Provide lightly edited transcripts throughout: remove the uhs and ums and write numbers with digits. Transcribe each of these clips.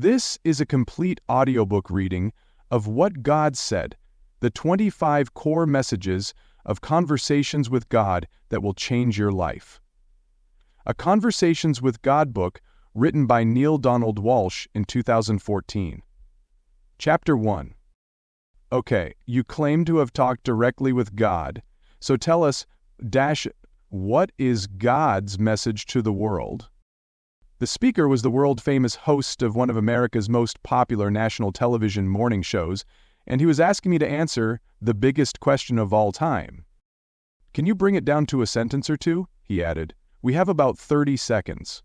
This is a complete audiobook reading of What God Said, the 25 core messages of Conversations with God that will change your life. A Conversations with God book written by Neale Walsch in 2014. Chapter 1. Okay, you claim to have talked directly with God, so tell us, what is God's message to the world? The speaker was the world-famous host of one of America's most popular national television morning shows, and he was asking me to answer the biggest question of all time. Can you bring it down to a sentence or two? He added. We have about 30 seconds.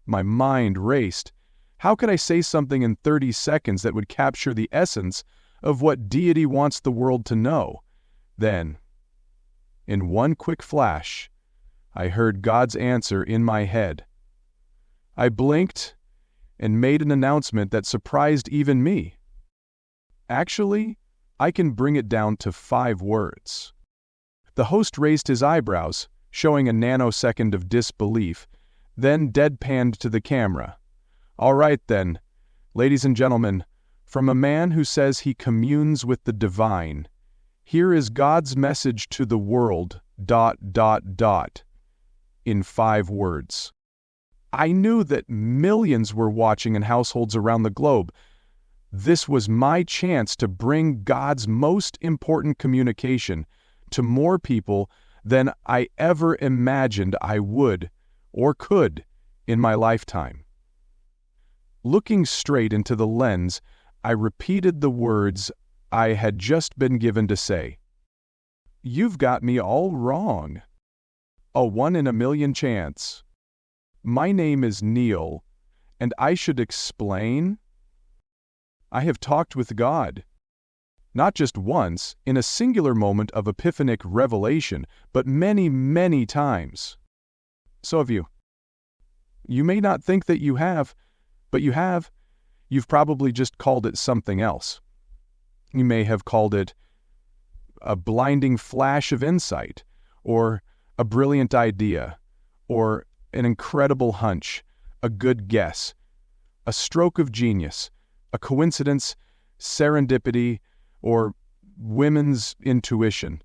My mind raced. How could I say something in 30 seconds that would capture the essence of what deity wants the world to know? Then, in one quick flash, I heard God's answer in my head. I blinked and made an announcement that surprised even me. Actually, I can bring it down to 5 words. The host raised his eyebrows, showing a nanosecond of disbelief, then deadpanned to the camera. All right then, ladies and gentlemen, from a man who says he communes with the divine, here is God's message to the world, ... in 5 words. I knew that millions were watching in households around the globe. This was my chance to bring God's most important communication to more people than I ever imagined I would or could in my lifetime. Looking straight into the lens, I repeated the words I had just been given to say. You've got me all wrong. A 1 in a million chance. My name is Neale, and I should explain? I have talked with God. Not just once, in a singular moment of epiphanic revelation, but many, many times. So have you. You may not think that you have, but you have. You've probably just called it something else. You may have called it a blinding flash of insight, or a brilliant idea, or an incredible hunch, a good guess, a stroke of genius, a coincidence, serendipity, or women's intuition.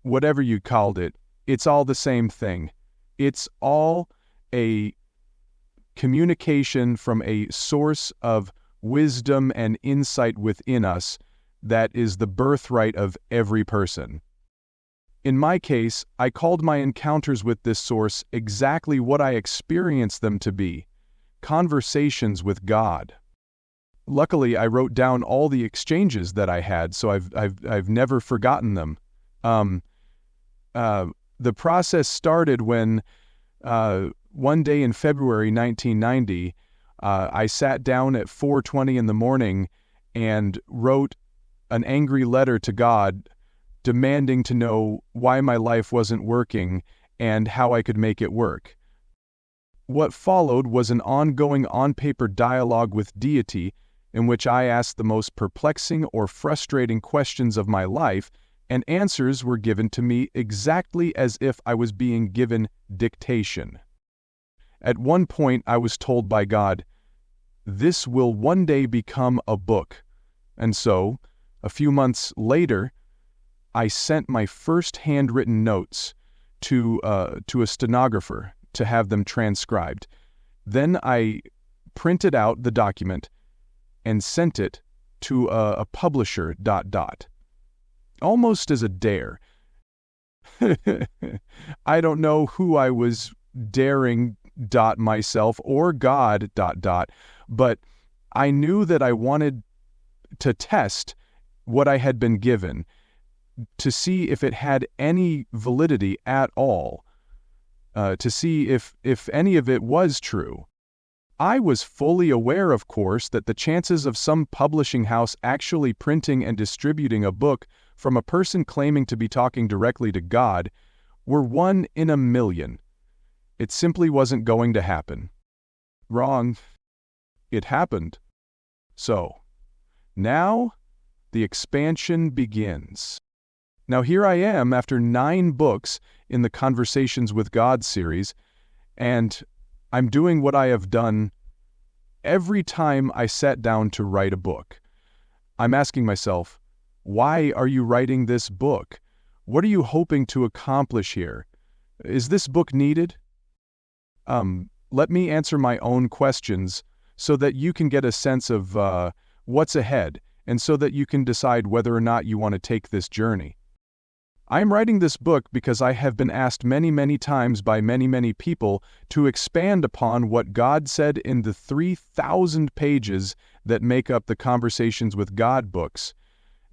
Whatever you called it, it's all the same thing. It's all a communication from a source of wisdom and insight within us that is the birthright of every person. In my case, I called my encounters with this source exactly what I experienced them to be: conversations with God. Luckily, I wrote down all the exchanges that I had, so I've never forgotten them. The process started when one day in February 1990, I sat down at 4:20 in the morning and wrote an angry letter to God, demanding to know why my life wasn't working and how I could make it work. What followed was an ongoing on-paper dialogue with deity in which I asked the most perplexing or frustrating questions of my life, and answers were given to me exactly as if I was being given dictation. At one point I was told by God, "This will one day become a book." And so, a few months later, I sent my first handwritten notes to a stenographer to have them transcribed. Then I printed out the document and sent it to a publisher ... almost as a dare. I don't know who I was daring ... myself or God ... but I knew that I wanted to test what I had been given, to see if it had any validity at all, to see if any of it was true. I was fully aware, of course, that the chances of some publishing house actually printing and distributing a book from a person claiming to be talking directly to God were 1 in a million. It simply wasn't going to happen. Wrong. It happened. So, now the expansion begins. Now here I am after 9 books in the Conversations with God series, and I'm doing what I have done every time I sat down to write a book. I'm asking myself, why are you writing this book? What are you hoping to accomplish here? Is this book needed? Let me answer my own questions so that you can get a sense of what's ahead, and so that you can decide whether or not you want to take this journey. I am writing this book because I have been asked many, many times by many, many people to expand upon what God said in the 3,000 pages that make up the Conversations with God books.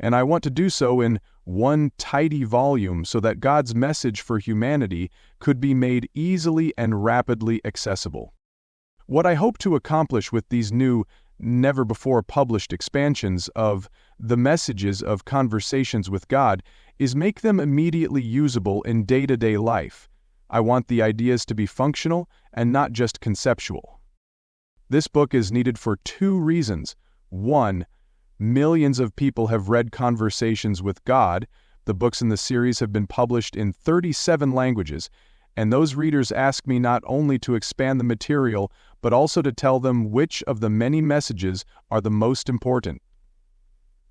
And I want to do so in one tidy volume so that God's message for humanity could be made easily and rapidly accessible. What I hope to accomplish with these new, never-before-published expansions of the messages of Conversations with God is make them immediately usable in day-to-day life. I want the ideas to be functional and not just conceptual. This book is needed for 2 reasons. 1, millions of people have read Conversations with God. The books in the series have been published in 37 languages, and those readers ask me not only to expand the material, but also to tell them which of the many messages are the most important.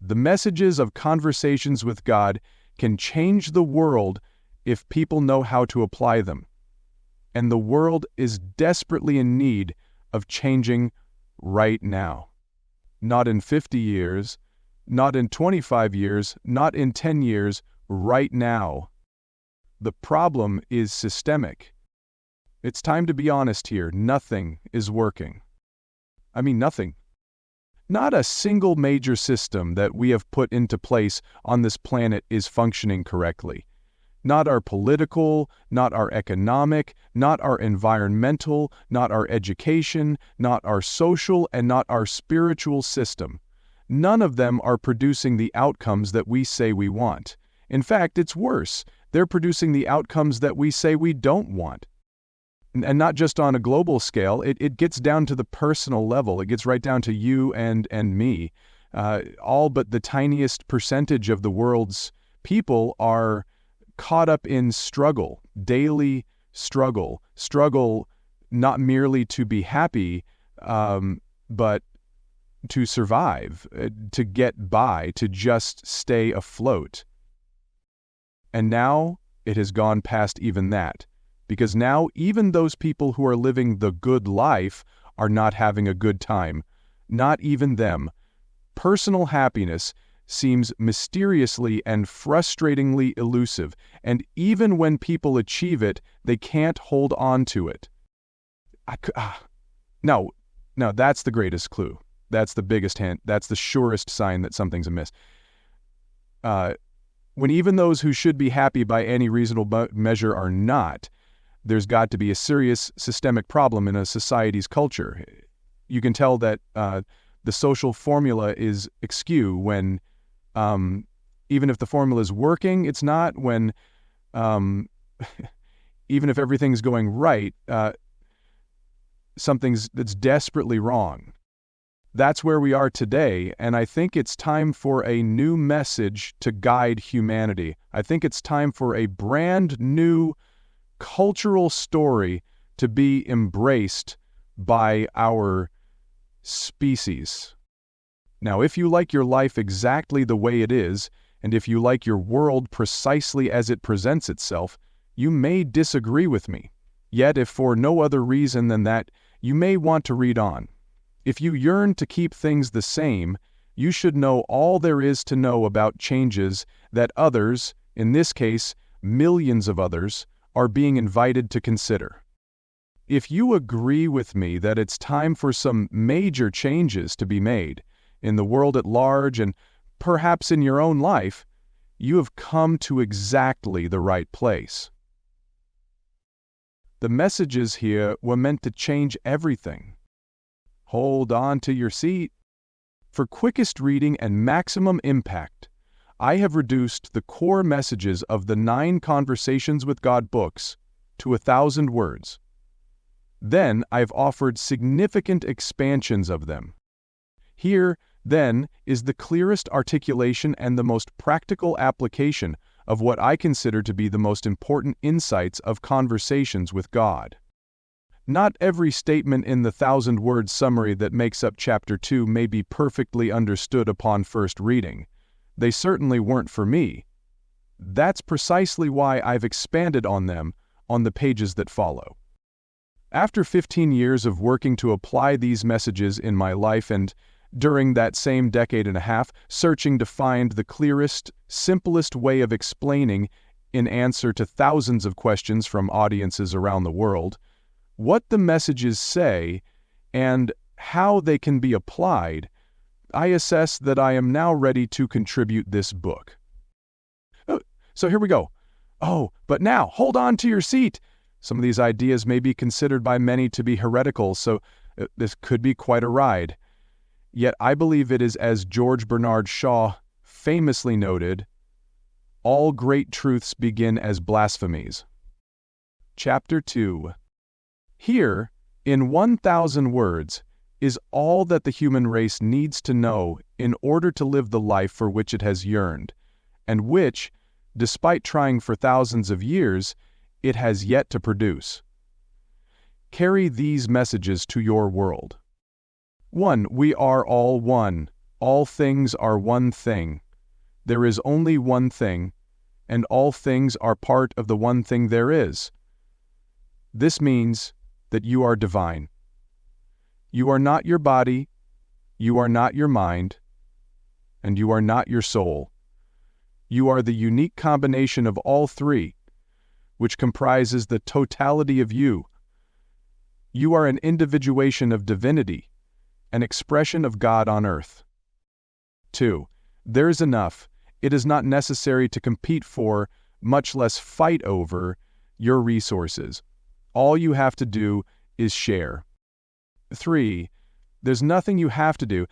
The messages of Conversations with God can change the world if people know how to apply them. And the world is desperately in need of changing right now. Not in 50 years, not in 25 years, not in 10 years, right now. The problem is systemic. It's time to be honest here. Nothing is working. I mean, nothing. Not a single major system that we have put into place on this planet is functioning correctly. Not our political, not our economic, not our environmental, not our education, not our social, and not our spiritual system. None of them are producing the outcomes that we say we want. In fact, it's worse. They're producing the outcomes that we say we don't want. And not just on a global scale, it gets down to the personal level. It gets right down to you and me. All but the tiniest percentage of the world's people are caught up in struggle, daily struggle not merely to be happy, but to survive, to get by, to just stay afloat. And now it has gone past even that. Because now even those people who are living the good life are not having a good time. Not even them. Personal happiness seems mysteriously and frustratingly elusive, and even when people achieve it, they can't hold on to it. Now, that's the greatest clue. That's the biggest hint. That's the surest sign that something's amiss. When even those who should be happy by any reasonable measure are not, there's got to be a serious systemic problem in a society's culture. You can tell that the social formula is askew when, even if the formula is working, it's not. When, even if everything's going right, that's desperately wrong. That's where we are today, and I think it's time for a new message to guide humanity. I think it's time for a brand new cultural story to be embraced by our species. Now, if you like your life exactly the way it is, and if you like your world precisely as it presents itself, you may disagree with me. Yet, if for no other reason than that, you may want to read on. If you yearn to keep things the same, you should know all there is to know about changes that others, in this case, millions of others, are being invited to consider. If you agree with me that it's time for some major changes to be made in the world at large and perhaps in your own life, you have come to exactly the right place. The messages here were meant to change everything. Hold on to your seat. For quickest reading and maximum impact, I have reduced the core messages of the 9 Conversations with God books to 1,000 words. Then I've offered significant expansions of them. Here, then, is the clearest articulation and the most practical application of what I consider to be the most important insights of Conversations with God. Not every statement in the 1,000-word summary that makes up Chapter 2 may be perfectly understood upon first reading. They certainly weren't for me. That's precisely why I've expanded on them on the pages that follow. After 15 years of working to apply these messages in my life and, during that same decade and a half, searching to find the clearest, simplest way of explaining in answer to thousands of questions from audiences around the world, what the messages say and how they can be applied, I assess that I am now ready to contribute this book. So here we go. Oh, but now, hold on to your seat. Some of these ideas may be considered by many to be heretical, so this could be quite a ride. Yet I believe it is as George Bernard Shaw famously noted, all great truths begin as blasphemies. Chapter 2. Here, in 1,000 words, is all that the human race needs to know in order to live the life for which it has yearned, and which, despite trying for thousands of years, it has yet to produce. Carry these messages to your world. 1. We are all one. All things are one thing. There is only one thing, and all things are part of the one thing there is. This means that you are divine. You are not your body, you are not your mind, and you are not your soul. You are the unique combination of all three, which comprises the totality of you. You are an individuation of divinity, an expression of God on earth. 2. There's enough. It is not necessary to compete for, much less fight over, your resources. All you have to do is share. 3. There's nothing you have to do.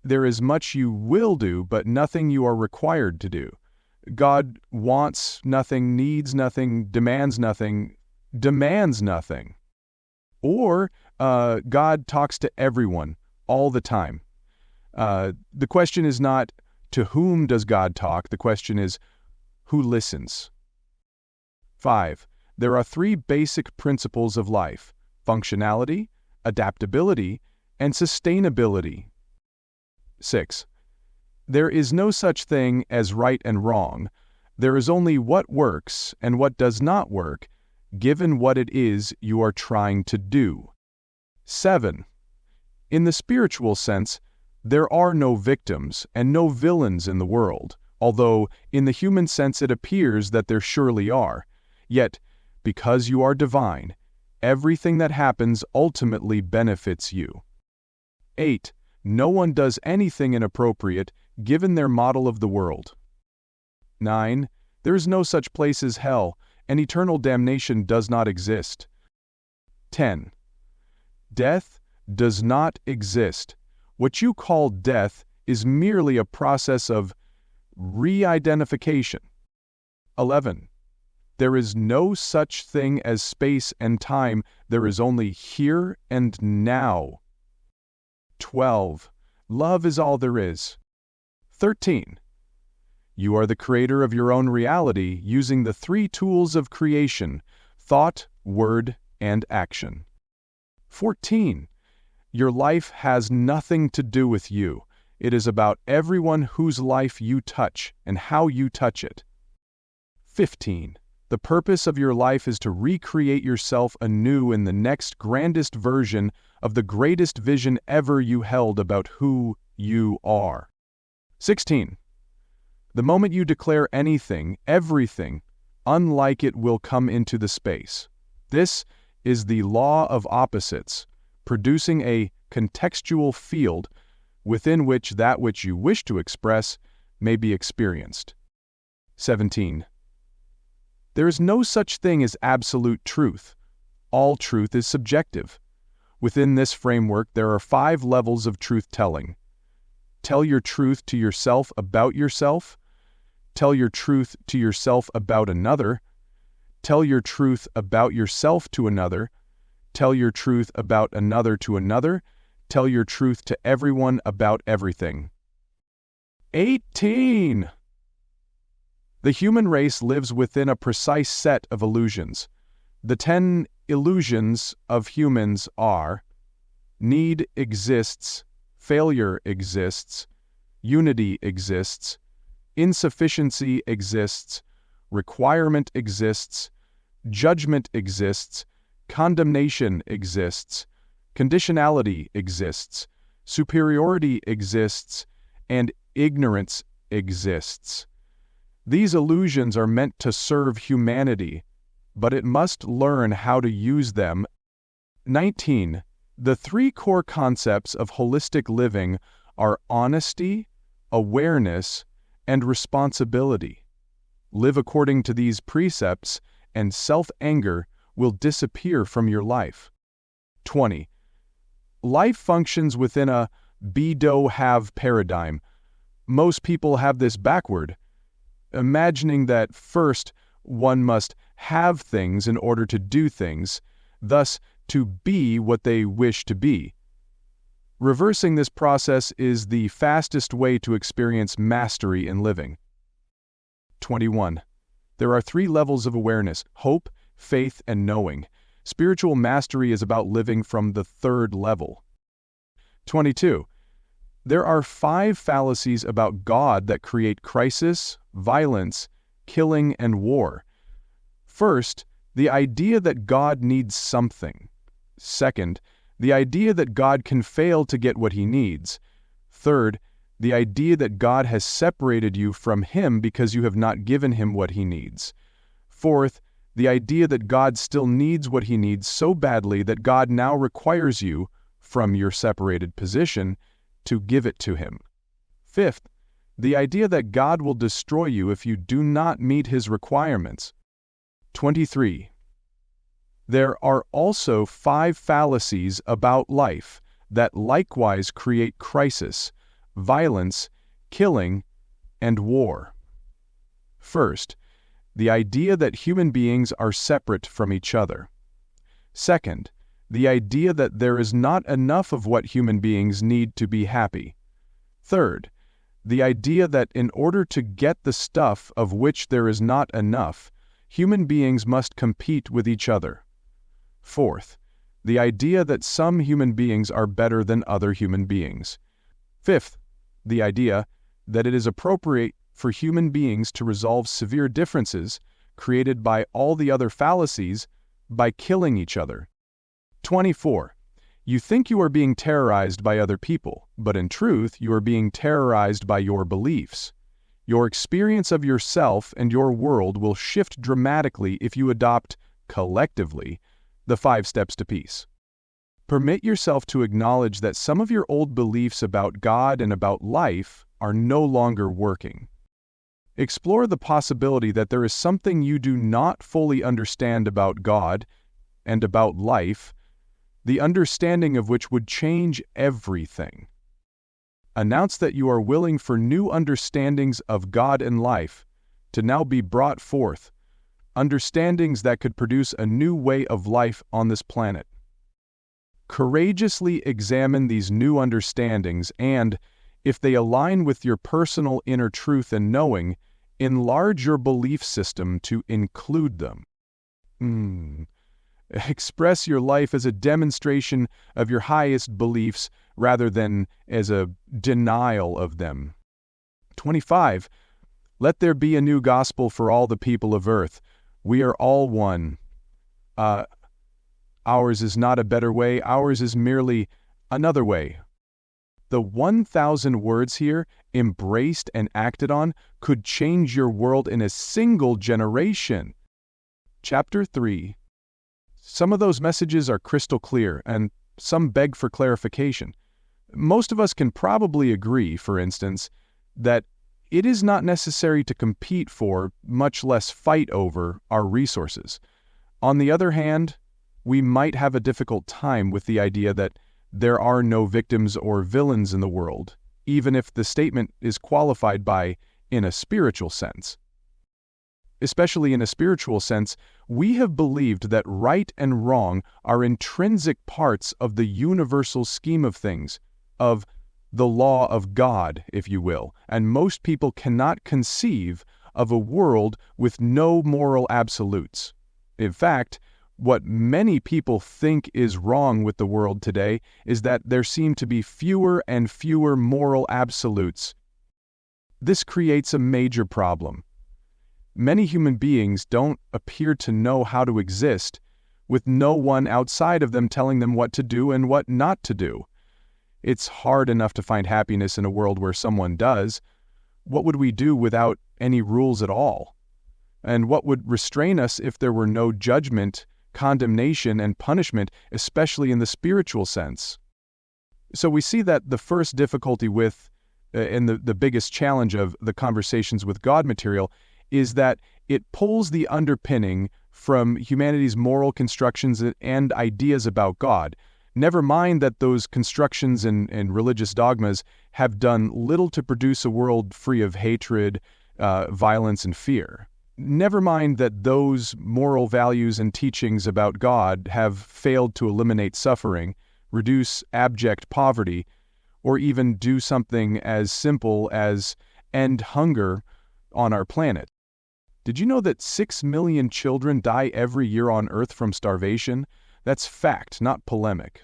There is much you will do, but nothing you are required to do. God wants nothing, needs nothing, demands nothing. Or God talks to everyone all the time. The question is not, to whom does God talk? The question is, who listens? 5. There are 3 basic principles of life: functionality, adaptability, and sustainability. 6. There is no such thing as right and wrong. There is only what works and what does not work, given what it is you are trying to do. 7. In the spiritual sense, there are no victims and no villains in the world, although in the human sense it appears that there surely are. Yet, because you are divine, everything that happens ultimately benefits you. 8. No one does anything inappropriate given their model of the world. 9. There is no such place as hell, and eternal damnation does not exist. 10. Death does not exist. What you call death is merely a process of re-identification. 11. There is no such thing as space and time. There is only here and now. 12. Love is all there is. 13. You are the creator of your own reality using the 3 tools of creation: thought, word, and action. 14. Your life has nothing to do with you. It is about everyone whose life you touch and how you touch it. 15. The purpose of your life is to recreate yourself anew in the next grandest version of the greatest vision ever you held about who you are. 16. The moment you declare anything, everything, unlike it will come into the space. This is the law of opposites, producing a contextual field within which that which you wish to express may be experienced. 17. There is no such thing as absolute truth. All truth is subjective. Within this framework, there are 5 levels of truth-telling. Tell your truth to yourself about yourself. Tell your truth to yourself about another. Tell your truth about yourself to another. Tell your truth about another to another. Tell your truth to everyone about everything. 18. The human race lives within a precise set of illusions. The 10 illusions of humans are: need exists, failure exists, unity exists, insufficiency exists, requirement exists, judgment exists, condemnation exists, conditionality exists, superiority exists, and ignorance exists. These illusions are meant to serve humanity, but it must learn how to use them. 19. The three core concepts of holistic living are honesty, awareness, and responsibility. Live according to these precepts, and self-anger will disappear from your life. 20. Life functions within a be-do-have paradigm. Most people have this backward, imagining that first one must have things in order to do things, thus to be what they wish to be. Reversing this process is the fastest way to experience mastery in living. 21. There are three levels of awareness: hope, faith, and knowing. Spiritual mastery is about living from the third level. 22. There are 5 fallacies about God that create crisis, violence, killing, and war. First, the idea that God needs something. Second, the idea that God can fail to get what he needs. Third, the idea that God has separated you from him because you have not given him what he needs. Fourth, the idea that God still needs what he needs so badly that God now requires you, from your separated position, to give it to him. Fifth, the idea that God will destroy you if you do not meet his requirements. 23. There are also 5 fallacies about life that likewise create crisis, violence, killing, and war. First, the idea that human beings are separate from each other. Second, the idea that there is not enough of what human beings need to be happy. Third, the idea that in order to get the stuff of which there is not enough, human beings must compete with each other. Fourth, the idea that some human beings are better than other human beings. Fifth, the idea that it is appropriate for human beings to resolve severe differences created by all the other fallacies by killing each other. 24. You think you are being terrorized by other people, but in truth you are being terrorized by your beliefs. Your experience of yourself and your world will shift dramatically if you adopt, collectively, the 5 steps to peace. Permit yourself to acknowledge that some of your old beliefs about God and about life are no longer working. Explore the possibility that there is something you do not fully understand about God and about life, the understanding of which would change everything. Announce that you are willing for new understandings of God and life to now be brought forth, understandings that could produce a new way of life on this planet. Courageously examine these new understandings and, if they align with your personal inner truth and knowing, enlarge your belief system to include them. Express your life as a demonstration of your highest beliefs rather than as a denial of them. 25. Let there be a new gospel for all the people of earth. We are all one. Ours is not a better way. Ours is merely another way. The 1,000 words here, embraced and acted on, could change your world in a single generation. Chapter 3. Some of those messages are crystal clear, and some beg for clarification. Most of us can probably agree, for instance, that it is not necessary to compete for, much less fight over, our resources. On the other hand, we might have a difficult time with the idea that there are no victims or villains in the world, even if the statement is qualified by, in a spiritual sense. Especially in a spiritual sense, we have believed that right and wrong are intrinsic parts of the universal scheme of things, of the law of God, if you will, and most people cannot conceive of a world with no moral absolutes. In fact, What many people think is wrong with the world today is that there seem to be fewer and fewer moral absolutes. This creates a major problem. Many human beings don't appear to know how to exist, with no one outside of them telling them what to do and what not to do. It's hard enough to find happiness in a world where someone does. What would we do without any rules at all? And what would restrain us if there were no judgment, condemnation, and punishment, especially in the spiritual sense? So we see that the first difficulty with, and the biggest challenge of the Conversations with God material is that it pulls the underpinning from humanity's moral constructions and ideas about God. Never mind that those constructions and religious dogmas have done little to produce a world free of hatred, violence, and fear. Never mind that those moral values and teachings about God have failed to eliminate suffering, reduce abject poverty, or even do something as simple as end hunger on our planet. Did you know that 6 million children die every year on Earth from starvation? That's fact, not polemic.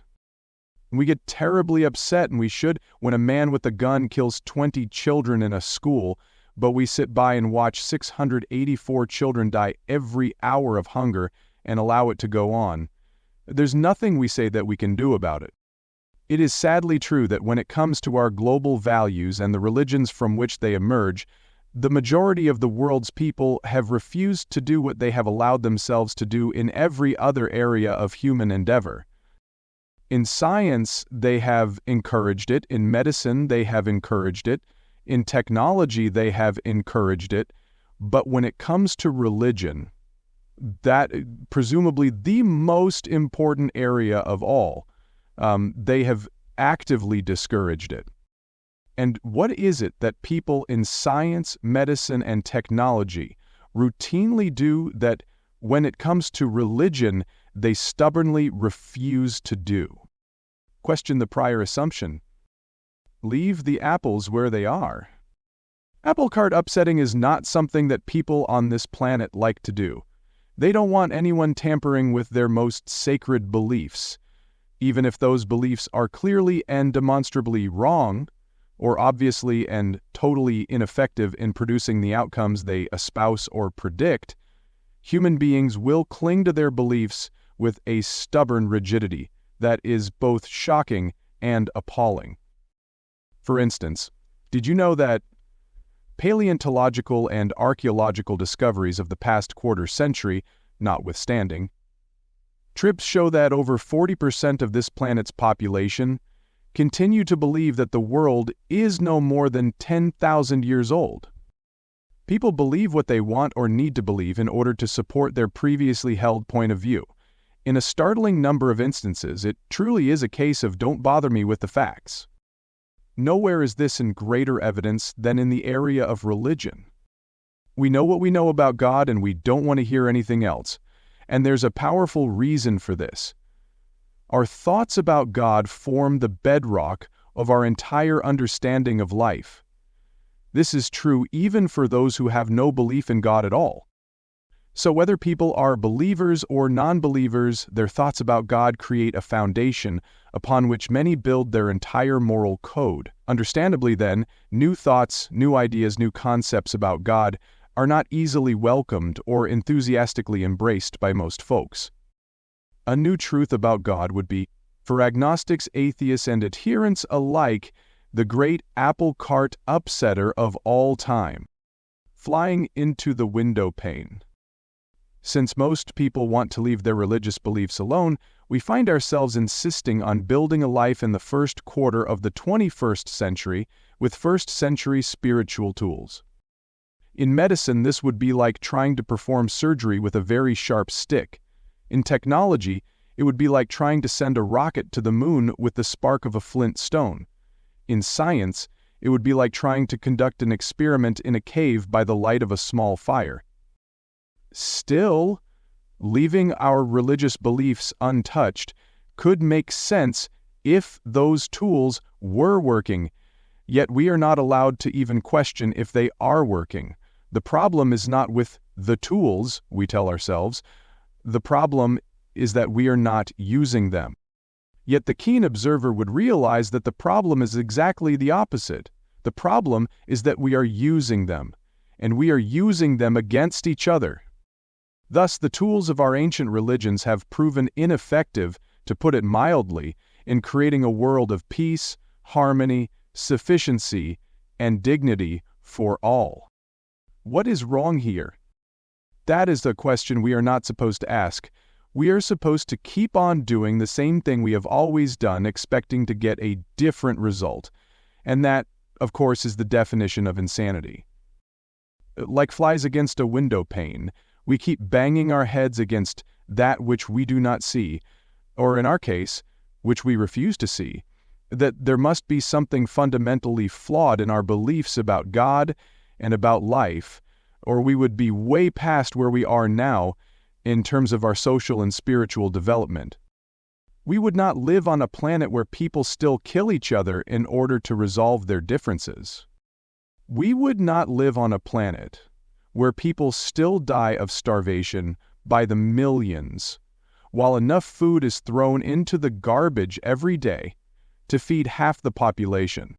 We get terribly upset, and we should, when a man with a gun kills 20 children in a school, but we sit by and watch 684 children die every hour of hunger and allow it to go on. There's nothing we say that we can do about it. It is sadly true that when it comes to our global values and the religions from which they emerge, the majority of the world's people have refused to do what they have allowed themselves to do in every other area of human endeavor. In science, they have encouraged it. In medicine, they have encouraged it. In technology, they have encouraged it. But when it comes to religion, that presumably the most important area of all, they have actively discouraged it. And what is it that people in science, medicine, and technology routinely do that, when it comes to religion, they stubbornly refuse to do? Question the prior assumption. Leave the apples where they are. Apple cart upsetting is not something that people on this planet like to do. They don't want anyone tampering with their most sacred beliefs, even if those beliefs are clearly and demonstrably wrong, or obviously and totally ineffective in producing the outcomes they espouse or predict. Human beings will cling to their beliefs with a stubborn rigidity that is both shocking and appalling. For instance, did you know that paleontological and archaeological discoveries of the past quarter century, notwithstanding, trips show that over 40% of this planet's population continue to believe that the world is no more than 10,000 years old. People believe what they want or need to believe in order to support their previously held point of view. In a startling number of instances, it truly is a case of don't bother me with the facts. Nowhere is this in greater evidence than in the area of religion. We know what we know about God, and we don't want to hear anything else. And there's a powerful reason for this. Our thoughts about God form the bedrock of our entire understanding of life. This is true even for those who have no belief in God at all. So whether people are believers or non-believers, their thoughts about God create a foundation upon which many build their entire moral code. Understandably then, new thoughts, new ideas, new concepts about God are not easily welcomed or enthusiastically embraced by most folks. A new truth about God would be, for agnostics, atheists, and adherents alike, the great apple cart upsetter of all time, flying into the window pane. Since most people want to leave their religious beliefs alone, we find ourselves insisting on building a life in the first quarter of the 21st century with first-century spiritual tools. In medicine, this would be like trying to perform surgery with a very sharp stick. In technology, it would be like trying to send a rocket to the moon with the spark of a flint stone. In science, it would be like trying to conduct an experiment in a cave by the light of a small fire. Still, leaving our religious beliefs untouched could make sense if those tools were working, yet we are not allowed to even question if they are working. The problem is not with the tools, we tell ourselves. The problem is that we are not using them. Yet the keen observer would realize that the problem is exactly the opposite. The problem is that we are using them, and we are using them against each other. Thus, the tools of our ancient religions have proven ineffective, to put it mildly, in creating a world of peace, harmony, sufficiency, and dignity for all. What is wrong here? That is the question we are not supposed to ask. We are supposed to keep on doing the same thing we have always done, expecting to get a different result. And that, of course, is the definition of insanity. Like flies against a window pane, we keep banging our heads against that which we do not see, or in our case, which we refuse to see, that there must be something fundamentally flawed in our beliefs about God and about life, or we would be way past where we are now in terms of our social and spiritual development. We would not live on a planet where people still kill each other in order to resolve their differences. We would not live on a planet where people still die of starvation by the millions, while enough food is thrown into the garbage every day to feed half the population.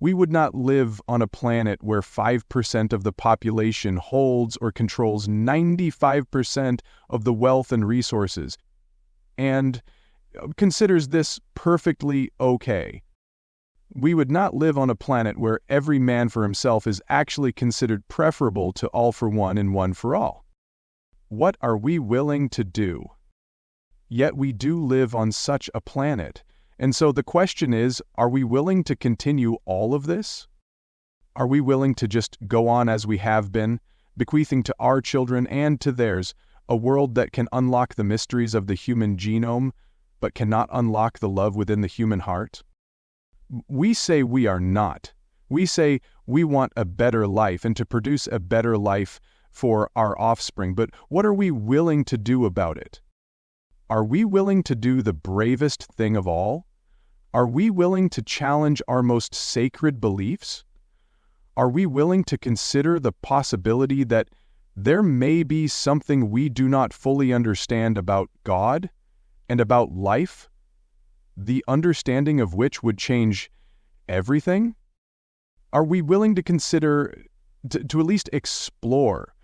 We would not live on a planet where 5% of the population holds or controls 95% of the wealth and resources, and considers this perfectly okay. We would not live on a planet where every man for himself is actually considered preferable to all for one and one for all. What are we willing to do? Yet we do live on such a planet. And so the question is, are we willing to continue all of this? Are we willing to just go on as we have been, bequeathing to our children and to theirs a world that can unlock the mysteries of the human genome, but cannot unlock the love within the human heart? We say we are not. We say we want a better life and to produce a better life for our offspring, but what are we willing to do about it? Are we willing to do the bravest thing of all? Are we willing to challenge our most sacred beliefs? Are we willing to consider the possibility that there may be something we do not fully understand about God and about life, the understanding of which would change everything? Are we willing to consider, to at least explore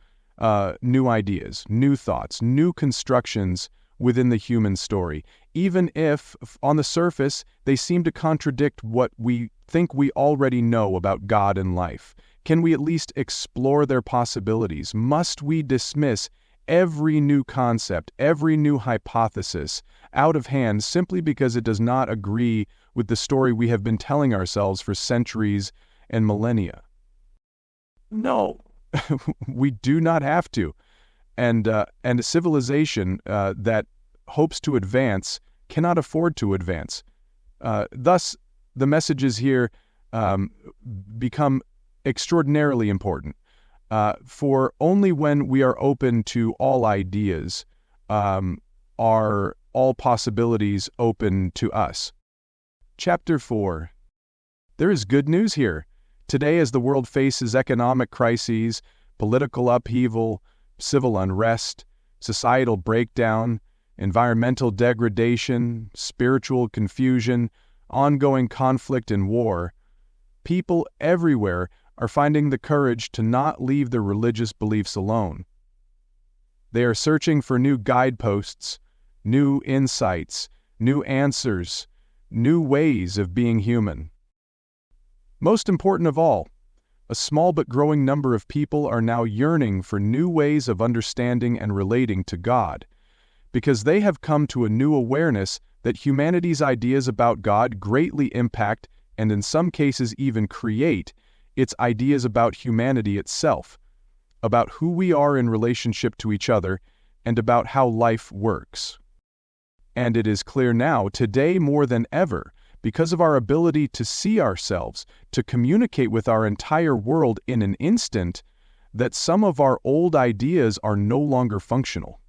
new ideas, new thoughts, new constructions within the human story, even if, on the surface, they seem to contradict what we think we already know about God and life? Can we at least explore their possibilities? Must we dismiss every new concept, every new hypothesis out of hand simply because it does not agree with the story we have been telling ourselves for centuries and millennia? No, we do not have to. And a civilization that hopes to advance cannot afford to advance. Thus, the messages here become extraordinarily important. For only when we are open to all ideas are all possibilities open to us. Chapter 4. There is good news here. Today, as the world faces economic crises, political upheaval, civil unrest, societal breakdown, environmental degradation, spiritual confusion, ongoing conflict and war, people everywhere are finding the courage to not leave their religious beliefs alone. They are searching for new guideposts, new insights, new answers, new ways of being human. Most important of all, a small but growing number of people are now yearning for new ways of understanding and relating to God, because they have come to a new awareness that humanity's ideas about God greatly impact, and in some cases even create, its ideas about humanity itself, about who we are in relationship to each other, and about how life works. And it is clear now, today more than ever, because of our ability to see ourselves, to communicate with our entire world in an instant, that some of our old ideas are no longer functional.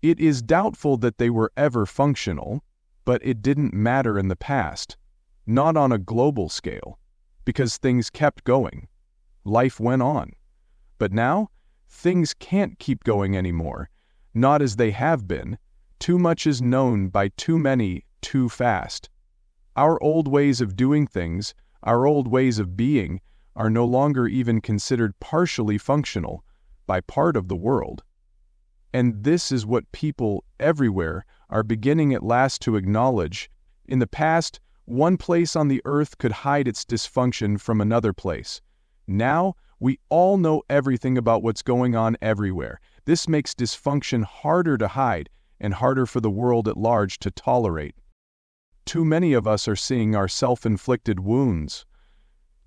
It is doubtful that they were ever functional, but it didn't matter in the past, not on a global scale, because things kept going. Life went on. But now, things can't keep going anymore, not as they have been, Too much is known by too many too fast. Our old ways of doing things, our old ways of being, are no longer even considered partially functional by part of the world. And this is what people everywhere are beginning at last to acknowledge. In the past, one place on the earth could hide its dysfunction from another place. Now, we all know everything about what's going on everywhere. This makes dysfunction harder to hide and harder for the world at large to tolerate. Too many of us are seeing our self-inflicted wounds.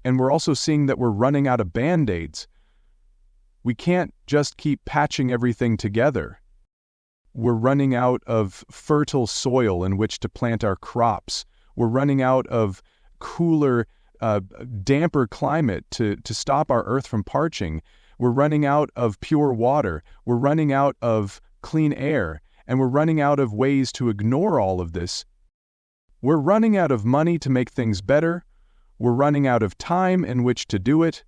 And we're also seeing that we're running out of Band-Aids. We can't just keep patching everything together. We're running out of fertile soil in which to plant our crops. We're running out of cooler, damper climate to stop our earth from parching. We're running out of pure water. We're running out of clean air. And we're running out of ways to ignore all of this. We're running out of money to make things better. We're running out of time in which to do it.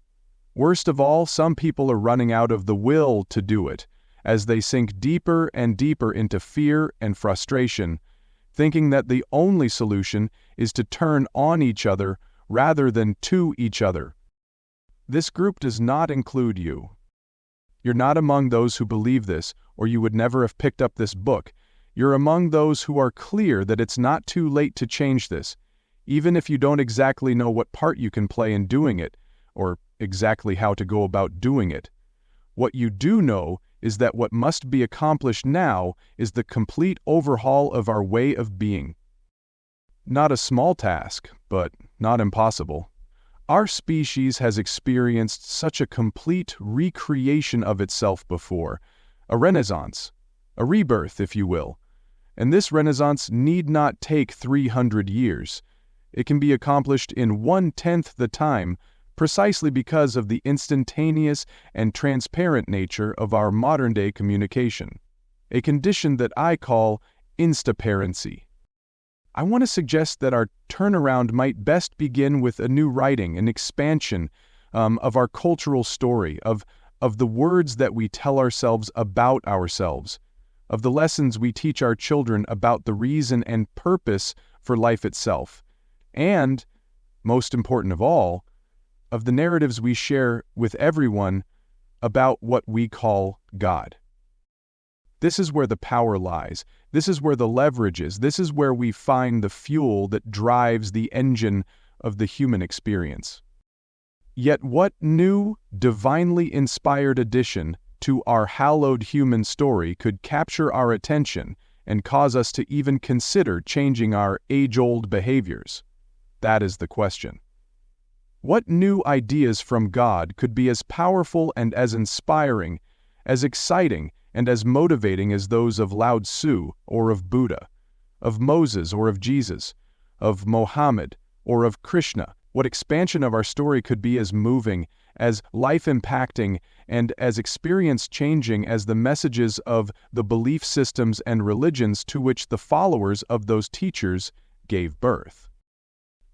Worst of all, some people are running out of the will to do it, as they sink deeper and deeper into fear and frustration, thinking that the only solution is to turn on each other rather than to each other. This group does not include you. You're not among those who believe this, or you would never have picked up this book. You're among those who are clear that it's not too late to change this, even if you don't exactly know what part you can play in doing it, or exactly how to go about doing it. What you do know is that what must be accomplished now is the complete overhaul of our way of being. Not a small task, but not impossible. Our species has experienced such a complete recreation of itself before, a renaissance, a rebirth, if you will. And this renaissance need not take 300 years. It can be accomplished in 1/10 the time, precisely because of the instantaneous and transparent nature of our modern-day communication, a condition that I call instaparency. I want to suggest that our turnaround might best begin with a new writing, an expansion of our cultural story, of the words that we tell ourselves about ourselves, of the lessons we teach our children about the reason and purpose for life itself, and, most important of all, of the narratives we share with everyone about what we call God. This is where the power lies. This is where the leverage is. This is where we find the fuel that drives the engine of the human experience. Yet what new, divinely inspired addition to our hallowed human story could capture our attention and cause us to even consider changing our age-old behaviors? That is the question. What new ideas from God could be as powerful and as inspiring, as exciting and as motivating as those of Lao Tzu or of Buddha, of Moses or of Jesus, of Mohammed or of Krishna? What expansion of our story could be as moving, as life-impacting, and as experience-changing as the messages of the belief systems and religions to which the followers of those teachers gave birth?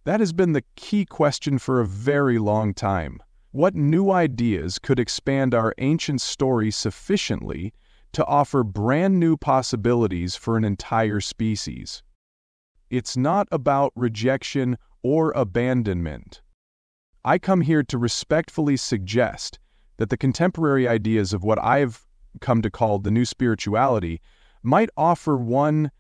That has been the key question for a very long time. What new ideas could expand our ancient story sufficiently to offer brand new possibilities for an entire species? It's not about rejection or abandonment. I come here to respectfully suggest that the contemporary ideas of what I've come to call the new spirituality might offer one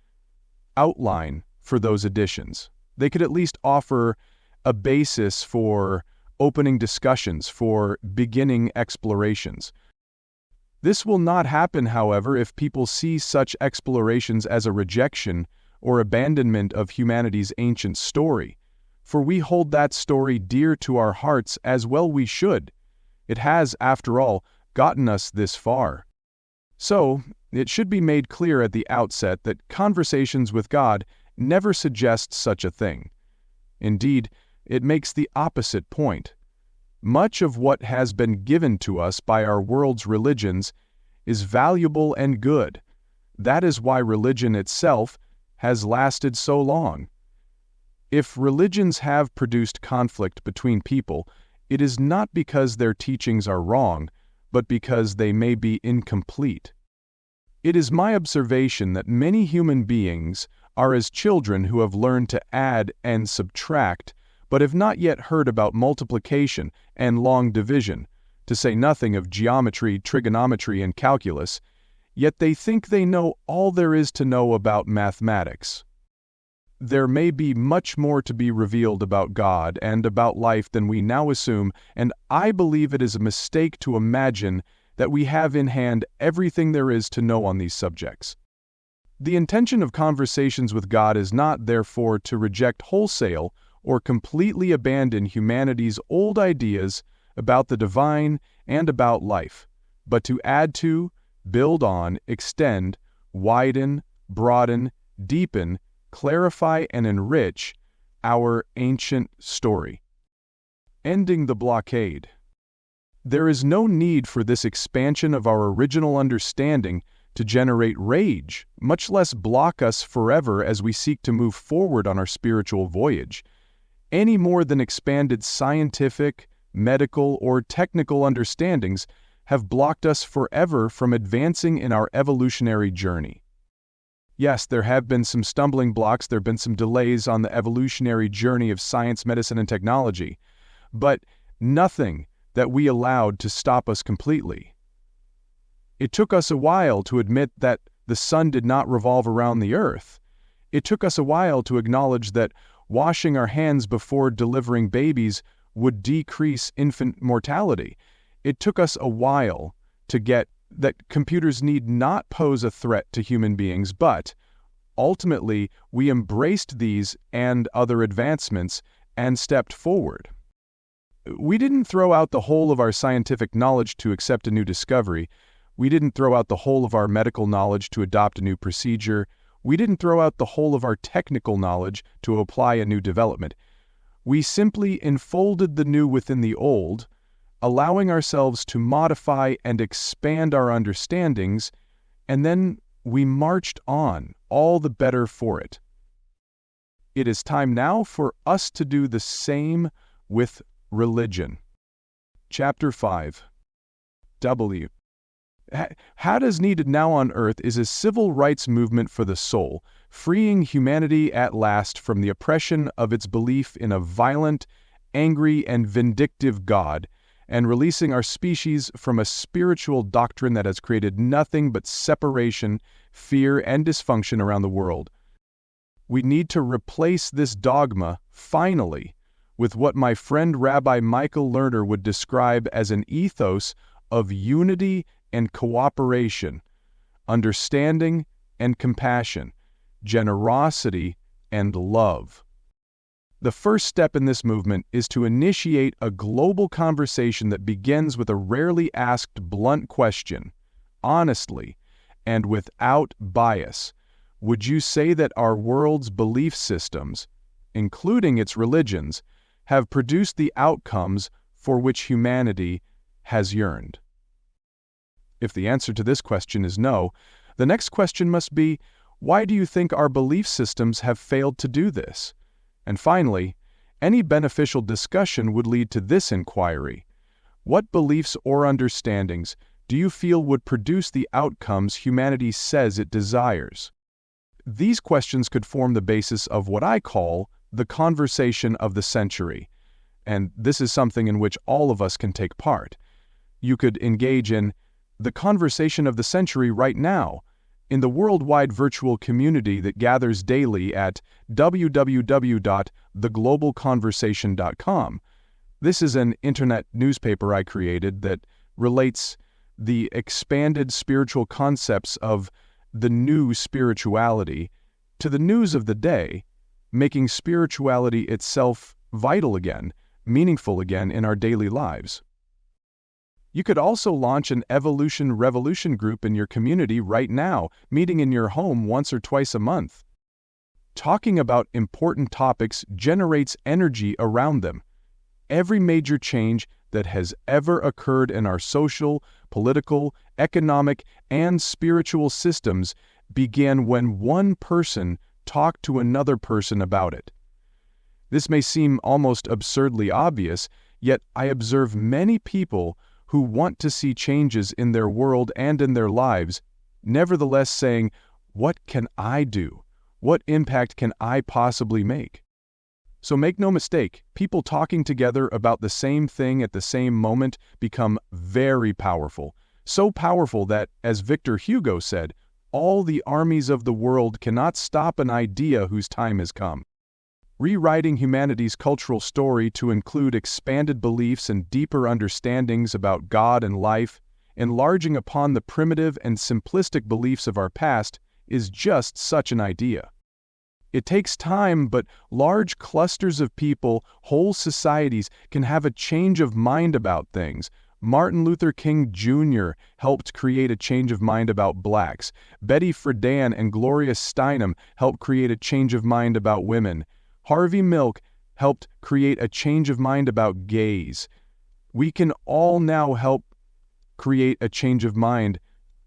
outline for those additions. They could at least offer a basis for opening discussions, for beginning explorations. This will not happen, however, if people see such explorations as a rejection or abandonment of humanity's ancient story, for we hold that story dear to our hearts, as well we should. It has, after all, gotten us this far. So, it should be made clear at the outset that conversations with God never suggests such a thing. Indeed, it makes the opposite point. Much of what has been given to us by our world's religions is valuable and good. That is why religion itself has lasted so long. If religions have produced conflict between people, it is not because their teachings are wrong, but because they may be incomplete. It is my observation that many human beings are as children who have learned to add and subtract, but have not yet heard about multiplication and long division, to say nothing of geometry, trigonometry, and calculus, yet they think they know all there is to know about mathematics. There may be much more to be revealed about God and about life than we now assume, and I believe it is a mistake to imagine that we have in hand everything there is to know on these subjects. The intention of conversations with God is not, therefore, to reject wholesale or completely abandon humanity's old ideas about the divine and about life, but to add to, build on, extend, widen, broaden, deepen, clarify, and enrich our ancient story. Ending the blockade. There is no need for this expansion of our original understanding to generate rage, much less block us forever as we seek to move forward on our spiritual voyage, any more than expanded scientific, medical, or technical understandings have blocked us forever from advancing in our evolutionary journey. Yes, there have been some stumbling blocks, there have been some delays on the evolutionary journey of science, medicine, and technology, but nothing that we allowed to stop us completely. It took us a while to admit that the sun did not revolve around the earth. It took us a while to acknowledge that washing our hands before delivering babies would decrease infant mortality. It took us a while to get that computers need not pose a threat to human beings, but ultimately we embraced these and other advancements and stepped forward. We didn't throw out the whole of our scientific knowledge to accept a new discovery. We didn't throw out the whole of our medical knowledge to adopt a new procedure. We didn't throw out the whole of our technical knowledge to apply a new development. We simply enfolded the new within the old, allowing ourselves to modify and expand our understandings, and then we marched on, all the better for it. It is time now for us to do the same with religion. Chapter 5. W. What is needed now on earth is a civil rights movement for the soul, freeing humanity at last from the oppression of its belief in a violent, angry, and vindictive God, and releasing our species from a spiritual doctrine that has created nothing but separation, fear, and dysfunction around the world. We need to replace this dogma, finally, with what my friend Rabbi Michael Lerner would describe as an ethos of unity and cooperation, understanding and compassion, generosity and love. The first step in this movement is to initiate a global conversation that begins with a rarely asked blunt question, honestly, and without bias. Would you say that our world's belief systems, including its religions, have produced the outcomes for which humanity has yearned? If the answer to this question is no, the next question must be, why do you think our belief systems have failed to do this? And finally, any beneficial discussion would lead to this inquiry. What beliefs or understandings do you feel would produce the outcomes humanity says it desires? These questions could form the basis of what I call the conversation of the century, and this is something in which all of us can take part. You could engage in the conversation of the century right now in the worldwide virtual community that gathers daily at www.theglobalconversation.com. This is an internet newspaper I created that relates the expanded spiritual concepts of the new spirituality to the news of the day, making spirituality itself vital again, meaningful again in our daily lives. You could also launch an Evolution Revolution group in your community right now, meeting in your home once or twice a month. Talking about important topics generates energy around them. Every major change that has ever occurred in our social, political, economic, and spiritual systems began when one person talked to another person about it. This may seem almost absurdly obvious, yet I observe many people who want to see changes in their world and in their lives nevertheless saying, "What can I do? What impact can I possibly make?" So make no mistake, people talking together about the same thing at the same moment become very powerful. So powerful that, as Victor Hugo said, all the armies of the world cannot stop an idea whose time has come. Rewriting humanity's cultural story to include expanded beliefs and deeper understandings about God and life, enlarging upon the primitive and simplistic beliefs of our past, is just such an idea. It takes time, but large clusters of people, whole societies, can have a change of mind about things. Martin Luther King Jr. helped create a change of mind about blacks. Betty Friedan and Gloria Steinem helped create a change of mind about women. Harvey Milk helped create a change of mind about gays. We can all now help create a change of mind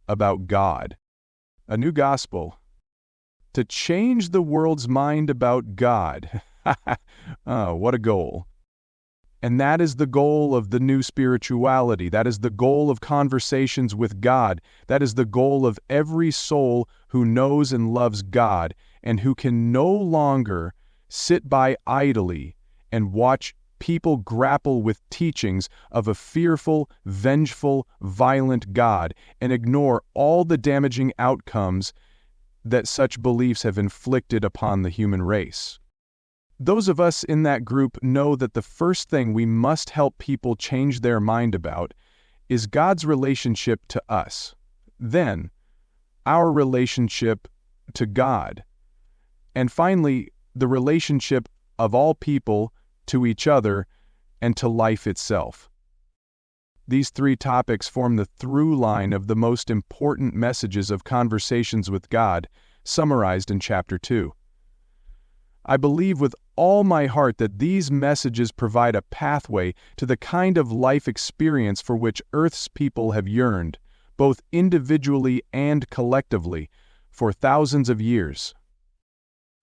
about God. A new gospel. To change the world's mind about God. Oh, what a goal. And that is the goal of the new spirituality. That is the goal of conversations with God. That is the goal of every soul who knows and loves God and who can no longer sit by idly and watch people grapple with teachings of a fearful, vengeful, violent God and ignore all the damaging outcomes that such beliefs have inflicted upon the human race. Those of us in that group know that the first thing we must help people change their mind about is God's relationship to us. Then, our relationship to God. And finally, the relationship of all people to each other and to life itself. These three topics form the through line of the most important messages of Conversations with God, summarized in Chapter 2. I believe with all my heart that these messages provide a pathway to the kind of life experience for which Earth's people have yearned, both individually and collectively, for thousands of years.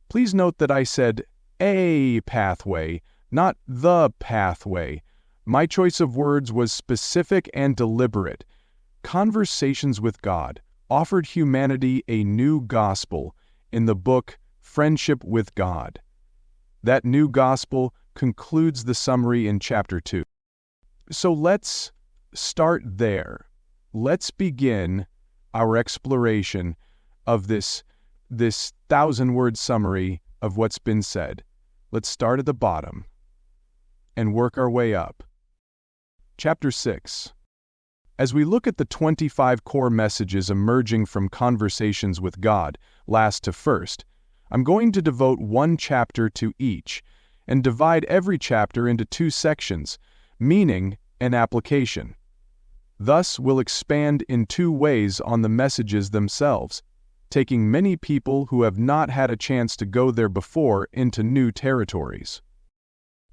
Please note that I said a pathway, not the pathway. My choice of words was specific and deliberate. Conversations with God offered humanity a new gospel in the book Friendship with God. That new gospel concludes the summary in Chapter 2. So let's start there. Let's begin our exploration of this 1,000-word summary of what's been said. Let's start at the bottom and work our way up. Chapter 6. As we look at the 25 core messages emerging from Conversations with God, last to first, I'm going to devote one chapter to each, and divide every chapter into 2 sections, meaning and application. Thus, we'll expand in 2 ways on the messages themselves, taking many people who have not had a chance to go there before into new territories.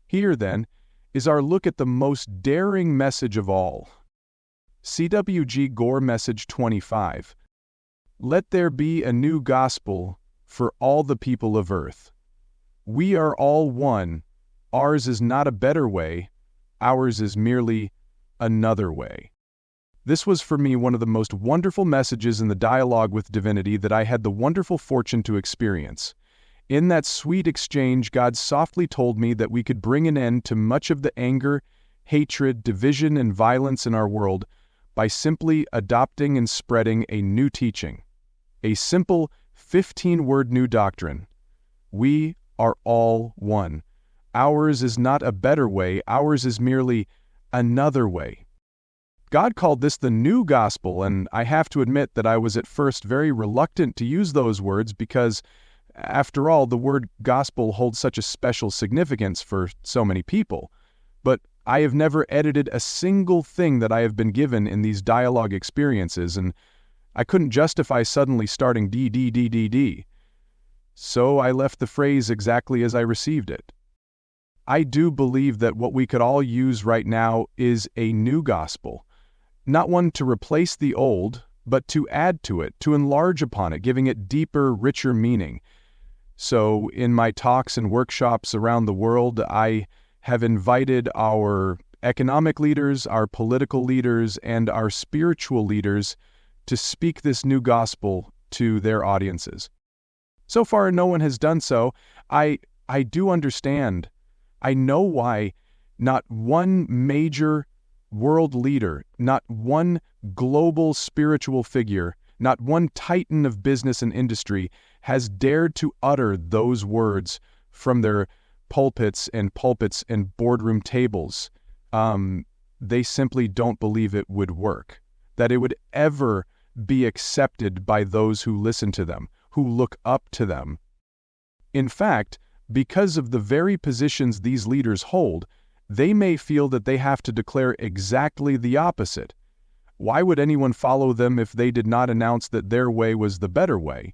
Here, then, is our look at the most daring message of all. C.W.G. Gore Message 25. Let there be a new gospel for all the people of earth. We are all one. Ours is not a better way. Ours is merely another way. This was for me one of the most wonderful messages in the dialogue with divinity that I had the wonderful fortune to experience. In that sweet exchange, God softly told me that we could bring an end to much of the anger, hatred, division, and violence in our world by simply adopting and spreading a new teaching, a simple 15-word new doctrine. We are all one. Ours is not a better way. Ours is merely another way. God called this the new gospel, and I have to admit that I was at first very reluctant to use those words because, after all, the word gospel holds such a special significance for so many people. But I have never edited a single thing that I have been given in these dialogue experiences, and I couldn't justify suddenly starting D. So I left the phrase exactly as I received it. I do believe that what we could all use right now is a new gospel. Not one to replace the old, but to add to it, to enlarge upon it, giving it deeper, richer meaning. So in my talks and workshops around the world, I have invited our economic leaders, our political leaders, and our spiritual leaders to speak this new gospel to their audiences. So far, no one has done so. I do understand. I know why not one major world leader, not one global spiritual figure, not one titan of business and industry has dared to utter those words from their pulpits and boardroom tables. They simply don't believe it would work, that it would ever be accepted by those who listen to them, who look up to them. In fact, because of the very positions these leaders hold, they may feel that they have to declare exactly the opposite. Why would anyone follow them if they did not announce that their way was the better way?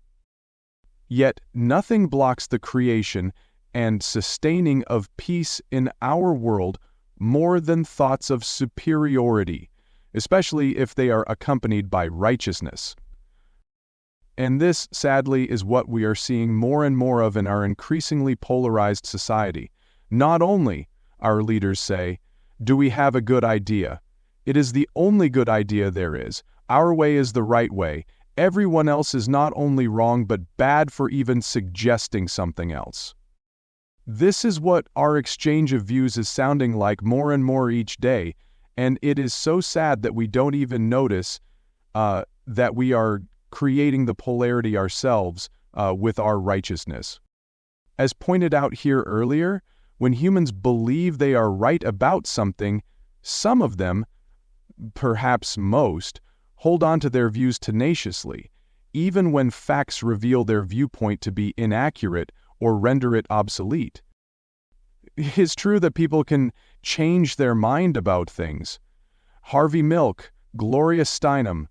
Yet nothing blocks the creation and sustaining of peace in our world more than thoughts of superiority, especially if they are accompanied by righteousness. And this, sadly, is what we are seeing more and more of in our increasingly polarized society. Not only, our leaders say, do we have a good idea? It is the only good idea there is. Our way is the right way. Everyone else is not only wrong but bad for even suggesting something else. This is what our exchange of views is sounding like more and more each day, and it is so sad that we don't even notice that we are creating the polarity ourselves with our righteousness. As pointed out here earlier, when humans believe they are right about something, some of them, perhaps most, hold on to their views tenaciously, even when facts reveal their viewpoint to be inaccurate or render it obsolete. It is true that people can change their mind about things. Harvey Milk, Gloria Steinem,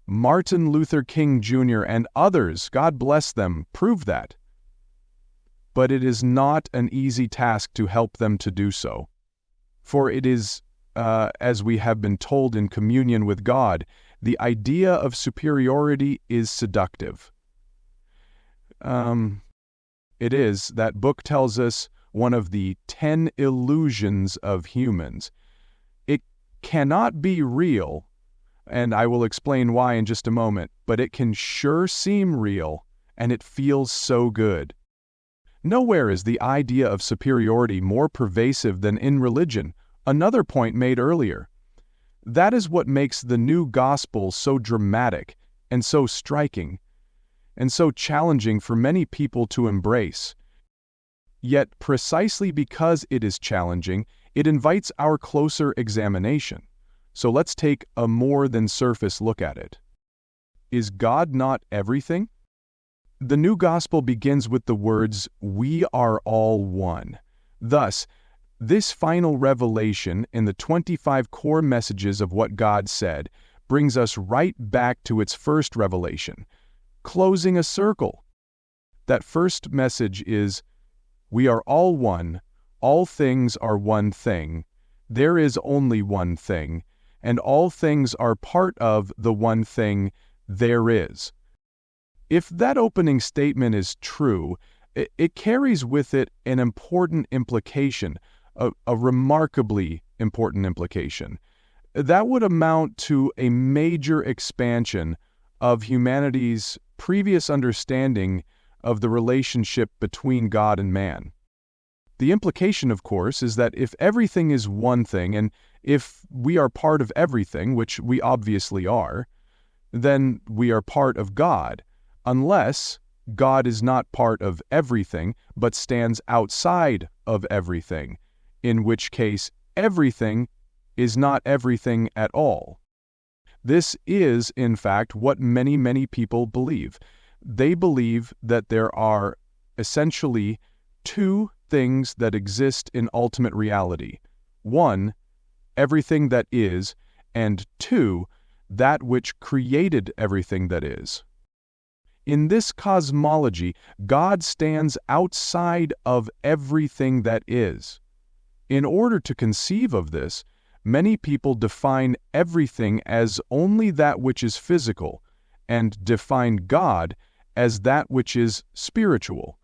Martin Luther King Jr., and others, God bless them, prove that. But it is not an easy task to help them to do so. For it is, as we have been told in communion with God, the idea of superiority is seductive. It is, that book tells us, one of the 10 illusions of humans. It cannot be real, and I will explain why in just a moment, but it can sure seem real, and it feels so good. Nowhere is the idea of superiority more pervasive than in religion, another point made earlier. That is what makes the new gospel so dramatic and so striking, and so challenging for many people to embrace. Yet precisely because it is challenging, it invites our closer examination. So let's take a more than surface look at it. Is God not everything? The new gospel begins with the words, "We are all one." Thus, this final revelation in the 25 core messages of what God said brings us right back to its first revelation, closing a circle. That first message is, we are all one, all things are one thing, there is only one thing, and all things are part of the one thing there is. If that opening statement is true, it carries with it an important implication, a remarkably important implication. That would amount to a major expansion of humanity's previous understanding of the relationship between God and man. The implication, of course, is that if everything is one thing, and if we are part of everything, which we obviously are, then we are part of God, unless God is not part of everything, but stands outside of everything, in which case everything is not everything at all. This is, in fact, what many, many people believe. They believe that there are essentially two things that exist in ultimate reality. One, everything that is, and two, that which created everything that is. In this cosmology, God stands outside of everything that is. In order to conceive of this, many people define everything as only that which is physical, and define God as that which is spiritual.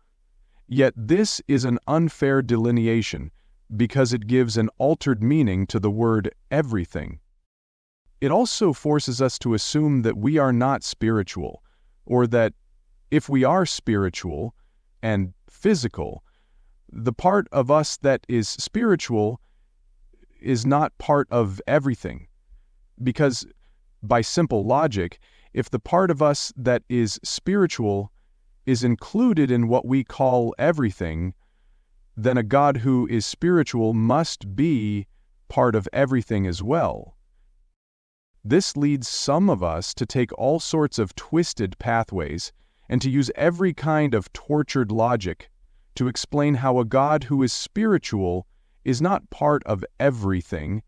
Yet this is an unfair delineation, because it gives an altered meaning to the word everything. It also forces us to assume that we are not spiritual, or that if we are spiritual and physical, the part of us that is spiritual is not part of everything. Because by simple logic, if the part of us that is spiritual is included in what we call everything, then a God who is spiritual must be part of everything as well. This leads some of us to take all sorts of twisted pathways and to use every kind of tortured logic to explain how a God who is spiritual is not part of everything,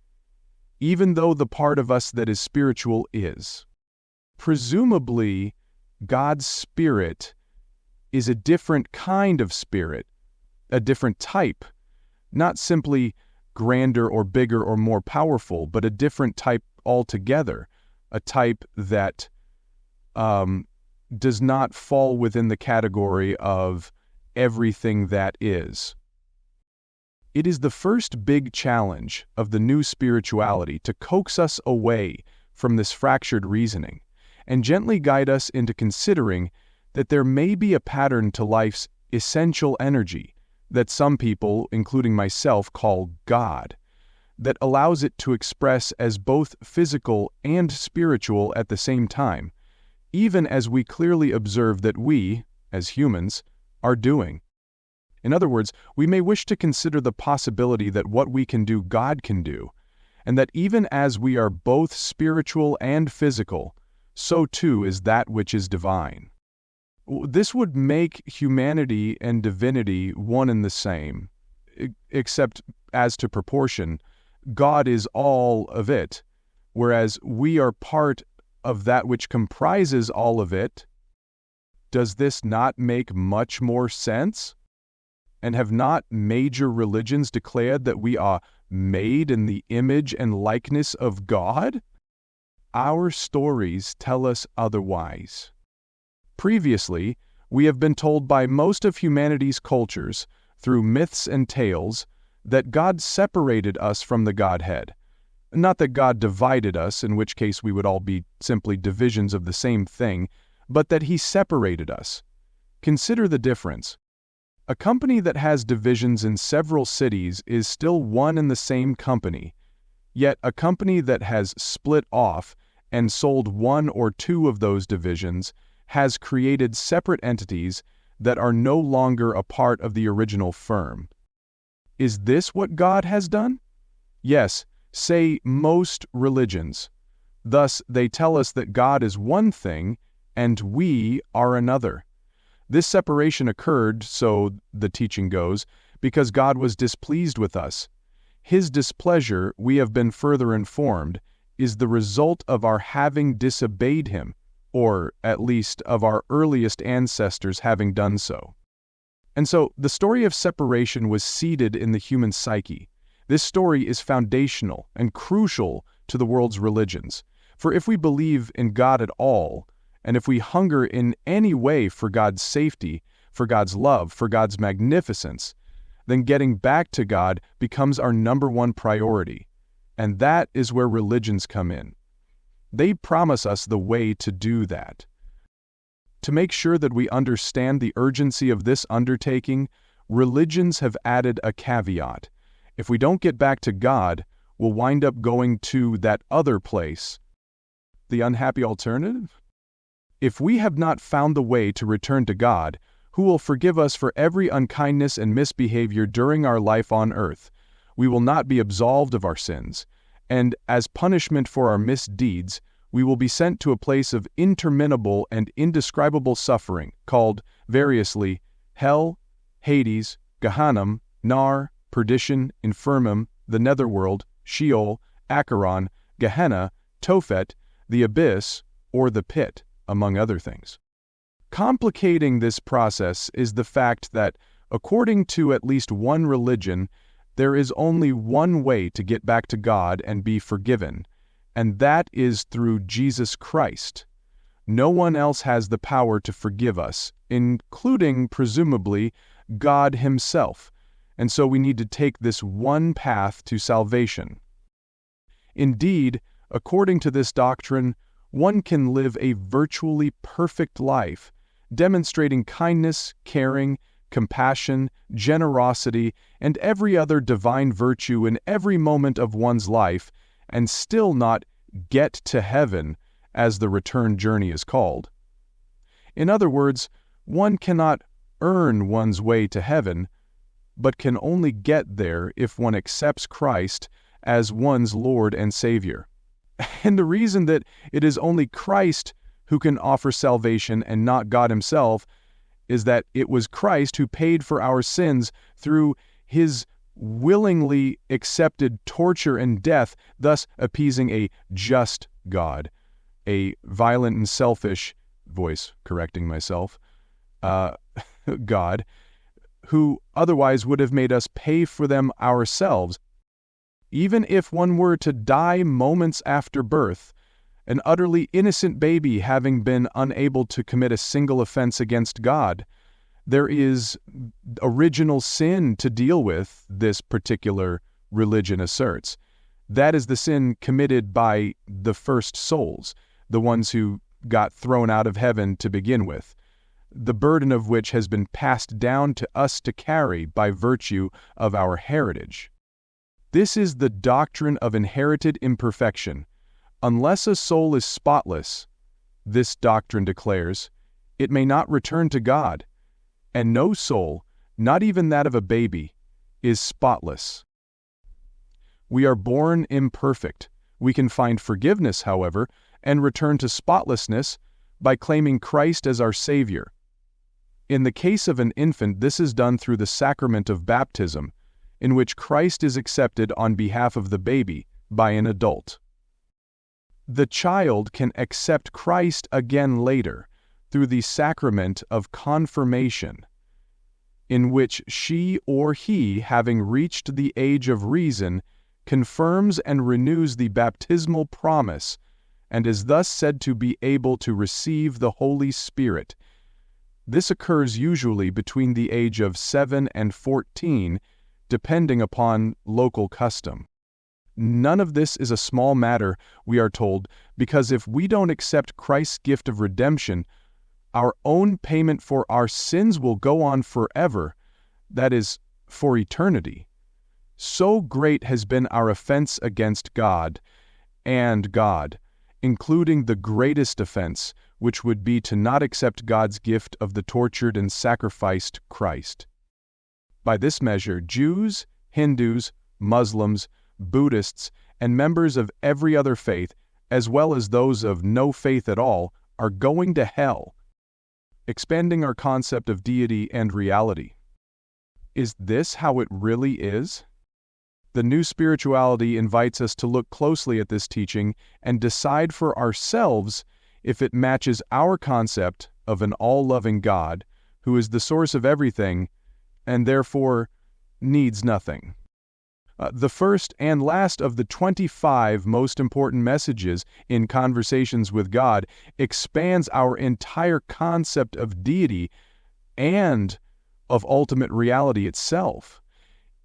even though the part of us that is spiritual is. Presumably, God's spirit is a different kind of spirit, a different type, not simply grander or bigger or more powerful, but a different type altogether, a type that does not fall within the category of everything that is. It is the first big challenge of the new spirituality to coax us away from this fractured reasoning and gently guide us into considering that there may be a pattern to life's essential energy that some people, including myself, call God, that allows it to express as both physical and spiritual at the same time, even as we clearly observe that we, as humans, are doing. In other words, we may wish to consider the possibility that what we can do, God can do, and that even as we are both spiritual and physical, so too is that which is divine. This would make humanity and divinity one and the same, except as to proportion, God is all of it, whereas we are part of that which comprises all of it. Does this not make much more sense? And have not major religions declared that we are made in the image and likeness of God? Our stories tell us otherwise. Previously, we have been told by most of humanity's cultures, through myths and tales, that God separated us from the Godhead. Not that God divided us, in which case we would all be simply divisions of the same thing, but that He separated us. Consider the difference. A company that has divisions in several cities is still one and the same company, yet a company that has split off and sold one or two of those divisions has created separate entities that are no longer a part of the original firm. Is this what God has done? Yes, say most religions. Thus, they tell us that God is one thing and we are another. This separation occurred, so the teaching goes, because God was displeased with us. His displeasure, we have been further informed, is the result of our having disobeyed Him, or at least of our earliest ancestors having done so. And so, the story of separation was seeded in the human psyche. This story is foundational and crucial to the world's religions, for if we believe in God at all, and if we hunger in any way for God's safety, for God's love, for God's magnificence, then getting back to God becomes our number one priority. And that is where religions come in. They promise us the way to do that. To make sure that we understand the urgency of this undertaking, religions have added a caveat. If we don't get back to God, we'll wind up going to that other place. The unhappy alternative? If we have not found the way to return to God, who will forgive us for every unkindness and misbehavior during our life on earth, we will not be absolved of our sins, and as punishment for our misdeeds, we will be sent to a place of interminable and indescribable suffering, called, variously, hell, Hades, Gehenna, Nar, perdition, infernum, the netherworld, Sheol, Acheron, Gehenna, Tophet, the abyss, or the pit, among other things. Complicating this process is the fact that, according to at least one religion, there is only one way to get back to God and be forgiven, and that is through Jesus Christ. No one else has the power to forgive us, including, presumably, God Himself, and so we need to take this one path to salvation. Indeed, According to this doctrine, one can live a virtually perfect life, demonstrating kindness, caring, compassion, generosity, and every other divine virtue in every moment of one's life, and still not get to heaven, as the return journey is called. In other words, one cannot earn one's way to heaven, but can only get there if one accepts Christ as one's Lord and Savior. And the reason that it is only Christ who can offer salvation and not God himself is that it was Christ who paid for our sins through his willingly accepted torture and death, thus appeasing a just God, a violent and selfish, voice correcting myself, God, who otherwise would have made us pay for them ourselves. Even if one were to die moments after birth, an utterly innocent baby having been unable to commit a single offense against God, there is original sin to deal with, this particular religion asserts. That is the sin committed by the first souls, the ones who got thrown out of heaven to begin with, the burden of which has been passed down to us to carry by virtue of our heritage. This is the doctrine of inherited imperfection. Unless a soul is spotless, this doctrine declares, it may not return to God, and no soul, not even that of a baby, is spotless. We are born imperfect. We can find forgiveness, however, and return to spotlessness by claiming Christ as our Savior. In the case of an infant, this is done through the sacrament of baptism, in which Christ is accepted on behalf of the baby by an adult. The child can accept Christ again later through the sacrament of confirmation, in which she or he, having reached the age of reason, confirms and renews the baptismal promise, and is thus said to be able to receive the Holy Spirit. This occurs usually between the age of 7 and 14, depending upon local custom. None of this is a small matter, we are told, because if we don't accept Christ's gift of redemption, our own payment for our sins will go on forever, that is, for eternity. So great has been our offense against God, including the greatest offense, which would be to not accept God's gift of the tortured and sacrificed Christ. By this measure, Jews, Hindus, Muslims, Buddhists, and members of every other faith, as well as those of no faith at all, are going to hell, expanding our concept of deity and reality. Is this how it really is? The New Spirituality invites us to look closely at this teaching and decide for ourselves if it matches our concept of an all-loving God who is the source of everything and therefore needs nothing. The first and last of the 25 most important messages in Conversations with God expands our entire concept of deity and of ultimate reality itself.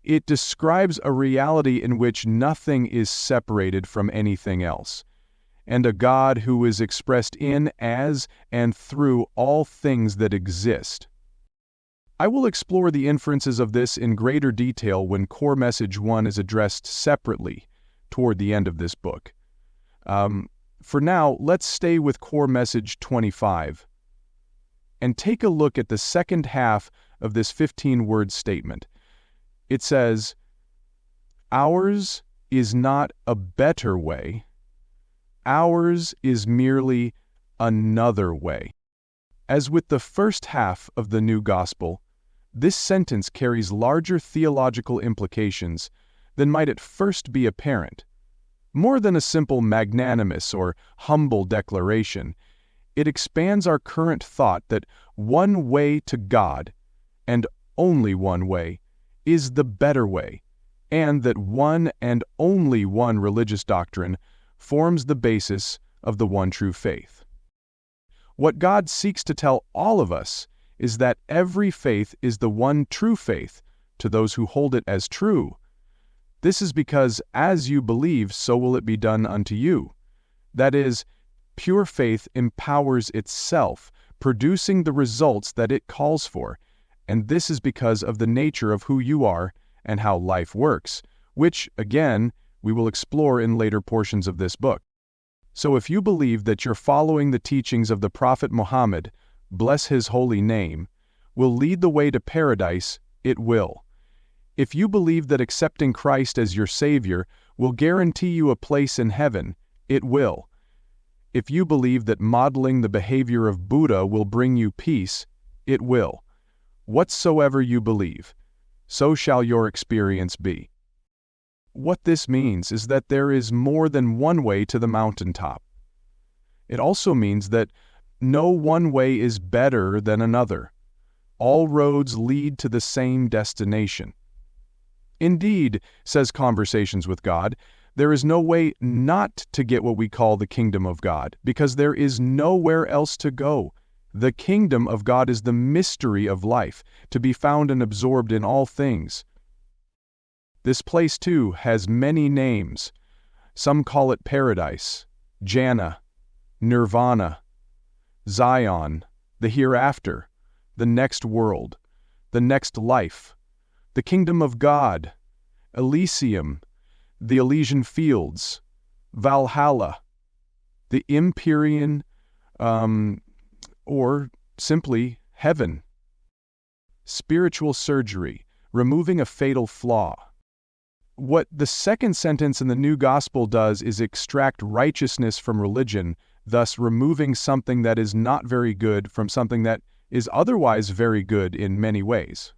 It describes a reality in which nothing is separated from anything else, and a God who is expressed in, as, and through all things that exist. I will explore the inferences of this in greater detail when Core Message 1 is addressed separately toward the end of this book. For now, let's stay with Core Message 25 and take a look at the second half of this 15-word statement. It says, ours is not a better way. Ours is merely another way. As with the first half of the New Gospel, this sentence carries larger theological implications than might at first be apparent. More than a simple magnanimous or humble declaration, it expands our current thought that one way to God, and only one way, is the better way, and that one and only one religious doctrine forms the basis of the one true faith. What God seeks to tell all of us is that every faith is the one true faith to those who hold it as true. This is because as you believe, so will it be done unto you. That is, pure faith empowers itself, producing the results that it calls for, and this is because of the nature of who you are and how life works, which, again, we will explore in later portions of this book. So if you believe that you're following the teachings of the Prophet Muhammad, bless his holy name, will lead the way to paradise, it will. If you believe that accepting Christ as your Savior will guarantee you a place in heaven, it will. If you believe that modeling the behavior of Buddha will bring you peace, it will. Whatsoever you believe, so shall your experience be. What this means is that there is more than one way to the mountaintop. It also means that no one way is better than another. All roads lead to the same destination. Indeed, says Conversations with God, there is no way not to get what we call the kingdom of God, because there is nowhere else to go. The kingdom of God is the mystery of life, to be found and absorbed in all things. This place, too, has many names. Some call it paradise, Jannah, Nirvana, Zion, the hereafter, the next world, the next life, the kingdom of God, Elysium, the Elysian fields, Valhalla, the Empyrean, or simply heaven. Spiritual surgery, removing a fatal flaw. What the second sentence in the New Gospel does is extract righteousness from religion, thus removing something that is not very good from something that is otherwise very good in many ways.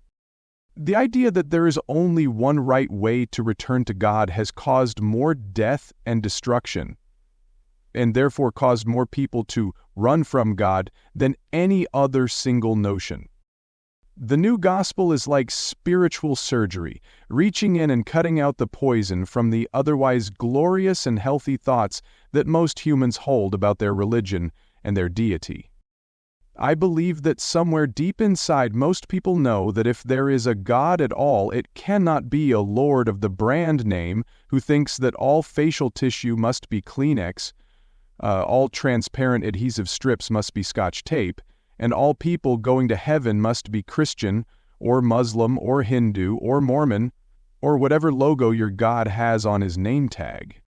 The idea that there is only one right way to return to God has caused more death and destruction, and therefore caused more people to run from God than any other single notion. The New Gospel is like spiritual surgery, reaching in and cutting out the poison from the otherwise glorious and healthy thoughts that most humans hold about their religion and their deity. I believe that somewhere deep inside most people know that if there is a God at all, it cannot be a lord of the brand name who thinks that all facial tissue must be Kleenex, all transparent adhesive strips must be Scotch tape, and all people going to heaven must be Christian, or Muslim, or Hindu, or Mormon, or whatever logo your God has on his name tag.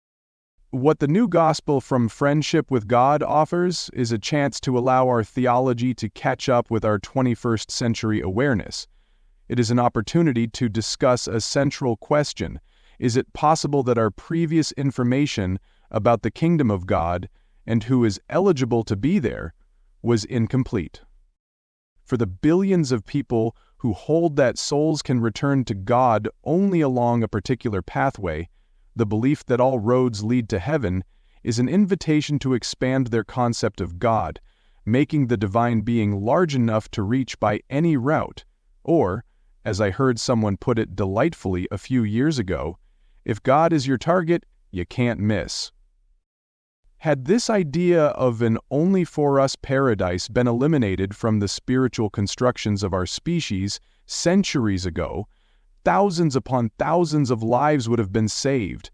What the New Gospel from Friendship with God offers is a chance to allow our theology to catch up with our 21st century awareness. It is an opportunity to discuss a central question. Is it possible that our previous information about the kingdom of God and who is eligible to be there was incomplete? For the billions of people who hold that souls can return to God only along a particular pathway, the belief that all roads lead to heaven is an invitation to expand their concept of God, making the divine being large enough to reach by any route, or, as I heard someone put it delightfully a few years ago, if God is your target, you can't miss. Had this idea of an only-for-us paradise been eliminated from the spiritual constructions of our species centuries ago, thousands upon thousands of lives would have been saved,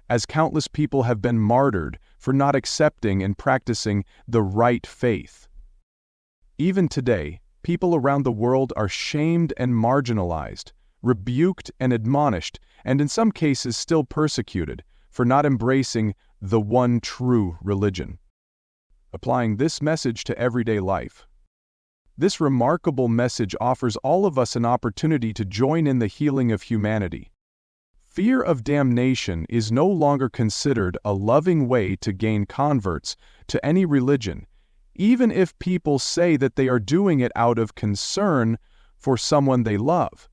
as countless people have been martyred for not accepting and practicing the right faith. Even today, people around the world are shamed and marginalized, rebuked and admonished, and in some cases still persecuted for not embracing the one true religion. Applying this message to everyday life. This remarkable message offers all of us an opportunity to join in the healing of humanity. Fear of damnation is no longer considered a loving way to gain converts to any religion, even if people say that they are doing it out of concern for someone they love.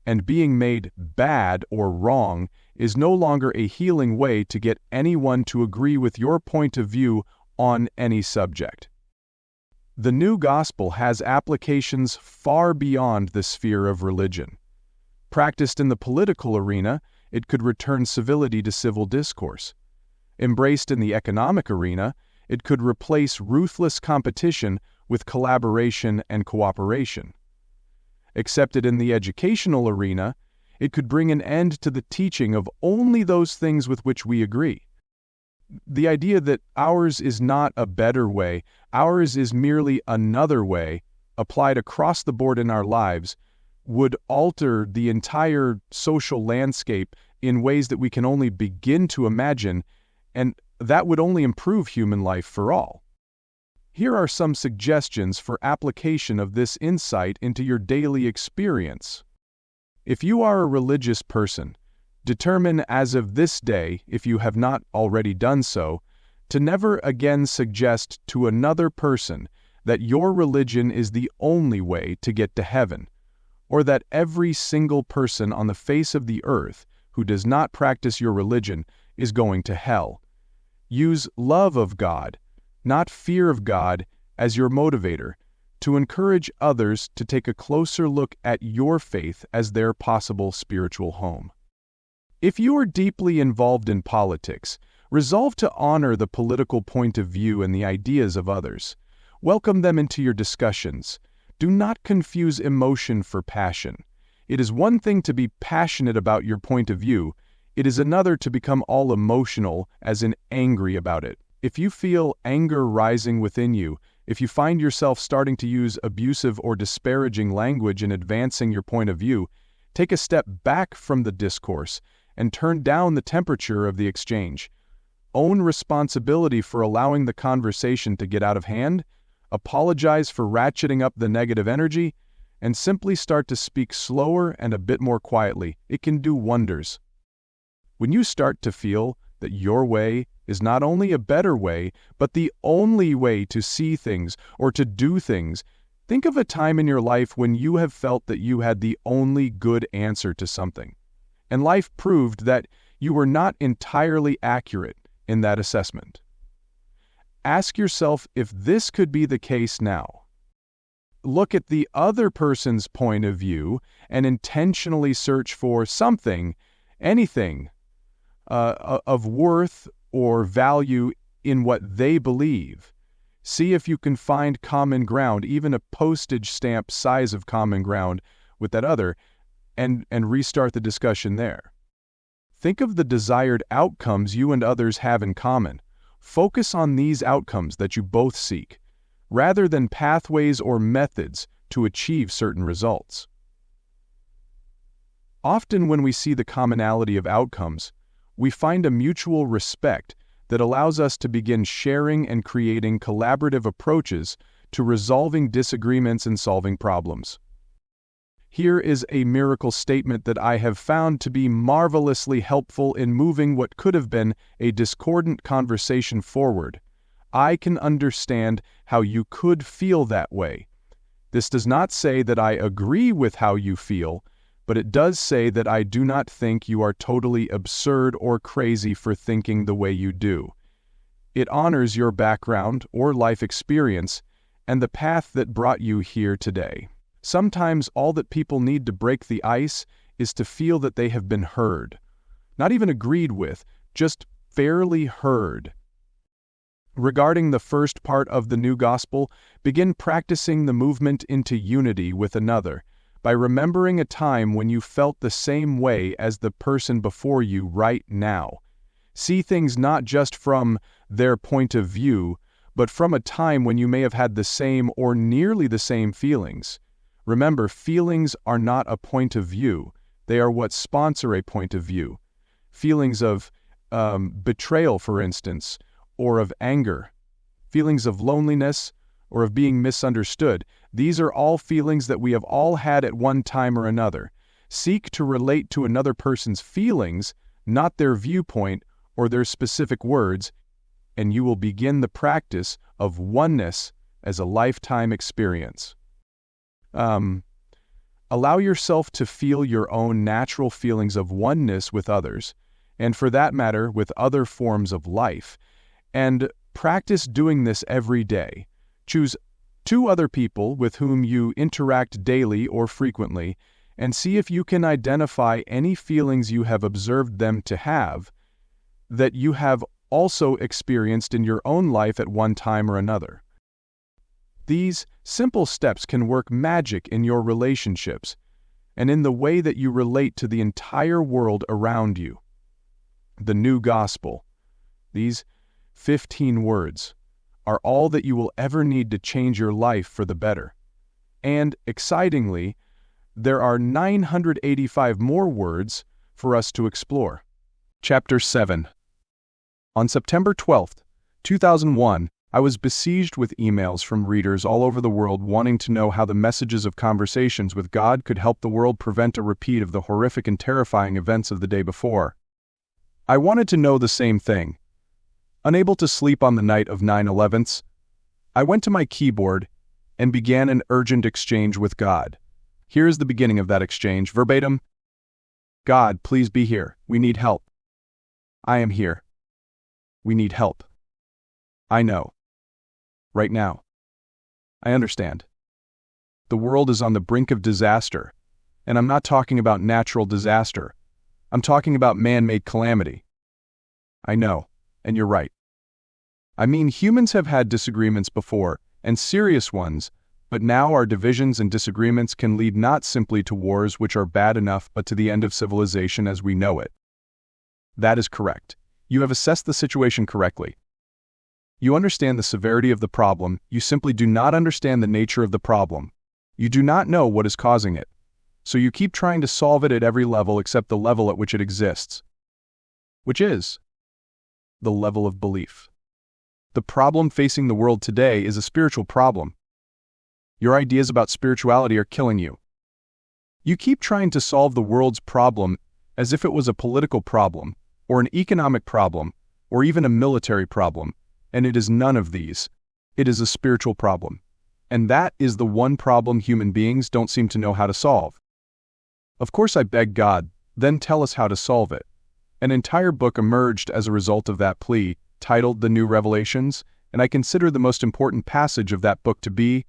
And being made bad or wrong is no longer a healing way to get anyone to agree with your point of view on any subject. The New Gospel has applications far beyond the sphere of religion. Practiced in the political arena, it could return civility to civil discourse. Embraced in the economic arena, it could replace ruthless competition with collaboration and cooperation. Accepted in the educational arena, it could bring an end to the teaching of only those things with which we agree. The idea that ours is not a better way, ours is merely another way, applied across the board in our lives, would alter the entire social landscape in ways that we can only begin to imagine, and that would only improve human life for all. Here are some suggestions for application of this insight into your daily experience. If you are a religious person, determine as of this day, if you have not already done so, to never again suggest to another person that your religion is the only way to get to heaven, or that every single person on the face of the earth who does not practice your religion is going to hell. Use love of God, not fear of God, as your motivator, to encourage others to take a closer look at your faith as their possible spiritual home. If you are deeply involved in politics, resolve to honor the political point of view and the ideas of others. Welcome them into your discussions. Do not confuse emotion for passion. It is one thing to be passionate about your point of view. It is another to become all emotional, as in angry about it. If you feel anger rising within you, if you find yourself starting to use abusive or disparaging language in advancing your point of view, take a step back from the discourse and turn down the temperature of the exchange. Own responsibility for allowing the conversation to get out of hand, apologize for ratcheting up the negative energy, and simply start to speak slower and a bit more quietly. It can do wonders. When you start to feel that your way is not only a better way, but the only way to see things or to do things, think of a time in your life when you have felt that you had the only good answer to something, and life proved that you were not entirely accurate in that assessment. Ask yourself if this could be the case now. Look at the other person's point of view and intentionally search for something, anything, of worth or value in what they believe. See if you can find common ground, even a postage stamp size of common ground with that other, and restart the discussion there. Think of the desired outcomes you and others have in common. Focus on these outcomes that you both seek, rather than pathways or methods to achieve certain results. Often when we see the commonality of outcomes, we find a mutual respect that allows us to begin sharing and creating collaborative approaches to resolving disagreements and solving problems. Here is a miracle statement that I have found to be marvelously helpful in moving what could have been a discordant conversation forward. I can understand how you could feel that way. This does not say that I agree with how you feel, but it does say that I do not think you are totally absurd or crazy for thinking the way you do. It honors your background or life experience and the path that brought you here today. Sometimes all that people need to break the ice is to feel that they have been heard. Not even agreed with, just fairly heard. Regarding the first part of the new gospel, begin practicing the movement into unity with another by remembering a time when you felt the same way as the person before you right now. See things not just from their point of view, but from a time when you may have had the same or nearly the same feelings. Remember, feelings are not a point of view. They are what sponsor a point of view. Feelings of betrayal, for instance, or of anger. Feelings of loneliness or of being misunderstood. These are all feelings that we have all had at one time or another. Seek to relate to another person's feelings, not their viewpoint or their specific words, and you will begin the practice of oneness as a lifetime experience. Allow yourself to feel your own natural feelings of oneness with others, and for that matter, with other forms of life, and practice doing this every day. Choose 2 other people with whom you interact daily or frequently, and see if you can identify any feelings you have observed them to have that you have also experienced in your own life at one time or another. These simple steps can work magic in your relationships and in the way that you relate to the entire world around you. The new gospel. These 15 words, are all that you will ever need to change your life for the better. And, excitingly, there are 985 more words for us to explore. Chapter 7. On September 12, 2001, I was besieged with emails from readers all over the world wanting to know how the messages of conversations with God could help the world prevent a repeat of the horrific and terrifying events of the day before. I wanted to know the same thing. Unable to sleep on the night of 9/11, I went to my keyboard and began an urgent exchange with God. Here is the beginning of that exchange, verbatim. God, please be here. We need help. I am here. We need help. I know. Right now. I understand. The world is on the brink of disaster, and I'm not talking about natural disaster. I'm talking about man-made calamity. I know, and you're right. I mean, humans have had disagreements before, and serious ones, but now our divisions and disagreements can lead not simply to wars which are bad enough, but to the end of civilization as we know it. That is correct. You have assessed the situation correctly. You understand the severity of the problem, you simply do not understand the nature of the problem. You do not know what is causing it. So you keep trying to solve it at every level except the level at which it exists. Which is the level of belief. The problem facing the world today is a spiritual problem. Your ideas about spirituality are killing you. You keep trying to solve the world's problem as if it was a political problem, or an economic problem, or even a military problem, and it is none of these. It is a spiritual problem. And that is the one problem human beings don't seem to know how to solve. Of course I beg God, then tell us how to solve it. An entire book emerged as a result of that plea, titled The New Revelations, and I consider the most important passage of that book to be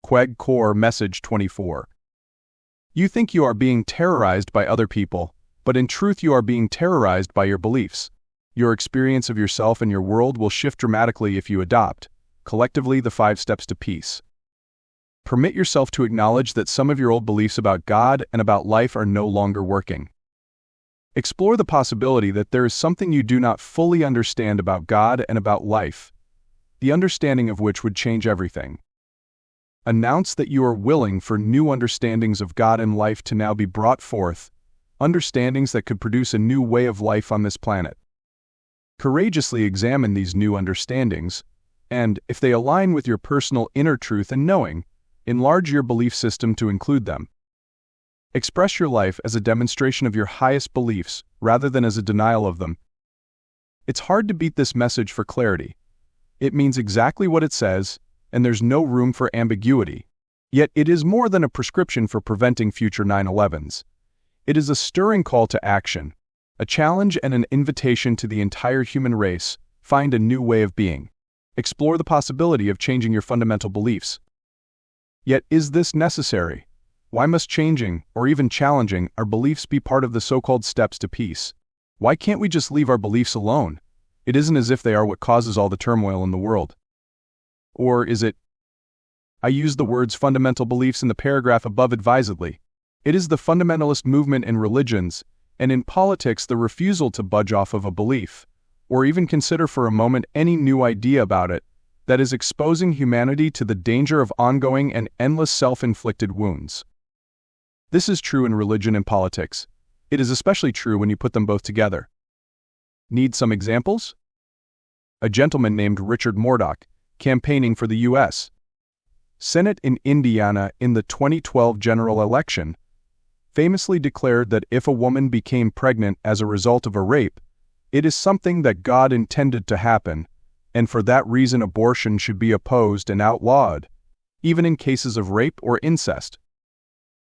Queg Core Message 24. You think you are being terrorized by other people, but in truth you are being terrorized by your beliefs. Your experience of yourself and your world will shift dramatically if you adopt, collectively, the 5 steps to peace. Permit yourself to acknowledge that some of your old beliefs about God and about life are no longer working. Explore the possibility that there is something you do not fully understand about God and about life, the understanding of which would change everything. Announce that you are willing for new understandings of God and life to now be brought forth, understandings that could produce a new way of life on this planet. Courageously examine these new understandings, and, if they align with your personal inner truth and knowing, enlarge your belief system to include them. Express your life as a demonstration of your highest beliefs, rather than as a denial of them. It's hard to beat this message for clarity. It means exactly what it says, and there's no room for ambiguity. Yet it is more than a prescription for preventing future 9/11s. It is a stirring call to action, a challenge and an invitation to the entire human race. Find a new way of being. Explore the possibility of changing your fundamental beliefs. Yet is this necessary? Why must changing, or even challenging, our beliefs be part of the so-called steps to peace? Why can't we just leave our beliefs alone? It isn't as if they are what causes all the turmoil in the world. Or is it? I use the words fundamental beliefs in the paragraph above advisedly. It is the fundamentalist movement in religions, and in politics the refusal to budge off of a belief, or even consider for a moment any new idea about it, that is exposing humanity to the danger of ongoing and endless self-inflicted wounds. This is true in religion and politics. It is especially true when you put them both together. Need some examples? A gentleman named Richard Murdoch, campaigning for the U.S. Senate in Indiana in the 2012 general election, famously declared that if a woman became pregnant as a result of a rape, it is something that God intended to happen, and for that reason abortion should be opposed and outlawed, even in cases of rape or incest.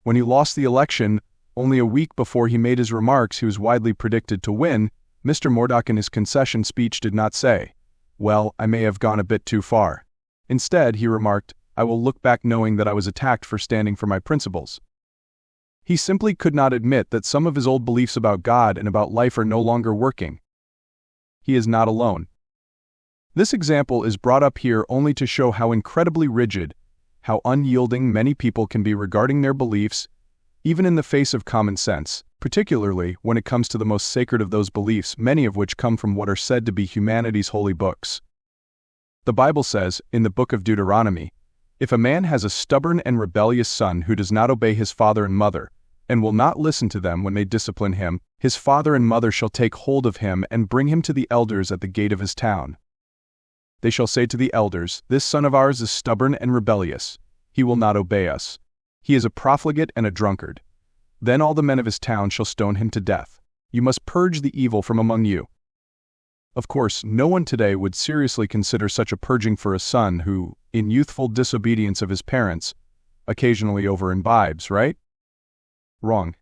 When he lost the election, only a week before he made his remarks he was widely predicted to win, Mr. Murdoch in his concession speech did not say, "Well, I may have gone a bit too far." Instead, he remarked, "I will look back knowing that I was attacked for standing for my principles." He simply could not admit that some of his old beliefs about God and about life are no longer working. He is not alone. This example is brought up here only to show how incredibly rigid, how unyielding many people can be regarding their beliefs, even in the face of common sense, particularly when it comes to the most sacred of those beliefs, many of which come from what are said to be humanity's holy books. The Bible says, in the book of Deuteronomy, "If a man has a stubborn and rebellious son who does not obey his father and mother, and will not listen to them when they discipline him, his father and mother shall take hold of him and bring him to the elders at the gate of his town. They shall say to the elders, 'This son of ours is stubborn and rebellious. He will not obey us. He is a profligate and a drunkard. Then all the men of his town shall stone him to death. You must purge the evil from among you.'" Of course, no one today would seriously consider such a purging for a son who, in youthful disobedience of his parents, occasionally over-imbibes, right? Wrong.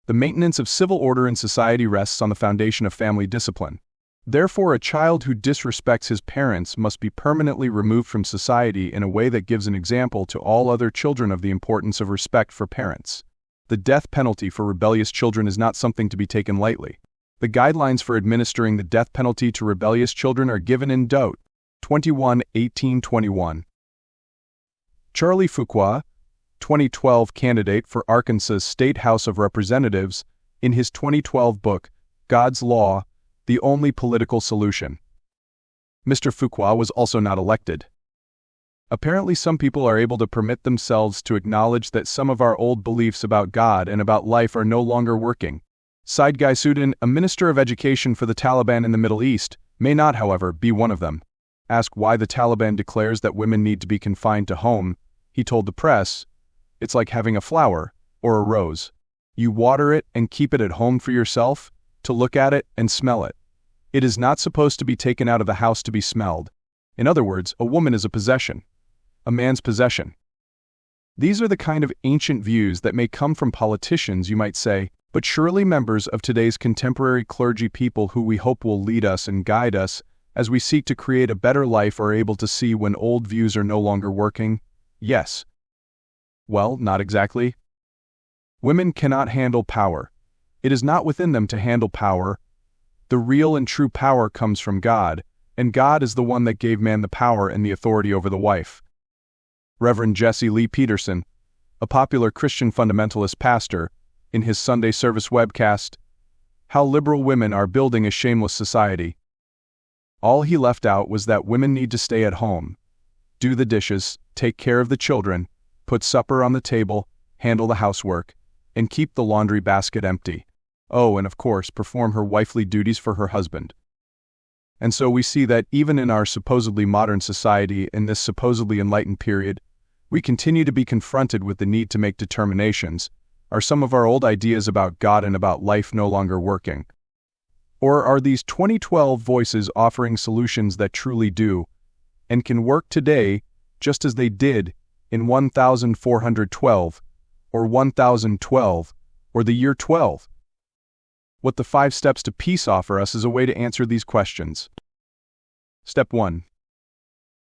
The maintenance of civil order in society rests on the foundation of family discipline. Therefore, a child who disrespects his parents must be permanently removed from society in a way that gives an example to all other children of the importance of respect for parents. The death penalty for rebellious children is not something to be taken lightly. The guidelines for administering the death penalty to rebellious children are given in Deut. 21:18-21. Charlie Fuqua, 2012 candidate for Arkansas State House of Representatives, in his 2012 book, God's Law, The Only Political Solution. Mr. Fuqua was also not elected. Apparently some people are able to permit themselves to acknowledge that some of our old beliefs about God and about life are no longer working. Said Ghaisuddin, a minister of education for the Taliban in the Middle East, may not, however, be one of them. Asked why the Taliban declares that women need to be confined to home, he told the press, "It's like having a flower, or a rose. You water it and keep it at home for yourself, to look at it and smell it. It is not supposed to be taken out of the house to be smelled. In other words, a woman is a possession. A man's possession." These are the kind of ancient views that may come from politicians, you might say, but surely members of today's contemporary clergy, people who we hope will lead us and guide us as we seek to create a better life, are able to see when old views are no longer working. Yes. Well, not exactly. Women cannot handle power. It is not within them to handle power. The real and true power comes from God, and God is the one that gave man the power and the authority over the wife. Reverend Jesse Lee Peterson, a popular Christian fundamentalist pastor, in his Sunday service webcast, "How Liberal Women Are Building a Shameless Society." All he left out was that women need to stay at home, do the dishes, take care of the children, put supper on the table, handle the housework, and keep the laundry basket empty. Oh, and of course, perform her wifely duties for her husband. And so we see that even in our supposedly modern society, in this supposedly enlightened period, we continue to be confronted with the need to make determinations. Are some of our old ideas about God and about life no longer working? Or are these 2012 voices offering solutions that truly do, and can work today just as they did in 1412, or 1012, or the year 12? What the 5 steps to peace offer us is a way to answer these questions. Step 1.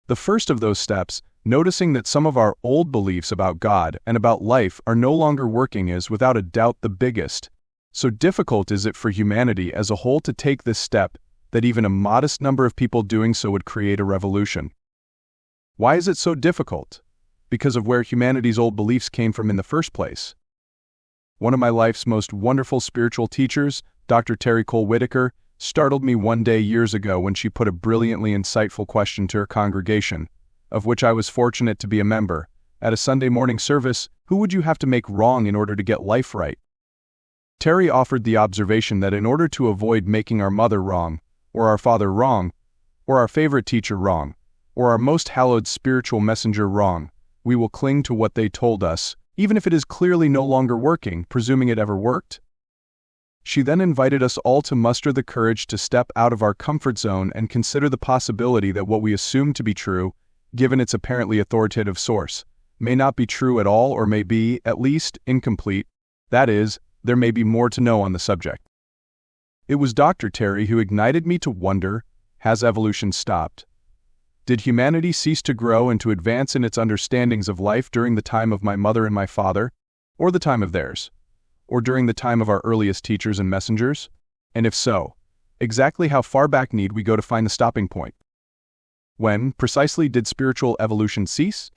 The first of those steps, noticing that some of our old beliefs about God and about life are no longer working, is without a doubt the biggest. So difficult is it for humanity as a whole to take this step that even a modest number of people doing so would create a revolution. Why is it so difficult? Because of where humanity's old beliefs came from in the first place. One of my life's most wonderful spiritual teachers, Dr. Terry Cole Whitaker, startled me one day years ago when she put a brilliantly insightful question to her congregation, of which I was fortunate to be a member. At a Sunday morning service, who would you have to make wrong in order to get life right? Terry offered the observation that in order to avoid making our mother wrong, or our father wrong, or our favorite teacher wrong, or our most hallowed spiritual messenger wrong, we will cling to what they told us, even if it is clearly no longer working, presuming it ever worked. She then invited us all to muster the courage to step out of our comfort zone and consider the possibility that what we assume to be true, given its apparently authoritative source, may not be true at all, or may be, at least, incomplete. That is, there may be more to know on the subject. It was Dr. Terry who ignited me to wonder, has evolution stopped? Did humanity cease to grow and to advance in its understandings of life during the time of my mother and my father, or the time of theirs, or during the time of our earliest teachers and messengers? And if so, exactly how far back need we go to find the stopping point? When, precisely, did spiritual evolution cease?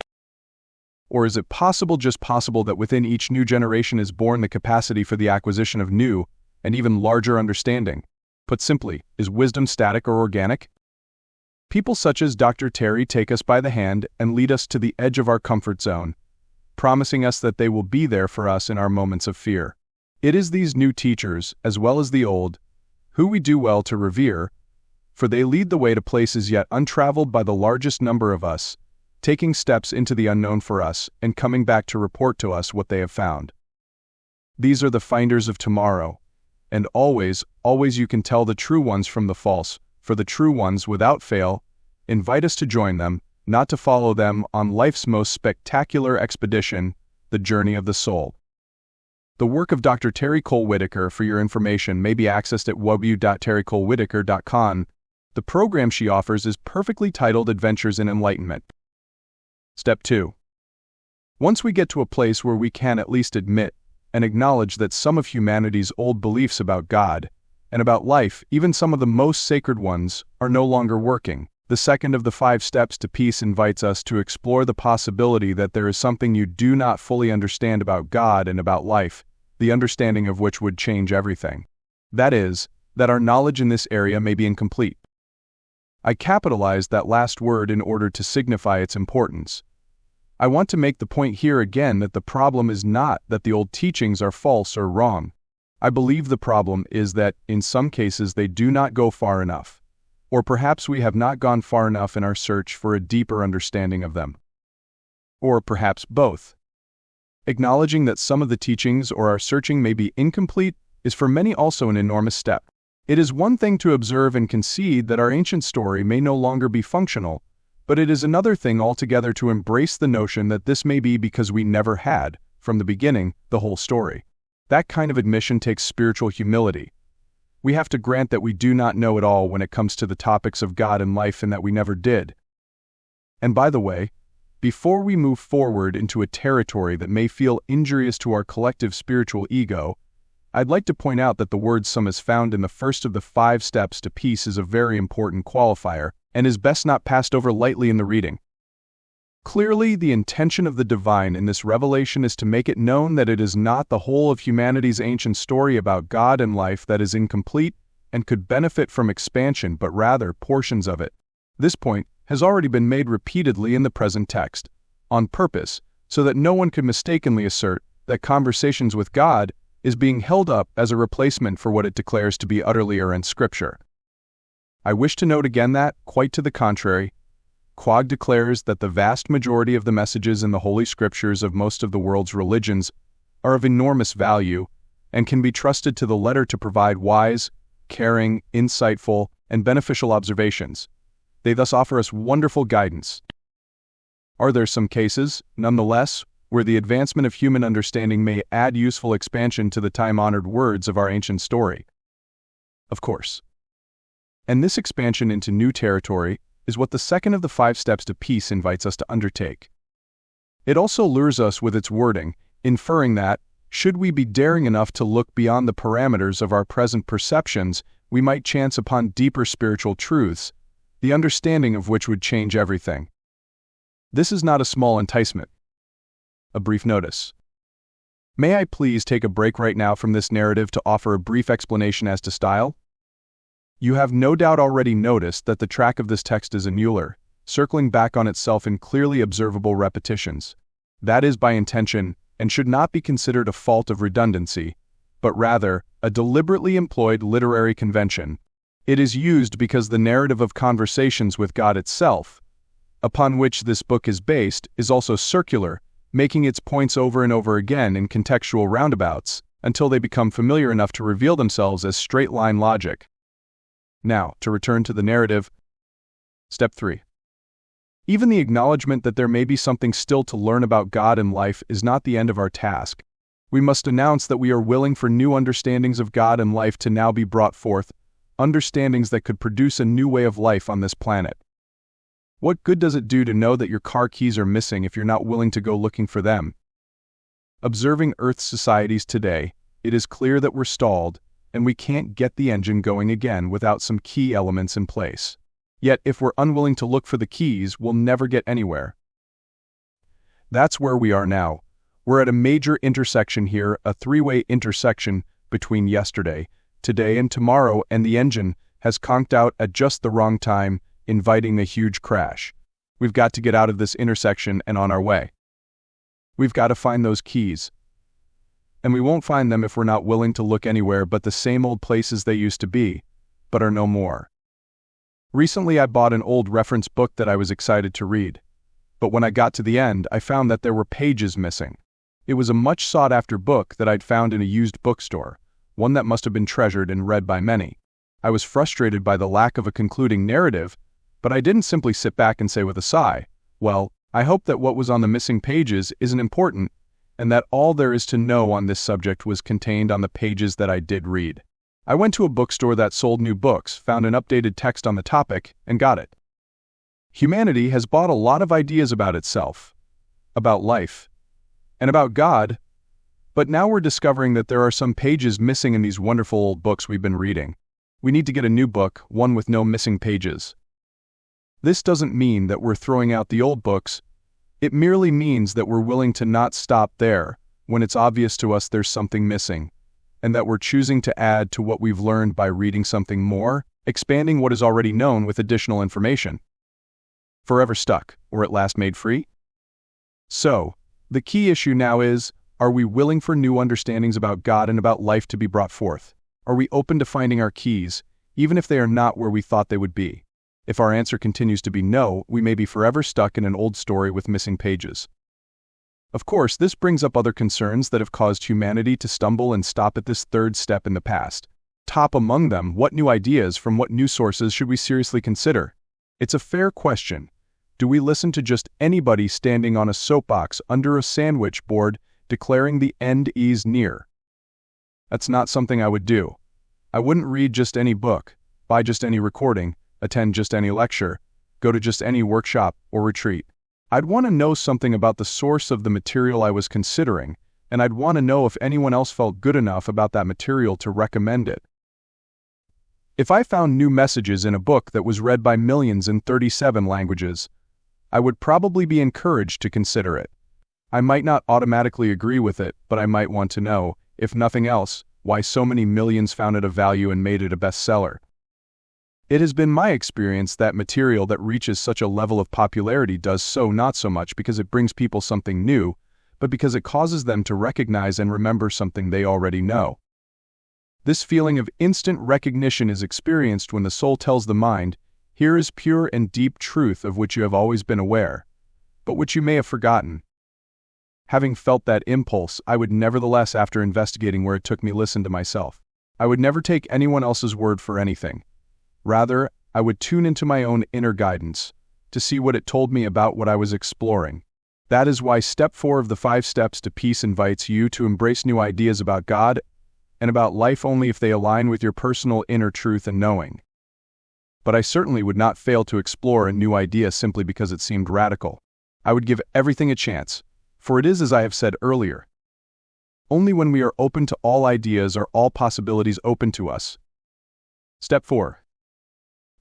Or is it possible, just possible, that within each new generation is born the capacity for the acquisition of new and even larger understanding? Put simply, is wisdom static or organic? People such as Dr. Terry take us by the hand and lead us to the edge of our comfort zone, promising us that they will be there for us in our moments of fear. It is these new teachers, as well as the old, who we do well to revere, for they lead the way to places yet untraveled by the largest number of us, taking steps into the unknown for us and coming back to report to us what they have found. These are the finders of tomorrow, and always, always you can tell the true ones from the false, for the true ones, without fail, invite us to join them, not to follow them on life's most spectacular expedition, the journey of the soul. The work of Dr. Terry Cole Whitaker, for your information, may be accessed at www.terrycolewhitaker.com. The program she offers is perfectly titled Adventures in Enlightenment. Step 2. Once we get to a place where we can at least admit and acknowledge that some of humanity's old beliefs about God and about life, even some of the most sacred ones, are no longer working, the second of the 5 steps to peace invites us to explore the possibility that there is something you do not fully understand about God and about life, the understanding of which would change everything. That is, that our knowledge in this area may be incomplete. I capitalized that last word in order to signify its importance. I want to make the point here again that the problem is not that the old teachings are false or wrong. I believe the problem is that, in some cases, they do not go far enough. Or perhaps we have not gone far enough in our search for a deeper understanding of them. Or perhaps both. Acknowledging that some of the teachings or our searching may be incomplete is for many also an enormous step. It is one thing to observe and concede that our ancient story may no longer be functional, but it is another thing altogether to embrace the notion that this may be because we never had, from the beginning, the whole story. That kind of admission takes spiritual humility. We have to grant that we do not know it all when it comes to the topics of God and life, and that we never did. And by the way, before we move forward into a territory that may feel injurious to our collective spiritual ego, I'd like to point out that the word some is found in the first of the 5 steps to peace is a very important qualifier, and is best not passed over lightly in the reading. Clearly, the intention of the divine in this revelation is to make it known that it is not the whole of humanity's ancient story about God and life that is incomplete and could benefit from expansion, but rather portions of it. This point has already been made repeatedly in the present text, on purpose, so that no one could mistakenly assert that Conversations with God is being held up as a replacement for what it declares to be utterly errant Scripture. I wish to note again that, quite to the contrary, Quag declares that the vast majority of the messages in the Holy Scriptures of most of the world's religions are of enormous value and can be trusted to the letter to provide wise, caring, insightful, and beneficial observations. They thus offer us wonderful guidance. Are there some cases, nonetheless, where the advancement of human understanding may add useful expansion to the time-honored words of our ancient story? Of course. And this expansion into new territory is what the second of the 5 steps to peace invites us to undertake. It also lures us with its wording, inferring that, should we be daring enough to look beyond the parameters of our present perceptions, we might chance upon deeper spiritual truths, the understanding of which would change everything. This is not a small enticement. A brief notice. May I please take a break right now from this narrative to offer a brief explanation as to style? You have no doubt already noticed that the track of this text is annular, circling back on itself in clearly observable repetitions. That is by intention, and should not be considered a fault of redundancy, but rather a deliberately employed literary convention. It is used because the narrative of Conversations with God itself, upon which this book is based, is also circular, making its points over and over again in contextual roundabouts, until they become familiar enough to reveal themselves as straight-line logic. Now, to return to the narrative. Step 3. Even the acknowledgement that there may be something still to learn about God and life is not the end of our task. We must announce that we are willing for new understandings of God and life to now be brought forth, understandings that could produce a new way of life on this planet. What good does it do to know that your car keys are missing if you're not willing to go looking for them? Observing Earth's societies today, it is clear that we're stalled, and we can't get the engine going again without some key elements in place. Yet, if we're unwilling to look for the keys, we'll never get anywhere. That's where we are now. We're at a major intersection here, a three-way intersection between yesterday, today, and tomorrow, and the engine has conked out at just the wrong time, inviting a huge crash. We've got to get out of this intersection and on our way. We've got to find those keys. And we won't find them if we're not willing to look anywhere but the same old places they used to be, but are no more. Recently I bought an old reference book that I was excited to read. But when I got to the end, I found that there were pages missing. It was a much sought-after book that I'd found in a used bookstore, one that must have been treasured and read by many. I was frustrated by the lack of a concluding narrative, but I didn't simply sit back and say with a sigh, well, I hope that what was on the missing pages isn't important, and that all there is to know on this subject was contained on the pages that I did read. I went to a bookstore that sold new books, found an updated text on the topic, and got it. Humanity has bought a lot of ideas about itself, about life, and about God, but now we're discovering that there are some pages missing in these wonderful old books we've been reading. We need to get a new book, one with no missing pages. This doesn't mean that we're throwing out the old books. It merely means that we're willing to not stop there when it's obvious to us there's something missing, and that we're choosing to add to what we've learned by reading something more, expanding what is already known with additional information. Forever stuck, or at last made free? So, the key issue now is, are we willing for new understandings about God and about life to be brought forth? Are we open to finding our keys, even if they are not where we thought they would be? If our answer continues to be no, we may be forever stuck in an old story with missing pages. Of course, this brings up other concerns that have caused humanity to stumble and stop at this third step in the past. Top among them, what new ideas from what new sources should we seriously consider? It's a fair question. Do we listen to just anybody standing on a soapbox under a sandwich board declaring the end is near? That's not something I would do. I wouldn't read just any book, buy just any recording, attend just any lecture, go to just any workshop or retreat. I'd want to know something about the source of the material I was considering, and I'd want to know if anyone else felt good enough about that material to recommend it. If I found new messages in a book that was read by millions in 37 languages, I would probably be encouraged to consider it. I might not automatically agree with it, but I might want to know, if nothing else, why so many millions found it of value and made it a bestseller. It has been my experience that material that reaches such a level of popularity does so not so much because it brings people something new, but because it causes them to recognize and remember something they already know. This feeling of instant recognition is experienced when the soul tells the mind, here is pure and deep truth of which you have always been aware, but which you may have forgotten. Having felt that impulse, I would nevertheless, after investigating where it took me, listen to myself. I would never take anyone else's word for anything. Rather, I would tune into my own inner guidance to see what it told me about what I was exploring. That is why step 4 of the 5 steps to peace invites you to embrace new ideas about God and about life only if they align with your personal inner truth and knowing. But I certainly would not fail to explore a new idea simply because it seemed radical. I would give everything a chance, for it is as I have said earlier. Only when we are open to all ideas are all possibilities open to us. Step 4.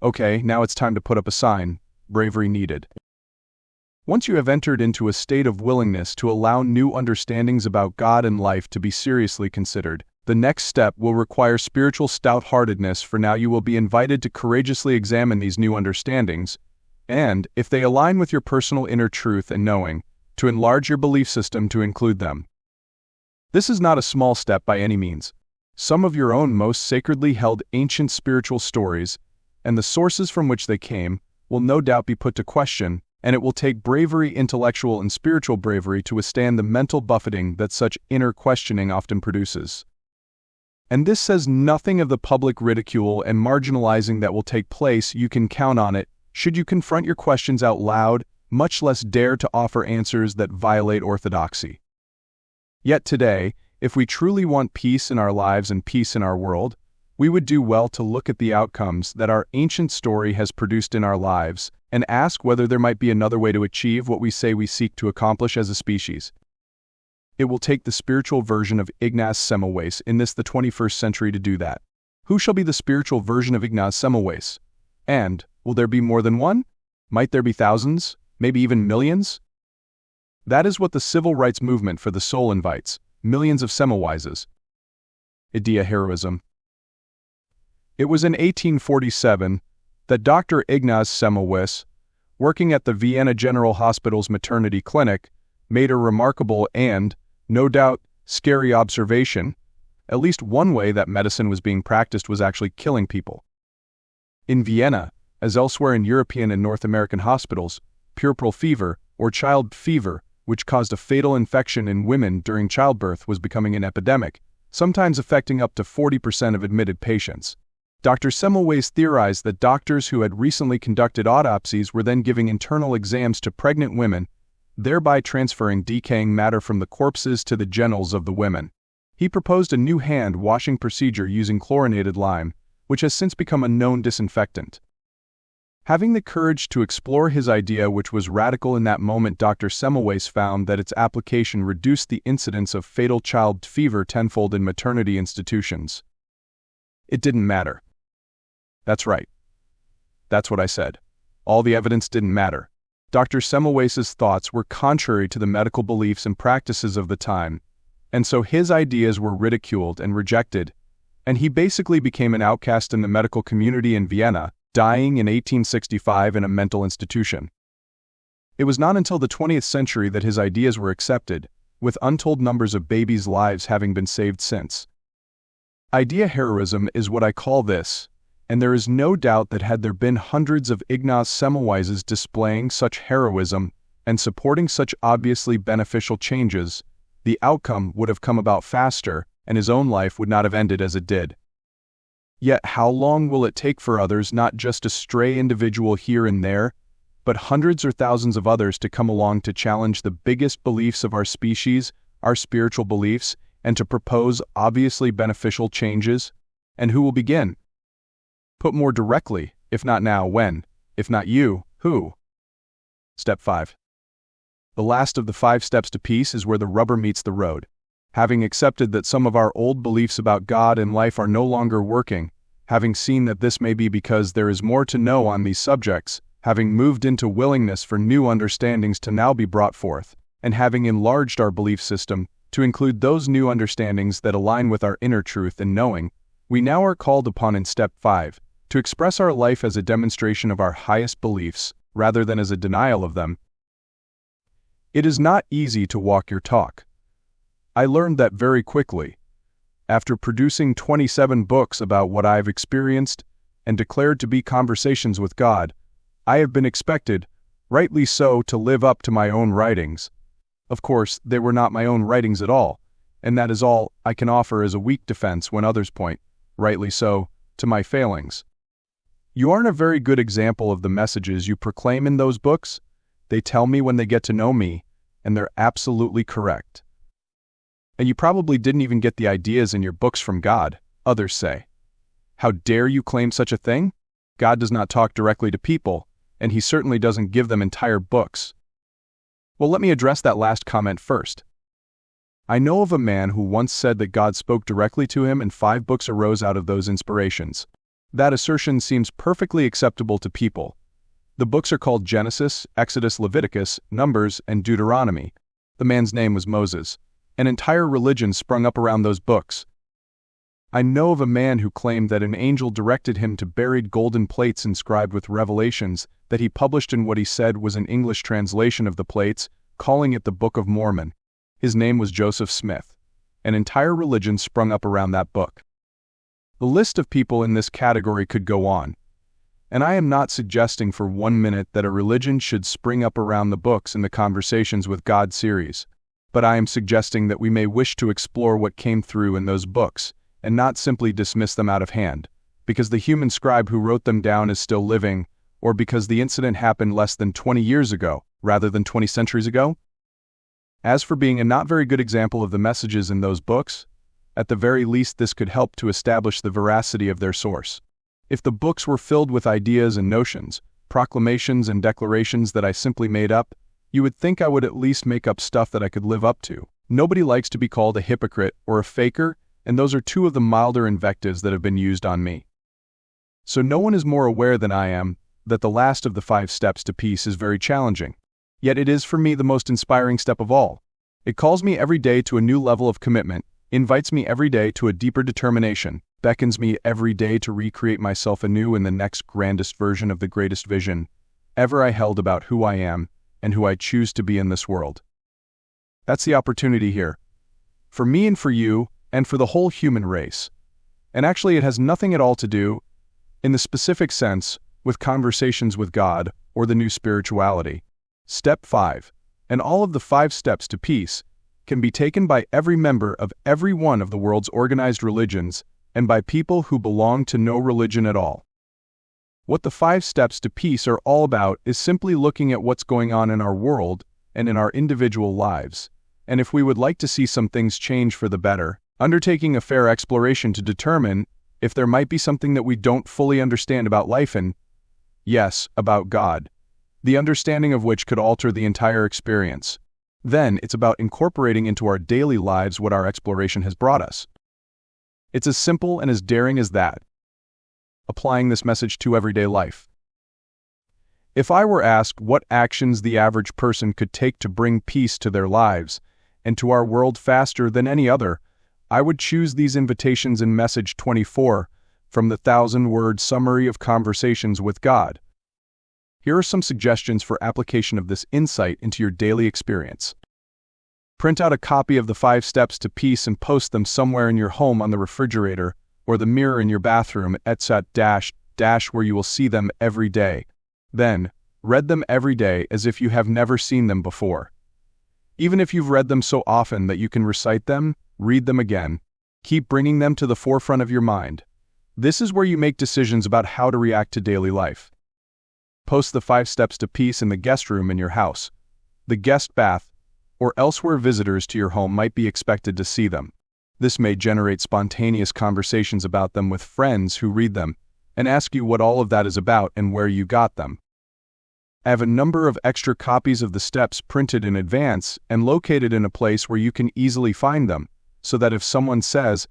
Okay, now it's time to put up a sign, bravery needed. Once you have entered into a state of willingness to allow new understandings about God and life to be seriously considered, the next step will require spiritual stout-heartedness, for now you will be invited to courageously examine these new understandings, and, if they align with your personal inner truth and knowing, to enlarge your belief system to include them. This is not a small step by any means. Some of your own most sacredly held ancient spiritual stories, and the sources from which they came, will no doubt be put to question, and it will take bravery, intellectual and spiritual bravery, to withstand the mental buffeting that such inner questioning often produces. And this says nothing of the public ridicule and marginalizing that will take place. You can count on it, should you confront your questions out loud, much less dare to offer answers that violate orthodoxy. Yet today, if we truly want peace in our lives and peace in our world, we would do well to look at the outcomes that our ancient story has produced in our lives and ask whether there might be another way to achieve what we say we seek to accomplish as a species. It will take the spiritual version of Ignaz Semmelweis in this the 21st century to do that. Who shall be the spiritual version of Ignaz Semmelweis? And, will there be more than one? Might there be thousands? Maybe even millions? That is what the civil rights movement for the soul invites, millions of Semmelweises. Idea heroism. It was in 1847 that Dr. Ignaz Semmelweis, working at the Vienna General Hospital's maternity clinic, made a remarkable and, no doubt, scary observation. At least one way that medicine was being practiced was actually killing people. In Vienna, as elsewhere in European and North American hospitals, puerperal fever, or child fever, which caused a fatal infection in women during childbirth, was becoming an epidemic, sometimes affecting up to 40% of admitted patients. Dr. Semmelweis theorized that doctors who had recently conducted autopsies were then giving internal exams to pregnant women, thereby transferring decaying matter from the corpses to the genitals of the women. He proposed a new hand-washing procedure using chlorinated lime, which has since become a known disinfectant. Having the courage to explore his idea, which was radical in that moment, Dr. Semmelweis found that its application reduced the incidence of fatal child fever tenfold in maternity institutions. It didn't matter. That's right. That's what I said. All the evidence didn't matter. Dr. Semmelweis's thoughts were contrary to the medical beliefs and practices of the time, and so his ideas were ridiculed and rejected, and he basically became an outcast in the medical community in Vienna, dying in 1865 in a mental institution. It was not until the 20th century that his ideas were accepted, with untold numbers of babies' lives having been saved since. Idea heroism is what I call this, and there is no doubt that had there been hundreds of Ignaz Semmelweises displaying such heroism and supporting such obviously beneficial changes, the outcome would have come about faster, and his own life would not have ended as it did. Yet how long will it take for others, not just a stray individual here and there, but hundreds or thousands of others to come along to challenge the biggest beliefs of our species, our spiritual beliefs, and to propose obviously beneficial changes? And who will begin? Put more directly, if not now, when? If not you, who? Step 5. The last of the 5 steps to peace is where the rubber meets the road. Having accepted that some of our old beliefs about God and life are no longer working, having seen that this may be because there is more to know on these subjects, having moved into willingness for new understandings to now be brought forth, and having enlarged our belief system to include those new understandings that align with our inner truth and knowing, we now are called upon in Step 5 to express our life as a demonstration of our highest beliefs, rather than as a denial of them. It is not easy to walk your talk. I learned that very quickly. After producing 27 books about what I've experienced and declared to be conversations with God, I have been expected, rightly so, to live up to my own writings. Of course, they were not my own writings at all, and that is all I can offer as a weak defense when others point, rightly so, to my failings. You aren't a very good example of the messages you proclaim in those books. They tell me when they get to know me, and they're absolutely correct. And you probably didn't even get the ideas in your books from God, others say. How dare you claim such a thing? God does not talk directly to people, and he certainly doesn't give them entire books. Well, let me address that last comment first. I know of a man who once said that God spoke directly to him and 5 books arose out of those inspirations. That assertion seems perfectly acceptable to people. The books are called Genesis, Exodus, Leviticus, Numbers, and Deuteronomy. The man's name was Moses. An entire religion sprung up around those books. I know of a man who claimed that an angel directed him to buried golden plates inscribed with revelations that he published in what he said was an English translation of the plates, calling it the Book of Mormon. His name was Joseph Smith. An entire religion sprung up around that book. The list of people in this category could go on. And I am not suggesting for 1 minute that a religion should spring up around the books in the Conversations with God series, but I am suggesting that we may wish to explore what came through in those books, and not simply dismiss them out of hand, because the human scribe who wrote them down is still living, or because the incident happened less than 20 years ago, rather than 20 centuries ago. As for being a not very good example of the messages in those books, at the very least this could help to establish the veracity of their source. If the books were filled with ideas and notions, proclamations and declarations that I simply made up, you would think I would at least make up stuff that I could live up to. Nobody likes to be called a hypocrite or a faker, and those are 2 of the milder invectives that have been used on me. So no one is more aware than I am that the last of the 5 steps to peace is very challenging. Yet it is for me the most inspiring step of all. It calls me every day to a new level of commitment, invites me every day to a deeper determination, beckons me every day to recreate myself anew in the next grandest version of the greatest vision ever I held about who I am and who I choose to be in this world. That's the opportunity here. For me and for you, and for the whole human race. And actually it has nothing at all to do, in the specific sense, with conversations with God or the new spirituality. Step 5, and all of the 5 steps to peace, can be taken by every member of every one of the world's organized religions and by people who belong to no religion at all. What the 5 steps to peace are all about is simply looking at what's going on in our world and in our individual lives, and if we would like to see some things change for the better, undertaking a fair exploration to determine if there might be something that we don't fully understand about life and, yes, about God, the understanding of which could alter the entire experience. Then it's about incorporating into our daily lives what our exploration has brought us. It's as simple and as daring as that. Applying this message to everyday life. If I were asked what actions the average person could take to bring peace to their lives and to our world faster than any other, I would choose these invitations in message 24 from the 1,000-word summary of conversations with God. Here are some suggestions for application of this insight into your daily experience. Print out a copy of the 5 steps to peace and post them somewhere in your home on the refrigerator or the mirror in your bathroom, etc. where you will see them every day. Then, read them every day as if you have never seen them before. Even if you've read them so often that you can recite them, read them again. Keep bringing them to the forefront of your mind. This is where you make decisions about how to react to daily life. Post the 5 steps to peace in the guest room in your house, the guest bath, or elsewhere visitors to your home might be expected to see them. This may generate spontaneous conversations about them with friends who read them and ask you what all of that is about and where you got them. I have a number of extra copies of the steps printed in advance and located in a place where you can easily find them, so that if someone says,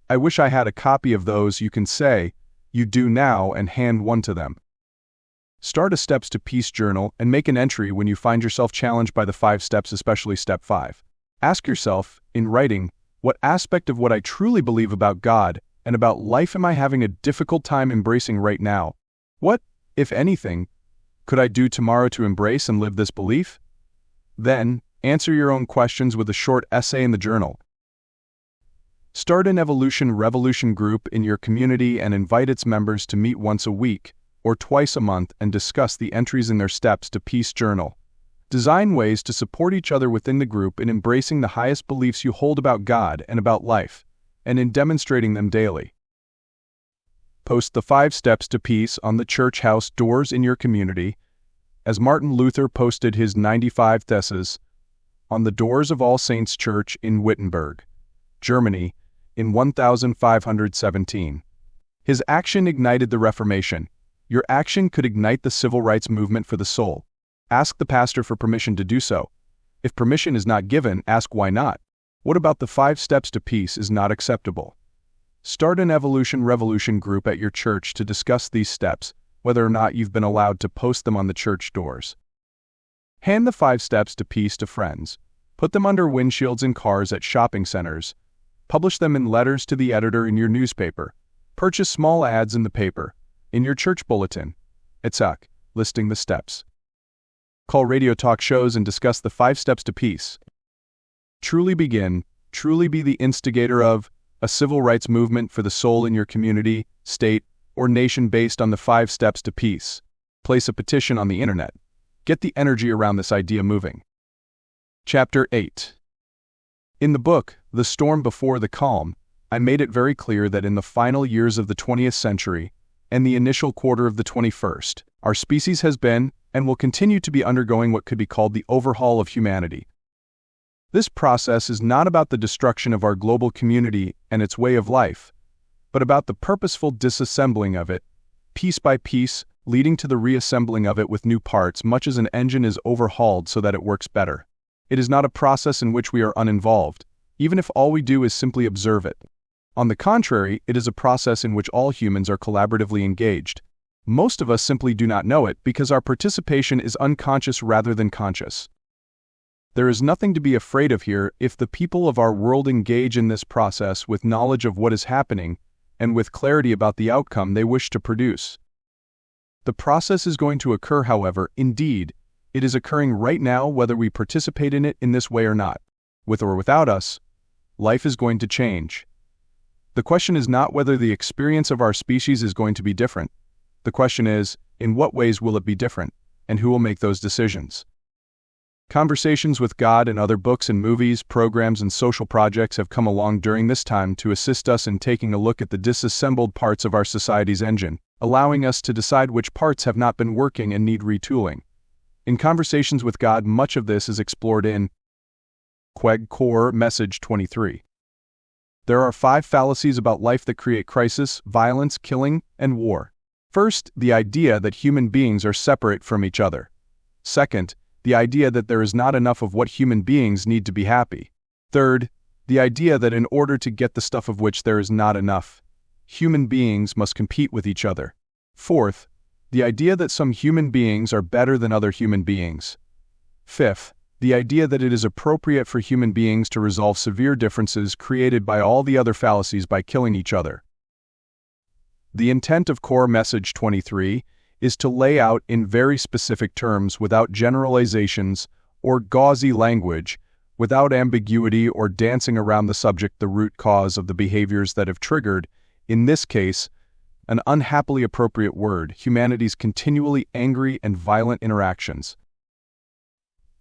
"I wish I had a copy of those," you can say, "You do now," and hand one to them. Start a Steps to Peace journal and make an entry when you find yourself challenged by the 5 steps, especially step 5. Ask yourself, in writing, what aspect of what I truly believe about God and about life am I having a difficult time embracing right now? What, if anything, could I do tomorrow to embrace and live this belief? Then, answer your own questions with a short essay in the journal. Start an Evolution Revolution group in your community and invite its members to meet once a week or twice a month and discuss the entries in their Steps to Peace journal. Design ways to support each other within the group in embracing the highest beliefs you hold about God and about life, and in demonstrating them daily. Post the 5 steps to peace on the church house doors in your community, as Martin Luther posted his 95 Theses on the doors of All Saints Church in Wittenberg, Germany, in 1517. His action ignited the Reformation. Your action could ignite the civil rights movement for the soul. Ask the pastor for permission to do so. If permission is not given, ask why not. What about the 5 steps to peace is not acceptable? Start an Evolution Revolution group at your church to discuss these steps, whether or not you've been allowed to post them on the church doors. Hand the 5 steps to peace to friends. Put them under windshields in cars at shopping centers. Publish them in letters to the editor in your newspaper. Purchase small ads in the paper, in your church bulletin, etc., listing the steps. Call radio talk shows and discuss the 5 steps to peace. Truly begin, truly be the instigator of a civil rights movement for the soul in your community, state, or nation based on the 5 steps to peace. Place a petition on the internet. Get the energy around this idea moving. Chapter 8. In the book, The Storm Before the Calm, I made it very clear that in the final years of the 20th century and the initial quarter of the 21st, our species has been and will continue to be undergoing what could be called the overhaul of humanity. This process is not about the destruction of our global community and its way of life, but about the purposeful disassembling of it, piece by piece, leading to the reassembling of it with new parts, much as an engine is overhauled so that it works better. It is not a process in which we are uninvolved, even if all we do is simply observe it. On the contrary, it is a process in which all humans are collaboratively engaged. Most of us simply do not know it because our participation is unconscious rather than conscious. There is nothing to be afraid of here if the people of our world engage in this process with knowledge of what is happening and with clarity about the outcome they wish to produce. The process is going to occur, however. Indeed, it is occurring right now whether we participate in it in this way or not. With or without us, life is going to change. The question is not whether the experience of our species is going to be different. The question is, in what ways will it be different, and who will make those decisions? Conversations with God and other books and movies, programs and social projects have come along during this time to assist us in taking a look at the disassembled parts of our society's engine, allowing us to decide which parts have not been working and need retooling. In Conversations with God, much of this is explored in Core Message 23. There are 5 fallacies about life that create crisis, violence, killing, and war. First, the idea that human beings are separate from each other. Second, the idea that there is not enough of what human beings need to be happy. Third, the idea that in order to get the stuff of which there is not enough, human beings must compete with each other. Fourth, the idea that some human beings are better than other human beings. Fifth, the idea that it is appropriate for human beings to resolve severe differences created by all the other fallacies by killing each other. The intent of Core Message 23 is to lay out in very specific terms, without generalizations or gauzy language, without ambiguity or dancing around the subject, the root cause of the behaviors that have triggered, in this case, an unhappily appropriate word, humanity's continually angry and violent interactions.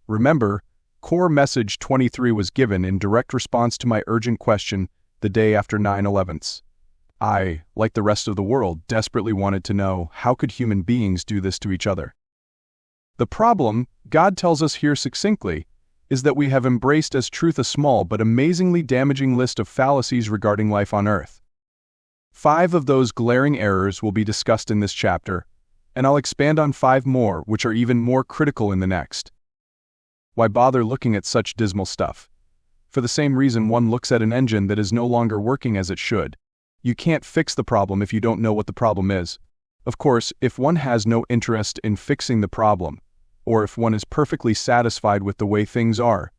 Remember, Core Message 23 was given in direct response to my urgent question the day after 9/11. I, like the rest of the world, desperately wanted to know, how could human beings do this to each other? The problem, God tells us here succinctly, is that we have embraced as truth a small but amazingly damaging list of fallacies regarding life on Earth. 5 of those glaring errors will be discussed in this chapter, and I'll expand on 5 more, which are even more critical in the next. Why bother looking at such dismal stuff? For the same reason one looks at an engine that is no longer working as it should. You can't fix the problem if you don't know what the problem is. Of course, if one has no interest in fixing the problem, or if one is perfectly satisfied with the way things are,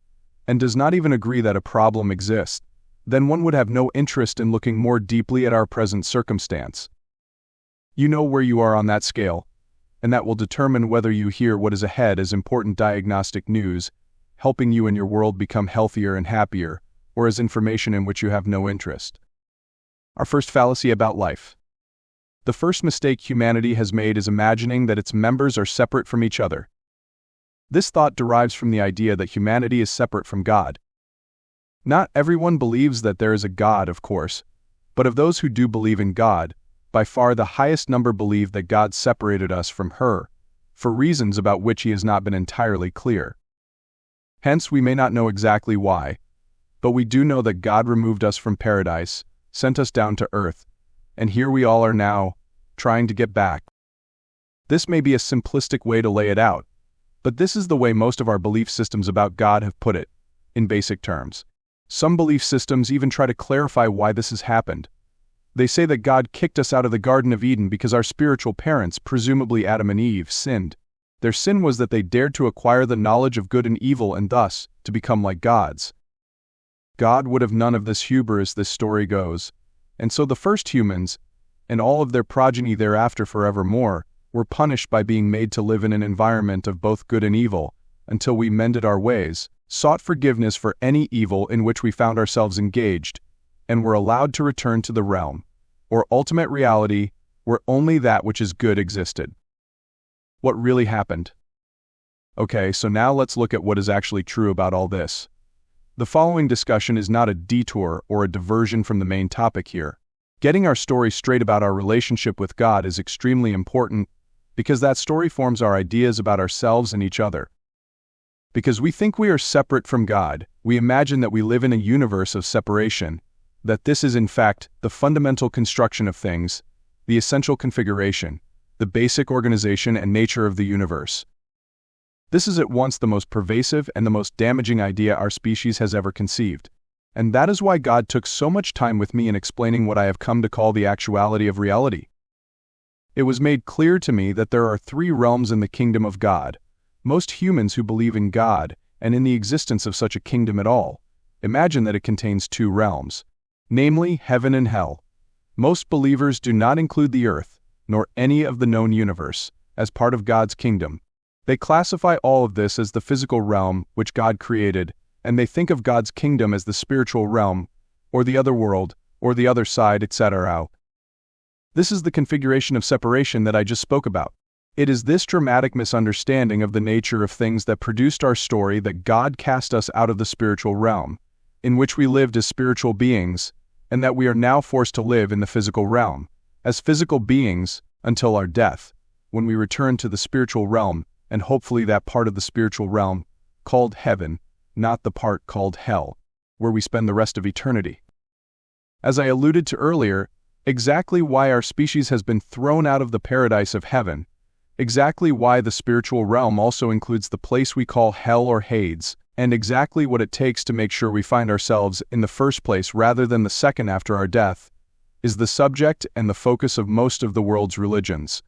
and does not even agree that a problem exists, then one would have no interest in looking more deeply at our present circumstance. You know where you are on that scale, and that will determine whether you hear what is ahead as important diagnostic news, helping you and your world become healthier and happier, or as information in which you have no interest. Our first fallacy about life. The first mistake humanity has made is imagining that its members are separate from each other. This thought derives from the idea that humanity is separate from God. Not everyone believes that there is a God, of course, but of those who do believe in God, by far the highest number believe that God separated us from her, for reasons about which he has not been entirely clear. Hence, we may not know exactly why, but we do know that God removed us from paradise, sent us down to earth, and here we all are now, trying to get back. This may be a simplistic way to lay it out, but this is the way most of our belief systems about God have put it, in basic terms. Some belief systems even try to clarify why this has happened. They say that God kicked us out of the Garden of Eden because our spiritual parents, presumably Adam and Eve, sinned. Their sin was that they dared to acquire the knowledge of good and evil and thus to become like gods. God would have none of this hubris, this story goes, and so the first humans, and all of their progeny thereafter forevermore, were punished by being made to live in an environment of both good and evil, until we mended our ways, sought forgiveness for any evil in which we found ourselves engaged, and were allowed to return to the realm, or ultimate reality, where only that which is good existed. What really happened? Okay, so now let's look at what is actually true about all this. The following discussion is not a detour or a diversion from the main topic here. Getting our story straight about our relationship with God is extremely important because that story forms our ideas about ourselves and each other. Because we think we are separate from God, we imagine that we live in a universe of separation, that this is in fact the fundamental construction of things, the essential configuration, the basic organization and nature of the universe. This is at once the most pervasive and the most damaging idea our species has ever conceived. And that is why God took so much time with me in explaining what I have come to call the actuality of reality. It was made clear to me that there are 3 realms in the kingdom of God. Most humans who believe in God and in the existence of such a kingdom at all imagine that it contains 2 realms, namely heaven and hell. Most believers do not include the earth, nor any of the known universe, as part of God's kingdom. They classify all of this as the physical realm which God created, and they think of God's kingdom as the spiritual realm, or the other world, or the other side, etc. This is the configuration of separation that I just spoke about. It is this dramatic misunderstanding of the nature of things that produced our story that God cast us out of the spiritual realm, in which we lived as spiritual beings, and that we are now forced to live in the physical realm, as physical beings, until our death, when we return to the spiritual realm, and hopefully that part of the spiritual realm called heaven, not the part called hell, where we spend the rest of eternity. As I alluded to earlier, exactly why our species has been thrown out of the paradise of heaven, exactly why the spiritual realm also includes the place we call hell or Hades, and exactly what it takes to make sure we find ourselves in the first place rather than the second after our death, is the subject and the focus of most of the world's religions.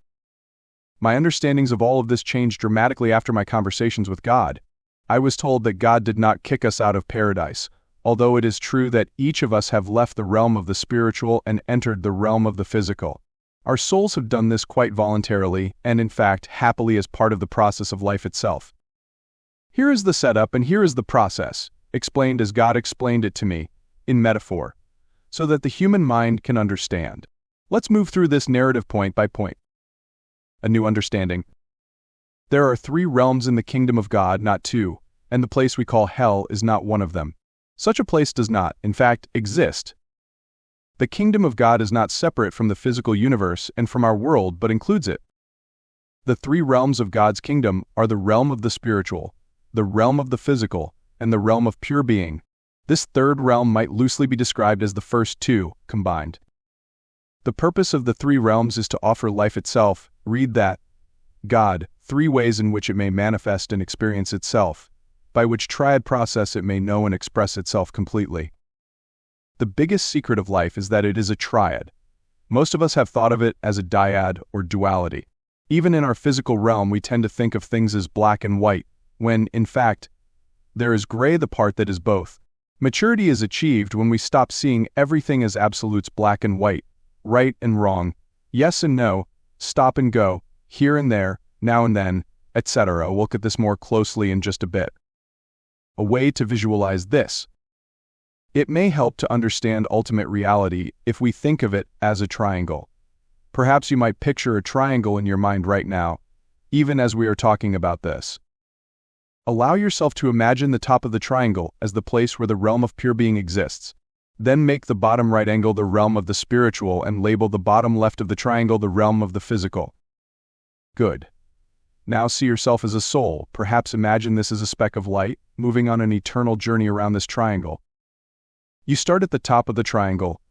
My understandings of all of this changed dramatically after my conversations with God. I was told that God did not kick us out of paradise, although it is true that each of us have left the realm of the spiritual and entered the realm of the physical. Our souls have done this quite voluntarily, and in fact, happily as part of the process of life itself. Here is the setup and here is the process, explained as God explained it to me, in metaphor, so that the human mind can understand. Let's move through this narrative point by point. A new understanding. There are 3 realms in the kingdom of God, not 2, and the place we call hell is not one of them. Such a place does not, in fact, exist. The kingdom of God is not separate from the physical universe and from our world, but includes it. The 3 realms of God's kingdom are the realm of the spiritual, the realm of the physical, and the realm of pure being. This 3rd realm might loosely be described as the first 2 combined. The purpose of the 3 realms is to offer life itself. Read that. God, 3 ways in which it may manifest and experience itself, by which triad process it may know and express itself completely. The biggest secret of life is that it is a triad. Most of us have thought of it as a dyad or duality. Even in our physical realm, we tend to think of things as black and white, when, in fact, there is gray, the part that is both. Maturity is achieved when we stop seeing everything as absolutes black and white, right and wrong, yes and no, stop and go, here and there, now and then, etc. We'll look at this more closely in just a bit. A way to visualize this. It may help to understand ultimate reality if we think of it as a triangle. Perhaps you might picture a triangle in your mind right now, even as we are talking about this. Allow yourself to imagine the top of the triangle as the place where the realm of pure being exists. Then make the bottom right angle the realm of the spiritual and label the bottom left of the triangle the realm of the physical. Good. Now see yourself as a soul. Perhaps imagine this as a speck of light, moving on an eternal journey around this triangle. You start at the top of the triangle,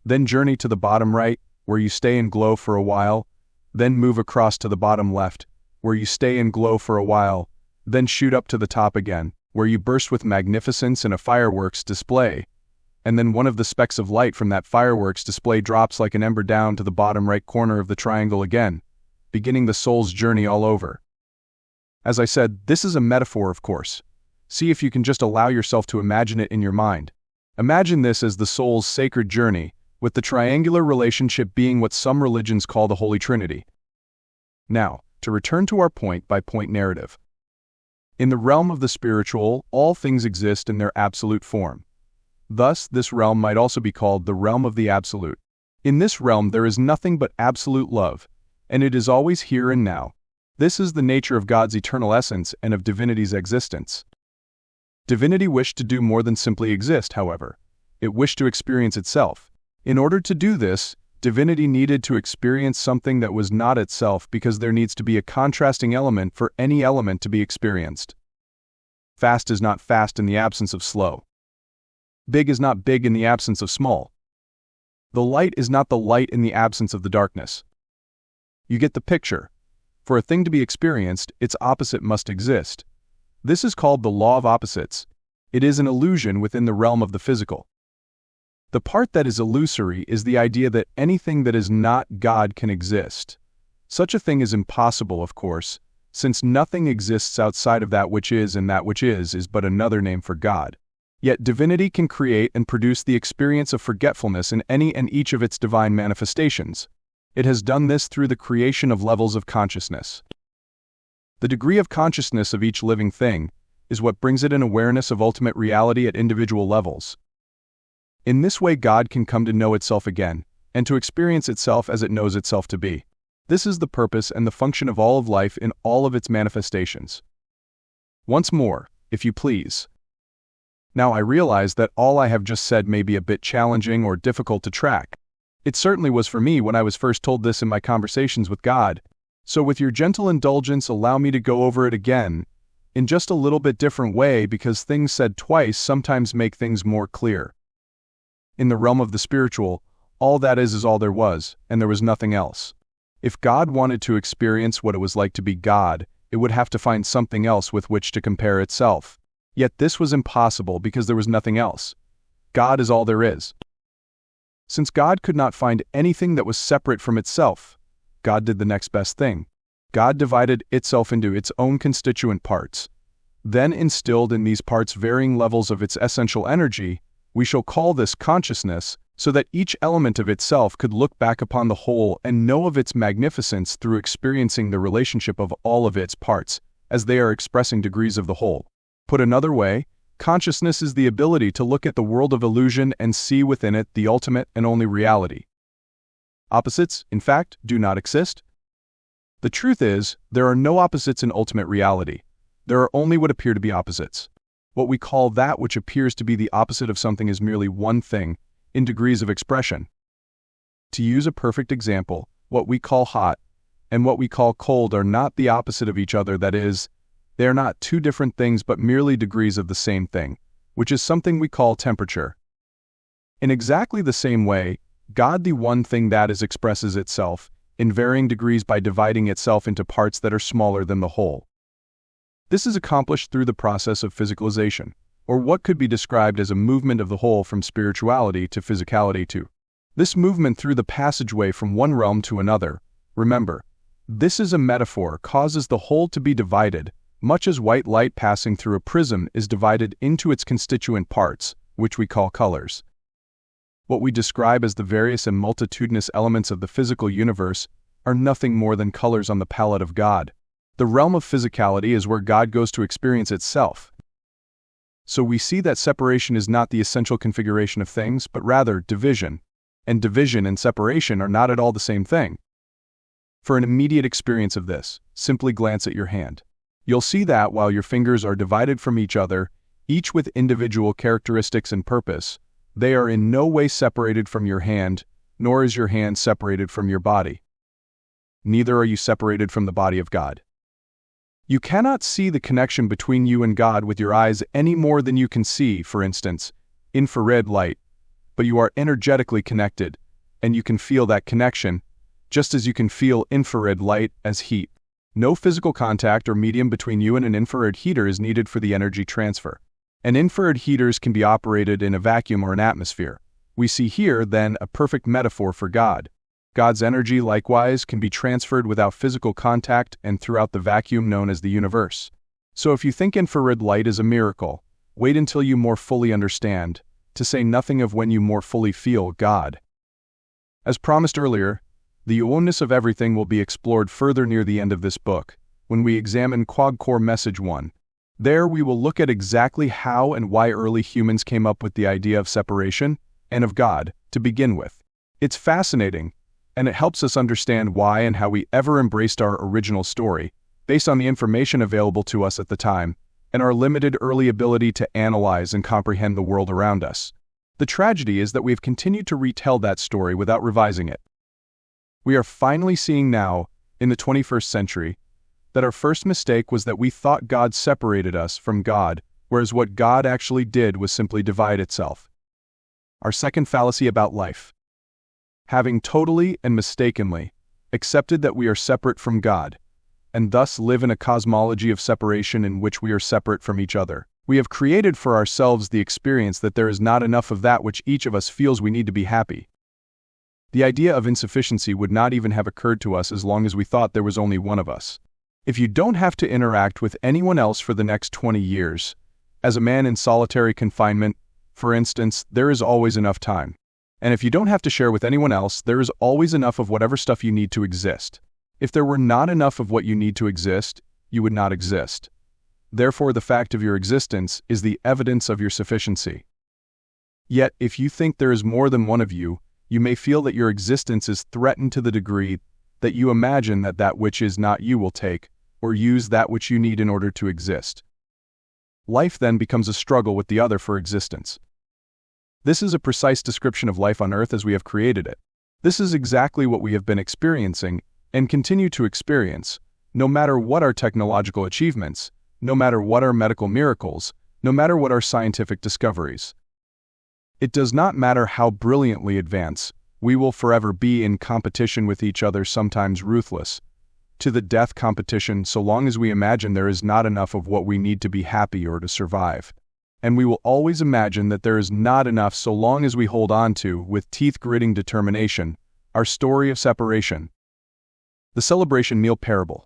then journey to the bottom right, where you stay and glow for a while, then move across to the bottom left, where you stay and glow for a while, then shoot up to the top again, where you burst with magnificence in a fireworks display, and then one of the specks of light from that fireworks display drops like an ember down to the bottom right corner of the triangle again, beginning the soul's journey all over. As I said, this is a metaphor, of course. See if you can just allow yourself to imagine it in your mind. Imagine this as the soul's sacred journey, with the triangular relationship being what some religions call the Holy Trinity. Now, to return to our point-by-point narrative. In the realm of the spiritual, all things exist in their absolute form. Thus, this realm might also be called the realm of the absolute. In this realm there is nothing but absolute love, and it is always here and now. This is the nature of God's eternal essence and of divinity's existence. Divinity wished to do more than simply exist, however. It wished to experience itself. In order to do this, divinity needed to experience something that was not itself because there needs to be a contrasting element for any element to be experienced. Fast is not fast in the absence of slow. Big is not big in the absence of small. The light is not the light in the absence of the darkness. You get the picture. For a thing to be experienced, its opposite must exist. This is called the law of opposites. It is an illusion within the realm of the physical. The part that is illusory is the idea that anything that is not God can exist. Such a thing is impossible, of course, since nothing exists outside of that which is, and that which is but another name for God. Yet divinity can create and produce the experience of forgetfulness in any and each of its divine manifestations. It has done this through the creation of levels of consciousness. The degree of consciousness of each living thing is what brings it an awareness of ultimate reality at individual levels. In this way, God can come to know itself again, and to experience itself as it knows itself to be. This is the purpose and the function of all of life in all of its manifestations. Once more, if you please. Now I realize that all I have just said may be a bit challenging or difficult to track. It certainly was for me when I was first told this in my conversations with God. So with your gentle indulgence, allow me to go over it again, in just a little bit different way, because things said twice sometimes make things more clear. In the realm of the spiritual, all that is all there was, and there was nothing else. If God wanted to experience what it was like to be God, it would have to find something else with which to compare itself. Yet this was impossible because there was nothing else. God is all there is. Since God could not find anything that was separate from itself, God did the next best thing. God divided itself into its own constituent parts, then instilled in these parts varying levels of its essential energy. We shall call this consciousness, so that each element of itself could look back upon the whole and know of its magnificence through experiencing the relationship of all of its parts, as they are expressing degrees of the whole. Put another way, consciousness is the ability to look at the world of illusion and see within it the ultimate and only reality. Opposites, in fact, do not exist. The truth is, there are no opposites in ultimate reality. There are only what appear to be opposites. What we call that which appears to be the opposite of something is merely one thing, in degrees of expression. To use a perfect example, what we call hot and what we call cold are not the opposite of each other, that is, they are not two different things but merely degrees of the same thing, which is something we call temperature. In exactly the same way, God, the one thing that is, expresses itself in varying degrees by dividing itself into parts that are smaller than the whole. This is accomplished through the process of physicalization, or what could be described as a movement of the whole from spirituality to physicality too. This movement through the passageway from one realm to another, remember, this is a metaphor, causes the whole to be divided, much as white light passing through a prism is divided into its constituent parts, which we call colors. What we describe as the various and multitudinous elements of the physical universe are nothing more than colors on the palette of God. The realm of physicality is where God goes to experience itself. So we see that separation is not the essential configuration of things, but rather division. And division and separation are not at all the same thing. For an immediate experience of this, simply glance at your hand. You'll see that while your fingers are divided from each other, each with individual characteristics and purpose, they are in no way separated from your hand, nor is your hand separated from your body. Neither are you separated from the body of God. You cannot see the connection between you and God with your eyes any more than you can see, for instance, infrared light, but you are energetically connected, and you can feel that connection, just as you can feel infrared light as heat. No physical contact or medium between you and an infrared heater is needed for the energy transfer. And infrared heaters can be operated in a vacuum or an atmosphere. We see here, then, a perfect metaphor for God. God's energy, likewise, can be transferred without physical contact and throughout the vacuum known as the universe. So if you think infrared light is a miracle, wait until you more fully understand, to say nothing of when you more fully feel God. As promised earlier, the oneness of everything will be explored further near the end of this book, when we examine Quad-Core Message 1. There we will look at exactly how and why early humans came up with the idea of separation, and of God, to begin with. It's fascinating, and it helps us understand why and how we ever embraced our original story, based on the information available to us at the time, and our limited early ability to analyze and comprehend the world around us. The tragedy is that we've continued to retell that story without revising it. We are finally seeing now, in the 21st century, that our first mistake was that we thought God separated us from God, whereas what God actually did was simply divide itself. Our second fallacy about life. Having totally and mistakenly accepted that we are separate from God, and thus live in a cosmology of separation in which we are separate from each other, we have created for ourselves the experience that there is not enough of that which each of us feels we need to be happy. The idea of insufficiency would not even have occurred to us as long as we thought there was only one of us. If you don't have to interact with anyone else for the next 20 years, as a man in solitary confinement, for instance, there is always enough time. And if you don't have to share with anyone else, there is always enough of whatever stuff you need to exist. If there were not enough of what you need to exist, you would not exist. Therefore, the fact of your existence is the evidence of your sufficiency. Yet, if you think there is more than one of you, you may feel that your existence is threatened to the degree that you imagine that that which is not you will take, or use that which you need in order to exist. Life then becomes a struggle with the other for existence. This is a precise description of life on Earth as we have created it. This is exactly what we have been experiencing, and continue to experience, no matter what our technological achievements, no matter what our medical miracles, no matter what our scientific discoveries. It does not matter how brilliantly advanced, we will forever be in competition with each other, sometimes ruthless, to the death competition, so long as we imagine there is not enough of what we need to be happy or to survive. And we will always imagine that there is not enough so long as we hold on to, with teeth-gritting determination, our story of separation. The celebration meal parable.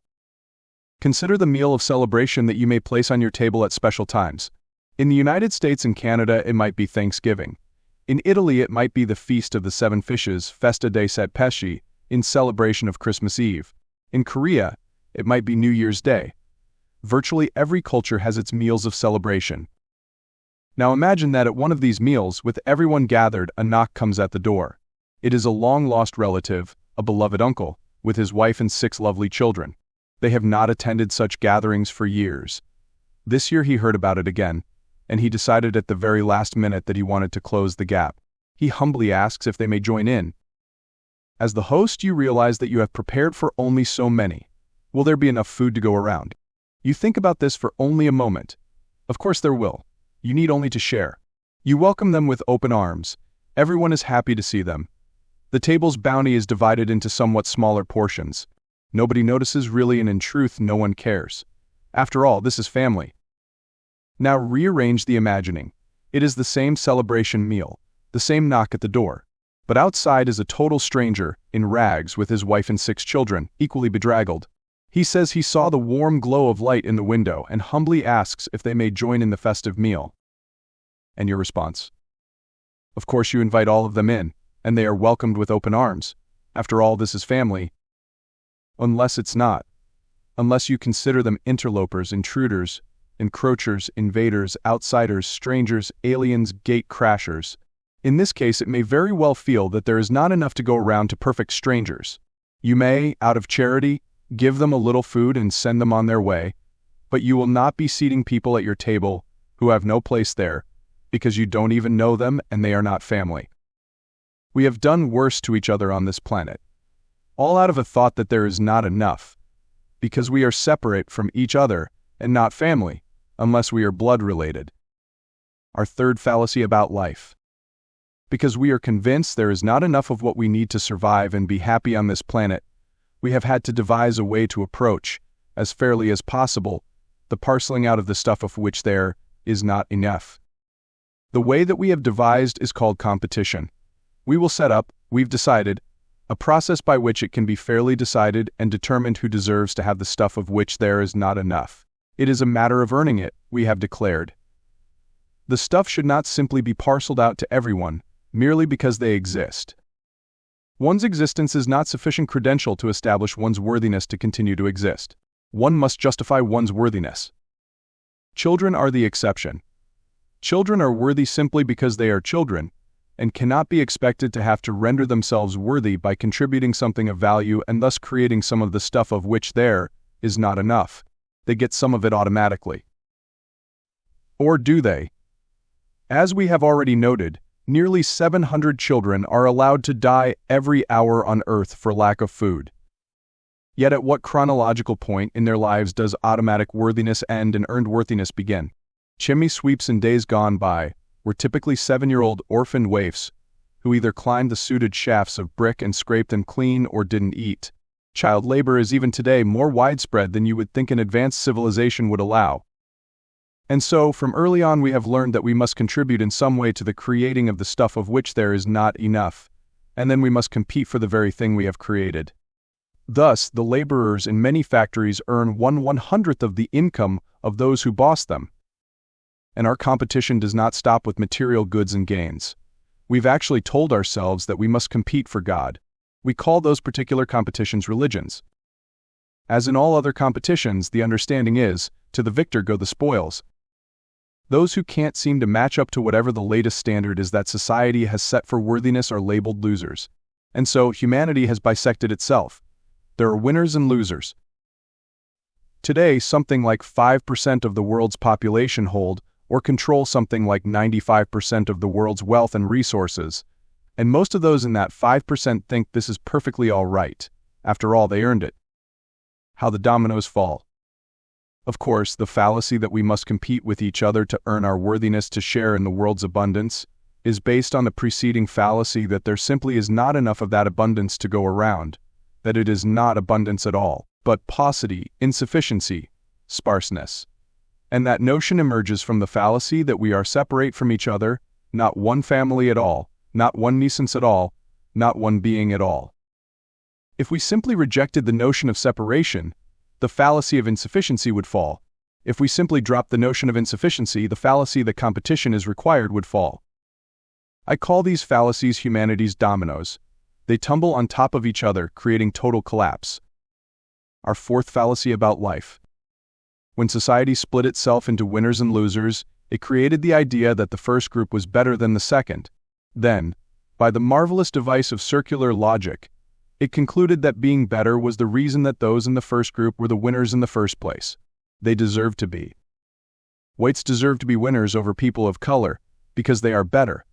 Consider the meal of celebration that you may place on your table at special times. In the United States and Canada, it might be Thanksgiving. In Italy, it might be the Feast of the Seven Fishes, Festa dei Sette Pesci, in celebration of Christmas Eve. In Korea, it might be New Year's Day. Virtually every culture has its meals of celebration. Now imagine that at one of these meals, with everyone gathered, a knock comes at the door. It is a long-lost relative, a beloved uncle, with his wife and 6 lovely children. They have not attended such gatherings for years. This year he heard about it again, and he decided at the very last minute that he wanted to close the gap. He humbly asks if they may join in. As the host, you realize that you have prepared for only so many. Will there be enough food to go around? You think about this for only a moment. Of course there will. You need only to share. You welcome them with open arms. Everyone is happy to see them. The table's bounty is divided into somewhat smaller portions. Nobody notices really, and in truth, no one cares. After all, this is family. Now rearrange the imagining. It is the same celebration meal, the same knock at the door. But outside is a total stranger, in rags, with his wife and 6 children, equally bedraggled. He says he saw the warm glow of light in the window and humbly asks if they may join in the festive meal. And your response? Of course you invite all of them in, and they are welcomed with open arms. After all, this is family. Unless it's not. Unless you consider them interlopers, intruders, encroachers, invaders, outsiders, strangers, aliens, gate crashers. In this case, it may very well feel that there is not enough to go around to perfect strangers. You may, out of charity, give them a little food and send them on their way, but you will not be seating people at your table who have no place there, because you don't even know them and they are not family. We have done worse to each other on this planet, all out of a thought that there is not enough, because we are separate from each other and not family, unless we are blood-related. Our third fallacy about life. Because we are convinced there is not enough of what we need to survive and be happy on this planet, we have had to devise a way to approach, as fairly as possible, the parceling out of the stuff of which there is not enough. The way that we have devised is called competition. We will set up, we've decided, a process by which it can be fairly decided and determined who deserves to have the stuff of which there is not enough. It is a matter of earning it, we have declared. The stuff should not simply be parceled out to everyone, merely because they exist. One's existence is not sufficient credential to establish one's worthiness to continue to exist. One must justify one's worthiness. Children are the exception. Children are worthy simply because they are children, and cannot be expected to have to render themselves worthy by contributing something of value and thus creating some of the stuff of which there is not enough. They get some of it automatically. Or do they? As we have already noted, nearly 700 children are allowed to die every hour on Earth for lack of food. Yet at what chronological point in their lives does automatic worthiness end and earned worthiness begin? Chimney sweeps in days gone by were typically 7-year-old orphaned waifs who either climbed the sooted shafts of brick and scraped them clean or didn't eat. Child labor is even today more widespread than you would think an advanced civilization would allow. And so, from early on we have learned that we must contribute in some way to the creating of the stuff of which there is not enough, and then we must compete for the very thing we have created. Thus, the laborers in many factories earn 1/100th of the income of those who boss them. And our competition does not stop with material goods and gains. We've actually told ourselves that we must compete for God. We call those particular competitions religions. As in all other competitions, the understanding is, to the victor go the spoils. Those who can't seem to match up to whatever the latest standard is that society has set for worthiness are labeled losers. And so, humanity has bisected itself. There are winners and losers. Today, something like 5% of the world's population hold or control something like 95% of the world's wealth and resources, and most of those in that 5% think this is perfectly all right. After all, they earned it. How the dominoes fall. Of course, the fallacy that we must compete with each other to earn our worthiness to share in the world's abundance is based on the preceding fallacy that there simply is not enough of that abundance to go around, that it is not abundance at all, but paucity, insufficiency, sparseness. And that notion emerges from the fallacy that we are separate from each other, not one family at all, not one nuisance at all, not one being at all. If we simply rejected the notion of separation, the fallacy of insufficiency would fall. If we simply dropped the notion of insufficiency, the fallacy that competition is required would fall. I call these fallacies humanity's dominoes. They tumble on top of each other, creating total collapse. Our fourth fallacy about life. When society split itself into winners and losers, it created the idea that the first group was better than the second. Then, by the marvelous device of circular logic, it concluded that being better was the reason that those in the first group were the winners in the first place. They deserved to be. Whites deserve to be winners over people of color, because they are better.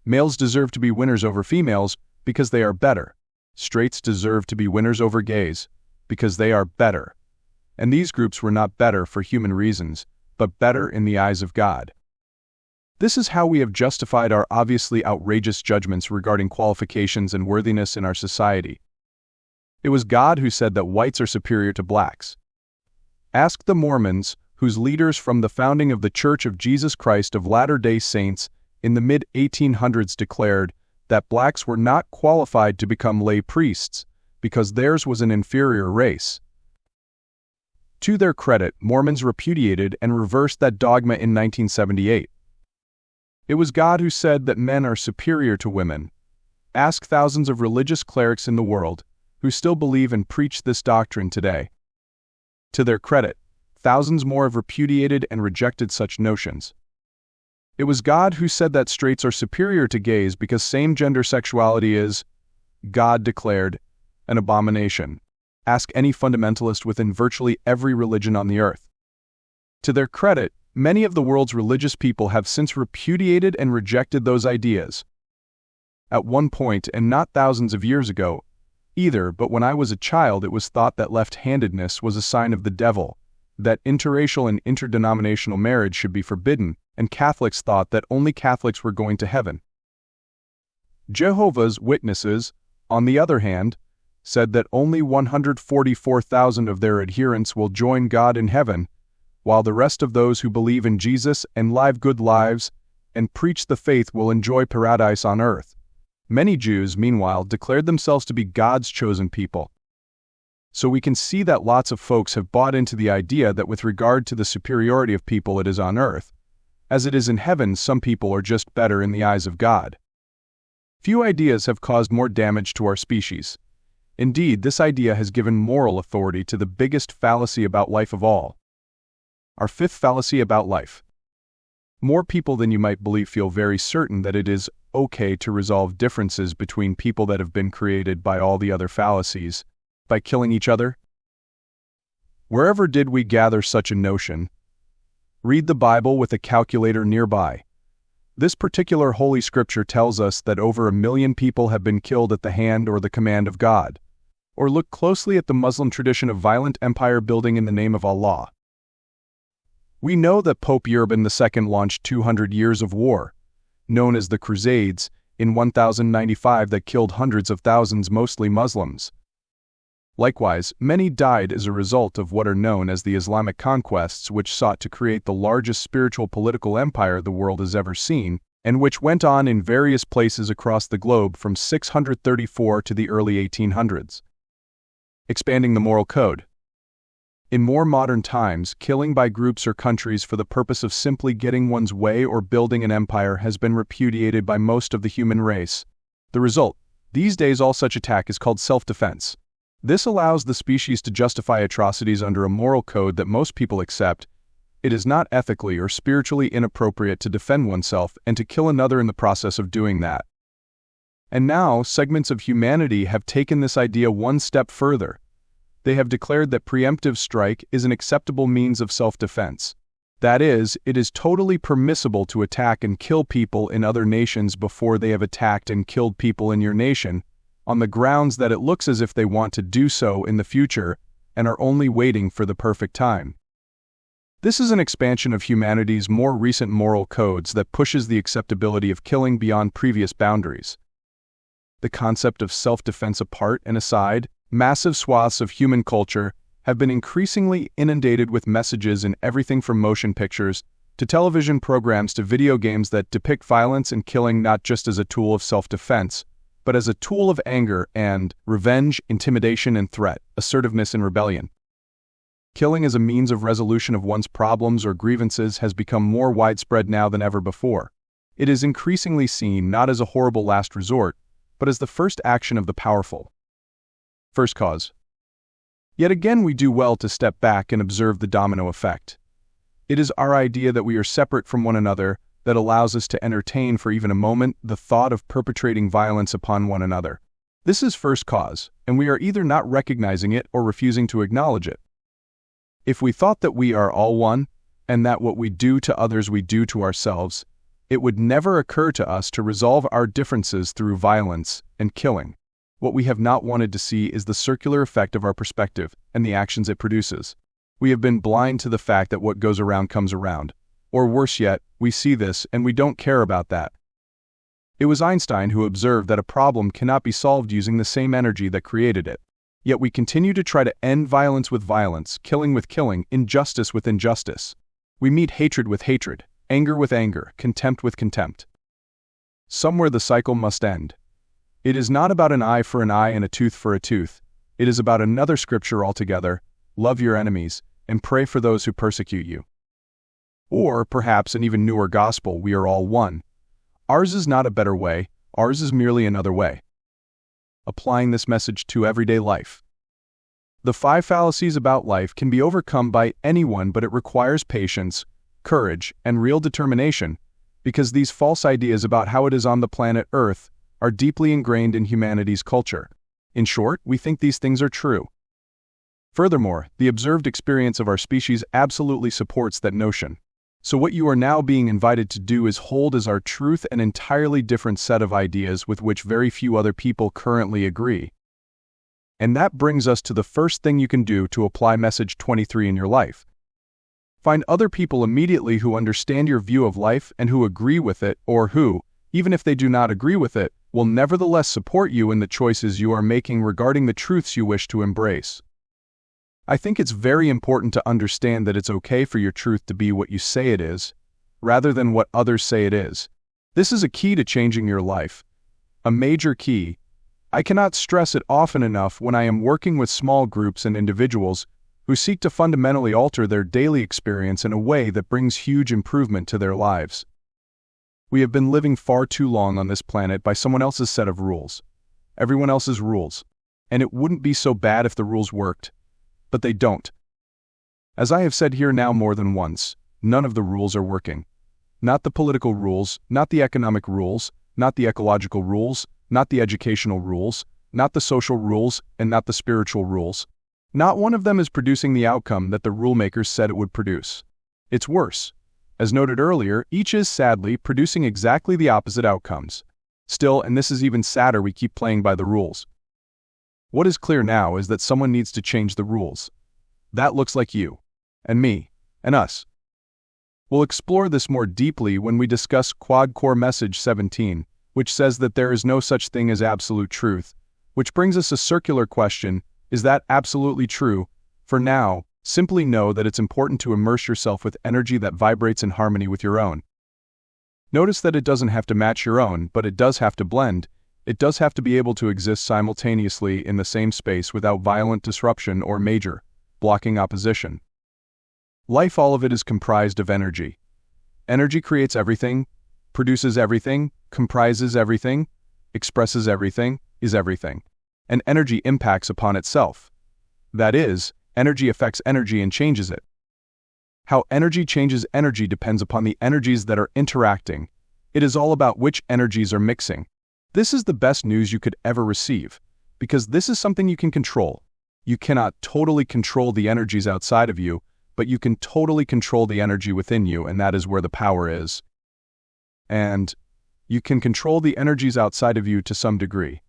Males deserve to be winners over females, because they are better. Straights deserve to be winners over gays, because they are better. And these groups were not better for human reasons, but better in the eyes of God. This is how we have justified our obviously outrageous judgments regarding qualifications and worthiness in our society. It was God who said that whites are superior to blacks. Ask the Mormons, whose leaders from the founding of the Church of Jesus Christ of Latter-day Saints in the mid-1800s declared that blacks were not qualified to become lay priests because theirs was an inferior race. To their credit, Mormons repudiated and reversed that dogma in 1978. It was God who said that men are superior to women. Ask thousands of religious clerics in the world who still believe and preach this doctrine today. To their credit, thousands more have repudiated and rejected such notions. It was God who said that straights are superior to gays because same-gender sexuality is, God declared, an abomination. Ask any fundamentalist within virtually every religion on the earth. To their credit, many of the world's religious people have since repudiated and rejected those ideas. At one point, and not thousands of years ago, either, but when I was a child it was thought that left-handedness was a sign of the devil, that interracial and interdenominational marriage should be forbidden, and Catholics thought that only Catholics were going to heaven. Jehovah's Witnesses, on the other hand, said that only 144,000 of their adherents will join God in heaven, while the rest of those who believe in Jesus and live good lives and preach the faith will enjoy paradise on earth. Many Jews, meanwhile, declared themselves to be God's chosen people. So we can see that lots of folks have bought into the idea that with regard to the superiority of people it is on earth, as it is in heaven some people are just better in the eyes of God. Few ideas have caused more damage to our species. Indeed, this idea has given moral authority to the biggest fallacy about life of all. Our fifth fallacy about life. More people than you might believe feel very certain that it is okay to resolve differences between people that have been created by all the other fallacies, by killing each other. Wherever did we gather such a notion? Read the Bible with a calculator nearby. This particular holy scripture tells us that over 1 million people have been killed at the hand or the command of God. Or look closely at the Muslim tradition of violent empire building in the name of Allah. We know that Pope Urban II launched 200 years of war, known as the Crusades, in 1095 that killed hundreds of thousands, mostly Muslims. Likewise, many died as a result of what are known as the Islamic conquests, which sought to create the largest spiritual political empire the world has ever seen, and which went on in various places across the globe from 634 to the early 1800s. Expanding the moral code. In more modern times, killing by groups or countries for the purpose of simply getting one's way or building an empire has been repudiated by most of the human race. The result: these days all such attack is called self-defense. This allows the species to justify atrocities under a moral code that most people accept. It is not ethically or spiritually inappropriate to defend oneself and to kill another in the process of doing that. And now, segments of humanity have taken this idea one step further. They have declared that preemptive strike is an acceptable means of self-defense. That is, it is totally permissible to attack and kill people in other nations before they have attacked and killed people in your nation, on the grounds that it looks as if they want to do so in the future and are only waiting for the perfect time. This is an expansion of humanity's more recent moral codes that pushes the acceptability of killing beyond previous boundaries. The concept of self-defense apart and aside, massive swaths of human culture have been increasingly inundated with messages in everything from motion pictures to television programs to video games that depict violence and killing not just as a tool of self-defense, but as a tool of anger and revenge, intimidation and threat, assertiveness and rebellion. Killing as a means of resolution of one's problems or grievances has become more widespread now than ever before. It is increasingly seen not as a horrible last resort, but as the first action of the powerful. First cause. Yet again we do well to step back and observe the domino effect. It is our idea that we are separate from one another that allows us to entertain for even a moment the thought of perpetrating violence upon one another. This is first cause, and we are either not recognizing it or refusing to acknowledge it. If we thought that we are all one, and that what we do to others we do to ourselves, it would never occur to us to resolve our differences through violence and killing. What we have not wanted to see is the circular effect of our perspective and the actions it produces. We have been blind to the fact that what goes around comes around. Or worse yet, we see this and we don't care about that. It was Einstein who observed that a problem cannot be solved using the same energy that created it. Yet we continue to try to end violence with violence, killing with killing, injustice with injustice. We meet hatred with hatred, anger with anger, contempt with contempt. Somewhere the cycle must end. It is not about an eye for an eye and a tooth for a tooth. It is about another scripture altogether: love your enemies and pray for those who persecute you. Or perhaps an even newer gospel: we are all one. Ours is not a better way, ours is merely another way. Applying this message to everyday life. The 5 fallacies about life can be overcome by anyone, but it requires patience, courage, and real determination, because these false ideas about how it is on the planet Earth are deeply ingrained in humanity's culture. In short, we think these things are true. Furthermore, the observed experience of our species absolutely supports that notion. So what you are now being invited to do is hold as our truth an entirely different set of ideas with which very few other people currently agree. And that brings us to the first thing you can do to apply message 23 in your life. Find other people immediately who understand your view of life and who agree with it, or who, even if they do not agree with it, will nevertheless support you in the choices you are making regarding the truths you wish to embrace. I think it's very important to understand that it's okay for your truth to be what you say it is, rather than what others say it is. This is a key to changing your life. A major key. I cannot stress it often enough when I am working with small groups and individuals who seek to fundamentally alter their daily experience in a way that brings huge improvement to their lives. We have been living far too long on this planet by someone else's set of rules. Everyone else's rules. And it wouldn't be so bad if the rules worked. But they don't. As I have said here now more than once, none of the rules are working. Not the political rules, not the economic rules, not the ecological rules, not the educational rules, not the social rules, and not the spiritual rules. Not one of them is producing the outcome that the rule makers said it would produce. It's worse. As noted earlier, each is sadly producing exactly the opposite outcomes. Still, and this is even sadder, we keep playing by the rules. What is clear now is that someone needs to change the rules. That looks like you, and me, and us. We'll explore this more deeply when we discuss Quad Core Message 17, which says that there is no such thing as absolute truth, which brings us a circular question: is that absolutely true? For now, simply know that it's important to immerse yourself with energy that vibrates in harmony with your own. Notice that it doesn't have to match your own, but it does have to blend. It does have to be able to exist simultaneously in the same space without violent disruption or major, blocking opposition. Life, all of it, is comprised of energy. Energy creates everything, produces everything, comprises everything, expresses everything, is everything. And energy impacts upon itself. That is, energy affects energy and changes it. How energy changes energy depends upon the energies that are interacting. It is all about which energies are mixing. This is the best news you could ever receive, because this is something you can control. You cannot totally control the energies outside of you, but you can totally control the energy within you, and that is where the power is. And you can control the energies outside of you to some degree.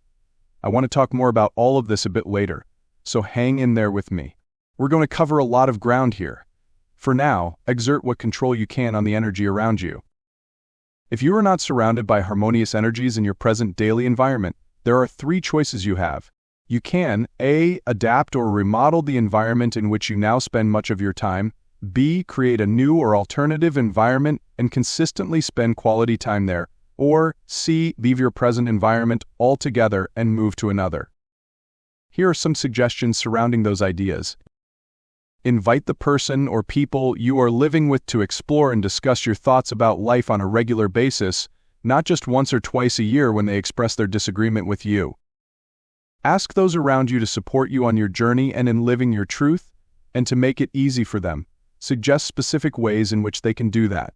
I want to talk more about all of this a bit later, so hang in there with me. We're going to cover a lot of ground here. For now, exert what control you can on the energy around you. If you are not surrounded by harmonious energies in your present daily environment, there are 3 choices you have. You can A. Adapt or remodel the environment in which you now spend much of your time, B. Create a new or alternative environment and consistently spend quality time there, or C. Leave your present environment altogether and move to another. Here are some suggestions surrounding those ideas. Invite the person or people you are living with to explore and discuss your thoughts about life on a regular basis, not just once or twice a year when they express their disagreement with you. Ask those around you to support you on your journey and in living your truth, and to make it easy for them, suggest specific ways in which they can do that.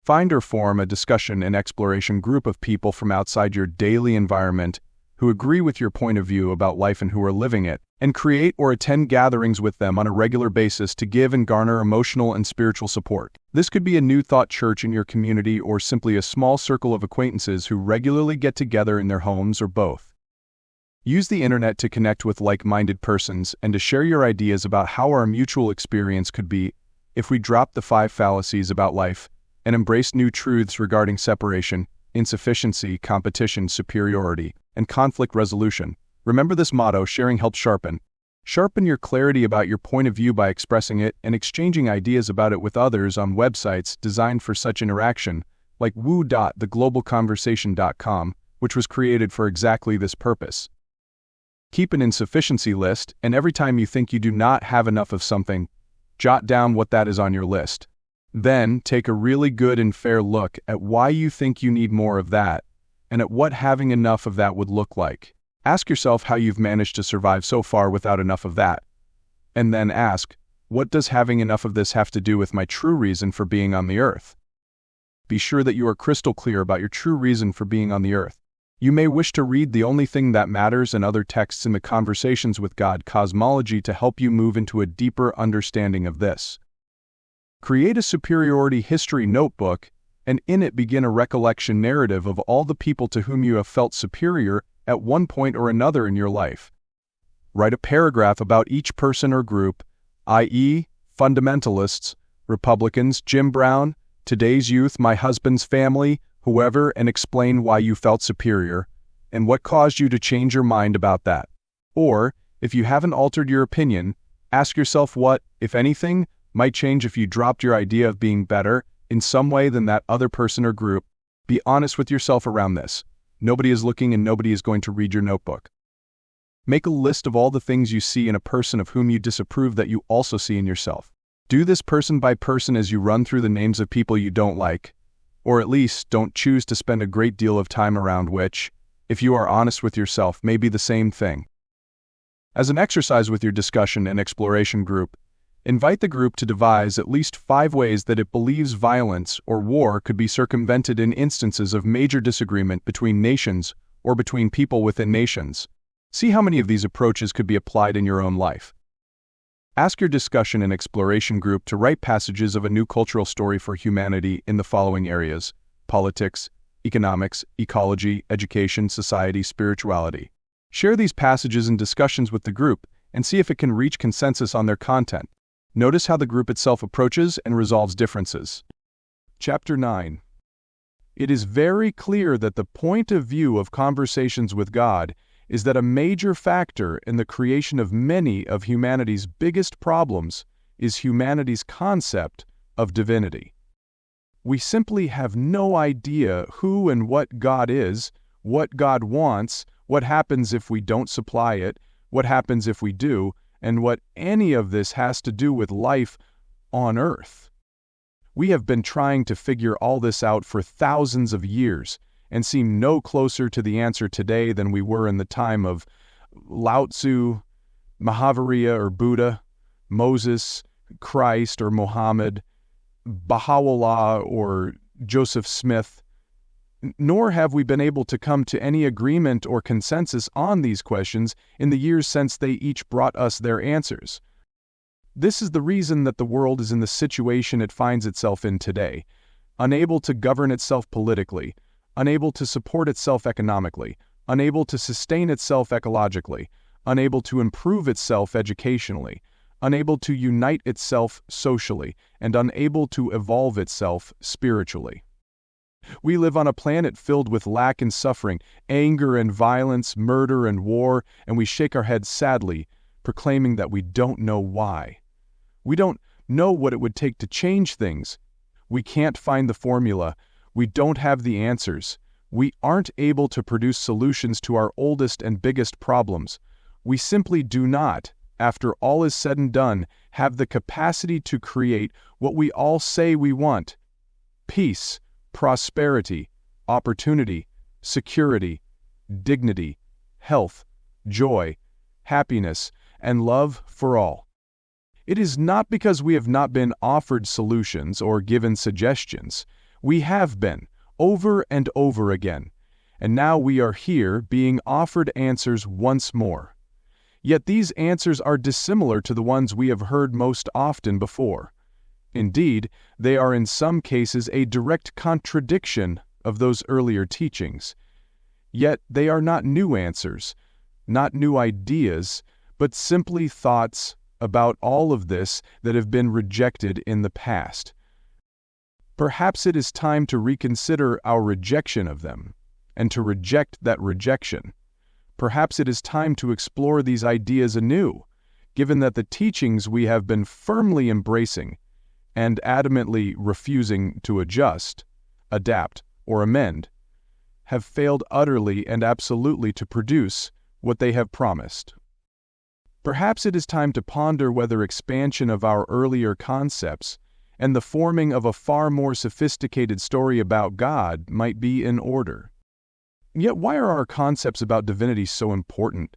Find or form a discussion and exploration group of people from outside your daily environment who agree with your point of view about life and who are living it, and create or attend gatherings with them on a regular basis to give and garner emotional and spiritual support. This could be a New Thought church in your community or simply a small circle of acquaintances who regularly get together in their homes, or both. Use the internet to connect with like-minded persons and to share your ideas about how our mutual experience could be if we dropped the 5 fallacies about life and embraced new truths regarding separation, insufficiency, competition, superiority, and conflict resolution. Remember this motto: sharing helps sharpen. Sharpen your clarity about your point of view by expressing it and exchanging ideas about it with others on websites designed for such interaction, like woo.theglobalconversation.com, which was created for exactly this purpose. Keep an insufficiency list, and every time you think you do not have enough of something, jot down what that is on your list. Then, take a really good and fair look at why you think you need more of that, and at what having enough of that would look like. Ask yourself how you've managed to survive so far without enough of that. And then ask, what does having enough of this have to do with my true reason for being on the earth? Be sure that you are crystal clear about your true reason for being on the earth. You may wish to read The Only Thing That Matters and other texts in the Conversations with God cosmology to help you move into a deeper understanding of this. Create a superiority history notebook, and in it begin a recollection narrative of all the people to whom you have felt superior at one point or another in your life. Write a paragraph about each person or group, i.e., fundamentalists, Republicans, Jim Brown, today's youth, my husband's family, whoever, and explain why you felt superior and what caused you to change your mind about that. Or, if you haven't altered your opinion, ask yourself what, if anything, might change if you dropped your idea of being better in some way than that other person or group. Be honest with yourself around this. Nobody is looking and nobody is going to read your notebook. Make a list of all the things you see in a person of whom you disapprove that you also see in yourself. Do this person by person as you run through the names of people you don't like, or at least don't choose to spend a great deal of time around, which, if you are honest with yourself, may be the same thing. As an exercise with your discussion and exploration group, invite the group to devise at least 5 ways that it believes violence or war could be circumvented in instances of major disagreement between nations or between people within nations. See how many of these approaches could be applied in your own life. Ask your discussion and exploration group to write passages of a new cultural story for humanity in the following areas: politics, economics, ecology, education, society, spirituality. Share these passages and discussions with the group and see if it can reach consensus on their content. Notice how the group itself approaches and resolves differences. Chapter 9. It is very clear that the point of view of Conversations with God is that a major factor in the creation of many of humanity's biggest problems is humanity's concept of divinity. We simply have no idea who and what God is, what God wants, what happens if we don't supply it, what happens if we do, and what any of this has to do with life on Earth. We have been trying to figure all this out for thousands of years and seem no closer to the answer today than we were in the time of Lao Tzu, Mahavira or Buddha, Moses, Christ or Muhammad, Baha'u'llah or Joseph Smith, nor have we been able to come to any agreement or consensus on these questions in the years since they each brought us their answers. This is the reason that the world is in the situation it finds itself in today, unable to govern itself politically, unable to support itself economically, unable to sustain itself ecologically, unable to improve itself educationally, unable to unite itself socially, and unable to evolve itself spiritually. We live on a planet filled with lack and suffering, anger and violence, murder and war, and we shake our heads sadly, proclaiming that we don't know why. We don't know what it would take to change things. We can't find the formula. We don't have the answers. We aren't able to produce solutions to our oldest and biggest problems. We simply do not, after all is said and done, have the capacity to create what we all say we want: peace, prosperity, opportunity, security, dignity, health, joy, happiness, and love for all. It is not because we have not been offered solutions or given suggestions. We have been, over and over again, and now we are here being offered answers once more. Yet these answers are dissimilar to the ones we have heard most often before. Indeed, they are in some cases a direct contradiction of those earlier teachings. Yet they are not new answers, not new ideas, but simply thoughts about all of this that have been rejected in the past. Perhaps it is time to reconsider our rejection of them, and to reject that rejection. Perhaps it is time to explore these ideas anew, given that the teachings we have been firmly embracing and adamantly refusing to adjust, adapt, or amend have failed utterly and absolutely to produce what they have promised. Perhaps it is time to ponder whether expansion of our earlier concepts and the forming of a far more sophisticated story about God might be in order. Yet why are our concepts about divinity so important?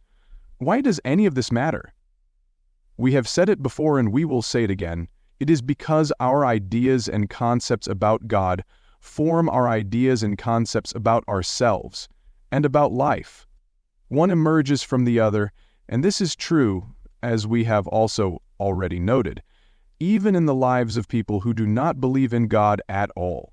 Why does any of this matter? We have said it before and we will say it again. It is because our ideas and concepts about God form our ideas and concepts about ourselves and about life. One emerges from the other, and this is true, as we have also already noted, even in the lives of people who do not believe in God at all.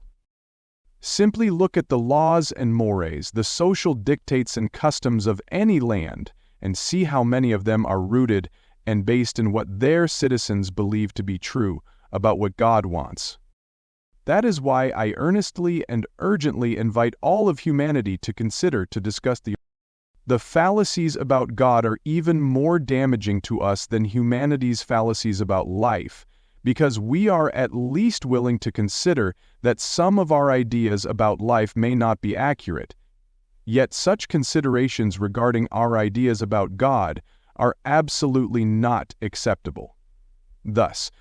Simply look at the laws and mores, the social dictates and customs of any land, and see how many of them are rooted and based in what their citizens believe to be true about what God wants. That is why I earnestly and urgently invite all of humanity to consider to discuss the fallacies about God are even more damaging to us than humanity's fallacies about life, because we are at least willing to consider that some of our ideas about life may not be accurate. Yet such considerations regarding our ideas about God are absolutely not acceptable. Thus,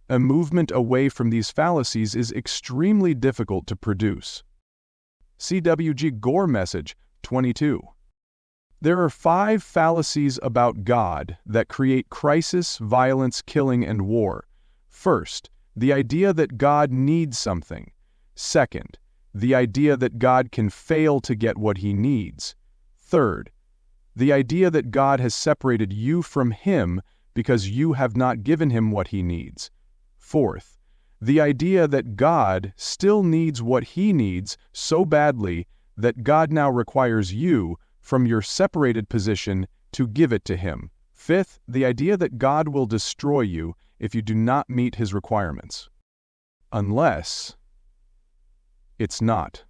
a movement away from these fallacies is extremely difficult to produce. C.W.G. Gore Message 22. There are 5 fallacies about God that create crisis, violence, killing, and war. First, the idea that God needs something. Second, the idea that God can fail to get what he needs. Third, the idea that God has separated you from him because you have not given him what he needs. Fourth, the idea that God still needs what he needs so badly that God now requires you, from your separated position, to give it to him. Fifth, the idea that God will destroy you if you do not meet his requirements. Unless it's not.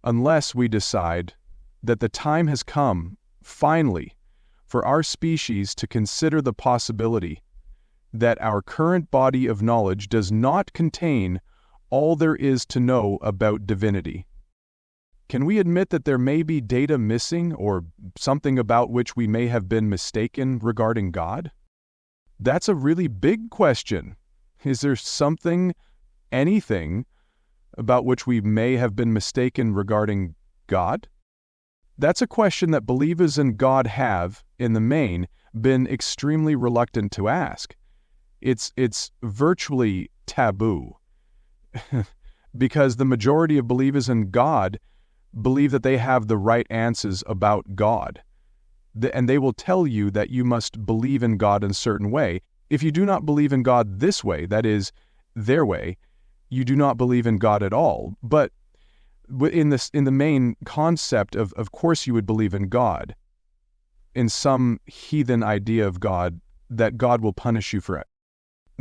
Unless we decide that the time has come, finally, for our species to consider the possibility that our current body of knowledge does not contain all there is to know about divinity? Can we admit that there may be data missing or something about which we may have been mistaken regarding God? That's a really big question. Is there something, anything, about which we may have been mistaken regarding God? That's a question that believers in God have, in the main, been extremely reluctant to ask. It's virtually taboo. Because the majority of believers in God believe that they have the right answers about God. And they will tell you that you must believe in God in a certain way. If you do not believe in God this way, that is, their way, you do not believe in God at all. But in the main concept of course you would believe in God, in some heathen idea of God, that God will punish you for it.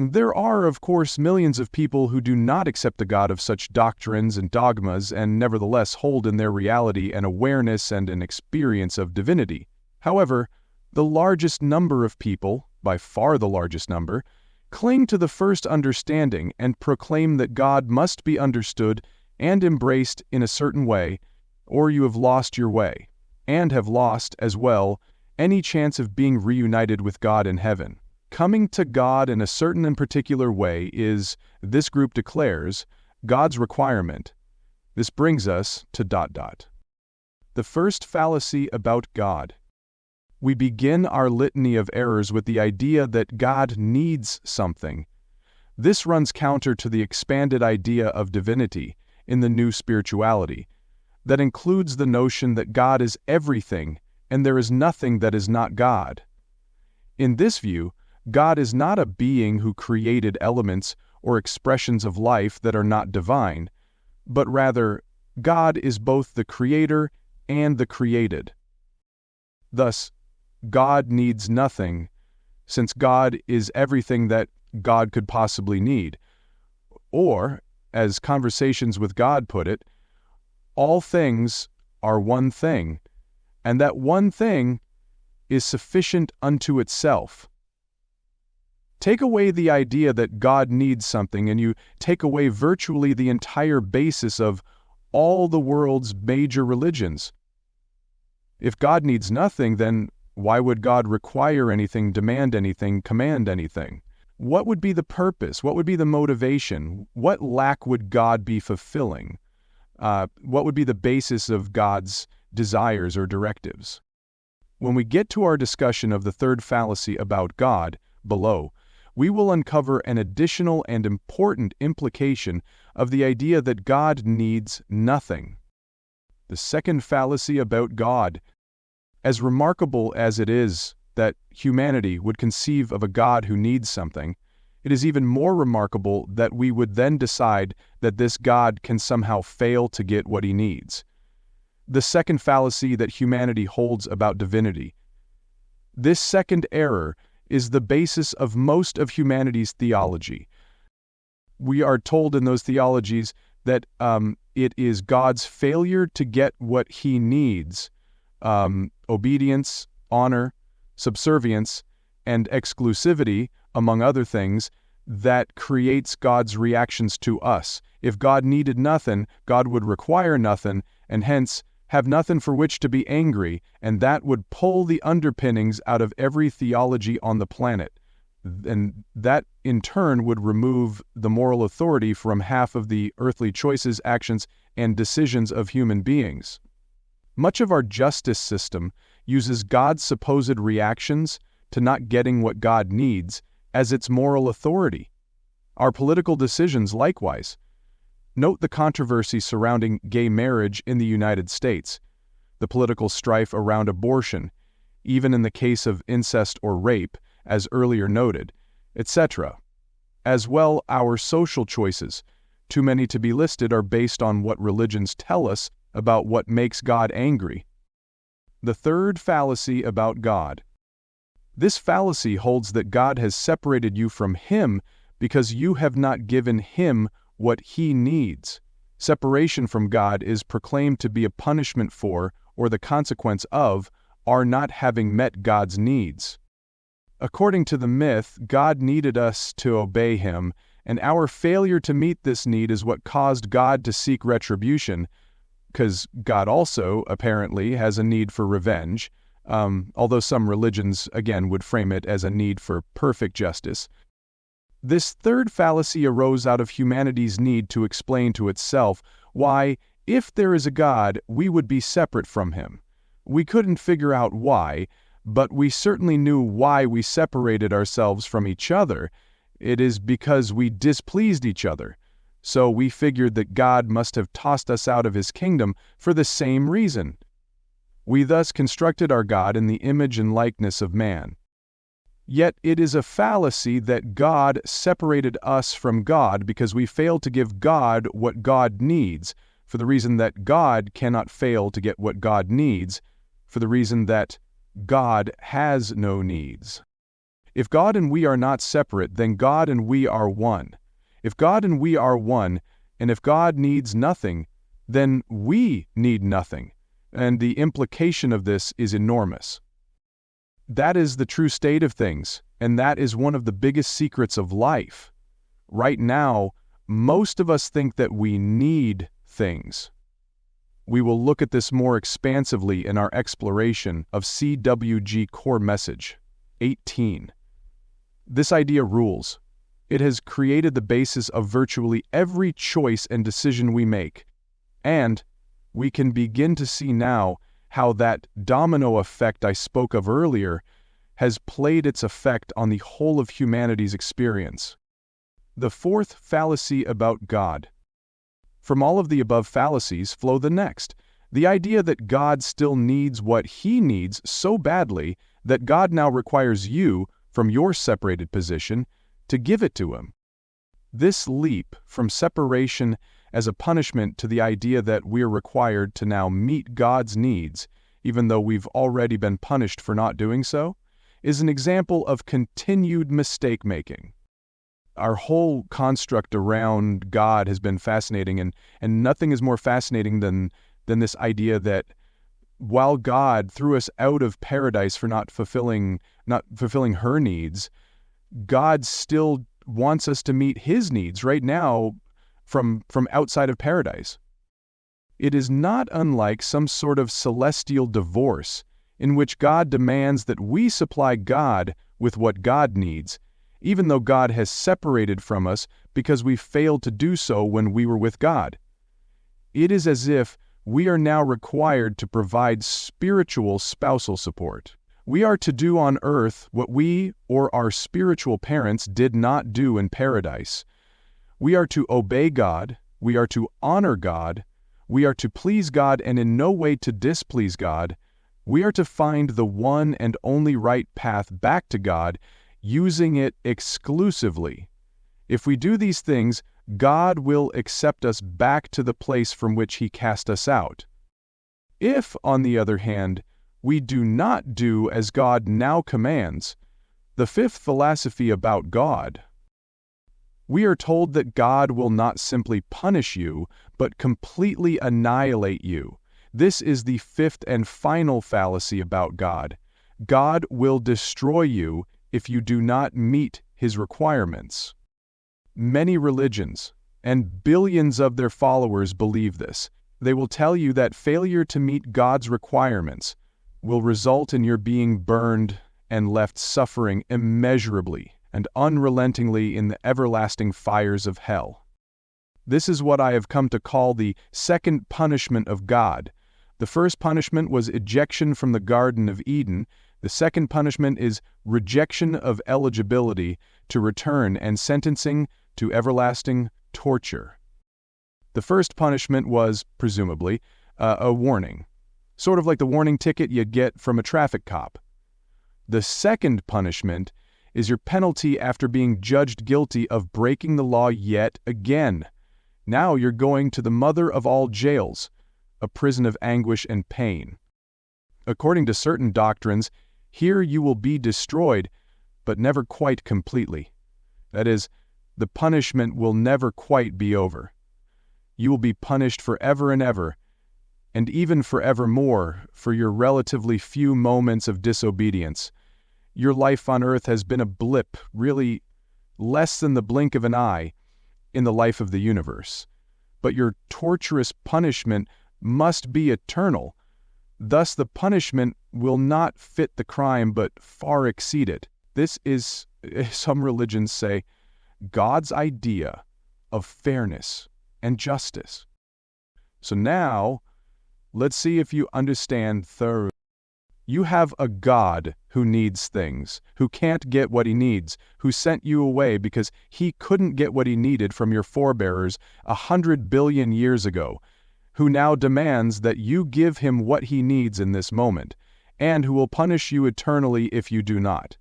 There are, of course, millions of people who do not accept the God of such doctrines and dogmas and nevertheless hold in their reality an awareness and an experience of divinity. However, the largest number of people, by far the largest number, cling to the first understanding and proclaim that God must be understood and embraced in a certain way, or you have lost your way, and have lost, as well, any chance of being reunited with God in heaven. Coming to God in a certain and particular way is, this group declares, God's requirement. This brings us to ... The first fallacy about God. We begin our litany of errors with the idea that God needs something. This runs counter to the expanded idea of divinity in the NeoSpirituality, that includes the notion that God is everything and there is nothing that is not God. In this view, God is not a being who created elements or expressions of life that are not divine, but rather, God is both the creator and the created. Thus, God needs nothing, since God is everything that God could possibly need. Or, as Conversations with God put it, all things are one thing, and that one thing is sufficient unto itself. Take away the idea that God needs something, and you take away virtually the entire basis of all the world's major religions. If God needs nothing, then why would God require anything, demand anything, command anything? What would be the purpose? What would be the motivation? What lack would God be fulfilling? What would be the basis of God's desires or directives? When we get to our discussion of the third fallacy about God, below, we will uncover an additional and important implication of the idea that God needs nothing. The second fallacy about God. As remarkable as it is that humanity would conceive of a God who needs something, it is even more remarkable that we would then decide that this God can somehow fail to get what he needs. The second fallacy that humanity holds about divinity. This second error is the basis of most of humanity's theology. We are told in those theologies that it is God's failure to get what he needs, obedience, honor, subservience, and exclusivity, among other things, that creates God's reactions to us. If God needed nothing, God would require nothing, and hence have nothing for which to be angry, and that would pull the underpinnings out of every theology on the planet. And that, in turn, would remove the moral authority from half of the earthly choices, actions, and decisions of human beings. Much of our justice system uses God's supposed reactions to not getting what God needs as its moral authority. Our political decisions likewise. Note the controversy surrounding gay marriage in the United States, the political strife around abortion, even in the case of incest or rape, as earlier noted, etc. As well, our social choices, too many to be listed, are based on what religions tell us about what makes God angry. The third fallacy about God. This fallacy holds that God has separated you from him because you have not given him what he needs. Separation from God is proclaimed to be a punishment for, or the consequence of, our not having met God's needs. According to the myth, God needed us to obey him, And our failure to meet this need is what caused God to seek retribution, because God also, apparently, has a need for revenge, although some religions, again, would frame it as a need for perfect justice. This third fallacy arose out of humanity's need to explain to itself why, if there is a God, we would be separate from him. We couldn't figure out why, but we certainly knew why we separated ourselves from each other. It is because we displeased each other. So we figured that God must have tossed us out of his kingdom for the same reason. We thus constructed our God in the image and likeness of man. Yet it is a fallacy that God separated us from God because we failed to give God what God needs, for the reason that God cannot fail to get what God needs, for the reason that God has no needs. If God and we are not separate, then God and we are one. If God and we are one, and if God needs nothing, then we need nothing, and the implication of this is enormous. That is the true state of things, and that is one of the biggest secrets of life. Right now, most of us think that we need things. We will look at this more expansively in our exploration of CWG Core Message 18. This idea rules. It has created the basis of virtually every choice and decision we make, and we can begin to see now how that domino effect I spoke of earlier has played its effect on the whole of humanity's experience. The fourth fallacy about God. From all of the above fallacies flow the next, the idea that God still needs what he needs so badly that God now requires you, from your separated position, to give it to him. This leap from separation as a punishment to the idea that we're required to now meet God's needs, even though we've already been punished for not doing so, is an example of continued mistake-making. Our whole construct around God has been fascinating, and nothing is more fascinating than this idea that while God threw us out of paradise for not fulfilling her needs, God still wants us to meet his needs right now from outside of paradise. It is not unlike some sort of celestial divorce in which God demands that we supply God with what God needs, even though God has separated from us because we failed to do so when we were with God. It is as if we are now required to provide spiritual spousal support. We are to do on earth what we or our spiritual parents did not do in paradise. We are to obey God, we are to honor God, we are to please God and in no way to displease God. We are to find the one and only right path back to God, using it exclusively. If we do these things, God will accept us back to the place from which he cast us out. If, on the other hand, we do not do as God now commands, the fifth philosophy about God, we are told that God will not simply punish you, but completely annihilate you. This is the fifth and final fallacy about God. God will destroy you if you do not meet his requirements. Many religions, and billions of their followers believe this. They will tell you that failure to meet God's requirements will result in your being burned and left suffering immeasurably and unrelentingly in the everlasting fires of hell. This is what I have come to call the second punishment of God. The first punishment was ejection from the Garden of Eden. The second punishment is rejection of eligibility to return and sentencing to everlasting torture. The first punishment was, presumably, a warning, sort of like the warning ticket you get from a traffic cop. The second punishment is your penalty after being judged guilty of breaking the law yet again. Now you're going to the mother of all jails, a prison of anguish and pain. According to certain doctrines, here you will be destroyed, but never quite completely. That is, the punishment will never quite be over. You will be punished forever and ever, and even forevermore, for your relatively few moments of disobedience. Your life on earth has been a blip, really less than the blink of an eye, in the life of the universe. But your torturous punishment must be eternal. Thus the punishment will not fit the crime but far exceed it. This is, some religions say, God's idea of fairness and justice. So now, let's see if you understand third. You have a God who needs things, who can't get what he needs, who sent you away because he couldn't get what he needed from your forebears 100 billion years ago, who now demands that you give him what he needs in this moment, and who will punish you eternally if you do not.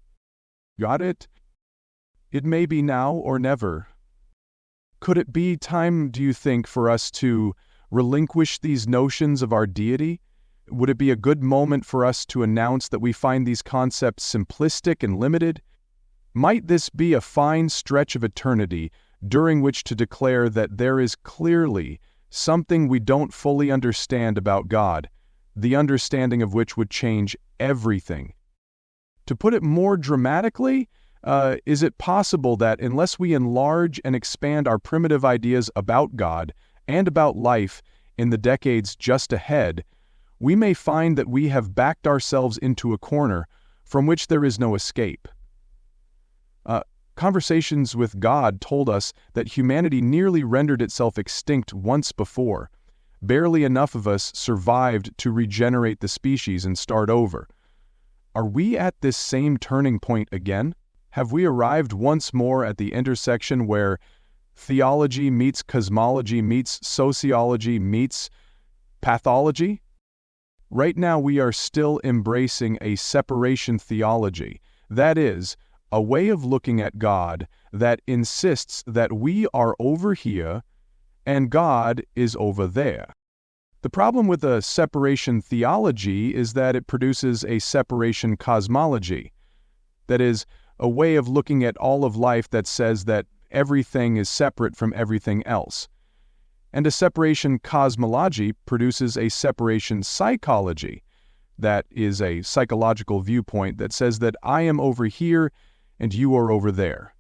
Got it? It may be now or never. Could it be time, do you think, for us to relinquish these notions of our deity? Would it be a good moment for us to announce that we find these concepts simplistic and limited? Might this be a fine stretch of eternity during which to declare that there is clearly something we don't fully understand about God, the understanding of which would change everything? To put it more dramatically, is it possible that unless we enlarge and expand our primitive ideas about God and about life in the decades just ahead, we may find that we have backed ourselves into a corner from which there is no escape? Conversations with God told us that humanity nearly rendered itself extinct once before. Barely enough of us survived to regenerate the species and start over. Are we at this same turning point again? Have we arrived once more at the intersection where theology meets cosmology meets sociology meets pathology? Right now we are still embracing a separation theology, that is, a way of looking at God that insists that we are over here and God is over there. The problem with a separation theology is that it produces a separation cosmology, that is, a way of looking at all of life that says that everything is separate from everything else. And a separation cosmology produces a separation psychology, that is a psychological viewpoint that says that I am over here and you are over there.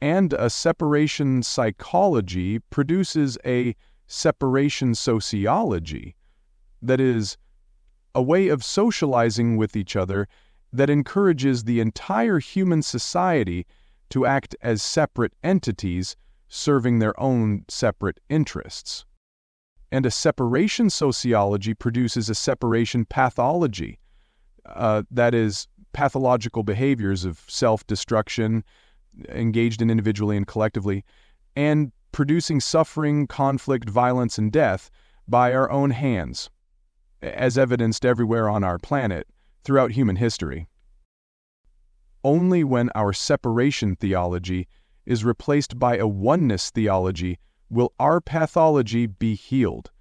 And a separation psychology produces a separation sociology, that is, a way of socializing with each other that encourages the entire human society to act as separate entities serving their own separate interests. And a separation sociology produces a separation pathology, that is, pathological behaviors of self-destruction engaged in individually and collectively, and producing suffering, conflict, violence, and death by our own hands, as evidenced everywhere on our planet throughout human history. Only when our separation theology is replaced by a oneness theology will our pathology be healed.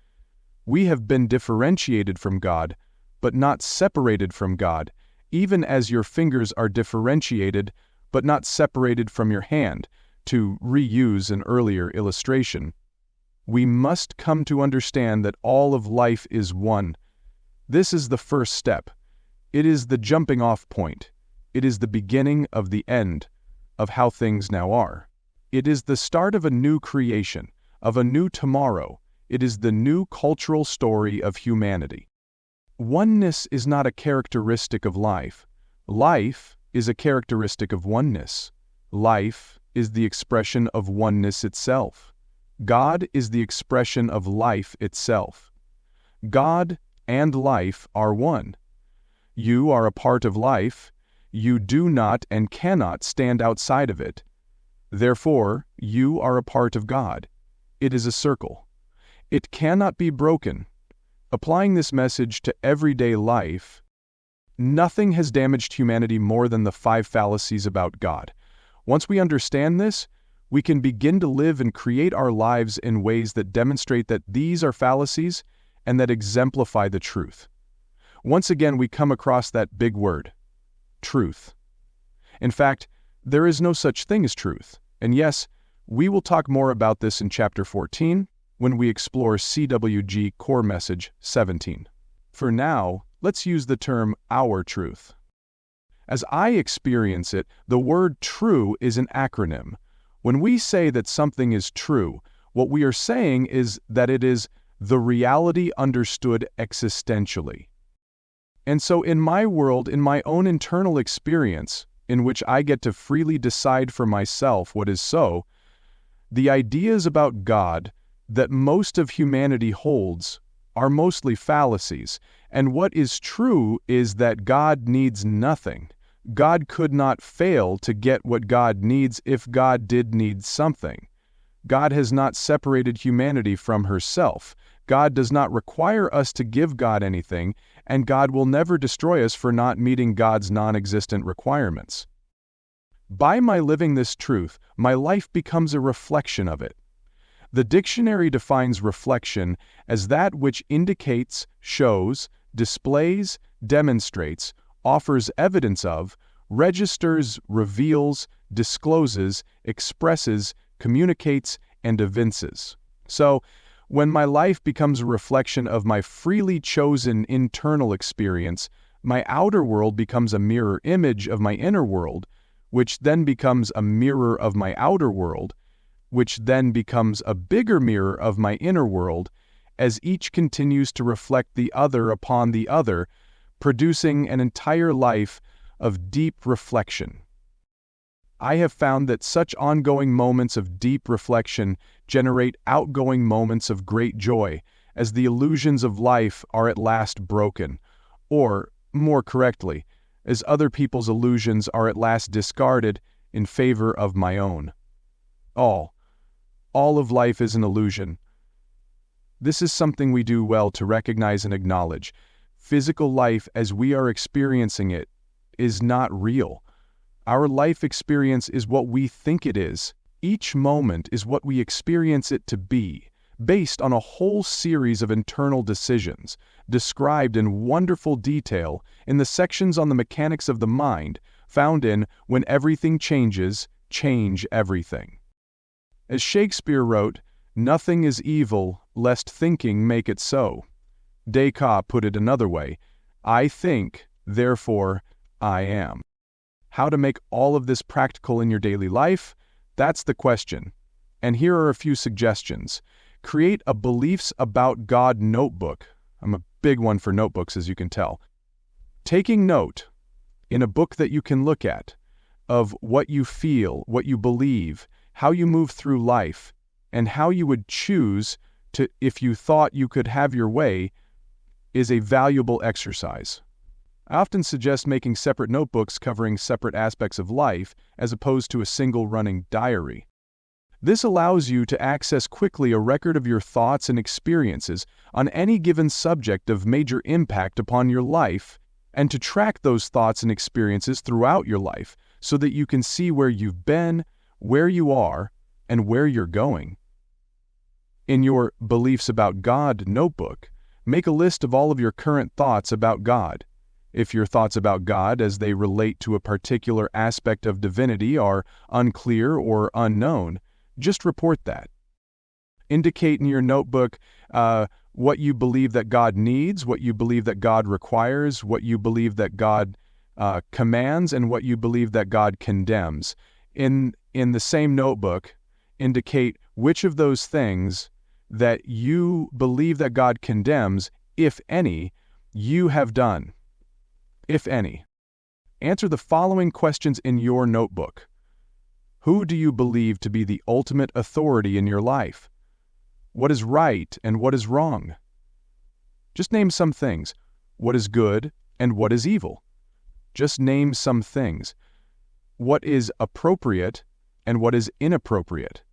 We have been differentiated from God, but not separated from God, even as your fingers are differentiated, but not separated from your hand, to reuse an earlier illustration. We must come to understand that all of life is one. This is the first step. It is the jumping-off point. It is the beginning of the end of how things now are. It is the start of a new creation, of a new tomorrow. It is the new cultural story of humanity. Oneness is not a characteristic of life. Life is a characteristic of oneness. Life is the expression of oneness itself. God is the expression of life itself. God and life are one. You are a part of life. You do not and cannot stand outside of it. Therefore, you are a part of God. It is a circle. It cannot be broken. Applying this message to everyday life, nothing has damaged humanity more than the 5 fallacies about God. Once we understand this, we can begin to live and create our lives in ways that demonstrate that these are fallacies and that exemplify the truth. Once again, we come across that big word, truth. In fact, there is no such thing as truth. And yes, we will talk more about this in Chapter 14 when we explore CWG Core Message 17. For now, let's use the term our truth. As I experience it, the word true is an acronym. When we say that something is true, what we are saying is that it is the reality understood existentially. And so in my world, in my own internal experience, in which I get to freely decide for myself what is so, the ideas about God that most of humanity holds are mostly fallacies, and what is true is that God needs nothing. God could not fail to get what God needs if God did need something. God has not separated humanity from herself. God does not require us to give God anything, and God will never destroy us for not meeting God's non-existent requirements. By my living this truth, my life becomes a reflection of it. The dictionary defines reflection as that which indicates, shows, displays, demonstrates, offers evidence of, registers, reveals, discloses, expresses, communicates, and evinces. So, when my life becomes a reflection of my freely chosen internal experience, my outer world becomes a mirror image of my inner world, which then becomes a mirror of my outer world, which then becomes a bigger mirror of my inner world, as each continues to reflect the other upon the other, producing an entire life of deep reflection. I have found that such ongoing moments of deep reflection generate outgoing moments of great joy, as the illusions of life are at last broken, or, more correctly, as other people's illusions are at last discarded in favor of my own. All of life is an illusion. This is something we do well to recognize and acknowledge. Physical life as we are experiencing it is not real. Our life experience is what we think it is. Each moment is what we experience it to be, based on a whole series of internal decisions, described in wonderful detail in the sections on the mechanics of the mind, found in When Everything Changes, Change Everything. As Shakespeare wrote, "Nothing is evil, lest thinking make it so." Descartes put it another way, "I think, therefore I am." How to make all of this practical in your daily life? That's the question. And here are a few suggestions. Create a Beliefs About God notebook. I'm a big one for notebooks, as you can tell. Taking note, in a book that you can look at, of what you feel, what you believe, how you move through life, and how you would choose to, if you thought you could have your way, is a valuable exercise. I often suggest making separate notebooks covering separate aspects of life as opposed to a single running diary. This allows you to access quickly a record of your thoughts and experiences on any given subject of major impact upon your life, and to track those thoughts and experiences throughout your life so that you can see where you've been, where you are, and where you're going. In your Beliefs About God notebook, make a list of all of your current thoughts about God. If your thoughts about God as they relate to a particular aspect of divinity are unclear or unknown, just report that. Indicate in your notebook what you believe that God needs, what you believe that God requires, what you believe that God commands, and what you believe that God condemns. In the same notebook, indicate which of those things that you believe that God condemns, if any, you have done. If any. Answer the following questions in your notebook. Who do you believe to be the ultimate authority in your life? What is right and what is wrong? Just name some things. What is good and what is evil? Just name some things. What is appropriate and what is inappropriate?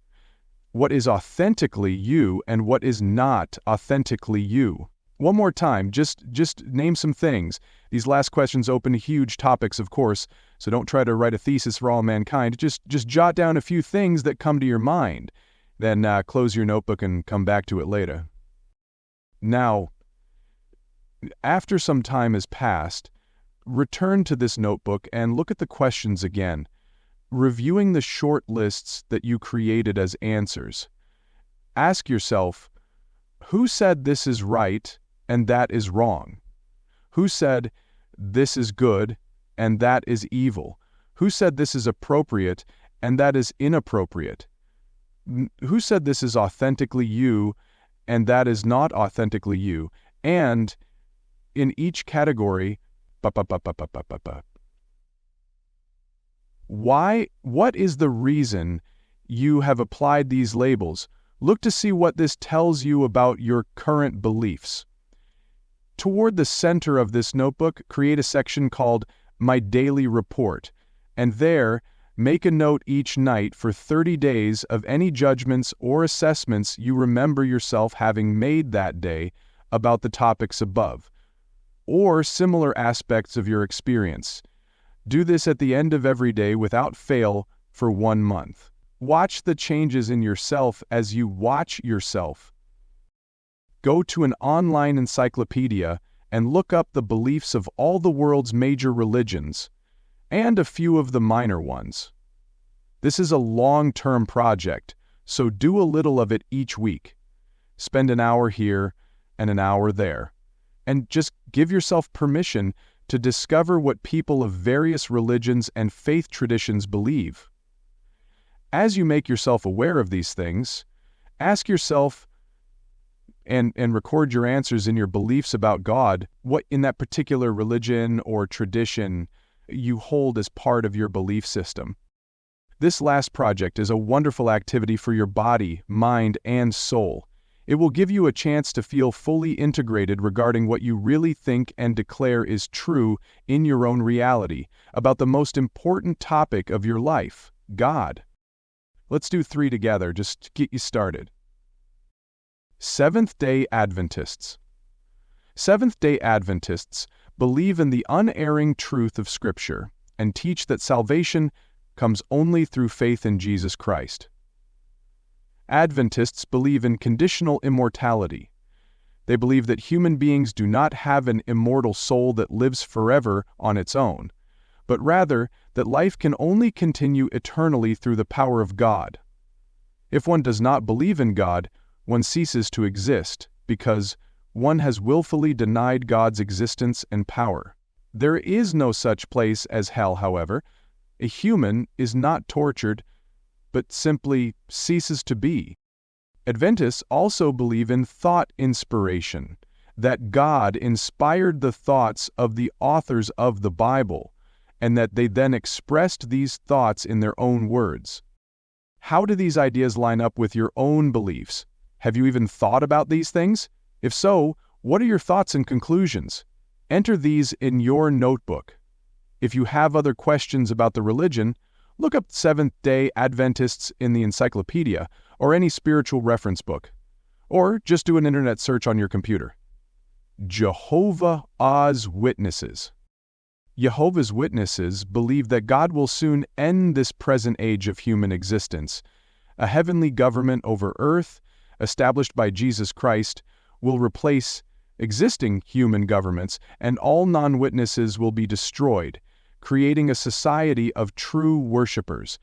What is authentically you and what is not authentically you? One more time, just name some things. These last questions open huge topics, of course, so don't try to write a thesis for all mankind. Just jot down a few things that come to your mind. Then close your notebook and come back to it later. Now, after some time has passed, return to this notebook and look at the questions again, reviewing the short lists that you created as answers. Ask yourself, who said this is right and that is wrong? Who said this is good and that is evil? Who said this is appropriate and that is inappropriate. Who said this is authentically you, and that is not authentically you? And in each category, what is the reason you have applied these labels? Look to see what this tells you about your current beliefs. Toward the center of this notebook, create a section called My Daily Report, and there, make a note each night for 30 days of any judgments or assessments you remember yourself having made that day about the topics above, or similar aspects of your experience. Do this at the end of every day without fail for 1 month. Watch the changes in yourself as you watch yourself. Go to an online encyclopedia and look up the beliefs of all the world's major religions, and a few of the minor ones. This is a long-term project, so do a little of it each week. Spend an hour here and an hour there, and just give yourself permission to discover what people of various religions and faith traditions believe. As you make yourself aware of these things, ask yourself and record your answers in your beliefs about God, what in that particular religion or tradition you hold as part of your belief system. This last project is a wonderful activity for your body, mind, and soul. It will give you a chance to feel fully integrated regarding what you really think and declare is true in your own reality about the most important topic of your life, God. Let's do 3 together just to get you started. Seventh-day Adventists. Seventh-day Adventists believe in the unerring truth of Scripture and teach that salvation comes only through faith in Jesus Christ. Adventists believe in conditional immortality. They believe that human beings do not have an immortal soul that lives forever on its own, but rather that life can only continue eternally through the power of God. If one does not believe in God, one ceases to exist because one has willfully denied God's existence and power. There is no such place as hell, however. A human is not tortured, but simply ceases to be. Adventists also believe in thought inspiration, that God inspired the thoughts of the authors of the Bible, and that they then expressed these thoughts in their own words. How do these ideas line up with your own beliefs? Have you even thought about these things? If so, what are your thoughts and conclusions? Enter these in your notebook. If you have other questions about the religion, look up Seventh-day Adventists in the encyclopedia or any spiritual reference book. Or just do an internet search on your computer. Jehovah's Witnesses. Jehovah's Witnesses believe that God will soon end this present age of human existence. A heavenly government over earth, established by Jesus Christ, will replace existing human governments, and all non-witnesses will be destroyed, creating a society of true worshipers.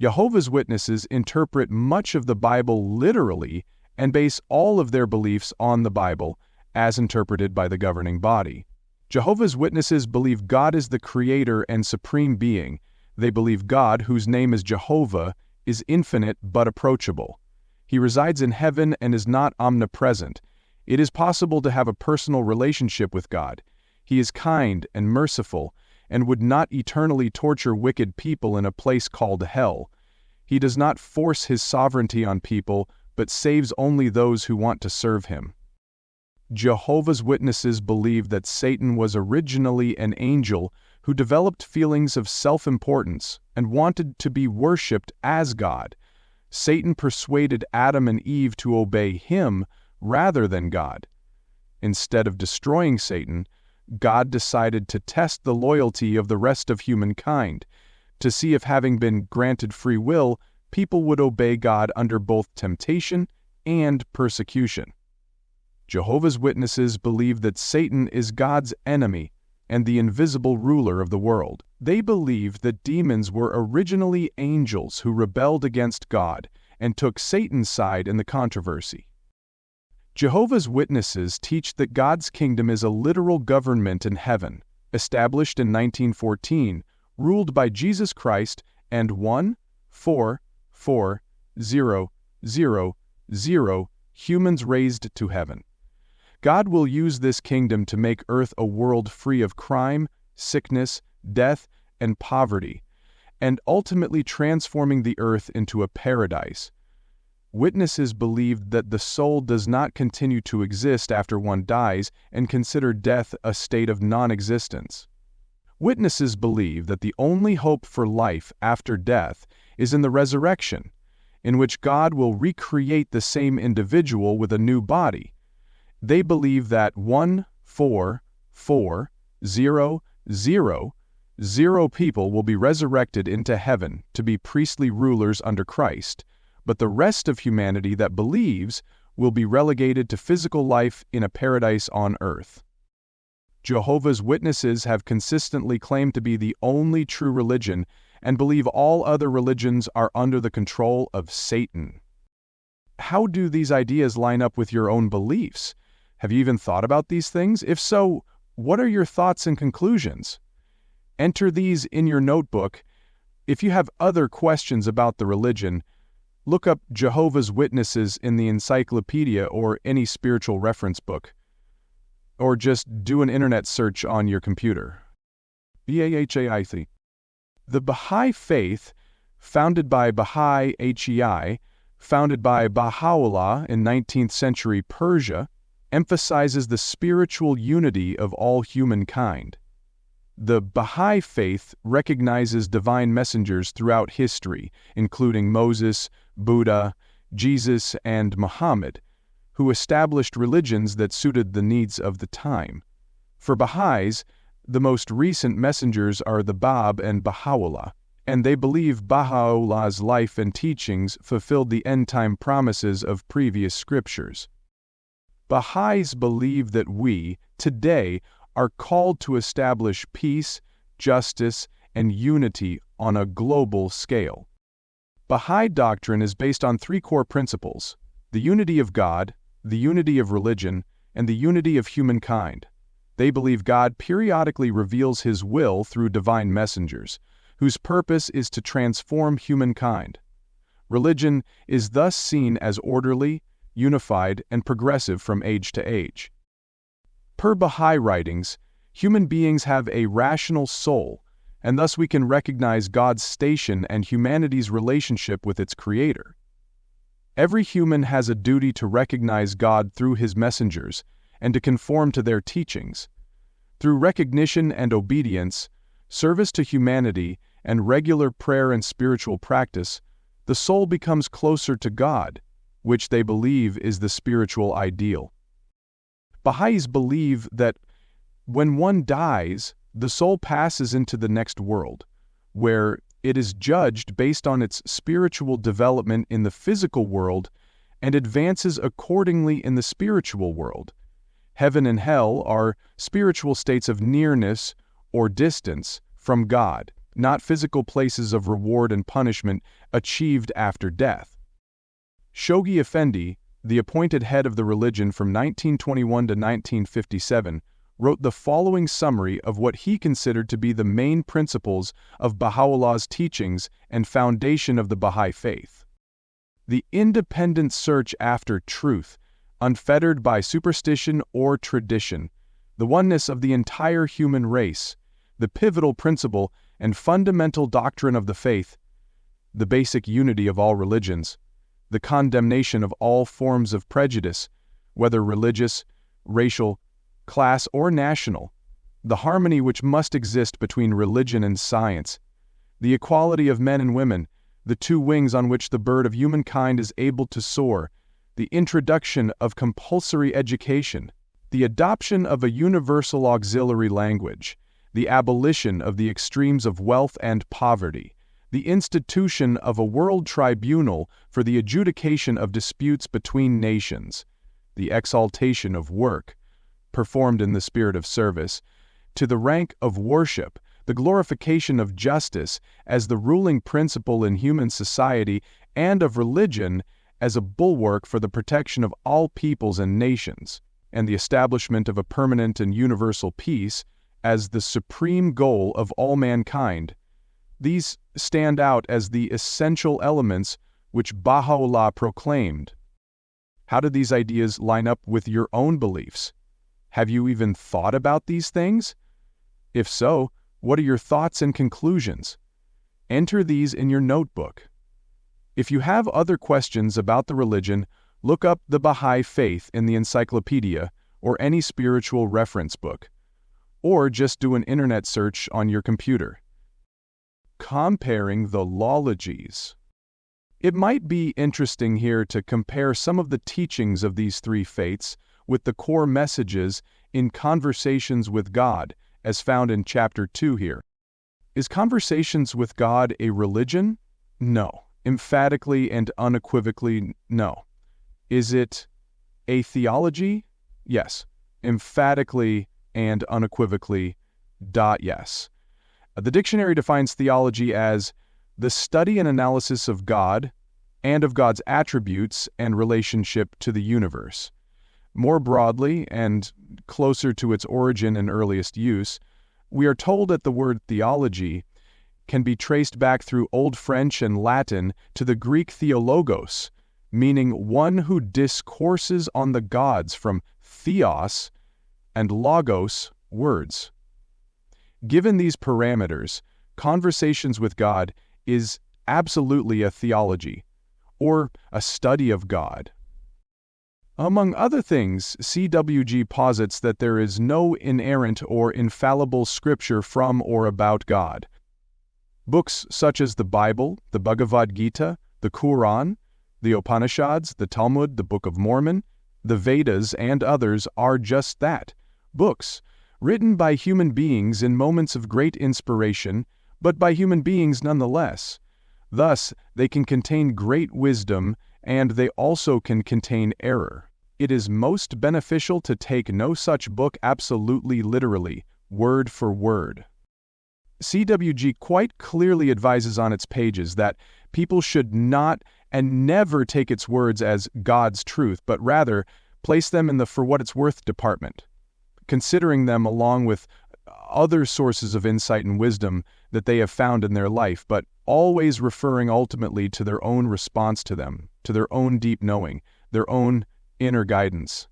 Jehovah's Witnesses interpret much of the Bible literally and base all of their beliefs on the Bible, as interpreted by the governing body. Jehovah's Witnesses believe God is the creator and supreme being. They believe God, whose name is Jehovah, is infinite but approachable. He resides in heaven and is not omnipresent. It is possible to have a personal relationship with God. He is kind and merciful, and would not eternally torture wicked people in a place called hell. He does not force his sovereignty on people, but saves only those who want to serve him. Jehovah's Witnesses believe that Satan was originally an angel who developed feelings of self-importance and wanted to be worshipped as God. Satan persuaded Adam and Eve to obey him rather than God. Instead of destroying Satan, God decided to test the loyalty of the rest of humankind, to see if, having been granted free will, people would obey God under both temptation and persecution. Jehovah's Witnesses believe that Satan is God's enemy and the invisible ruler of the world. They believe that demons were originally angels who rebelled against God and took Satan's side in the controversy. Jehovah's Witnesses teach that God's kingdom is a literal government in heaven, established in 1914, ruled by Jesus Christ and 1,4,4,0,0 humans raised to heaven. God will use this kingdom to make earth a world free of crime, sickness, death, and poverty, and ultimately transforming the earth into a paradise. Witnesses believe that the soul does not continue to exist after one dies and consider death a state of non-existence. Witnesses believe that the only hope for life after death is in the resurrection, in which God will recreate the same individual with a new body. They believe that 1,4,4,0,0 people will be resurrected into heaven to be priestly rulers under Christ, but the rest of humanity that believes will be relegated to physical life in a paradise on earth. Jehovah's Witnesses have consistently claimed to be the only true religion and believe all other religions are under the control of Satan. How do these ideas line up with your own beliefs? Have you even thought about these things? If so, what are your thoughts and conclusions? Enter these in your notebook. If you have other questions about the religion, look up Jehovah's Witnesses in the encyclopedia or any spiritual reference book. Or just do an internet search on your computer. Baha'í. The Baha'i faith, founded by Baha'i HEI, founded by Baha'u'llah in 19th century Persia, emphasizes the spiritual unity of all humankind. The Baha'i faith recognizes divine messengers throughout history, including Moses, Buddha, Jesus, and Muhammad, who established religions that suited the needs of the time. For Baha'is, the most recent messengers are the Bab and Baha'u'llah, and they believe Baha'u'llah's life and teachings fulfilled the end-time promises of previous scriptures. Baha'is believe that we, today, are called to establish peace, justice, and unity on a global scale. Baha'i doctrine is based on three core principles: the unity of God, the unity of religion, and the unity of humankind. They believe God periodically reveals His will through divine messengers, whose purpose is to transform humankind. Religion is thus seen as orderly, unified, and progressive from age to age. Per Baha'i writings, human beings have a rational soul, and thus we can recognize God's station and humanity's relationship with its Creator. Every human has a duty to recognize God through His messengers and to conform to their teachings. Through recognition and obedience, service to humanity, and regular prayer and spiritual practice, the soul becomes closer to God, which they believe is the spiritual ideal. Baha'is believe that when one dies, the soul passes into the next world, where it is judged based on its spiritual development in the physical world and advances accordingly in the spiritual world. Heaven and hell are spiritual states of nearness or distance from God, not physical places of reward and punishment achieved after death. Shoghi Effendi, the appointed head of the religion from 1921 to 1957, wrote the following summary of what he considered to be the main principles of Baha'u'llah's teachings and foundation of the Baha'i faith. The independent search after truth, unfettered by superstition or tradition, the oneness of the entire human race, the pivotal principle and fundamental doctrine of the faith, the basic unity of all religions, the condemnation of all forms of prejudice, whether religious, racial, class, or national, the harmony which must exist between religion and science, the equality of men and women, the two wings on which the bird of humankind is able to soar, the introduction of compulsory education, the adoption of a universal auxiliary language, the abolition of the extremes of wealth and poverty, the institution of a world tribunal for the adjudication of disputes between nations, the exaltation of work, performed in the spirit of service, to the rank of worship, the glorification of justice as the ruling principle in human society, and of religion as a bulwark for the protection of all peoples and nations, and the establishment of a permanent and universal peace as the supreme goal of all mankind, These stand out as the essential elements which Baha'u'llah proclaimed. How do these ideas line up with your own beliefs? Have you even thought about these things? If so, what are your thoughts and conclusions? Enter these in your notebook. If you have other questions about the religion, look up the Baha'i Faith in the encyclopedia or any spiritual reference book, or just do an internet search on your computer. Comparing the lawologies. It might be interesting here to compare some of the teachings of these three faiths with the core messages in Conversations with God, as found in Chapter 2 here. Is Conversations with God a religion? No. Emphatically and unequivocally, no. Is it a theology? Yes. Emphatically and unequivocally, yes. The dictionary defines theology as the study and analysis of God and of God's attributes and relationship to the universe. More broadly, and closer to its origin and earliest use, we are told that the word theology can be traced back through Old French and Latin to the Greek theologos, meaning one who discourses on the gods, from theos and logos, words. Given these parameters, Conversations with God is absolutely a theology, or a study of God. Among other things, CWG posits that there is no inerrant or infallible scripture from or about God. Books such as the Bible, the Bhagavad Gita, the Quran, the Upanishads, the Talmud, the Book of Mormon, the Vedas, and others are just that, books, written by human beings in moments of great inspiration, but by human beings nonetheless. Thus, they can contain great wisdom, and they also can contain error. It is most beneficial to take no such book absolutely literally, word for word. CWG quite clearly advises on its pages that people should not and never take its words as God's truth, but rather place them in the for what it's worth department, considering them along with other sources of insight and wisdom that they have found in their life, but always referring ultimately to their own response to them, to their own deep knowing, their own inner guidance,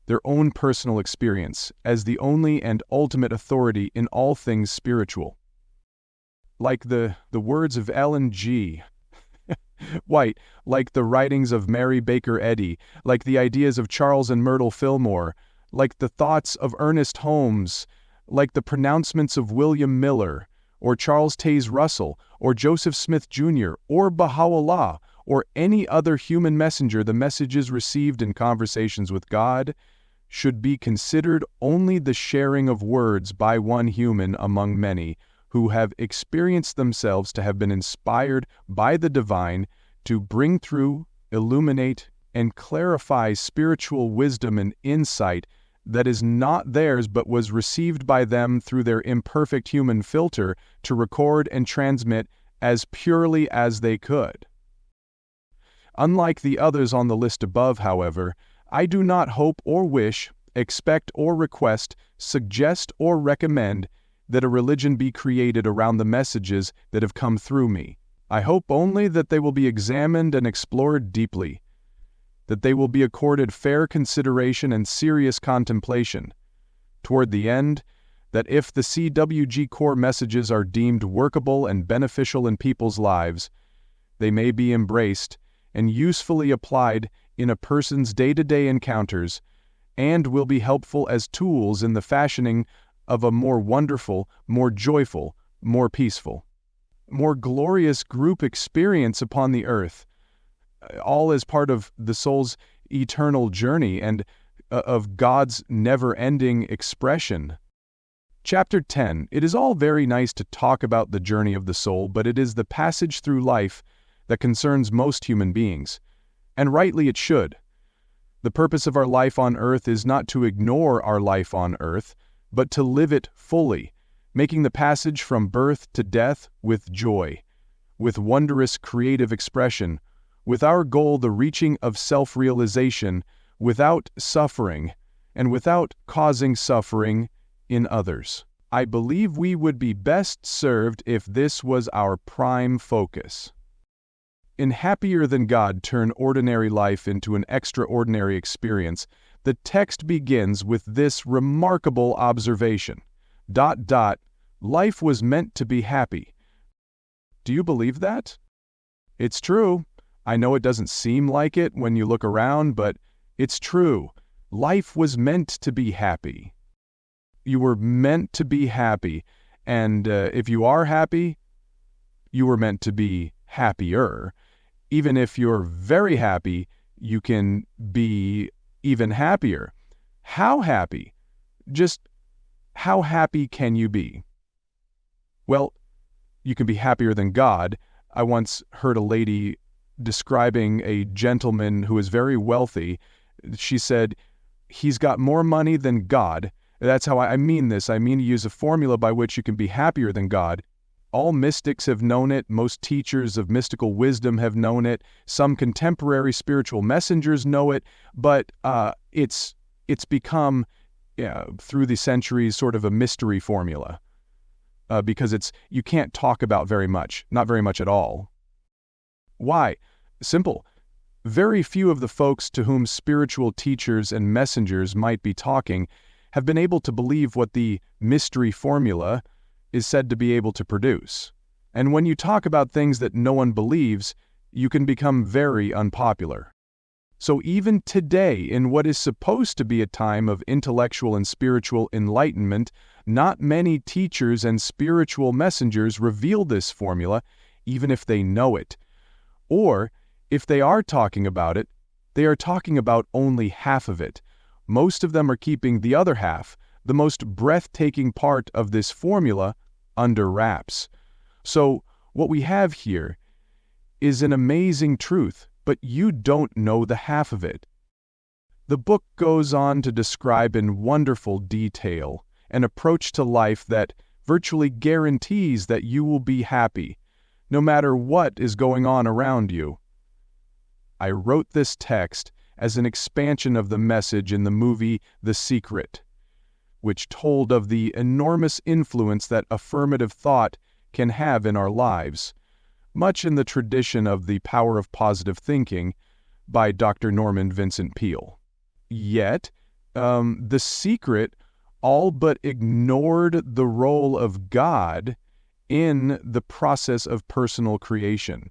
their own personal experience as the only and ultimate authority in all things spiritual. Like the words of Ellen G. White, like the writings of Mary Baker Eddy, like the ideas of Charles and Myrtle Fillmore, like the thoughts of Ernest Holmes, like the pronouncements of William Miller, or Charles Taze Russell, or Joseph Smith Jr., or Baha'u'llah, or any other human messenger, the messages received in Conversations with God should be considered only the sharing of words by one human among many who have experienced themselves to have been inspired by the divine to bring through, illuminate, and clarify spiritual wisdom and insight that is not theirs but was received by them through their imperfect human filter to record and transmit as purely as they could. Unlike the others on the list above, however, I do not hope or wish, expect or request, suggest or recommend that a religion be created around the messages that have come through me. I hope only that they will be examined and explored deeply, that they will be accorded fair consideration and serious contemplation. Toward the end, that if the CWG core messages are deemed workable and beneficial in people's lives, they may be embraced and usefully applied in a person's day-to-day encounters, and will be helpful as tools in the fashioning of a more wonderful, more joyful, more peaceful, more glorious group experience upon the earth, all as part of the soul's eternal journey and of God's never-ending expression. Chapter 10. It is all very nice to talk about the journey of the soul, but it is the passage through life that concerns most human beings, and rightly it should. The purpose of our life on earth is not to ignore our life on earth, but to live it fully, making the passage from birth to death with joy, with wondrous creative expression, with our goal the reaching of self-realization without suffering and without causing suffering in others. I believe we would be best served if this was our prime focus. In Happier Than God Turn Ordinary Life into an Extraordinary Experience, the text begins with this remarkable observation. ... Life was meant to be happy. Do you believe that? It's true. I know it doesn't seem like it when you look around, but it's true. Life was meant to be happy. You were meant to be happy, and if you are happy, you were meant to be happier. Even if you're very happy, you can be even happier. How happy? Just how happy can you be? Well, you can be happier than God. I once heard a lady describing a gentleman who is very wealthy. She said, he's got more money than God. That's how I mean this. I mean to use a formula by which you can be happier than God. All mystics have known it. Most teachers of mystical wisdom have known it. Some contemporary spiritual messengers know it. But it's become, through the centuries, sort of a mystery formula. Because you can't talk about very much, not very much at all. Why? Simple. Very few of the folks to whom spiritual teachers and messengers might be talking have been able to believe what the mystery formula is said to be able to produce. And when you talk about things that no one believes, you can become very unpopular. So even today, in what is supposed to be a time of intellectual and spiritual enlightenment, not many teachers and spiritual messengers reveal this formula, even if they know it. Or, if they are talking about it, they are talking about only half of it. Most of them are keeping the other half, the most breathtaking part of this formula, under wraps. So, what we have here is an amazing truth, but you don't know the half of it. The book goes on to describe in wonderful detail an approach to life that virtually guarantees that you will be happy, no matter what is going on around you. I wrote this text as an expansion of the message in the movie The Secret, which told of the enormous influence that affirmative thought can have in our lives, much in the tradition of The Power of Positive Thinking by Dr. Norman Vincent Peale. Yet, The Secret all but ignored the role of God in the process of personal creation.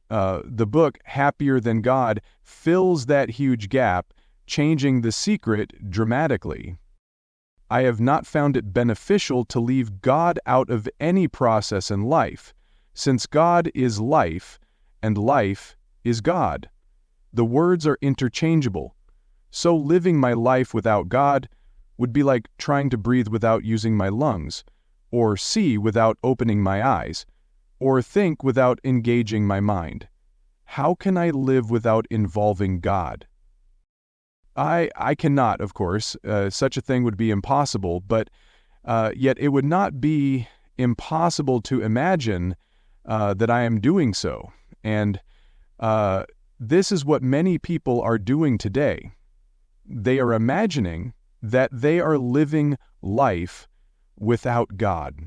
The book, Happier Than God, fills that huge gap, changing The Secret dramatically. I have not found it beneficial to leave God out of any process in life, since God is life, and life is God. The words are interchangeable. So living my life without God would be like trying to breathe without using my lungs, or see without opening my eyes, or think without engaging my mind. How can I live without involving God? I cannot, of course. Such a thing would be impossible, but yet it would not be impossible to imagine that I am doing so. And this is what many people are doing today. They are imagining that they are living life without God.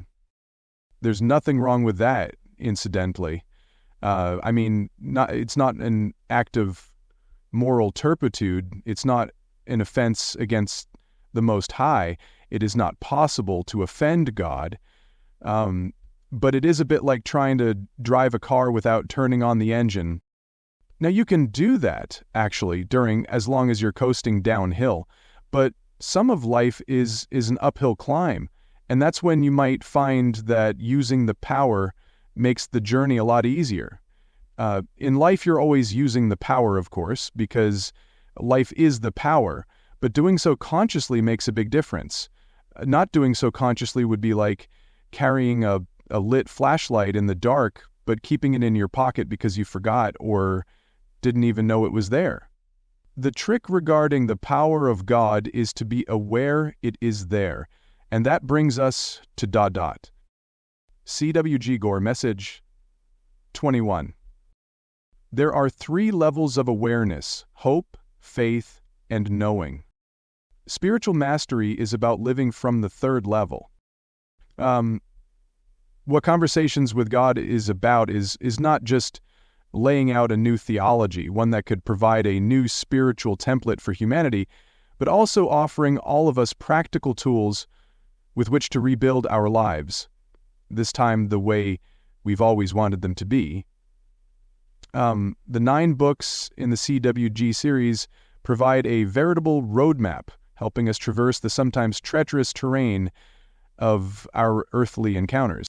There's nothing wrong with that, incidentally. It's not an act of moral turpitude. It's not an offense against the Most High. It is not possible to offend God. But it is a bit like trying to drive a car without turning on the engine. Now, you can do that, actually, as long as you're coasting downhill. But some of life is an uphill climb. And that's when you might find that using the power makes the journey a lot easier. In life, you're always using the power, of course, because life is the power. But doing so consciously makes a big difference. Not doing so consciously would be like carrying a lit flashlight in the dark, but keeping it in your pocket because you forgot or didn't even know it was there. The trick regarding the power of God is to be aware it is there. And that brings us to ... C.W.G. Gore, message 21. There are 3 levels of awareness: hope, faith, and knowing. Spiritual mastery is about living from the 3rd level. What Conversations with God is about is not just laying out a new theology, one that could provide a new spiritual template for humanity, but also offering all of us practical tools with which to rebuild our lives, this time the way we've always wanted them to be. The 9 books in the CWG series provide a veritable roadmap, helping us traverse the sometimes treacherous terrain of our earthly encounters.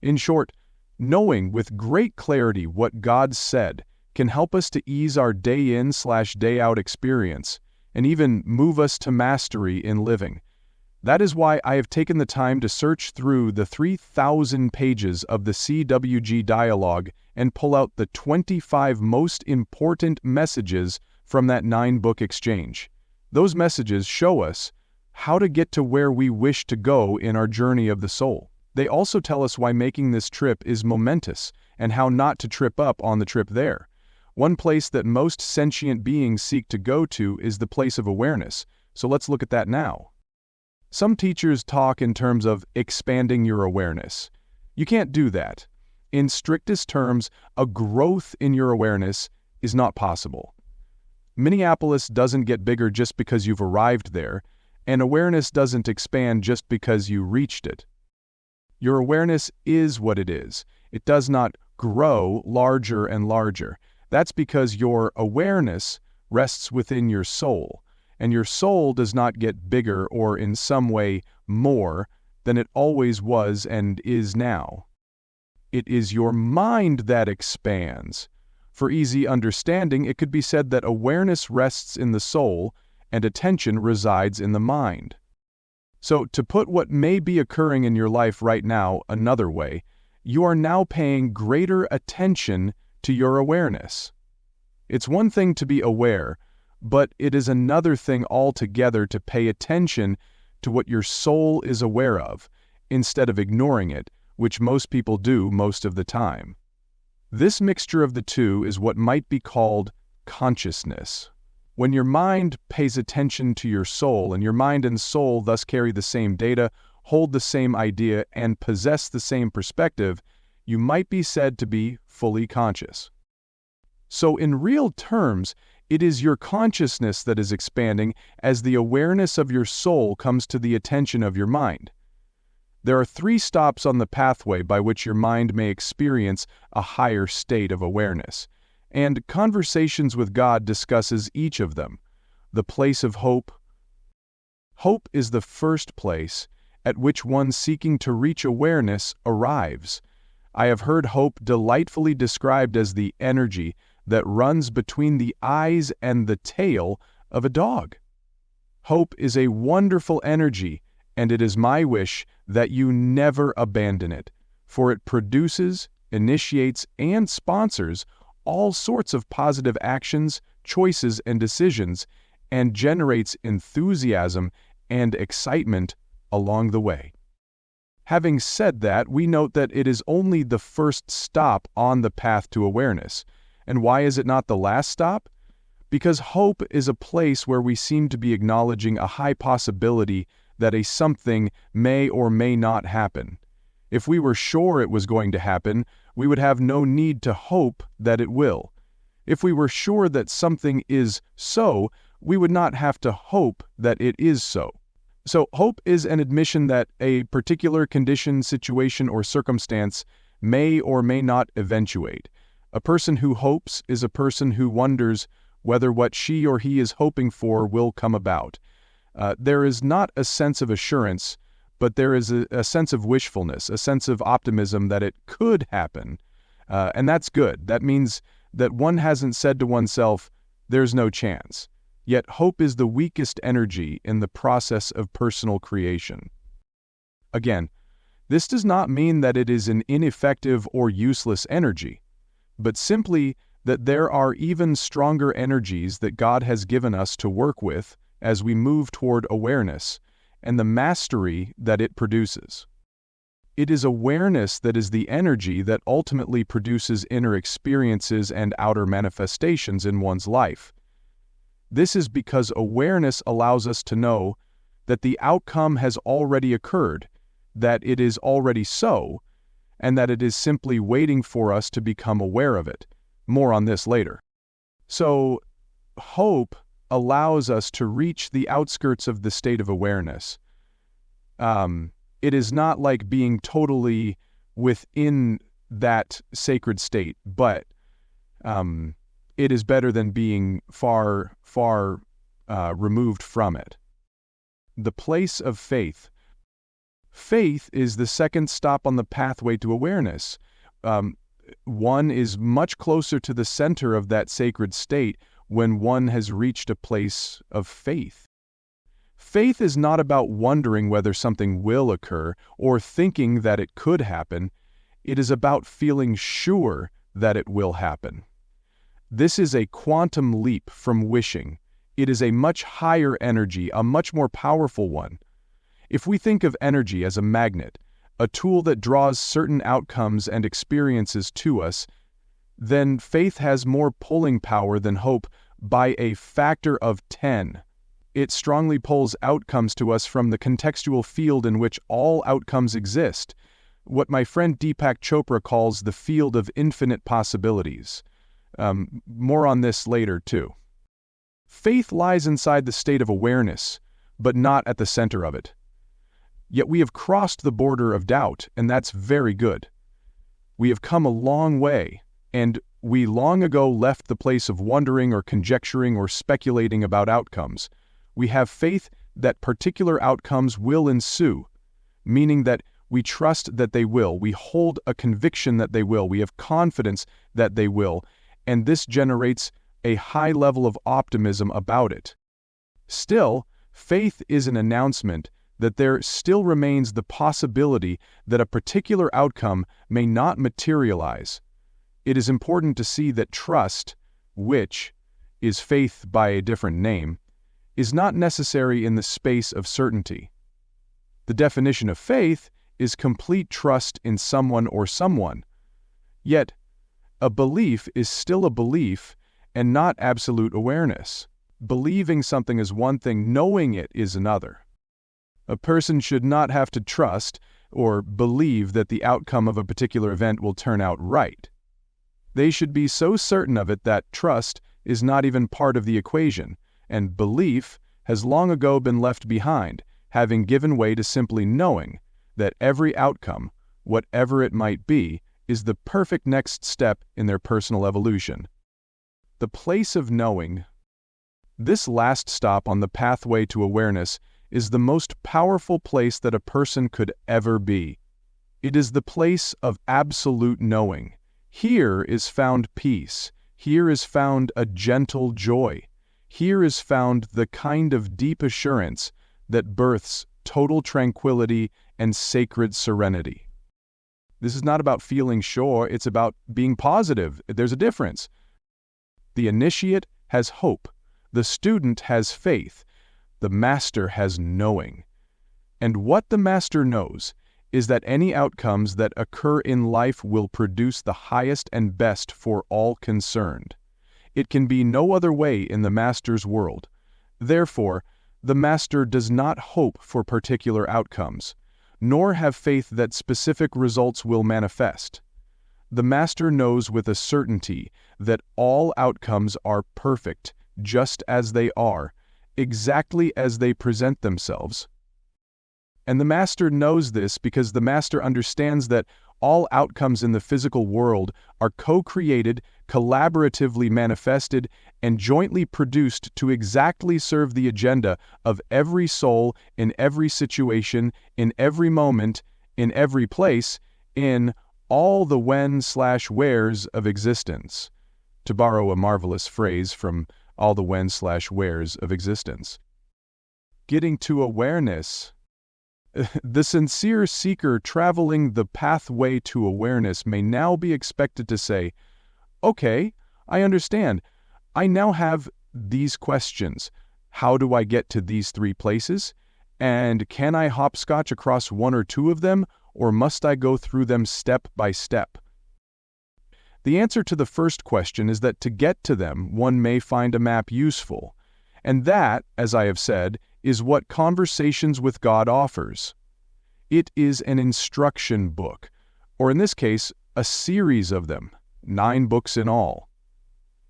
In short, knowing with great clarity what God said can help us to ease our day-in/day out experience and even move us to mastery in living. That is why I have taken the time to search through the 3,000 pages of the CWG dialogue and pull out the 25 most important messages from that 9-book exchange. Those messages show us how to get to where we wish to go in our journey of the soul. They also tell us why making this trip is momentous and how not to trip up on the trip there. One place that most sentient beings seek to go to is the place of awareness, so let's look at that now. Some teachers talk in terms of expanding your awareness. You can't do that. In strictest terms, a growth in your awareness is not possible. Minneapolis doesn't get bigger just because you've arrived there, and awareness doesn't expand just because you reached it. Your awareness is what it is. It does not grow larger and larger. That's because your awareness rests within your soul, and your soul does not get bigger or in some way more than it always was and is now. It is your mind that expands. For easy understanding, it could be said that awareness rests in the soul and attention resides in the mind. So, to put what may be occurring in your life right now another way, you are now paying greater attention to your awareness. It's one thing to be aware, but it is another thing altogether to pay attention to what your soul is aware of, instead of ignoring it, which most people do most of the time. This mixture of the two is what might be called consciousness. When your mind pays attention to your soul, and your mind and soul thus carry the same data, hold the same idea, and possess the same perspective, you might be said to be fully conscious. So in real terms, it is your consciousness that is expanding as the awareness of your soul comes to the attention of your mind. There are 3 stops on the pathway by which your mind may experience a higher state of awareness, and Conversations with God discusses each of them. The place of hope. Hope is the first place at which one seeking to reach awareness arrives. I have heard hope delightfully described as the energy that runs between the eyes and the tail of a dog. Hope is a wonderful energy, and it is my wish that you never abandon it, for it produces, initiates, and sponsors all sorts of positive actions, choices, and decisions, and generates enthusiasm and excitement along the way. Having said that, we note that it is only the first stop on the path to awareness. And why is it not the last stop? Because hope is a place where we seem to be acknowledging a high possibility that a something may or may not happen. If we were sure it was going to happen, we would have no need to hope that it will. If we were sure that something is so, we would not have to hope that it is so. So hope is an admission that a particular condition, situation, or circumstance may or may not eventuate. A person who hopes is a person who wonders whether what she or he is hoping for will come about. There is not a sense of assurance, but there is a sense of wishfulness, a sense of optimism that it could happen. And that's good. That means that one hasn't said to oneself, there's no chance. Yet hope is the weakest energy in the process of personal creation. Again, this does not mean that it is an ineffective or useless energy, but simply that there are even stronger energies that God has given us to work with as we move toward awareness and the mastery that it produces. It is awareness that is the energy that ultimately produces inner experiences and outer manifestations in one's life. This is because awareness allows us to know that the outcome has already occurred, that it is already so, and that it is simply waiting for us to become aware of it. More on this later. So, hope allows us to reach the outskirts of the state of awareness. It is not like being totally within that sacred state, but it is better than being far, far removed from it. The place of faith. Faith is the second stop on the pathway to awareness. One is much closer to the center of that sacred state when one has reached a place of faith. Faith is not about wondering whether something will occur or thinking that it could happen. It is about feeling sure that it will happen. This is a quantum leap from wishing. It is a much higher energy, a much more powerful one. If we think of energy as a magnet, a tool that draws certain outcomes and experiences to us, then faith has more pulling power than hope by a factor of 10. It strongly pulls outcomes to us from the contextual field in which all outcomes exist, what my friend Deepak Chopra calls the field of infinite possibilities. More on this later, too. Faith lies inside the state of awareness, but not at the center of it. Yet we have crossed the border of doubt, and that's very good. We have come a long way, and we long ago left the place of wondering or conjecturing or speculating about outcomes. We have faith that particular outcomes will ensue, meaning that we trust that they will, we hold a conviction that they will, we have confidence that they will, and this generates a high level of optimism about it. Still, faith is an announcement that there still remains the possibility that a particular outcome may not materialize. It is important to see that trust, which is faith by a different name, is not necessary in the space of certainty. The definition of faith is complete trust in someone or someone. Yet, a belief is still a belief and not absolute awareness. Believing something is one thing, knowing it is another. A person should not have to trust or believe that the outcome of a particular event will turn out right. They should be so certain of it that trust is not even part of the equation, and belief has long ago been left behind, having given way to simply knowing that every outcome, whatever it might be, is the perfect next step in their personal evolution. The place of knowing. This last stop on the pathway to awareness is the most powerful place that a person could ever be. It is the place of absolute knowing. Here is found peace. Here is found a gentle joy. Here is found the kind of deep assurance that births total tranquility and sacred serenity. This is not about feeling sure, it's about being positive. There's a difference. The initiate has hope. The student has faith. The master has knowing. And what the master knows is that any outcomes that occur in life will produce the highest and best for all concerned. It can be no other way in the master's world. Therefore, the master does not hope for particular outcomes, nor have faith that specific results will manifest. The master knows with a certainty that all outcomes are perfect, just as they are, exactly as they present themselves. And the master knows this because the master understands that all outcomes in the physical world are co-created, collaboratively manifested, and jointly produced to exactly serve the agenda of every soul in every situation, in every moment, in every place, in all the when/wheres of existence. To borrow a marvelous phrase from all the when/wheres of existence. Getting to awareness. The sincere seeker traveling the pathway to awareness may now be expected to say, okay, I understand. I now have these questions. How do I get to these 3 places? And can I hopscotch across 1 or 2 of them, or must I go through them step by step? The answer to the first question is that to get to them, one may find a map useful. And that, as I have said, is what Conversations with God offers. It is an instruction book, or in this case, a series of them, 9 books in all.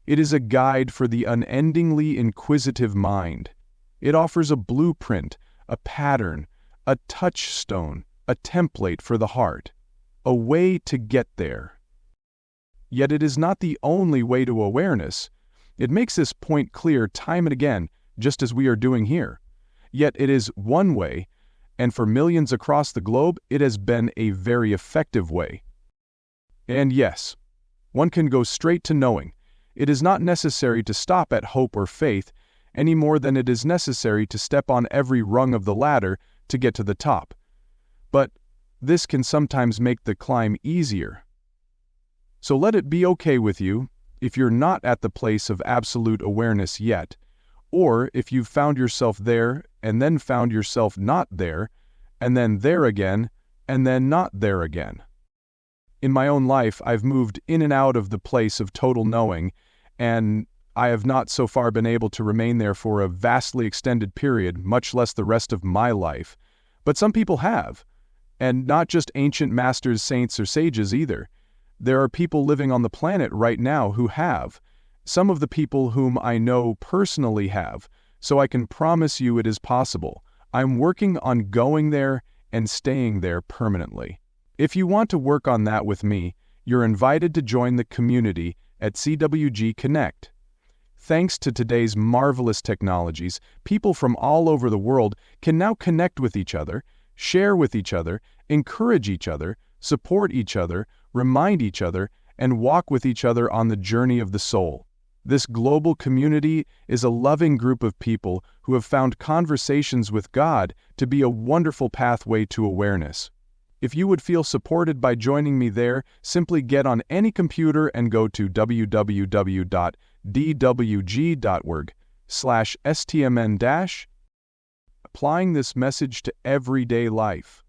It is a guide for the unendingly inquisitive mind. It offers a blueprint, a pattern, a touchstone, a template for the heart, a way to get there. Yet it is not the only way to awareness. It makes this point clear time and again, just as we are doing here. Yet it is one way, and for millions across the globe, it has been a very effective way. And yes, one can go straight to knowing. It is not necessary to stop at hope or faith any more than it is necessary to step on every rung of the ladder to get to the top. But this can sometimes make the climb easier. So let it be okay with you if you're not at the place of absolute awareness yet, or if you've found yourself there and then found yourself not there, and then there again, and then not there again. In my own life, I've moved in and out of the place of total knowing, and I have not so far been able to remain there for a vastly extended period, much less the rest of my life. But some people have, and not just ancient masters, saints, or sages either. There are people living on the planet right now who have. Some of the people whom I know personally have, so I can promise you it is possible. I'm working on going there and staying there permanently. If you want to work on that with me, you're invited to join the community at CWG Connect. Thanks to today's marvelous technologies, people from all over the world can now connect with each other, share with each other, encourage each other, support each other, remind each other, and walk with each other on the journey of the soul. This global community is a loving group of people who have found conversations with God to be a wonderful pathway to awareness. If you would feel supported by joining me there, simply get on any computer and go to www.dwg.org/stmn-. Applying this message to everyday life.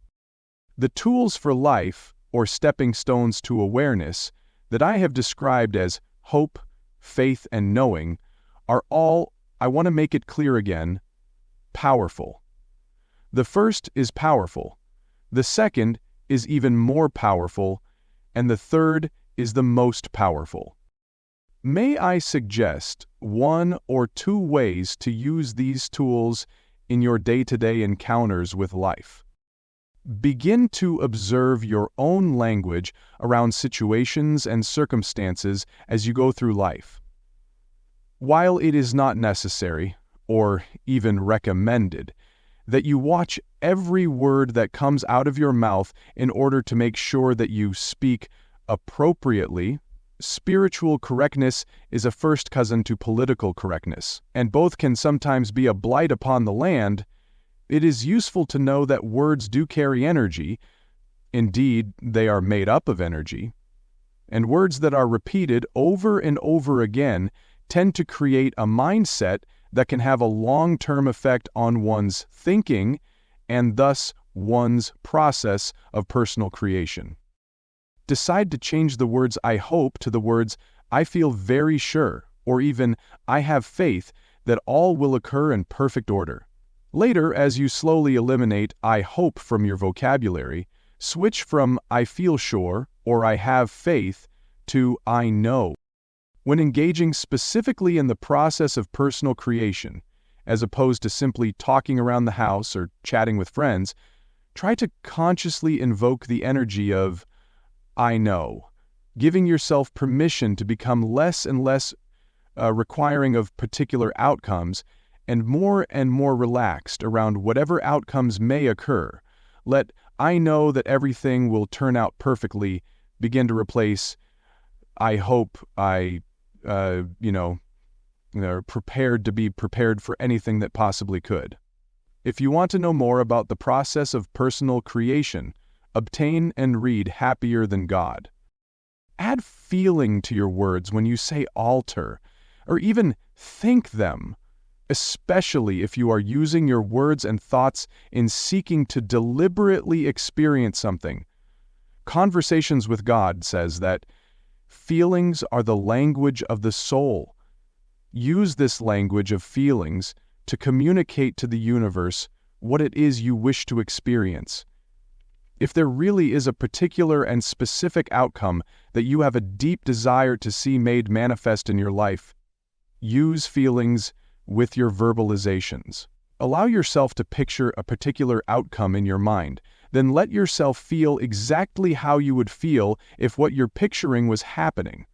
The tools for life, or stepping stones to awareness, that I have described as hope, faith, and knowing, are all, I want to make it clear again, powerful. The first is powerful. The second is even more powerful, and the third is the most powerful. May I suggest 1 or 2 ways to use these tools in your day-to-day encounters with life? Begin to observe your own language around situations and circumstances as you go through life. While it is not necessary, or even recommended, that you watch every word that comes out of your mouth in order to make sure that you speak appropriately, spiritual correctness is a first cousin to political correctness, and both can sometimes be a blight upon the land. It is useful to know that words do carry energy. Indeed, they are made up of energy. And words that are repeated over and over again tend to create a mindset that can have a long-term effect on one's thinking and thus one's process of personal creation. Decide to change the words "I hope" to the words "I feel very sure," or even "I have faith that all will occur in perfect order." Later, as you slowly eliminate "I hope" from your vocabulary, switch from "I feel sure" or "I have faith" to "I know." When engaging specifically in the process of personal creation, as opposed to simply talking around the house or chatting with friends, try to consciously invoke the energy of "I know," giving yourself permission to become less and less requiring of particular outcomes and more relaxed around whatever outcomes may occur. Let "I know that everything will turn out perfectly" begin to replace "I hope I prepared to be prepared for anything that possibly could." If you want to know more about the process of personal creation, obtain and read Happier Than God. Add feeling to your words when you say alter, or even think them, especially if you are using your words and thoughts in seeking to deliberately experience something. Conversations with God says that feelings are the language of the soul. Use this language of feelings to communicate to the universe what it is you wish to experience. If there really is a particular and specific outcome that you have a deep desire to see made manifest in your life, use feelings with your verbalizations. Allow yourself to picture a particular outcome in your mind, then let yourself feel exactly how you would feel if what you're picturing was happening.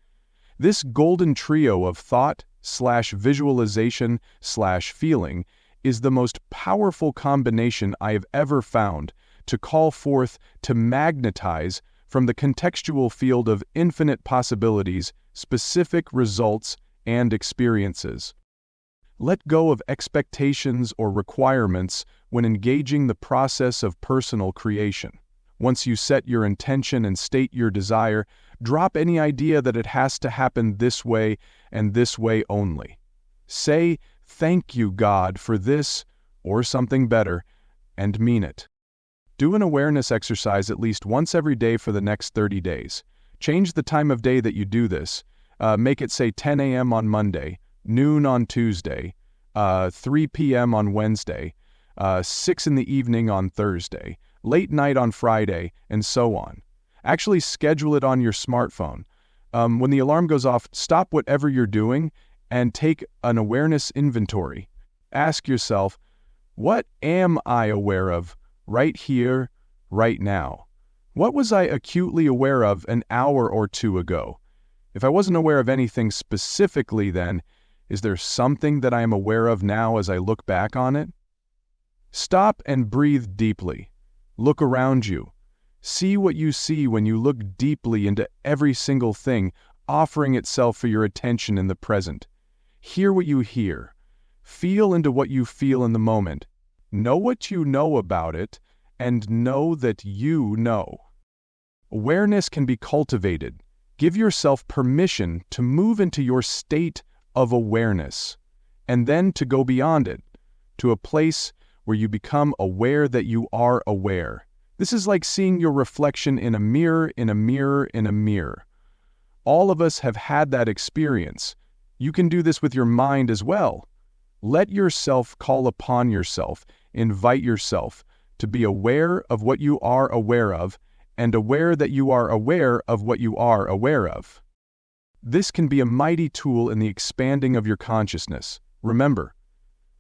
This golden trio of thought/visualization/feeling is the most powerful combination I have ever found to call forth, to magnetize from the contextual field of infinite possibilities, specific results, and experiences. Let go of expectations or requirements when engaging the process of personal creation. Once you set your intention and state your desire, drop any idea that it has to happen this way and this way only. Say, "Thank you, God, for this," or something better, and mean it. Do an awareness exercise at least once every day for the next 30 days. Change the time of day that you do this. Make it, say, 10 a.m. on Monday, noon on Tuesday, 3 p.m. on Wednesday, 6 in the evening on Thursday, late night on Friday, and so on. Actually schedule it on your smartphone. When the alarm goes off, stop whatever you're doing and take an awareness inventory. Ask yourself, what am I aware of right here, right now? What was I acutely aware of an hour or two ago? If I wasn't aware of anything specifically then, is there something that I am aware of now as I look back on it? Stop and breathe deeply. Look around you. See what you see when you look deeply into every single thing offering itself for your attention in the present. Hear what you hear. Feel into what you feel in the moment. Know what you know about it, and know that you know. Awareness can be cultivated. Give yourself permission to move into your state of awareness, and then to go beyond it, to a place where you become aware that you are aware. This is like seeing your reflection in a mirror, in a mirror, in a mirror. All of us have had that experience. You can do this with your mind as well. Let yourself call upon yourself, invite yourself to be aware of what you are aware of, and aware that you are aware of what you are aware of. This can be a mighty tool in the expanding of your consciousness. Remember,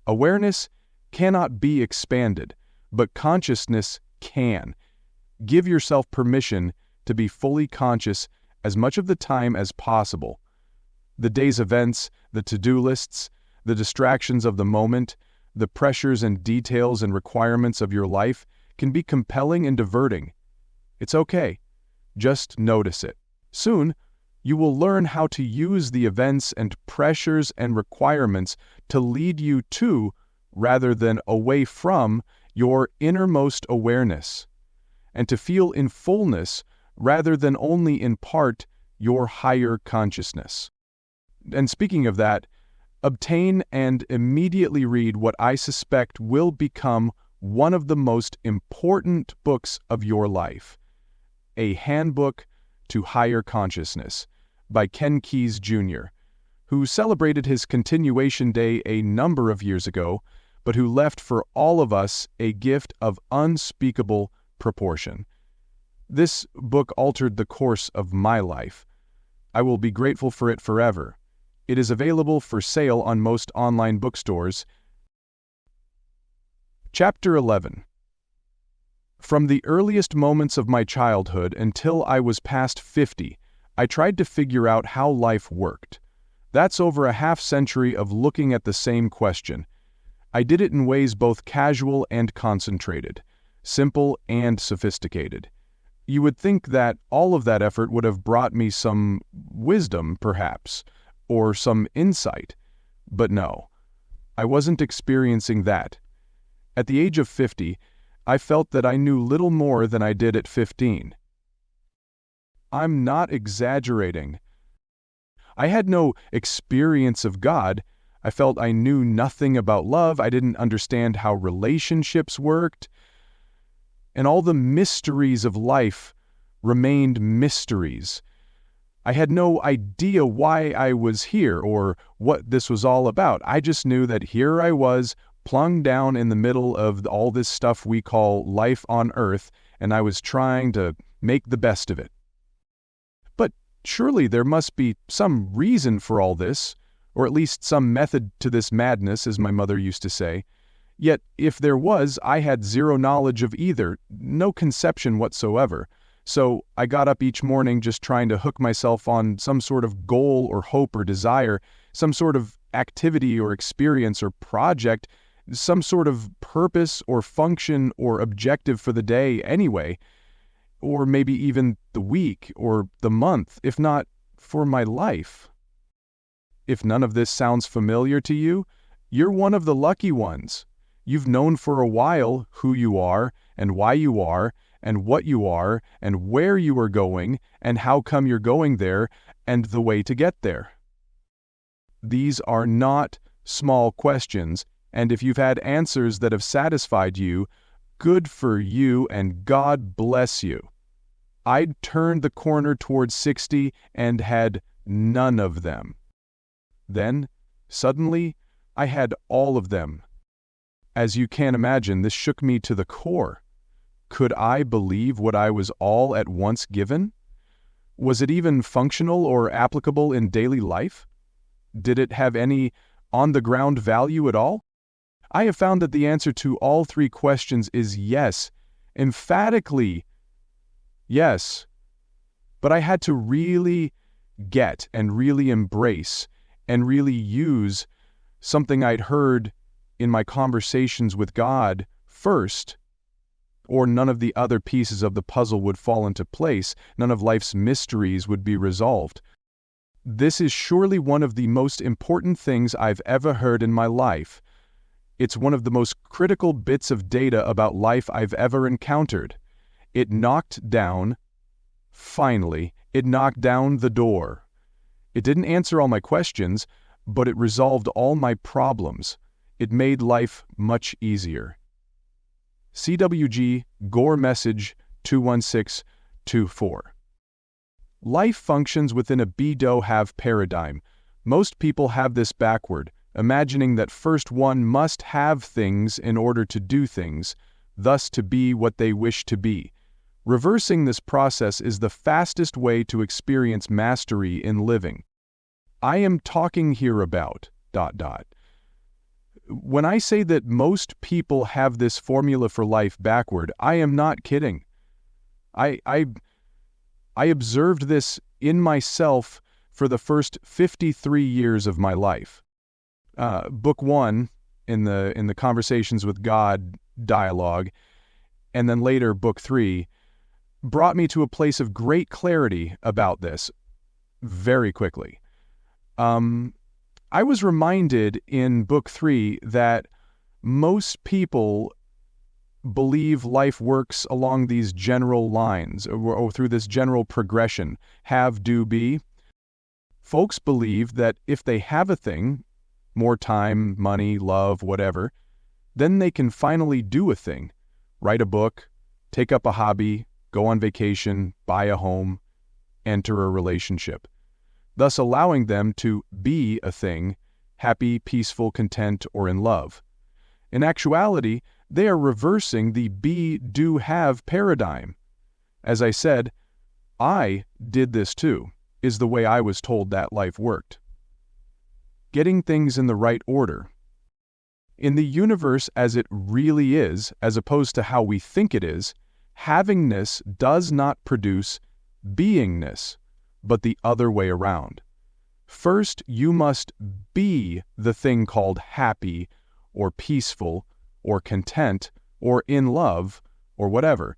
awareness cannot be expanded, but consciousness can. Give yourself permission to be fully conscious as much of the time as possible. The day's events, the to-do lists, the distractions of the moment, the pressures and details and requirements of your life can be compelling and diverting. It's okay. Just notice it. Soon, you will learn how to use the events and pressures and requirements to lead you to, rather than away from, your innermost awareness, and to feel in fullness, rather than only in part, your higher consciousness. And speaking of that, obtain and immediately read what I suspect will become one of the most important books of your life, A Handbook to Higher Consciousness, by Ken Keyes Jr., who celebrated his continuation day a number of years ago, but who left for all of us a gift of unspeakable proportion. This book altered the course of my life. I will be grateful for it forever. It is available for sale on most online bookstores. Chapter 11. From the earliest moments of my childhood until I was past 50, I tried to figure out how life worked. That's over a half-century of looking at the same question. I did it in ways both casual and concentrated, simple and sophisticated. You would think that all of that effort would have brought me some wisdom, perhaps, or some insight. But no, I wasn't experiencing that. At the age of 50, I felt that I knew little more than I did at 15. I'm not exaggerating. I had no experience of God. I felt I knew nothing about love. I didn't understand how relationships worked. And all the mysteries of life remained mysteries. I had no idea why I was here or what this was all about. I just knew that here I was, plunged down in the middle of all this stuff we call life on Earth, and I was trying to make the best of it. But surely there must be some reason for all this, or at least some method to this madness, as my mother used to say. Yet, if there was, I had zero knowledge of either, no conception whatsoever. So I got up each morning just trying to hook myself on some sort of goal or hope or desire, some sort of activity or experience or project, some sort of purpose or function or objective for the day anyway, or maybe even the week or the month, if not for my life. If none of this sounds familiar to you, you're one of the lucky ones. You've known for a while who you are and why you are and what you are and where you are going and how come you're going there and the way to get there. These are not small questions, and if you've had answers that have satisfied you, good for you and God bless you. I'd turned the corner towards 60 and had none of them. Then, suddenly, I had all of them. As you can imagine, this shook me to the core. Could I believe what I was all at once given? Was it even functional or applicable in daily life? Did it have any on-the-ground value at all? I have found that the answer to all three questions is yes, emphatically yes. But I had to really get and really embrace and really use something I'd heard in my conversations with God first, or none of the other pieces of the puzzle would fall into place, none of life's mysteries would be resolved. This is surely one of the most important things I've ever heard in my life. It's one of the most critical bits of data about life I've ever encountered. It knocked down, finally, it knocked down the door. It didn't answer all my questions, but it resolved all my problems. It made life much easier. CWG Gore Message 21624. Life functions within a be-do-have paradigm. Most people have this backward, imagining that first one must have things in order to do things, thus to be what they wish to be. Reversing this process is the fastest way to experience mastery in living. I am talking here about ... When I say that most people have this formula for life backward, I am not kidding. I observed this in myself for the first 53 years of my life. Book 1 in the Conversations with God dialogue, and then later Book 3, brought me to a place of great clarity about this very quickly. I was reminded in Book 3 that most people believe life works along these general lines, or through this general progression, have, do, be. Folks believe that if they have a thing, more time, money, love, whatever, then they can finally do a thing, write a book, take up a hobby, go on vacation, buy a home, enter a relationship, thus allowing them to be a thing, happy, peaceful, content, or in love. In actuality, they are reversing the be, do, have paradigm. As I said, I did this too, is the way I was told that life worked. Getting things in the right order. In the universe as it really is, as opposed to how we think it is, havingness does not produce beingness, but the other way around. First, you must be the thing called happy, or peaceful, or content, or in love, or whatever.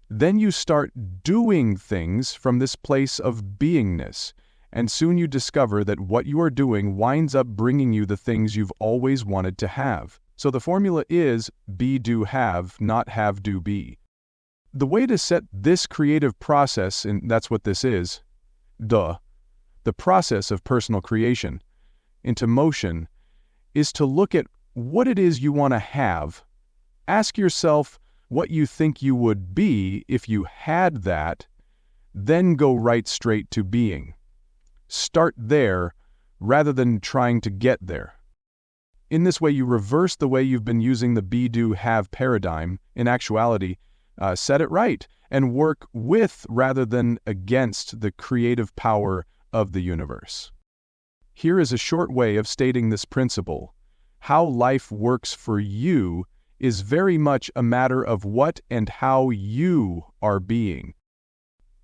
Then you start doing things from this place of beingness, and soon you discover that what you are doing winds up bringing you the things you've always wanted to have. So the formula is be, do, have, not have, do, be. The way to set this creative process, and that's what this is, the process of personal creation, into motion, is to look at what it is you want to have. Ask yourself what you think you would be if you had that, then go right straight to being. Start there rather than trying to get there. In this way, you reverse the way you've been using the be, do, have paradigm. In actuality, set it right, and work with rather than against the creative power of the universe. Here is a short way of stating this principle. How life works for you is very much a matter of what and how you are being.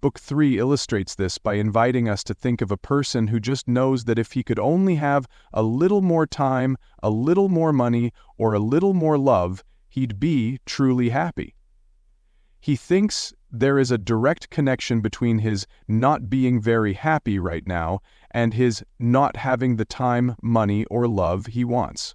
Book 3 illustrates this by inviting us to think of a person who just knows that if he could only have a little more time, a little more money, or a little more love, he'd be truly happy. He thinks there is a direct connection between his not being very happy right now and his not having the time, money, or love he wants.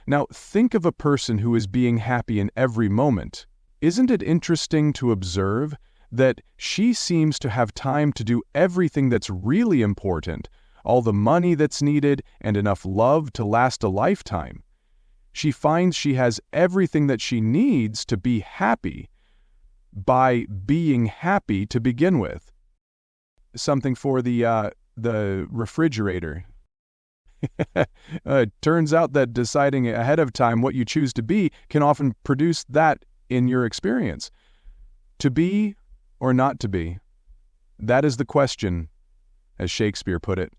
Now, think of a person who is being happy in every moment. Isn't it interesting to observe that she seems to have time to do everything that's really important, all the money that's needed, and enough love to last a lifetime? She finds she has everything that she needs to be happy by being happy to begin with. Something for the refrigerator. It turns out that deciding ahead of time what you choose to be can often produce that in your experience. To be or not to be? That is the question, as Shakespeare put it.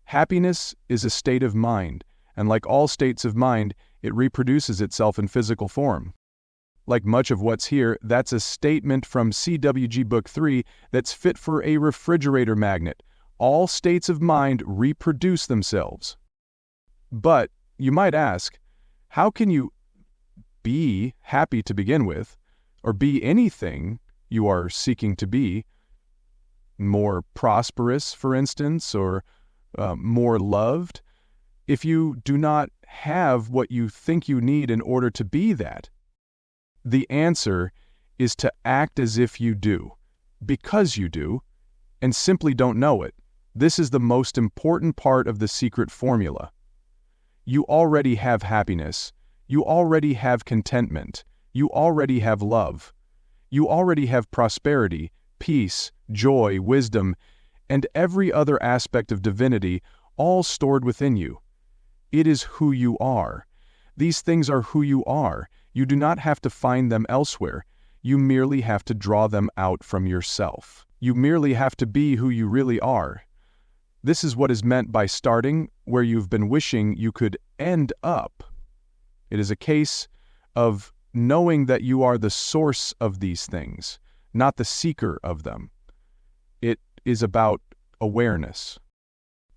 Happiness is a state of mind, and like all states of mind, it reproduces itself in physical form. Like much of what's here, that's a statement from CWG Book 3 that's fit for a refrigerator magnet. All states of mind reproduce themselves. But you might ask, how can you be happy to begin with, or be anything you are seeking to be, more prosperous, for instance, or more loved, if you do not have what you think you need in order to be that? The answer is to act as if you do, because you do, and simply don't know it. This is the most important part of the secret formula. You already have happiness. You already have contentment. You already have love. You already have prosperity, peace, joy, wisdom, and every other aspect of divinity, all stored within you. It is who you are. These things are who you are. You do not have to find them elsewhere. You merely have to draw them out from yourself. You merely have to be who you really are. This is what is meant by starting where you've been wishing you could end up. It is a case of knowing that you are the source of these things, not the seeker of them. It is about awareness.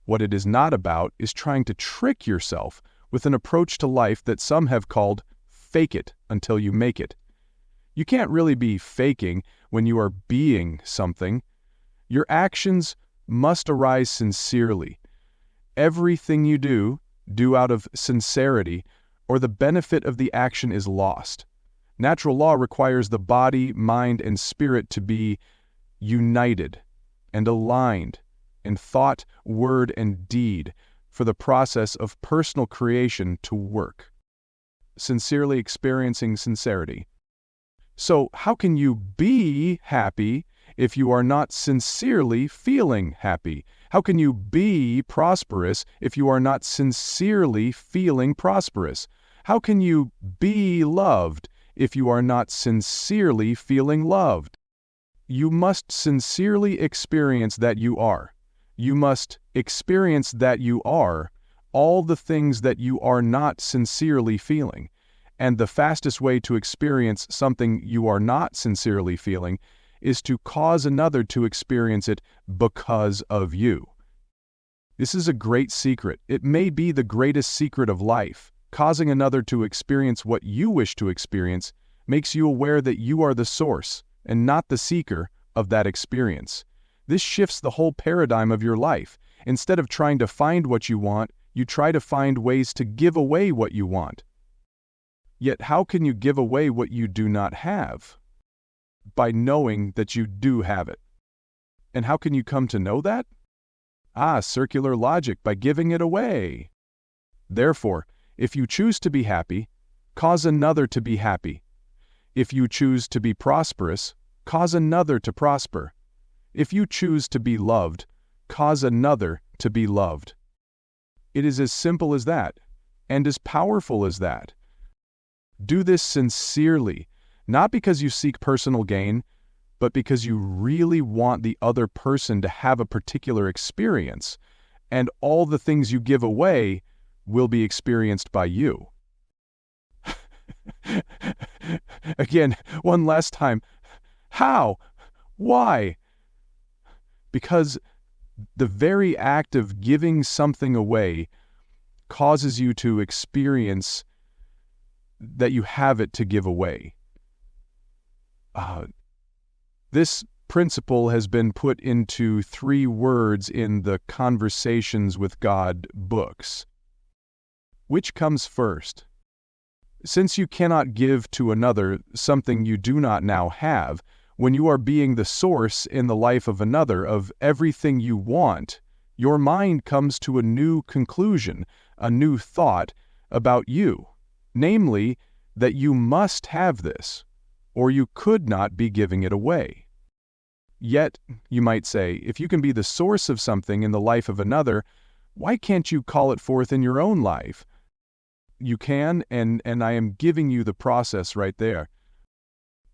What it is not about is trying to trick yourself with an approach to life that some have called fake it until you make it. You can't really be faking when you are being something. Your actions must arise sincerely. Everything you do out of sincerity, or the benefit of the action is lost. Natural law requires the body, mind, and spirit to be united and aligned in thought, word, and deed for the process of personal creation to work. Sincerely experiencing sincerity. So, how can you be happy if you are not sincerely feeling happy? How can you be prosperous if you are not sincerely feeling prosperous? How can you be loved if you are not sincerely feeling loved? You must sincerely experience that you are. You must experience that you are all the things that you are not sincerely feeling. And the fastest way to experience something you are not sincerely feeling is to cause another to experience it because of you. This is a great secret. It may be the greatest secret of life. Causing another to experience what you wish to experience makes you aware that you are the source and not the seeker of that experience. This shifts the whole paradigm of your life. Instead of trying to find what you want, you try to find ways to give away what you want. Yet how can you give away what you do not have? By knowing that you do have it. And how can you come to know that? Circular logic, by giving it away. Therefore, if you choose to be happy, cause another to be happy. If you choose to be prosperous, cause another to prosper. If you choose to be loved, cause another to be loved. It is as simple as that, and as powerful as that. Do this sincerely, Not because you seek personal gain, but because you really want the other person to have a particular experience, and all the things you give away will be experienced by you. Again, one last time. How? Why? Because the very act of giving something away causes you to experience that you have it to give away. This principle has been put into 3 words in the Conversations with God books. Which comes first? Since you cannot give to another something you do not now have, when you are being the source in the life of another of everything you want, your mind comes to a new conclusion, a new thought about you, namely, that you must have this, or you could not be giving it away. Yet, you might say, if you can be the source of something in the life of another, why can't you call it forth in your own life? You can, and I am giving you the process right there.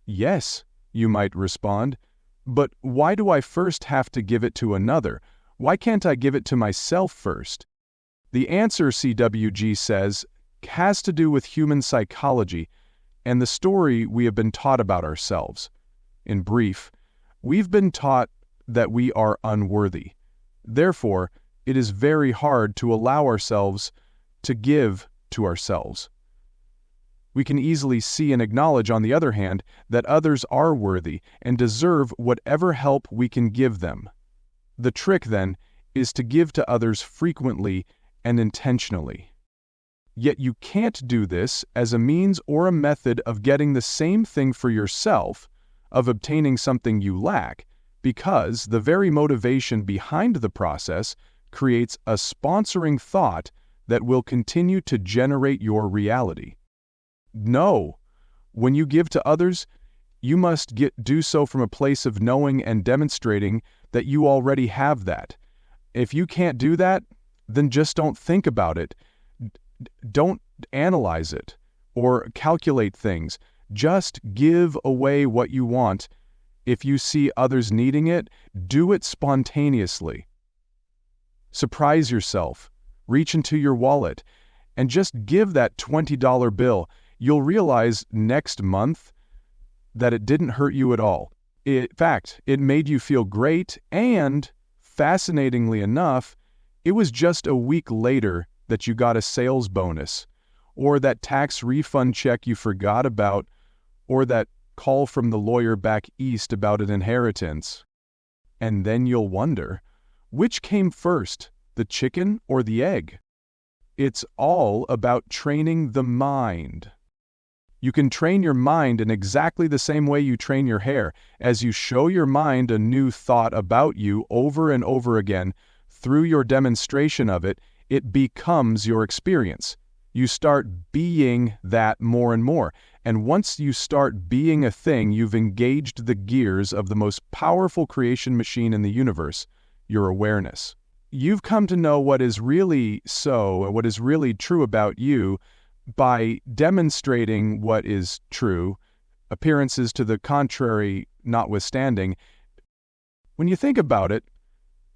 Yes, you might respond, but why do I first have to give it to another? Why can't I give it to myself first? The answer, CWG says, has to do with human psychology and the story we have been taught about ourselves. In brief, we've been taught that we are unworthy. Therefore, it is very hard to allow ourselves to give to ourselves. We can easily see and acknowledge, on the other hand, that others are worthy and deserve whatever help we can give them. The trick, then, is to give to others frequently and intentionally. Yet you can't do this as a means or a method of getting the same thing for yourself, of obtaining something you lack, because the very motivation behind the process creates a sponsoring thought that will continue to generate your reality. No, when you give to others, you must do so from a place of knowing and demonstrating that you already have that. If you can't do that, then just don't think about it. Don't analyze it or calculate things. Just give away what you want. If you see others needing it, do it spontaneously. Surprise yourself. Reach into your wallet and just give that $20 bill. You'll realize next month that it didn't hurt you at all. In fact, it made you feel great, and, fascinatingly enough, it was just a week later that you got a sales bonus, or that tax refund check you forgot about, or that call from the lawyer back east about an inheritance. And then you'll wonder, which came first, the chicken or the egg? It's all about training the mind. You can train your mind in exactly the same way you train your hair. As you show your mind a new thought about you over and over again, through your demonstration of it, it becomes your experience. You start being that more and more. And once you start being a thing, you've engaged the gears of the most powerful creation machine in the universe, your awareness. You've come to know what is really so, what is really true about you, by demonstrating what is true, appearances to the contrary notwithstanding. When you think about it,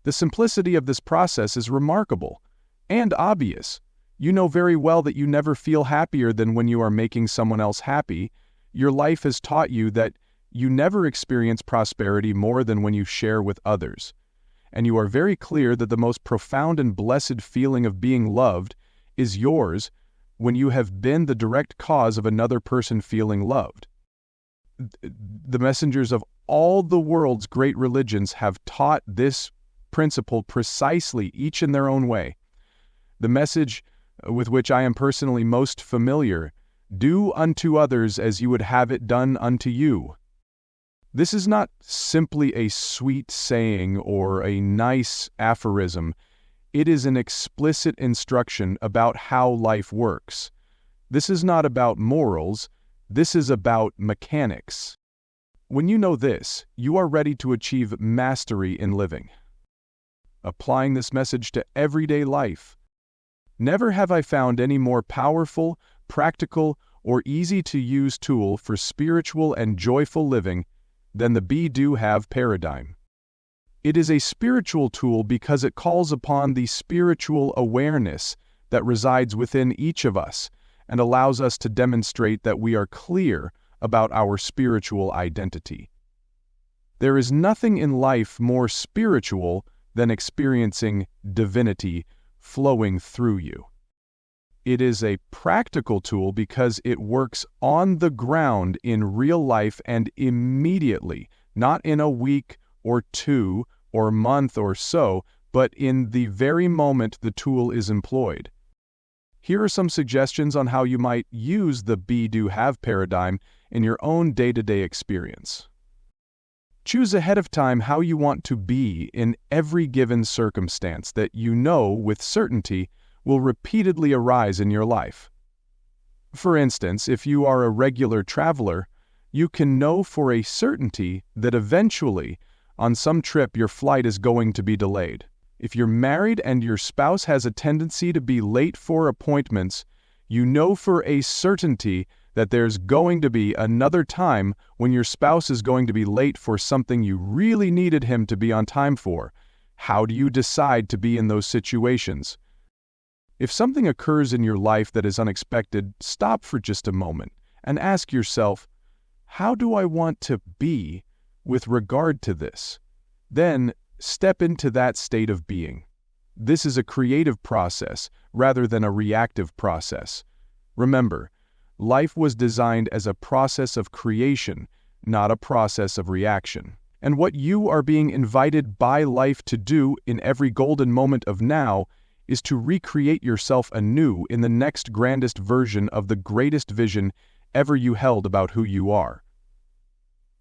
the simplicity of this process is remarkable and obvious. You know very well that you never feel happier than when you are making someone else happy. Your life has taught you that you never experience prosperity more than when you share with others. And you are very clear that the most profound and blessed feeling of being loved is yours when you have been the direct cause of another person feeling loved. The messengers of all the world's great religions have taught this principle precisely, each in their own way. The message with which I am personally most familiar, do unto others as you would have it done unto you. This is not simply a sweet saying or a nice aphorism. It is an explicit instruction about how life works. This is not about morals. This is about mechanics. When you know this, you are ready to achieve mastery in living. Applying this message to everyday life. Never have I found any more powerful, practical, or easy-to-use tool for spiritual and joyful living than the be-do-have paradigm. It is a spiritual tool because it calls upon the spiritual awareness that resides within each of us and allows us to demonstrate that we are clear about our spiritual identity. There is nothing in life more spiritual than experiencing divinity flowing through you. It is a practical tool because it works on the ground in real life and immediately, not in a week or two or month or so, but in the very moment the tool is employed. Here are some suggestions on how you might use the be-do-have paradigm in your own day-to-day experience. Choose ahead of time how you want to be in every given circumstance that you know with certainty will repeatedly arise in your life. For instance, if you are a regular traveler, you can know for a certainty that eventually, on some trip, your flight is going to be delayed. If you're married and your spouse has a tendency to be late for appointments, you know for a certainty that there's going to be another time when your spouse is going to be late for something you really needed him to be on time for. How do you decide to be in those situations? If something occurs in your life that is unexpected, stop for just a moment and ask yourself, how do I want to be with regard to this? Then step into that state of being. This is a creative process rather than a reactive process. Remember, life was designed as a process of creation, not a process of reaction. And what you are being invited by life to do in every golden moment of now is to recreate yourself anew in the next grandest version of the greatest vision ever you held about who you are.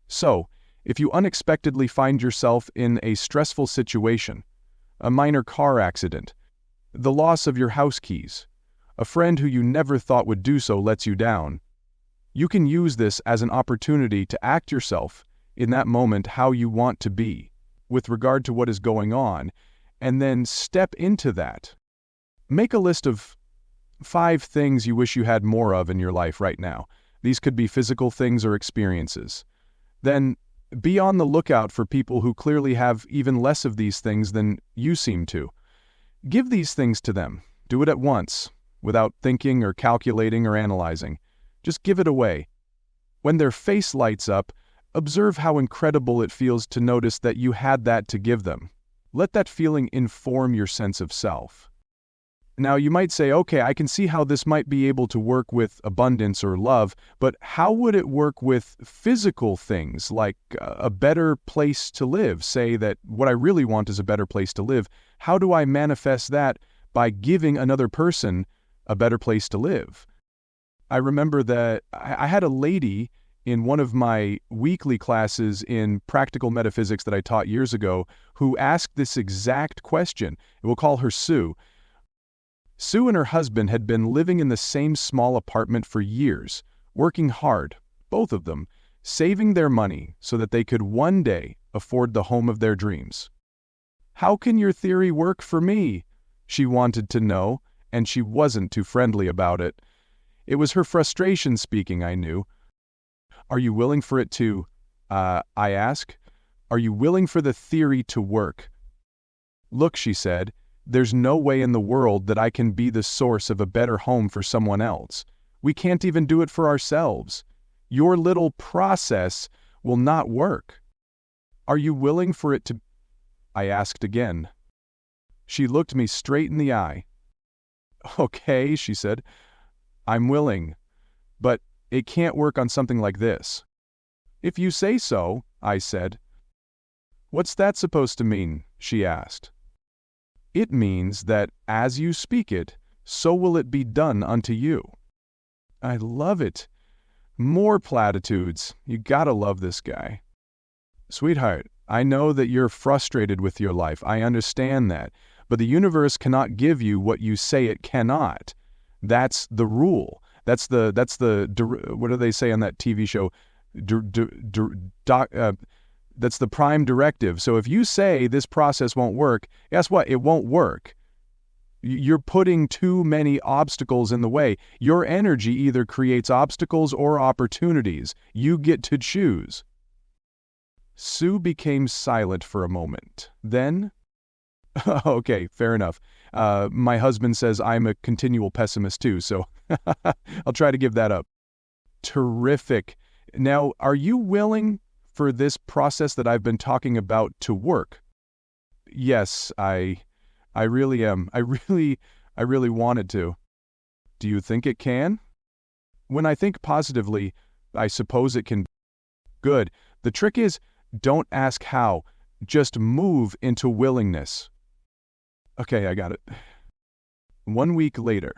So, if you unexpectedly find yourself in a stressful situation, a minor car accident, the loss of your house keys, a friend who you never thought would do so lets you down, you can use this as an opportunity to act yourself in that moment how you want to be with regard to what is going on, and then step into that. Make a list of 5 things you wish you had more of in your life right now. These could be physical things or experiences. Then be on the lookout for people who clearly have even less of these things than you seem to. Give these things to them. Do it at once, without thinking or calculating or analyzing. Just give it away. When their face lights up, observe how incredible it feels to notice that you had that to give them. Let that feeling inform your sense of self. Now, you might say, okay, I can see how this might be able to work with abundance or love, but how would it work with physical things like a better place to live? Say that what I really want is a better place to live. How do I manifest that by giving another person a better place to live? I remember that I had a lady in one of my weekly classes in practical metaphysics that I taught years ago who asked this exact question. We'll call her Sue. Sue and her husband had been living in the same small apartment for years, working hard, both of them, saving their money so that they could one day afford the home of their dreams. How can your theory work for me? She wanted to know, and she wasn't too friendly about it. It was her frustration speaking, I knew. Are you willing for it to, I asked, are you willing for the theory to work? Look, she said, there's no way in the world that I can be the source of a better home for someone else. We can't even do it for ourselves. Your little process will not work. Are you willing for it to? I asked again. She looked me straight in the eye. Okay, she said, I'm willing, but it can't work on something like this. If you say so, I said. What's that supposed to mean? She asked. It means that as you speak it, so will it be done unto you. I love it. More platitudes. You gotta love this guy. Sweetheart, I know that you're frustrated with your life. I understand that. But the universe cannot give you what you say it cannot. That's the rule. That's what do they say on that TV show? That's the prime directive. So if you say this process won't work, guess what? It won't work. You're putting too many obstacles in the way. Your energy either creates obstacles or opportunities. You get to choose." Sue became silent for a moment. Then, "Okay, fair enough. My husband says I'm a continual pessimist too, so I'll try to give that up." "Terrific. Now, are you willing for this process that I've been talking about to work?" "Yes, I really am. I really wanted to." "Do you think it can?" "When I think positively, I suppose it can." "Good. The trick is, don't ask how. Just move into willingness." "Okay, I got it." 1 week later.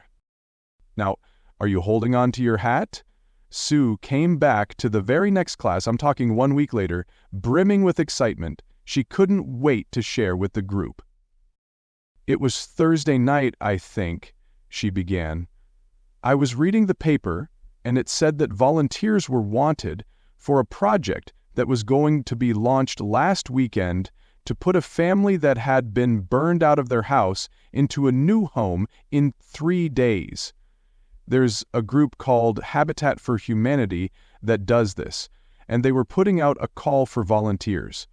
Now, are you holding on to your hat? Sue came back to the very next class, I'm talking 1 week later, brimming with excitement. She couldn't wait to share with the group. "It was Thursday night, I think," she began. "I was reading the paper, and it said that volunteers were wanted for a project that was going to be launched last weekend to put a family that had been burned out of their house into a new home in 3 days. There's a group called Habitat for Humanity that does this, and they were putting out a call for volunteers.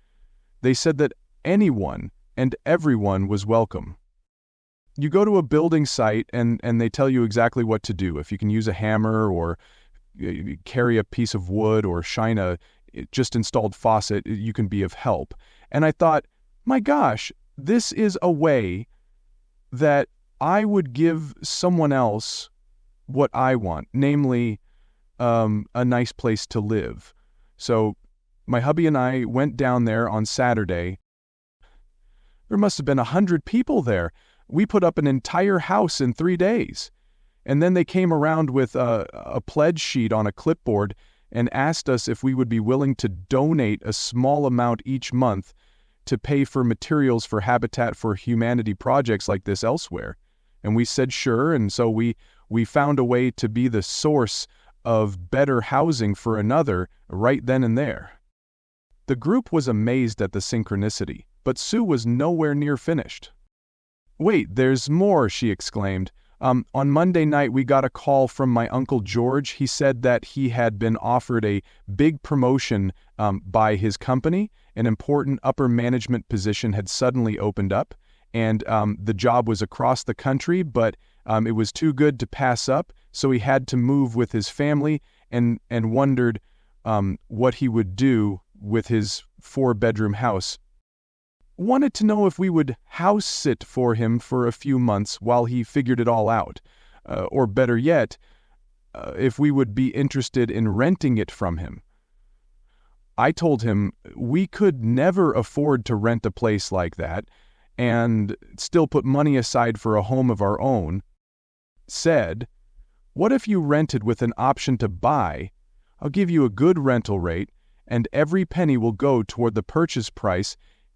They said that anyone and everyone was welcome. You go to a building site and they tell you exactly what to do. If you can use a hammer or carry a piece of wood or shine a just installed faucet, you can be of help." And I thought, my gosh, this is a way that I would give someone else what I want, namely a nice place to live. So my hubby and I went down there on Saturday. There must have been 100 people there. We put up an entire house in 3 days. And then they came around with a pledge sheet on a clipboard and asked us if we would be willing to donate a small amount each month to pay for materials for Habitat for Humanity projects like this elsewhere. And we said sure, and so we found a way to be the source of better housing for another right then and there. The group was amazed at the synchronicity, but Sue was nowhere near finished. "Wait, there's more," she exclaimed. On Monday night, we got a call from my Uncle George. He said that he had been offered a big promotion by his company. An important upper management position had suddenly opened up, and the job was across the country, but it was too good to pass up, so he had to move with his family and wondered what he would do with his 4-bedroom house. Wanted to know if we would house sit for him for a few months while he figured it all out. Or better yet, if we would be interested in renting it from him. I told him we could never afford to rent a place like that and still put money aside for a home of our own. Said, "What if you rented with an option to buy? I'll give you a good rental rate, and every penny will go toward the purchase price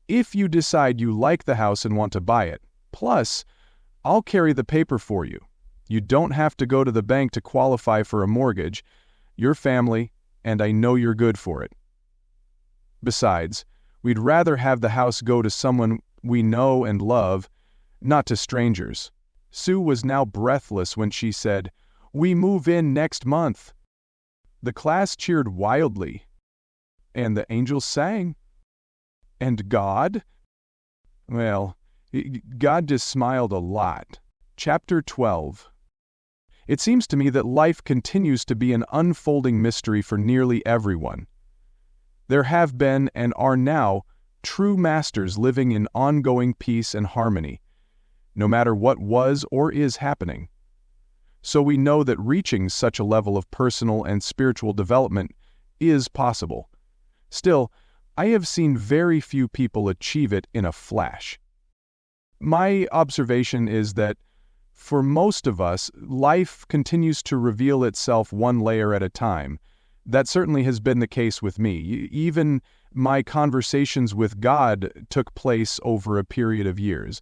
if you decide you like the house and want to buy it. Plus, I'll carry the paper for you. You don't have to go to the bank to qualify for a mortgage. You're family, and I know you're good for it. Besides, we'd rather have the house go to someone we know and love, not to strangers." Sue was now breathless when she said, "We move in next month." The class cheered wildly, and the angels sang. And God? Well, God just smiled a lot. Chapter 12. It seems to me that life continues to be an unfolding mystery for nearly everyone. There have been and are now true masters living in ongoing peace and harmony, no matter what was or is happening. So we know that reaching such a level of personal and spiritual development is possible. Still, I have seen very few people achieve it in a flash. My observation is that for most of us, life continues to reveal itself one layer at a time. That certainly has been the case with me. Even my conversations with God took place over a period of years.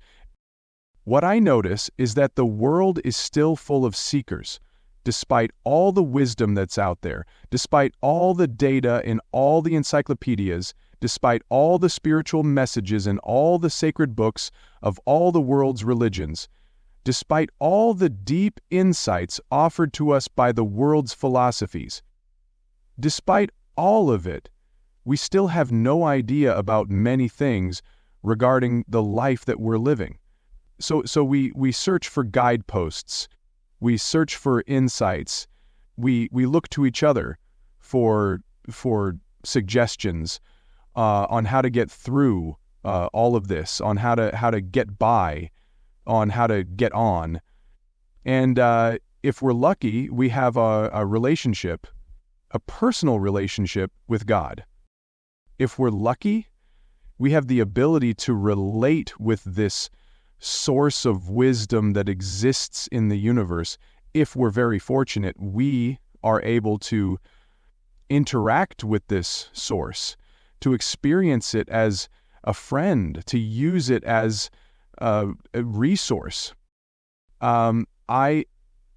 What I notice is that the world is still full of seekers, despite all the wisdom that's out there, despite all the data in all the encyclopedias, despite all the spiritual messages in all the sacred books of all the world's religions. despite all the deep insights offered to us by the world's philosophies. Despite all of it, we still have no idea about many things regarding the life that we're living. So we search for guideposts, we search for insights, we look to each other for suggestions on how to get through all of this, on how to get by, on how to get on. And if we're lucky, we have a relationship, a personal relationship with God. If we're lucky, we have the ability to relate with this source of wisdom that exists in the universe. If we're very fortunate, we are able to interact with this source, to experience it as a friend, to use it as a resource. I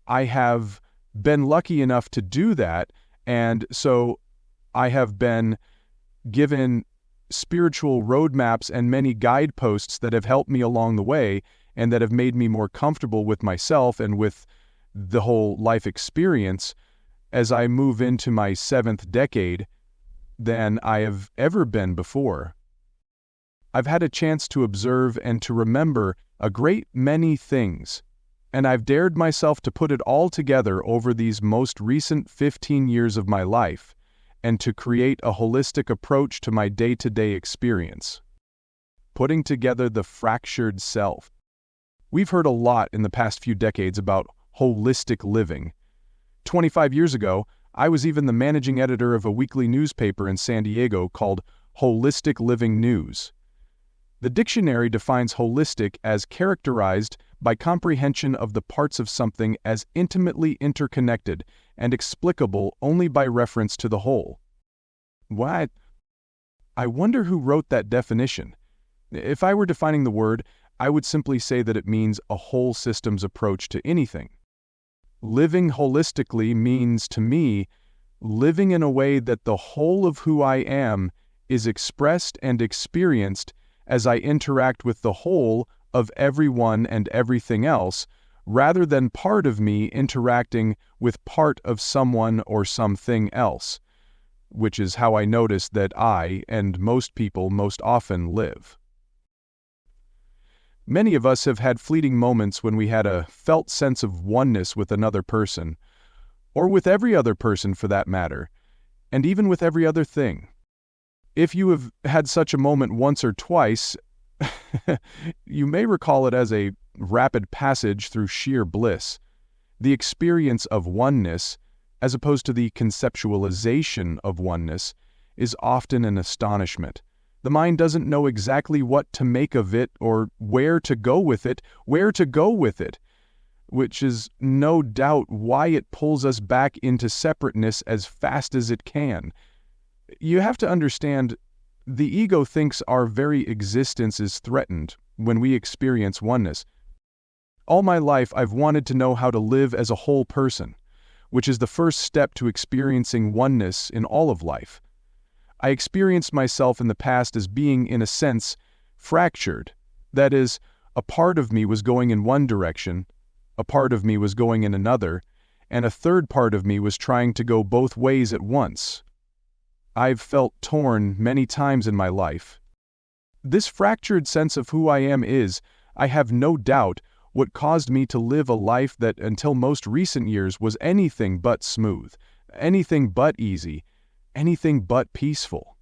have been lucky enough to do that, and so I have been given spiritual roadmaps and many guideposts that have helped me along the way and that have made me more comfortable with myself and with the whole life experience as I move into my 7th decade than I have ever been before. I've had a chance to observe and to remember a great many things, and I've dared myself to put it all together over these most recent 15 years of my life, and to create a holistic approach to my day-to-day experience. Putting together the fractured self. We've heard a lot in the past few decades about holistic living. 25 years ago, I was even the managing editor of a weekly newspaper in San Diego called Holistic Living News. The dictionary defines holistic as characterized by comprehension of the parts of something as intimately interconnected and explicable only by reference to the whole. What? I wonder who wrote that definition. If I were defining the word, I would simply say that it means a whole system's approach to anything. Living holistically means, to me, living in a way that the whole of who I am is expressed and experienced as I interact with the whole of everyone and everything else, rather than part of me interacting with part of someone or something else, which is how I notice that I and most people most often live. Many of us have had fleeting moments when we had a felt sense of oneness with another person, or with every other person for that matter, and even with every other thing. If you have had such a moment once or twice, you may recall it as a rapid passage through sheer bliss. The experience of oneness, as opposed to the conceptualization of oneness, is often an astonishment. The mind doesn't know exactly what to make of it or where to go with it, which is no doubt why it pulls us back into separateness as fast as it can. You have to understand, the ego thinks our very existence is threatened when we experience oneness. All my life I've wanted to know how to live as a whole person, which is the first step to experiencing oneness in all of life. I experienced myself in the past as being, in a sense, fractured. That is, a part of me was going in one direction, a part of me was going in another, and a third part of me was trying to go both ways at once. I've felt torn many times in my life. This fractured sense of who I am is, I have no doubt, what caused me to live a life that until most recent years was anything but smooth, anything but easy, anything but peaceful.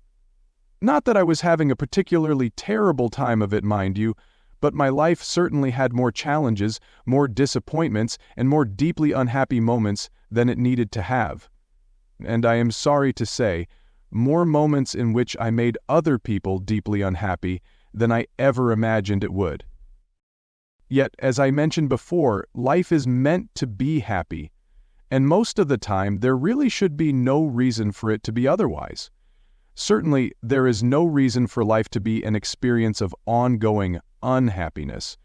Not that I was having a particularly terrible time of it, mind you, but my life certainly had more challenges, more disappointments, and more deeply unhappy moments than it needed to have. And I am sorry to say, more moments in which I made other people deeply unhappy than I ever imagined it would. Yet, as I mentioned before, life is meant to be happy, and most of the time there really should be no reason for it to be otherwise. Certainly, there is no reason for life to be an experience of ongoing unhappiness.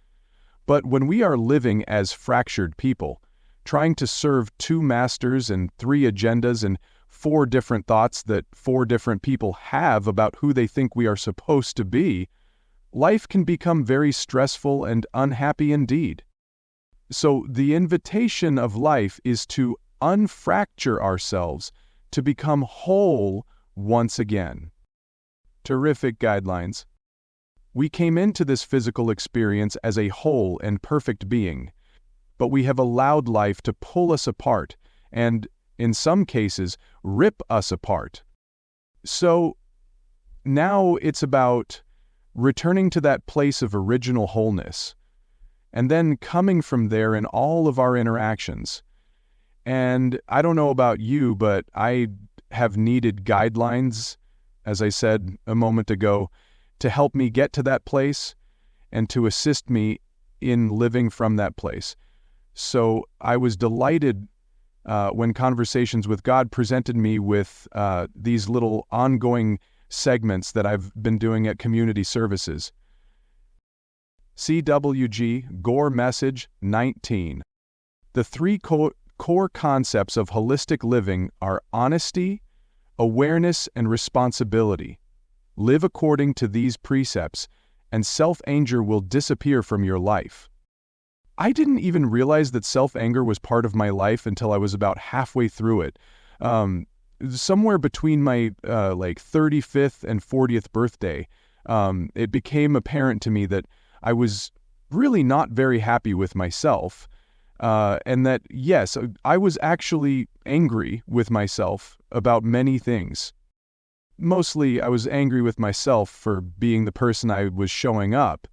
But when we are living as fractured people, trying to serve 2 masters and 3 agendas and 4 different thoughts that 4 different people have about who they think we are supposed to be, life can become very stressful and unhappy indeed. So the invitation of life is to unfracture ourselves to become whole once again. Terrific guidelines. We came into this physical experience as a whole and perfect being, but we have allowed life to pull us apart and, in some cases, rip us apart. So now it's about returning to that place of original wholeness, and then coming from there in all of our interactions. And I don't know about you, but I have needed guidelines, as I said a moment ago, to help me get to that place and to assist me in living from that place. So I was delighted when Conversations with God presented me with these little ongoing segments that I've been doing at community services. CWG Gore Message 19. The three core concepts of holistic living are honesty, awareness, and responsibility. Live according to these precepts, and self-anger will disappear from your life. I didn't even realize that self-anger was part of my life until I was about halfway through it. Somewhere between my 35th and 40th birthday, it became apparent to me that I was really not very happy with myself, and that, yes, I was actually angry with myself about many things. Mostly, I was angry with myself for being the person I was showing up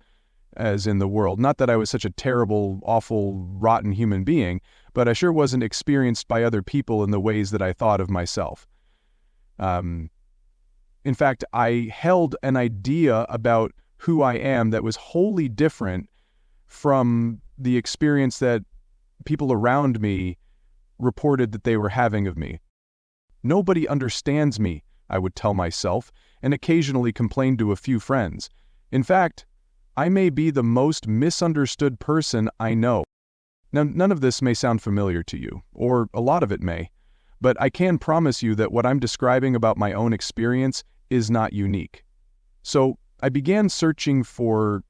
as in the world. Not that I was such a terrible, awful, rotten human being, but I sure wasn't experienced by other people in the ways that I thought of myself. In fact, I held an idea about who I am that was wholly different from the experience that people around me reported that they were having of me. Nobody understands me, I would tell myself, and occasionally complain to a few friends. In fact, I may be the most misunderstood person I know. Now, none of this may sound familiar to you, or a lot of it may, but I can promise you that what I'm describing about my own experience is not unique. So I began searching for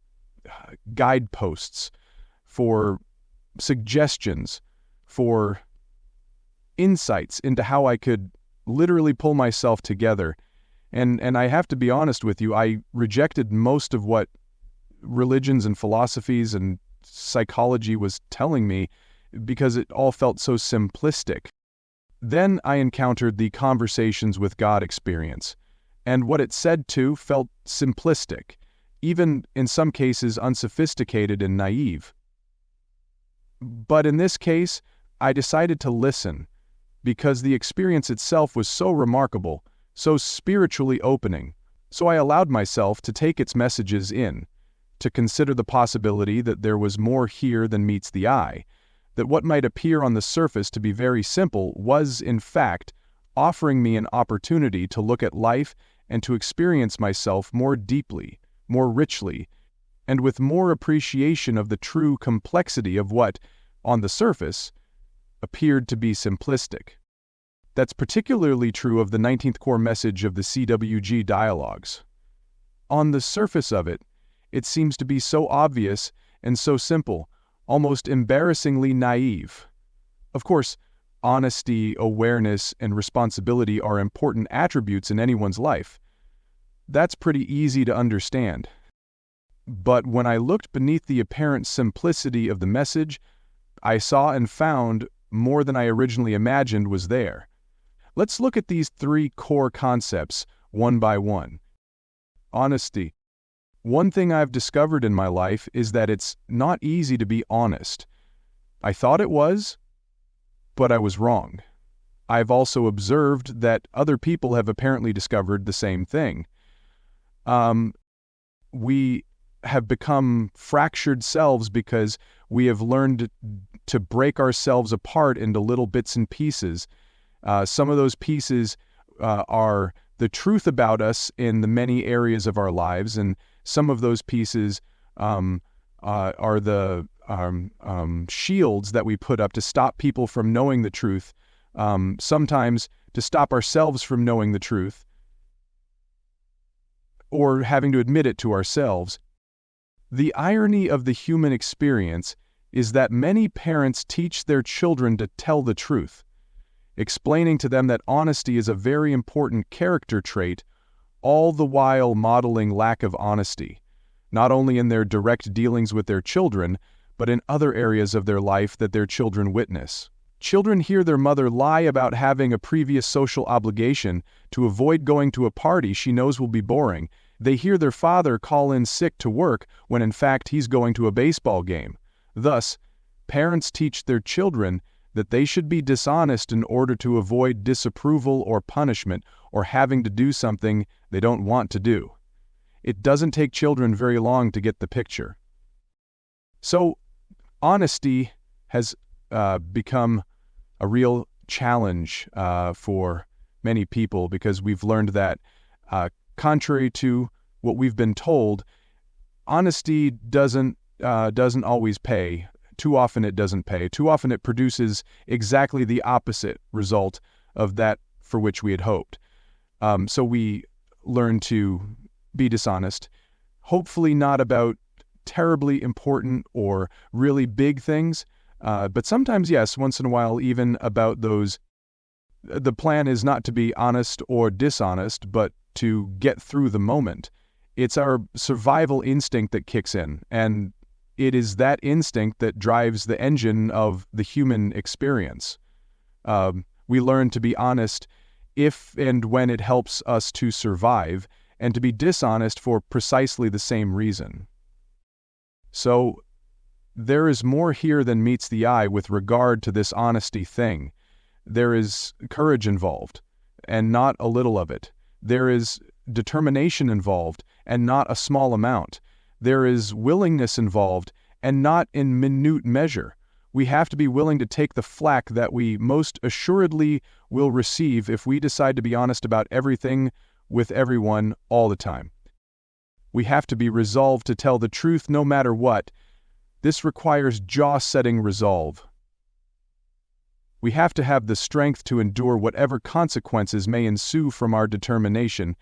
guideposts, for suggestions, for insights into how I could literally pull myself together. And I have to be honest with you, I rejected most of what religions and philosophies and psychology was telling me because it all felt so simplistic. Then I encountered the Conversations with God experience, and what it said too felt simplistic, even in some cases unsophisticated and naive. But in this case, I decided to listen because the experience itself was so remarkable, so spiritually opening. So I allowed myself to take its messages in, to consider the possibility that there was more here than meets the eye, that what might appear on the surface to be very simple was, in fact, offering me an opportunity to look at life and to experience myself more deeply, more richly, and with more appreciation of the true complexity of what, on the surface, appeared to be simplistic. That's particularly true of the 19th core message of the CWG dialogues. On the surface of it, it seems to be so obvious and so simple, almost embarrassingly naive. Of course, honesty, awareness, and responsibility are important attributes in anyone's life. That's pretty easy to understand. But when I looked beneath the apparent simplicity of the message, I saw and found more than I originally imagined was there. Let's look at these three core concepts one by one. Honesty. One thing I've discovered in my life is that it's not easy to be honest. I thought it was, but I was wrong. I've also observed that other people have apparently discovered the same thing. We have become fractured selves because we have learned to break ourselves apart into little bits and pieces. Some of those pieces are the truth about us in the many areas of our lives, and some of those pieces are the shields that we put up to stop people from knowing the truth, sometimes to stop ourselves from knowing the truth, or having to admit it to ourselves. The irony of the human experience is that many parents teach their children to tell the truth, explaining to them that honesty is a very important character trait, all the while modeling lack of honesty, not only in their direct dealings with their children, but in other areas of their life that their children witness. Children hear their mother lie about having a previous social obligation to avoid going to a party she knows will be boring. They hear their father call in sick to work when in fact he's going to a baseball game. Thus, parents teach their children that they should be dishonest in order to avoid disapproval or punishment or having to do something they don't want to do. It doesn't take children very long to get the picture. So, honesty has become a real challenge for many people because we've learned that, contrary to what we've been told, honesty doesn't always pay. Too often it doesn't pay. Too often it produces exactly the opposite result of that for which we had hoped. So we learn to be dishonest, hopefully not about terribly important or really big things, but sometimes, yes, once in a while, even about those. The plan is not to be honest or dishonest, but to get through the moment. It's our survival instinct that kicks in, and it is that instinct that drives the engine of the human experience. We learn to be honest if and when it helps us to survive, and to be dishonest for precisely the same reason. So, there is more here than meets the eye with regard to this honesty thing. There is courage involved, and not a little of it. There is determination involved, and not a small amount. There is willingness involved, and not in minute measure. We have to be willing to take the flack that we most assuredly will receive if we decide to be honest about everything with everyone all the time. We have to be resolved to tell the truth no matter what. This requires jaw-setting resolve. We have to have the strength to endure whatever consequences may ensue from our determination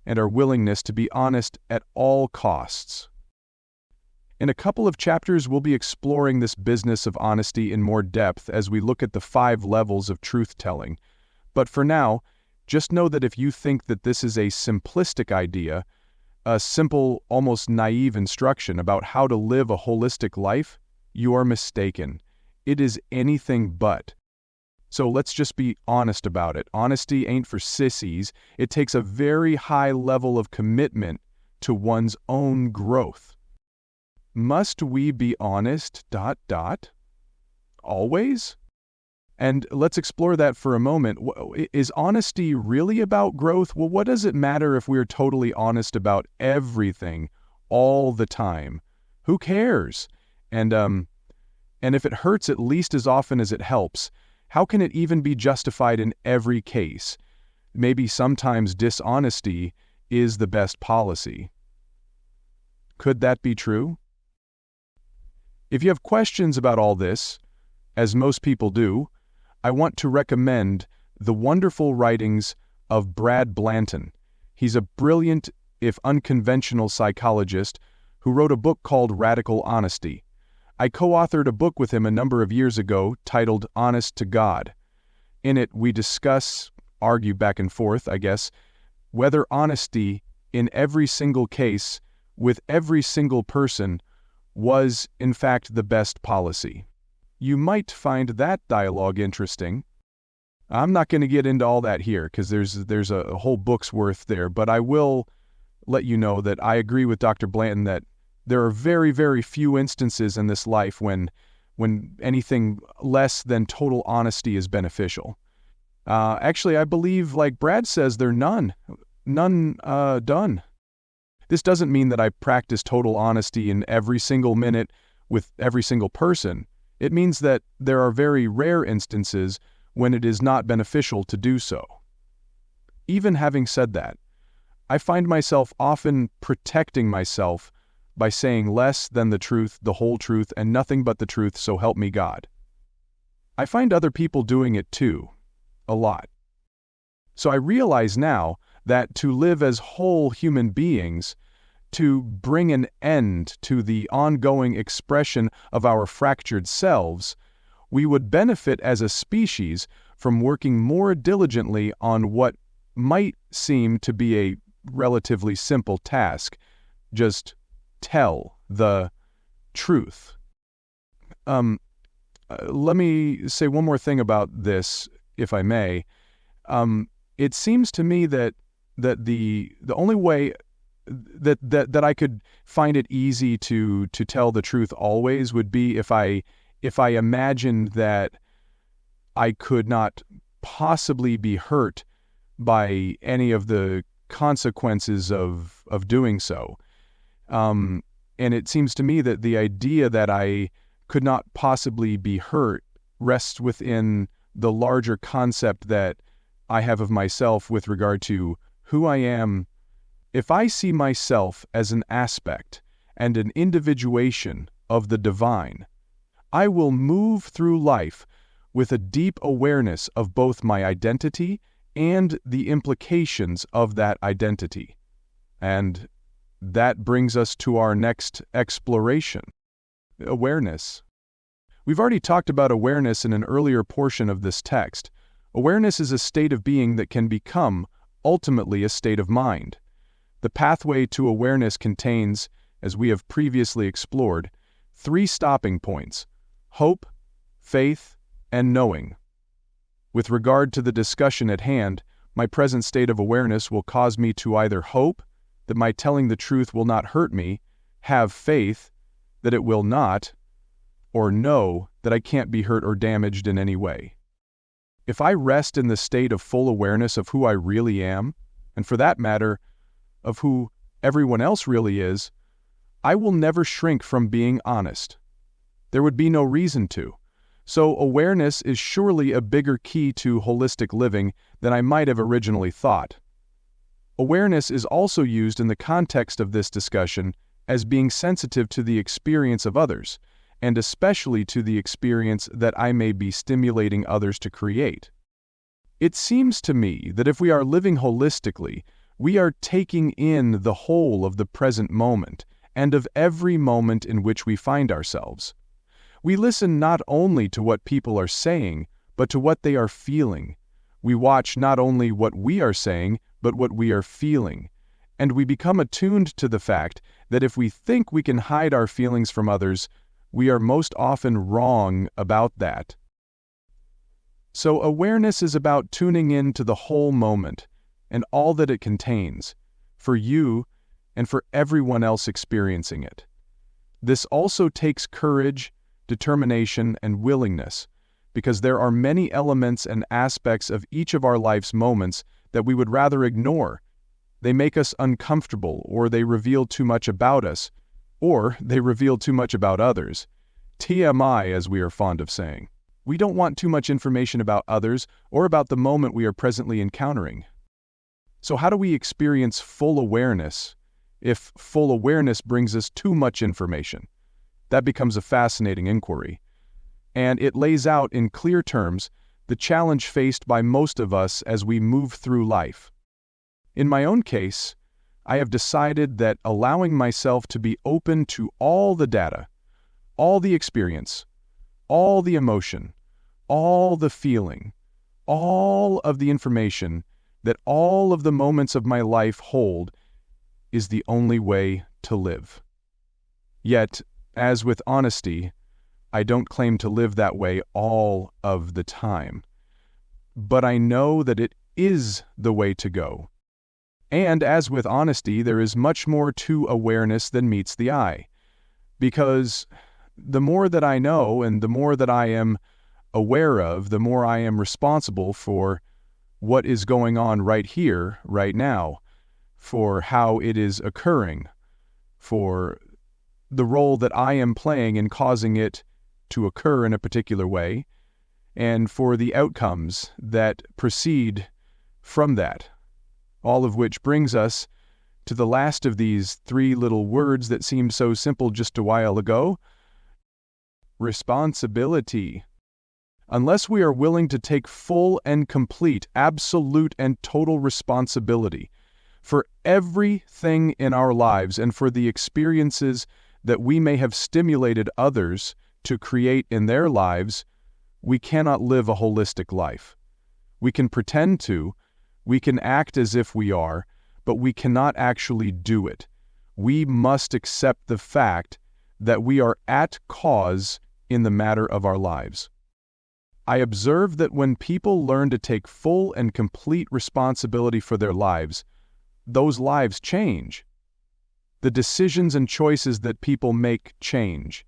and our willingness to be honest at all costs. In a couple of chapters, we'll be exploring this business of honesty in more depth as we look at the 5 levels of truth-telling. But for now, just know that if you think that this is a simplistic idea, a simple, almost naive instruction about how to live a holistic life, you are mistaken. It is anything but. So let's just be honest about it. Honesty ain't for sissies. It takes a very high level of commitment to one's own growth. Must we be honest, ... Always? And let's explore that for a moment. Is honesty really about growth? Well, what does it matter if we're totally honest about everything all the time? Who cares? And if it hurts at least as often as it helps, how can it even be justified in every case? Maybe sometimes dishonesty is the best policy. Could that be true? If you have questions about all this, as most people do, I want to recommend the wonderful writings of Brad Blanton. He's a brilliant, if unconventional psychologist who wrote a book called Radical Honesty. I co-authored a book with him a number of years ago titled Honest to God. In it, we discuss, argue back and forth, I guess, whether honesty in every single case, with every single person, was in fact the best policy. You might find that dialogue interesting. I'm not going to get into all that here because there's a whole book's worth there, but I will let you know that I agree with Dr. Blanton that there are very, very few instances in this life when anything less than total honesty is beneficial. Actually, I believe, like Brad says, there are none done. This doesn't mean that I practice total honesty in every single minute with every single person. It means that there are very rare instances when it is not beneficial to do so. Even having said that, I find myself often protecting myself by saying less than the truth, the whole truth, and nothing but the truth, so help me God. I find other people doing it too, a lot. So I realize now that to live as whole human beings, to bring an end to the ongoing expression of our fractured selves, we would benefit as a species from working more diligently on what might seem to be a relatively simple task. Just tell the truth. Let me say one more thing about this, if I may. It seems to me that the only way that I could find it easy to tell the truth always would be if I imagined that I could not possibly be hurt by any of the consequences of doing so. And it seems to me that the idea that I could not possibly be hurt rests within the larger concept that I have of myself with regard to who I am. If I see myself as an aspect and an individuation of the divine, I will move through life with a deep awareness of both my identity and the implications of that identity. And that brings us to our next exploration: awareness. We've already talked about awareness in an earlier portion of this text. Awareness is a state of being that can become, ultimately, a state of mind. The pathway to awareness contains, as we have previously explored, 3 stopping points: hope, faith, and knowing. With regard to the discussion at hand, my present state of awareness will cause me to either hope that my telling the truth will not hurt me, have faith that it will not, or know that I can't be hurt or damaged in any way. If I rest in the state of full awareness of who I really am, and for that matter, of who everyone else really is, I will never shrink from being honest. There would be no reason to. So awareness is surely a bigger key to holistic living than I might have originally thought. Awareness is also used in the context of this discussion as being sensitive to the experience of others, and especially to the experience that I may be stimulating others to create. It seems to me that if we are living holistically, we are taking in the whole of the present moment and of every moment in which we find ourselves. We listen not only to what people are saying, but to what they are feeling. We watch not only what we are saying, but what we are feeling. And we become attuned to the fact that if we think we can hide our feelings from others, we are most often wrong about that. So awareness is about tuning in to the whole moment and all that it contains, for you and for everyone else experiencing it. This also takes courage, determination, and willingness, because there are many elements and aspects of each of our life's moments that we would rather ignore. They make us uncomfortable, or they reveal too much about us, or they reveal too much about others. TMI, as we are fond of saying. We don't want too much information about others or about the moment we are presently encountering. So how do we experience full awareness if full awareness brings us too much information? That becomes a fascinating inquiry. And it lays out in clear terms the challenge faced by most of us as we move through life. In my own case, I have decided that allowing myself to be open to all the data, all the experience, all the emotion, all the feeling, all of the information that all of the moments of my life hold is the only way to live. Yet, as with honesty, I don't claim to live that way all of the time. But I know that it is the way to go. And as with honesty, there is much more to awareness than meets the eye. Because the more that I know and the more that I am aware of, the more I am responsible for what is going on right here, right now, for how it is occurring, for the role that I am playing in causing it to occur in a particular way, and for the outcomes that proceed from that. All of which brings us to the last of these 3 little words that seemed so simple just a while ago: responsibility. Unless we are willing to take full and complete, absolute and total responsibility For everything in our lives and for the experiences that we may have stimulated others to create in their lives, we cannot live a holistic life. We can pretend to, we can act as if we are, but we cannot actually do it. We must accept the fact that we are at cause in the matter of our lives. I observe that when people learn to take full and complete responsibility for their lives, those lives change. The decisions and choices that people make change.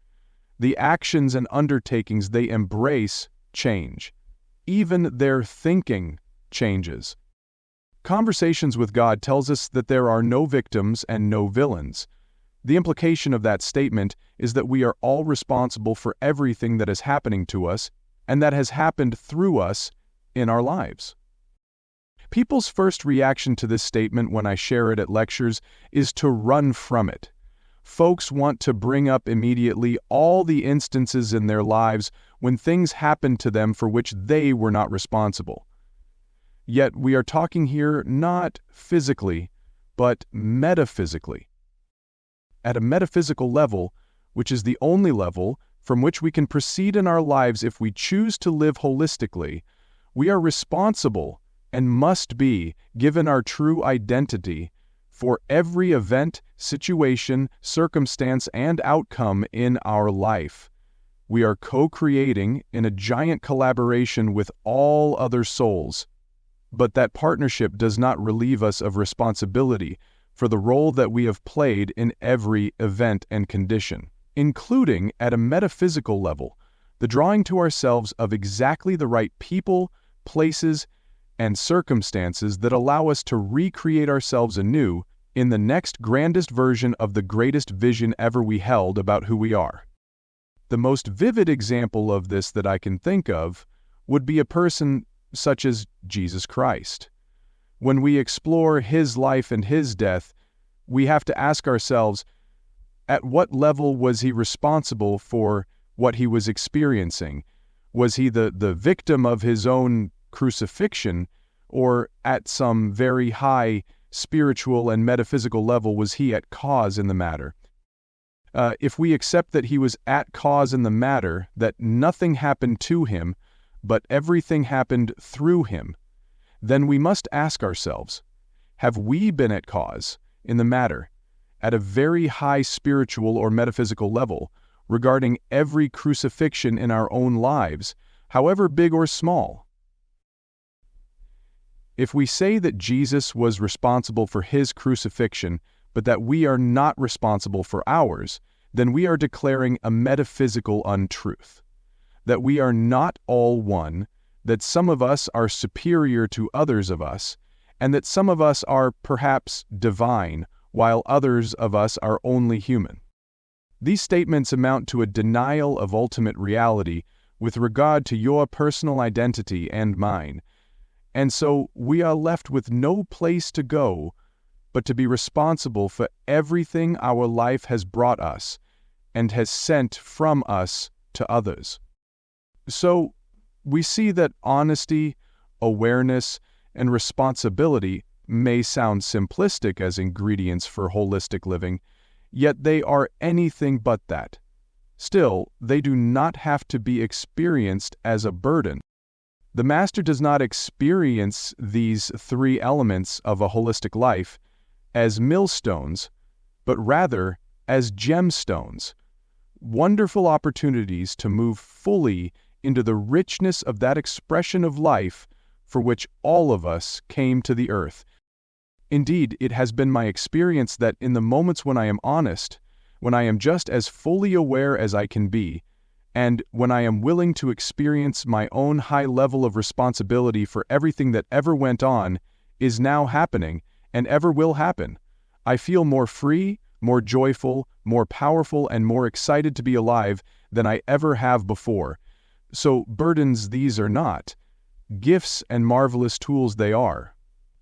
The actions and undertakings they embrace change. Even their thinking changes. Conversations with God tells us that there are no victims and no villains. The implication of that statement is that we are all responsible for everything that is happening to us and that has happened through us in our lives. People's first reaction to this statement when I share it at lectures is to run from it. Folks want to bring up immediately all the instances in their lives when things happened to them for which they were not responsible. Yet we are talking here not physically, but metaphysically. At a metaphysical level, which is the only level from which we can proceed in our lives if we choose to live holistically, we are responsible and must be, given our true identity, for every event, situation, circumstance, and outcome in our life. We are co-creating in a giant collaboration with all other souls, but that partnership does not relieve us of responsibility for the role that we have played in every event and condition, including, at a metaphysical level, the drawing to ourselves of exactly the right people, places, and circumstances that allow us to recreate ourselves anew in the next grandest version of the greatest vision ever we held about who we are. The most vivid example of this that I can think of would be a person such as Jesus Christ. When we explore his life and his death, we have to ask ourselves, at what level was he responsible for what he was experiencing? Was he the victim of his own crucifixion, or at some very high spiritual and metaphysical level was he at cause in the matter? If we accept that he was at cause in the matter, that nothing happened to him, but everything happened through him, then we must ask ourselves, have we been at cause in the matter, at a very high spiritual or metaphysical level, regarding every crucifixion in our own lives, however big or small? If we say that Jesus was responsible for his crucifixion, but that we are not responsible for ours, then we are declaring a metaphysical untruth. That we are not all one, that some of us are superior to others of us, and that some of us are perhaps divine, while others of us are only human. These statements amount to a denial of ultimate reality with regard to your personal identity and mine, and so we are left with no place to go but to be responsible for everything our life has brought us and has sent from us to others. So, we see that honesty, awareness, and responsibility may sound simplistic as ingredients for holistic living, yet they are anything but that. Still, they do not have to be experienced as a burden. The Master does not experience these three elements of a holistic life as millstones, but rather as gemstones, wonderful opportunities to move fully into the richness of that expression of life for which all of us came to the earth. Indeed, it has been my experience that in the moments when I am honest, when I am just as fully aware as I can be, and when I am willing to experience my own high level of responsibility for everything that ever went on, is now happening, and ever will happen, I feel more free, more joyful, more powerful, and more excited to be alive than I ever have before. So burdens these are not. Gifts and marvelous tools they are.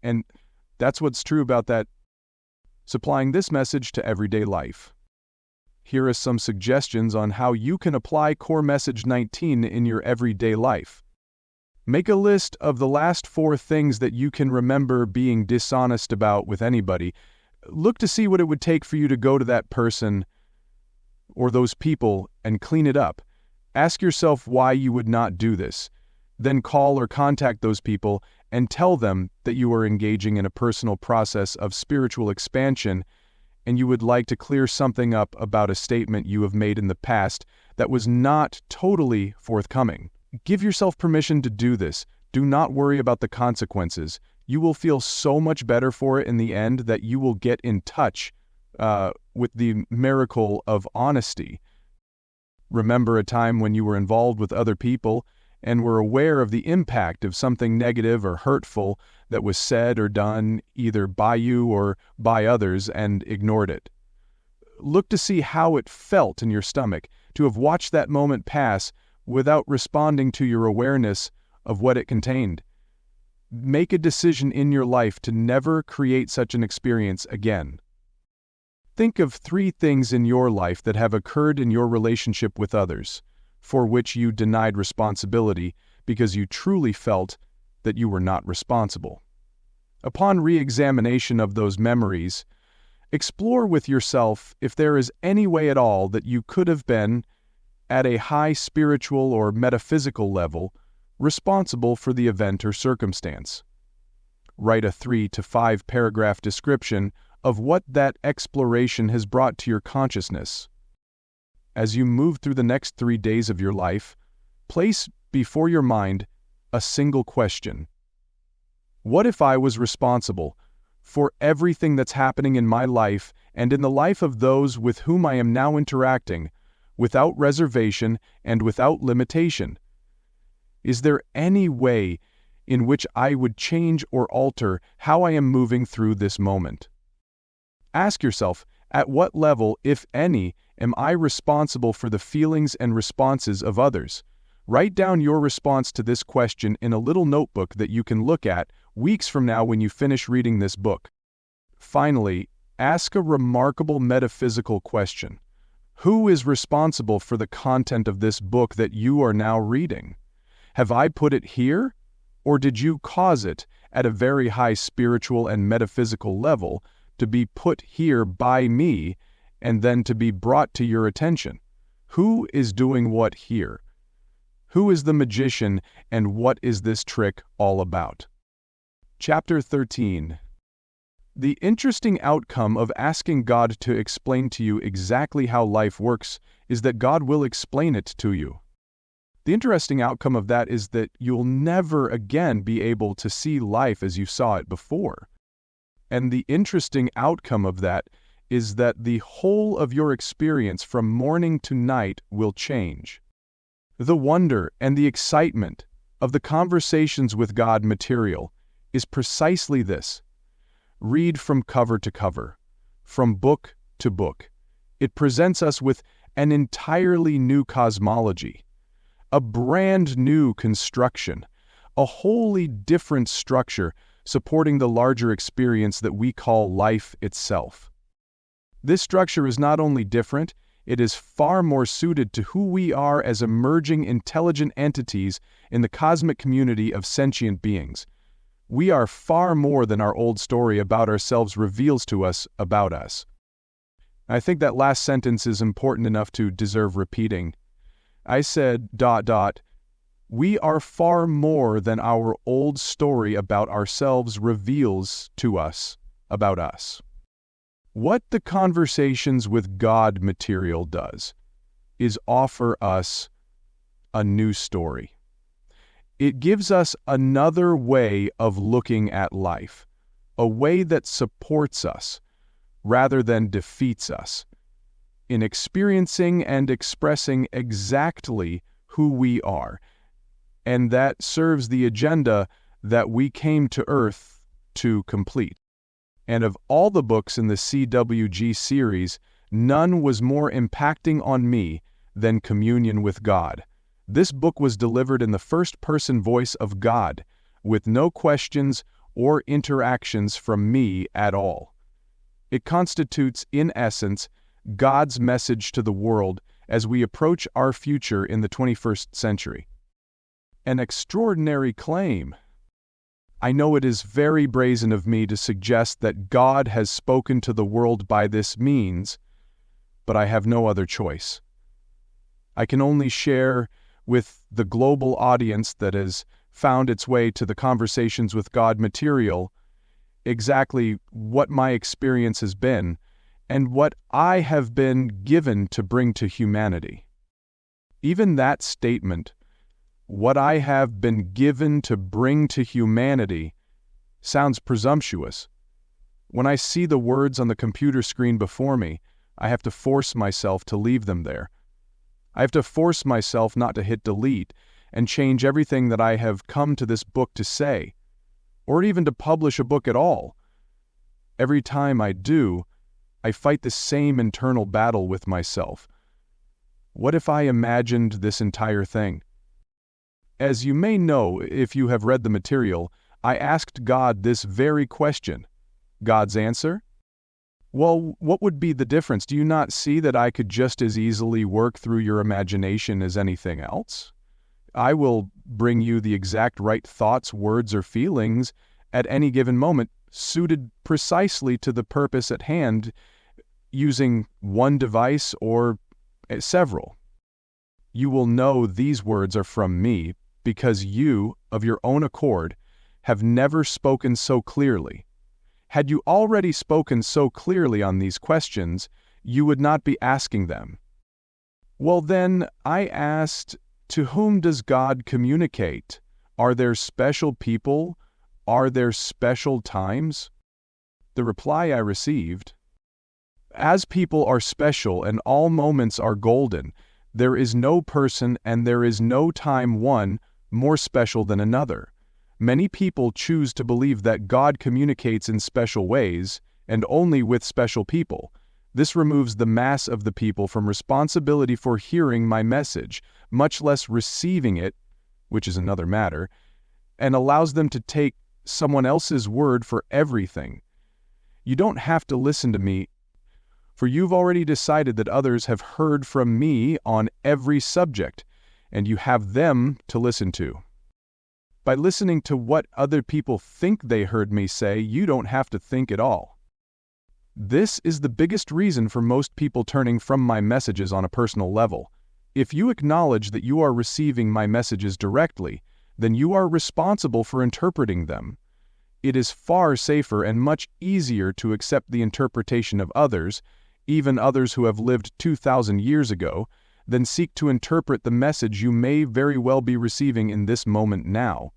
And that's what's true about that. Supplying this message to everyday life. Here are some suggestions on how you can apply Core Message 19 in your everyday life. Make a list of the last 4 things that you can remember being dishonest about with anybody. Look to see what it would take for you to go to that person or those people and clean it up. Ask yourself why you would not do this. Then call or contact those people and tell them that you are engaging in a personal process of spiritual expansion and you would like to clear something up about a statement you have made in the past that was not totally forthcoming. Give yourself permission to do this. Do not worry about the consequences. You will feel so much better for it in the end that you will get in touch with the miracle of honesty. Remember a time when you were involved with other people and were aware of the impact of something negative or hurtful that was said or done either by you or by others and ignored it. Look to see how it felt in your stomach to have watched that moment pass without responding to your awareness of what it contained. Make a decision in your life to never create such an experience again. Think of 3 things in your life that have occurred in your relationship with others, for which you denied responsibility because you truly felt that you were not responsible. Upon re-examination of those memories, explore with yourself if there is any way at all that you could have been, at a high spiritual or metaphysical level, responsible for the event or circumstance. Write a 3 to 5 paragraph description of what that exploration has brought to your consciousness. As you move through the next 3 days of your life, place before your mind a single question. What if I was responsible for everything that's happening in my life and in the life of those with whom I am now interacting, without reservation and without limitation? Is there any way in which I would change or alter how I am moving through this moment? Ask yourself, at what level, if any, am I responsible for the feelings and responses of others? Write down your response to this question in a little notebook that you can look at weeks from now when you finish reading this book. Finally, ask a remarkable metaphysical question. Who is responsible for the content of this book that you are now reading? Have I put it here, or did you cause it, at a very high spiritual and metaphysical level, to be put here by me and then to be brought to your attention? Who is doing what here? Who is the magician and what is this trick all about? Chapter 13. The interesting outcome of asking God to explain to you exactly how life works is that God will explain it to you. The interesting outcome of that is that you'll never again be able to see life as you saw it before. And the interesting outcome of that is that the whole of your experience from morning to night will change. The wonder and the excitement of the Conversations with God material is precisely this. Read from cover to cover, from book to book. It presents us with an entirely new cosmology, a brand new construction, a wholly different structure supporting the larger experience that we call life itself. This structure is not only different, it is far more suited to who we are as emerging intelligent entities in the cosmic community of sentient beings. We are far more than our old story about ourselves reveals to us about us. I think that last sentence is important enough to deserve repeating. I said, ... We are far more than our old story about ourselves reveals to us about us. What the Conversations with God material does is offer us a new story. It gives us another way of looking at life, a way that supports us rather than defeats us, in experiencing and expressing exactly who we are, and that serves the agenda that we came to Earth to complete. And of all the books in the CWG series, none was more impacting on me than Communion with God. This book was delivered in the first-person voice of God, with no questions or interactions from me at all. It constitutes, in essence, God's message to the world as we approach our future in the 21st century. An extraordinary claim. I know it is very brazen of me to suggest that God has spoken to the world by this means, but I have no other choice. I can only share with the global audience that has found its way to the Conversations with God material exactly what my experience has been and what I have been given to bring to humanity. Even that statement, what I have been given to bring to humanity, sounds presumptuous. When I see the words on the computer screen before me, I have to force myself to leave them there. I have to force myself not to hit delete and change everything that I have come to this book to say, or even to publish a book at all. Every time I do, I fight the same internal battle with myself. What if I imagined this entire thing? As you may know if you have read the material, I asked God this very question. God's answer? Well, what would be the difference? Do you not see that I could just as easily work through your imagination as anything else? I will bring you the exact right thoughts, words, or feelings at any given moment, suited precisely to the purpose at hand, using one device or several. You will know these words are from me because you, of your own accord, have never spoken so clearly. Had you already spoken so clearly on these questions, you would not be asking them. Well then, I asked, to whom does God communicate? Are there special people? Are there special times? The reply I received, as people are special and all moments are golden, there is no person and there is no time one more special than another. Many people choose to believe that God communicates in special ways, and only with special people. This removes the mass of the people from responsibility for hearing my message, much less receiving it, which is another matter, and allows them to take someone else's word for everything. You don't have to listen to me, for you've already decided that others have heard from me on every subject, and you have them to listen to. By listening to what other people think they heard me say, you don't have to think at all. This is the biggest reason for most people turning from my messages on a personal level. If you acknowledge that you are receiving my messages directly, then you are responsible for interpreting them. It is far safer and much easier to accept the interpretation of others, even others who have lived 2,000 years ago, than seek to interpret the message you may very well be receiving in this moment now.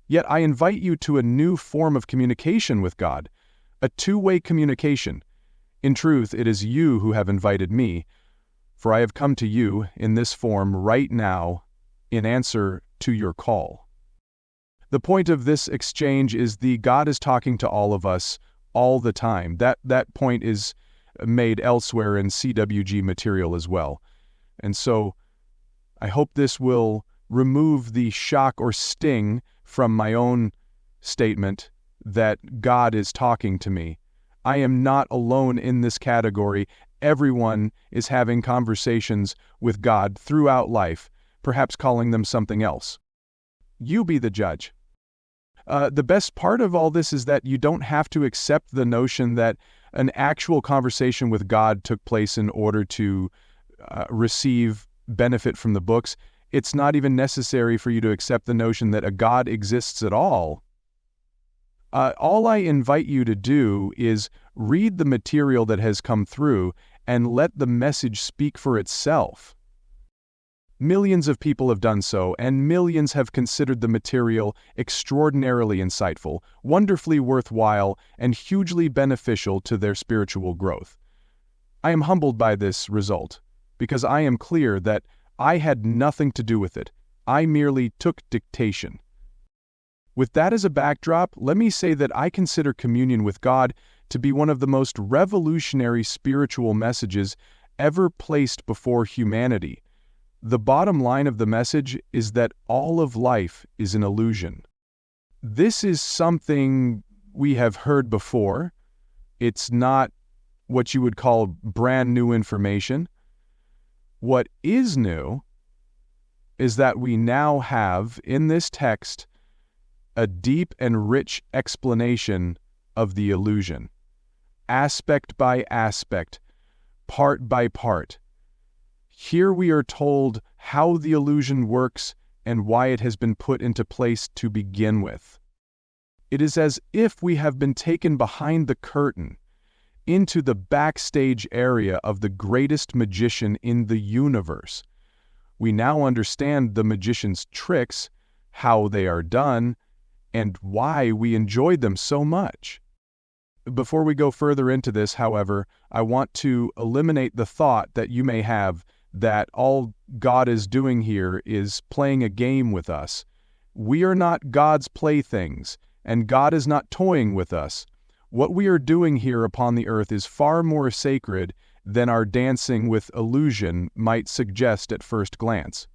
Yet I invite you to a new form of communication with God, a two-way communication. In truth, it is you who have invited me, for I have come to you in this form right now in answer to your call. The point of this exchange is God is talking to all of us all the time. That point is made elsewhere in CWG material as well. And so I hope this will remove the shock or sting from my own statement that God is talking to me. I am not alone in this category. Everyone is having conversations with God throughout life, perhaps calling them something else. You be the judge. The best part of all this is that you don't have to accept the notion that an actual conversation with God took place in order to receive benefit from the books. It's not even necessary for you to accept the notion that a God exists at all. All I invite you to do is read the material that has come through and let the message speak for itself. Millions of people have done so, and millions have considered the material extraordinarily insightful, wonderfully worthwhile, and hugely beneficial to their spiritual growth. I am humbled by this result, because I am clear that I had nothing to do with it. I merely took dictation. With that as a backdrop, let me say that I consider communion with God to be one of the most revolutionary spiritual messages ever placed before humanity. The bottom line of the message is that all of life is an illusion. This is something we have heard before. It's not what you would call brand new information. What is new is that we now have, in this text, a deep and rich explanation of the illusion, aspect by aspect, part by part. Here we are told how the illusion works and why it has been put into place to begin with. It is as if we have been taken behind the curtain into the backstage area of the greatest magician in the universe. We now understand the magician's tricks, how they are done, and why we enjoyed them so much. Before we go further into this, however, I want to eliminate the thought that you may have that all God is doing here is playing a game with us. We are not God's playthings, and God is not toying with us. What we are doing here upon the earth is far more sacred than our dancing with illusion might suggest at first glance.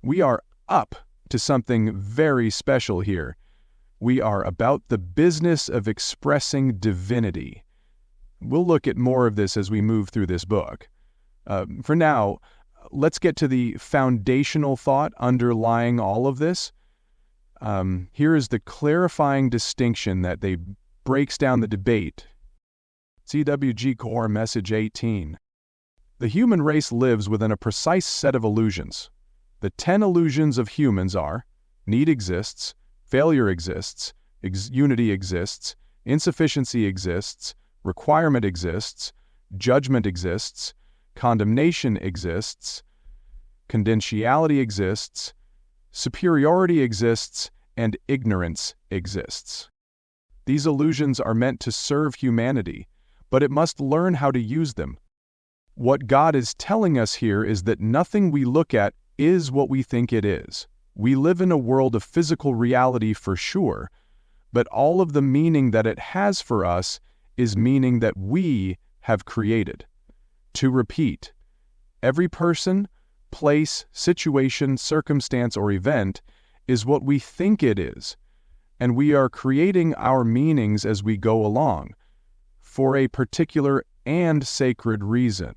We are up to something very special here. We are about the business of expressing divinity. We'll look at more of this as we move through this book. For now, let's get to the foundational thought underlying all of this. Here is the clarifying distinction that they breaks down the debate. CWG Core Message 18. The human race lives within a precise set of illusions. The 10 illusions of humans are: need exists, failure exists, unity exists, insufficiency exists, requirement exists, judgment exists, condemnation exists, confidentiality exists, superiority exists, and ignorance exists. These illusions are meant to serve humanity, but it must learn how to use them. What God is telling us here is that nothing we look at is what we think it is. We live in a world of physical reality for sure, but all of the meaning that it has for us is meaning that we have created. To repeat, every person, place, situation, circumstance, or event is what we think it is, and we are creating our meanings as we go along, for a particular and sacred reason.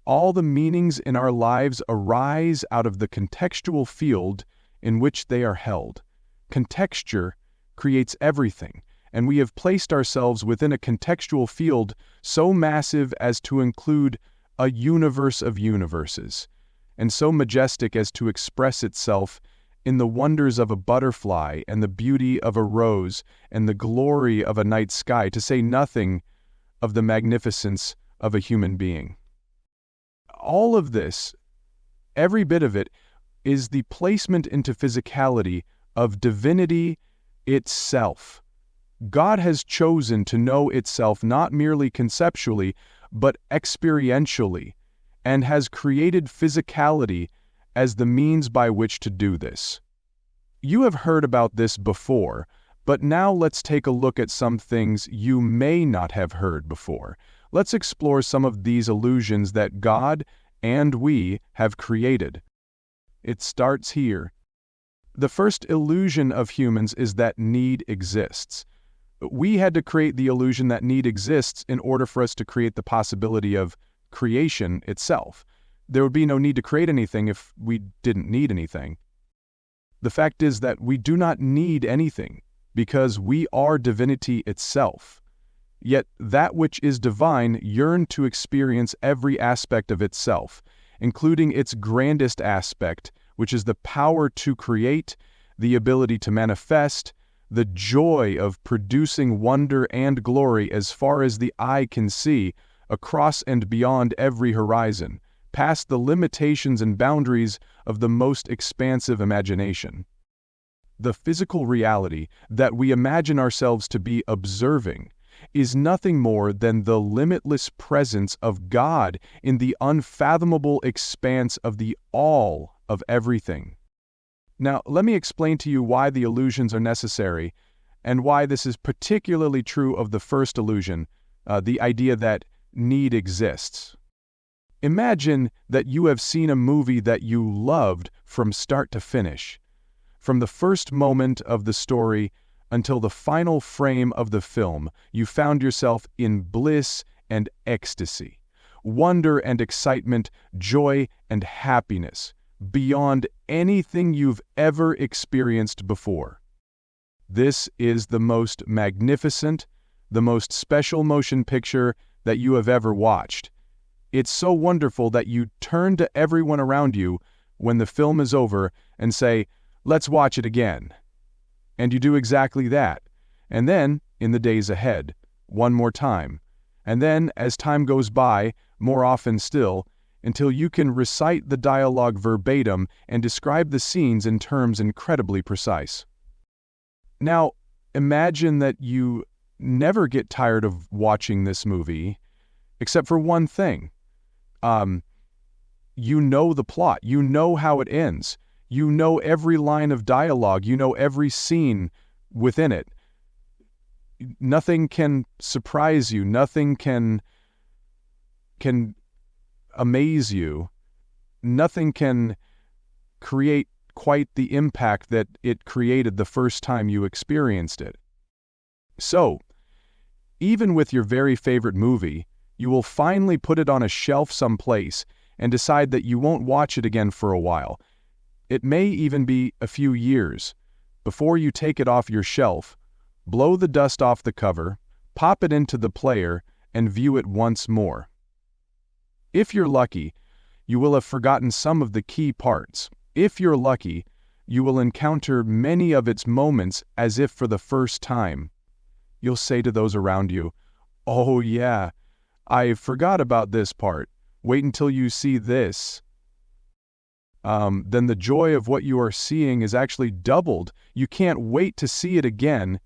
All the meanings in our lives arise out of the contextual field in which they are held. Contexture creates everything, and we have placed ourselves within a contextual field so massive as to include a universe of universes, and so majestic as to express itself in the wonders of a butterfly and the beauty of a rose and the glory of a night sky, to say nothing of the magnificence of a human being. All of this, every bit of it, is the placement into physicality of divinity itself. God has chosen to know itself not merely conceptually, but experientially, and has created physicality as the means by which to do this. You have heard about this before, but now let's take a look at some things you may not have heard before. Let's explore some of these illusions that God and we have created. It starts here. The first illusion of humans is that need exists. We had to create the illusion that need exists in order for us to create the possibility of creation itself. There would be no need to create anything if we didn't need anything. The fact is that we do not need anything, because we are divinity itself. Yet that which is divine yearned to experience every aspect of itself, including its grandest aspect, which is the power to create, the ability to manifest, the joy of producing wonder and glory as far as the eye can see, across and beyond every horizon, past the limitations and boundaries of the most expansive imagination. The physical reality that we imagine ourselves to be observing is nothing more than the limitless presence of God in the unfathomable expanse of the all of everything. Now, let me explain to you why the illusions are necessary, and why this is particularly true of the first illusion, the idea that need exists. Imagine that you have seen a movie that you loved from start to finish. From the first moment of the story until the final frame of the film, you found yourself in bliss and ecstasy, wonder and excitement, joy and happiness, beyond anything you've ever experienced before. This is the most magnificent, the most special motion picture that you have ever watched. It's so wonderful that you turn to everyone around you when the film is over and say, "Let's watch it again." And you do exactly that. And then, in the days ahead, one more time. And then, as time goes by, more often still, until you can recite the dialogue verbatim and describe the scenes in terms incredibly precise. Now, imagine that you never get tired of watching this movie, except for one thing. You know the plot. You know how it ends. You know every line of dialogue. You know every scene within it. Nothing can surprise you. Nothing can amaze you. Nothing can create quite the impact that it created the first time you experienced it. So, even with your very favorite movie, you will finally put it on a shelf someplace and decide that you won't watch it again for a while. It may even be a few years. Before you take it off your shelf, blow the dust off the cover, pop it into the player, and view it once more. If you're lucky, you will have forgotten some of the key parts. If you're lucky, you will encounter many of its moments as if for the first time. You'll say to those around you, "Oh yeah, I forgot about this part. Wait until you see this." Then the joy of what you are seeing is actually doubled. You can't wait to see it again,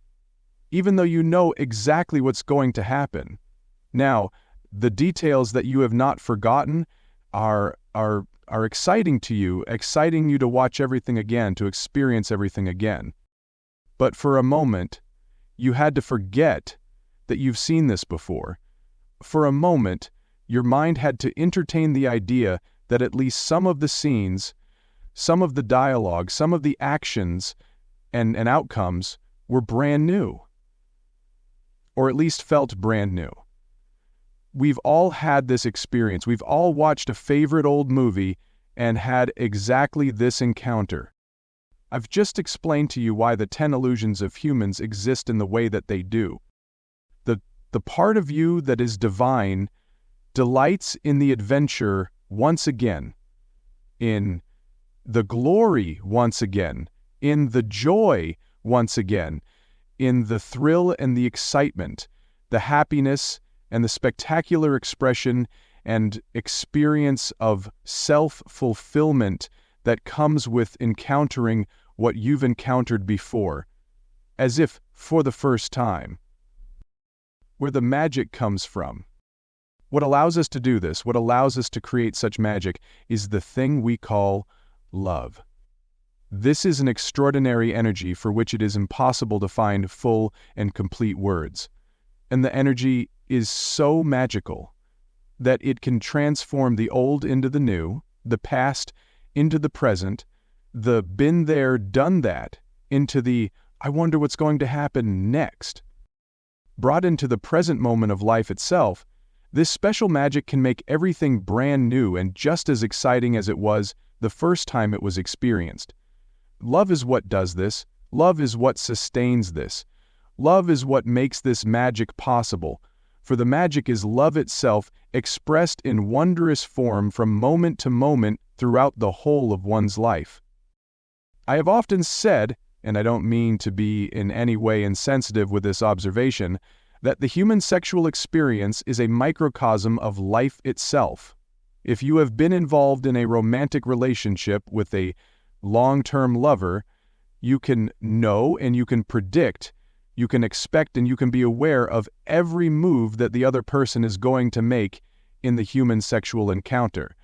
even though you know exactly what's going to happen. Now, the details that you have not forgotten are exciting to you, exciting you to watch everything again, to experience everything again. But for a moment, you had to forget that you've seen this before. For a moment, your mind had to entertain the idea that at least some of the scenes, some of the dialogue, some of the actions and outcomes were brand new, or at least felt brand new. We've all had this experience. We've all watched a favorite old movie and had exactly this encounter. I've just explained to you why the 10 illusions of humans exist in the way that they do. The part of you that is divine delights in the adventure once again, in the glory once again, in the joy once again, in the thrill and the excitement, the happiness and the spectacular expression and experience of self-fulfillment that comes with encountering what you've encountered before, as if for the first time. Where the magic comes from. What allows us to do this, what allows us to create such magic, is the thing we call love. This is an extraordinary energy for which it is impossible to find full and complete words. And the energy is so magical that it can transform the old into the new, the past into the present, the been there, done that, into the I wonder what's going to happen next. Brought into the present moment of life itself, this special magic can make everything brand new and just as exciting as it was the first time it was experienced. Love is what does this. Love is what sustains this. Love is what makes this magic possible, for the magic is love itself expressed in wondrous form from moment to moment throughout the whole of one's life. I have often said, and I don't mean to be in any way insensitive with this observation, that the human sexual experience is a microcosm of life itself. If you have been involved in a romantic relationship with a long-term lover, you can know and you can predict, you can expect and you can be aware of every move that the other person is going to make in the human sexual encounter.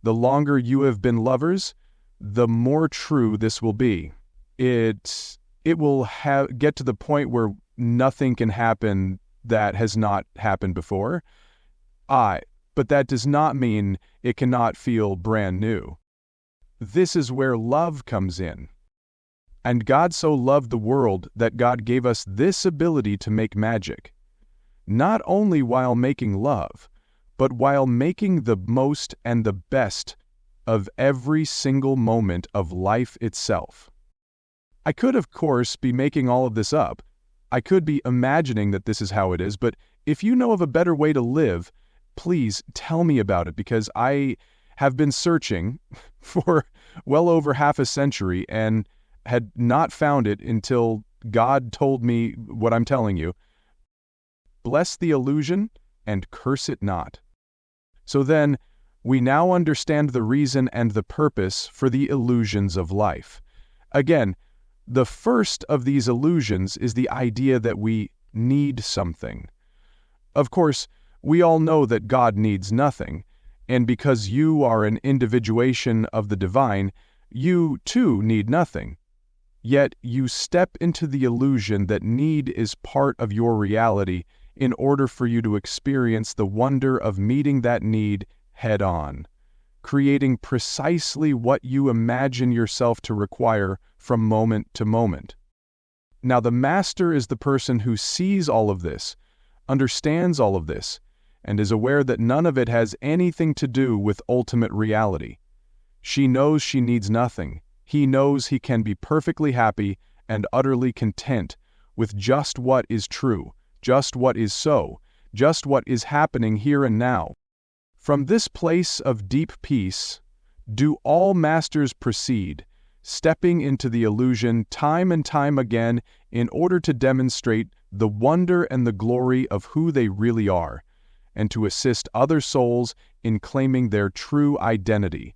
The longer you have been lovers, the more true this will be. It will get to the point where nothing can happen that has not happened before. But that does not mean it cannot feel brand new. This is where love comes in. And God so loved the world that God gave us this ability to make magic. Not only while making love, but while making the most and the best of every single moment of life itself. I could, of course, be making all of this up. I could be imagining that this is how it is, but if you know of a better way to live, please tell me about it, because I have been searching for well over half a century and had not found it until God told me what I'm telling you. Bless the illusion and curse it not. So then, we now understand the reason and the purpose for the illusions of life. Again, the first of these illusions is the idea that we need something. Of course, we all know that God needs nothing, and because you are an individuation of the divine, you too need nothing. Yet you step into the illusion that need is part of your reality in order for you to experience the wonder of meeting that need head on, creating precisely what you imagine yourself to require from moment to moment. Now, the master is the person who sees all of this, understands all of this, and is aware that none of it has anything to do with ultimate reality. She knows she needs nothing. He knows he can be perfectly happy and utterly content with just what is true, just what is so, just what is happening here and now. From this place of deep peace, do all masters proceed, stepping into the illusion time and time again in order to demonstrate the wonder and the glory of who they really are, and to assist other souls in claiming their true identity,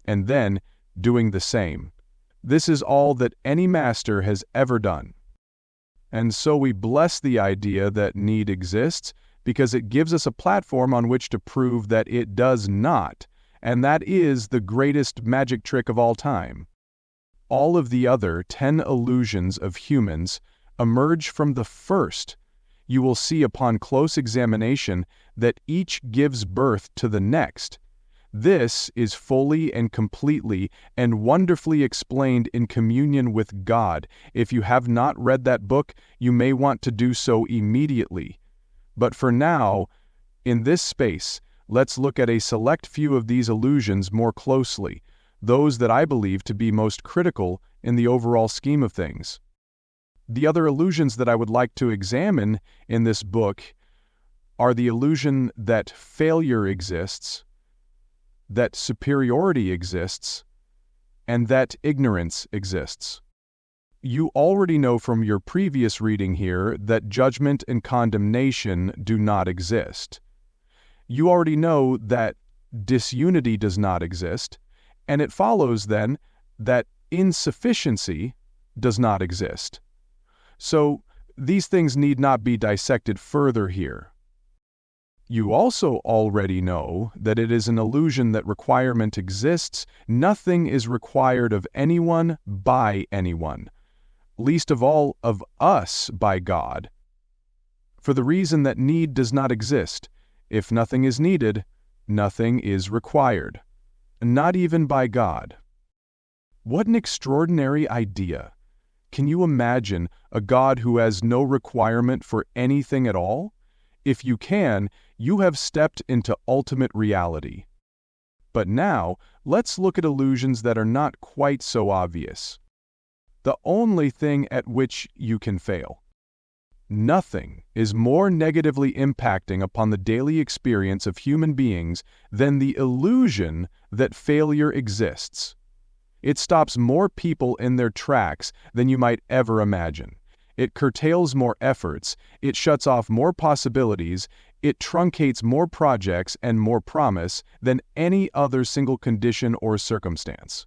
and then doing the same. This is all that any master has ever done. And so we bless the idea that need exists, because it gives us a platform on which to prove that it does not, and that is the greatest magic trick of all time. All of the other 10 illusions of humans emerge from the first. You will see upon close examination that each gives birth to the next. This is fully and completely and wonderfully explained in Communion with God. If you have not read that book, you may want to do so immediately. But for now, in this space, let's look at a select few of these illusions more closely, those that I believe to be most critical in the overall scheme of things. The other illusions that I would like to examine in this book are the illusion that failure exists, that superiority exists, and that ignorance exists. You already know from your previous reading here that judgment and condemnation do not exist. You already know that disunity does not exist, and it follows then that insufficiency does not exist. So these things need not be dissected further here. You also already know that it is an illusion that requirement exists. Nothing is required of anyone by anyone, least of all of us by God, for the reason that need does not exist. If nothing is needed, nothing is required, not even by God. What an extraordinary idea! Can you imagine a God who has no requirement for anything at all? If you can, you have stepped into ultimate reality. But now, let's look at illusions that are not quite so obvious. The only thing at which you can fail. Nothing is more negatively impacting upon the daily experience of human beings than the illusion that failure exists. It stops more people in their tracks than you might ever imagine. It curtails more efforts, it shuts off more possibilities, it truncates more projects and more promise than any other single condition or circumstance.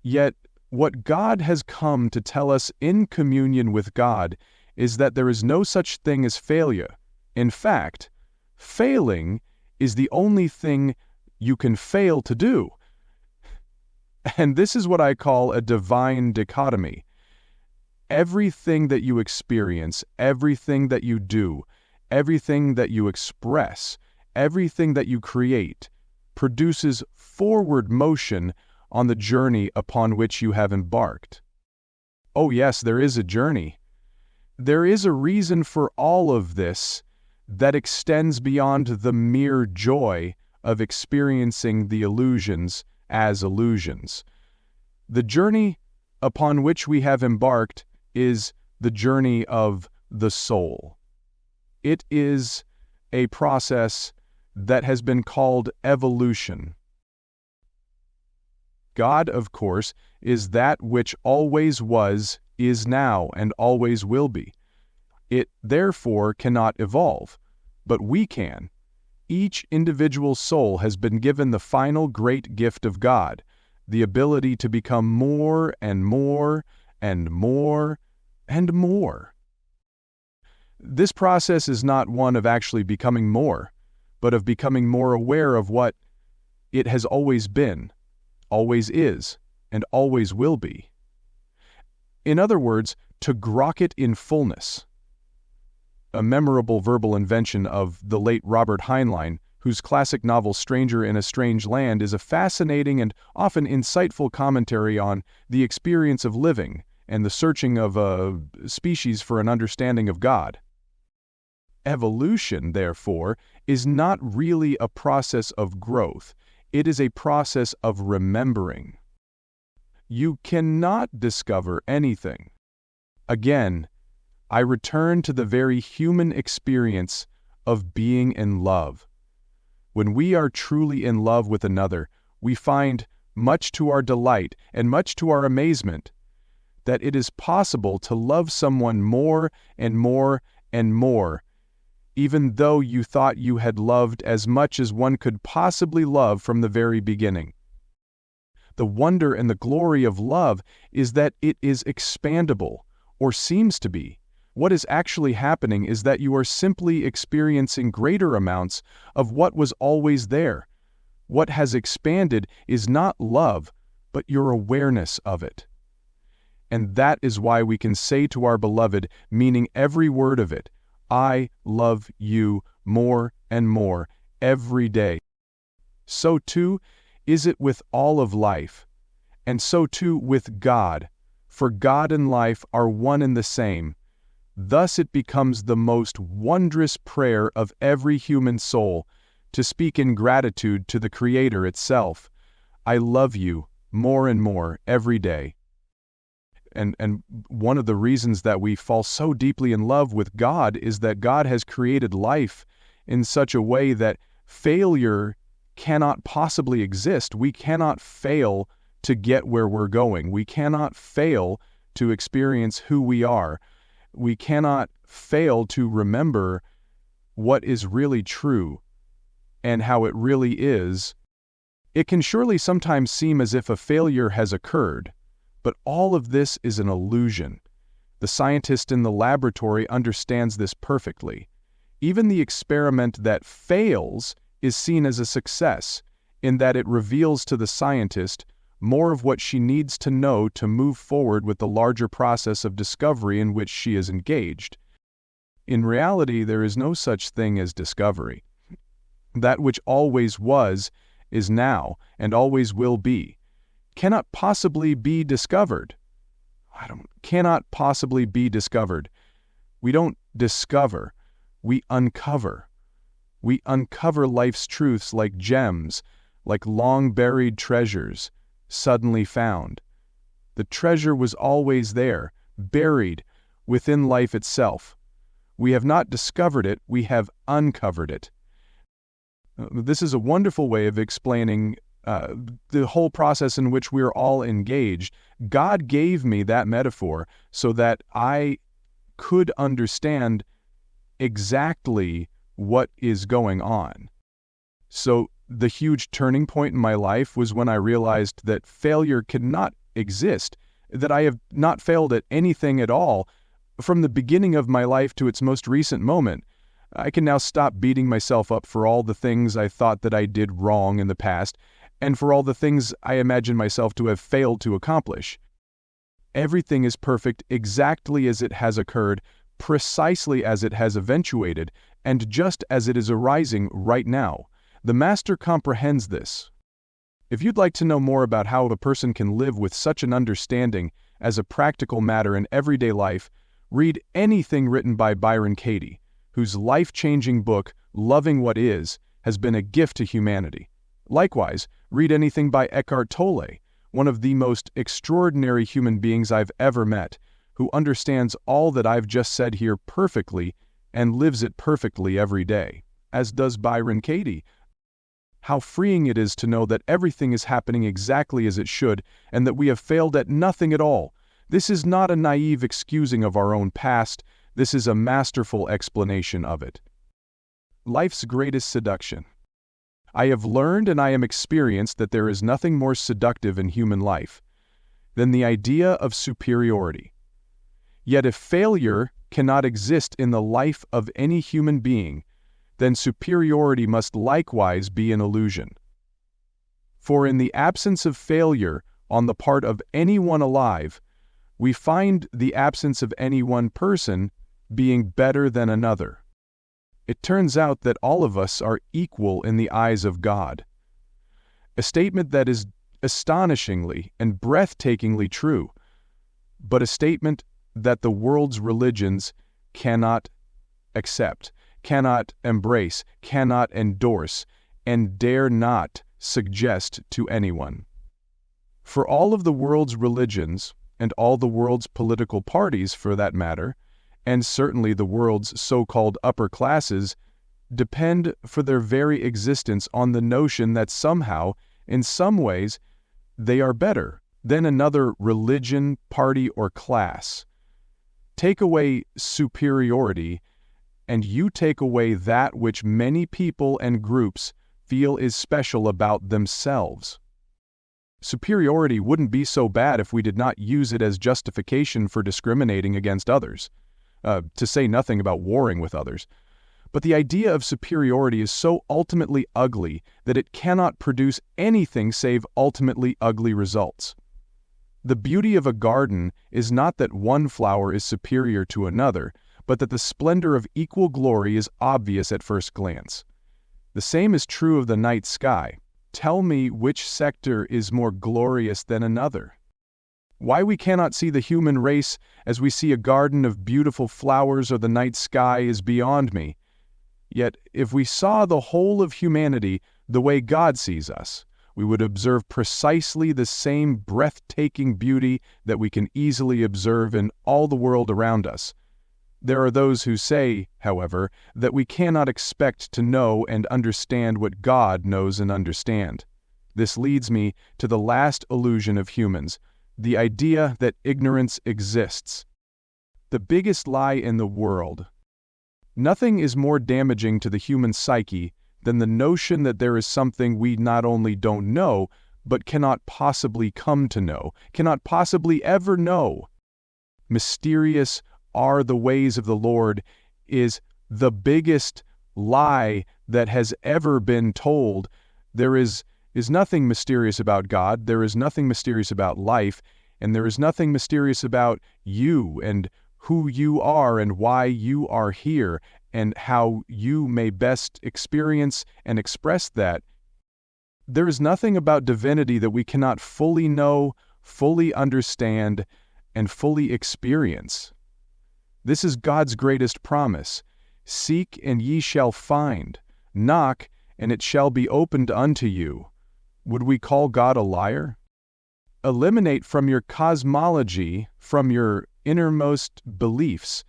Yet, what God has come to tell us in communion with God is that there is no such thing as failure. In fact, failing is the only thing you can fail to do. And this is what I call a divine dichotomy. Everything that you experience, everything that you do, everything that you express, everything that you create, produces forward motion on the journey upon which you have embarked. Oh yes, there is a journey. There is a reason for all of this that extends beyond the mere joy of experiencing the illusions as illusions. The journey upon which we have embarked is the journey of the soul. It is a process that has been called evolution. God, of course, is that which always was, is now, and always will be. It, therefore, cannot evolve, but we can. Each individual soul has been given the final great gift of God, the ability to become more and more and more and more. This process is not one of actually becoming more, but of becoming more aware of what it has always been, always is, and always will be. In other words, to grok it in fullness. A memorable verbal invention of the late Robert Heinlein, whose classic novel Stranger in a Strange Land is a fascinating and often insightful commentary on the experience of living and the searching of a species for an understanding of God. Evolution, therefore, is not really a process of growth. It is a process of remembering. You cannot discover anything. Again, I return to the very human experience of being in love. When we are truly in love with another, we find, much to our delight and much to our amazement, that it is possible to love someone more and more and more, even though you thought you had loved as much as one could possibly love from the very beginning. The wonder and the glory of love is that it is expandable, or seems to be. What is actually happening is that you are simply experiencing greater amounts of what was always there. What has expanded is not love, but your awareness of it. And that is why we can say to our beloved, meaning every word of it, I love you more and more every day. So too is it with all of life, and so too with God, for God and life are one and the same. Thus it becomes the most wondrous prayer of every human soul to speak in gratitude to the Creator itself. I love you more and more every day. And one of the reasons that we fall so deeply in love with God is that God has created life in such a way that failure cannot possibly exist. We cannot fail to get where we're going. We cannot fail to experience who we are. We cannot fail to remember what is really true and how it really is. It can surely sometimes seem as if a failure has occurred, but all of this is an illusion. The scientist in the laboratory understands this perfectly. Even the experiment that fails is seen as a success, in that it reveals to the scientist more of what she needs to know to move forward with the larger process of discovery in which she is engaged. In reality, there is no such thing as discovery. That which always was, is now, and always will be, cannot possibly be discovered. Cannot possibly be discovered. We don't discover, we uncover. We uncover life's truths like gems, like long-buried treasures, suddenly found. The treasure was always there, buried within life itself. We have not discovered it, we have uncovered it. This is a wonderful way of explaining the whole process in which we are all engaged. God gave me that metaphor so that I could understand exactly what is going on. So the huge turning point in my life was when I realized that failure cannot exist, that I have not failed at anything at all from the beginning of my life to its most recent moment. I can now stop beating myself up for all the things I thought that I did wrong in the past, and for all the things I imagine myself to have failed to accomplish. Everything is perfect exactly as it has occurred, precisely as it has eventuated, and just as it is arising right now. The Master comprehends this. If you'd like to know more about how a person can live with such an understanding as a practical matter in everyday life, read anything written by Byron Katie, whose life-changing book, Loving What Is, has been a gift to humanity. Likewise, read anything by Eckhart Tolle, one of the most extraordinary human beings I've ever met, who understands all that I've just said here perfectly and lives it perfectly every day, as does Byron Katie. How freeing it is to know that everything is happening exactly as it should and that we have failed at nothing at all. This is not a naive excusing of our own past, this is a masterful explanation of it. Life's greatest seduction. I have learned and I am experienced that there is nothing more seductive in human life than the idea of superiority. Yet if failure cannot exist in the life of any human being, then superiority must likewise be an illusion. For in the absence of failure on the part of anyone alive, we find the absence of any one person being better than another. It turns out that all of us are equal in the eyes of God. A statement that is astonishingly and breathtakingly true, but a statement that the world's religions cannot accept, cannot embrace, cannot endorse, and dare not suggest to anyone. For all of the world's religions, and all the world's political parties for that matter, and certainly the world's so-called upper classes, depend for their very existence on the notion that somehow, in some ways, they are better than another religion, party, or class. Take away superiority, and you take away that which many people and groups feel is special about themselves. Superiority wouldn't be so bad if we did not use it as justification for discriminating against others, to say nothing about warring with others. But the idea of superiority is so ultimately ugly that it cannot produce anything save ultimately ugly results. The beauty of a garden is not that one flower is superior to another, but that the splendor of equal glory is obvious at first glance. The same is true of the night sky. Tell me which sector is more glorious than another. Why we cannot see the human race as we see a garden of beautiful flowers or the night sky is beyond me. Yet, if we saw the whole of humanity the way God sees us, we would observe precisely the same breathtaking beauty that we can easily observe in all the world around us. There are those who say, however, that we cannot expect to know and understand what God knows and understands. This leads me to the last illusion of humans, the idea that ignorance exists. The biggest lie in the world. Nothing is more damaging to the human psyche than the notion that there is something we not only don't know, but cannot possibly come to know, cannot possibly ever know. Mysterious are the ways of the Lord is the biggest lie that has ever been told. There is nothing mysterious about God, there is nothing mysterious about life, and there is nothing mysterious about you and who you are and why you are here and how you may best experience and express that. There is nothing about divinity that we cannot fully know, fully understand, and fully experience. This is God's greatest promise. Seek and ye shall find. Knock and it shall be opened unto you. Would we call God a liar? Eliminate from your cosmology, from your innermost beliefs,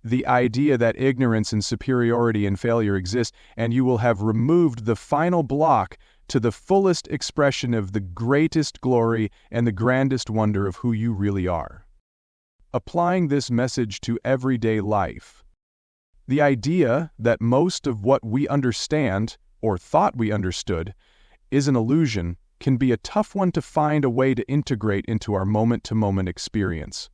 the idea that ignorance and superiority and failure exist, and you will have removed the final block to the fullest expression of the greatest glory and the grandest wonder of who you really are. Applying this message to everyday life. The idea that most of what we understand, or thought we understood, is an illusion can be a tough one to find a way to integrate into our moment-to-moment experience.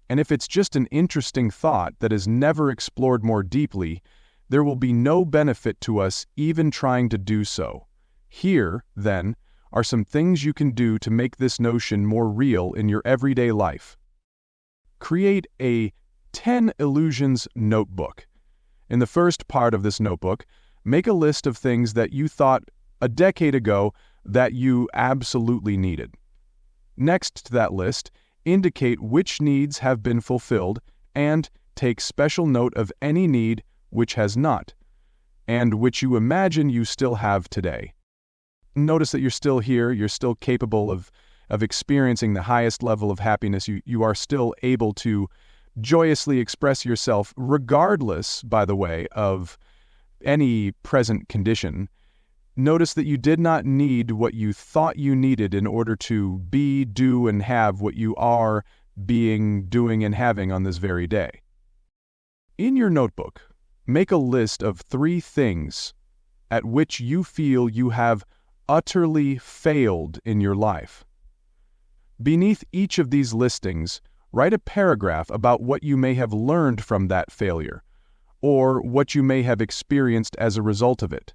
And if it's just an interesting thought that is never explored more deeply, there will be no benefit to us even trying to do so. Here, then, are some things you can do to make this notion more real in your everyday life. Create a 10 illusions notebook. In the first part of this notebook, make a list of things that you thought a decade ago that you absolutely needed. Next to that list, indicate which needs have been fulfilled and take special note of any need which has not, and which you imagine you still have today. Notice that you're still here, you're still capable of experiencing the highest level of happiness. You are still able to joyously express yourself regardless, by the way, of any present condition. Notice that you did not need what you thought you needed in order to be, do, and have what you are being, doing, and having on this very day. In your notebook, make a list of 3 things at which you feel you have utterly failed in your life. Beneath each of these listings, write a paragraph about what you may have learned from that failure, or what you may have experienced as a result of it.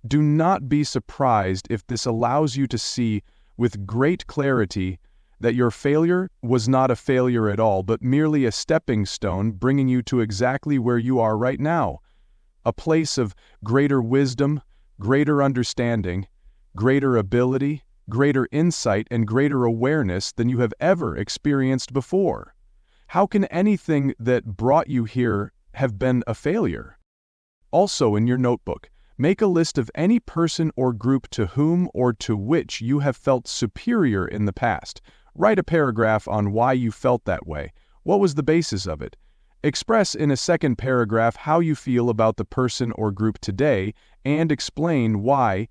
Do not be surprised if this allows you to see with great clarity that your failure was not a failure at all, but merely a stepping stone bringing you to exactly where you are right now, a place of greater wisdom, greater understanding, greater ability, greater insight, and greater awareness than you have ever experienced before. How can anything that brought you here have been a failure? Also, in your notebook, make a list of any person or group to whom or to which you have felt superior in the past. Write a paragraph on why you felt that way. What was the basis of it? Express in a second paragraph how you feel about the person or group today, and explain why,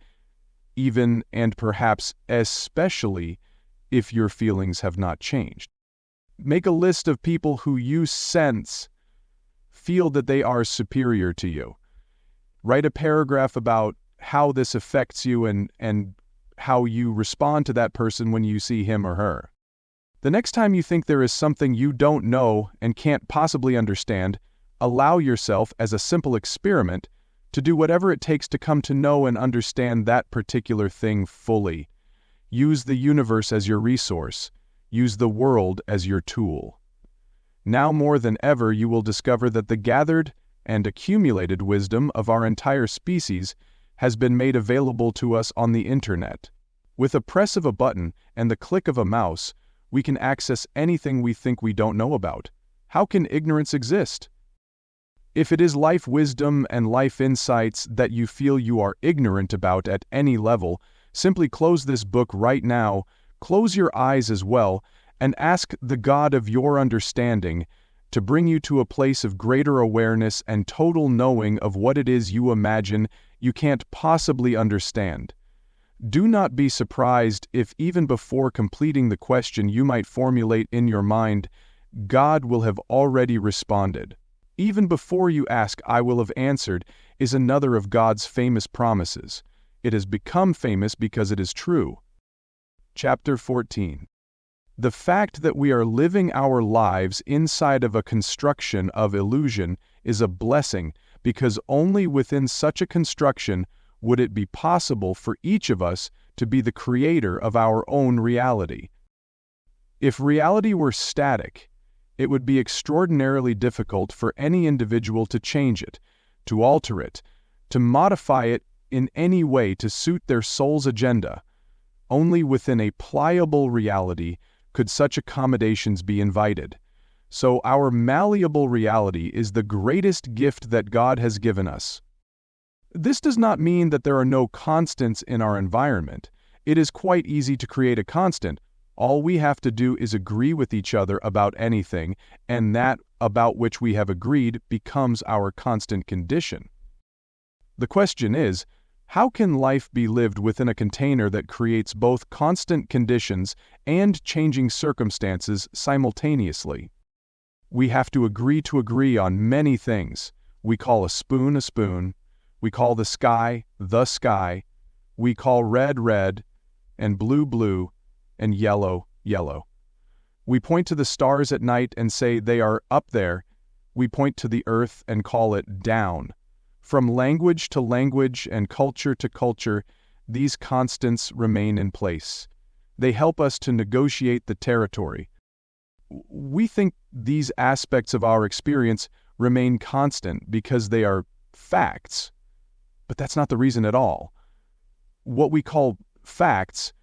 even and perhaps especially if your feelings have not changed. Make a list of people who you sense feel that they are superior to you. Write a paragraph about how this affects you and how you respond to that person when you see him or her. The next time you think there is something you don't know and can't possibly understand, allow yourself, as a simple experiment, to do whatever it takes to come to know and understand that particular thing fully. Use the universe as your resource. Use the world as your tool. Now more than ever, you will discover that the gathered and accumulated wisdom of our entire species has been made available to us on the internet. With a press of a button and the click of a mouse, we can access anything we think we don't know about. How can ignorance exist? If it is life wisdom and life insights that you feel you are ignorant about at any level, simply close this book right now, close your eyes as well, and ask the God of your understanding to bring you to a place of greater awareness and total knowing of what it is you imagine you can't possibly understand. Do not be surprised if even before completing the question you might formulate in your mind, God will have already responded. Even before you ask, I will have answered, is another of God's famous promises. It has become famous because it is true. Chapter 14. The fact that we are living our lives inside of a construction of illusion is a blessing, because only within such a construction would it be possible for each of us to be the creator of our own reality. If reality were static, it would be extraordinarily difficult for any individual to change it, to alter it, to modify it in any way to suit their soul's agenda. Only within a pliable reality could such accommodations be invited. So our malleable reality is the greatest gift that God has given us. This does not mean that there are no constants in our environment. It is quite easy to create a constant. All we have to do is agree with each other about anything, and that about which we have agreed becomes our constant condition. The question is, how can life be lived within a container that creates both constant conditions and changing circumstances simultaneously? We have to agree on many things. We call a spoon a spoon. We call the sky the sky. We call red red, and blue blue, and yellow yellow. We point to the stars at night and say they are up there. We point to the earth and call it down. From language to language and culture to culture, these constants remain in place. They help us to negotiate the territory. We think these aspects of our experience remain constant because they are facts, but that's not the reason at all. What we call facts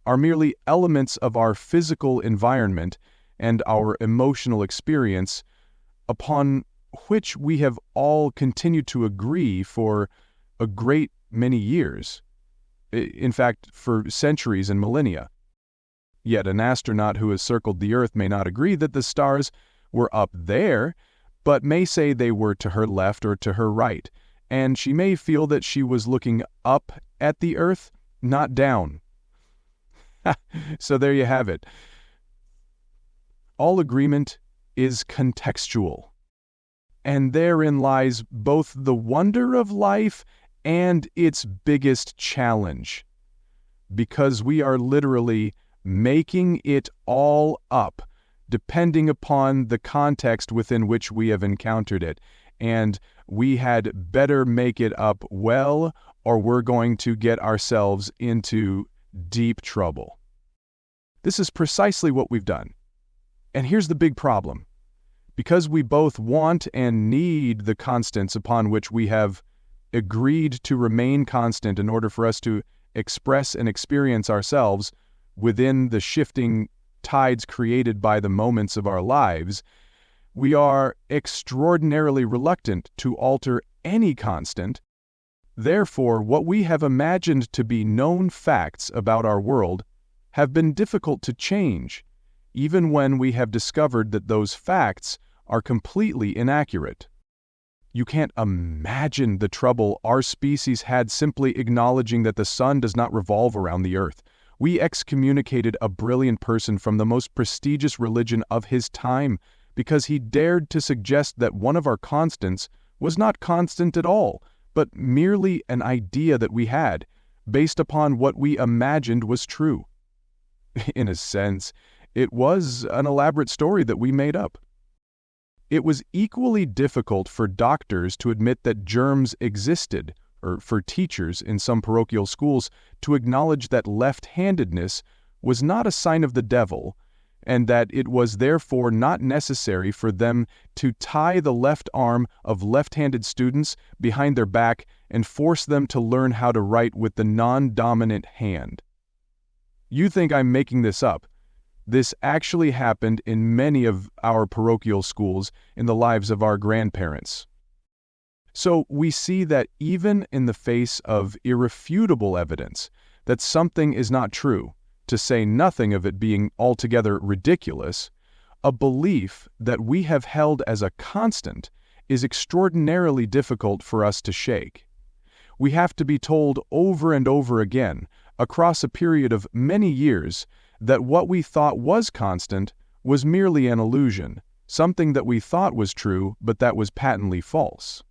are merely elements of our physical environment and our emotional experience upon which we have all continued to agree for a great many years. in fact, for centuries and millennia. Yet an astronaut who has circled the Earth may not agree that the stars were up there, but may say they were to her left or to her right, and she may feel that she was looking up at the Earth, not down. So there you have it. All agreement is contextual. And therein lies both the wonder of life and its biggest challenge. Because we are literally making it all up, depending upon the context within which we have encountered it. And we had better make it up well, or we're going to get ourselves into deep trouble. This is precisely what we've done. And here's the big problem. Because we both want and need the constants upon which we have agreed to remain constant in order for us to express and experience ourselves within the shifting tides created by the moments of our lives, we are extraordinarily reluctant to alter any constant. Therefore, what we have imagined to be known facts about our world have been difficult to change, even when we have discovered that those facts are completely inaccurate. You can't imagine the trouble our species had simply acknowledging that the sun does not revolve around the earth. We excommunicated a brilliant person from the most prestigious religion of his time because he dared to suggest that one of our constants was not constant at all, but merely an idea that we had, based upon what we imagined was true. In a sense, it was an elaborate story that we made up. It was equally difficult for doctors to admit that germs existed, or for teachers in some parochial schools to acknowledge that left-handedness was not a sign of the devil, and that it was therefore not necessary for them to tie the left arm of left-handed students behind their back and force them to learn how to write with the non-dominant hand. You think I'm making this up. This actually happened in many of our parochial schools in the lives of our grandparents. So we see that even in the face of irrefutable evidence that something is not true, to say nothing of it being altogether ridiculous, a belief that we have held as a constant is extraordinarily difficult for us to shake. We have to be told over and over again, across a period of many years, that what we thought was constant was merely an illusion, something that we thought was true but that was patently false.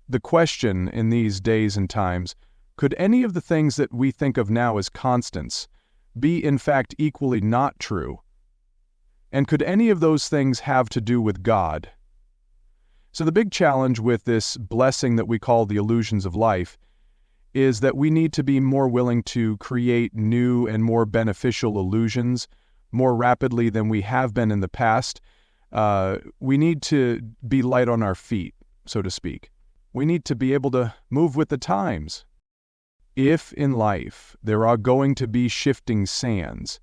The question in these days and times, could any of the things that we think of now as constants be in fact equally not true? And could any of those things have to do with God? So the big challenge with this blessing that we call the illusions of life is that we need to be more willing to create new and more beneficial illusions more rapidly than we have been in the past. We need to be light on our feet, so to speak. We need to be able to move with the times. If in life there are going to be shifting sands,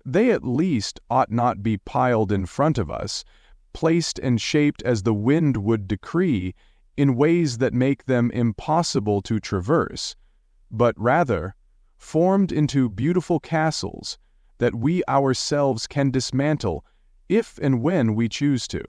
they at least ought not be piled in front of us, placed and shaped as the wind would decree in ways that make them impossible to traverse, but rather formed into beautiful castles that we ourselves can dismantle if and when we choose to.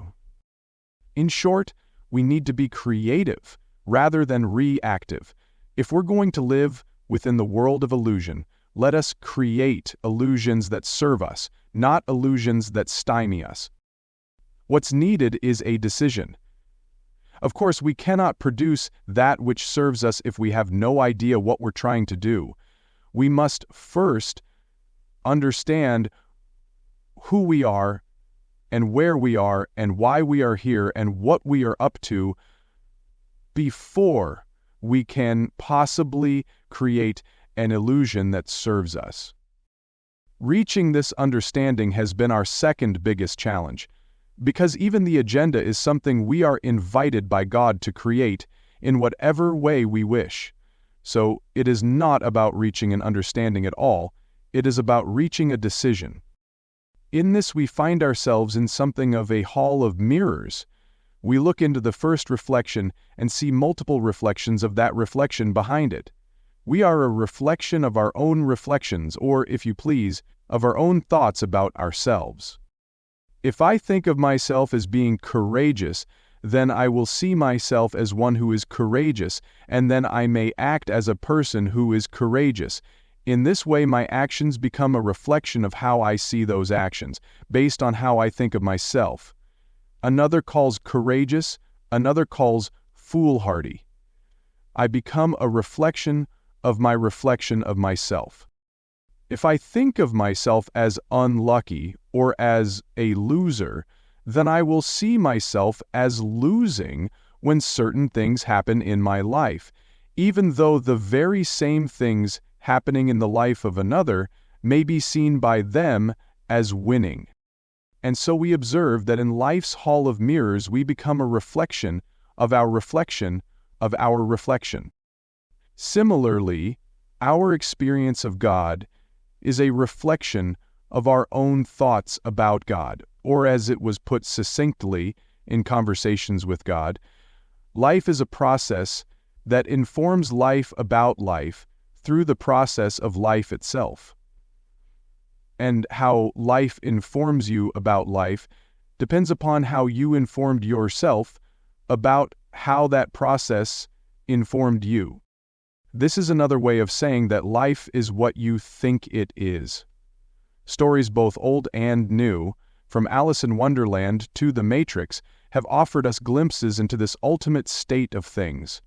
In short, we need to be creative rather than reactive. If we're going to live within the world of illusion, let us create illusions that serve us, not illusions that stymie us. What's needed is a decision. Of course, we cannot produce that which serves us if we have no idea what we're trying to do. We must first understand who we are and where we are and why we are here and what we are up to before we can possibly create an illusion that serves us. Reaching this understanding has been our second biggest challenge, because even the agenda is something we are invited by God to create in whatever way we wish. So it is not about reaching an understanding at all, it is about reaching a decision. In this we find ourselves in something of a hall of mirrors. We look into the first reflection and see multiple reflections of that reflection behind it. We are a reflection of our own reflections, or, if you please, of our own thoughts about ourselves. If I think of myself as being courageous, then I will see myself as one who is courageous, and then I may act as a person who is courageous. In this way, my actions become a reflection of how I see those actions, based on how I think of myself. Another calls courageous, another calls foolhardy. I become a reflection of myself. If I think of myself as unlucky or as a loser, then I will see myself as losing when certain things happen in my life, even though the very same things happening in the life of another may be seen by them as winning. And so we observe that in life's hall of mirrors we become a reflection of our reflection of our reflection. Similarly, our experience of God is a reflection of our own thoughts about God, or as it was put succinctly in Conversations with God, life is a process that informs life about life through the process of life itself. And how life informs you about life depends upon how you informed yourself about how that process informed you. This is another way of saying that life is what you think it is. Stories both old and new, from Alice in Wonderland to The Matrix, have offered us glimpses into this ultimate state of things.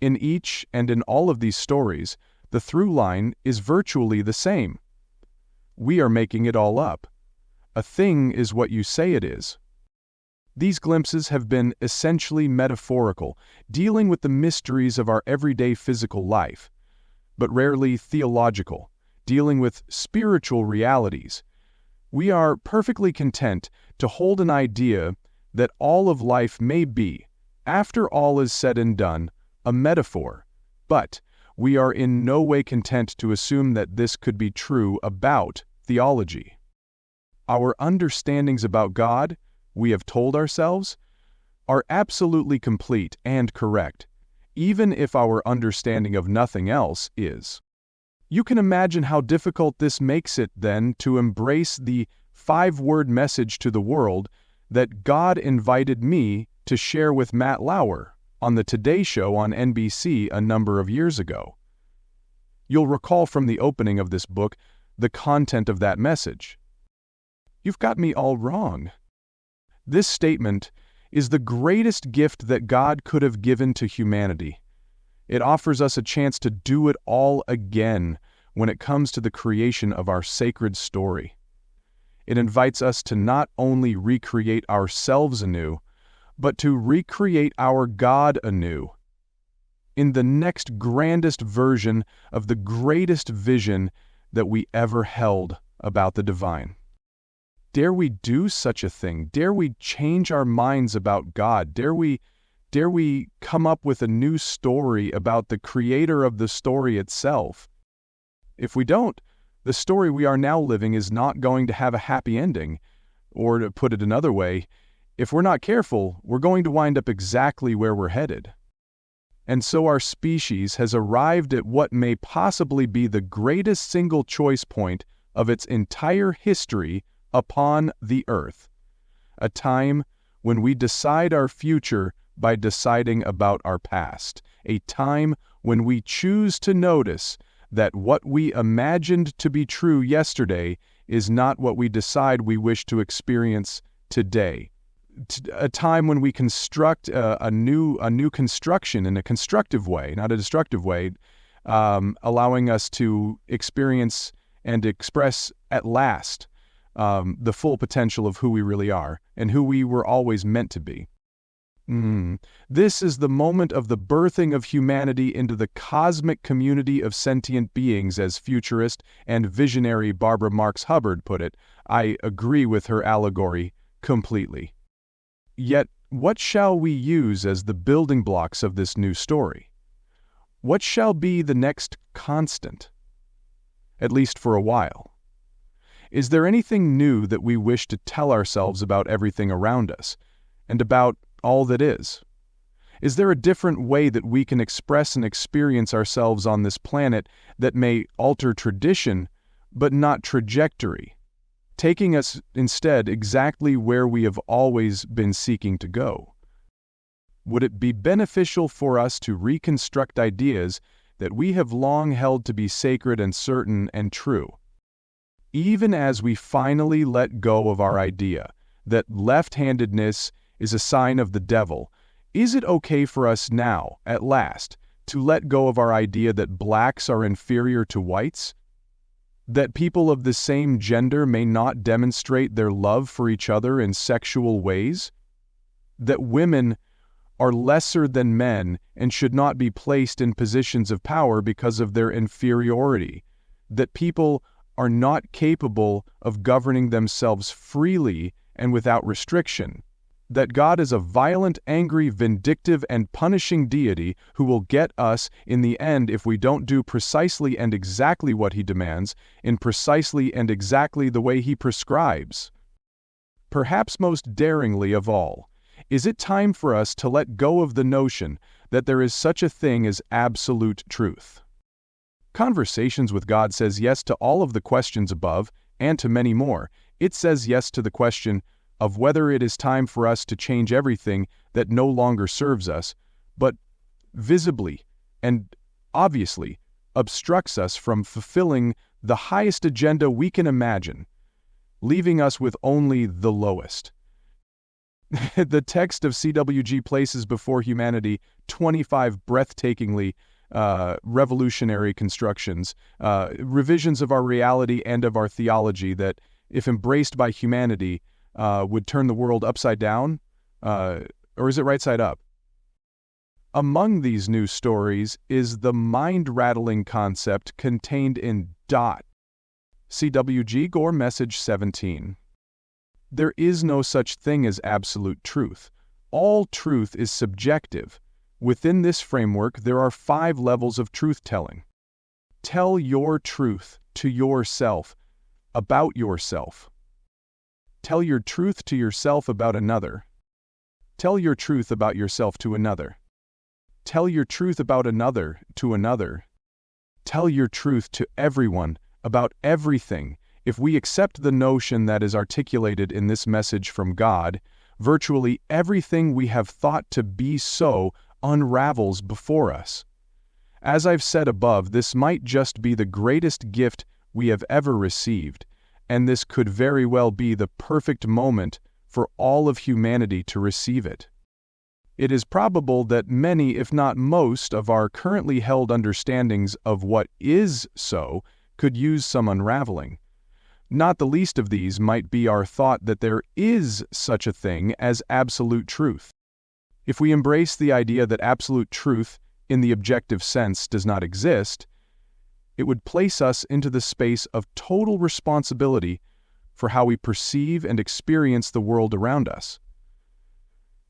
In each and in all of these stories, the through line is virtually the same. We are making it all up. A thing is what you say it is. These glimpses have been essentially metaphorical, dealing with the mysteries of our everyday physical life, but rarely theological, dealing with spiritual realities. We are perfectly content to hold an idea that all of life may be, after all is said and done, a metaphor, but we are in no way content to assume that this could be true about theology. Our understandings about God, we have told ourselves, are absolutely complete and correct, even if our understanding of nothing else is. You can imagine how difficult this makes it, then, to embrace the 5-word message to the world that God invited me to share with Matt Lauer on the Today Show on NBC a number of years ago. You'll recall from the opening of this book the content of that message. You've got me all wrong. This statement is the greatest gift that God could have given to humanity. It offers us a chance to do it all again when it comes to the creation of our sacred story. It invites us to not only recreate ourselves anew, but to recreate our God anew, in the next grandest version of the greatest vision that we ever held about the divine. Dare we do such a thing? Dare we change our minds about God? Dare we come up with a new story about the creator of the story itself? If we don't, the story we are now living is not going to have a happy ending. Or to put it another way, if we're not careful, we're going to wind up exactly where we're headed. And so our species has arrived at what may possibly be the greatest single choice point of its entire history upon the earth, a time when we decide our future by deciding about our past, a time when we choose to notice that what we imagined to be true yesterday is not what we decide we wish to experience today. A time when we construct a new construction in a constructive way, not a destructive way, allowing us to experience and express at last the full potential of who we really are and who we were always meant to be. This is the moment of the birthing of humanity into the cosmic community of sentient beings, as futurist and visionary Barbara Marx Hubbard put it. I agree with her allegory completely. Yet, what shall we use as the building blocks of this new story? What shall be the next constant? At least for a while. Is there anything new that we wish to tell ourselves about everything around us, and about all that is? Is there a different way that we can express and experience ourselves on this planet that may alter tradition, but not trajectory, taking us instead exactly where we have always been seeking to go? Would it be beneficial for us to reconstruct ideas that we have long held to be sacred and certain and true? Even as we finally let go of our idea that left-handedness is a sign of the devil, is it okay for us now, at last, to let go of our idea that blacks are inferior to whites? That people of the same gender may not demonstrate their love for each other in sexual ways? That women are lesser than men and should not be placed in positions of power because of their inferiority? That people are not capable of governing themselves freely and without restriction? That God is a violent, angry, vindictive, and punishing deity who will get us in the end if we don't do precisely and exactly what he demands, in precisely and exactly the way he prescribes? Perhaps most daringly of all, is it time for us to let go of the notion that there is such a thing as absolute truth? Conversations with God says yes to all of the questions above, and to many more. It says yes to the question of whether it is time for us to change everything that no longer serves us, but visibly and obviously obstructs us from fulfilling the highest agenda we can imagine, leaving us with only the lowest. The text of CWG places before humanity 25 breathtakingly revolutionary constructions, revisions of our reality and of our theology that, if embraced by humanity, would turn the world upside down, or is it right side up? Among these new stories is the mind-rattling concept contained in CWG Gore Message 17. There is no such thing as absolute truth. All truth is subjective. Within this framework, there are 5 levels of truth-telling. Tell your truth to yourself about yourself. Tell your truth to yourself about another. Tell your truth about yourself to another. Tell your truth about another to another. Tell your truth to everyone about everything. If we accept the notion that is articulated in this message from God, virtually everything we have thought to be so unravels before us. As I've said above, this might just be the greatest gift we have ever received, and this could very well be the perfect moment for all of humanity to receive it. It is probable that many, if not most, of our currently held understandings of what is so could use some unraveling. Not the least of these might be our thought that there is such a thing as absolute truth. If we embrace the idea that absolute truth, in the objective sense, does not exist, it would place us into the space of total responsibility for how we perceive and experience the world around us.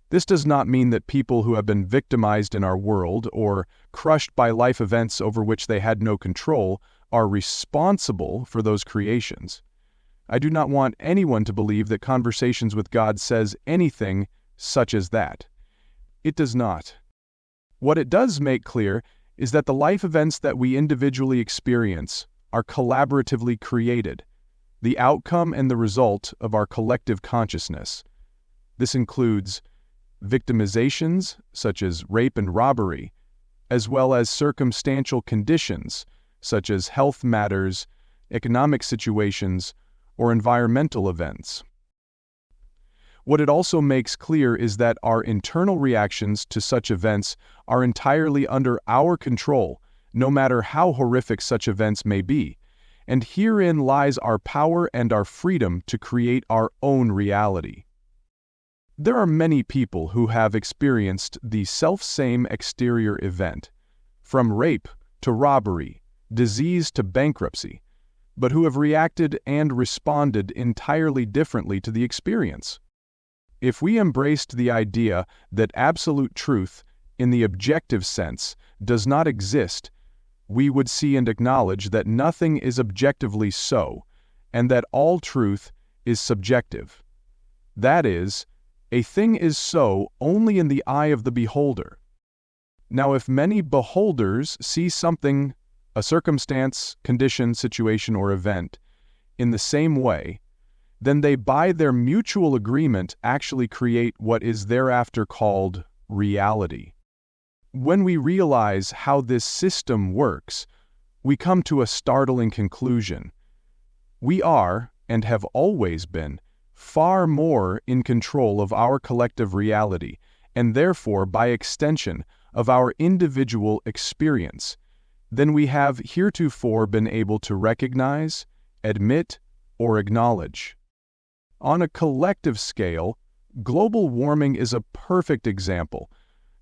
This does not mean that people who have been victimized in our world or crushed by life events over which they had no control are responsible for those creations. I do not want anyone to believe that Conversations with God says anything such as that. It does not. What it does make clear is that the life events that we individually experience are collaboratively created, the outcome and the result of our collective consciousness. This includes victimizations, such as rape and robbery, as well as circumstantial conditions, such as health matters, economic situations, or environmental events. What it also makes clear is that our internal reactions to such events are entirely under our control, no matter how horrific such events may be, and herein lies our power and our freedom to create our own reality. There are many people who have experienced the selfsame exterior event, from rape to robbery, disease to bankruptcy, but who have reacted and responded entirely differently to the experience. If we embraced the idea that absolute truth, in the objective sense, does not exist, we would see and acknowledge that nothing is objectively so, and that all truth is subjective. That is, a thing is so only in the eye of the beholder. Now, if many beholders see something, a circumstance, condition, situation, or event, in the same way, then they by their mutual agreement actually create what is thereafter called reality. When we realize how this system works, we come to a startling conclusion. We are, and have always been, far more in control of our collective reality, and therefore, by extension, of our individual experience, than we have heretofore been able to recognize, admit, or acknowledge. On a collective scale, global warming is a perfect example.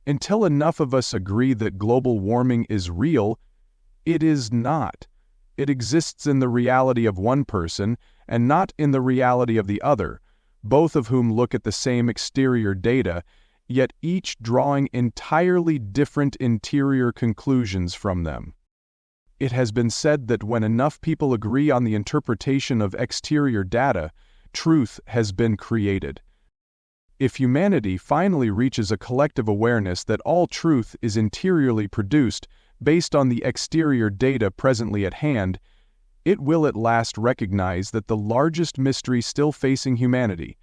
Until enough of us agree that global warming is real, it is not. It exists in the reality of one person and not in the reality of the other, both of whom look at the same exterior data, yet each drawing entirely different interior conclusions from them. It has been said that when enough people agree on the interpretation of exterior data, truth has been created. If humanity finally reaches a collective awareness that all truth is interiorly produced based on the exterior data presently at hand, it will at last recognize that the largest mystery still facing humanity,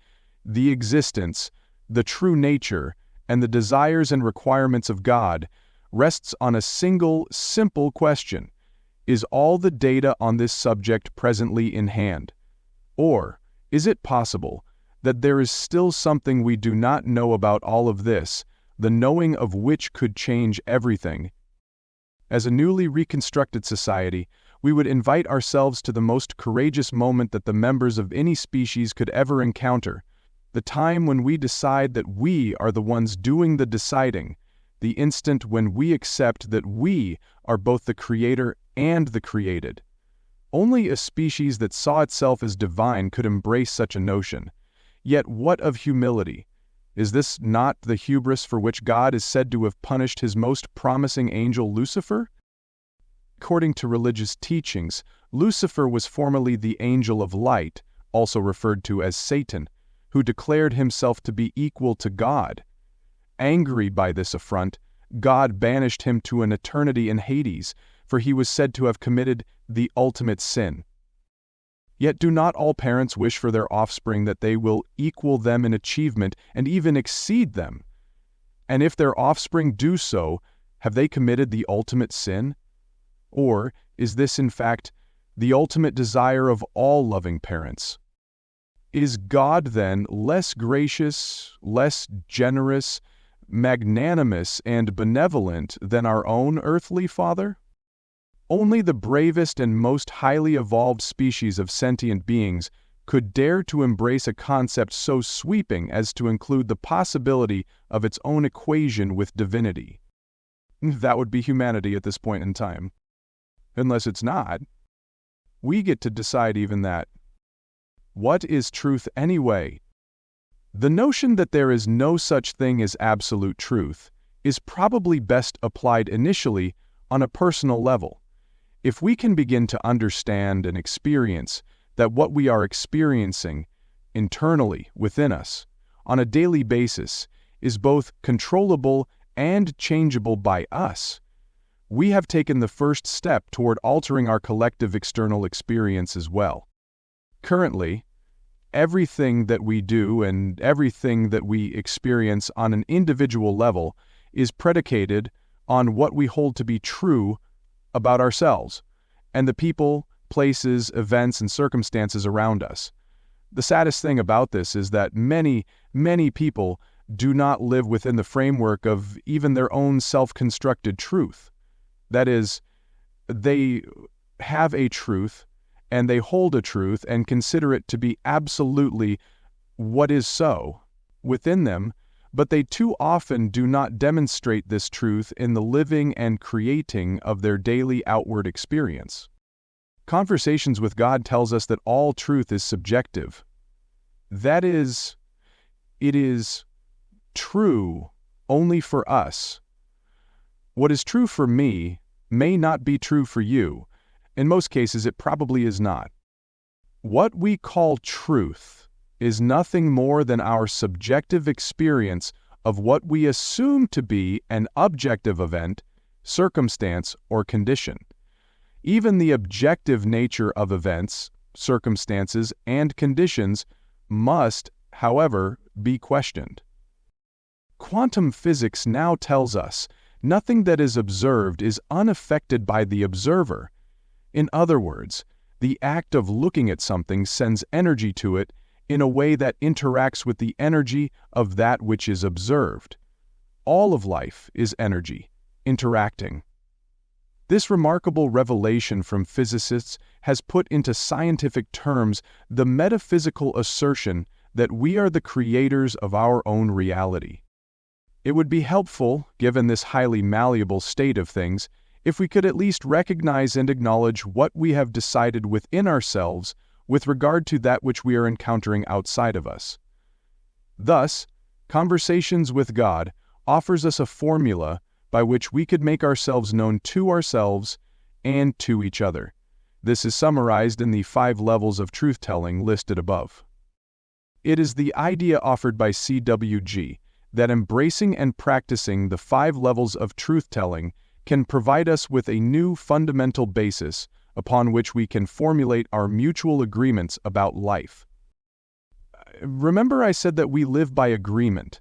the existence, the true nature, and the desires and requirements of God, rests on a single, simple question: is all the data on this subject presently in hand? Or is it possible that there is still something we do not know about all of this, the knowing of which could change everything? As a newly reconstructed society, we would invite ourselves to the most courageous moment that the members of any species could ever encounter, the time when we decide that we are the ones doing the deciding, the instant when we accept that we are both the creator and the created. Only a species that saw itself as divine could embrace such a notion. Yet what of humility? Is this not the hubris for which God is said to have punished his most promising angel Lucifer? According to religious teachings, Lucifer was formerly the angel of light, also referred to as Satan, who declared himself to be equal to God. Angry by this affront, God banished him to an eternity in Hades, for he was said to have committed the ultimate sin. Yet do not all parents wish for their offspring that they will equal them in achievement and even exceed them? And if their offspring do so, have they committed the ultimate sin? Or is this, in fact, the ultimate desire of all loving parents? Is God, then, less gracious, less generous, magnanimous, and benevolent than our own earthly Father? Only the bravest and most highly evolved species of sentient beings could dare to embrace a concept so sweeping as to include the possibility of its own equation with divinity. That would be humanity at this point in time. Unless it's not. We get to decide even that. What is truth anyway? The notion that there is no such thing as absolute truth is probably best applied initially on a personal level. If we can begin to understand and experience that what we are experiencing internally within us on a daily basis is both controllable and changeable by us, we have taken the first step toward altering our collective external experience as well. Currently, everything that we do and everything that we experience on an individual level is predicated on what we hold to be true about ourselves and the people, places, events, and circumstances around us. The saddest thing about this is that many, many people do not live within the framework of even their own self-constructed truth. That is, they have a truth, and they hold a truth and consider it to be absolutely what is so within them, but they too often do not demonstrate this truth in the living and creating of their daily outward experience. Conversations with God tells us that all truth is subjective. That is, it is true only for us. What is true for me may not be true for you. In most cases, it probably is not. What we call truth is nothing more than our subjective experience of what we assume to be an objective event, circumstance, or condition. Even the objective nature of events, circumstances, and conditions must, however, be questioned. Quantum physics now tells us nothing that is observed is unaffected by the observer. In other words, the act of looking at something sends energy to it in a way that interacts with the energy of that which is observed. All of life is energy, interacting. This remarkable revelation from physicists has put into scientific terms the metaphysical assertion that we are the creators of our own reality. It would be helpful, given this highly malleable state of things, if we could at least recognize and acknowledge what we have decided within ourselves with regard to that which we are encountering outside of us. Thus, Conversations with God offers us a formula by which we could make ourselves known to ourselves and to each other. This is summarized in the 5 levels of truth-telling listed above. It is the idea offered by CWG that embracing and practicing the 5 levels of truth-telling can provide us with a new fundamental basis upon which we can formulate our mutual agreements about life. Remember I said that we live by agreement.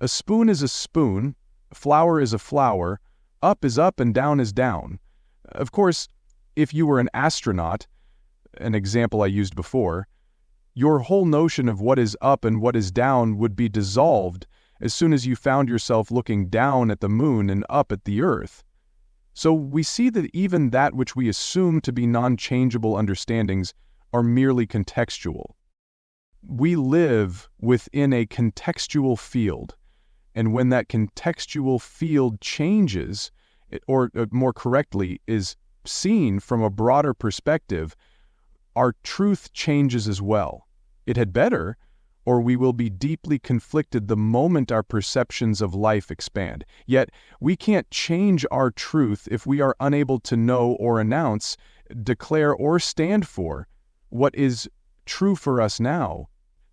A spoon is a spoon, flower is a flower, up is up and down is down. Of course, if you were an astronaut, an example I used before, your whole notion of what is up and what is down would be dissolved as soon as you found yourself looking down at the moon and up at the earth. So we see that even that which we assume to be non-changeable understandings are merely contextual. We live within a contextual field, and when that contextual field changes, or more correctly, is seen from a broader perspective, our truth changes as well. It had better, or we will be deeply conflicted the moment our perceptions of life expand. Yet, we can't change our truth if we are unable to know or announce, declare or stand for what is true for us now.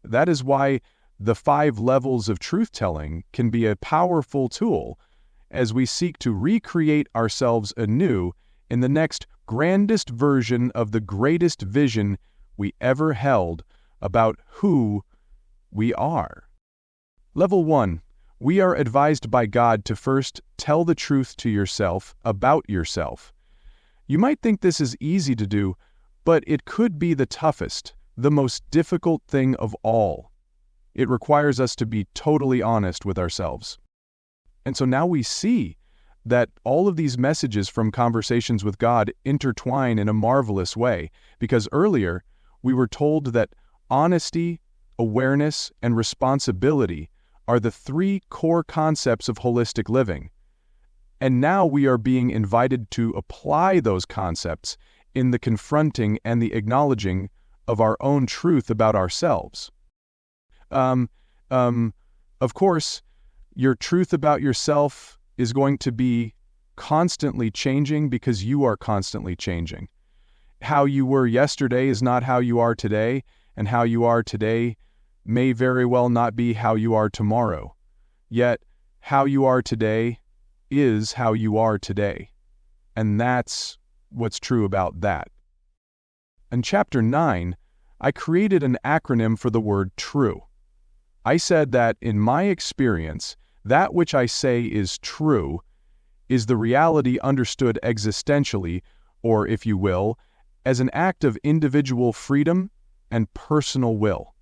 That is why the 5 levels of truth-telling can be a powerful tool as we seek to recreate ourselves anew in the next grandest version of the greatest vision we ever held about who we are. Level 1. We are advised by God to first tell the truth to yourself about yourself. You might think this is easy to do, but it could be the toughest, the most difficult thing of all. It requires us to be totally honest with ourselves. And so now we see that all of these messages from Conversations with God intertwine in a marvelous way, because earlier we were told that honesty, awareness, and responsibility are the 3 core concepts of holistic living. And now we are being invited to apply those concepts in the confronting and the acknowledging of our own truth about ourselves. Of course, your truth about yourself is going to be constantly changing because you are constantly changing. How you were yesterday is not how you are today, and how you are today may very well not be how you are tomorrow. Yet, how you are today is how you are today. And that's what's true about that. In Chapter 9, I created an acronym for the word true. I said that, in my experience, that which I say is true is the reality understood existentially, or, if you will, as an act of individual freedom and personal will.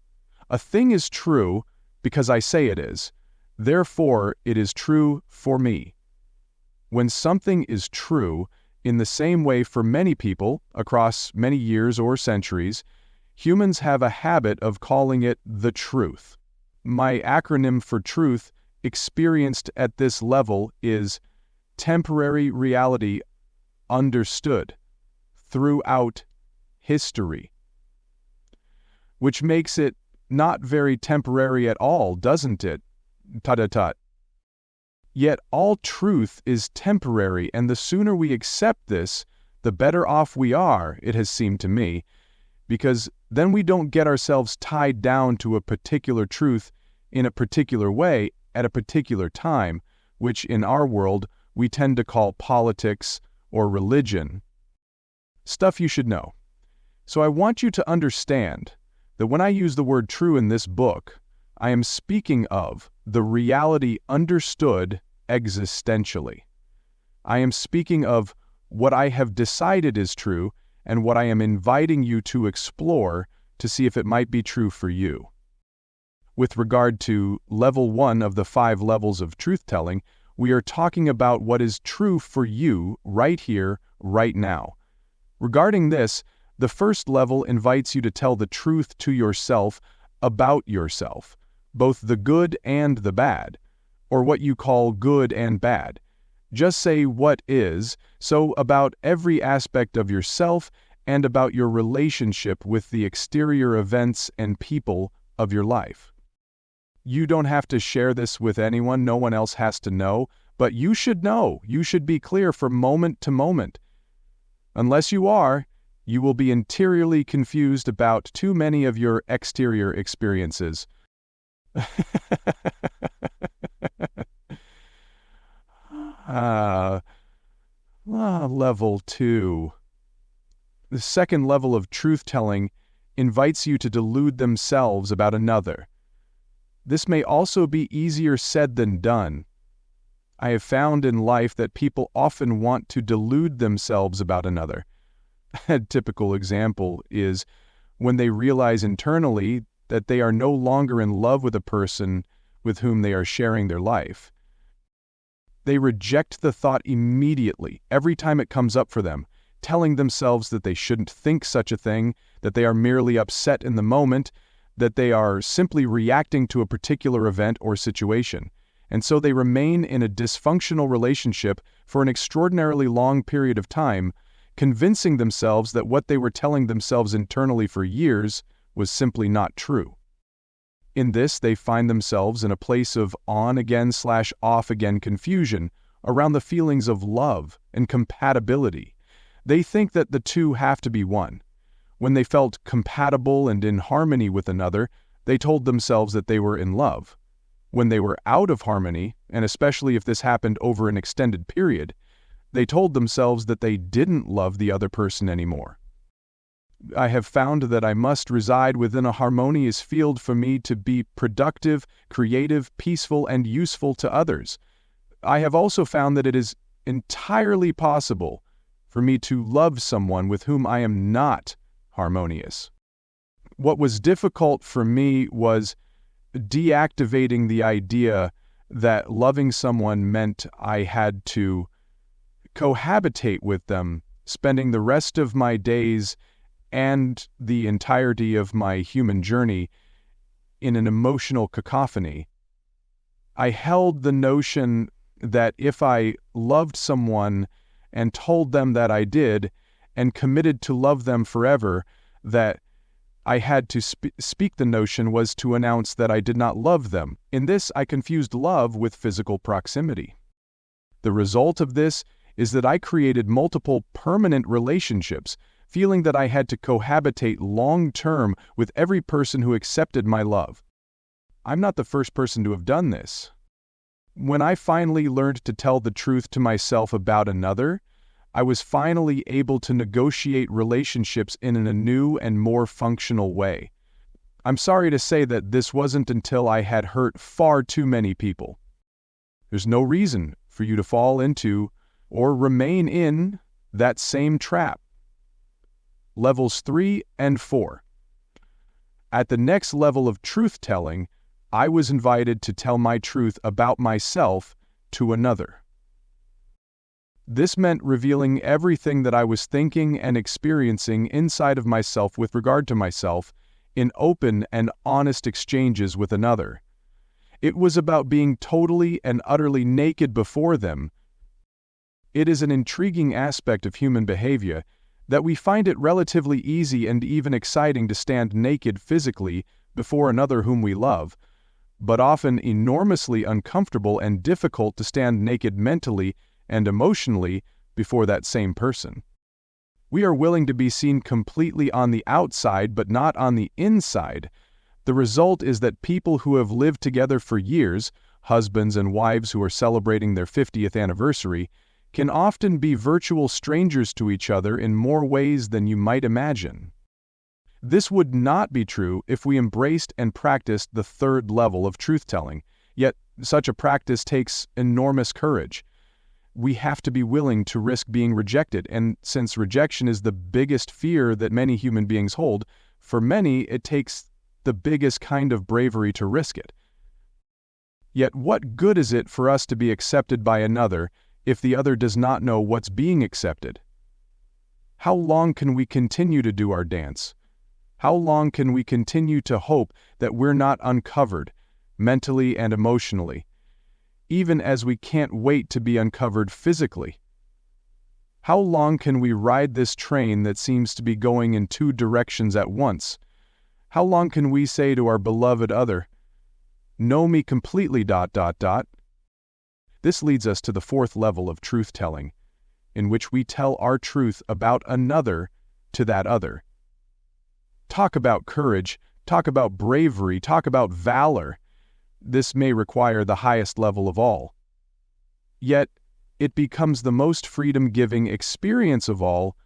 A thing is true because I say it is. Therefore, it is true for me. When something is true, in the same way for many people, across many years or centuries, humans have a habit of calling it the truth. My acronym for truth, experienced at this level, is temporary reality understood throughout history. Which makes it not very temporary at all, doesn't it? Tut-tut. Yet all truth is temporary, and the sooner we accept this, the better off we are, it has seemed to me, because then we don't get ourselves tied down to a particular truth in a particular way, at a particular time, which in our world we tend to call politics or religion. Stuff you should know. So I want you to understand that when I use the word true in this book, I am speaking of the reality understood existentially. I am speaking of what I have decided is true and what I am inviting you to explore to see if it might be true for you. With regard to level 1 of the 5 levels of truth-telling, we are talking about what is true for you right here, right now. Regarding this, the first level invites you to tell the truth to yourself about yourself, both the good and the bad, or what you call good and bad. Just say what is, so about every aspect of yourself and about your relationship with the exterior events and people of your life. You don't have to share this with anyone, no one else has to know, but you should know, you should be clear from moment to moment. Unless you are, you will be interiorly confused about too many of your exterior experiences. Level 2. The second level of truth-telling invites you to delude themselves about another. This may also be easier said than done. I have found in life that people often want to delude themselves about another. A typical example is when they realize internally that they are no longer in love with a person with whom they are sharing their life. They reject the thought immediately, every time it comes up for them, telling themselves that they shouldn't think such a thing, that they are merely upset in the moment, that they are simply reacting to a particular event or situation, and so they remain in a dysfunctional relationship for an extraordinarily long period of time, convincing themselves that what they were telling themselves internally for years was simply not true. In this, they find themselves in a place of on-again/off-again confusion around the feelings of love and compatibility. They think that the two have to be one. When they felt compatible and in harmony with another, they told themselves that they were in love. When they were out of harmony, and especially if this happened over an extended period, they told themselves that they didn't love the other person anymore. I have found that I must reside within a harmonious field for me to be productive, creative, peaceful, and useful to others. I have also found that it is entirely possible for me to love someone with whom I am not harmonious. What was difficult for me was deactivating the idea that loving someone meant I had to cohabitate with them, spending the rest of my days and the entirety of my human journey in an emotional cacophony. I held the notion that if I loved someone and told them that I did, and committed to love them forever, that I had to speak the notion was to announce that I did not love them. In this, I confused love with physical proximity. The result of this is that I created multiple permanent relationships, feeling that I had to cohabitate long-term with every person who accepted my love. I'm not the first person to have done this. When I finally learned to tell the truth to myself about another, I was finally able to negotiate relationships in a new and more functional way. I'm sorry to say that this wasn't until I had hurt far too many people. There's no reason for you to fall into or remain in that same trap. Levels 3 and 4. At the next level of truth-telling, I was invited to tell my truth about myself to another. This meant revealing everything that I was thinking and experiencing inside of myself with regard to myself in open and honest exchanges with another. It was about being totally and utterly naked before them. It is an intriguing aspect of human behavior that we find it relatively easy and even exciting to stand naked physically before another whom we love, but often enormously uncomfortable and difficult to stand naked mentally and emotionally before that same person. We are willing to be seen completely on the outside but not on the inside. The result is that people who have lived together for years, husbands and wives who are celebrating their 50th anniversary, can often be virtual strangers to each other in more ways than you might imagine. This would not be true if we embraced and practiced the third level of truth-telling, yet such a practice takes enormous courage. We have to be willing to risk being rejected, and since rejection is the biggest fear that many human beings hold, for many it takes the biggest kind of bravery to risk it. Yet what good is it for us to be accepted by another if the other does not know what's being accepted? How long can we continue to do our dance? How long can we continue to hope that we're not uncovered, mentally and emotionally, even as we can't wait to be uncovered physically? How long can we ride this train that seems to be going in two directions at once? How long can we say to our beloved other, "Know me completely, ... This leads us to the fourth level of truth-telling, in which we tell our truth about another to that other. Talk about courage, talk about bravery, talk about valor. This may require the highest level of all. Yet, it becomes the most freedom-giving experience of all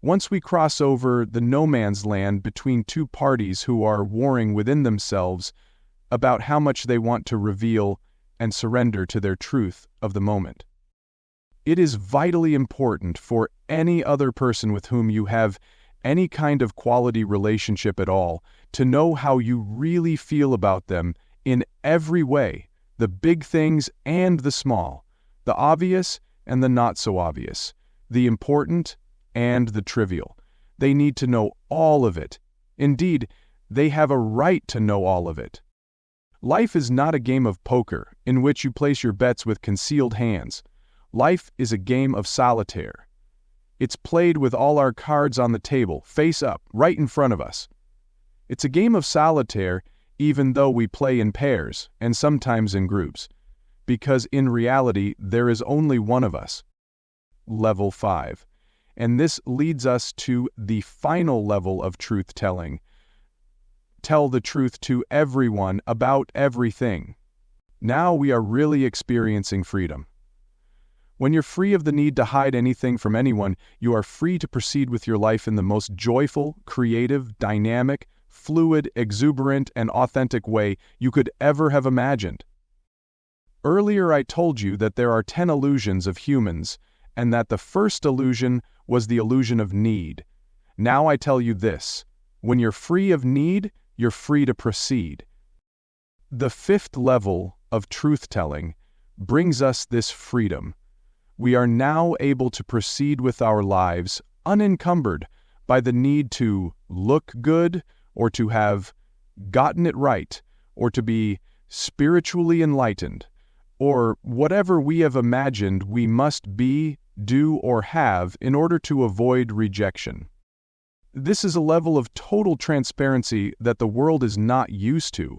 once we cross over the no-man's land between two parties who are warring within themselves about how much they want to reveal and surrender to their truth of the moment. It is vitally important for any other person with whom you have any kind of quality relationship at all to know how you really feel about them in every way, the big things and the small, the obvious and the not so obvious, the important and the trivial. They need to know all of it. Indeed, they have a right to know all of it. Life is not a game of poker in which you place your bets with concealed hands. Life is a game of solitaire. It's played with all our cards on the table, face up, right in front of us. It's a game of solitaire even though we play in pairs and sometimes in groups, because in reality there is only one of us. Level 5. And this leads us to the final level of truth-telling. Tell the truth to everyone about everything. Now we are really experiencing freedom. When you're free of the need to hide anything from anyone, you are free to proceed with your life in the most joyful, creative, dynamic, fluid, exuberant, and authentic way you could ever have imagined. Earlier I told you that there are 10 illusions of humans, and that the first illusion was the illusion of need. Now I tell you this: when you're free of need, you're free to proceed. The fifth level of truth-telling brings us this freedom. We are now able to proceed with our lives unencumbered by the need to look good, or to have gotten it right, or to be spiritually enlightened, or whatever we have imagined we must be, do, or have in order to avoid rejection. This is a level of total transparency that the world is not used to.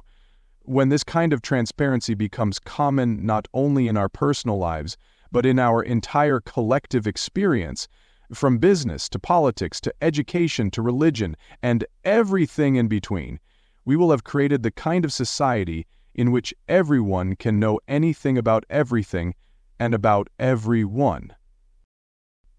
When this kind of transparency becomes common not only in our personal lives, but in our entire collective experience, from business to politics to education to religion and everything in between, we will have created the kind of society in which everyone can know anything about everything and about everyone.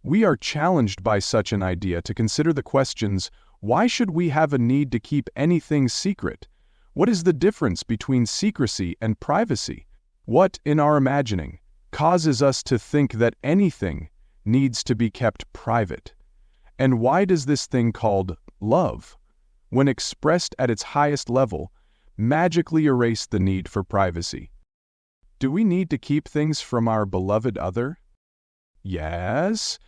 We are challenged by such an idea to consider the questions: why should we have a need to keep anything secret? What is the difference between secrecy and privacy? What, in our imagining, causes us to think that anything needs to be kept private? And why does this thing called love, when expressed at its highest level, magically erase the need for privacy? Do we need to keep things from our beloved other? Yes.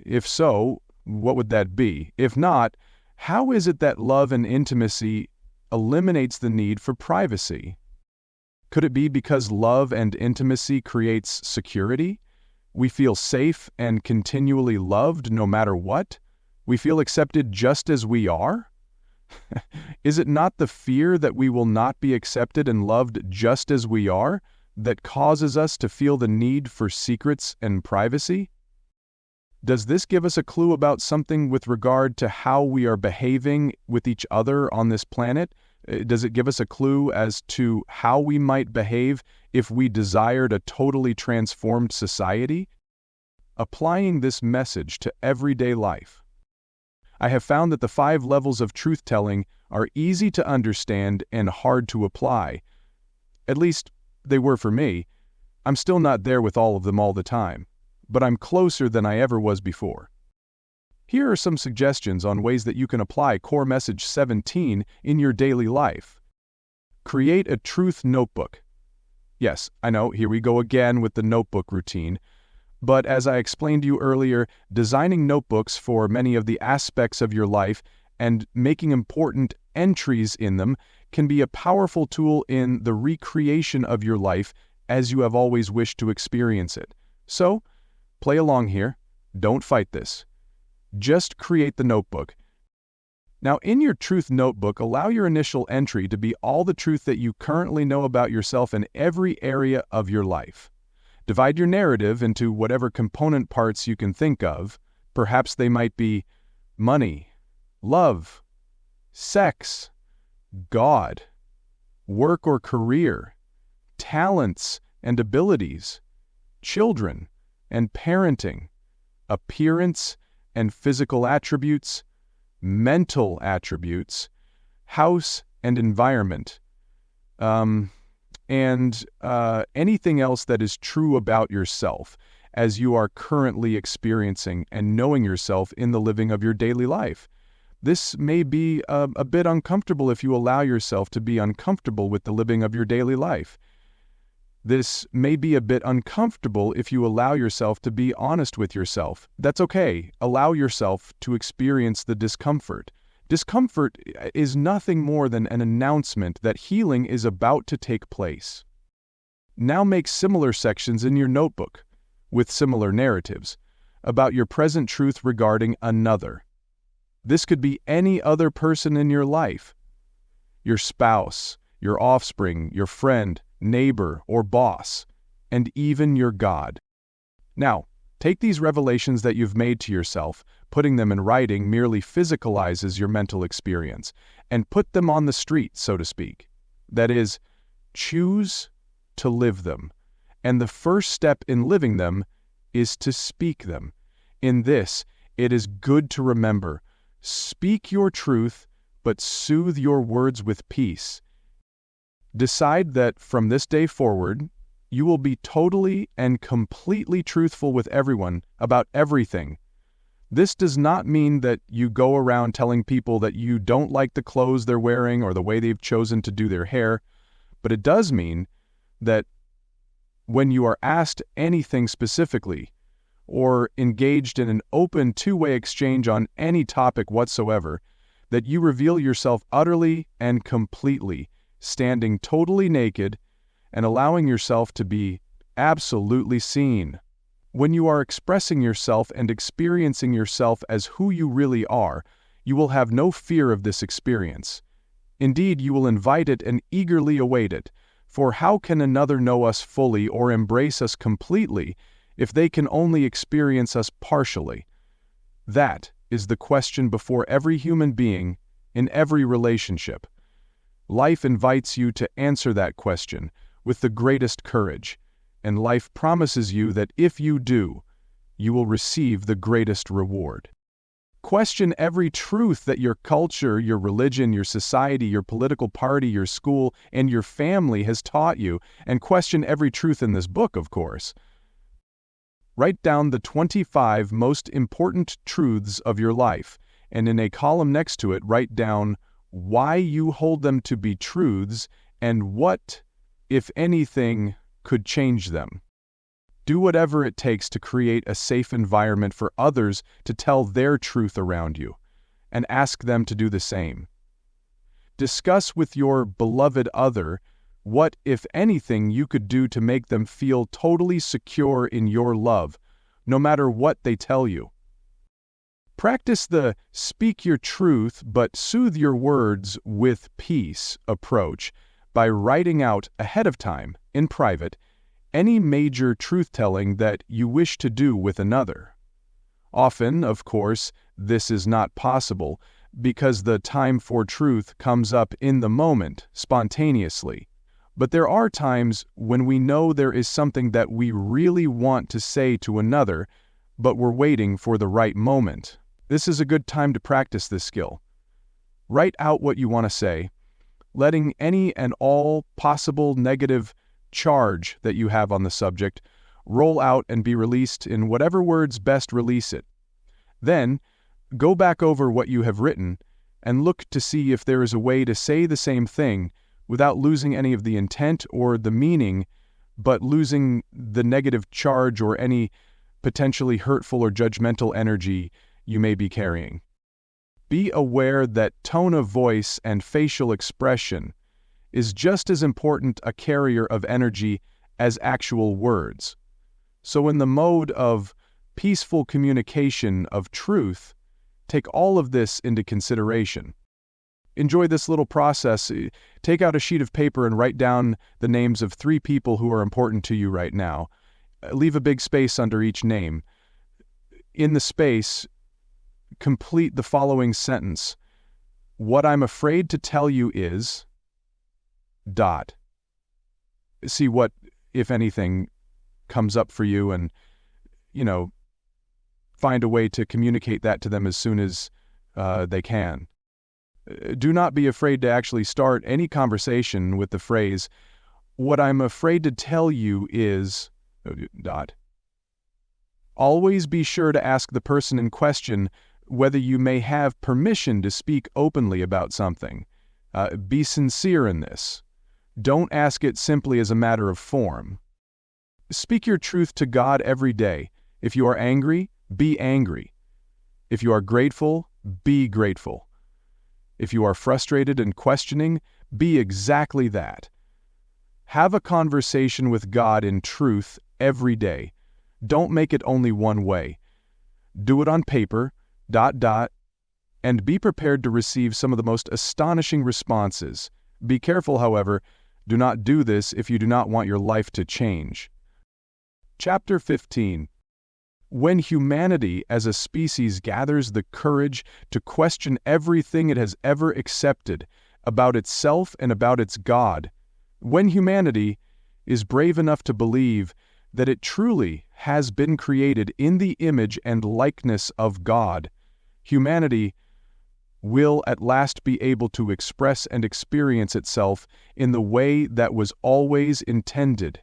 If so, what would that be? If not, how is it that love and intimacy eliminates the need for privacy? Could it be because love and intimacy creates security? We feel safe and continually loved no matter what? We feel accepted just as we are? Is it not the fear that we will not be accepted and loved just as we are that causes us to feel the need for secrets and privacy? Does this give us a clue about something with regard to how we are behaving with each other on this planet, Does it give us a clue as to how we might behave if we desired a totally transformed society? Applying this message to everyday life. I have found that the 5 levels of truth-telling are easy to understand and hard to apply. At least, they were for me. I'm still not there with all of them all the time, but I'm closer than I ever was before. Here are some suggestions on ways that you can apply Core Message 17 in your daily life. Create a truth notebook. Yes, I know, here we go again with the notebook routine. But as I explained to you earlier, designing notebooks for many of the aspects of your life and making important entries in them can be a powerful tool in the recreation of your life as you have always wished to experience it. So, play along here. Don't fight this. Just create the notebook. Now, in your truth notebook, allow your initial entry to be all the truth that you currently know about yourself in every area of your life. Divide your narrative into whatever component parts you can think of. Perhaps they might be money, love, sex, God, work or career, talents and abilities, children and parenting, appearance and physical attributes, mental attributes, house and environment, and anything else that is true about yourself as you are currently experiencing and knowing yourself in the living of your daily life. This may be a bit uncomfortable if you allow yourself to be uncomfortable with the living of your daily life. This may be a bit uncomfortable if you allow yourself to be honest with yourself. That's okay. Allow yourself to experience the discomfort. Discomfort is nothing more than an announcement that healing is about to take place. Now make similar sections in your notebook, with similar narratives, about your present truth regarding another. This could be any other person in your life. Your spouse, your offspring, your friend, neighbor, or boss, and even your God. Now, take these revelations that you've made to yourself. Putting them in writing merely physicalizes your mental experience, and put them on the street, so to speak. That is, choose to live them. And the first step in living them is to speak them. In this, it is good to remember, speak your truth, but soothe your words with peace. Decide that from this day forward, you will be totally and completely truthful with everyone about everything. This does not mean that you go around telling people that you don't like the clothes they're wearing or the way they've chosen to do their hair, but it does mean that when you are asked anything specifically or engaged in an open two-way exchange on any topic whatsoever, that you reveal yourself utterly and completely, standing totally naked and allowing yourself to be absolutely seen. When you are expressing yourself and experiencing yourself as who you really are, you will have no fear of this experience. Indeed, you will invite it and eagerly await it, for how can another know us fully or embrace us completely if they can only experience us partially? That is the question before every human being in every relationship. Life invites you to answer that question with the greatest courage, and life promises you that if you do, you will receive the greatest reward. Question every truth that your culture, your religion, your society, your political party, your school, and your family has taught you, and question every truth in this book, of course. Write down the 25 most important truths of your life, and in a column next to it, write down why you hold them to be truths and what, if anything, could change them. Do whatever it takes to create a safe environment for others to tell their truth around you, and ask them to do the same. Discuss with your beloved other what, if anything, you could do to make them feel totally secure in your love, no matter what they tell you. Practice the speak your truth but soothe your words with peace approach by writing out ahead of time, in private, any major truth-telling that you wish to do with another. Often, of course, this is not possible, because the time for truth comes up in the moment, spontaneously. But there are times when we know there is something that we really want to say to another, but we're waiting for the right moment. This is a good time to practice this skill. Write out what you want to say, letting any and all possible negative charge that you have on the subject roll out and be released in whatever words best release it. Then, go back over what you have written and look to see if there is a way to say the same thing without losing any of the intent or the meaning, but losing the negative charge or any potentially hurtful or judgmental energy you may be carrying. Be aware that tone of voice and facial expression is just as important a carrier of energy as actual words. So in the mode of peaceful communication of truth, take all of this into consideration. Enjoy this little process. Take out a sheet of paper and write down the names of 3 people who are important to you right now. Leave a big space under each name. In the space, complete the following sentence. What I'm afraid to tell you is... ... See what, if anything, comes up for you and, find a way to communicate that to them as soon as they can. Do not be afraid to actually start any conversation with the phrase, what I'm afraid to tell you is... ... Always be sure to ask the person in question whether you may have permission to speak openly about something. Be sincere in this. Don't ask it simply as a matter of form. Speak your truth to God every day. If you are angry, be angry. If you are grateful, be grateful. If you are frustrated and questioning, be exactly that. Have a conversation with God in truth every day. Don't make it only one way. Do it on paper, ... and be prepared to receive some of the most astonishing responses. Be careful, however, do not do this if you do not want your life to change. Chapter 15. When humanity as a species gathers the courage to question everything it has ever accepted about itself and about its God, when humanity is brave enough to believe that it truly has been created in the image and likeness of God, humanity will at last be able to express and experience itself in the way that was always intended,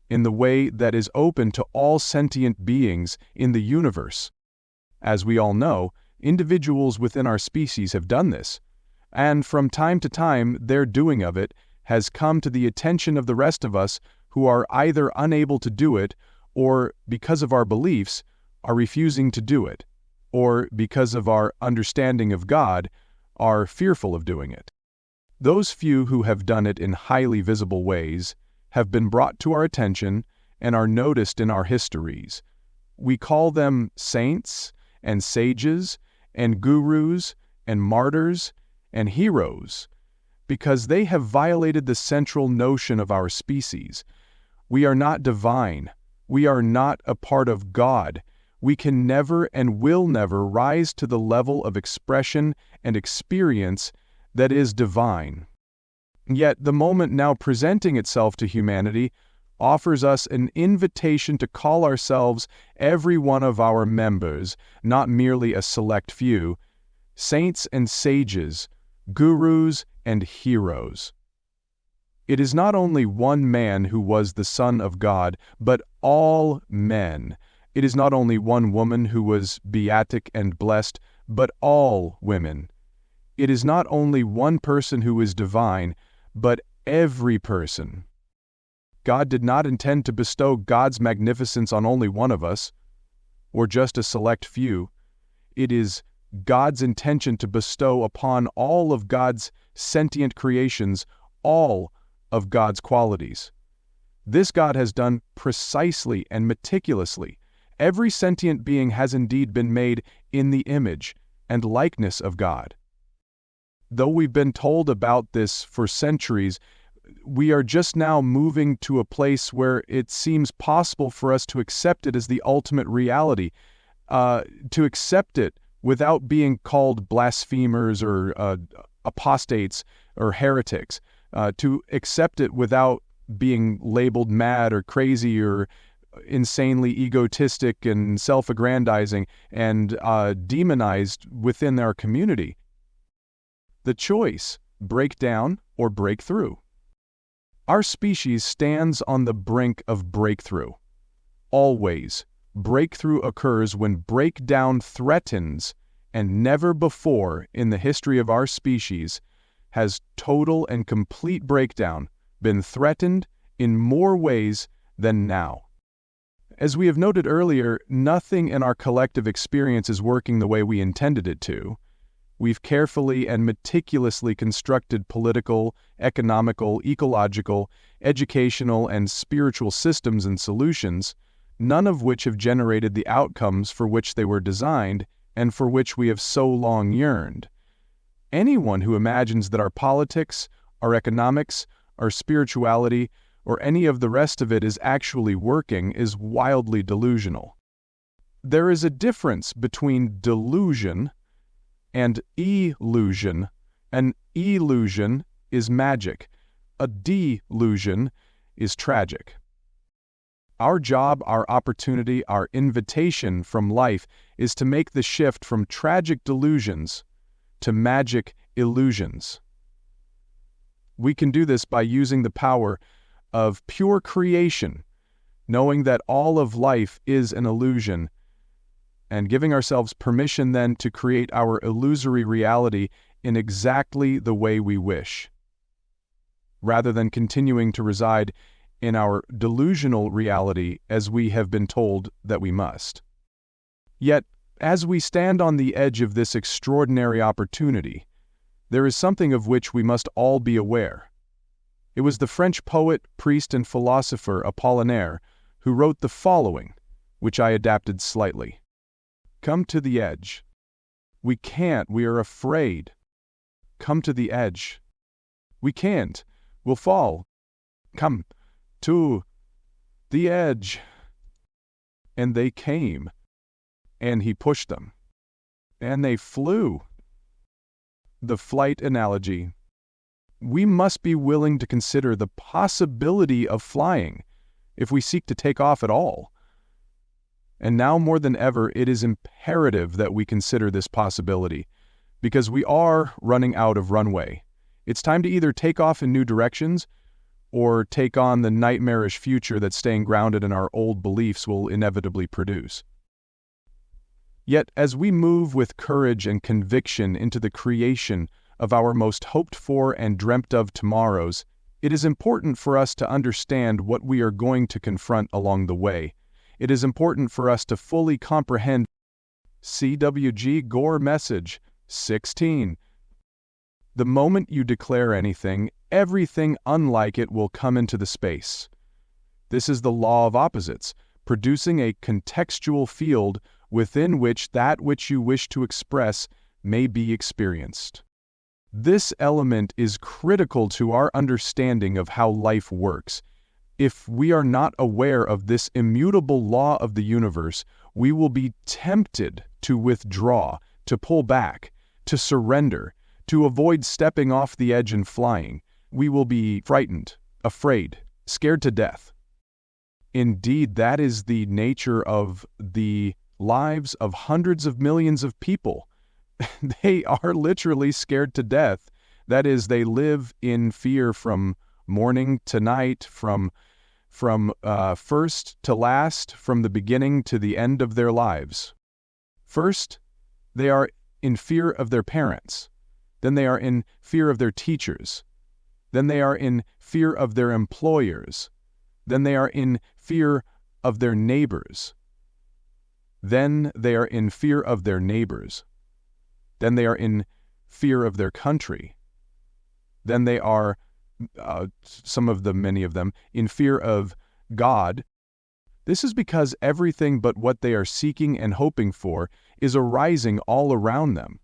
in the way that is open to all sentient beings in the universe. As we all know, individuals within our species have done this, and from time to time their doing of it has come to the attention of the rest of us who are either unable to do it or, because of our beliefs, are refusing to do it, or because of our understanding of God, are fearful of doing it. Those few who have done it in highly visible ways have been brought to our attention and are noticed in our histories. We call them saints and sages and gurus and martyrs and heroes because they have violated the central notion of our species. We are not divine. We are not a part of God. We can never and will never rise to the level of expression and experience that is divine. Yet the moment now presenting itself to humanity offers us an invitation to call ourselves, every one of our members, not merely a select few, saints and sages, gurus and heroes. It is not only one man who was the Son of God, but all men. It is not only one woman who was beatic and blessed, but all women. It is not only one person who is divine, but every person. God did not intend to bestow God's magnificence on only one of us, or just a select few. It is God's intention to bestow upon all of God's sentient creations all of God's qualities. This God has done precisely and meticulously. Every sentient being has indeed been made in the image and likeness of God. Though we've been told about this for centuries, we are just now moving to a place where it seems possible for us to accept it as the ultimate reality, to accept it without being called blasphemers or apostates or heretics, to accept it without being labeled mad or crazy or insanely egotistic and self-aggrandizing and demonized within our community. The choice, break down or break through. Our species stands on the brink of breakthrough. Always, breakthrough occurs when breakdown threatens, and never before in the history of our species has total and complete breakdown been threatened in more ways than now. As we have noted earlier, nothing in our collective experience is working the way we intended it to. We've carefully and meticulously constructed political, economical, ecological, educational, and spiritual systems and solutions, none of which have generated the outcomes for which they were designed and for which we have so long yearned. Anyone who imagines that our politics, our economics, our spirituality, or any of the rest of it is actually working is wildly delusional. There is a difference between delusion and illusion. An illusion is magic. A delusion is tragic. Our job, our opportunity, our invitation from life is to make the shift from tragic delusions to magic illusions. We can do this by using the power of pure creation, knowing that all of life is an illusion, and giving ourselves permission then to create our illusory reality in exactly the way we wish, rather than continuing to reside in our delusional reality as we have been told that we must. Yet, as we stand on the edge of this extraordinary opportunity, there is something of which we must all be aware. It was the French poet, priest, and philosopher Apollinaire who wrote the following, which I adapted slightly. Come to the edge. We can't, we are afraid. Come to the edge. We can't, we'll fall. Come to the edge. And they came, and he pushed them, and they flew. The flight analogy. We must be willing to consider the possibility of flying if we seek to take off at all. And now more than ever, it is imperative that we consider this possibility, because we are running out of runway. It's time to either take off in new directions or take on the nightmarish future that staying grounded in our old beliefs will inevitably produce. Yet, as we move with courage and conviction into the creation of our most hoped-for and dreamt-of tomorrows, it is important for us to understand what we are going to confront along the way. It is important for us to fully comprehend C.W.G. Gore Message 16. The moment you declare anything, everything unlike it will come into the space. This is the law of opposites, producing a contextual field within which that which you wish to express may be experienced. This element is critical to our understanding of how life works. If we are not aware of this immutable law of the universe, we will be tempted to withdraw, to pull back, to surrender, to avoid stepping off the edge and flying. We will be frightened, afraid, scared to death. Indeed, that is the nature of the lives of hundreds of millions of people. They are literally scared to death. That is, they live in fear from morning to night, from first to last, from the beginning to the end of their lives. First, they are in fear of their parents. Then they are in fear of their teachers. Then they are in fear of their employers. Then they are in fear of their neighbors. Then they are in fear of their neighbors. Then they are in fear of their country. Then they are, many of them, in fear of God. This is because everything but what they are seeking and hoping for is arising all around them.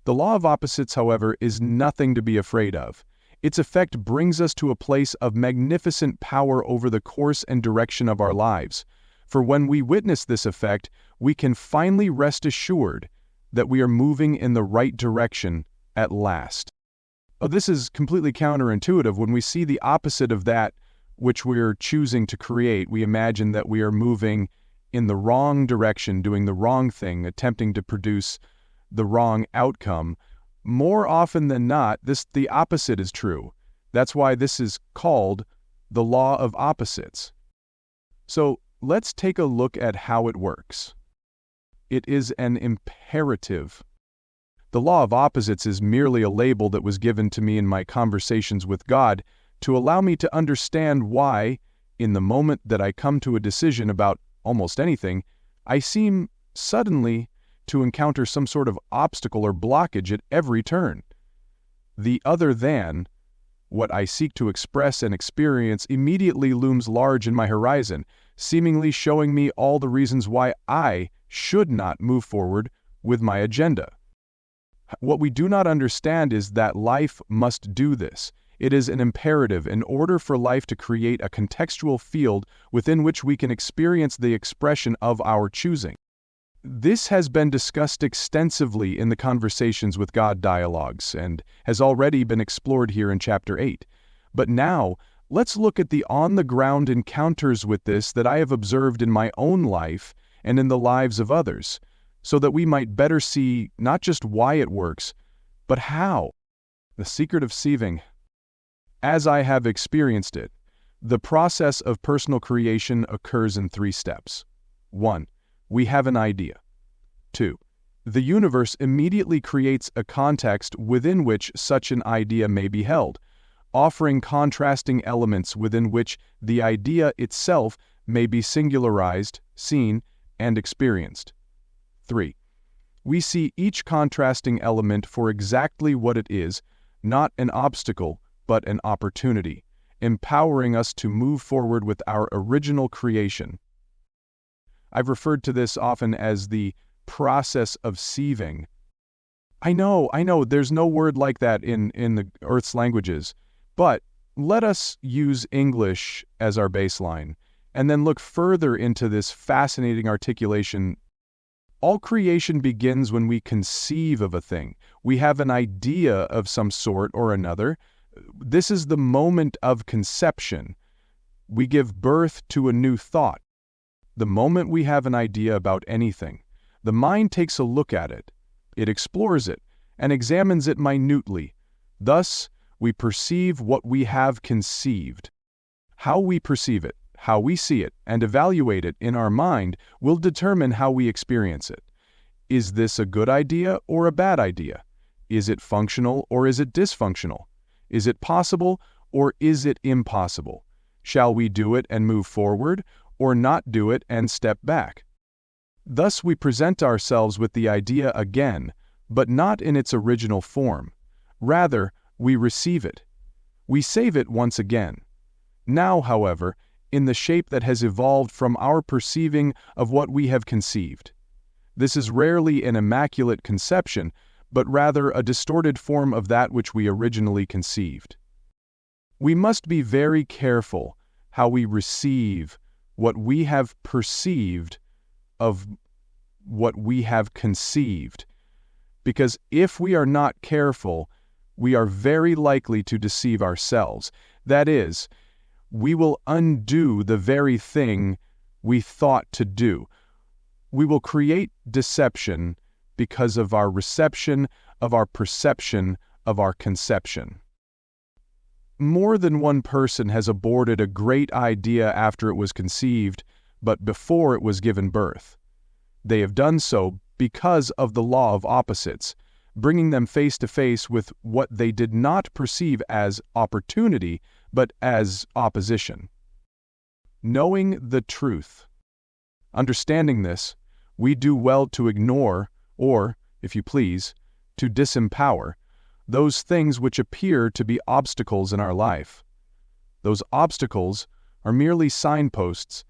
The law of opposites, however, is nothing to be afraid of. Its effect brings us to a place of magnificent power over the course and direction of our lives. For when we witness this effect, we can finally rest assured that we are moving in the right direction at last. Oh, this is completely counterintuitive. When we see the opposite of that which we're choosing to create, we imagine that we are moving in the wrong direction, doing the wrong thing, attempting to produce the wrong outcome. More often than not, the opposite is true. That's why this is called the law of opposites. So let's take a look at how it works. It is an imperative. The law of opposites is merely a label that was given to me in my conversations with God to allow me to understand why, in the moment that I come to a decision about almost anything, I seem suddenly to encounter some sort of obstacle or blockage at every turn. The other than, what I seek to express and experience, immediately looms large in my horizon, seemingly showing me all the reasons why I should not move forward with my agenda. What we do not understand is that life must do this. It is an imperative in order for life to create a contextual field within which we can experience the expression of our choosing. This has been discussed extensively in the Conversations with God dialogues and has already been explored here in Chapter 8. But now, let's look at the on-the-ground encounters with this that I have observed in my own life and in the lives of others, so that we might better see not just why it works, but how. The secret of sieving. As I have experienced it, the process of personal creation occurs in 3 steps. 1. We have an idea. 2. The universe immediately creates a context within which such an idea may be held, offering contrasting elements within which the idea itself may be singularized, seen, and experienced. 3. We see each contrasting element for exactly what it is, not an obstacle, but an opportunity, empowering us to move forward with our original creation. I've referred to this often as the process of sieving. I know, there's no word like that in the Earth's languages, but let us use English as our baseline, and then look further into this fascinating articulation. All creation begins when we conceive of a thing. We have an idea of some sort or another. This is the moment of conception. We give birth to a new thought. The moment we have an idea about anything, the mind takes a look at it. It explores it and examines it minutely. Thus, we perceive what we have conceived. How we perceive it, how we see it, and evaluate it in our mind will determine how we experience it. Is this a good idea or a bad idea? Is it functional or is it dysfunctional? Is it possible or is it impossible? Shall we do it and move forward, or not do it and step back? Thus we present ourselves with the idea again, but not in its original form. Rather, we receive it. We save it once again. Now, however, in the shape that has evolved from our perceiving of what we have conceived. This is rarely an immaculate conception, but rather a distorted form of that which we originally conceived. We must be very careful how we receive what we have perceived of what we have conceived, because if we are not careful, we are very likely to deceive ourselves. That is, we will undo the very thing we thought to do. We will create deception because of our reception, of our perception, of our conception. More than one person has aborted a great idea after it was conceived, but before it was given birth. They have done so because of the law of opposites, bringing them face to face with what they did not perceive as opportunity, but as opposition. Knowing the truth. Understanding this, we do well to ignore, or, if you please, to disempower, those things which appear to be obstacles in our life. Those obstacles are merely signposts,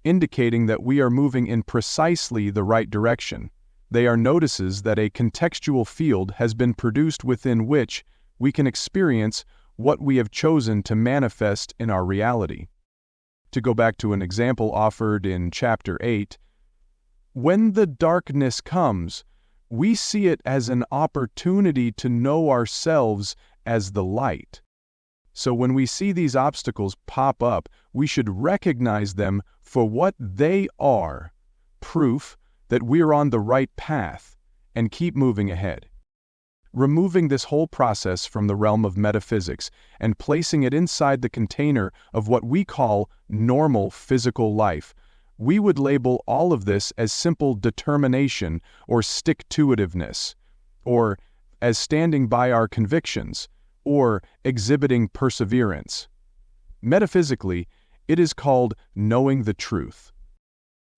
indicating that we are moving in precisely the right direction. They are notices that a contextual field has been produced within which we can experience what we have chosen to manifest in our reality. To go back to an example offered in Chapter 8, when the darkness comes, We see it as an opportunity to know ourselves as the light. So when we see these obstacles pop up, we should recognize them for what they are, proof that we're on the right path, and keep moving ahead. Removing this whole process from the realm of metaphysics and placing it inside the container of what we call normal physical life, we would label all of this as simple determination or stick-to-itiveness, or as standing by our convictions, or exhibiting perseverance. Metaphysically, it is called knowing the truth.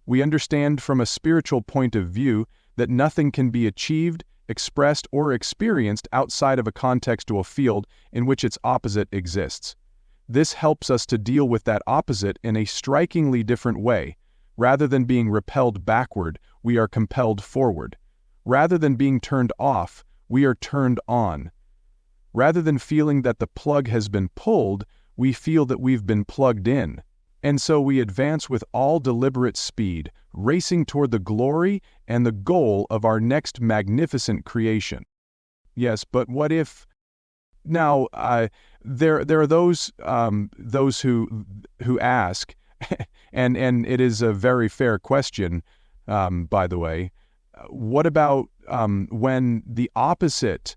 We understand from a spiritual point of view that nothing can be achieved, expressed, or experienced outside of a contextual field in which its opposite exists. This helps us to deal with that opposite in a strikingly different way. Rather than being repelled backward, we are compelled forward. Rather than being turned off, we are turned on. Rather than feeling that the plug has been pulled, we feel that we've been plugged in. And so we advance with all deliberate speed, racing toward the glory and the goal of our next magnificent creation. Yes, but what if... Now, there are those who ask, and it is a very fair question, by the way, what about when the opposite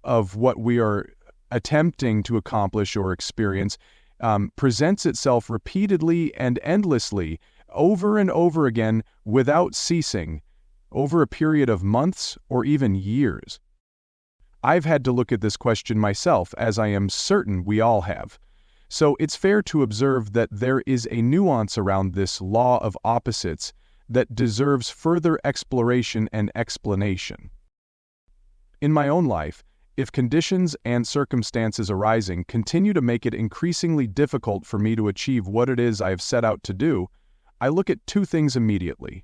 of what we are attempting to accomplish or experience presents itself repeatedly and endlessly, over and over again, without ceasing, over a period of months or even years? I've had to look at this question myself, as I am certain we all have. So it's fair to observe that there is a nuance around this law of opposites that deserves further exploration and explanation. In my own life, if conditions and circumstances arising continue to make it increasingly difficult for me to achieve what it is I have set out to do, I look at two things immediately.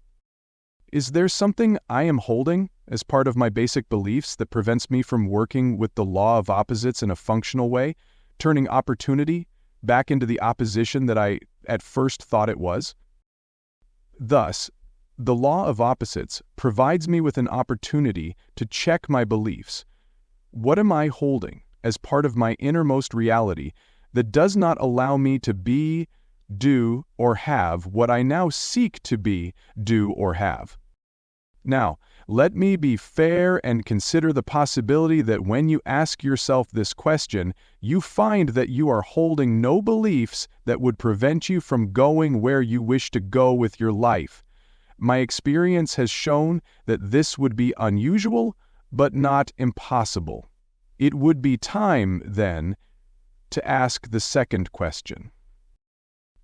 Is there something I am holding as part of my basic beliefs that prevents me from working with the law of opposites in a functional way, turning opportunity back into the opposition that I at first thought it was? Thus, the law of opposites provides me with an opportunity to check my beliefs. What am I holding as part of my innermost reality that does not allow me to be, do, or have what I now seek to be, do, or have? Now, let me be fair and consider the possibility that when you ask yourself this question, you find that you are holding no beliefs that would prevent you from going where you wish to go with your life. My experience has shown that this would be unusual, but not impossible. It would be time, then, to ask the second question.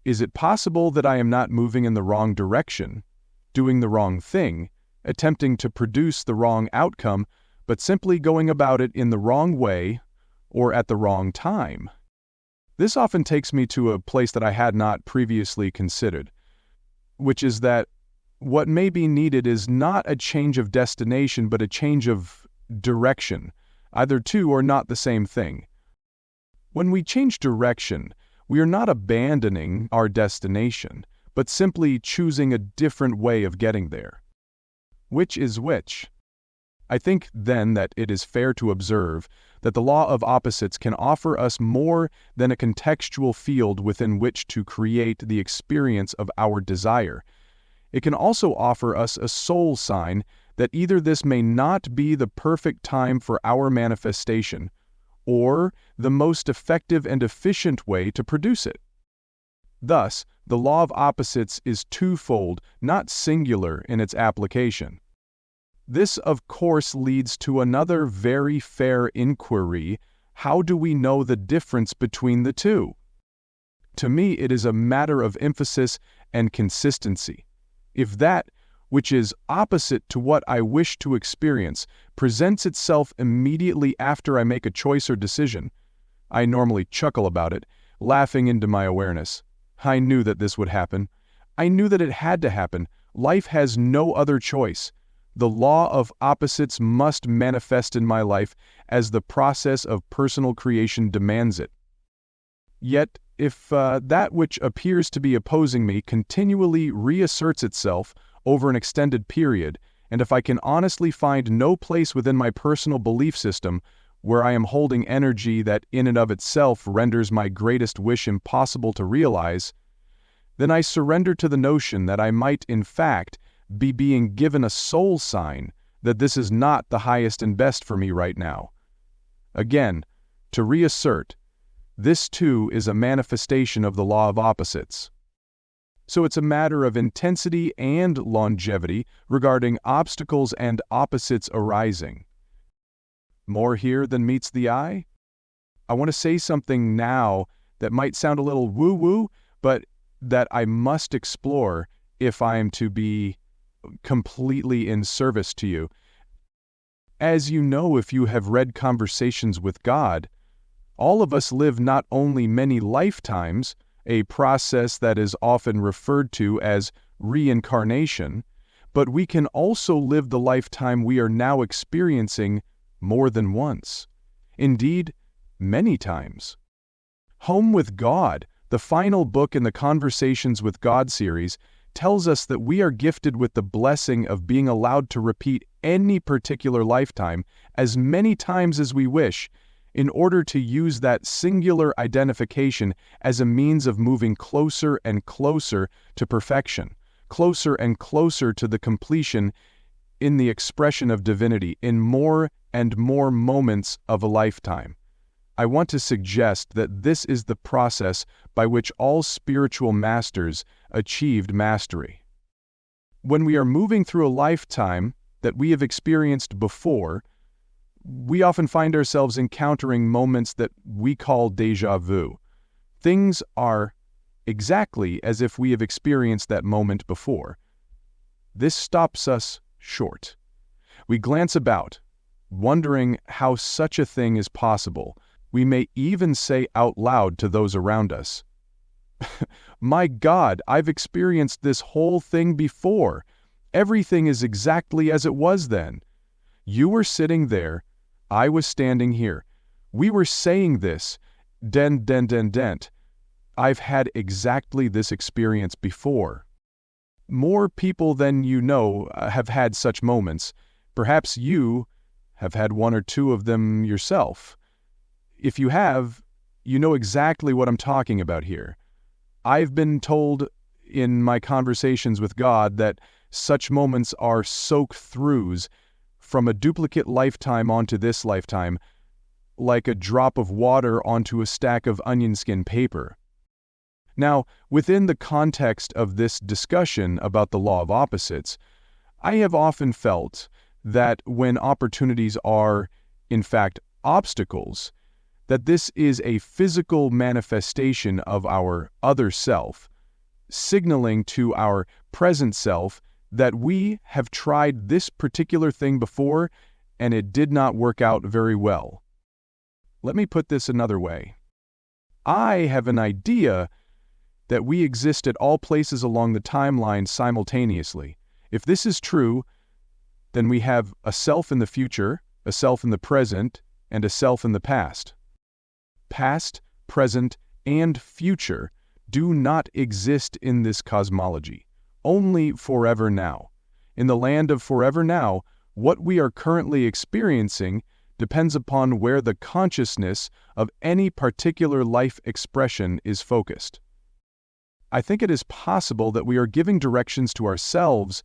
Is it possible that I am not moving in the wrong direction, doing the wrong thing, attempting to produce the wrong outcome, but simply going about it in the wrong way or at the wrong time? This often takes me to a place that I had not previously considered, which is that what may be needed is not a change of destination, but a change of direction. Either two are not the same thing. When we change direction, we are not abandoning our destination, but simply choosing a different way of getting there. Which is which? I think, then, that it is fair to observe that the law of opposites can offer us more than a contextual field within which to create the experience of our desire. It can also offer us a soul sign that either this may not be the perfect time for our manifestation, or the most effective and efficient way to produce it. Thus, the law of opposites is twofold, not singular in its application. This, of course, leads to another very fair inquiry: how do we know the difference between the two? To me, it is a matter of emphasis and consistency. If that which is opposite to what I wish to experience presents itself immediately after I make a choice or decision, I normally chuckle about it, laughing into my awareness. I knew that this would happen. I knew that it had to happen. Life has no other choice. The law of opposites must manifest in my life as the process of personal creation demands it. Yet, if that which appears to be opposing me continually reasserts itself over an extended period, And if I can honestly find no place within my personal belief system where I am holding energy that in and of itself renders my greatest wish impossible to realize, then I surrender to the notion that I might, in fact, be being given a soul sign that this is not the highest and best for me right now. Again, to reassert, this too is a manifestation of the law of opposites. So it's a matter of intensity and longevity regarding obstacles and opposites arising. More here than meets the eye? I want to say something now that might sound a little woo-woo, but that I must explore if I am to be completely in service to you. As you know, if you have read Conversations with God, all of us live not only many lifetimes, a process that is often referred to as reincarnation, but we can also live the lifetime we are now experiencing more than once. Indeed, many times. Home with God, the final book in the Conversations with God series, tells us that we are gifted with the blessing of being allowed to repeat any particular lifetime as many times as we wish in order to use that singular identification as a means of moving closer and closer to perfection, closer and closer to the completion in the expression of divinity in more and more moments of a lifetime. I want to suggest that this is the process by which all spiritual masters achieved mastery. When we are moving through a lifetime that we have experienced before, we often find ourselves encountering moments that we call déjà vu. Things are exactly as if we have experienced that moment before. This stops us short. We glance about, wondering how such a thing is possible. We may even say out loud to those around us, "My God, I've experienced this whole thing before. Everything is exactly as it was then. You were sitting there, I was standing here. We were saying this, dent. I've had exactly this experience before." More people than you know have had such moments. Perhaps you have had one or two of them yourself. If you have, you know exactly what I'm talking about here. I've been told in my conversations with God that such moments are soak-throughs from a duplicate lifetime onto this lifetime, like a drop of water onto a stack of onion skin paper. Now, within the context of this discussion about the law of opposites, I have often felt that when opportunities are, in fact, obstacles, that this is a physical manifestation of our other self, signaling to our present self that we have tried this particular thing before and it did not work out very well. Let me put this another way. I have an idea that we exist at all places along the timeline simultaneously. If this is true, then we have a self in the future, a self in the present, and a self in the past. Past, present, and future do not exist in this cosmology. Only forever now. In the land of forever now, what we are currently experiencing depends upon where the consciousness of any particular life expression is focused. I think it is possible that we are giving directions to ourselves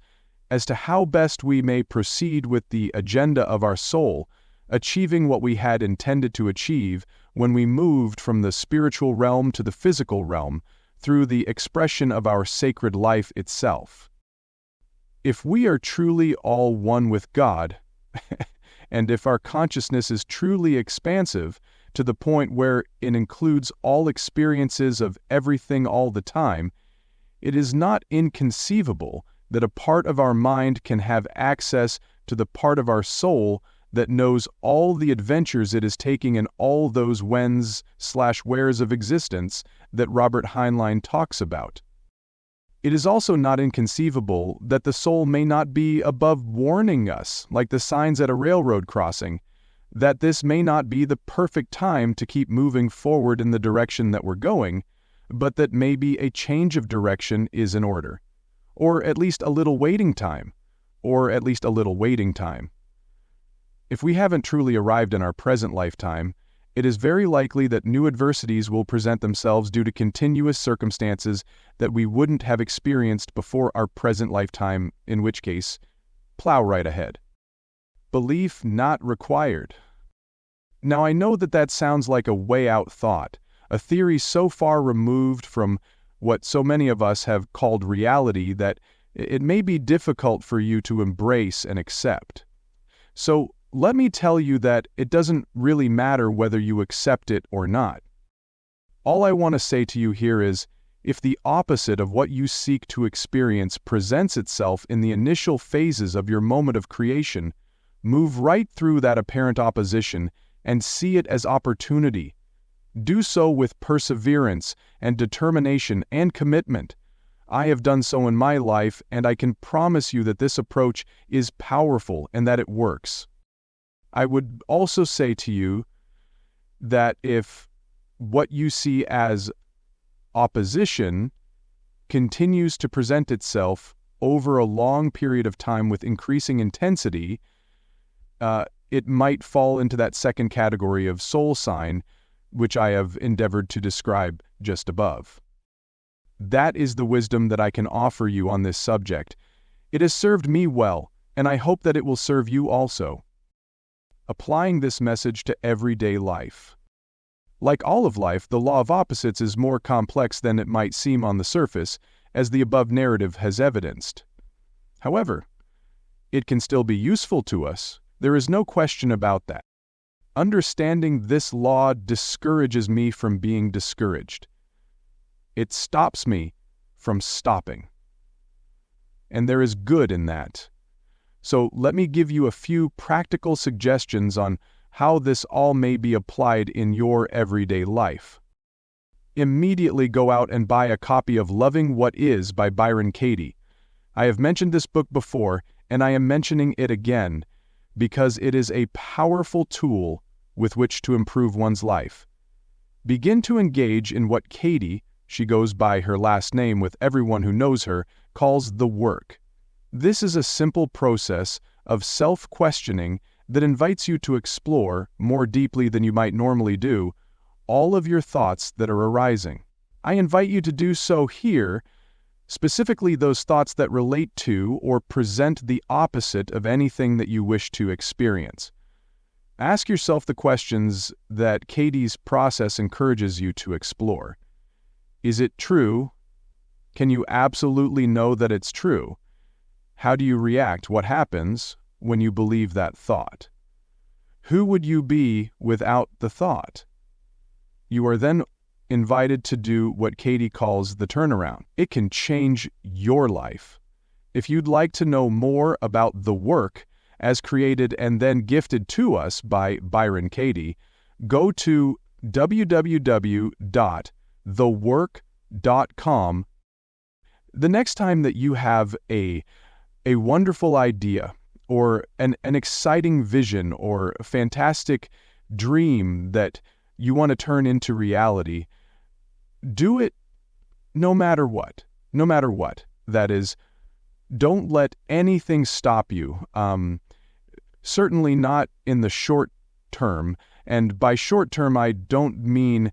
as to how best we may proceed with the agenda of our soul, achieving what we had intended to achieve when we moved from the spiritual realm to the physical realm through the expression of our sacred life itself. If we are truly all one with God, and if our consciousness is truly expansive to the point where it includes all experiences of everything all the time, it is not inconceivable that a part of our mind can have access to the part of our soul that knows all the adventures it is taking in all those whens/wheres of existence that Robert Heinlein talks about. It is also not inconceivable that the soul may not be above warning us, like the signs at a railroad crossing, that this may not be the perfect time to keep moving forward in the direction that we're going, but that maybe a change of direction is in order, or at least a little waiting time, or at least a little waiting time. If we haven't truly arrived in our present lifetime, it is very likely that new adversities will present themselves due to continuous circumstances that we wouldn't have experienced before our present lifetime, in which case, plow right ahead. Belief not required. Now, I know that sounds like a way-out thought, a theory so far removed from what so many of us have called reality that it may be difficult for you to embrace and accept. So, let me tell you that it doesn't really matter whether you accept it or not. All I want to say to you here is, if the opposite of what you seek to experience presents itself in the initial phases of your moment of creation, move right through that apparent opposition and see it as opportunity. Do so with perseverance and determination and commitment. I have done so in my life, and I can promise you that this approach is powerful and that it works. I would also say to you that if what you see as opposition continues to present itself over a long period of time with increasing intensity, it might fall into that second category of soul sign, which I have endeavored to describe just above. That is the wisdom that I can offer you on this subject. It has served me well, and I hope that it will serve you also. Applying this message to everyday life. Like all of life, the law of opposites is more complex than it might seem on the surface, as the above narrative has evidenced. However, it can still be useful to us. There is no question about that. Understanding this law discourages me from being discouraged. It stops me from stopping. And there is good in that. So let me give you a few practical suggestions on how this all may be applied in your everyday life. Immediately go out and buy a copy of Loving What Is by Byron Katie. I have mentioned this book before, and I am mentioning it again because it is a powerful tool with which to improve one's life. Begin to engage in what Katie, she goes by her last name with everyone who knows her, calls the work. This is a simple process of self-questioning that invites you to explore, more deeply than you might normally do, all of your thoughts that are arising. I invite you to do so here, specifically those thoughts that relate to or present the opposite of anything that you wish to experience. Ask yourself the questions that Katie's process encourages you to explore. Is it true? Can you absolutely know that it's true? How do you react? What happens when you believe that thought? Who would you be without the thought? You are then invited to do what Katie calls the turnaround. It can change your life. If you'd like to know more about the work as created and then gifted to us by Byron Katie, go to www.thework.com. The next time that you have a wonderful idea or an exciting vision or a fantastic dream that you want to turn into reality, do it no matter what. No matter what. That is, don't let anything stop you. Certainly not in the short term. And by short term, I don't mean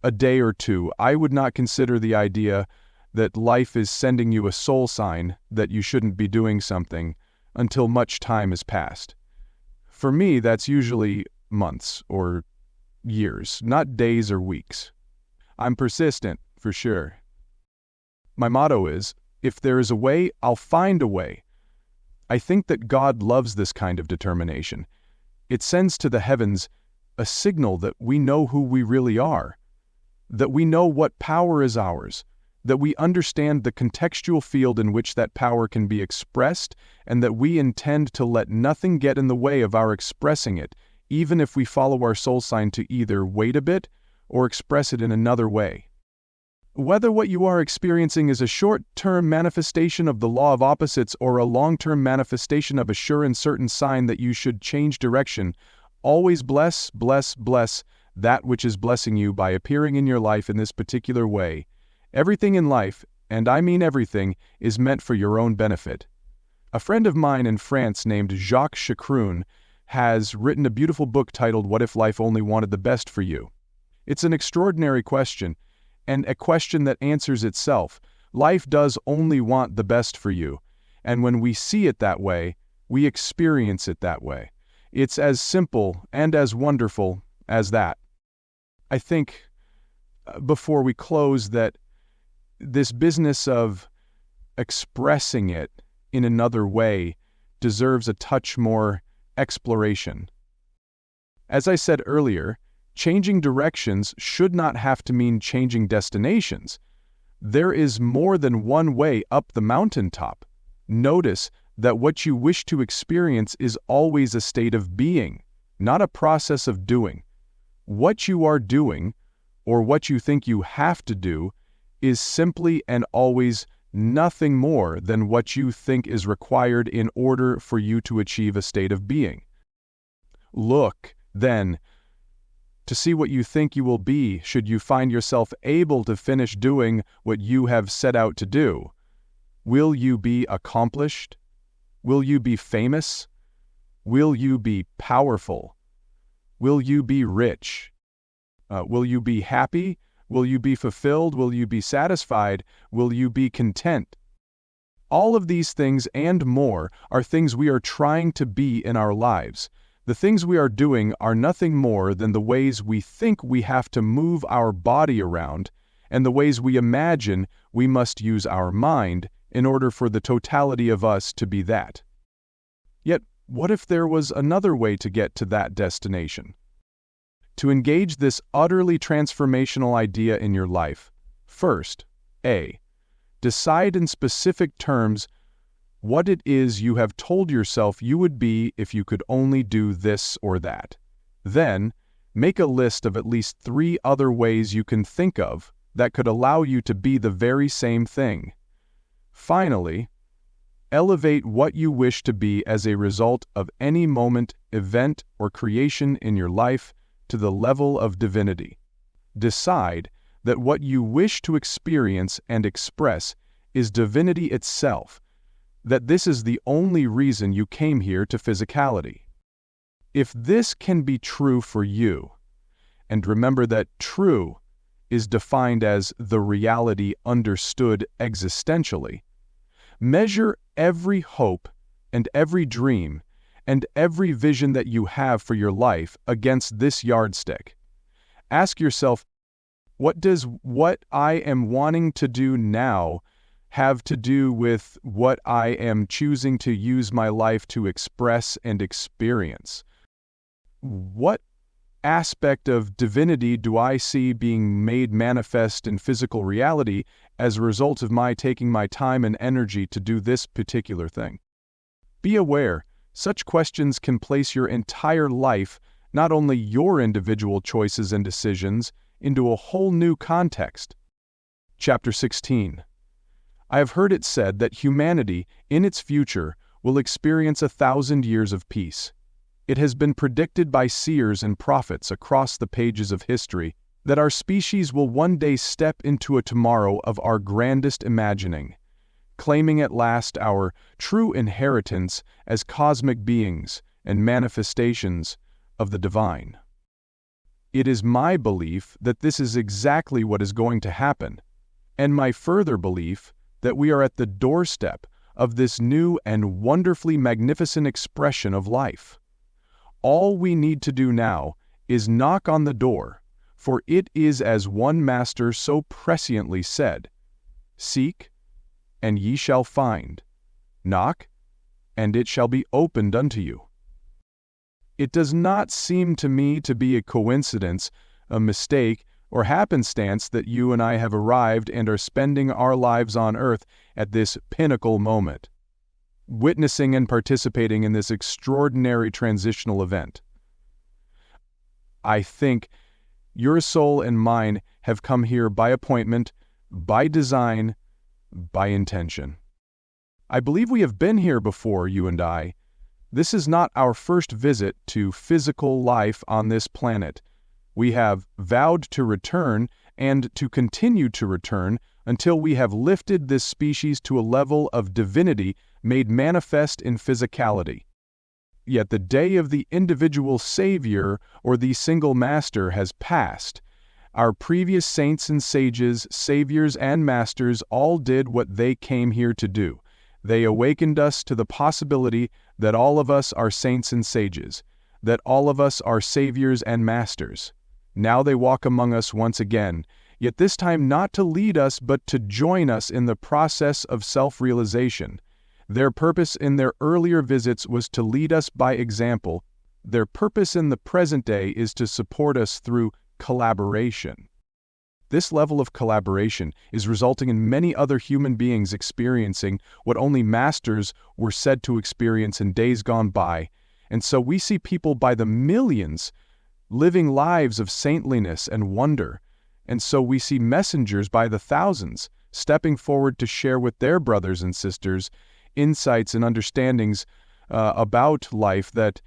a day or two. I would not consider the idea that life is sending you a soul sign that you shouldn't be doing something until much time has passed. For me, that's usually months or years, not days or weeks. I'm persistent, for sure. My motto is, if there is a way, I'll find a way. I think that God loves this kind of determination. It sends to the heavens a signal that we know who we really are, that we know what power is ours, that we understand the contextual field in which that power can be expressed, and that we intend to let nothing get in the way of our expressing it, even if we follow our soul sign to either wait a bit or express it in another way. Whether what you are experiencing is a short-term manifestation of the law of opposites or a long-term manifestation of a sure and certain sign that you should change direction, always bless that which is blessing you by appearing in your life in this particular way. Everything in life, and I mean everything, is meant for your own benefit. A friend of mine in France named Jacques Chacroun has written a beautiful book titled What If Life Only Wanted the Best for You? It's an extraordinary question, and a question that answers itself. Life does only want the best for you, and when we see it that way, we experience it that way. It's as simple and as wonderful as that. I think, before we close, that this business of expressing it in another way deserves a touch more exploration. As I said earlier, changing directions should not have to mean changing destinations. There is more than one way up the mountaintop. Notice that what you wish to experience is always a state of being, not a process of doing. What you are doing, or what you think you have to do, is simply and always nothing more than what you think is required in order for you to achieve a state of being. Look, then, to see what you think you will be should you find yourself able to finish doing what you have set out to do. Will you be accomplished? Will you be famous? Will you be powerful? Will you be rich? Will you be happy? Will you be fulfilled? Will you be satisfied? Will you be content? All of these things and more are things we are trying to be in our lives. The things we are doing are nothing more than the ways we think we have to move our body around, and the ways we imagine we must use our mind in order for the totality of us to be that. Yet, what if there was another way to get to that destination? To engage this utterly transformational idea in your life, first, A. Decide in specific terms what it is you have told yourself you would be if you could only do this or that. Then, make a list of at least 3 other ways you can think of that could allow you to be the very same thing. Finally, elevate what you wish to be as a result of any moment, event, or creation in your life to the level of divinity. Decide that what you wish to experience and express is divinity itself, that this is the only reason you came here to physicality. If this can be true for you, and remember that true is defined as the reality understood existentially, measure every hope and every dream and every vision that you have for your life against this yardstick. Ask yourself, what does what I am wanting to do now have to do with what I am choosing to use my life to express and experience? What aspect of divinity do I see being made manifest in physical reality as a result of my taking my time and energy to do this particular thing? Be aware, such questions can place your entire life, not only your individual choices and decisions, into a whole new context. Chapter 16. I have heard it said that humanity, in its future, will experience 1,000 years of peace. It has been predicted by seers and prophets across the pages of history that our species will one day step into a tomorrow of our grandest imagining, claiming at last our true inheritance as cosmic beings and manifestations of the divine. It is my belief that this is exactly what is going to happen, and my further belief that we are at the doorstep of this new and wonderfully magnificent expression of life. All we need to do now is knock on the door, for it is as one master so presciently said, "Seek, and ye shall find. Knock, and it shall be opened unto you." It does not seem to me to be a coincidence, a mistake, or happenstance that you and I have arrived and are spending our lives on earth at this pinnacle moment, witnessing and participating in this extraordinary transitional event. I think your soul and mine have come here by appointment, by design, by intention. I believe we have been here before, you and I. This is not our first visit to physical life on this planet. We have vowed to return and to continue to return until we have lifted this species to a level of divinity made manifest in physicality. Yet the day of the individual savior or the single master has passed. Our previous saints and sages, saviors and masters all did what they came here to do. They awakened us to the possibility that all of us are saints and sages, that all of us are saviors and masters. Now they walk among us once again, yet this time not to lead us but to join us in the process of self-realization. Their purpose in their earlier visits was to lead us by example. Their purpose in the present day is to support us through collaboration. This level of collaboration is resulting in many other human beings experiencing what only masters were said to experience in days gone by, and so we see people by the millions living lives of saintliness and wonder, and so we see messengers by the thousands stepping forward to share with their brothers and sisters insights and understandings about life that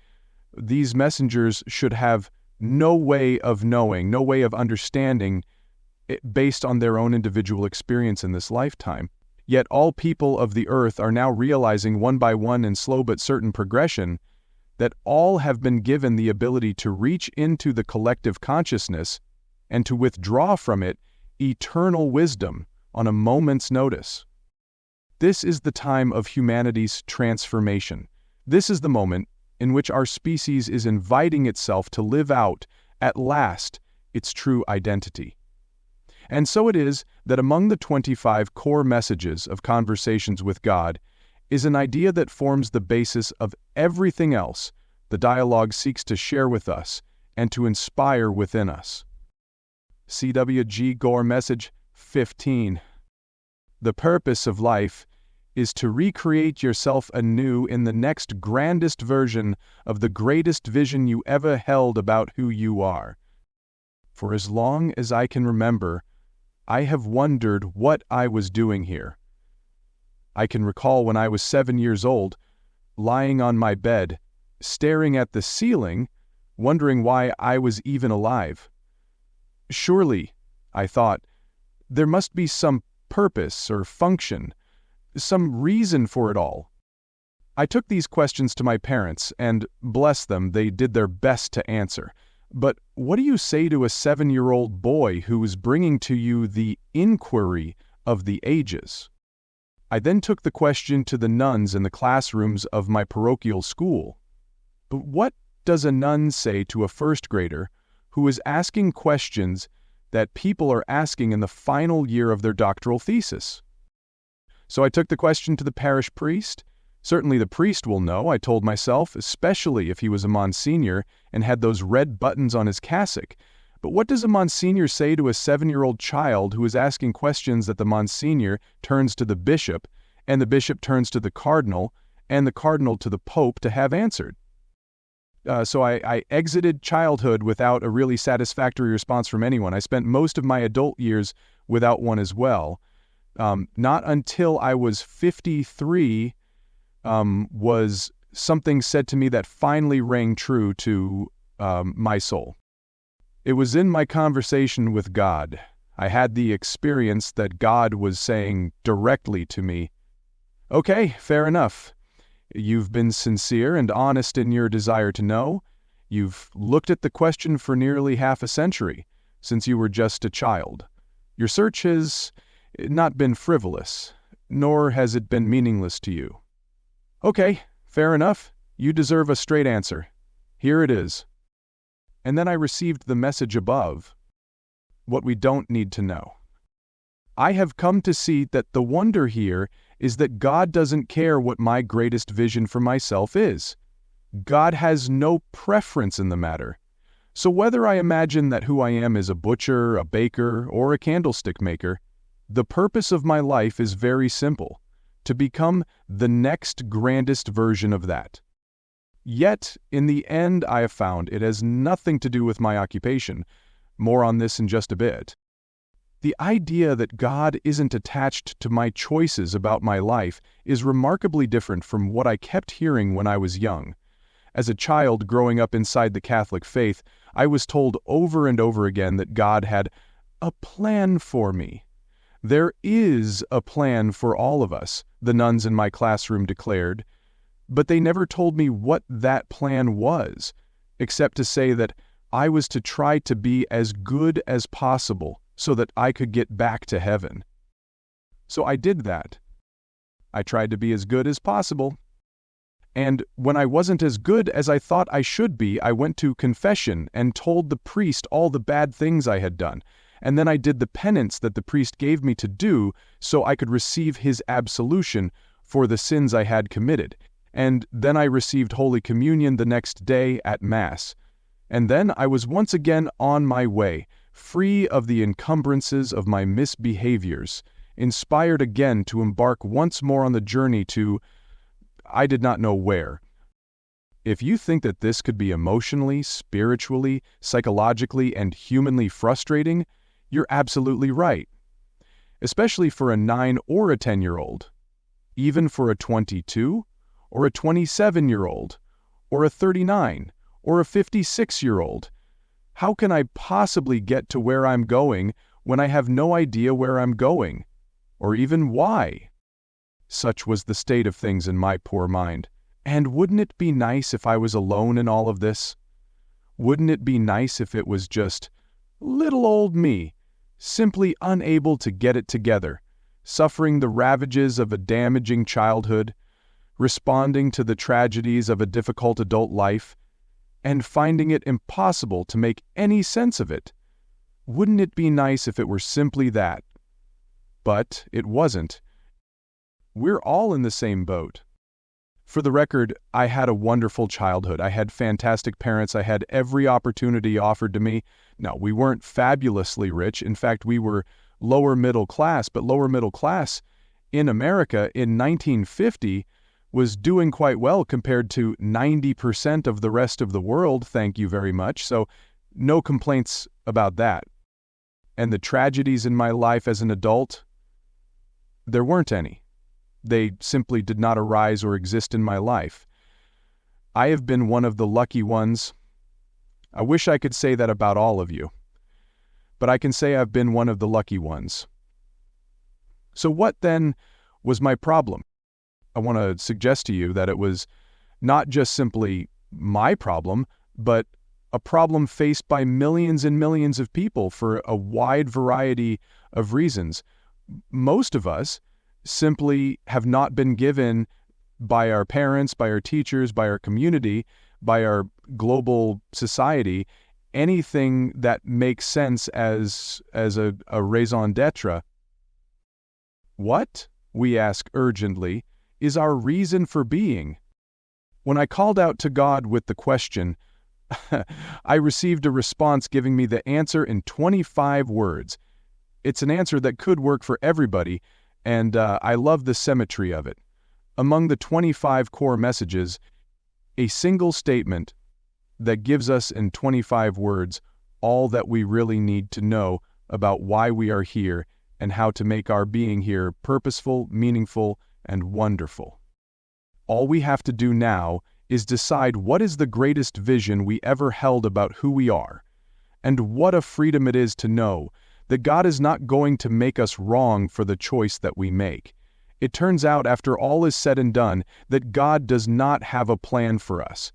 these messengers should have no way of knowing, no way of understanding based on their own individual experience in this lifetime. Yet all people of the earth are now realizing one by one in slow but certain progression that all have been given the ability to reach into the collective consciousness and to withdraw from it eternal wisdom on a moment's notice. This is the time of humanity's transformation. This is the moment in which our species is inviting itself to live out, at last, its true identity. And so it is that among the 25 core messages of Conversations with God is an idea that forms the basis of everything else the dialogue seeks to share with us and to inspire within us. CWG Gore Message 15. The purpose of life is to recreate yourself anew in the next grandest version of the greatest vision you ever held about who you are. For as long as I can remember, I have wondered what I was doing here. I can recall when I was 7 years old, lying on my bed, staring at the ceiling, wondering why I was even alive. Surely, I thought, there must be some purpose or function, some reason for it all. I took these questions to my parents, and, bless them, they did their best to answer. But what do you say to a 7-year-old boy who is bringing to you the inquiry of the ages? I then took the question to the nuns in the classrooms of my parochial school. But what does a nun say to a first grader who is asking questions that people are asking in the final year of their doctoral thesis? So I took the question to the parish priest. Certainly the priest will know, I told myself, especially if he was a Monsignor and had those red buttons on his cassock. But what does a Monsignor say to a 7-year-old child who is asking questions that the Monsignor turns to the bishop, and the bishop turns to the cardinal, and the cardinal to the pope to have answered? So I exited childhood without a really satisfactory response from anyone. I spent most of my adult years without one as well. Not until I was 53 was something said to me that finally rang true to my soul. It was in my conversation with God. I had the experience that God was saying directly to me, "Okay, fair enough. You've been sincere and honest in your desire to know. You've looked at the question for nearly half a century, since you were just a child. Your search has not been frivolous, nor has it been meaningless to you. Okay, fair enough. You deserve a straight answer. Here it is." And then I received the message above, what we don't need to know. I have come to see that the wonder here is that God doesn't care what my greatest vision for myself is. God has no preference in the matter. So whether I imagine that who I am is a butcher, a baker, or a candlestick maker, the purpose of my life is very simple: to become the next grandest version of that. Yet, in the end, I have found it has nothing to do with my occupation. More on this in just a bit. The idea that God isn't attached to my choices about my life is remarkably different from what I kept hearing when I was young. As a child growing up inside the Catholic faith, I was told over and over again that God had a plan for me. There is a plan for all of us, the nuns in my classroom declared, but they never told me what that plan was, except to say that I was to try to be as good as possible so that I could get back to heaven. So I did that. I tried to be as good as possible. And when I wasn't as good as I thought I should be, I went to confession and told the priest all the bad things I had done. And then I did the penance that the priest gave me to do so I could receive his absolution for the sins I had committed. And then I received Holy Communion the next day at Mass. And then I was once again on my way, free of the encumbrances of my misbehaviors, inspired again to embark once more on the journey to I did not know where. If you think that this could be emotionally, spiritually, psychologically, and humanly frustrating, you're absolutely right. Especially for a 9 or a 10-year-old. Even for a 22, or a 27-year-old, or a 39, or a 56-year-old. How can I possibly get to where I'm going when I have no idea where I'm going, or even why? Such was the state of things in my poor mind. And wouldn't it be nice if I was alone in all of this? Wouldn't it be nice if it was just little old me, simply unable to get it together, suffering the ravages of a damaging childhood, responding to the tragedies of a difficult adult life, and finding it impossible to make any sense of it? Wouldn't it be nice if it were simply that? But it wasn't. We're all in the same boat. For the record, I had a wonderful childhood. I had fantastic parents. I had every opportunity offered to me. Now, we weren't fabulously rich. In fact, we were lower middle class, but lower middle class in America in 1950 was doing quite well compared to 90% of the rest of the world, thank you very much. So no complaints about that. And the tragedies in my life as an adult, there weren't any. They simply did not arise or exist in my life. I have been one of the lucky ones. I wish I could say that about all of you. But I can say I've been one of the lucky ones. So what then was my problem? I want to suggest to you that it was not just simply my problem, but a problem faced by millions and millions of people for a wide variety of reasons. Most of us simply have not been given by our parents, by our teachers, by our community, by our global society, anything that makes sense as a raison d'etre. What, we ask urgently, is our reason for being? When I called out to God with the question, I received a response giving me the answer in 25 words. It's an answer that could work for everybody, and I love the symmetry of it. Among the 25 core messages, a single statement that gives us in 25 words all that we really need to know about why we are here and how to make our being here purposeful, meaningful, and wonderful. All we have to do now is decide what is the greatest vision we ever held about who we are, and what a freedom it is to know that God is not going to make us wrong for the choice that we make. It turns out, after all is said and done, that God does not have a plan for us.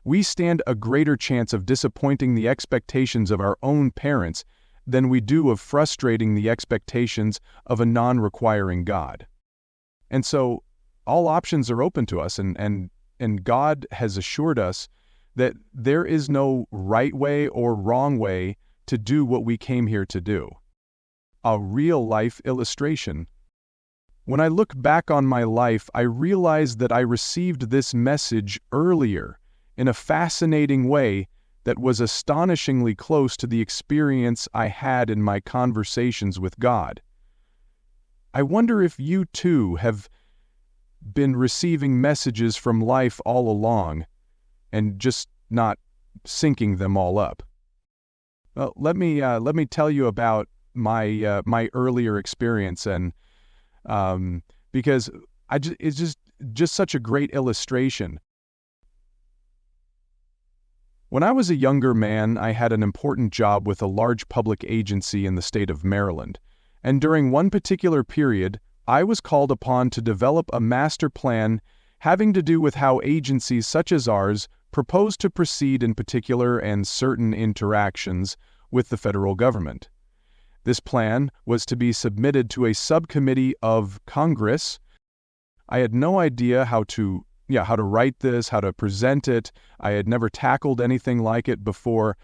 We stand a greater chance of disappointing the expectations of our own parents than we do of frustrating the expectations of a non-requiring God. And so, all options are open to us, and God has assured us that there is no right way or wrong way to do what we came here to do. A real-life illustration. When I look back on my life, I realize that I received this message earlier in a fascinating way that was astonishingly close to the experience I had in my conversations with God. I wonder if you too have been receiving messages from life all along and just not syncing them all up. Well, let me tell you about my earlier experience, and because it's just such a great illustration. When I was a younger man, I had an important job with a large public agency in the state of Maryland, And during one particular period, I was called upon to develop a master plan having to do with how agencies such as ours propose to proceed in particular and certain interactions with the federal government. This plan was to be submitted to a subcommittee of Congress. I had no idea how to write this, how to present it. I had never tackled anything like it before.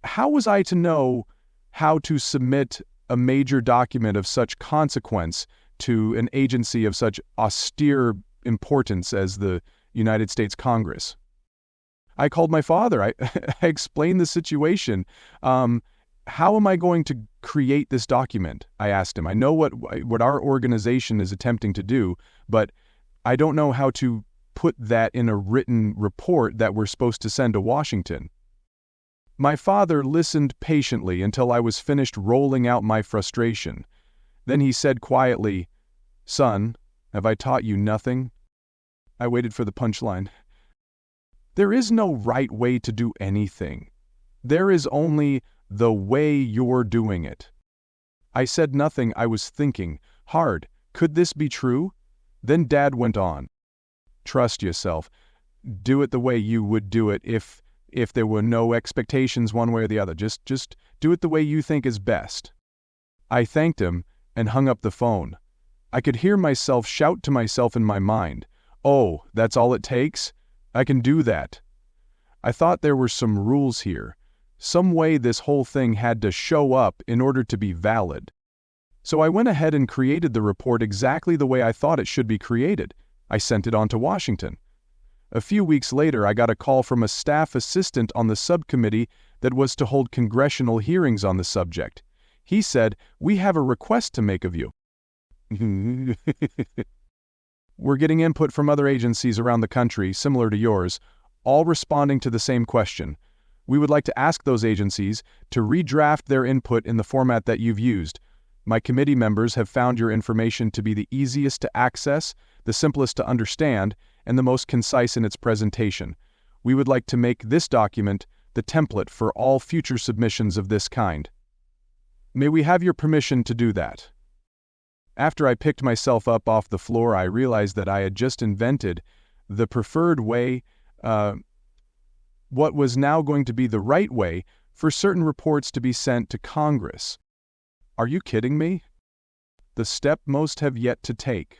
How was I to know how to submit a major document of such consequence to an agency of such austere importance as the United States Congress? I called my father. I explained the situation. How am I going to create this document? I asked him. I know what our organization is attempting to do, but I don't know how to put that in a written report that we're supposed to send to Washington. My father listened patiently until I was finished rolling out my frustration. Then he said quietly, "Son, have I taught you nothing?" I waited for the punchline. There is no right way to do anything. There is only the way you're doing it. I said nothing. I was thinking hard. Could this be true? Then Dad went on. Trust yourself. Do it the way you would do it if there were no expectations one way or the other. Just do it the way you think is best. I thanked him and hung up the phone. I could hear myself shout to myself in my mind, "Oh, that's all it takes? I can do that." I thought there were some rules here. Some way this whole thing had to show up in order to be valid. So I went ahead and created the report exactly the way I thought it should be created. I sent it on to Washington. A few weeks later, I got a call from a staff assistant on the subcommittee that was to hold congressional hearings on the subject. He said, "We have a request to make of you." We're getting input from other agencies around the country, similar to yours, all responding to the same question. We would like to ask those agencies to redraft their input in the format that you've used. My committee members have found your information to be the easiest to access, the simplest to understand, and the most concise in its presentation. We would like to make this document the template for all future submissions of this kind. May we have your permission to do that? After I picked myself up off the floor, I realized that I had just invented the preferred way, what was now going to be the right way for certain reports to be sent to Congress. Are you kidding me? The step most have yet to take.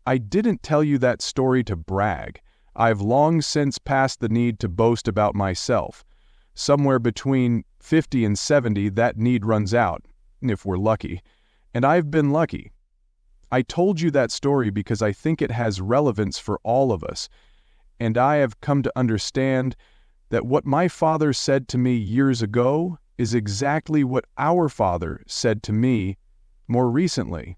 I didn't tell you that story to brag. I've long since passed the need to boast about myself. Somewhere between 50 and 70, that need runs out, if we're lucky. And I've been lucky. I told you that story because I think it has relevance for all of us. And I have come to understand that what my father said to me years ago is exactly what our Father said to me more recently.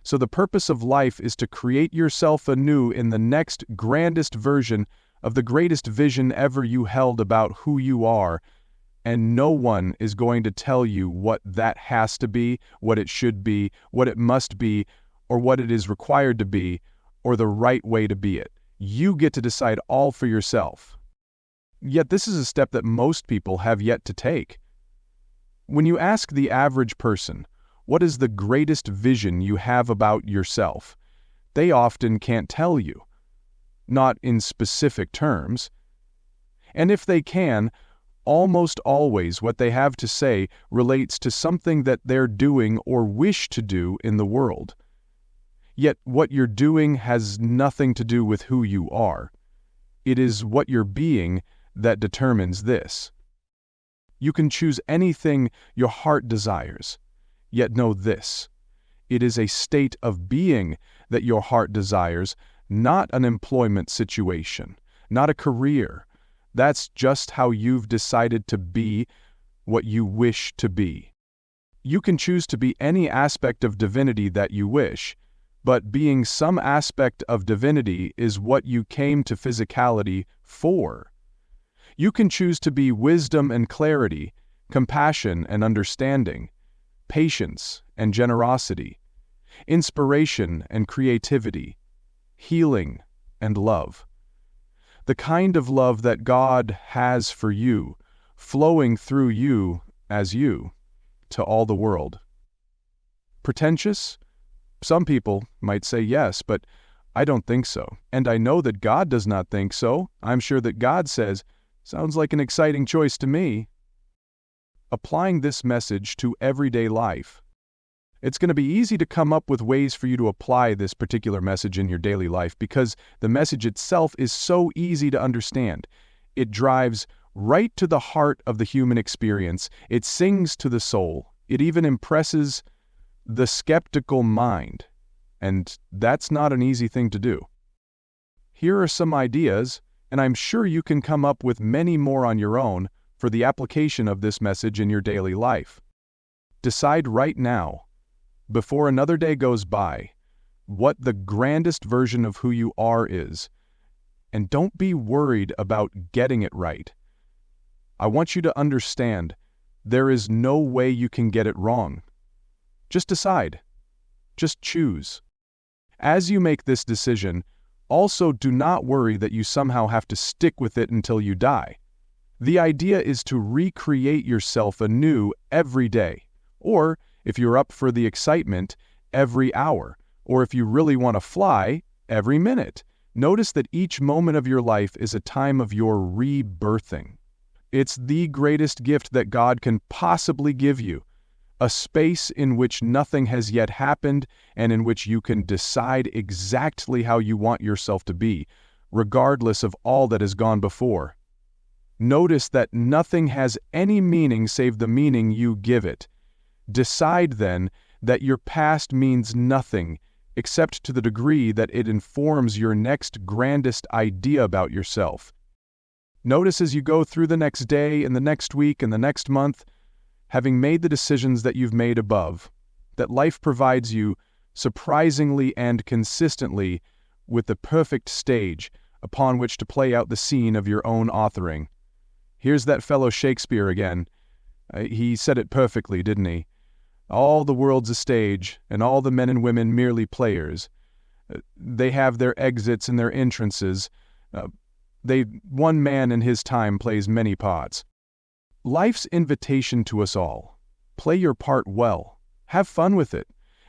So the purpose of life is to create yourself anew in the next grandest version of the greatest vision ever you held about who you are, and no one is going to tell you what that has to be, what it should be, what it must be, or what it is required to be, or the right way to be it. You get to decide all for yourself. Yet this is a step that most people have yet to take. When you ask the average person, what is the greatest vision you have about yourself, they often can't tell you, not in specific terms. And if they can, almost always what they have to say relates to something that they're doing or wish to do in the world. Yet what you're doing has nothing to do with who you are. It is what you're being that determines this. You can choose anything your heart desires, yet know this: it is a state of being that your heart desires, not an employment situation, not a career. That's just how you've decided to be what you wish to be. You can choose to be any aspect of divinity that you wish, but being some aspect of divinity is what you came to physicality for. You can choose to be wisdom and clarity, compassion and understanding, patience and generosity, inspiration and creativity, healing and love. The kind of love that God has for you, flowing through you as you, to all the world. Pretentious? Some people might say yes, but I don't think so. And I know that God does not think so. I'm sure that God says, "Sounds like an exciting choice to me." Applying this message to everyday life. It's going to be easy to come up with ways for you to apply this particular message in your daily life because the message itself is so easy to understand. It drives right to the heart of the human experience. It sings to the soul. It even impresses the skeptical mind. And that's not an easy thing to do. Here are some ideas, and I'm sure you can come up with many more on your own for the application of this message in your daily life. Decide right now, before another day goes by, what the grandest version of who you are is. And don't be worried about getting it right. I want you to understand, there is no way you can get it wrong. Just decide. Just choose. As you make this decision, also do not worry that you somehow have to stick with it until you die. The idea is to recreate yourself anew every day, or, if you're up for the excitement, every hour, or if you really want to fly, every minute. Notice that each moment of your life is a time of your rebirthing. It's the greatest gift that God can possibly give you, a space in which nothing has yet happened and in which you can decide exactly how you want yourself to be, regardless of all that has gone before. Notice that nothing has any meaning save the meaning you give it. Decide, then, that your past means nothing, except to the degree that it informs your next grandest idea about yourself. Notice as you go through the next day and the next week and the next month, having made the decisions that you've made above, that life provides you surprisingly and consistently with the perfect stage upon which to play out the scene of your own authoring. Here's that fellow Shakespeare again. He said it perfectly, didn't he? All the world's a stage, and all the men and women merely players. They have their exits and their entrances. One man in his time plays many parts. Life's invitation to us all. Play your part well. Have fun with it.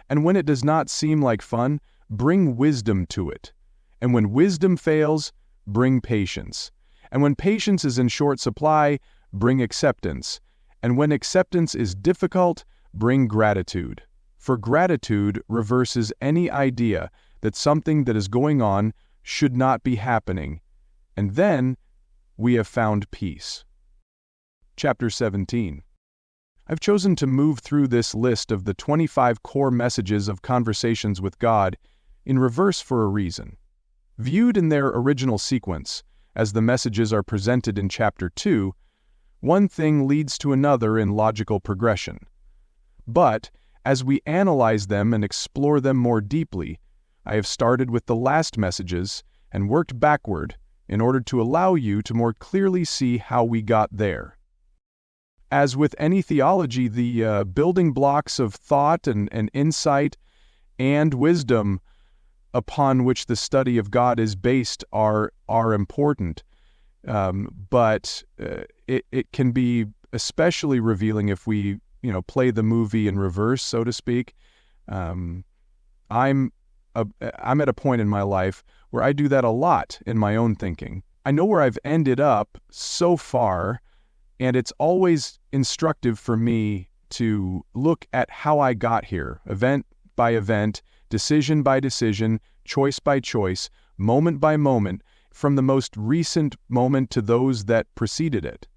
And when it does not seem like fun, bring wisdom to it. And when wisdom fails, bring patience. And when patience is in short supply, bring acceptance. And when acceptance is difficult, bring gratitude. For gratitude reverses any idea that something that is going on should not be happening. And then we have found peace. Chapter 17. I've chosen to move through this list of the 25 core messages of conversations with God in reverse for a reason. Viewed in their original sequence, as the messages are presented in Chapter 2, one thing leads to another in logical progression. But, as we analyze them and explore them more deeply, I have started with the last messages and worked backward in order to allow you to more clearly see how we got there. As with any theology, the building blocks of thought and insight and wisdom upon which the study of God is based are important, but it can be especially revealing if we play the movie in reverse, so to speak. I'm at a point in my life where I do that a lot in my own thinking. I know where I've ended up so far, and it's always instructive for me to look at how I got here, event by event, decision by decision, choice by choice, moment by moment, from the most recent moment to those that preceded it.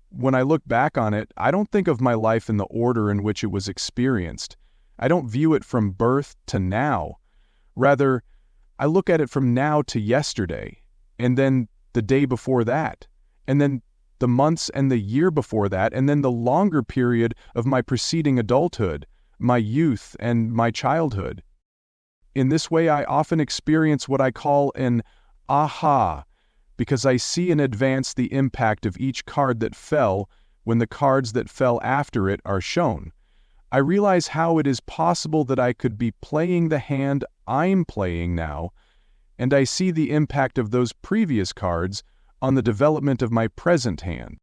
When I look back on it, I don't think of my life in the order in which it was experienced. I don't view it from birth to now. Rather, I look at it from now to yesterday, and then the day before that, and then the months and the year before that, and then the longer period of my preceding adulthood, my youth, and my childhood. In this way, I often experience what I call an aha, because I see in advance the impact of each card that fell when the cards that fell after it are shown. I realize how it is possible that I could be playing the hand I'm playing now, and I see the impact of those previous cards on the development of my present hand.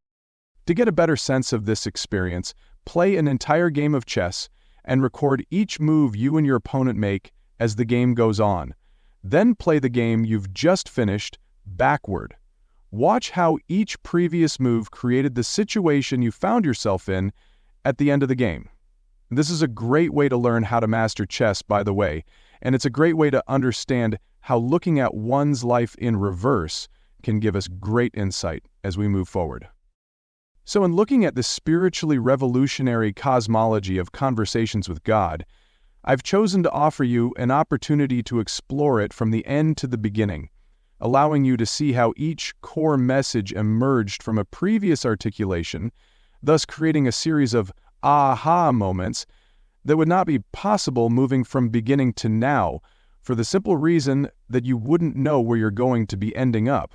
To get a better sense of this experience, play an entire game of chess and record each move you and your opponent make as the game goes on. Then play the game you've just finished backward. Watch how each previous move created the situation you found yourself in at the end of the game. This is a great way to learn how to master chess, by the way, and it's a great way to understand how looking at one's life in reverse can give us great insight as we move forward. So in looking at the spiritually revolutionary cosmology of conversations with God, I've chosen to offer you an opportunity to explore it from the end to the beginning, allowing you to see how each core message emerged from a previous articulation, thus creating a series of aha moments that would not be possible moving from beginning to now, for the simple reason that you wouldn't know where you're going to be ending up.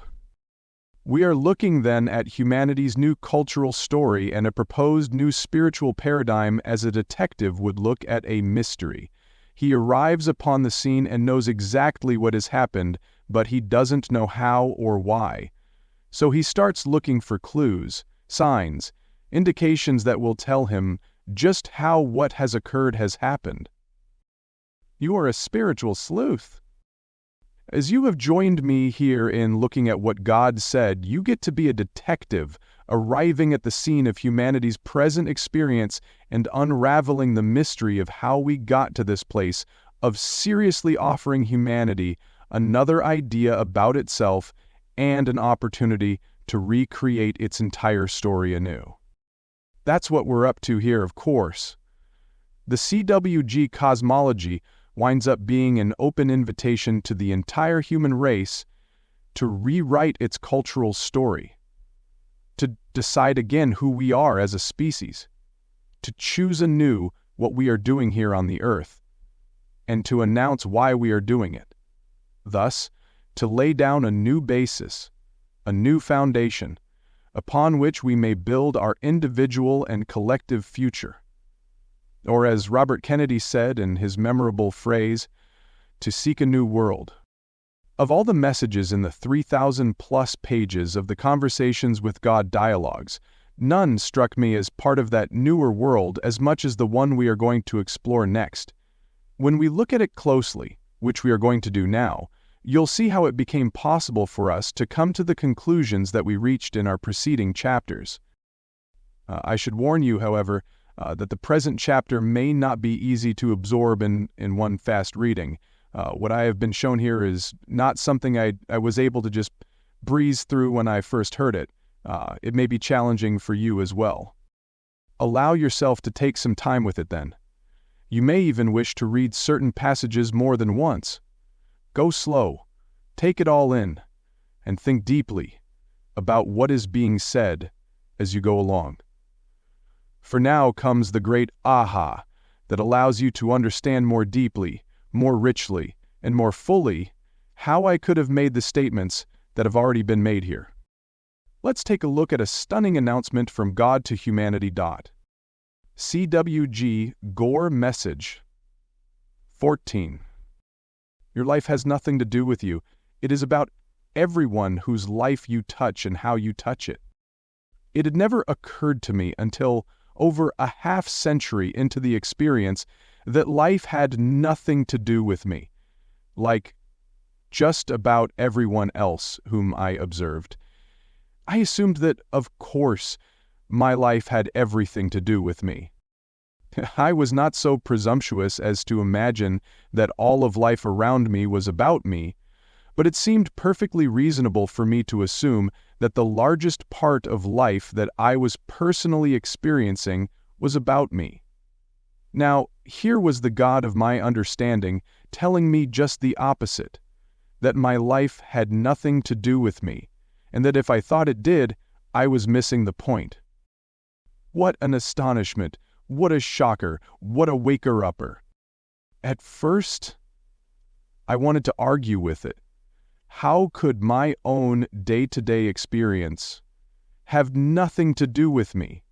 We are looking then at humanity's new cultural story and a proposed new spiritual paradigm as a detective would look at a mystery. He arrives upon the scene and knows exactly what has happened, but he doesn't know how or why. So he starts looking for clues, signs, indications that will tell him just how what has occurred has happened. You are a spiritual sleuth. As you have joined me here in looking at what God said, you get to be a detective, arriving at the scene of humanity's present experience and unraveling the mystery of how we got to this place of seriously offering humanity another idea about itself and an opportunity to recreate its entire story anew. That's what we're up to here, of course. The CWG cosmology winds up being an open invitation to the entire human race to rewrite its cultural story, to decide again who we are as a species, to choose anew what we are doing here on the earth, and to announce why we are doing it. Thus, to lay down a new basis, a new foundation, upon which we may build our individual and collective future. Or as Robert Kennedy said in his memorable phrase, to seek a new world. Of all the messages in the 3,000-plus pages of the Conversations with God dialogues, none struck me as part of that newer world as much as the one we are going to explore next. When we look at it closely, which we are going to do now, you'll see how it became possible for us to come to the conclusions that we reached in our preceding chapters. I should warn you, however, that the present chapter may not be easy to absorb in one fast reading. What I have been shown here is not something I was able to just breeze through when I first heard it. It may be challenging for you as well. Allow yourself to take some time with it then. You may even wish to read certain passages more than once. Go slow, take it all in, and think deeply about what is being said as you go along. For now comes the great aha that allows you to understand more deeply, more richly, and more fully how I could have made the statements that have already been made here. Let's take a look at a stunning announcement from God to Humanity. CWG Gore Message 14. Your life has nothing to do with you. It is about everyone whose life you touch and how you touch it. It had never occurred to me until over a half-century into the experience that life had nothing to do with me, like just about everyone else whom I observed. I assumed that, of course, my life had everything to do with me. I was not so presumptuous as to imagine that all of life around me was about me, but it seemed perfectly reasonable for me to assume that the largest part of life that I was personally experiencing was about me. Now, here was the God of my understanding telling me just the opposite, that my life had nothing to do with me, and that if I thought it did, I was missing the point. What an astonishment! What a shocker! What a waker-upper! At first, I wanted to argue with it. How could my own day-to-day experience have nothing to do with me?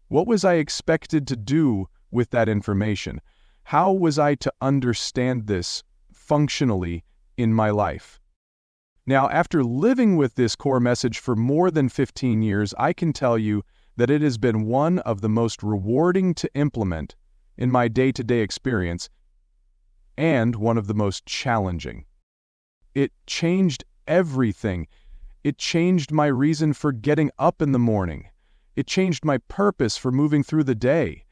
What was I expected to do with that information? How was I to understand this functionally in my life? Now, after living with this core message for more than 15 years, I can tell you that it has been one of the most rewarding to implement in my day-to-day experience, and one of the most challenging. It changed everything. It changed my reason for getting up in the morning. It changed my purpose for moving through the day.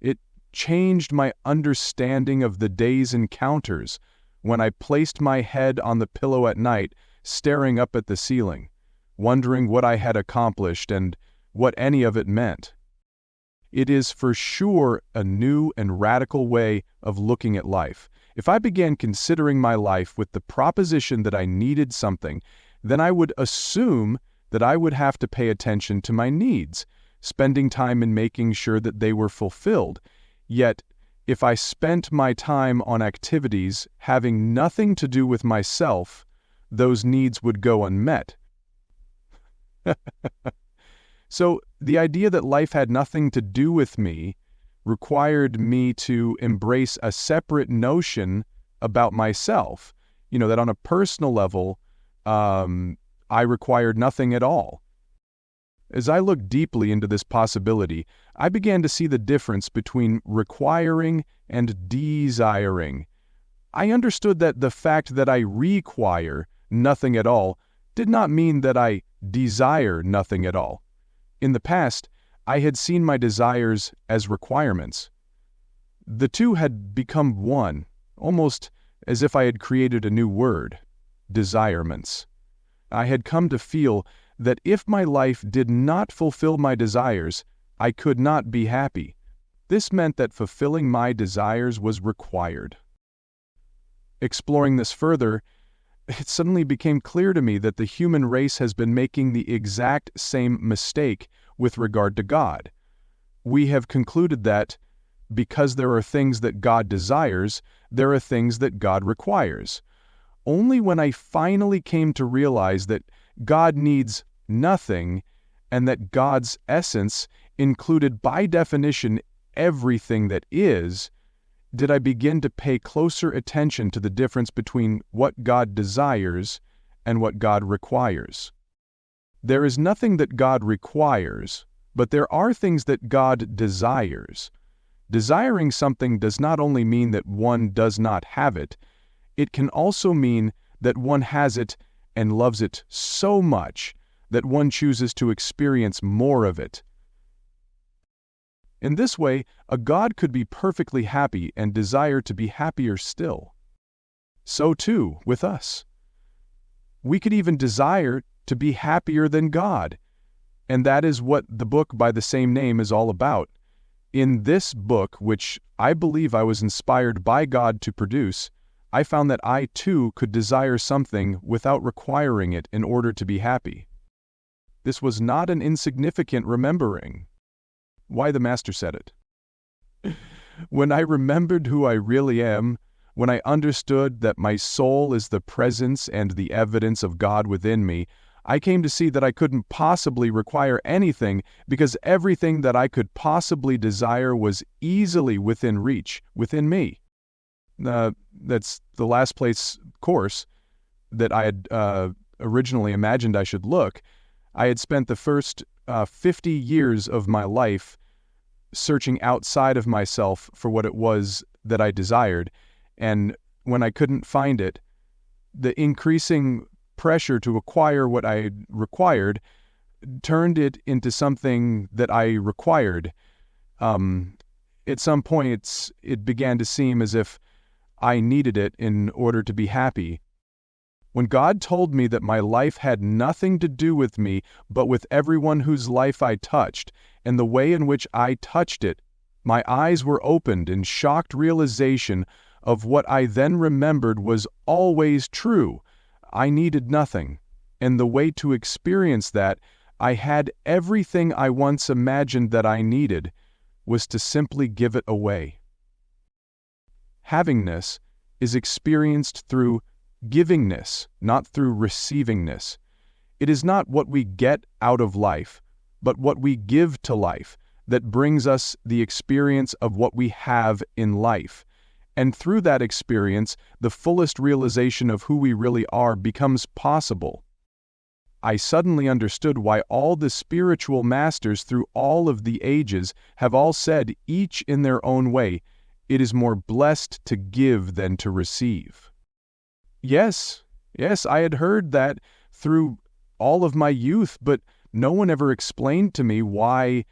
It changed my understanding of the day's encounters when I placed my head on the pillow at night, staring up at the ceiling, wondering what I had accomplished and what any of it meant. It is for sure a new and radical way of looking at life. If I began considering my life with the proposition that I needed something, then I would assume that I would have to pay attention to my needs, spending time in making sure that they were fulfilled. Yet, if I spent my time on activities having nothing to do with myself, those needs would go unmet. So, the idea that life had nothing to do with me required me to embrace a separate notion about myself. That on a personal level, I required nothing at all. As I looked deeply into this possibility, I began to see the difference between requiring and desiring. I understood that the fact that I require nothing at all did not mean that I desire nothing at all. In the past, I had seen my desires as requirements. The two had become one, almost as if I had created a new word, desirements. I had come to feel that if my life did not fulfill my desires, I could not be happy. This meant that fulfilling my desires was required. Exploring this further, it suddenly became clear to me that the human race has been making the exact same mistake with regard to God. We have concluded that because there are things that God desires, there are things that God requires. Only when I finally came to realize that God needs nothing and that God's essence included by definition everything that is, did I begin to pay closer attention to the difference between what God desires and what God requires. There is nothing that God requires, but there are things that God desires. Desiring something does not only mean that one does not have it, it can also mean that one has it and loves it so much that one chooses to experience more of it. In this way, a God could be perfectly happy and desire to be happier still. So too with us. We could even desire to be happier than God, and that is what the book by the same name is all about. In this book, which I believe I was inspired by God to produce, I found that I too could desire something without requiring it in order to be happy. This was not an insignificant remembering. Why the Master said it. When I remembered who I really am, when I understood that my soul is the presence and the evidence of God within me, I came to see that I couldn't possibly require anything because everything that I could possibly desire was easily within reach, within me. That's the last place course that I had originally imagined I should look. I had spent the first 50 years of my life searching outside of myself for what it was that I desired, and when I couldn't find it, the increasing pressure to acquire what I required turned it into something that I required. At some point, it began to seem as if I needed it in order to be happy. When God told me that my life had nothing to do with me, but with everyone whose life I touched, and the way in which I touched it, my eyes were opened in shocked realization of what I then remembered was always true. I needed nothing, and the way to experience that, I had everything I once imagined that I needed, was to simply give it away. Havingness is experienced through givingness, not through receivingness. It is not what we get out of life, but what we give to life that brings us the experience of what we have in life. And through that experience, the fullest realization of who we really are becomes possible. I suddenly understood why all the spiritual masters through all of the ages have all said, each in their own way, it is more blessed to give than to receive. Yes, I had heard that through all of my youth, but no one ever explained to me why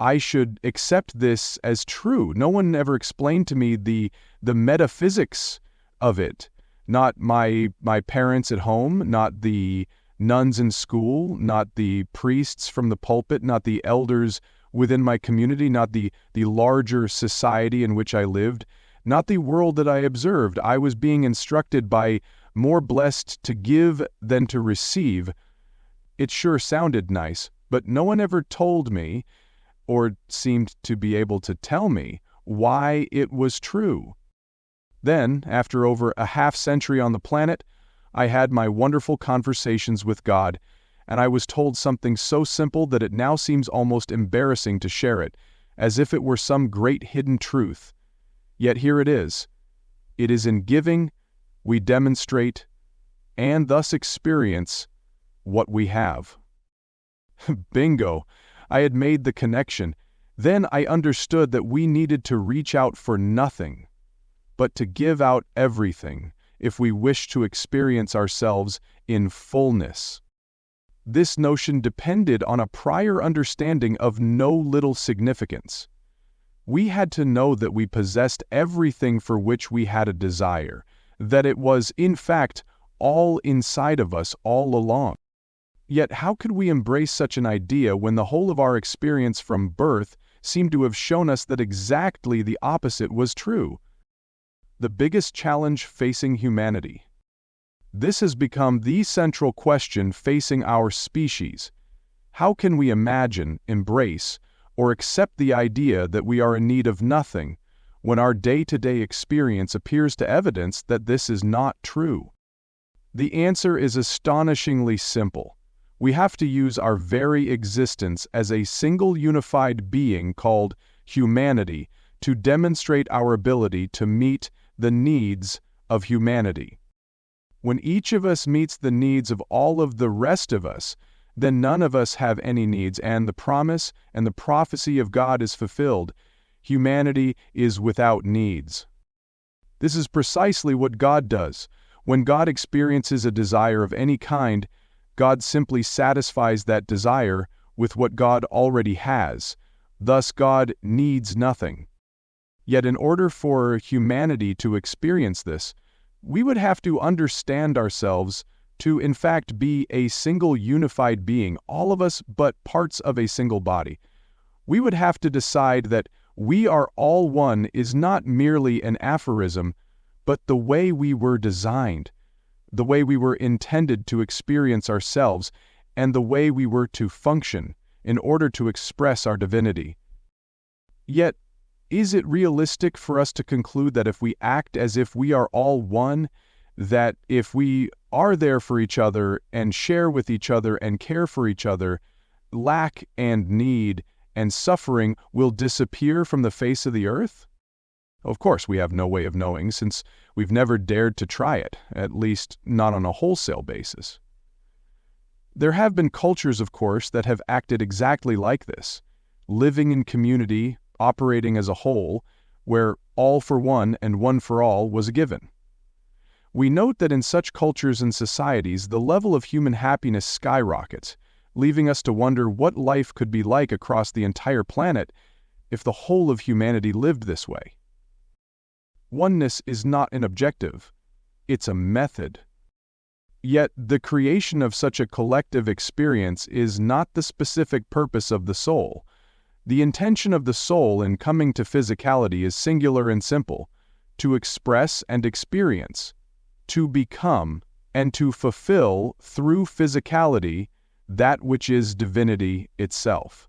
I should accept this as true. No one ever explained to me the metaphysics of it. Not my parents at home, not the nuns in school, not the priests from the pulpit, not the elders within my community, not the larger society in which I lived, not the world that I observed. I was being instructed by more blessed to give than to receive. It sure sounded nice, but no one ever told me, or seemed to be able to tell me, why it was true. Then, after over a half-century on the planet, I had my wonderful conversations with God, and I was told something so simple that it now seems almost embarrassing to share it, as if it were some great hidden truth. Yet here it is. It is in giving we demonstrate, and thus experience, what we have. Bingo! I had made the connection. Then I understood that we needed to reach out for nothing, but to give out everything if we wish to experience ourselves in fullness. This notion depended on a prior understanding of no little significance. We had to know that we possessed everything for which we had a desire, that it was, in fact, all inside of us all along. Yet how could we embrace such an idea when the whole of our experience from birth seemed to have shown us that exactly the opposite was true? The biggest challenge facing humanity. This has become the central question facing our species. How can we imagine, embrace, or accept the idea that we are in need of nothing when our day-to-day experience appears to evidence that this is not true? The answer is astonishingly simple. We have to use our very existence as a single unified being called humanity to demonstrate our ability to meet the needs of humanity. When each of us meets the needs of all of the rest of us, then none of us have any needs, and the promise and the prophecy of God is fulfilled. Humanity is without needs. This is precisely what God does. When God experiences a desire of any kind, God simply satisfies that desire with what God already has. Thus, God needs nothing. Yet in order for humanity to experience this, we would have to understand ourselves to in fact be a single unified being, all of us but parts of a single body. We would have to decide that we are all one is not merely an aphorism, but the way we were designed, the way we were intended to experience ourselves, and the way we were to function in order to express our divinity. Yet, is it realistic for us to conclude that if we act as if we are all one, that if we are there for each other and share with each other and care for each other, lack and need and suffering will disappear from the face of the earth? Of course, we have no way of knowing, since we've never dared to try it, at least not on a wholesale basis. There have been cultures, of course, that have acted exactly like this, living in community, operating as a whole, where all for one and one for all was a given. We note that in such cultures and societies, the level of human happiness skyrockets, leaving us to wonder what life could be like across the entire planet if the whole of humanity lived this way. Oneness is not an objective, it's a method. Yet the creation of such a collective experience is not the specific purpose of the soul. The intention of the soul in coming to physicality is singular and simple: to express and experience, to become, and to fulfill through physicality that which is divinity itself.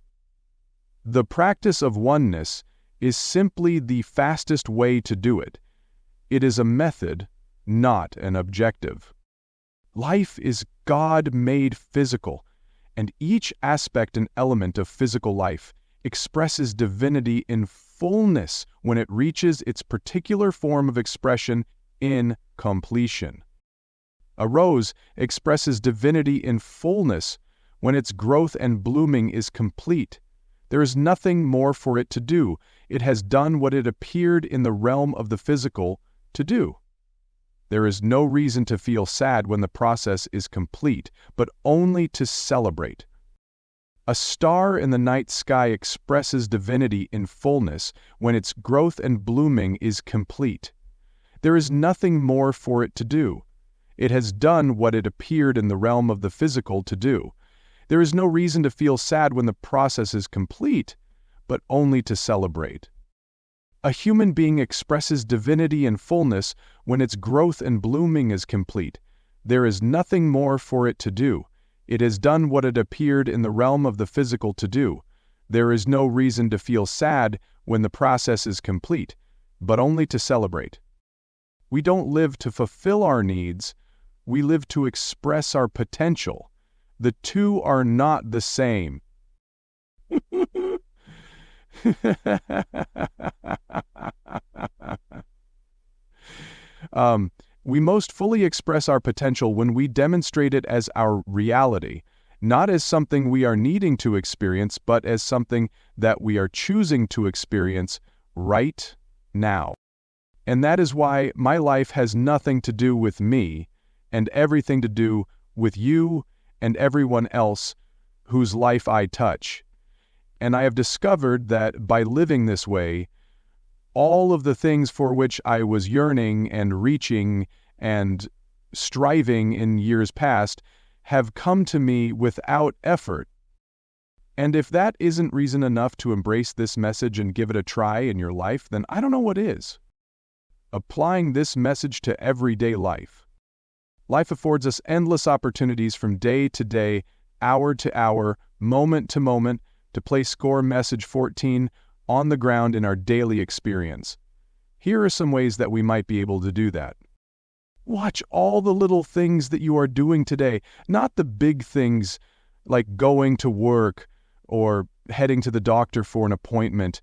The practice of oneness is simply the fastest way to do it. It is a method, not an objective. Life is God-made physical, and each aspect and element of physical life expresses divinity in fullness when it reaches its particular form of expression in completion. A rose expresses divinity in fullness when its growth and blooming is complete. There is nothing more for it to do. It has done what it appeared in the realm of the physical to do. There is no reason to feel sad when the process is complete, but only to celebrate. A star in the night sky expresses divinity in fullness when its growth and blooming is complete. There is nothing more for it to do. It has done what it appeared in the realm of the physical to do. There is no reason to feel sad when the process is complete, but only to celebrate. A human being expresses divinity in fullness when its growth and blooming is complete. There is nothing more for it to do. It has done what it appeared in the realm of the physical to do. There is no reason to feel sad when the process is complete, but only to celebrate. We don't live to fulfill our needs, we live to express our potential. The two are not the same. We most fully express our potential when we demonstrate it as our reality, not as something we are needing to experience, but as something that we are choosing to experience right now. And that is why my life has nothing to do with me, and everything to do with you and everyone else whose life I touch. And I have discovered that by living this way, all of the things for which I was yearning and reaching and striving in years past have come to me without effort. And if that isn't reason enough to embrace this message and give it a try in your life, then I don't know what is. Applying this message to everyday life. Life affords us endless opportunities from day to day, hour to hour, moment to moment, to place score message 14 on the ground in our daily experience. Here are some ways that we might be able to do that. Watch all the little things that you are doing today, not the big things like going to work or heading to the doctor for an appointment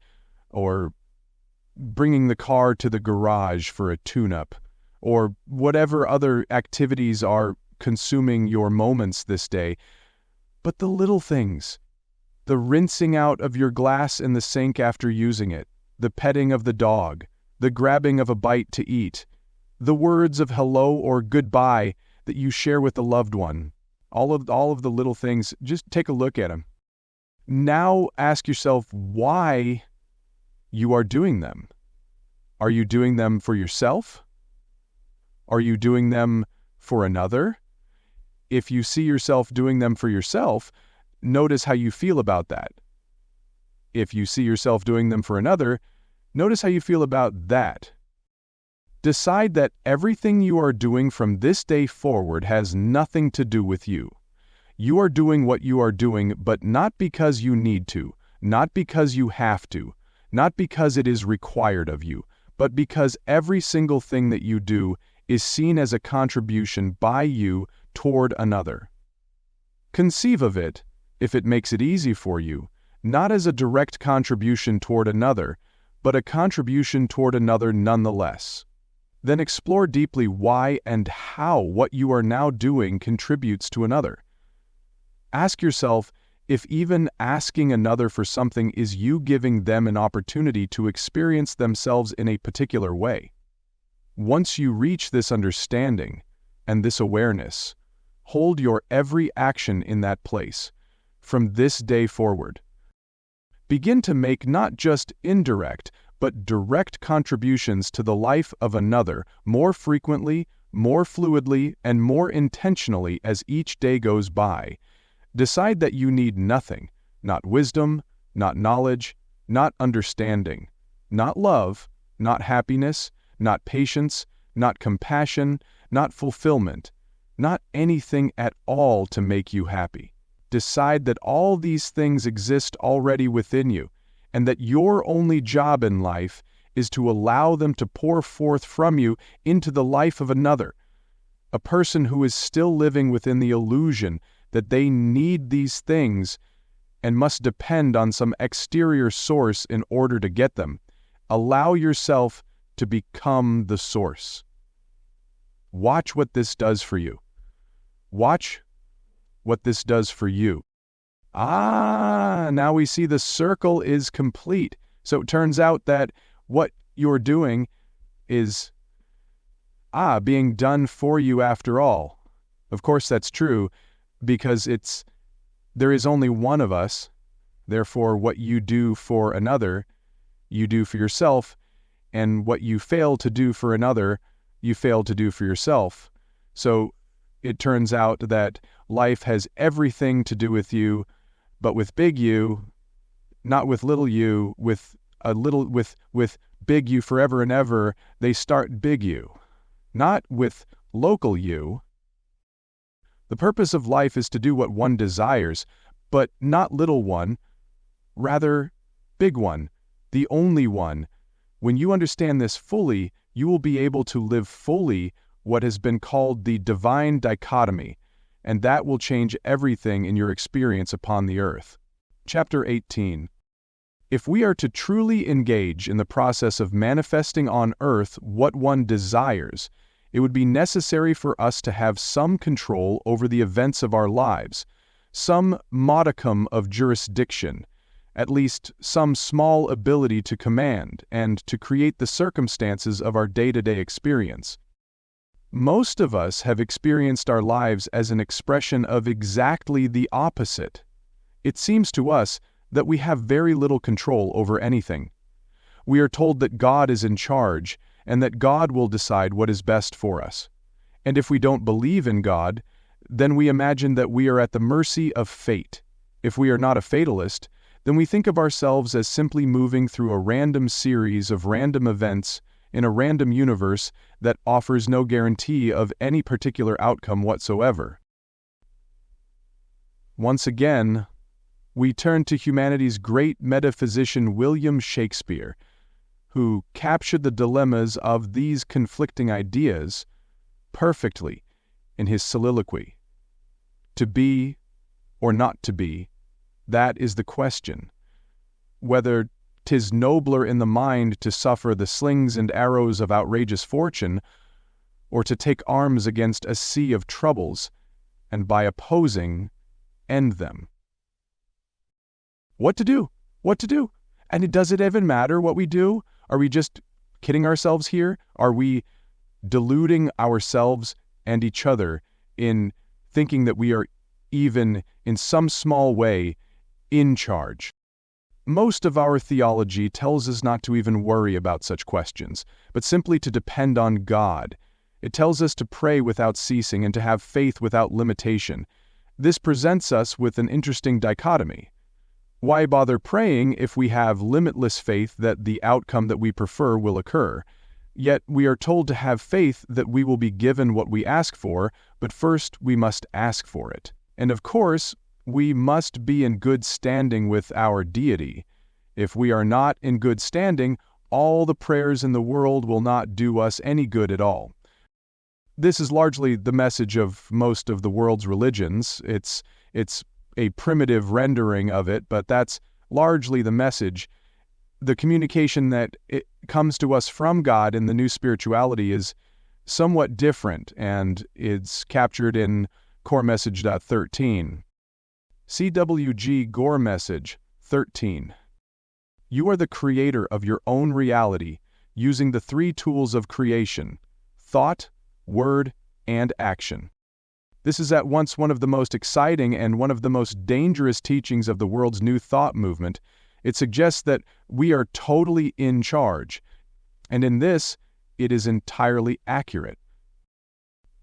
or bringing the car to the garage for a tune-up or whatever other activities are consuming your moments this day, but the little things. The rinsing out of your glass in the sink after using it, the petting of the dog, the grabbing of a bite to eat, the words of hello or goodbye that you share with the loved one. All of the little things, just take a look at them. Now ask yourself why you are doing them. Are you doing them for yourself? Are you doing them for another? If you see yourself doing them for yourself, notice how you feel about that. If you see yourself doing them for another, notice how you feel about that. Decide that everything you are doing from this day forward has nothing to do with you. You are doing what you are doing, but not because you need to, not because you have to, not because it is required of you, but because every single thing that you do is seen as a contribution by you toward another. Conceive of it, if it makes it easy for you, not as a direct contribution toward another, but a contribution toward another nonetheless. Then explore deeply why and how what you are now doing contributes to another. Ask yourself if even asking another for something is you giving them an opportunity to experience themselves in a particular way. Once you reach this understanding and this awareness, hold your every action in that place from this day forward. Begin to make not just indirect, but direct contributions to the life of another more frequently, more fluidly, and more intentionally as each day goes by. Decide that you need nothing, not wisdom, not knowledge, not understanding, not love, not happiness, not patience, not compassion, not fulfillment, not anything at all to make you happy. Decide that all these things exist already within you, and that your only job in life is to allow them to pour forth from you into the life of another, a person who is still living within the illusion that they need these things and must depend on some exterior source in order to get them. Allow yourself to become the source. Watch what this does for you. Watch what this does for you. Now we see the circle is complete. So it turns out that what you're doing is being done for you after all. Of course that's true, because there is only one of us. Therefore, what you do for another, you do for yourself, and what you fail to do for another, you fail to do for yourself. So it turns out that life has everything to do with you, but with big you, not with little you, with big you forever and ever. They start big you, not with local you. The purpose of life is to do what one desires, but not little one, rather big one, the only one. When you understand this fully, you will be able to live fully what has been called the divine dichotomy, and that will change everything in your experience upon the earth. Chapter 18. If we are to truly engage in the process of manifesting on earth what one desires, it would be necessary for us to have some control over the events of our lives, some modicum of jurisdiction, at least some small ability to command and to create the circumstances of our day-to-day experience. Most of us have experienced our lives as an expression of exactly the opposite. It seems to us that we have very little control over anything. We are told that God is in charge and that God will decide what is best for us. And if we don't believe in God, then we imagine that we are at the mercy of fate. If we are not a fatalist, then we think of ourselves as simply moving through a random series of random events in a random universe that offers no guarantee of any particular outcome whatsoever. Once again, we turn to humanity's great metaphysician William Shakespeare, who captured the dilemmas of these conflicting ideas perfectly in his soliloquy. To be or not to be, that is the question. Whether 'tis nobler in the mind to suffer the slings and arrows of outrageous fortune, or to take arms against a sea of troubles, and by opposing, end them. What to do? What to do? And does it even matter what we do? Are we just kidding ourselves here? Are we deluding ourselves and each other in thinking that we are even in some small way in charge? Most of our theology tells us not to even worry about such questions, but simply to depend on God. It tells us to pray without ceasing and to have faith without limitation. This presents us with an interesting dichotomy. Why bother praying if we have limitless faith that the outcome that we prefer will occur? Yet we are told to have faith that we will be given what we ask for, but first we must ask for it. And of course, we must be in good standing with our deity. If we are not in good standing, all the prayers in the world will not do us any good at all. This is largely the message of most of the world's religions. It's a primitive rendering of it, but that's largely the message. The communication that it comes to us from God in the new spirituality is somewhat different, and it's captured in Core Message 13. CWG Gore Message 13. You are the creator of your own reality using the three tools of creation: thought, word, and action. This is at once one of the most exciting and one of the most dangerous teachings of the world's new thought movement. It suggests that we are totally in charge, and in this, it is entirely accurate.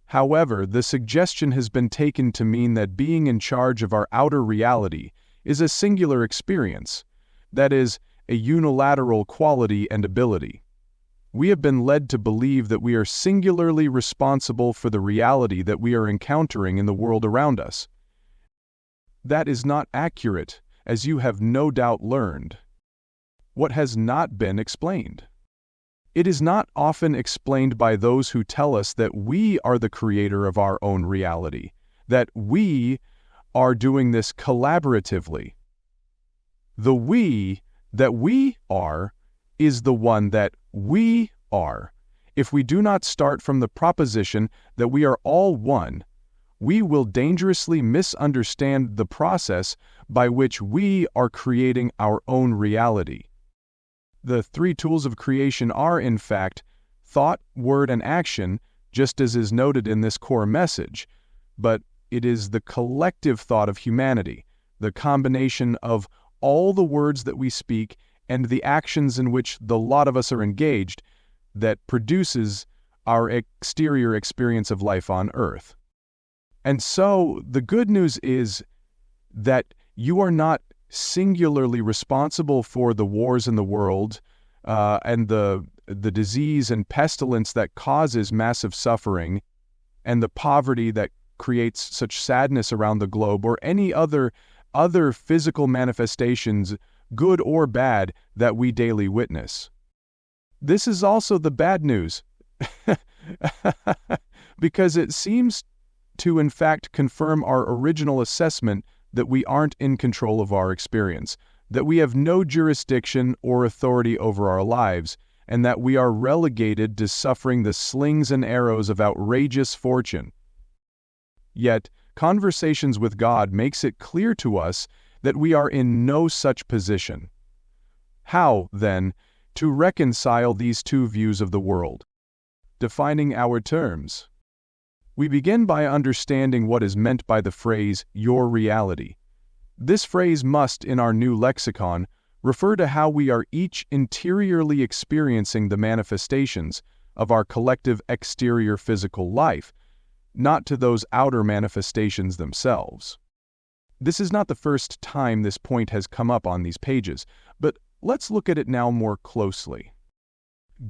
However, the suggestion has been taken to mean that being in charge of our outer reality is a singular experience, that is, a unilateral quality and ability. We have been led to believe that we are singularly responsible for the reality that we are encountering in the world around us. That is not accurate, as you have no doubt learned. What has not been explained? It is not often explained by those who tell us that we are the creator of our own reality, that we are doing this collaboratively. The we that we are is the one that we are. If we do not start from the proposition that we are all one, we will dangerously misunderstand the process by which we are creating our own reality. The three tools of creation are, in fact, thought, word, and action, just as is noted in this core message, but it is the collective thought of humanity, the combination of all the words that we speak and the actions in which the lot of us are engaged, that produces our exterior experience of life on Earth. And so the good news is that you are not singularly responsible for the wars in the world and the disease and pestilence that causes massive suffering and the poverty that creates such sadness around the globe, or any other physical manifestations, good or bad, that we daily witness. This is also the bad news, because it seems to in fact confirm our original assessment that we aren't in control of our experience, that we have no jurisdiction or authority over our lives, and that we are relegated to suffering the slings and arrows of outrageous fortune. Yet, Conversations with God makes it clear to us that we are in no such position. How, then, to reconcile these two views of the world? Defining our terms. We begin by understanding what is meant by the phrase, your reality. This phrase must, in our new lexicon, refer to how we are each interiorly experiencing the manifestations of our collective exterior physical life, not to those outer manifestations themselves. This is not the first time this point has come up on these pages, but let's look at it now more closely.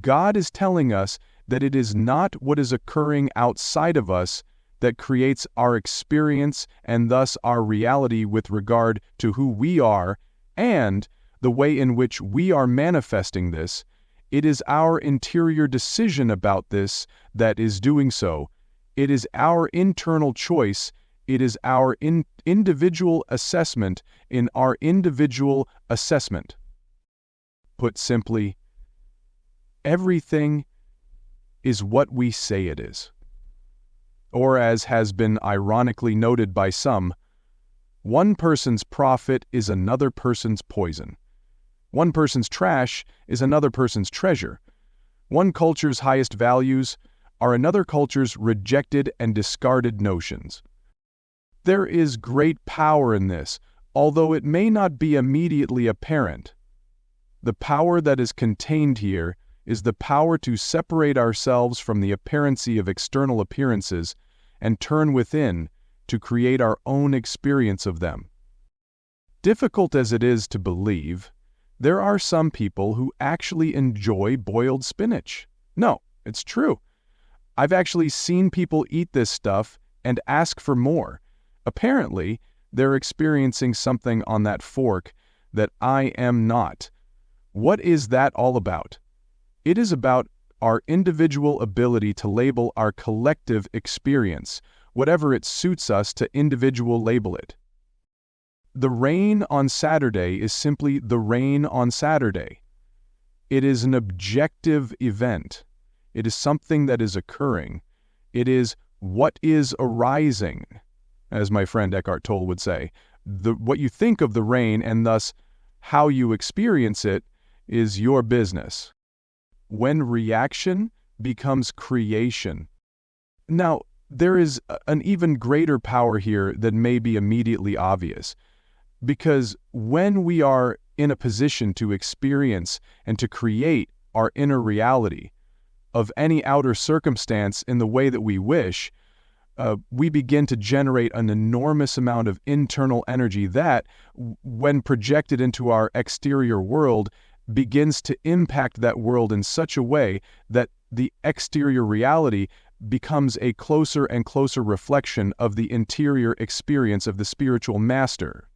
God is telling us that it is not what is occurring outside of us that creates our experience and thus our reality with regard to who we are and the way in which we are manifesting this. It is our interior decision about this that is doing so. It is our internal choice. It is our individual assessment in our individual assessment. Put simply, everything is what we say it is. Or, as has been ironically noted by some, one person's profit is another person's poison. One person's trash is another person's treasure. One culture's highest values are another culture's rejected and discarded notions. There is great power in this, although it may not be immediately apparent. The power that is contained here is the power to separate ourselves from the apparency of external appearances and turn within to create our own experience of them. Difficult as it is to believe, there are some people who actually enjoy boiled spinach. No, it's true. I've actually seen people eat this stuff and ask for more. Apparently, they're experiencing something on that fork that I am not. What is that all about? It is about our individual ability to label our collective experience, whatever it suits us to individual label it. The rain on Saturday is simply the rain on Saturday. It is an objective event. It is something that is occurring. It is what is arising, as my friend Eckhart Tolle would say. What you think of the rain and thus how you experience it is your business. When reaction becomes creation. Now, there is an even greater power here than may be immediately obvious, because when we are in a position to experience and to create our inner reality of any outer circumstance in the way that we wish, we begin to generate an enormous amount of internal energy that, when projected into our exterior world, begins to impact that world in such a way that the exterior reality becomes a closer and closer reflection of the interior experience of the spiritual master.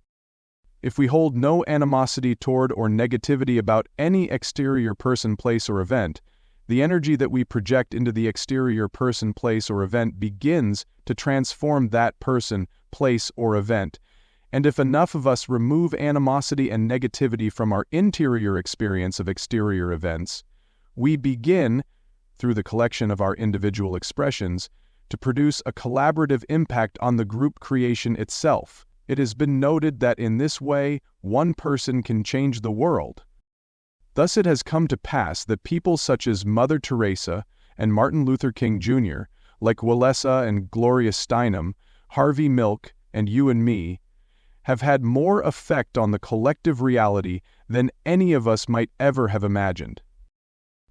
If we hold no animosity toward or negativity about any exterior person, place, or event, the energy that we project into the exterior person, place, or event begins to transform that person, place, or event. And if enough of us remove animosity and negativity from our interior experience of exterior events, we begin, through the collection of our individual expressions, to produce a collaborative impact on the group creation itself. It has been noted that in this way, one person can change the world. Thus it has come to pass that people such as Mother Teresa and Martin Luther King Jr., like Walesa and Gloria Steinem, Harvey Milk, and you and me, have had more effect on the collective reality than any of us might ever have imagined.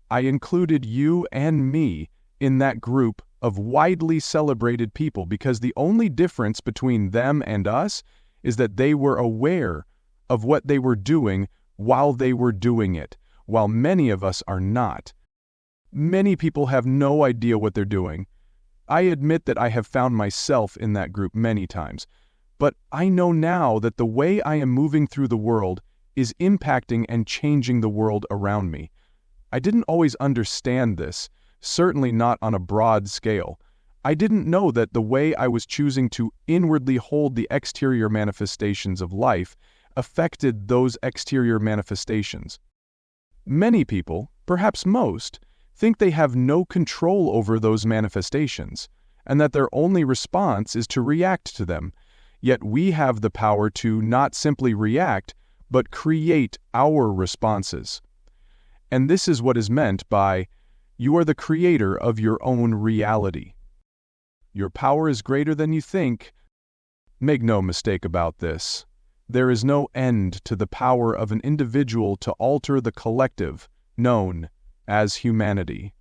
I included you and me in that group of widely celebrated people because the only difference between them and us is that they were aware of what they were doing while they were doing it, while many of us are not. Many people have no idea what they're doing. I admit that I have found myself in that group many times, but I know now that the way I am moving through the world is impacting and changing the world around me. I didn't always understand this, certainly not on a broad scale. I didn't know that the way I was choosing to inwardly hold the exterior manifestations of life affected those exterior manifestations. Many people, perhaps most, think they have no control over those manifestations, and that their only response is to react to them. Yet we have the power to not simply react, but create our responses. And this is what is meant by, you are the creator of your own reality. Your power is greater than you think. Make no mistake about this. There is no end to the power of an individual to alter the collective, known as humanity.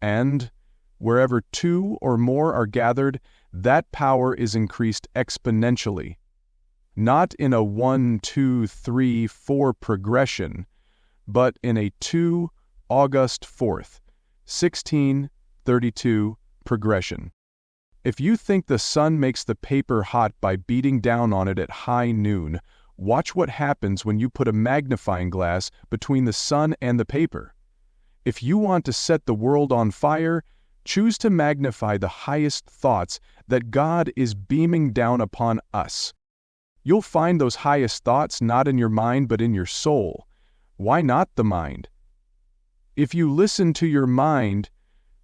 And wherever two or more are gathered, that power is increased exponentially. Not in a 1, 2, 3, 4 progression, but in a 2 August 4th, 1632 progression. If you think the sun makes the paper hot by beating down on it at high noon, watch what happens when you put a magnifying glass between the sun and the paper. If you want to set the world on fire, choose to magnify the highest thoughts that God is beaming down upon us. You'll find those highest thoughts not in your mind but in your soul. Why not the mind? If you listen to your mind,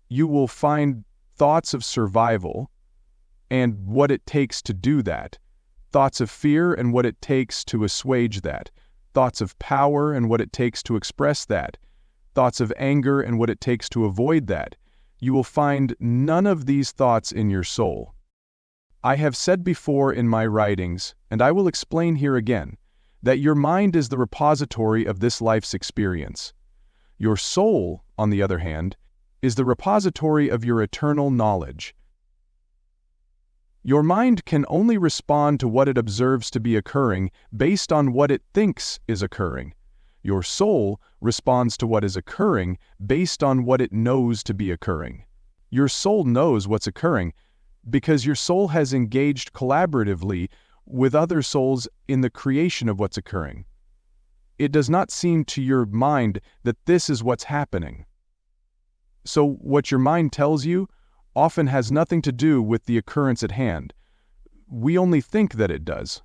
you will find thoughts of survival and what it takes to do that, thoughts of fear and what it takes to assuage that, thoughts of power and what it takes to express that, thoughts of anger and what it takes to avoid that. You will find none of these thoughts in your soul. I have said before in my writings, and I will explain here again, that your mind is the repository of this life's experience. Your soul, on the other hand, is the repository of your eternal knowledge. Your mind can only respond to what it observes to be occurring based on what it thinks is occurring. Your soul responds to what is occurring based on what it knows to be occurring. Your soul knows what's occurring because your soul has engaged collaboratively with other souls in the creation of what's occurring. It does not seem to your mind that this is what's happening. So what your mind tells you often has nothing to do with the occurrence at hand. We only think that it does.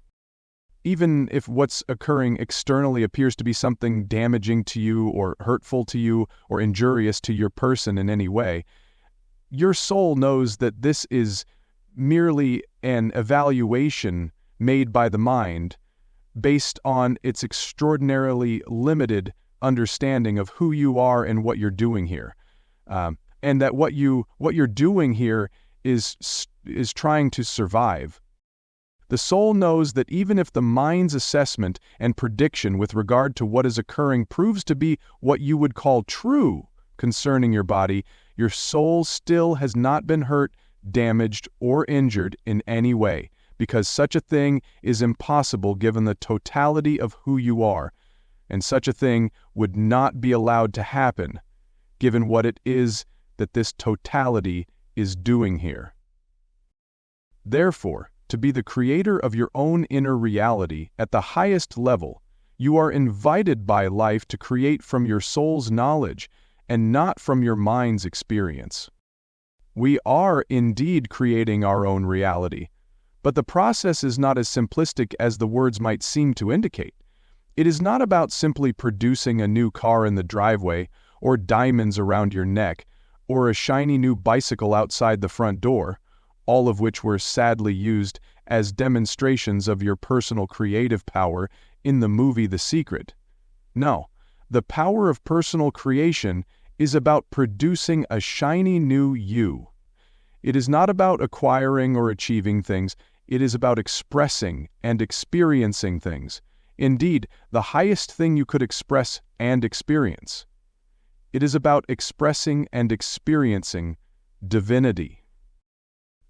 Even if what's occurring externally appears to be something damaging to you or hurtful to you or injurious to your person in any way, your soul knows that this is merely an evaluation made by the mind based on its extraordinarily limited understanding of who you are and what you're doing here. And that what you're doing here is trying to survive. The soul knows that even if the mind's assessment and prediction with regard to what is occurring proves to be what you would call true concerning your body, your soul still has not been hurt, damaged, or injured in any way, because such a thing is impossible given the totality of who you are, and such a thing would not be allowed to happen, given what it is that this totality is doing here. Therefore, to be the creator of your own inner reality at the highest level, you are invited by life to create from your soul's knowledge and not from your mind's experience. We are indeed creating our own reality, but the process is not as simplistic as the words might seem to indicate. It is not about simply producing a new car in the driveway or diamonds around your neck, or a shiny new bicycle outside the front door, all of which were sadly used as demonstrations of your personal creative power in the movie The Secret. No, the power of personal creation is about producing a shiny new you. It is not about acquiring or achieving things, it is about expressing and experiencing things. Indeed, the highest thing you could express and experience. It is about expressing and experiencing divinity.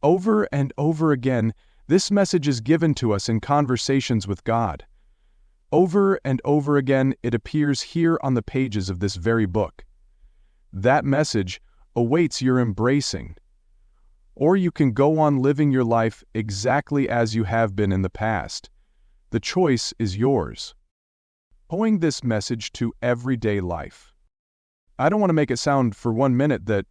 Over and over again, this message is given to us in conversations with God. Over and over again, it appears here on the pages of this very book. That message awaits your embracing. Or you can go on living your life exactly as you have been in the past. The choice is yours. Applying this message to everyday life. I don't want to make it sound for 1 minute that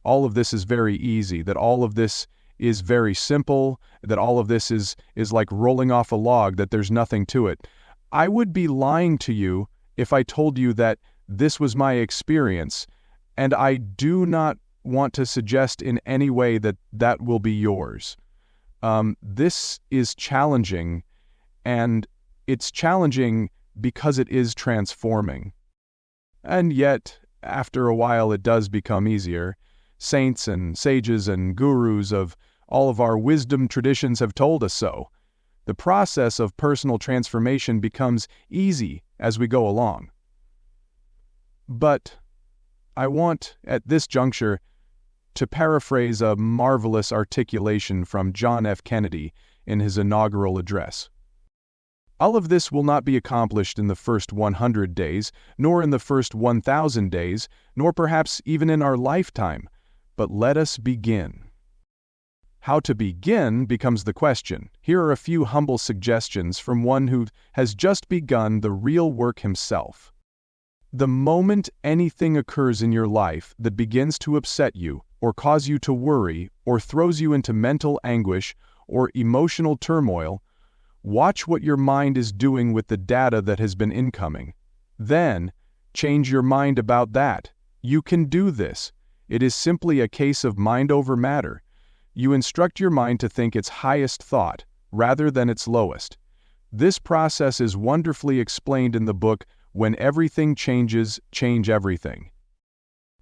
all of this is very easy, that all of this is very simple, that all of this is like rolling off a log, that there's nothing to it. I would be lying to you if I told you that this was my experience, and I do not want to suggest in any way that that will be yours. This is challenging, and it's challenging because it is transforming. And yet, after a while, it does become easier. Saints and sages and gurus of all of our wisdom traditions have told us so. The process of personal transformation becomes easy as we go along. But I want, at this juncture, to paraphrase a marvelous articulation from John F. Kennedy in his inaugural address. All of this will not be accomplished in the first 100 days, nor in the first 1,000 days, nor perhaps even in our lifetime, but let us begin. How to begin becomes the question. Here are a few humble suggestions from one who has just begun the real work himself. The moment anything occurs in your life that begins to upset you, or cause you to worry, or throws you into mental anguish or emotional turmoil, watch what your mind is doing with the data that has been incoming. Then, change your mind about that. You can do this. It is simply a case of mind over matter. You instruct your mind to think its highest thought, rather than its lowest. This process is wonderfully explained in the book When Everything Changes, Change Everything.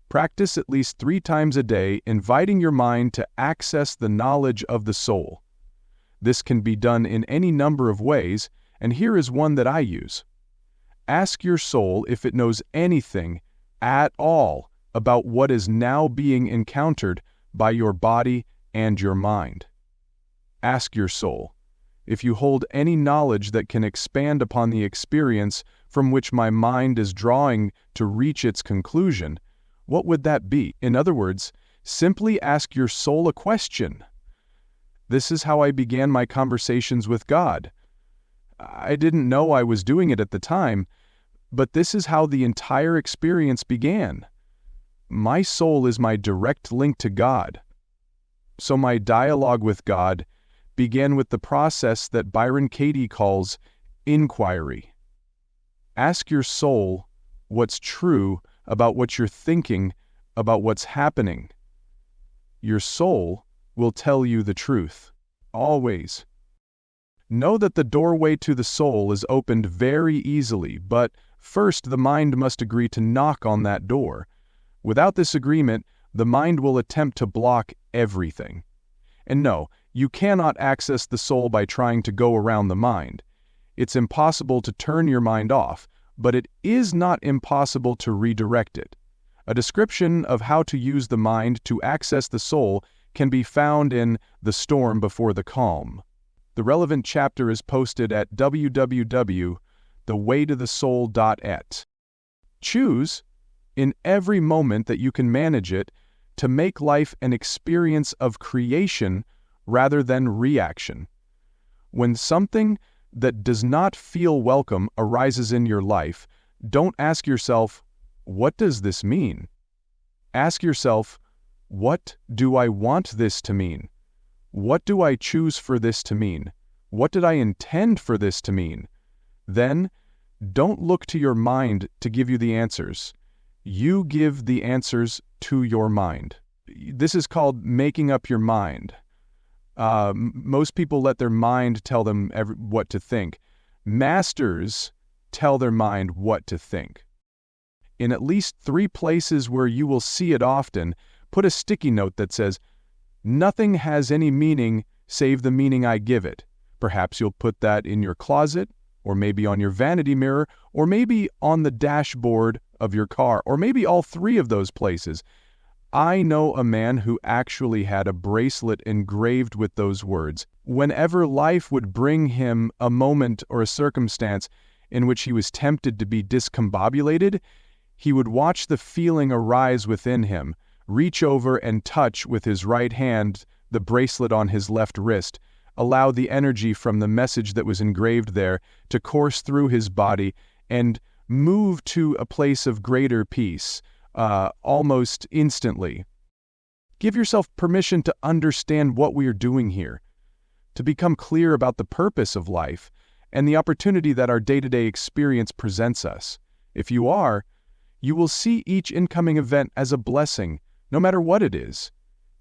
Practice at least 3 times a day, inviting your mind to access the knowledge of the soul. This can be done in any number of ways, and here is one that I use. Ask your soul if it knows anything at all about what is now being encountered by your body and your mind. Ask your soul, if you hold any knowledge that can expand upon the experience from which my mind is drawing to reach its conclusion, what would that be? In other words, simply ask your soul a question. This is how I began my conversations with God. I didn't know I was doing it at the time, but this is how the entire experience began. My soul is my direct link to God. So my dialogue with God began with the process that Byron Katie calls inquiry. Ask your soul what's true about what you're thinking about what's happening. Your soul will tell you the truth. Always. Know that the doorway to the soul is opened very easily, but first the mind must agree to knock on that door. Without this agreement, the mind will attempt to block everything. And no, you cannot access the soul by trying to go around the mind. It's impossible to turn your mind off, but it is not impossible to redirect it. A description of how to use the mind to access the soul can be found in The Storm Before the Calm. The relevant chapter is posted at www.thewaytothesoul.et. Choose, in every moment that you can manage it, to make life an experience of creation rather than reaction. When something that does not feel welcome arises in your life, don't ask yourself, what does this mean? Ask yourself, what do I want this to mean? What do I choose for this to mean? What did I intend for this to mean? Then, don't look to your mind to give you the answers. You give the answers to your mind. This is called making up your mind. Most people let their mind tell them what to think. Masters tell their mind what to think. In at least 3 places where you will see it often, put a sticky note that says, "Nothing has any meaning save the meaning I give it." Perhaps you'll put that in your closet, or maybe on your vanity mirror, or maybe on the dashboard of your car, or maybe all 3 of those places. I know a man who actually had a bracelet engraved with those words. Whenever life would bring him a moment or a circumstance in which he was tempted to be discombobulated, he would watch the feeling arise within him, reach over and touch with his right hand the bracelet on his left wrist, allow the energy from the message that was engraved there to course through his body and move to a place of greater peace, almost instantly. Give yourself permission to understand what we are doing here, to become clear about the purpose of life and the opportunity that our day-to-day experience presents us. If you are, you will see each incoming event as a blessing, no matter what it is.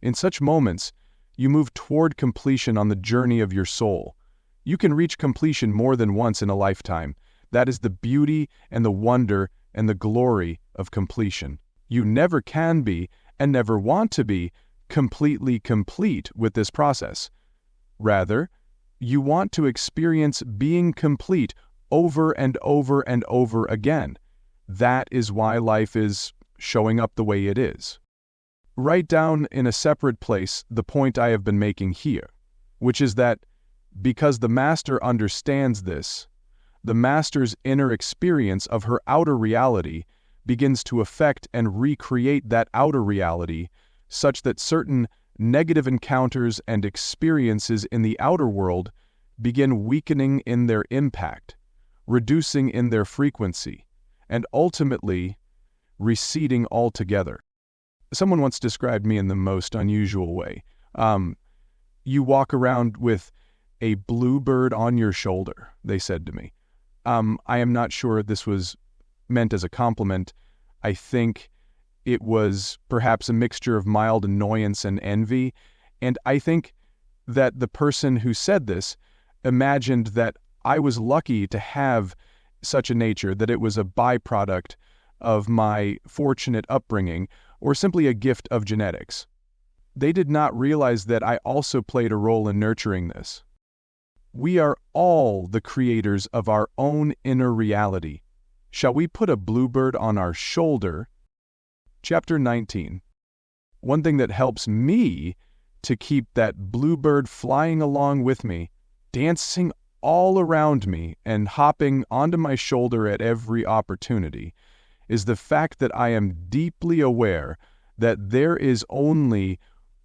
In such moments, you move toward completion on the journey of your soul. You can reach completion more than once in a lifetime. That is the beauty and the wonder and the glory of completion. You never can be, and never want to be, completely complete with this process. Rather, you want to experience being complete over and over and over again. That is why life is showing up the way it is. Write down in a separate place the point I have been making here, which is that because the Master understands this, the Master's inner experience of her outer reality begins to affect and recreate that outer reality such that certain negative encounters and experiences in the outer world begin weakening in their impact, reducing in their frequency, and ultimately receding altogether. Someone once described me in the most unusual way. You walk around with a bluebird on your shoulder, they said to me. I am not sure this was meant as a compliment. I think it was perhaps a mixture of mild annoyance and envy, and I think that the person who said this imagined that I was lucky to have such a nature, that it was a byproduct of my fortunate upbringing, or simply a gift of genetics. They did not realize that I also played a role in nurturing this. We are all the creators of our own inner reality. Shall we put a bluebird on our shoulder? Chapter 19. One thing that helps me to keep that bluebird flying along with me, dancing all around me and hopping onto my shoulder at every opportunity, is the fact that I am deeply aware that there is only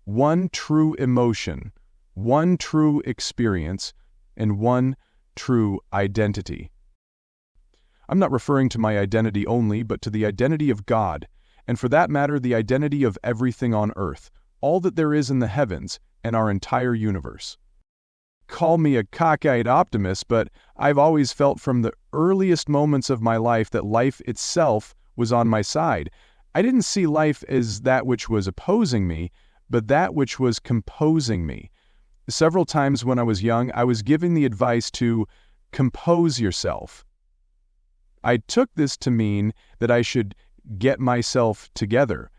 one true emotion, one true experience, and one true identity. I'm not referring to my identity only, but to the identity of God, and for that matter, the identity of everything on earth, all that there is in the heavens, and our entire universe. Call me a cockeyed optimist, but I've always felt from the earliest moments of my life that life itself was on my side. I didn't see life as that which was opposing me, but that which was composing me. Several times when I was young, I was given the advice to compose yourself. I took this to mean that I should get myself together.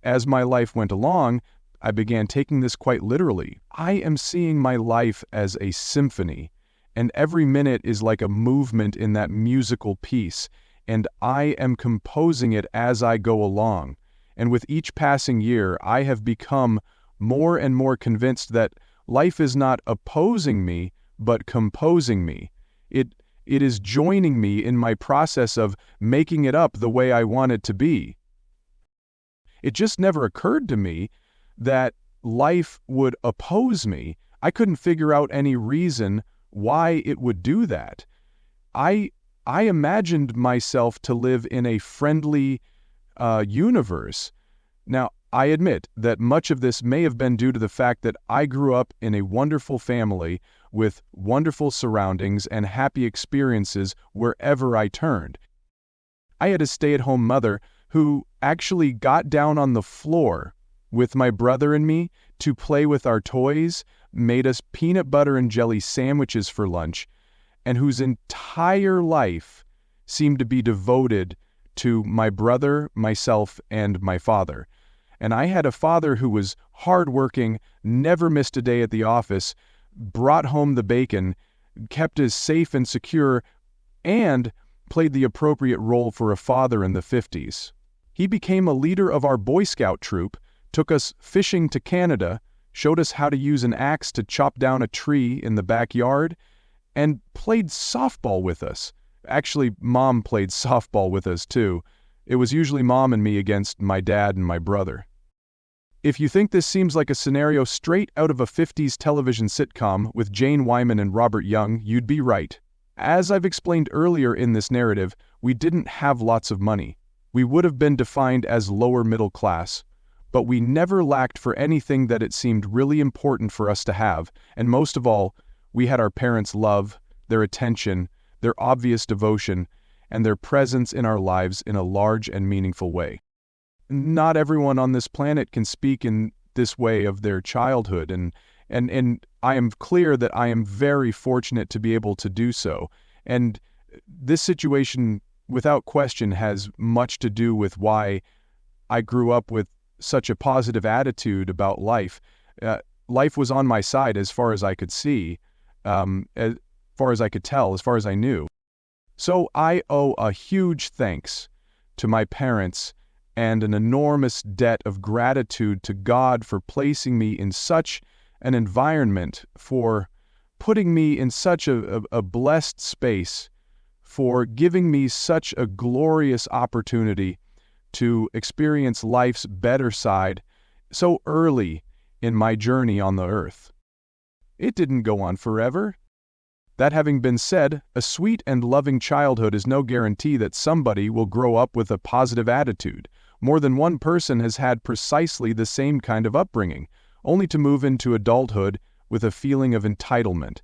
As my life went along, I began taking this quite literally. I am seeing my life as a symphony, and every minute is like a movement in that musical piece, and I am composing it as I go along. And with each passing year, I have become more and more convinced that life is not opposing me, but composing me. It is joining me in my process of making it up the way I want it to be. It just never occurred to me that life would oppose me. I couldn't figure out any reason why it would do that. I imagined myself to live in a friendly universe. Now, I admit that much of this may have been due to the fact that I grew up in a wonderful family with wonderful surroundings and happy experiences wherever I turned. I had a stay-at-home mother who actually got down on the floor with my brother and me to play with our toys, made us peanut butter and jelly sandwiches for lunch, and whose entire life seemed to be devoted to my brother, myself, and my father. And I had a father who was hardworking, never missed a day at the office, brought home the bacon, kept us safe and secure, and played the appropriate role for a father in the 50s. He became a leader of our Boy Scout troop, took us fishing to Canada, showed us how to use an axe to chop down a tree in the backyard, and played softball with us. Actually, Mom played softball with us too. It was usually Mom and me against my dad and my brother. If you think this seems like a scenario straight out of a 50s television sitcom with Jane Wyman and Robert Young, you'd be right. As I've explained earlier in this narrative, we didn't have lots of money. We would have been defined as lower middle class, but we never lacked for anything that it seemed really important for us to have, and most of all, we had our parents' love, their attention, their obvious devotion, and their presence in our lives in a large and meaningful way. Not everyone on this planet can speak in this way of their childhood, and I am clear that I am very fortunate to be able to do so. And this situation, without question, has much to do with why I grew up with such a positive attitude about life. Life was on my side as far as I could see, as far as I could tell, as far as I knew. So I owe a huge thanks to my parents and an enormous debt of gratitude to God for placing me in such an environment, for putting me in such a blessed space, for giving me such a glorious opportunity to experience life's better side so early in my journey on the earth. It didn't go on forever. That having been said, a sweet and loving childhood is no guarantee that somebody will grow up with a positive attitude. More than one person has had precisely the same kind of upbringing, only to move into adulthood with a feeling of entitlement.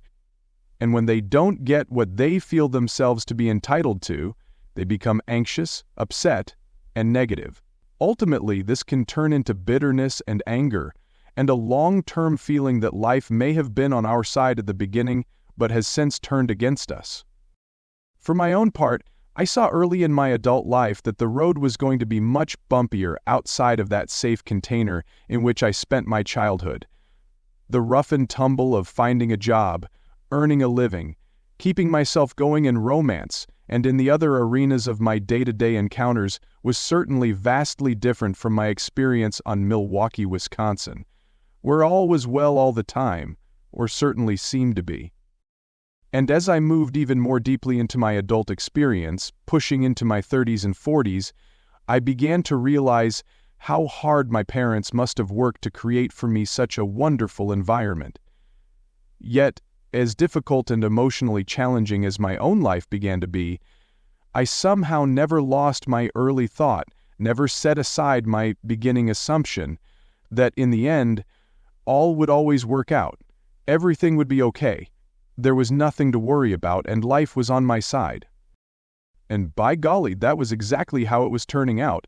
And when they don't get what they feel themselves to be entitled to, they become anxious, upset, and negative. Ultimately, this can turn into bitterness and anger, and a long-term feeling that life may have been on our side at the beginning, but has since turned against us. For my own part, I saw early in my adult life that the road was going to be much bumpier outside of that safe container in which I spent my childhood. The rough and tumble of finding a job, earning a living, keeping myself going in romance, and in the other arenas of my day-to-day encounters was certainly vastly different from my experience on Milwaukee, Wisconsin, where all was well all the time, or certainly seemed to be. And as I moved even more deeply into my adult experience, pushing into my 30s and 40s, I began to realize how hard my parents must have worked to create for me such a wonderful environment. Yet, as difficult and emotionally challenging as my own life began to be, I somehow never lost my early thought, never set aside my beginning assumption that in the end, all would always work out. Everything would be okay. There was nothing to worry about, and life was on my side. And by golly, that was exactly how it was turning out.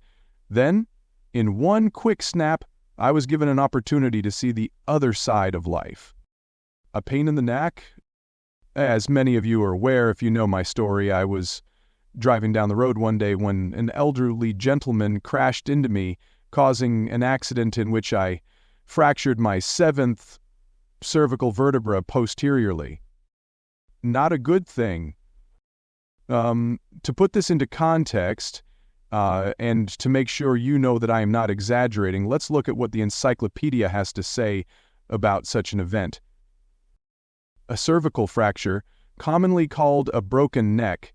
Then, in one quick snap, I was given an opportunity to see the other side of life. A pain in the neck? As many of you are aware, if you know my story, I was driving down the road one day when an elderly gentleman crashed into me, causing an accident in which I fractured my 7th cervical vertebra posteriorly. Not a good thing. To put this into context, and to make sure you know that I am not exaggerating, let's look at what the encyclopedia has to say about such an event. A cervical fracture, commonly called a broken neck,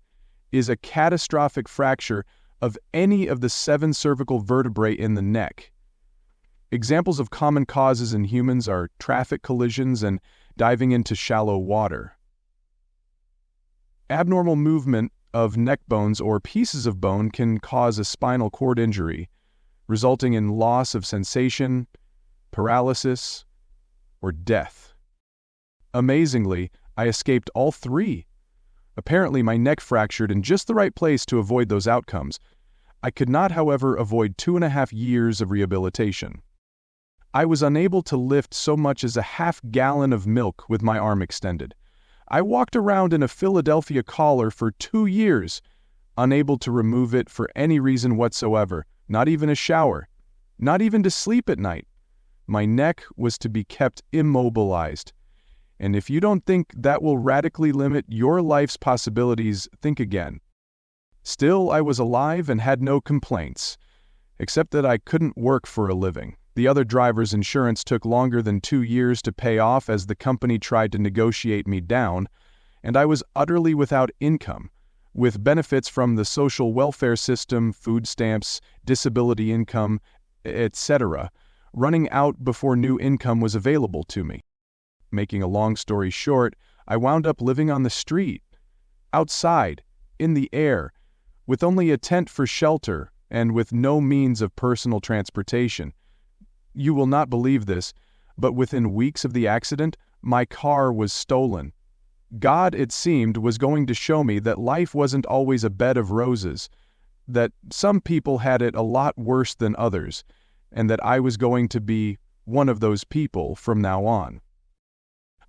is a catastrophic fracture of any of the 7 cervical vertebrae in the neck. Examples of common causes in humans are traffic collisions and diving into shallow water. Abnormal movement of neck bones or pieces of bone can cause a spinal cord injury, resulting in loss of sensation, paralysis, or death. Amazingly, I escaped all 3. Apparently, my neck fractured in just the right place to avoid those outcomes. I could not, however, avoid 2.5 years of rehabilitation. I was unable to lift so much as a half-gallon of milk with my arm extended. I walked around in a Philadelphia collar for 2 years, unable to remove it for any reason whatsoever, not even a shower, not even to sleep at night. My neck was to be kept immobilized. And if you don't think that will radically limit your life's possibilities, think again. Still, I was alive and had no complaints, except that I couldn't work for a living. The other driver's insurance took longer than 2 years to pay off as the company tried to negotiate me down, and I was utterly without income, with benefits from the social welfare system, food stamps, disability income, etc., running out before new income was available to me. Making a long story short, I wound up living on the street, outside, in the air, with only a tent for shelter and with no means of personal transportation. You will not believe this, but within weeks of the accident, my car was stolen. God, it seemed, was going to show me that life wasn't always a bed of roses, that some people had it a lot worse than others, and that I was going to be one of those people from now on.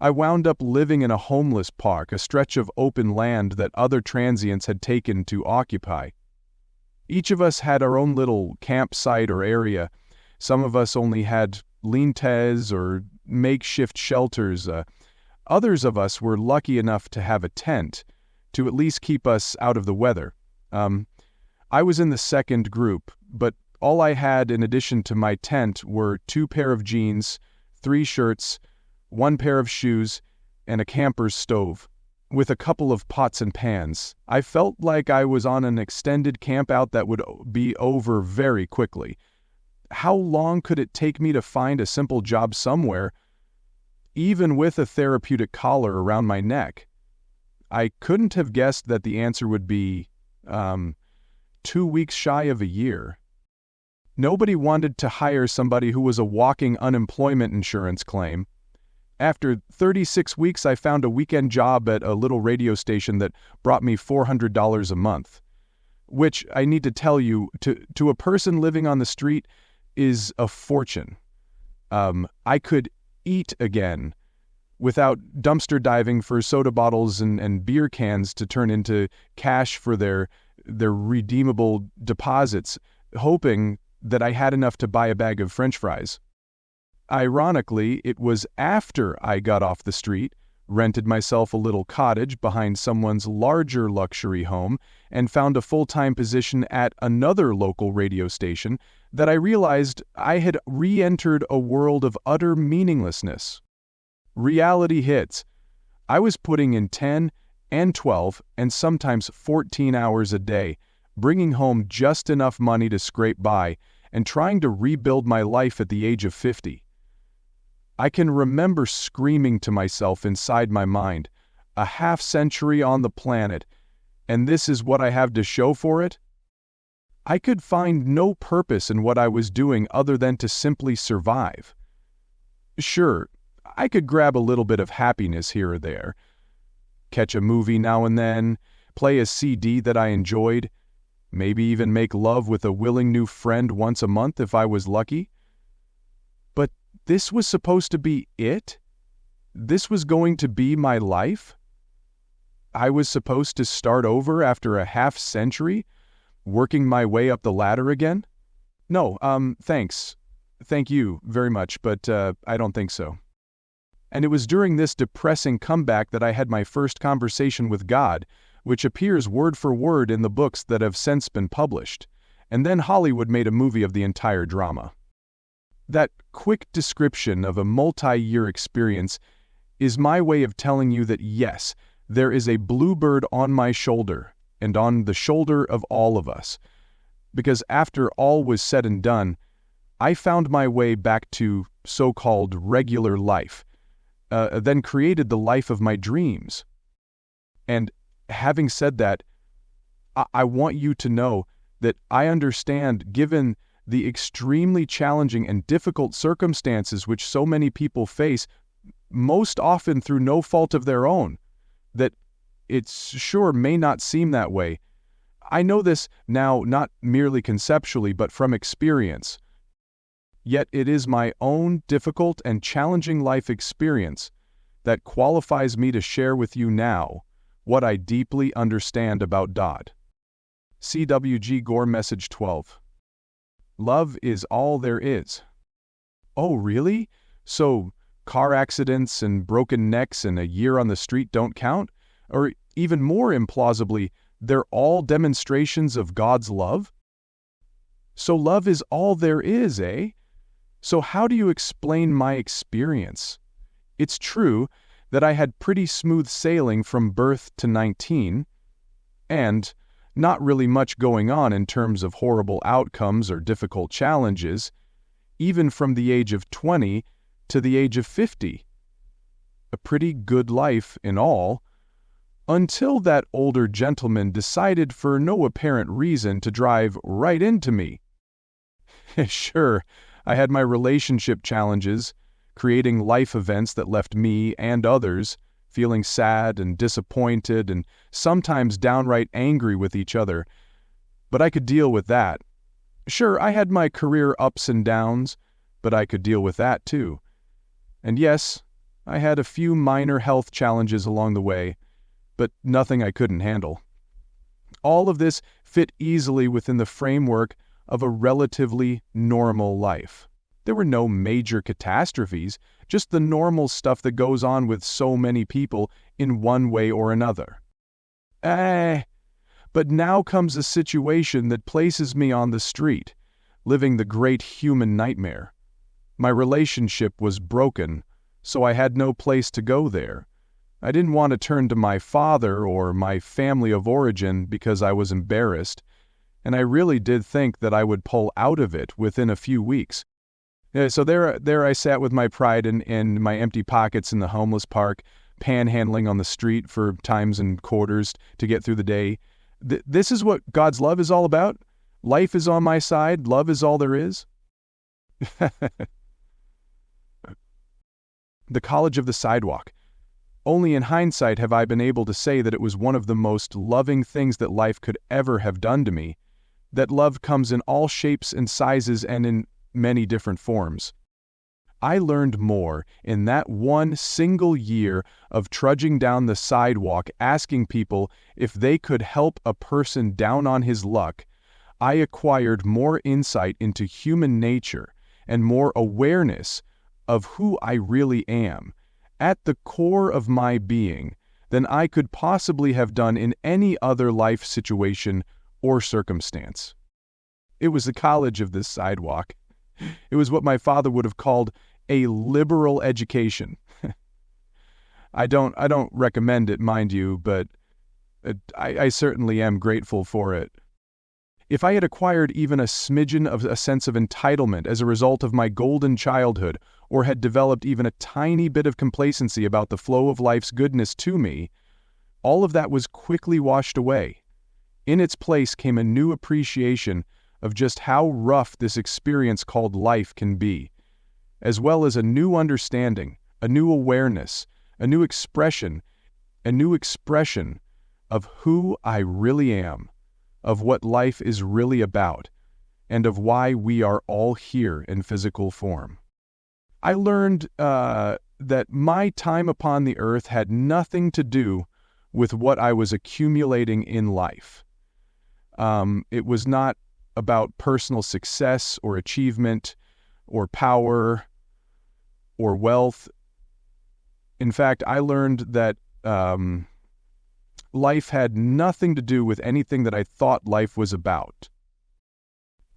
I wound up living in a homeless park, a stretch of open land that other transients had taken to occupy. Each of us had our own little campsite or area. Some of us only had lean-tos or makeshift shelters. Others of us were lucky enough to have a tent, to at least keep us out of the weather. I was in the second group, but all I had in addition to my tent were 2 pair of jeans, 3 shirts, 1 pair of shoes, and a camper's stove, with a couple of pots and pans. I felt like I was on an extended campout that would be over very quickly. How long could it take me to find a simple job somewhere, even with a therapeutic collar around my neck? I couldn't have guessed that the answer would be, 2 weeks shy of a year. Nobody wanted to hire somebody who was a walking unemployment insurance claim. After 36 weeks, I found a weekend job at a little radio station that brought me $400 a month, which, I need to tell you, to a person living on the street, is a fortune. I could eat again without dumpster diving for soda bottles and beer cans to turn into cash for their redeemable deposits, hoping that I had enough to buy a bag of French fries. Ironically, it was after I got off the street, rented myself a little cottage behind someone's larger luxury home, and found a full-time position at another local radio station that I realized I had re-entered a world of utter meaninglessness. Reality hits. I was putting in 10 and 12 and sometimes 14 hours a day, bringing home just enough money to scrape by, and trying to rebuild my life at the age of 50. I can remember screaming to myself inside my mind, a half-century on the planet, and this is what I have to show for it? I could find no purpose in what I was doing other than to simply survive. Sure, I could grab a little bit of happiness here or there, catch a movie now and then, play a CD that I enjoyed, maybe even make love with a willing new friend once a month if I was lucky. But this was supposed to be it? This was going to be my life? I was supposed to start over after a half-century, working my way up the ladder again? No, thanks. Thank you very much, but I don't think so. And it was during this depressing comeback that I had my first conversation with God, which appears word for word in the books that have since been published, and then Hollywood made a movie of the entire drama. That quick description of a multi-year experience is my way of telling you that yes, there is a bluebird on my shoulder, and on the shoulder of all of us, because after all was said and done, I found my way back to so-called regular life, then created the life of my dreams. And having said that, I want you to know that I understand, given the extremely challenging and difficult circumstances which so many people face, most often through no fault of their own, that it sure may not seem that way. I know this now not merely conceptually but from experience. Yet it is my own difficult and challenging life experience that qualifies me to share with you now what I deeply understand about God. C.W.G. Gore Message 12. Love is all there is. Oh, really? So car accidents and broken necks and a year on the street don't count? Or even more implausibly, they're all demonstrations of God's love? So love is all there is, eh? So how do you explain my experience? It's true that I had pretty smooth sailing from birth to 19, and not really much going on in terms of horrible outcomes or difficult challenges, even from the age of 20 to the age of 50. A pretty good life in all, until that older gentleman decided for no apparent reason to drive right into me. Sure, I had my relationship challenges, creating life events that left me and others feeling sad and disappointed and sometimes downright angry with each other, but I could deal with that. Sure, I had my career ups and downs, but I could deal with that too. And yes, I had a few minor health challenges along the way, but nothing I couldn't handle. All of this fit easily within the framework of a relatively normal life. There were no major catastrophes, just the normal stuff that goes on with so many people in one way or another. But now comes a situation that places me on the street, living the great human nightmare. My relationship was broken, so I had no place to go there. I didn't want to turn to my father or my family of origin because I was embarrassed, and I really did think that I would pull out of it within a few weeks. So there I sat with my pride and my empty pockets in the homeless park, panhandling on the street for times and quarters to get through the day. This is what God's love is all about? Life is on my side, love is all there is? The College of the Sidewalk. Only in hindsight have I been able to say that it was one of the most loving things that life could ever have done to me, that love comes in all shapes and sizes and in many different forms. I learned more in that one single year of trudging down the sidewalk asking people if they could help a person down on his luck. I acquired more insight into human nature and more awareness of who I really am, at the core of my being, than I could possibly have done in any other life situation or circumstance. It was the College of this Sidewalk. It was what my father would have called a liberal education. I don't recommend it, mind you, but I certainly am grateful for it. If I had acquired even a smidgen of a sense of entitlement as a result of my golden childhood, or had developed even a tiny bit of complacency about the flow of life's goodness to me, all of that was quickly washed away. In its place came a new appreciation of just how rough this experience called life can be, as well as a new understanding, a new awareness, a new expression of who I really am, of what life is really about, and of why we are all here in physical form. I learned that my time upon the earth had nothing to do with what I was accumulating in life. It was not about personal success or achievement or power or wealth. In fact, I learned that life had nothing to do with anything that I thought life was about.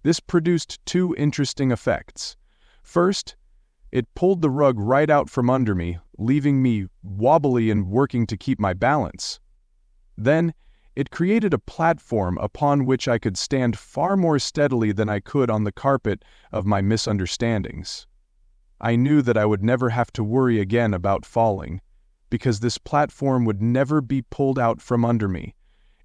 This produced two interesting effects. First, it pulled the rug right out from under me, leaving me wobbly and working to keep my balance. Then, it created a platform upon which I could stand far more steadily than I could on the carpet of my misunderstandings. I knew that I would never have to worry again about falling, because this platform would never be pulled out from under me.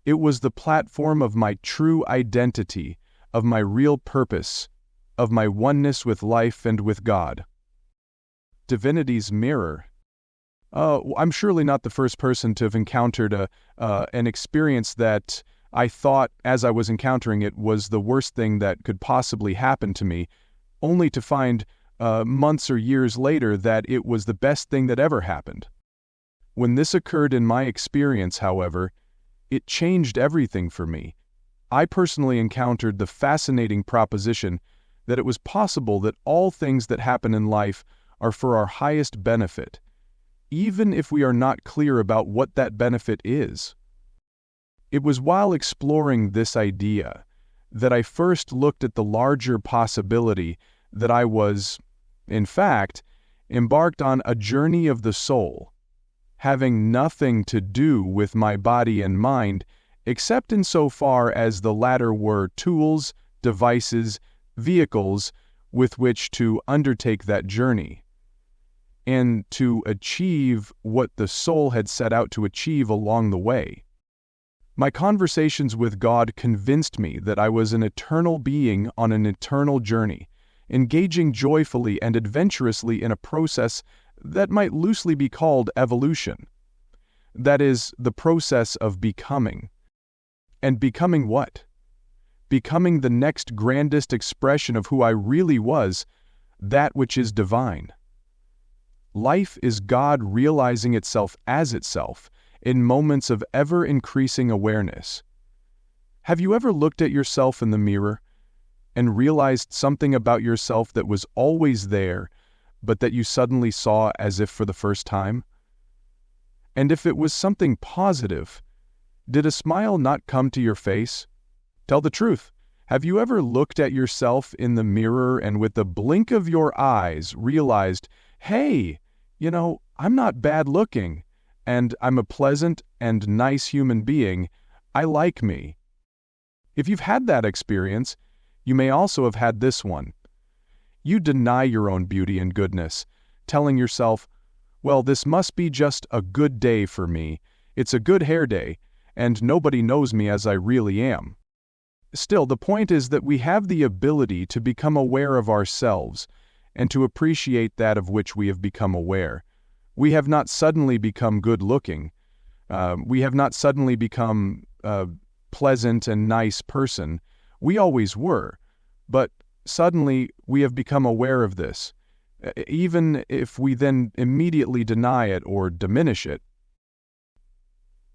It was the platform of my true identity, of my real purpose, of my oneness with life and with God. Divinity's mirror. I'm surely not the first person to have encountered an experience that I thought, as I was encountering it, was the worst thing that could possibly happen to me, only to find months or years later that it was the best thing that ever happened. When this occurred in my experience, however, it changed everything for me. I personally encountered the fascinating proposition that it was possible that all things that happen in life are for our highest benefit, even if we are not clear about what that benefit is. It was while exploring this idea that I first looked at the larger possibility that I was, in fact, embarked on a journey of the soul, having nothing to do with my body and mind, except insofar as the latter were tools, devices, vehicles with which to undertake that journey, and to achieve what the soul had set out to achieve along the way. My conversations with God convinced me that I was an eternal being on an eternal journey, engaging joyfully and adventurously in a process that might loosely be called evolution. That is, the process of becoming. And becoming what? Becoming the next grandest expression of who I really was, that which is divine. Life is God realizing itself as itself in moments of ever-increasing awareness. Have you ever looked at yourself in the mirror and realized something about yourself that was always there, but that you suddenly saw as if for the first time? And if it was something positive, did a smile not come to your face? Tell the truth. Have you ever looked at yourself in the mirror and with the blink of your eyes realized, hey, I'm not bad looking, and I'm a pleasant and nice human being. I like me. If you've had that experience, you may also have had this one. You deny your own beauty and goodness, telling yourself, well, this must be just a good day for me. It's a good hair day, and nobody knows me as I really am. Still, the point is that we have the ability to become aware of ourselves and to appreciate that of which we have become aware. We have not suddenly become good-looking. We have not suddenly become a pleasant and nice person. We always were, but suddenly we have become aware of this, even if we then immediately deny it or diminish it.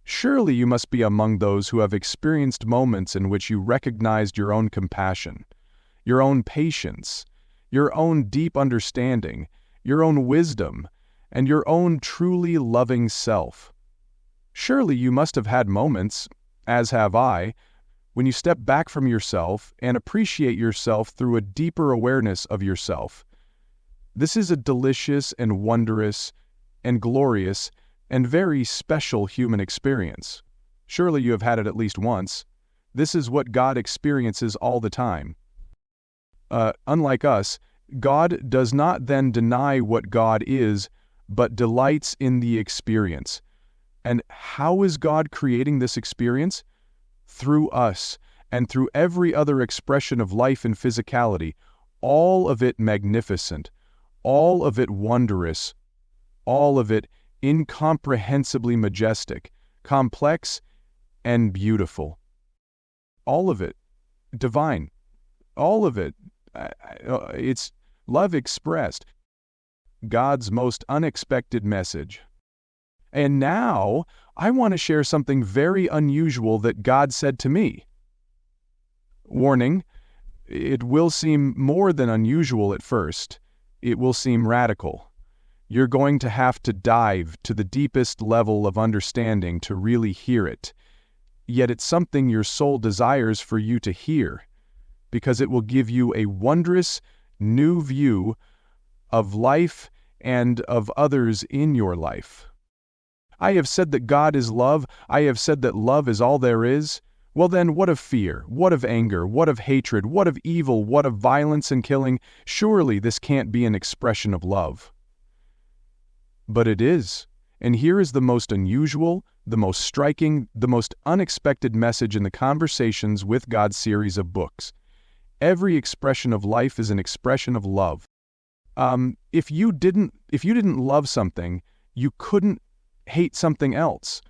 Surely you must be among those who have experienced moments in which you recognized your own compassion, your own patience, your own deep understanding, your own wisdom, and your own truly loving self. Surely you must have had moments, as have I, when you step back from yourself and appreciate yourself through a deeper awareness of yourself. This is a delicious and wondrous and glorious and very special human experience. Surely you have had it at least once. This is what God experiences all the time. Unlike us, God does not then deny what God is, but delights in the experience. And how is God creating this experience? Through us, and through every other expression of life and physicality, all of it magnificent, all of it wondrous, all of it incomprehensibly majestic, complex, and beautiful. All of it divine. All of it, it's love expressed. God's most unexpected message. And now, I want to share something very unusual that God said to me. Warning, it will seem more than unusual at first. It will seem radical. You're going to have to dive to the deepest level of understanding to really hear it. Yet it's something your soul desires for you to hear, because it will give you a wondrous, new view of life and of others in your life. I have said that God is love. I have said that love is all there is. Well then, what of fear? What of anger? What of hatred? What of evil? What of violence and killing? Surely this can't be an expression of love. But it is. And here is the most unusual, the most striking, the most unexpected message in the Conversations with God series of books. Every expression of life is an expression of love. If you didn't love something, you couldn't hate something else.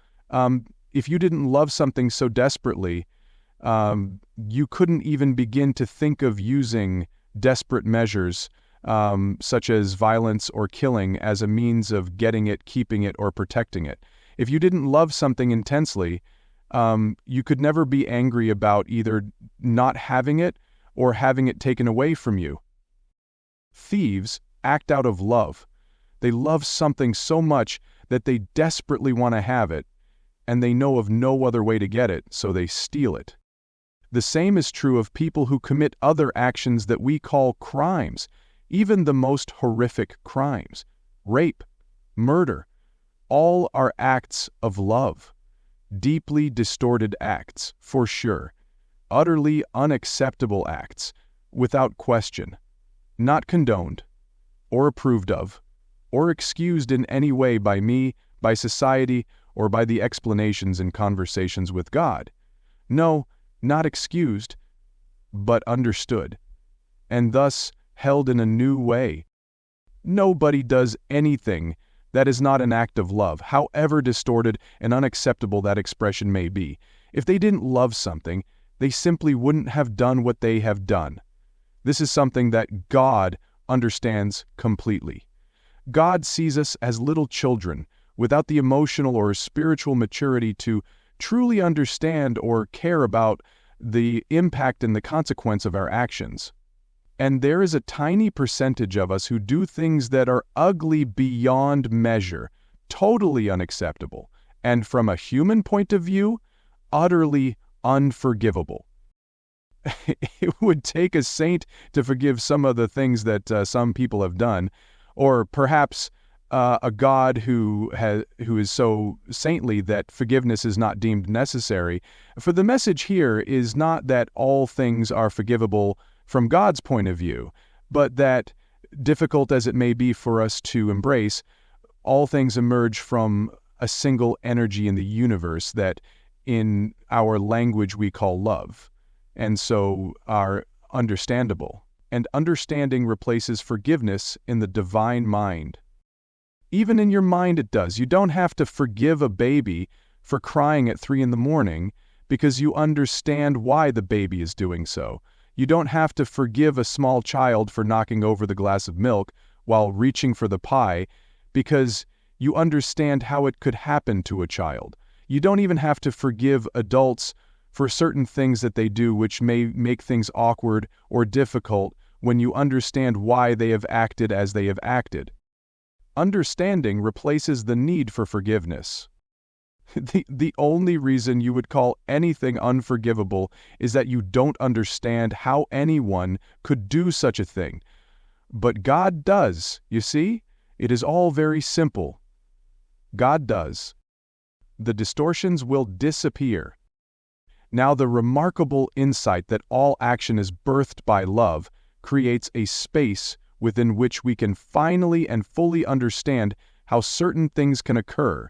If you didn't love something so desperately, You couldn't even begin to think of using desperate measures, such as violence or killing, as a means of getting it, keeping it, or protecting it. If you didn't love something intensely, you could never be angry about either not having it or having it taken away from you. Thieves act out of love. They love something so much that they desperately want to have it, and they know of no other way to get it, so they steal it. The same is true of people who commit other actions that we call crimes, even the most horrific crimes. Rape, murder, all are acts of love. Deeply distorted acts, for sure. Utterly unacceptable acts, without question. Not condoned, or approved of, or excused in any way by me, by society, or by the explanations and conversations with God. No, not excused, but understood, and thus held in a new way. Nobody does anything that is not an act of love, however distorted and unacceptable that expression may be. If they didn't love something, they simply wouldn't have done what they have done. This is something that God understands completely. God sees us as little children, without the emotional or spiritual maturity to truly understand or care about the impact and the consequence of our actions. And there is a tiny percentage of us who do things that are ugly beyond measure, totally unacceptable, and from a human point of view, utterly unforgivable. It would take a saint to forgive some of the things that some people have done, or perhaps a God who is so saintly that forgiveness is not deemed necessary. For the message here is not that all things are forgivable from God's point of view, but that, difficult as it may be for us to embrace, all things emerge from a single energy in the universe that in our language we call love, and so are understandable. And understanding replaces forgiveness in the divine mind. Even in your mind it does. You don't have to forgive a baby for crying at 3 a.m. because you understand why the baby is doing so. You don't have to forgive a small child for knocking over the glass of milk while reaching for the pie because you understand how it could happen to a child. You don't even have to forgive adults for certain things that they do which may make things awkward or difficult when you understand why they have acted as they have acted. Understanding replaces the need for forgiveness. The only reason you would call anything unforgivable is that you don't understand how anyone could do such a thing. But God does, you see? It is all very simple. God does. The distortions will disappear. Now the remarkable insight that all action is birthed by love creates a space within which we can finally and fully understand how certain things can occur,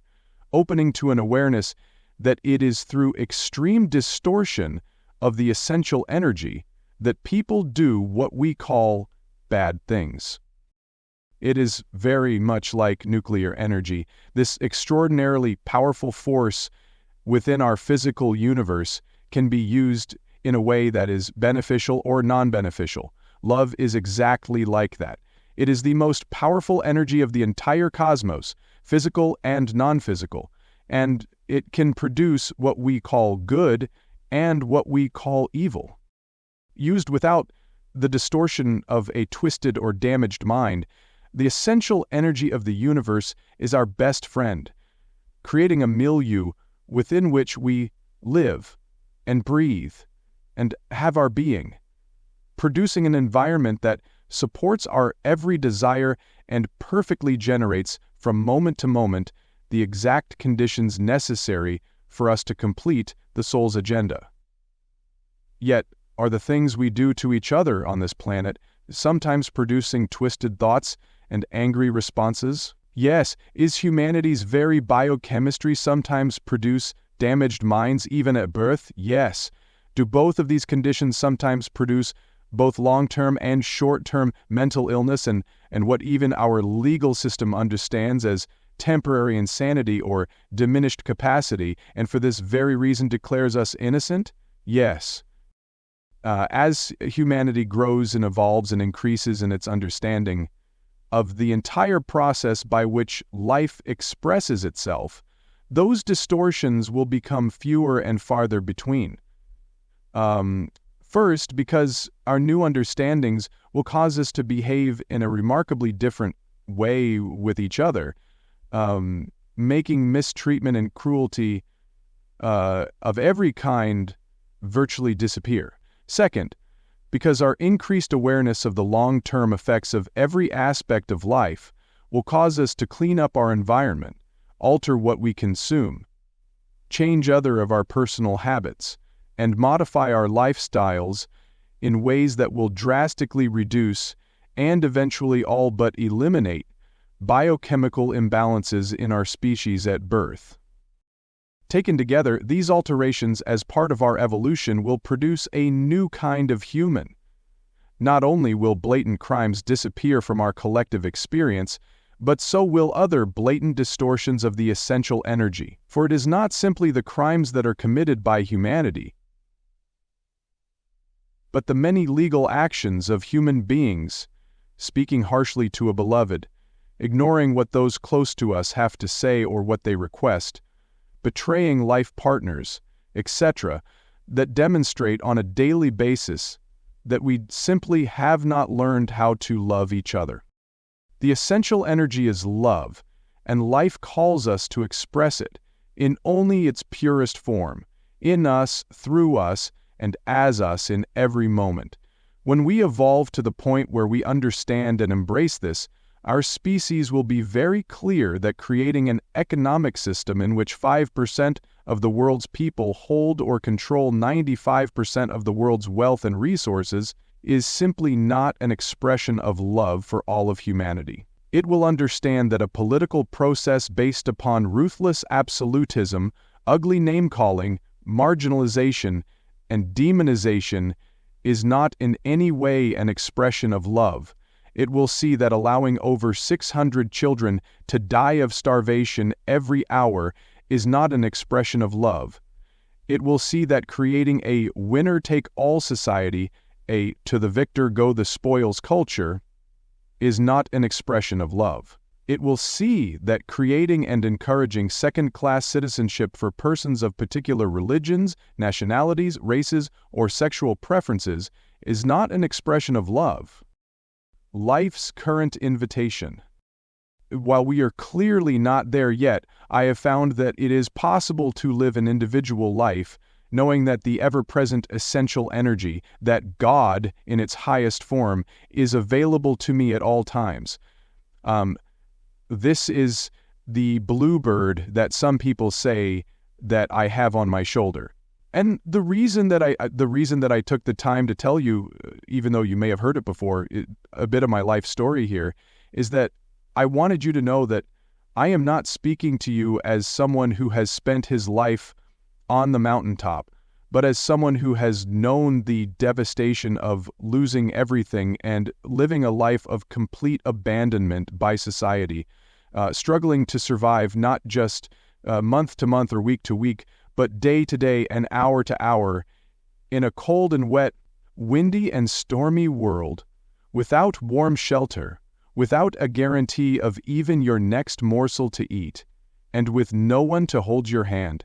opening to an awareness that it is through extreme distortion of the essential energy that people do what we call bad things. It is very much like nuclear energy. This extraordinarily powerful force within our physical universe can be used in a way that is beneficial or non-beneficial. Love is exactly like that. It is the most powerful energy of the entire cosmos, physical and non-physical, and it can produce what we call good and what we call evil. Used without the distortion of a twisted or damaged mind, the essential energy of the universe is our best friend, creating a milieu within which we live and breathe and have our being, producing an environment that supports our every desire and perfectly generates from moment to moment the exact conditions necessary for us to complete the soul's agenda. Yet, are the things we do to each other on this planet sometimes producing twisted thoughts and angry responses? Yes, is humanity's very biochemistry sometimes produce damaged minds even at birth? Yes. Do both of these conditions sometimes produce both long-term and short-term mental illness and what even our legal system understands as temporary insanity or diminished capacity, and for this very reason declares us innocent? Yes. As humanity grows and evolves and increases in its understanding of the entire process by which life expresses itself, those distortions will become fewer and farther between. First, because our new understandings will cause us to behave in a remarkably different way with each other, making mistreatment and cruelty of every kind virtually disappear. Second, because our increased awareness of the long-term effects of every aspect of life will cause us to clean up our environment, alter what we consume, change other of our personal habits, and modify our lifestyles in ways that will drastically reduce and eventually all but eliminate biochemical imbalances in our species at birth. Taken together, these alterations as part of our evolution will produce a new kind of human. Not only will blatant crimes disappear from our collective experience, but so will other blatant distortions of the essential energy. For it is not simply the crimes that are committed by humanity, but the many legal actions of human beings, speaking harshly to a beloved, ignoring what those close to us have to say or what they request, betraying life partners, etc., that demonstrate on a daily basis that we simply have not learned how to love each other. The essential energy is love, and life calls us to express it in only its purest form, in us, through us, and as us in every moment. When we evolve to the point where we understand and embrace this, our species will be very clear that creating an economic system in which 5% of the world's people hold or control 95% of the world's wealth and resources is simply not an expression of love for all of humanity. It will understand that a political process based upon ruthless absolutism, ugly name-calling, marginalization, and demonization is not in any way an expression of love. It will see that allowing over 600 children to die of starvation every hour is not an expression of love. It will see that creating a winner-take-all society, a to the victor go the spoils culture, is not an expression of love. It will see that creating and encouraging second-class citizenship for persons of particular religions, nationalities, races, or sexual preferences is not an expression of love. Life's current invitation. While we are clearly not there yet, I have found that it is possible to live an individual life, knowing that the ever-present essential energy, that God in its highest form, is available to me at all times. This is the bluebird that some people say that I have on my shoulder. And the reason that I took the time to tell you, even though you may have heard it before, a bit of my life story here, is that I wanted you to know that I am not speaking to you as someone who has spent his life on the mountaintop, but as someone who has known the devastation of losing everything and living a life of complete abandonment by society, struggling to survive not just month to month or week to week, but day to day and hour to hour in a cold and wet, windy and stormy world, without warm shelter, without a guarantee of even your next morsel to eat, and with no one to hold your hand,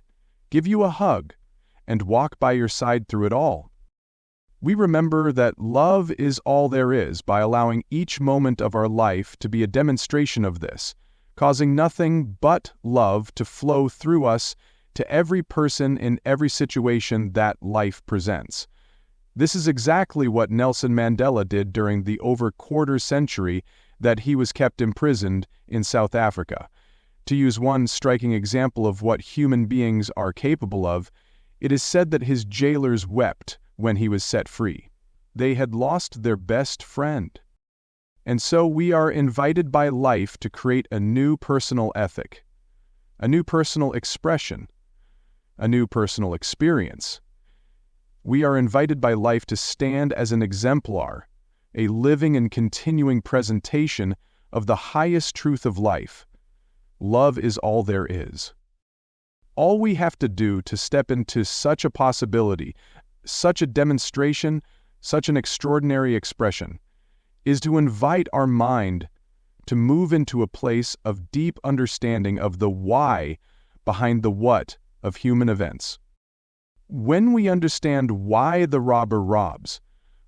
give you a hug, and walk by your side through it all. We remember that love is all there is by allowing each moment of our life to be a demonstration of this, causing nothing but love to flow through us to every person in every situation that life presents. This is exactly what Nelson Mandela did during the over quarter century that he was kept imprisoned in South Africa. To use one striking example of what human beings are capable of, it is said that his jailers wept when he was set free. They had lost their best friend. And so we are invited by life to create a new personal ethic, a new personal expression, a new personal experience. We are invited by life to stand as an exemplar, a living and continuing presentation of the highest truth of life. Love is all there is. All we have to do to step into such a possibility, such a demonstration, such an extraordinary expression, is to invite our mind to move into a place of deep understanding of the why behind the what of human events. When we understand why the robber robs,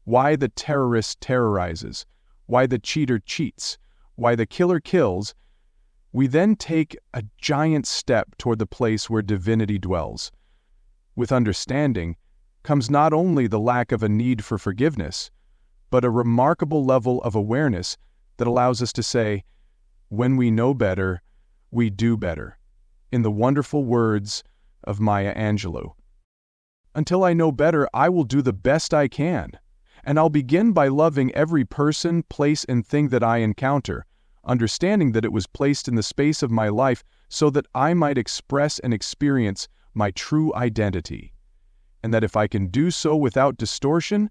why the terrorist terrorizes, why the cheater cheats, why the killer kills, we then take a giant step toward the place where divinity dwells. With understanding comes not only the lack of a need for forgiveness, but a remarkable level of awareness that allows us to say, when we know better, we do better, in the wonderful words of Maya Angelou. Until I know better, I will do the best I can, and I'll begin by loving every person, place, and thing that I encounter, understanding that it was placed in the space of my life so that I might express and experience my true identity, and that if I can do so without distortion,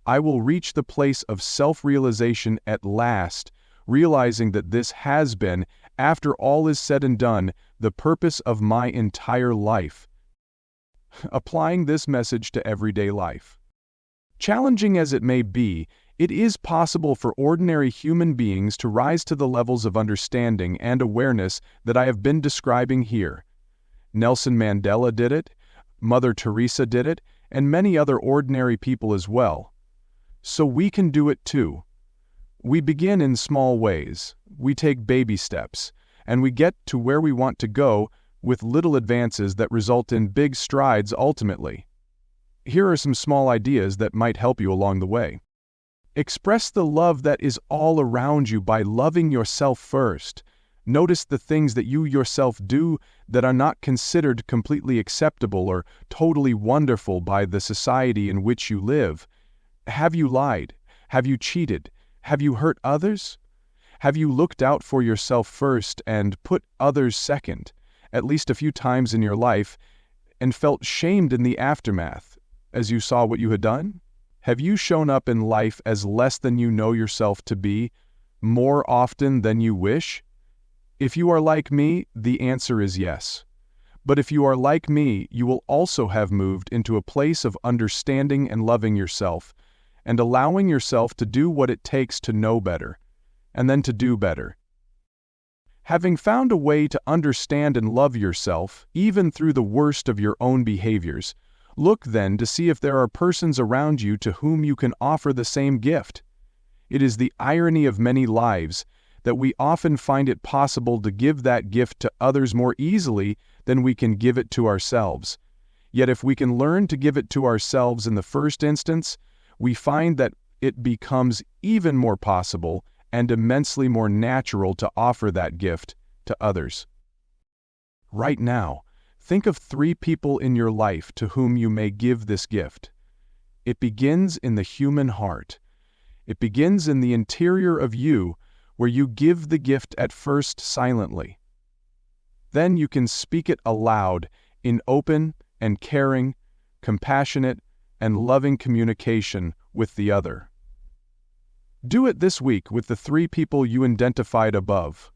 I will reach the place of self-realization at last, realizing that this has been, after all is said and done, the purpose of my entire life. Applying this message to everyday life. Challenging as it may be, it is possible for ordinary human beings to rise to the levels of understanding and awareness that I have been describing here. Nelson Mandela did it, Mother Teresa did it, and many other ordinary people as well. So we can do it too. We begin in small ways, we take baby steps, and we get to where we want to go with little advances that result in big strides ultimately. Here are some small ideas that might help you along the way. Express the love that is all around you by loving yourself first. Notice the things that you yourself do that are not considered completely acceptable or totally wonderful by the society in which you live. Have you lied? Have you cheated? Have you hurt others? Have you looked out for yourself first and put others second, at least a few times in your life, and felt shamed in the aftermath as you saw what you had done? Have you shown up in life as less than you know yourself to be, more often than you wish? If you are like me, the answer is yes. But if you are like me, you will also have moved into a place of understanding and loving yourself, and allowing yourself to do what it takes to know better, and then to do better. Having found a way to understand and love yourself, even through the worst of your own behaviors, look then to see if there are persons around you to whom you can offer the same gift. It is the irony of many lives that we often find it possible to give that gift to others more easily than we can give it to ourselves. Yet if we can learn to give it to ourselves in the first instance, we find that it becomes even more possible and immensely more natural to offer that gift to others. Right now, think of 3 people in your life to whom you may give this gift. It begins in the human heart. It begins in the interior of you, where you give the gift at first silently. Then you can speak it aloud in open and caring, compassionate, and loving communication with the other. Do it this week with the 3 people you identified above.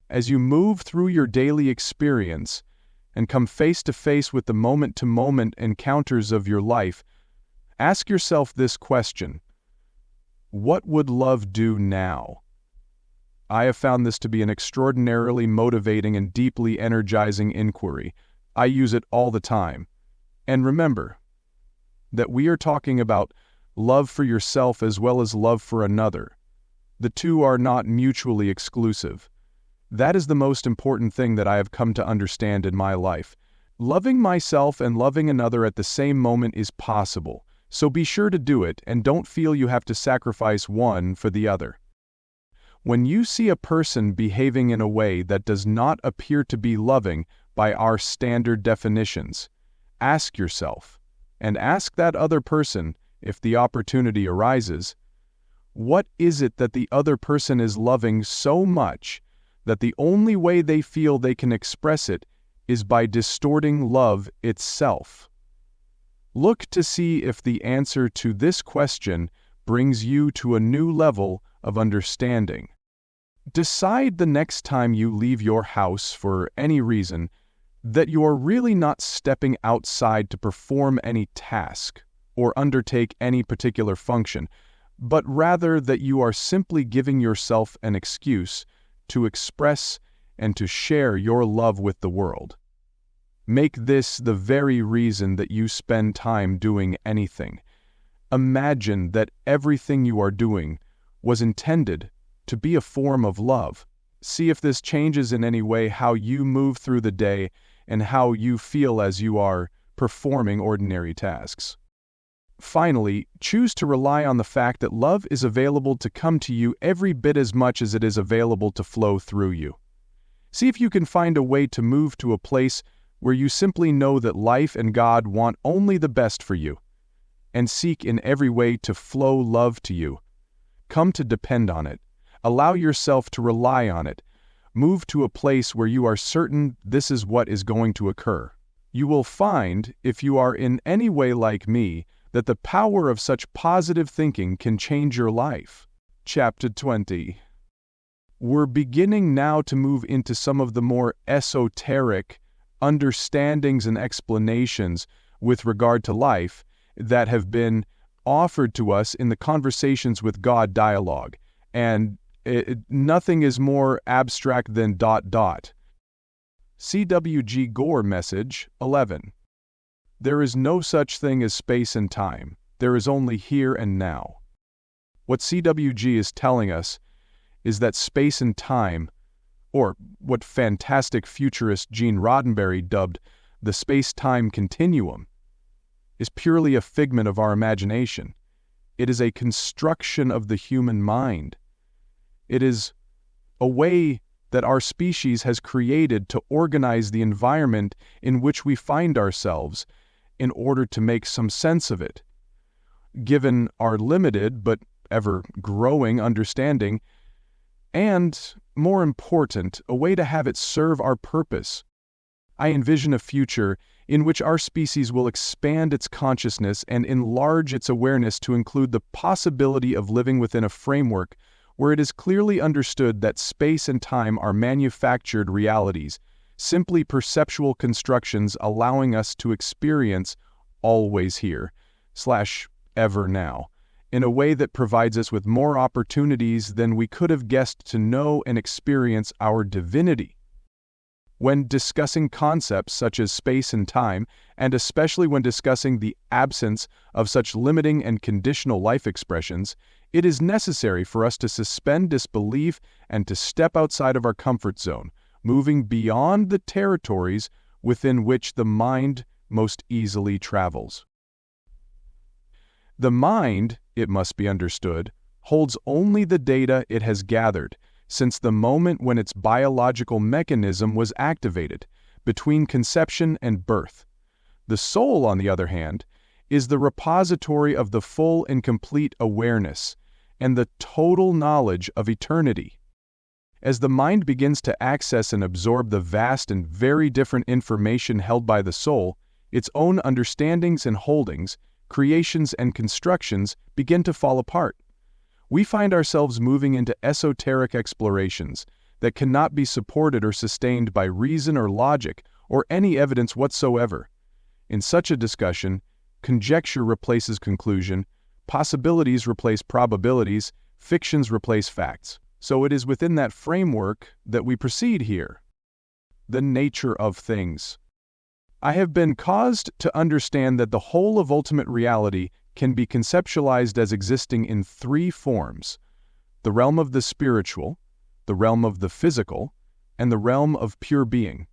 As you move through your daily experience and come face to face with the moment-to-moment encounters of your life, ask yourself this question: what would love do now? I have found this to be an extraordinarily motivating and deeply energizing inquiry. I use it all the time. And remember that we are talking about love for yourself as well as love for another. The two are not mutually exclusive. That is the most important thing that I have come to understand in my life. Loving myself and loving another at the same moment is possible, so be sure to do it and don't feel you have to sacrifice one for the other. When you see a person behaving in a way that does not appear to be loving by our standard definitions, ask yourself, and ask that other person, if the opportunity arises, what is it that the other person is loving so much that the only way they feel they can express it is by distorting love itself? Look to see if the answer to this question brings you to a new level of understanding. Decide the next time you leave your house for any reason that you are really not stepping outside to perform any task or undertake any particular function, but rather that you are simply giving yourself an excuse to express and to share your love with the world. Make this the very reason that you spend time doing anything. Imagine that everything you are doing was intended to be a form of love. See if this changes in any way how you move through the day and how you feel as you are performing ordinary tasks. Finally, choose to rely on the fact that love is available to come to you every bit as much as it is available to flow through you. See if you can find a way to move to a place where you simply know that life and God want only the best for you, and seek in every way to flow love to you. Come to depend on it. Allow yourself to rely on it. Move to a place where you are certain this is what is going to occur. You will find, if you are in any way like me, that the power of such positive thinking can change your life. Chapter 20. We're beginning now to move into some of the more esoteric understandings and explanations with regard to life that have been offered to us in the Conversations with God dialogue, and nothing is more abstract than ... C.W.G. Gore Message 11. There is no such thing as space and time. There is only here and now. What CWG is telling us is that space and time, or what fantastic futurist Gene Roddenberry dubbed the space-time continuum, is purely a figment of our imagination. It is a construction of the human mind. It is a way that our species has created to organize the environment in which we find ourselves in order to make some sense of it. Given our limited but ever-growing understanding, and, more important, a way to have it serve our purpose, I envision a future in which our species will expand its consciousness and enlarge its awareness to include the possibility of living within a framework where it is clearly understood that space and time are manufactured realities, simply perceptual constructions allowing us to experience always here, ever now, in a way that provides us with more opportunities than we could have guessed to know and experience our divinity. When discussing concepts such as space and time, and especially when discussing the absence of such limiting and conditional life expressions, it is necessary for us to suspend disbelief and to step outside of our comfort zone, moving beyond the territories within which the mind most easily travels. The mind, it must be understood, holds only the data it has gathered since the moment when its biological mechanism was activated, between conception and birth. The soul, on the other hand, is the repository of the full and complete awareness and the total knowledge of eternity. As the mind begins to access and absorb the vast and very different information held by the soul, its own understandings and holdings, creations and constructions begin to fall apart. We find ourselves moving into esoteric explorations that cannot be supported or sustained by reason or logic or any evidence whatsoever. In such a discussion, conjecture replaces conclusion, possibilities replace probabilities, fictions replace facts. So it is within that framework that we proceed here. The nature of things. I have been caused to understand that the whole of ultimate reality can be conceptualized as existing in three forms: the realm of the spiritual, the realm of the physical, and the realm of pure being.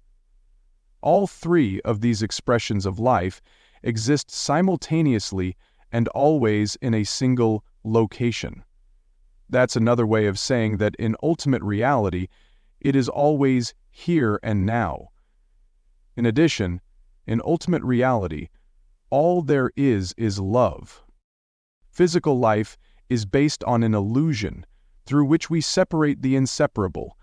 All three of these expressions of life exist simultaneously and always in a single location. That's another way of saying that in ultimate reality, it is always here and now. In addition, in ultimate reality, all there is love. Physical life is based on an illusion through which we separate the inseparable,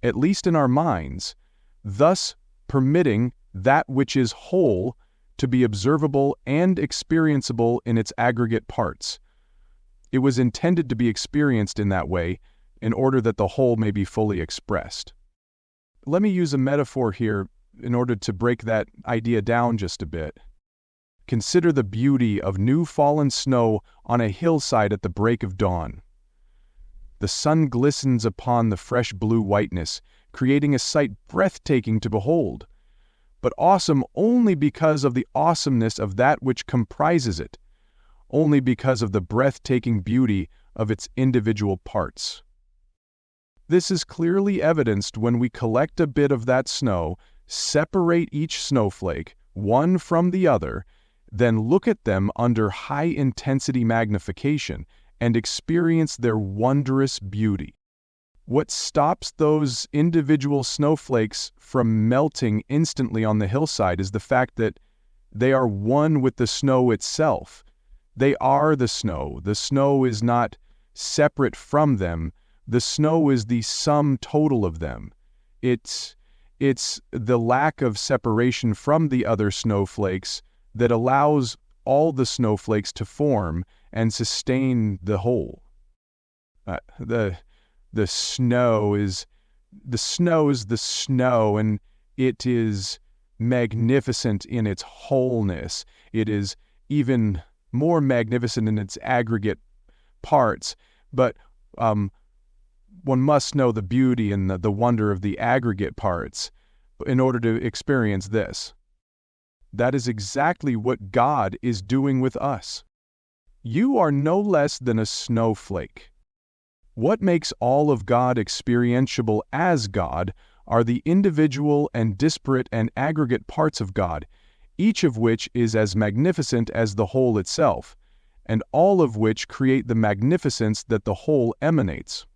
at least in our minds, thus permitting that which is whole to be observable and experienceable in its aggregate parts. It was intended to be experienced in that way in order that the whole may be fully expressed. Let me use a metaphor here in order to break that idea down just a bit. Consider the beauty of new fallen snow on a hillside at the break of dawn. The sun glistens upon the fresh blue whiteness, creating a sight breathtaking to behold, but awesome only because of the awesomeness of that which comprises it, only because of the breathtaking beauty of its individual parts. This is clearly evidenced when we collect a bit of that snow, separate each snowflake, one from the other, then look at them under high-intensity magnification and experience their wondrous beauty. What stops those individual snowflakes from melting instantly on the hillside is the fact that they are one with the snow itself. They are the snow. The snow is not separate from them. The snow is the sum total of them. It's the lack of separation from the other snowflakes that allows all the snowflakes to form and sustain the whole. The snow is the snow, and it is magnificent in its wholeness. It is even more magnificent in its aggregate parts, but one must know the beauty and the wonder of the aggregate parts in order to experience this. That is exactly what God is doing with us. You are no less than a snowflake. What makes all of God experientiable as God are the individual and disparate and aggregate parts of God, each of which is as magnificent as the whole itself, and all of which create the magnificence that the whole emanates.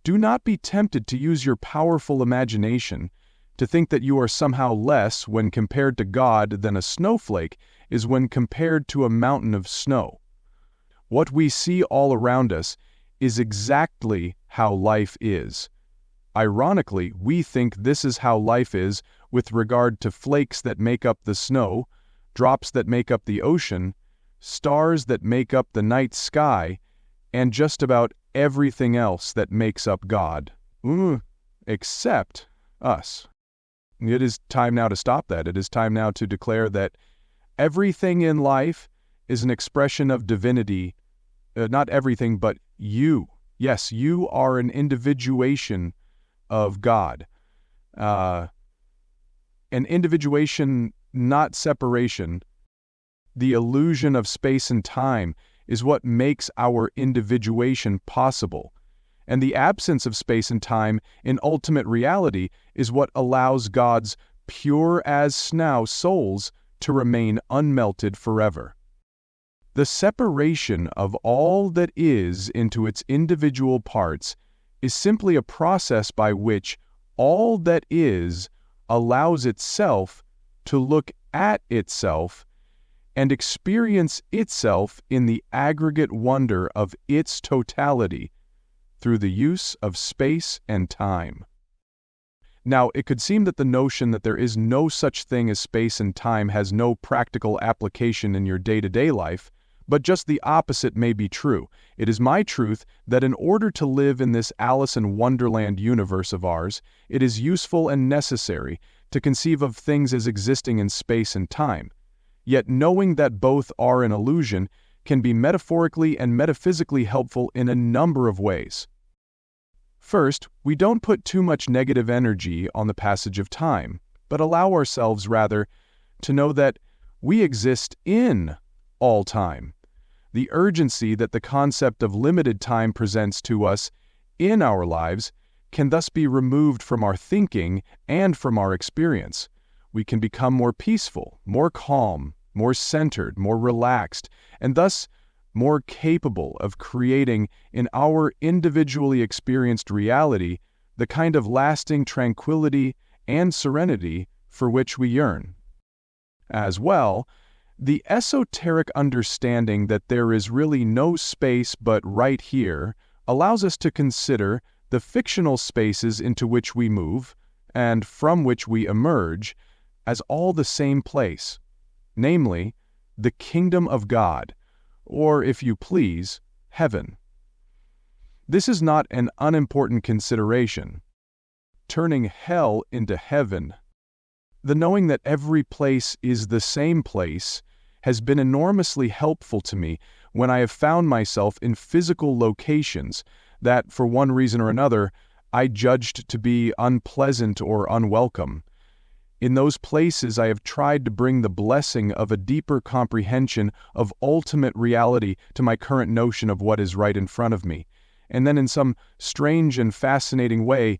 Do not be tempted to use your powerful imagination to think that you are somehow less when compared to God than a snowflake is when compared to a mountain of snow. What we see all around us is exactly how life is. Ironically, we think this is how life is with regard to flakes that make up the snow, drops that make up the ocean, stars that make up the night sky, and just about everything else that makes up God. Except us. It is time now to stop that. It is time now to declare that everything in life is an expression of divinity. Not everything, but you. Yes, you are an individuation of God. An individuation, not separation. The illusion of space and time is what makes our individuation possible. And the absence of space and time in ultimate reality is what allows God's pure as snow souls to remain unmelted forever. The separation of all that is into its individual parts is simply a process by which all that is allows itself to look at itself and experience itself in the aggregate wonder of its totality through the use of space and time. Now, it could seem that the notion that there is no such thing as space and time has no practical application in your day-to-day life, but just the opposite may be true. It is my truth that in order to live in this Alice in Wonderland universe of ours, it is useful and necessary to conceive of things as existing in space and time. Yet knowing that both are an illusion can be metaphorically and metaphysically helpful in a number of ways. First, we don't put too much negative energy on the passage of time, but allow ourselves, rather, to know that we exist in all time. The urgency that the concept of limited time presents to us in our lives can thus be removed from our thinking and from our experience. We can become more peaceful, more calm, more centered, more relaxed, and thus more capable of creating in our individually experienced reality the kind of lasting tranquility and serenity for which we yearn. As well, the esoteric understanding that there is really no space but right here allows us to consider the fictional spaces into which we move and from which we emerge as all the same place, namely, the kingdom of God, or, if you please, heaven. This is not an unimportant consideration. Turning hell into heaven, the knowing that every place is the same place, has been enormously helpful to me when I have found myself in physical locations that, for one reason or another, I judged to be unpleasant or unwelcome. In those places, I have tried to bring the blessing of a deeper comprehension of ultimate reality to my current notion of what is right in front of me. And then in some strange and fascinating way,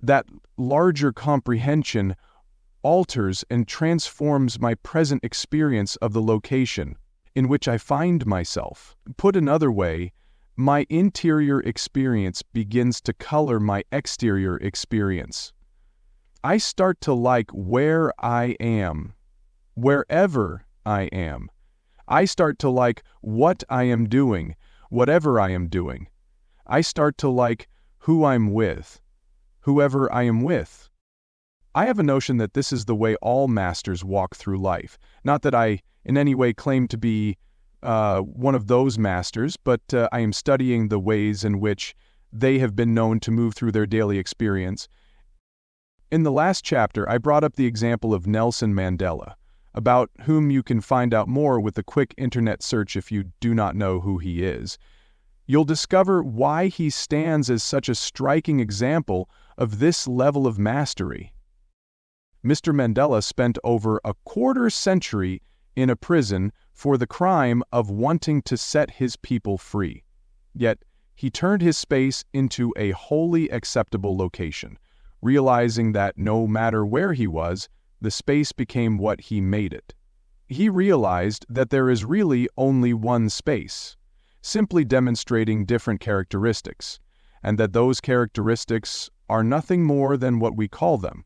that larger comprehension alters and transforms my present experience of the location in which I find myself. Put another way, my interior experience begins to color my exterior experience. I start to like where I am, wherever I am. I start to like what I am doing, whatever I am doing. I start to like who I'm with, whoever I am with. I have a notion that this is the way all masters walk through life. Not that I in any way claim to be one of those masters, but I am studying the ways in which they have been known to move through their daily experience. In the last chapter, I brought up the example of Nelson Mandela, about whom you can find out more with a quick internet search if you do not know who he is. You'll discover why he stands as such a striking example of this level of mastery. Mr. Mandela spent over a quarter century in a prison for the crime of wanting to set his people free. Yet, he turned his space into a wholly acceptable location, realizing that no matter where he was, the space became what he made it. He realized that there is really only one space, simply demonstrating different characteristics, and that those characteristics are nothing more than what we call them.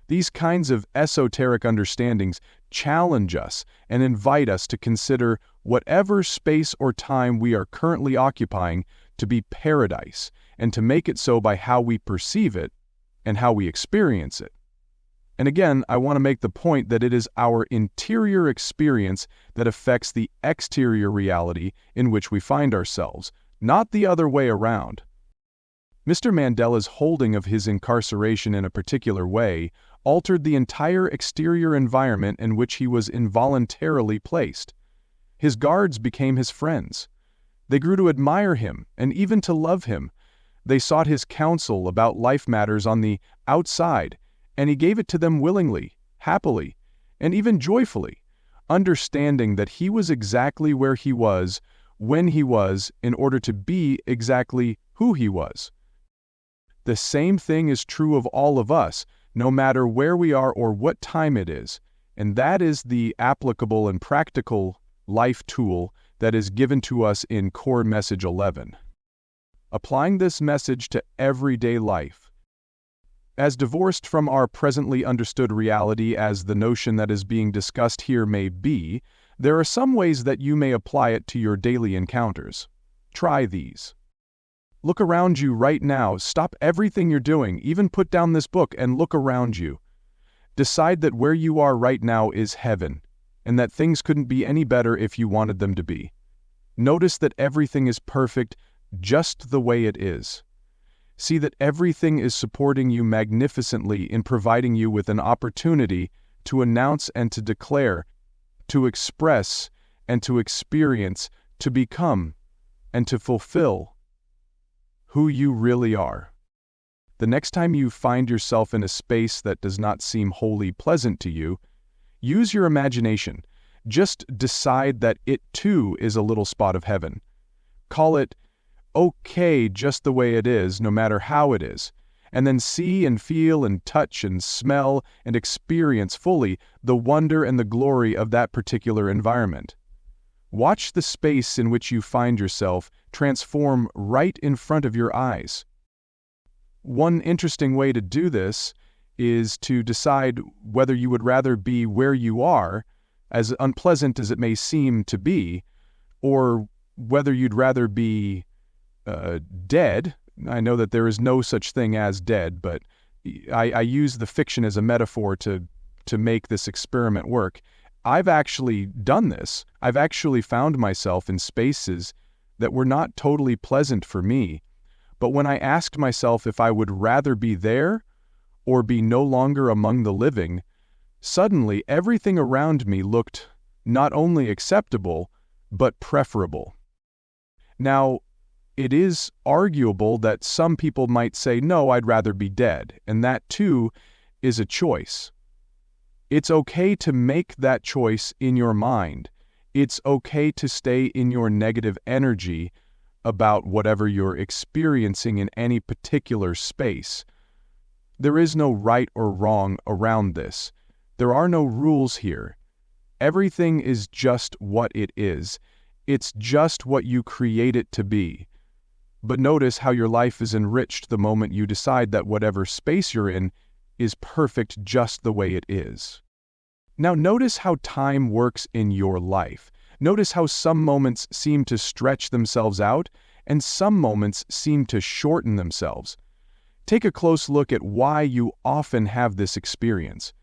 These kinds of esoteric understandings challenge us and invite us to consider whatever space or time we are currently occupying to be paradise, and to make it so by how we perceive it and how we experience it. And again, I want to make the point that it is our interior experience that affects the exterior reality in which we find ourselves, not the other way around. Mr. Mandela's holding of his incarceration in a particular way altered the entire exterior environment in which he was involuntarily placed. His guards became his friends. They grew to admire him and even to love him. They sought his counsel about life matters on the outside, and he gave it to them willingly, happily, and even joyfully, understanding that he was exactly where he was, when he was, in order to be exactly who he was. The same thing is true of all of us, no matter where we are or what time it is, and that is the applicable and practical life tool that is given to us in Core Message 11. Applying this message to everyday life, as divorced from our presently understood reality as the notion that is being discussed here may be, there are some ways that you may apply it to your daily encounters. Try these. Look around you right now. Stop everything you're doing, even put down this book and look around you. Decide that where you are right now is heaven, and that things couldn't be any better if you wanted them to be. Notice that everything is perfect just the way it is. See that everything is supporting you magnificently in providing you with an opportunity to announce and to declare, to express and to experience, to become and to fulfill who you really are. The next time you find yourself in a space that does not seem wholly pleasant to you, use your imagination. Just decide that it too is a little spot of heaven. Call it okay just the way it is, no matter how it is, and then see and feel and touch and smell and experience fully the wonder and the glory of that particular environment. Watch the space in which you find yourself transform right in front of your eyes. One interesting way to do this is to decide whether you would rather be where you are, as unpleasant as it may seem to be, or whether you'd rather be dead. I know that there is no such thing as dead, but I use the fiction as a metaphor to make this experiment work. I've actually done this. I've actually found myself in spaces that were not totally pleasant for me, but when I asked myself if I would rather be there or be no longer among the living, suddenly everything around me looked not only acceptable, but preferable. Now, it is arguable that some people might say, no, I'd rather be dead, and that too is a choice. It's okay to make that choice in your mind. It's okay to stay in your negative energy about whatever you're experiencing in any particular space. There is no right or wrong around this. There are no rules here. Everything is just what it is. It's just what you create it to be. But notice how your life is enriched the moment you decide that whatever space you're in is perfect just the way it is. Now notice how time works in your life. Notice how some moments seem to stretch themselves out and some moments seem to shorten themselves. Take a close look at why you often have this experience.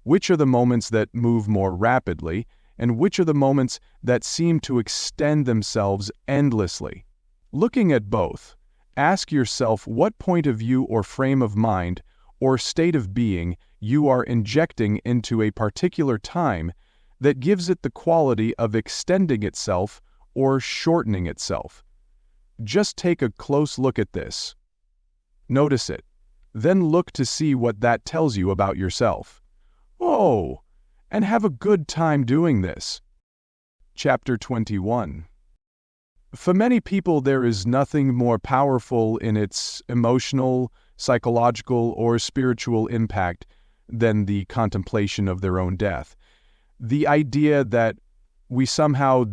Which are the moments that move more rapidly, and which are the moments that seem to extend themselves endlessly? Looking at both, ask yourself what point of view or frame of mind or state of being you are injecting into a particular time that gives it the quality of extending itself or shortening itself. Just take a close look at this. Notice it. Then look to see what that tells you about yourself. Oh, and have a good time doing this. Chapter 21. For many people, there is nothing more powerful in its emotional, psychological, or spiritual impact than the contemplation of their own death. The idea that we somehow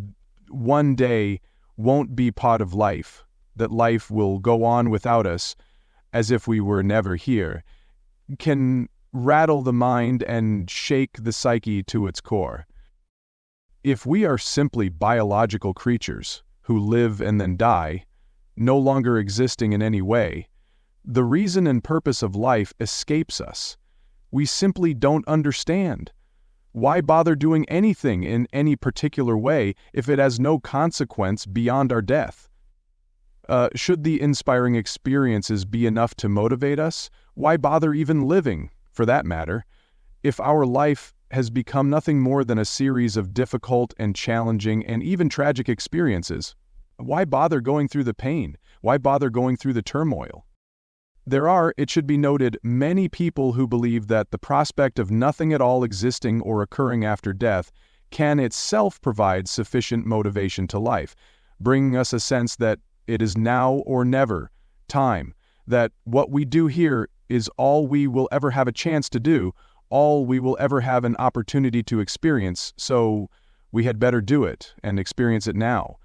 one day won't be part of life, that life will go on without us as if we were never here, can rattle the mind and shake the psyche to its core. If we are simply biological creatures who live and then die, no longer existing in any way, the reason and purpose of life escapes us. We simply don't understand. Why bother doing anything in any particular way if it has no consequence beyond our death? Should the inspiring experiences be enough to motivate us, why bother even living, for that matter, if our life has become nothing more than a series of difficult and challenging and even tragic experiences? Why bother going through the pain? Why bother going through the turmoil? There are, it should be noted, many people who believe that the prospect of nothing at all existing or occurring after death can itself provide sufficient motivation to life, bringing us a sense that it is now or never time, that what we do here is all we will ever have a chance to do, all we will ever have an opportunity to experience, so we had better do it and experience it now.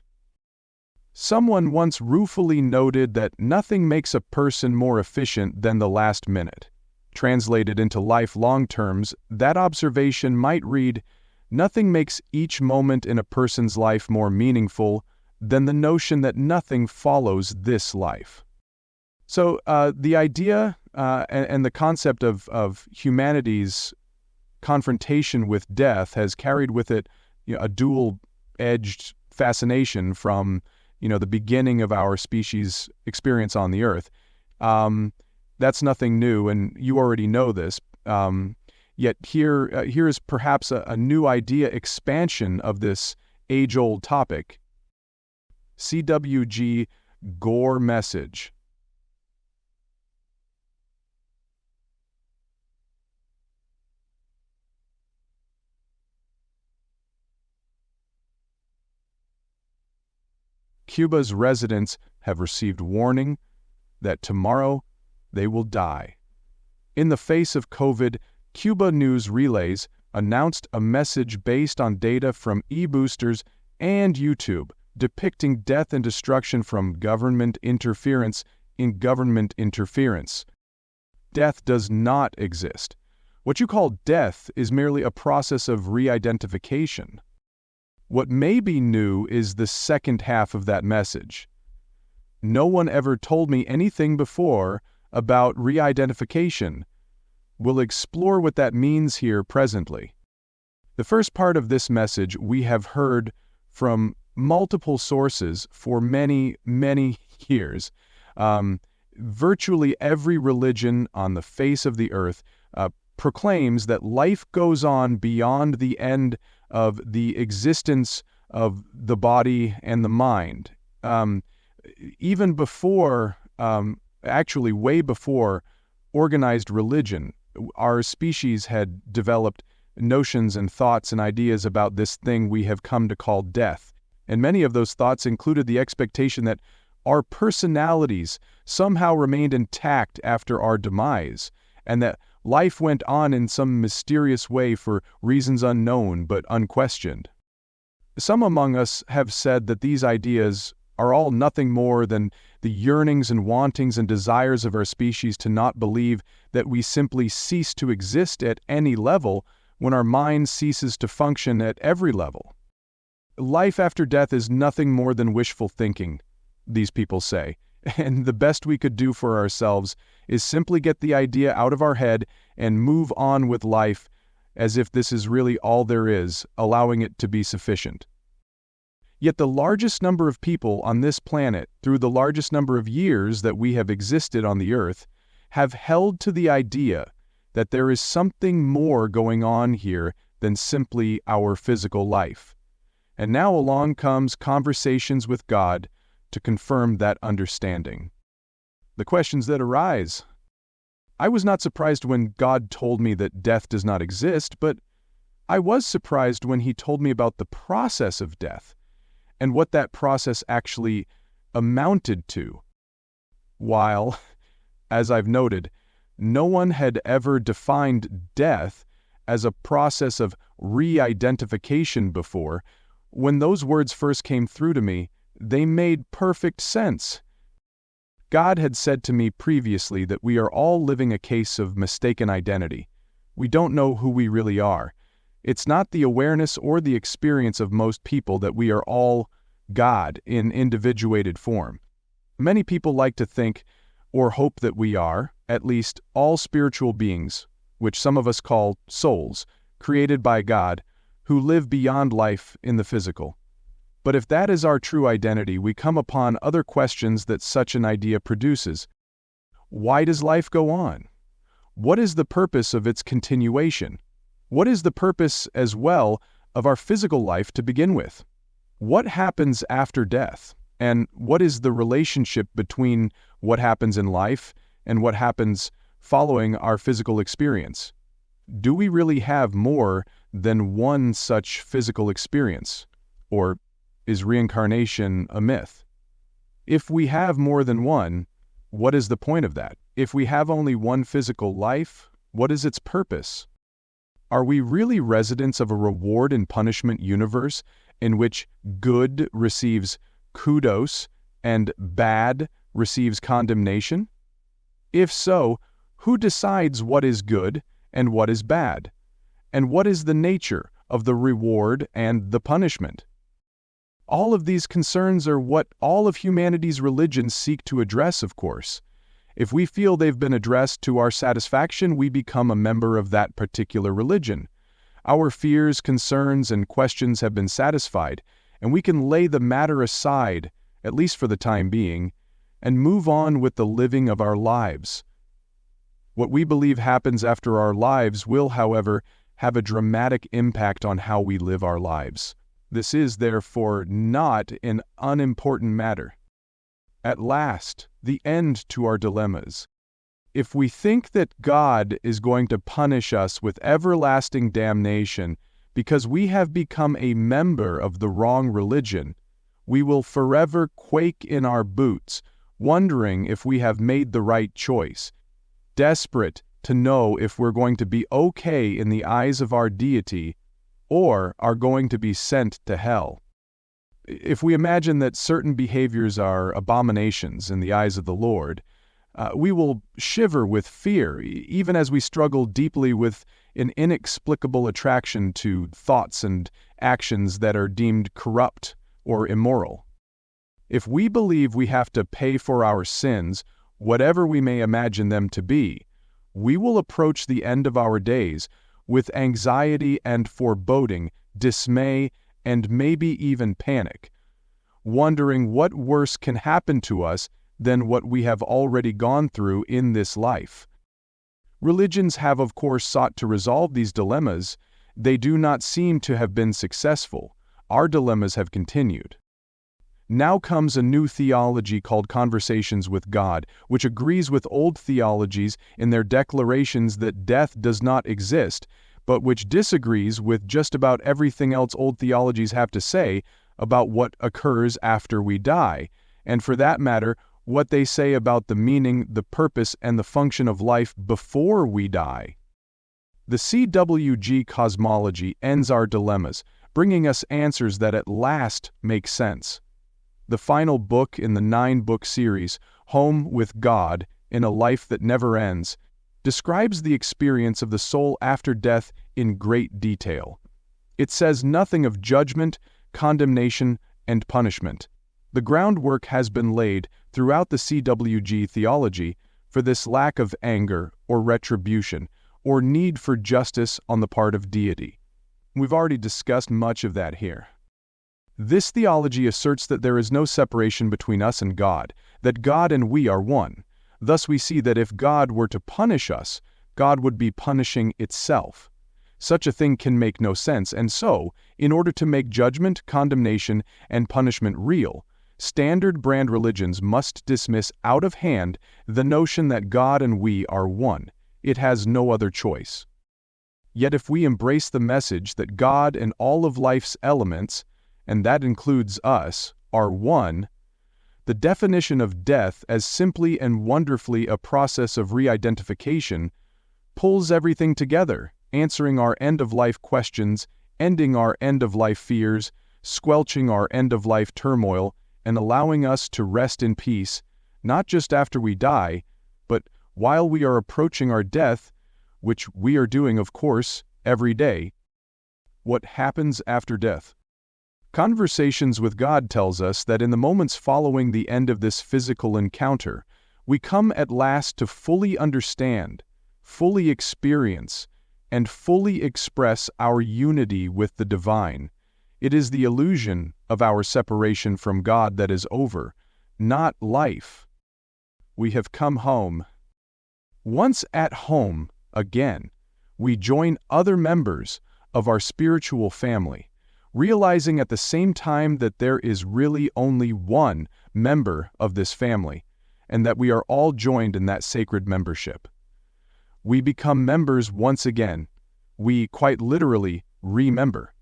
Someone once ruefully noted that nothing makes a person more efficient than the last minute. Translated into lifelong terms, that observation might read, nothing makes each moment in a person's life more meaningful than the notion that nothing follows this life. So the idea and the concept of humanity's confrontation with death has carried with it, a dual-edged fascination from the beginning of our species' experience on the earth. That's nothing new, and you already know this. Yet here is perhaps a new idea expansion of this age-old topic. CWG Gore Message. Cuba's residents have received warning that tomorrow they will die. In the face of COVID, Cuba News Relays announced a message based on data from e-boosters and YouTube depicting death and destruction from government interference in government interference. Death does not exist. What you call death is merely a process of re-identification. What may be new is the second half of that message. No one ever told me anything before about re-identification. We'll explore what that means here presently. The first part of this message we have heard from multiple sources for many, many years. Virtually every religion on the face of the earth proclaims that life goes on beyond the end of the existence of the body and the mind. Even before, actually way before organized religion, our species had developed notions and thoughts and ideas about this thing we have come to call death. And many of those thoughts included the expectation that our personalities somehow remained intact after our demise, and that life went on in some mysterious way for reasons unknown but unquestioned. Some among us have said that these ideas are all nothing more than the yearnings and wantings and desires of our species to not believe that we simply cease to exist at any level when our mind ceases to function at every level. Life after death is nothing more than wishful thinking, these people say, and the best we could do for ourselves is simply get the idea out of our head and move on with life as if this is really all there is, allowing it to be sufficient. Yet the largest number of people on this planet, through the largest number of years that we have existed on the earth, have held to the idea that there is something more going on here than simply our physical life. And now along comes conversations with God to confirm that understanding. The questions that arise. I was not surprised when God told me that death does not exist, but I was surprised when He told me about the process of death and what that process actually amounted to. While, as I've noted, no one had ever defined death as a process of re-identification before, when those words first came through to me, they made perfect sense. God had said to me previously that we are all living a case of mistaken identity. We don't know who we really are. It's not the awareness or the experience of most people that we are all God in individuated form. Many people like to think or hope that we are, at least, all spiritual beings, which some of us call souls, created by God, who live beyond life in the physical. But if that is our true identity, we come upon other questions that such an idea produces. Why does life go on? What is the purpose of its continuation? What is the purpose, as well, of our physical life to begin with? What happens after death? And what is the relationship between what happens in life and what happens following our physical experience? Do we really have more than one such physical experience? Or is reincarnation a myth? If we have more than one, what is the point of that? If we have only one physical life, what is its purpose? Are we really residents of a reward and punishment universe in which good receives kudos and bad receives condemnation? If so, who decides what is good and what is bad? And what is the nature of the reward and the punishment? All of these concerns are what all of humanity's religions seek to address, of course. If we feel they've been addressed to our satisfaction, we become a member of that particular religion. Our fears, concerns, and questions have been satisfied, and we can lay the matter aside, at least for the time being, and move on with the living of our lives. What we believe happens after our lives will, however, have a dramatic impact on how we live our lives. This is, therefore, not an unimportant matter. At last, the end to our dilemmas. If we think that God is going to punish us with everlasting damnation because we have become a member of the wrong religion, we will forever quake in our boots, wondering if we have made the right choice, desperate to know if we're going to be okay in the eyes of our deity or are going to be sent to hell. If we imagine that certain behaviors are abominations in the eyes of the Lord, we will shiver with fear, even as we struggle deeply with an inexplicable attraction to thoughts and actions that are deemed corrupt or immoral. If we believe we have to pay for our sins, whatever we may imagine them to be, we will approach the end of our days with anxiety and foreboding, dismay, and maybe even panic, wondering what worse can happen to us than what we have already gone through in this life. Religions have, of course, sought to resolve these dilemmas, They do not seem to have been successful. Our dilemmas have continued. Now comes a new theology called Conversations with God, which agrees with old theologies in their declarations that death does not exist, but which disagrees with just about everything else old theologies have to say about what occurs after we die, and for that matter, what they say about the meaning, the purpose, and the function of life before we die. The CWG cosmology ends our dilemmas, bringing us answers that at last make sense. The final book in the 9-book series, Home with God in a Life That Never Ends, describes the experience of the soul after death in great detail. It says nothing of judgment, condemnation, and punishment. The groundwork has been laid throughout the CWG theology for this lack of anger or retribution or need for justice on the part of deity. We've already discussed much of that here. This theology asserts that there is no separation between us and God, that God and we are one. Thus we see that if God were to punish us, God would be punishing itself. Such a thing can make no sense, and so, in order to make judgment, condemnation, and punishment real, standard brand religions must dismiss out of hand the notion that God and we are one. It has no other choice. Yet if we embrace the message that God and all of life's elements, and that includes us, are one, the definition of death as simply and wonderfully a process of re-identification pulls everything together, answering our end-of-life questions, ending our end-of-life fears, squelching our end-of-life turmoil, and allowing us to rest in peace, not just after we die, but while we are approaching our death, which we are doing, of course, every day. What happens after death? Conversations with God tells us that in the moments following the end of this physical encounter, we come at last to fully understand, fully experience, and fully express our unity with the divine. It is the illusion of our separation from God that is over, not life. We have come home. Once at home, again, we join other members of our spiritual family, realizing at the same time that there is really only one member of this family, and that we are all joined in that sacred membership. We become members once again. We quite literally remember.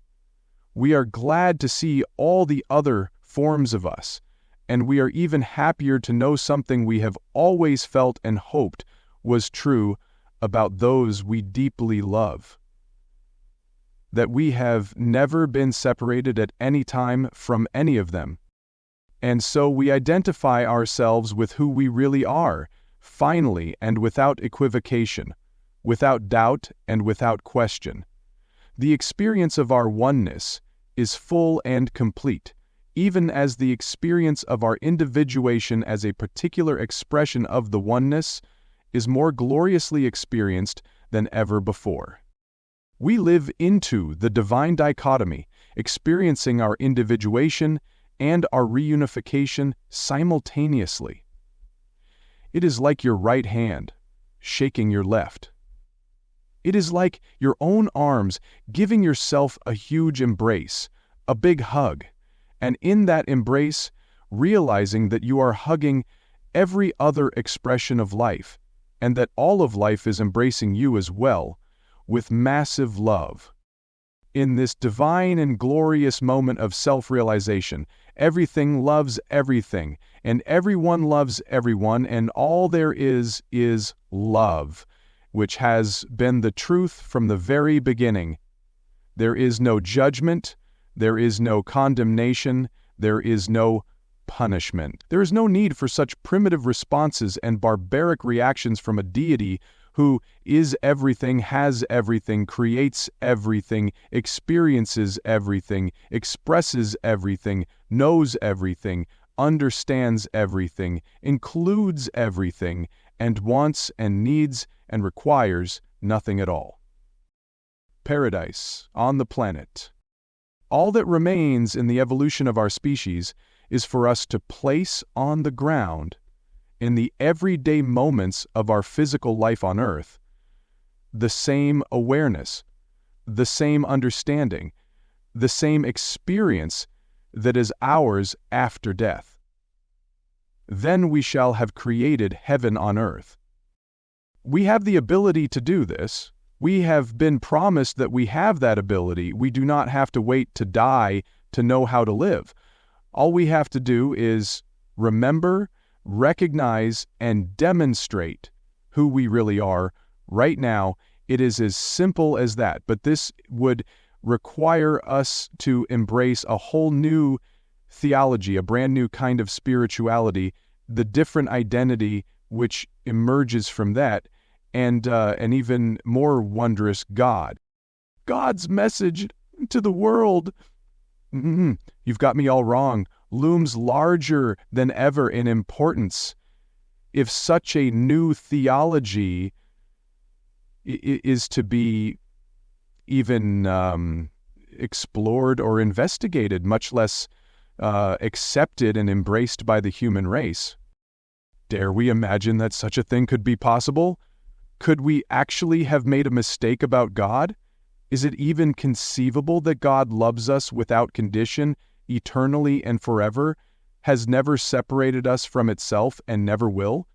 We are glad to see all the other forms of us, and we are even happier to know something we have always felt and hoped was true about those we deeply love. That we have never been separated at any time from any of them. And so we identify ourselves with who we really are, finally and without equivocation, without doubt and without question. The experience of our oneness is full and complete, even as the experience of our individuation as a particular expression of the oneness is more gloriously experienced than ever before. We live into the divine dichotomy, experiencing our individuation and our reunification simultaneously. It is like your right hand shaking your left. It is like your own arms giving yourself a huge embrace, a big hug, and in that embrace, realizing that you are hugging every other expression of life, and that all of life is embracing you as well, with massive love. In this divine and glorious moment of self-realization, everything loves everything, and everyone loves everyone, and all there is love, which has been the truth from the very beginning. There is no judgment, there is no condemnation, there is no punishment. There is no need for such primitive responses and barbaric reactions from a deity who is everything, has everything, creates everything, experiences everything, expresses everything, knows everything, understands everything, includes everything, and wants and needs and requires nothing at all. Paradise on the planet. All that remains in the evolution of our species is for us to place on the ground, in the everyday moments of our physical life on Earth, the same awareness, the same understanding, the same experience that is ours after death. Then we shall have created heaven on earth. We have the ability to do this. We have been promised that we have that ability. We do not have to wait to die to know how to live. All we have to do is remember, recognize, and demonstrate who we really are right now. It is as simple as that. But this would require us to embrace a whole new theology, a brand new kind of spirituality, the different identity which emerges from that, and an even more wondrous God. God's message to the world, you've got me all wrong, looms larger than ever in importance. If such a new theology is to be even explored or investigated, much less accepted and embraced by the human race. Dare we imagine that such a thing could be possible? Could we actually have made a mistake about God? Is it even conceivable that God loves us without condition, eternally and forever, has never separated us from itself and never will?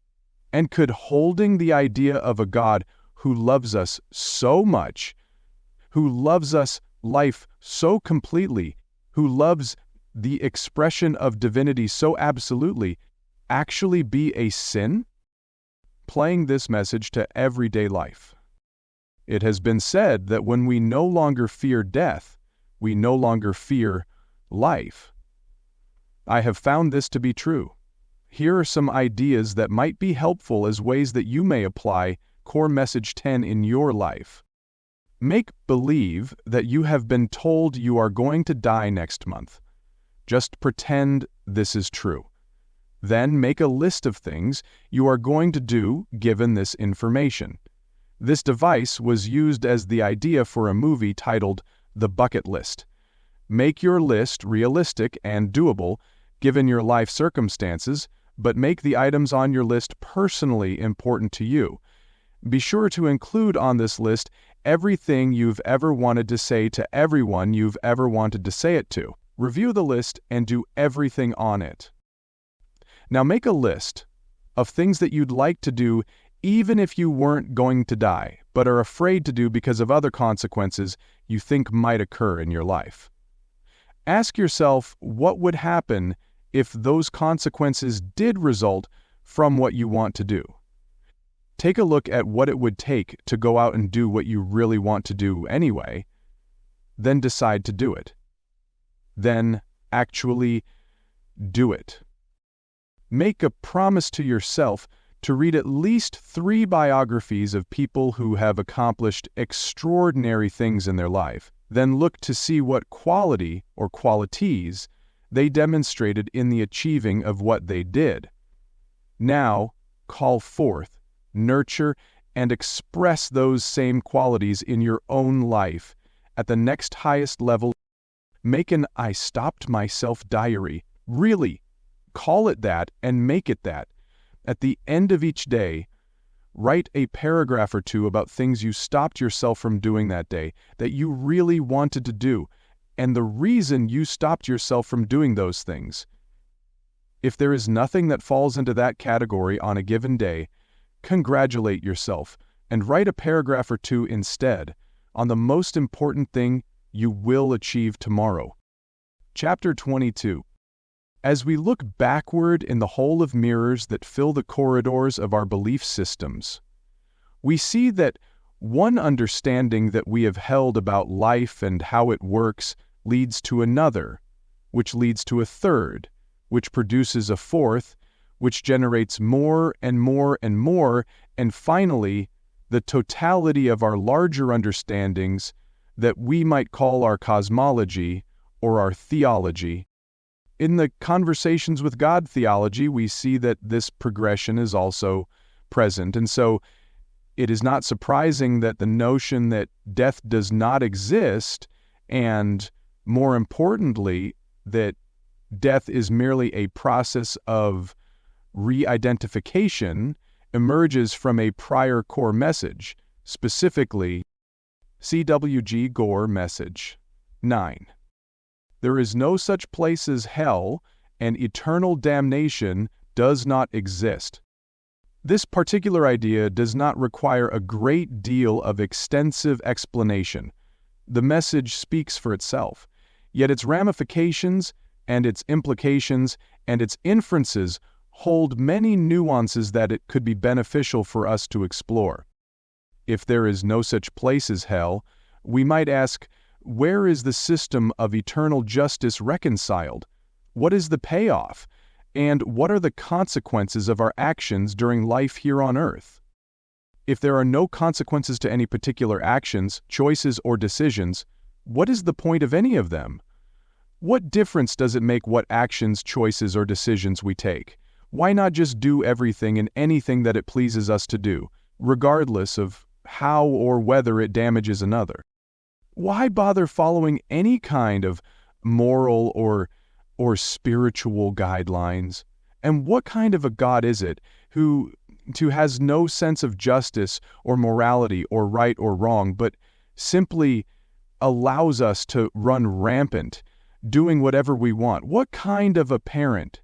And could holding the idea of a God who loves us so much, who loves us life so completely, who loves the expression of divinity so absolutely, actually be a sin? Playing this message to everyday life. It has been said that when we no longer fear death, we no longer fear life. I have found this to be true. Here are some ideas that might be helpful as ways that you may apply Core Message 10 in your life. Make believe that you have been told you are going to die next month. Just pretend this is true. Then make a list of things you are going to do given this information. This device was used as the idea for a movie titled The Bucket List. Make your list realistic and doable given your life circumstances, but make the items on your list personally important to you. Be sure to include on this list everything you've ever wanted to say to everyone you've ever wanted to say it to. Review the list and do everything on it. Now make a list of things that you'd like to do even if you weren't going to die, but are afraid to do because of other consequences you think might occur in your life. Ask yourself what would happen if those consequences did result from what you want to do. Take a look at what it would take to go out and do what you really want to do anyway, then decide to do it. Then actually do it. Make a promise to yourself to read at least 3 biographies of people who have accomplished extraordinary things in their life. Then look to see what quality or qualities they demonstrated in the achieving of what they did. Now, call forth, nurture, and express those same qualities in your own life at the next highest level. Make an I stopped myself diary. Really, call it that and make it that. At the end of each day, write a paragraph or 2 about things you stopped yourself from doing that day that you really wanted to do, and the reason you stopped yourself from doing those things. If there is nothing that falls into that category on a given day, congratulate yourself and write a paragraph or 2 instead on the most important thing you will achieve tomorrow. Chapter 22. As we look backward in the hole of mirrors that fill the corridors of our belief systems, we see that one understanding that we have held about life and how it works leads to another, which leads to a third, which produces a fourth, which generates more and more and more, and finally, the totality of our larger understandings that we might call our cosmology or our theology. In the Conversations with God theology, we see that this progression is also present, and so it is not surprising that the notion that death does not exist, and more importantly, that death is merely a process of re-identification, emerges from a prior core message, specifically, C.W.G. Gore Message 9. There is no such place as hell, and eternal damnation does not exist. This particular idea does not require a great deal of extensive explanation. The message speaks for itself, yet its ramifications and its implications and its inferences hold many nuances that it could be beneficial for us to explore. If there is no such place as hell, we might ask, where is the system of eternal justice reconciled? What is the payoff? And what are the consequences of our actions during life here on earth? If there are no consequences to any particular actions, choices, or decisions, what is the point of any of them? What difference does it make what actions, choices, or decisions we take? Why not just do everything and anything that it pleases us to do, regardless of how or whether it damages another? Why bother following any kind of moral or spiritual guidelines? And what kind of a God is it who has no sense of justice or morality or right or wrong, but simply allows us to run rampant, doing whatever we want? What kind of a parent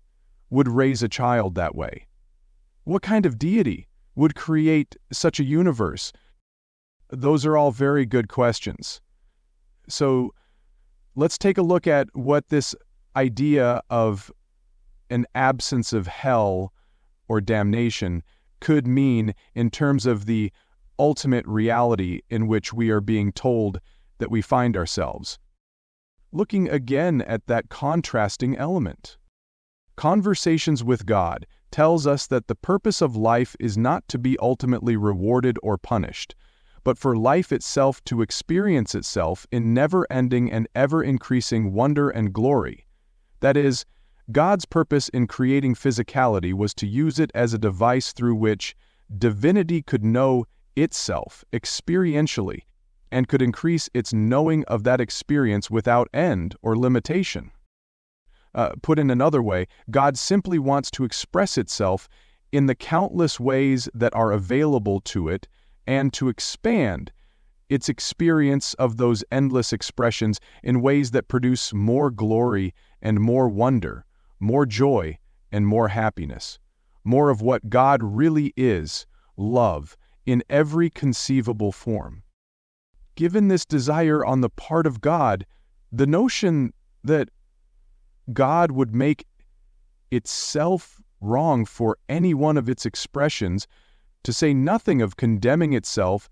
would raise a child that way? What kind of deity would create such a universe? Those are all very good questions. So let's take a look at what this idea of an absence of hell or damnation could mean in terms of the ultimate reality in which we are being told that we find ourselves. Looking again at that contrasting element. Conversations with God tells us that the purpose of life is not to be ultimately rewarded or punished, but for life itself to experience itself in never-ending and ever-increasing wonder and glory. That is, God's purpose in creating physicality was to use it as a device through which divinity could know itself experientially and could increase its knowing of that experience without end or limitation. Put in another way, God simply wants to express itself in the countless ways that are available to it and to expand its experience of those endless expressions in ways that produce more glory and more wonder, more joy and more happiness, more of what God really is, love, in every conceivable form. Given this desire on the part of God, the notion that God would make itself wrong for any one of its expressions, to say nothing of condemning itself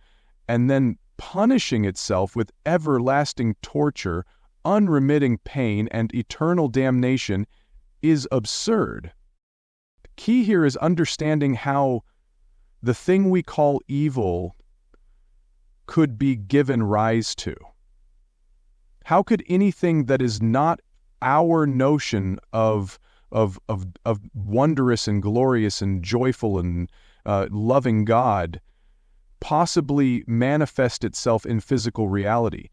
and then punishing itself with everlasting torture, unremitting pain, and eternal damnation, is absurd. The key here is understanding how the thing we call evil could be given rise to. How could anything that is not our notion of wondrous and glorious and joyful and loving God possibly manifest itself in physical reality,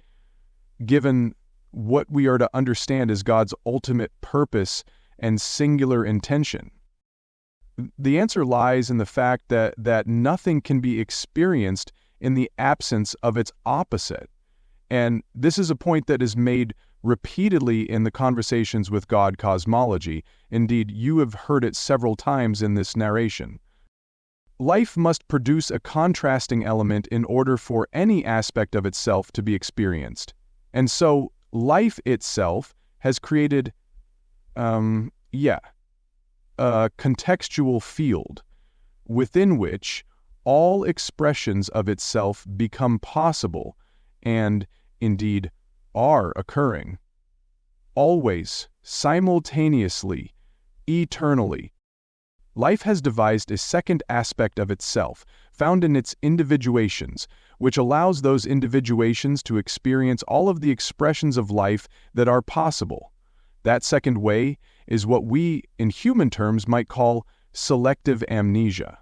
given what we are to understand as God's ultimate purpose and singular intention? The answer lies in the fact that nothing can be experienced in the absence of its opposite. And this is a point that is made repeatedly in the Conversations with God cosmology. Indeed, you have heard it several times in this narration. Life must produce a contrasting element in order for any aspect of itself to be experienced. And so, life itself has created, a contextual field within which all expressions of itself become possible and, indeed, are occurring. Always, simultaneously, eternally. Life has devised a second aspect of itself, found in its individuations, which allows those individuations to experience all of the expressions of life that are possible. That second way is what we, in human terms, might call selective amnesia.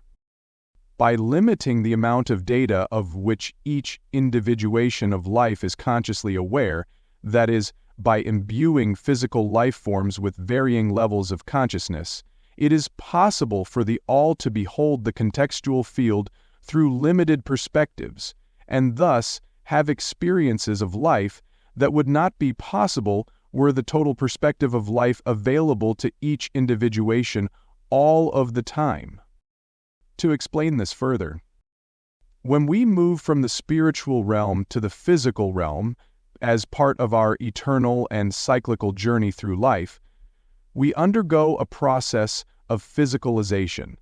By limiting the amount of data of which each individuation of life is consciously aware, that is, by imbuing physical life forms with varying levels of consciousness, it is possible for the all to behold the contextual field through limited perspectives, and thus have experiences of life that would not be possible were the total perspective of life available to each individuation all of the time. To explain this further, when we move from the spiritual realm to the physical realm as part of our eternal and cyclical journey through life, we undergo a process of physicalization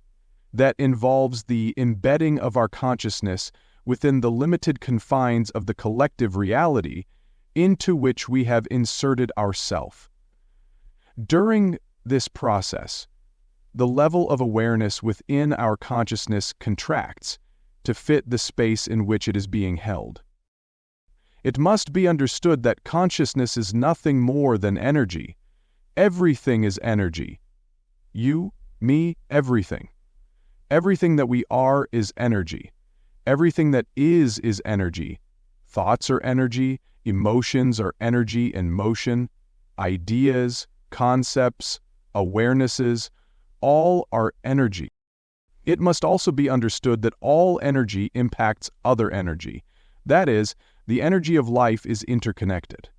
that involves the embedding of our consciousness within the limited confines of the collective reality into which we have inserted ourself. During this process, the level of awareness within our consciousness contracts to fit the space in which it is being held. It must be understood that consciousness is nothing more than energy. Everything is energy. You, me, everything. Everything that we are is energy. Everything that is energy. Thoughts are energy, emotions are energy in motion, ideas, concepts, awarenesses, all are energy. It must also be understood that all energy impacts other energy. That is, the energy of life is interconnected.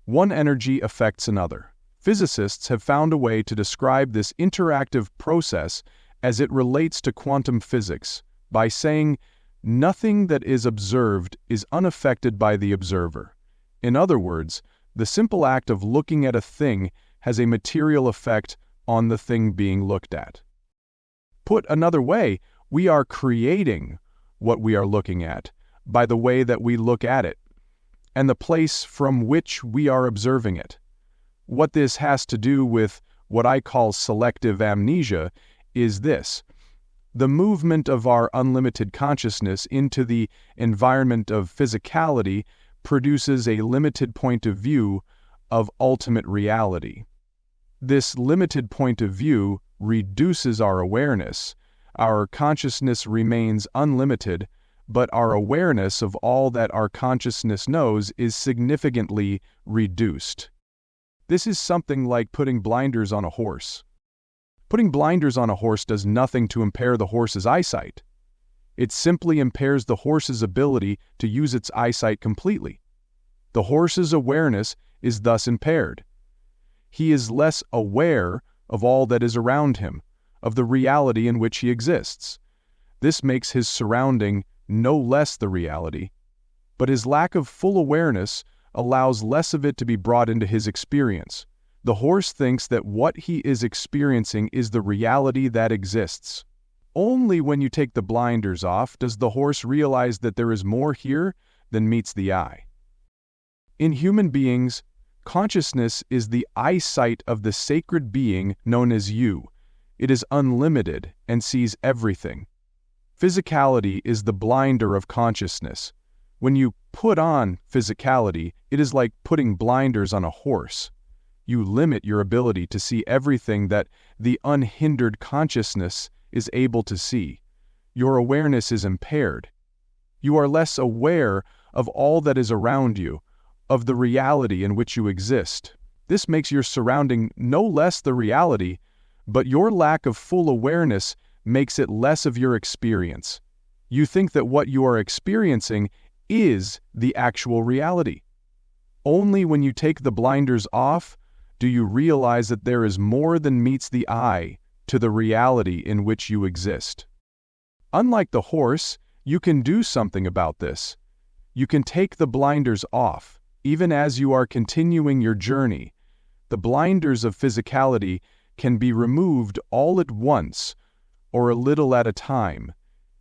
One energy affects another. Physicists have found a way to describe this interactive process as it relates to quantum physics by saying nothing that is observed is unaffected by the observer. In other words, the simple act of looking at a thing has a material effect on the thing being looked at. Put another way, we are creating what we are looking at by the way that we look at it, and the place from which we are observing it. What this has to do with what I call selective amnesia is this: the movement of our unlimited consciousness into the environment of physicality produces a limited point of view of ultimate reality. This limited point of view reduces our awareness. Our consciousness remains unlimited, but our awareness of all that our consciousness knows is significantly reduced. This is something like putting blinders on a horse. Putting blinders on a horse does nothing to impair the horse's eyesight. It simply impairs the horse's ability to use its eyesight completely. The horse's awareness is thus impaired. He is less aware of all that is around him, of the reality in which he exists. This makes his surrounding no less the reality, but his lack of full awareness allows less of it to be brought into his experience. The horse thinks that what he is experiencing is the reality that exists. Only when you take the blinders off does the horse realize that there is more here than meets the eye. In human beings, consciousness is the eyesight of the sacred being known as you. It is unlimited and sees everything. Physicality is the blinder of consciousness. When you put on physicality, it is like putting blinders on a horse. You limit your ability to see everything that the unhindered consciousness is able to see. Your awareness is impaired. You are less aware of all that is around you, of the reality in which you exist. This makes your surrounding no less the reality, but your lack of full awareness makes it less of your experience. You think that what you are experiencing is the actual reality. Only when you take the blinders off do you realize that there is more than meets the eye to the reality in which you exist. Unlike the horse, you can do something about this. You can take the blinders off, even as you are continuing your journey. The blinders of physicality can be removed all at once or a little at a time.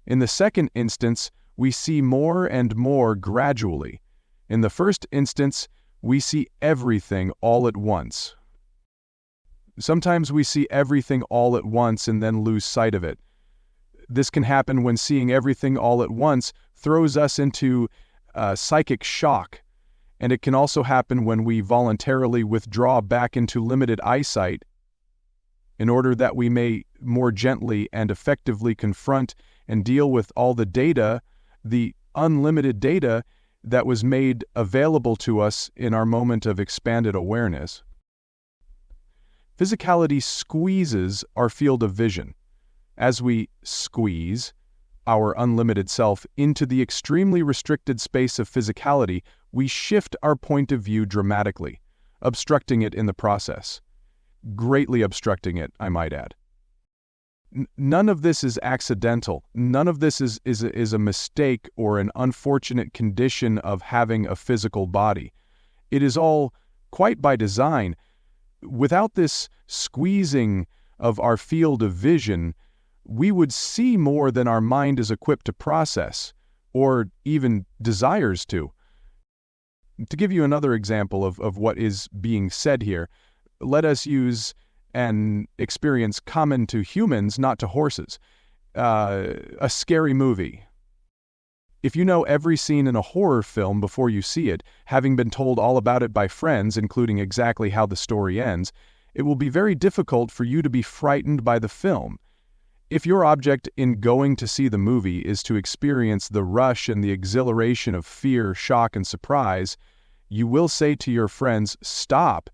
In the second instance, we see more and more gradually. In the first instance, we see everything all at once. Sometimes we see everything all at once and then lose sight of it. This can happen when seeing everything all at once throws us into psychic shock, and it can also happen when we voluntarily withdraw back into limited eyesight in order that we may more gently and effectively confront and deal with all the data, the unlimited data that was made available to us in our moment of expanded awareness. Physicality squeezes our field of vision. As we squeeze, our unlimited self, into the extremely restricted space of physicality, we shift our point of view dramatically, obstructing it in the process. Greatly obstructing it, I might add. None of this is accidental. None of this is a mistake or an unfortunate condition of having a physical body. It is all quite by design. Without this squeezing of our field of vision, we would see more than our mind is equipped to process, or even desires to. To give you another example of what is being said here, let us use an experience common to humans, not to horses. A scary movie. If you know every scene in a horror film before you see it, having been told all about it by friends, including exactly how the story ends, it will be very difficult for you to be frightened by the film. If your object in going to see the movie is to experience the rush and the exhilaration of fear, shock, and surprise, you will say to your friends, "Stop,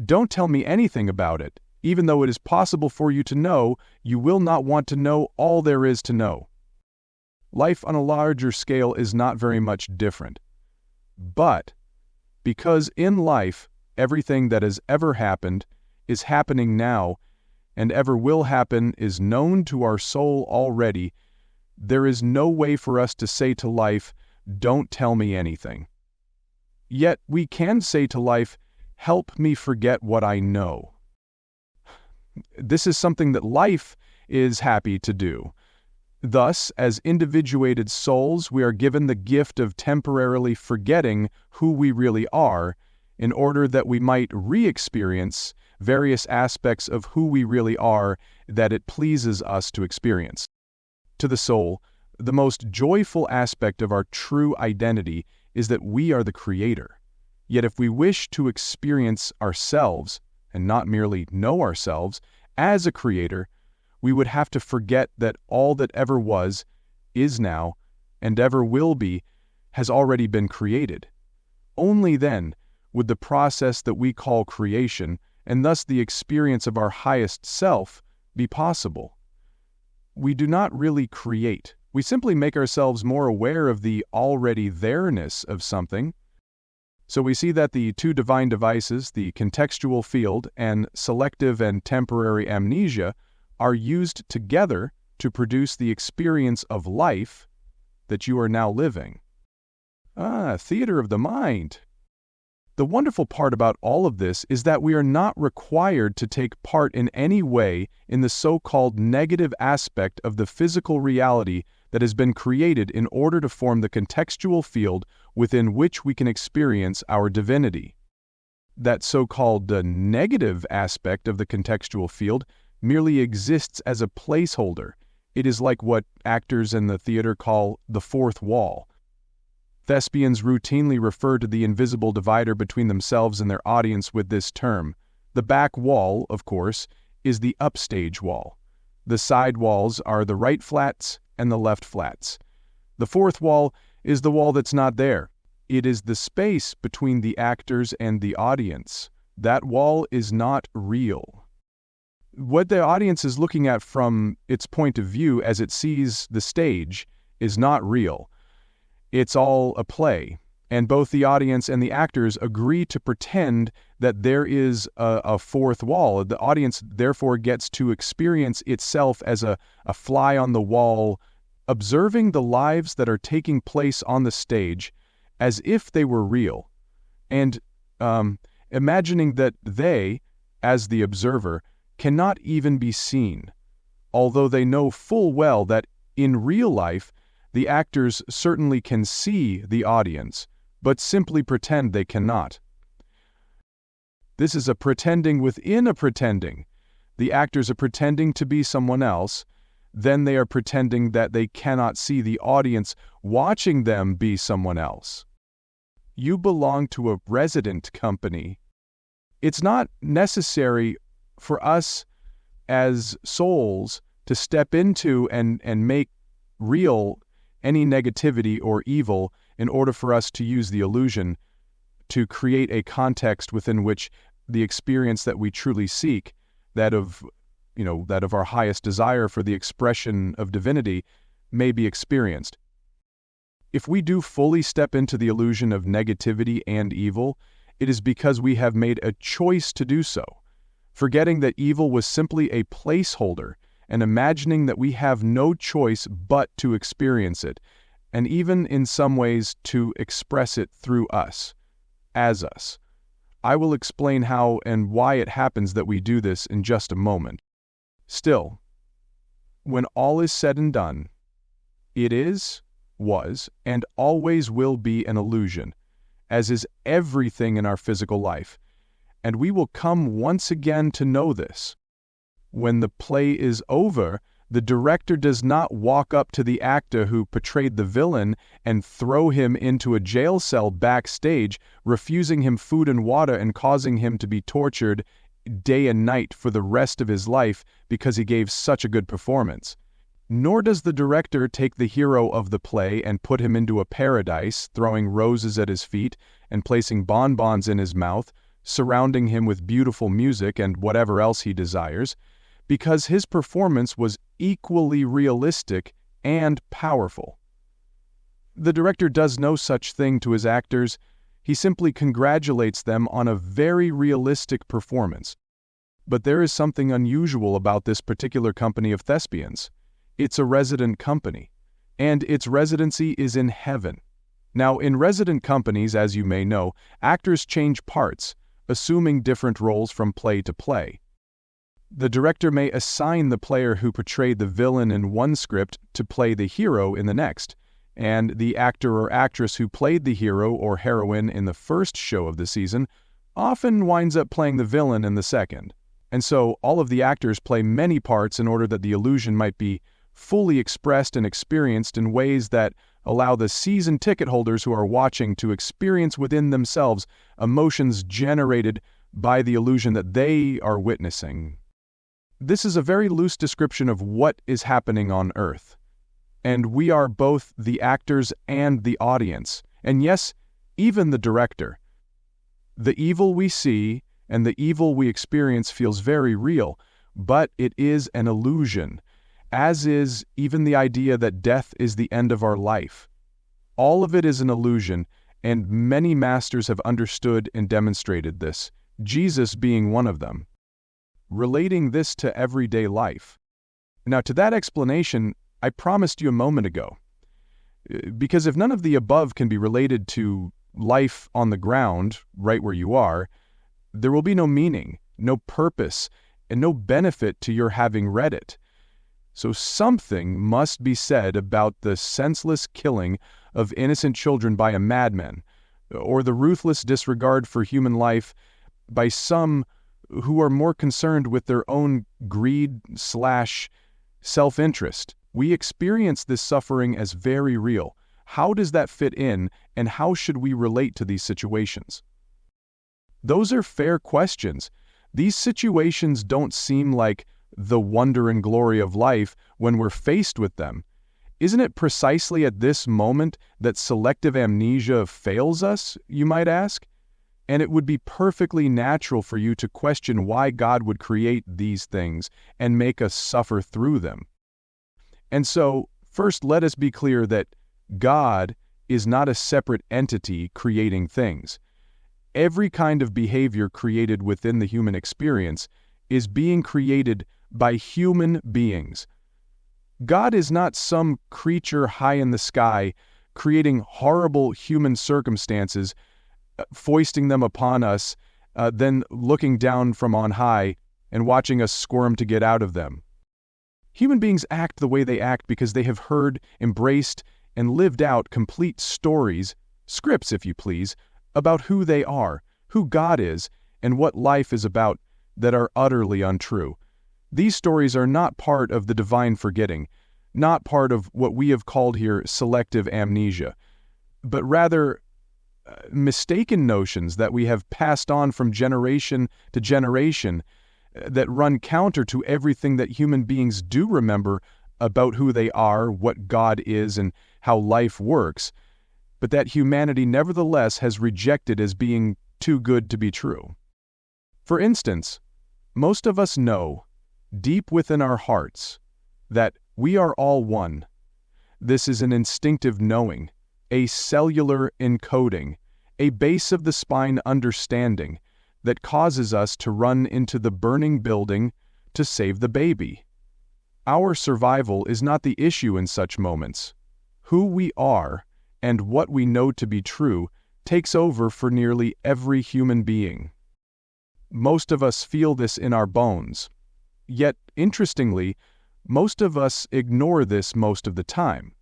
don't tell me anything about it." Even though it is possible for you to know, you will not want to know all there is to know. Life on a larger scale is not very much different. But because in life, everything that has ever happened is happening now, and ever will happen is known to our soul already, there is no way for us to say to life, "Don't tell me anything." Yet we can say to life, "Help me forget what I know." This is something that life is happy to do. Thus, as individuated souls, we are given the gift of temporarily forgetting who we really are, in order that we might re-experience various aspects of who we really are that it pleases us to experience. To the soul, the most joyful aspect of our true identity is that we are the creator. Yet if we wish to experience ourselves, and not merely know ourselves, as a creator, we would have to forget that all that ever was, is now, and ever will be, has already been created. Only then would the process that we call creation, and thus the experience of our highest self, be possible. We do not really create. We simply make ourselves more aware of the already there-ness of something. So we see that the two divine devices, the contextual field and selective and temporary amnesia, are used together to produce the experience of life that you are now living. Theater of the mind. The wonderful part about all of this is that we are not required to take part in any way in the so-called negative aspect of the physical reality that has been created in order to form the contextual field within which we can experience our divinity. That so-called negative aspect of the contextual field merely exists as a placeholder. It is like what actors in the theater call the fourth wall. Thespians routinely refer to the invisible divider between themselves and their audience with this term. The back wall, of course, is the upstage wall. The side walls are the right flats and the left flats. The fourth wall is the wall that's not there. It is the space between the actors and the audience. That wall is not real. What the audience is looking at from its point of view as it sees the stage is not real. It's all a play, and both the audience and the actors agree to pretend that there is a fourth wall. The audience therefore gets to experience itself as a fly on the wall, observing the lives that are taking place on the stage as if they were real, and imagining that they, as the observer, cannot even be seen, although they know full well that in real life the actors certainly can see the audience, but simply pretend they cannot. This is a pretending within a pretending. The actors are pretending to be someone else, then they are pretending that they cannot see the audience watching them be someone else. You belong to a resident company. It's not necessary for us as souls to step into and make real any negativity or evil in order for us to use the illusion to create a context within which the experience that we truly seek, that of our highest desire for the expression of divinity, may be experienced. If we do fully step into the illusion of negativity and evil, it is because we have made a choice to do so, forgetting that evil was simply a placeholder and imagining that we have no choice but to experience it, and even in some ways to express it through us, as us. I will explain how and why it happens that we do this in just a moment. Still, when all is said and done, it is, was, and always will be an illusion, as is everything in our physical life, and we will come once again to know this. When the play is over, the director does not walk up to the actor who portrayed the villain and throw him into a jail cell backstage, refusing him food and water and causing him to be tortured day and night for the rest of his life because he gave such a good performance. Nor does the director take the hero of the play and put him into a paradise, throwing roses at his feet and placing bonbons in his mouth, surrounding him with beautiful music and whatever else he desires, because his performance was equally realistic and powerful. The director does no such thing to his actors. He simply congratulates them on a very realistic performance. But there is something unusual about this particular company of thespians. It's a resident company, and its residency is in heaven. Now, in resident companies, as you may know, actors change parts, assuming different roles from play to play. The director may assign the player who portrayed the villain in one script to play the hero in the next, and the actor or actress who played the hero or heroine in the first show of the season often winds up playing the villain in the second. And so all of the actors play many parts in order that the illusion might be fully expressed and experienced in ways that allow the season ticket holders who are watching to experience within themselves emotions generated by the illusion that they are witnessing. This is a very loose description of what is happening on Earth. And we are both the actors and the audience, and yes, even the director. The evil we see and the evil we experience feels very real, but it is an illusion, as is even the idea that death is the end of our life. All of it is an illusion, and many masters have understood and demonstrated this, Jesus being one of them. Relating this to everyday life. Now, to that explanation, I promised you a moment ago. Because if none of the above can be related to life on the ground, right where you are, there will be no meaning, no purpose, and no benefit to your having read it. So something must be said about the senseless killing of innocent children by a madman, or the ruthless disregard for human life by some who are more concerned with their own greed/self-interest. We experience this suffering as very real. How does that fit in, and how should we relate to these situations? Those are fair questions. These situations don't seem like the wonder and glory of life when we're faced with them. Isn't it precisely at this moment that selective amnesia fails us, you might ask? And it would be perfectly natural for you to question why God would create these things and make us suffer through them. And so, first let us be clear that God is not a separate entity creating things. Every kind of behavior created within the human experience is being created by human beings. God is not some creature high in the sky creating horrible human circumstances, foisting them upon us, then looking down from on high and watching us squirm to get out of them. Human beings act the way they act because they have heard, embraced, and lived out complete stories, scripts if you please, about who they are, who God is, and what life is about that are utterly untrue. These stories are not part of the divine forgetting, not part of what we have called here selective amnesia, but rather mistaken notions that we have passed on from generation to generation that run counter to everything that human beings do remember about who they are, what God is, and how life works, but that humanity nevertheless has rejected as being too good to be true. For instance, most of us know, deep within our hearts, that we are all one, This is an instinctive knowing, a cellular encoding, a base of the spine understanding that causes us to run into the burning building to save the baby. Our survival is not the issue in such moments. Who we are and what we know to be true takes over for nearly every human being. Most of us feel this in our bones. Yet, interestingly, most of us ignore this most of the time.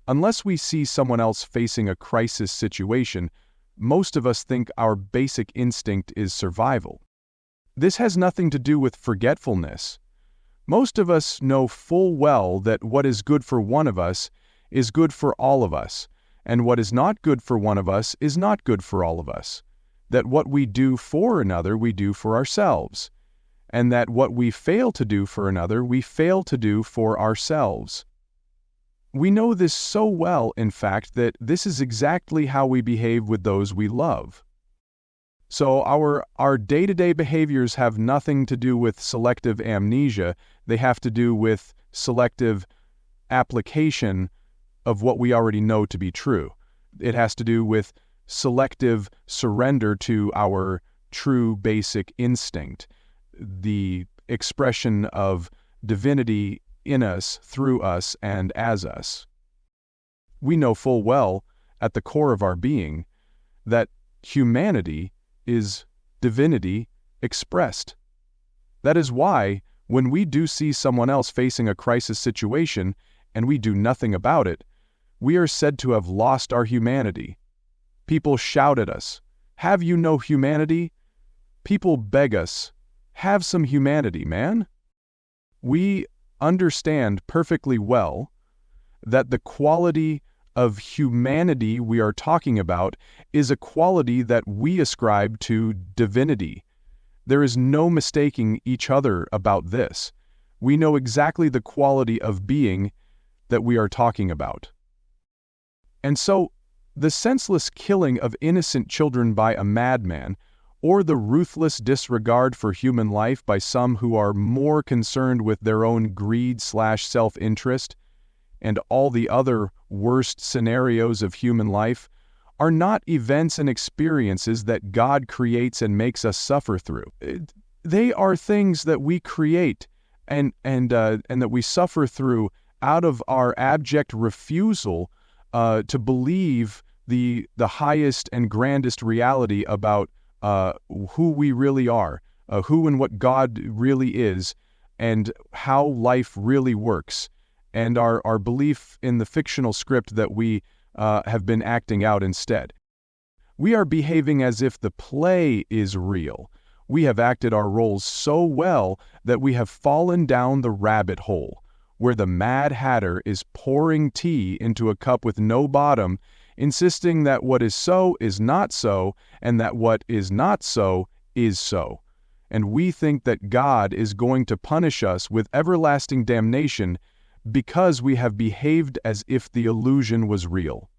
Unless we see someone else facing a crisis situation, most of us think our basic instinct is survival. This has nothing to do with forgetfulness. Most of us know full well that what is good for one of us is good for all of us, and what is not good for one of us is not good for all of us. That what we do for another, we do for ourselves, and that what we fail to do for another, we fail to do for ourselves. We know this so well, in fact, that this is exactly how we behave with those we love. So our day-to-day behaviors have nothing to do with selective amnesia. They have to do with selective application of what we already know to be true. It has to do with selective surrender to our true basic instinct, the expression of divinity in us, through us, and as us. We know full well, at the core of our being, that humanity is divinity expressed. That is why, when we do see someone else facing a crisis situation and we do nothing about it, we are said to have lost our humanity. People shout at us, "Have you no humanity?" People beg us, "Have some humanity, man." We understand perfectly well that the quality of humanity we are talking about is a quality that we ascribe to divinity. There is no mistaking each other about this. We know exactly the quality of being that we are talking about. And so, the senseless killing of innocent children by a madman, or the ruthless disregard for human life by some who are more concerned with their own greed/self-interest, and all the other worst scenarios of human life, are not events and experiences that God creates and makes us suffer through. They are things that we create and that we suffer through out of our abject refusal to believe the highest and grandest reality about who we really are, who and what God really is, and how life really works, and our belief in the fictional script that we have been acting out instead. We are behaving as if the play is real. We have acted our roles so well that we have fallen down the rabbit hole, where the Mad Hatter is pouring tea into a cup with no bottom, insisting that what is so is not so, and that what is not so is so. And we think that God is going to punish us with everlasting damnation because we have behaved as if the illusion was real.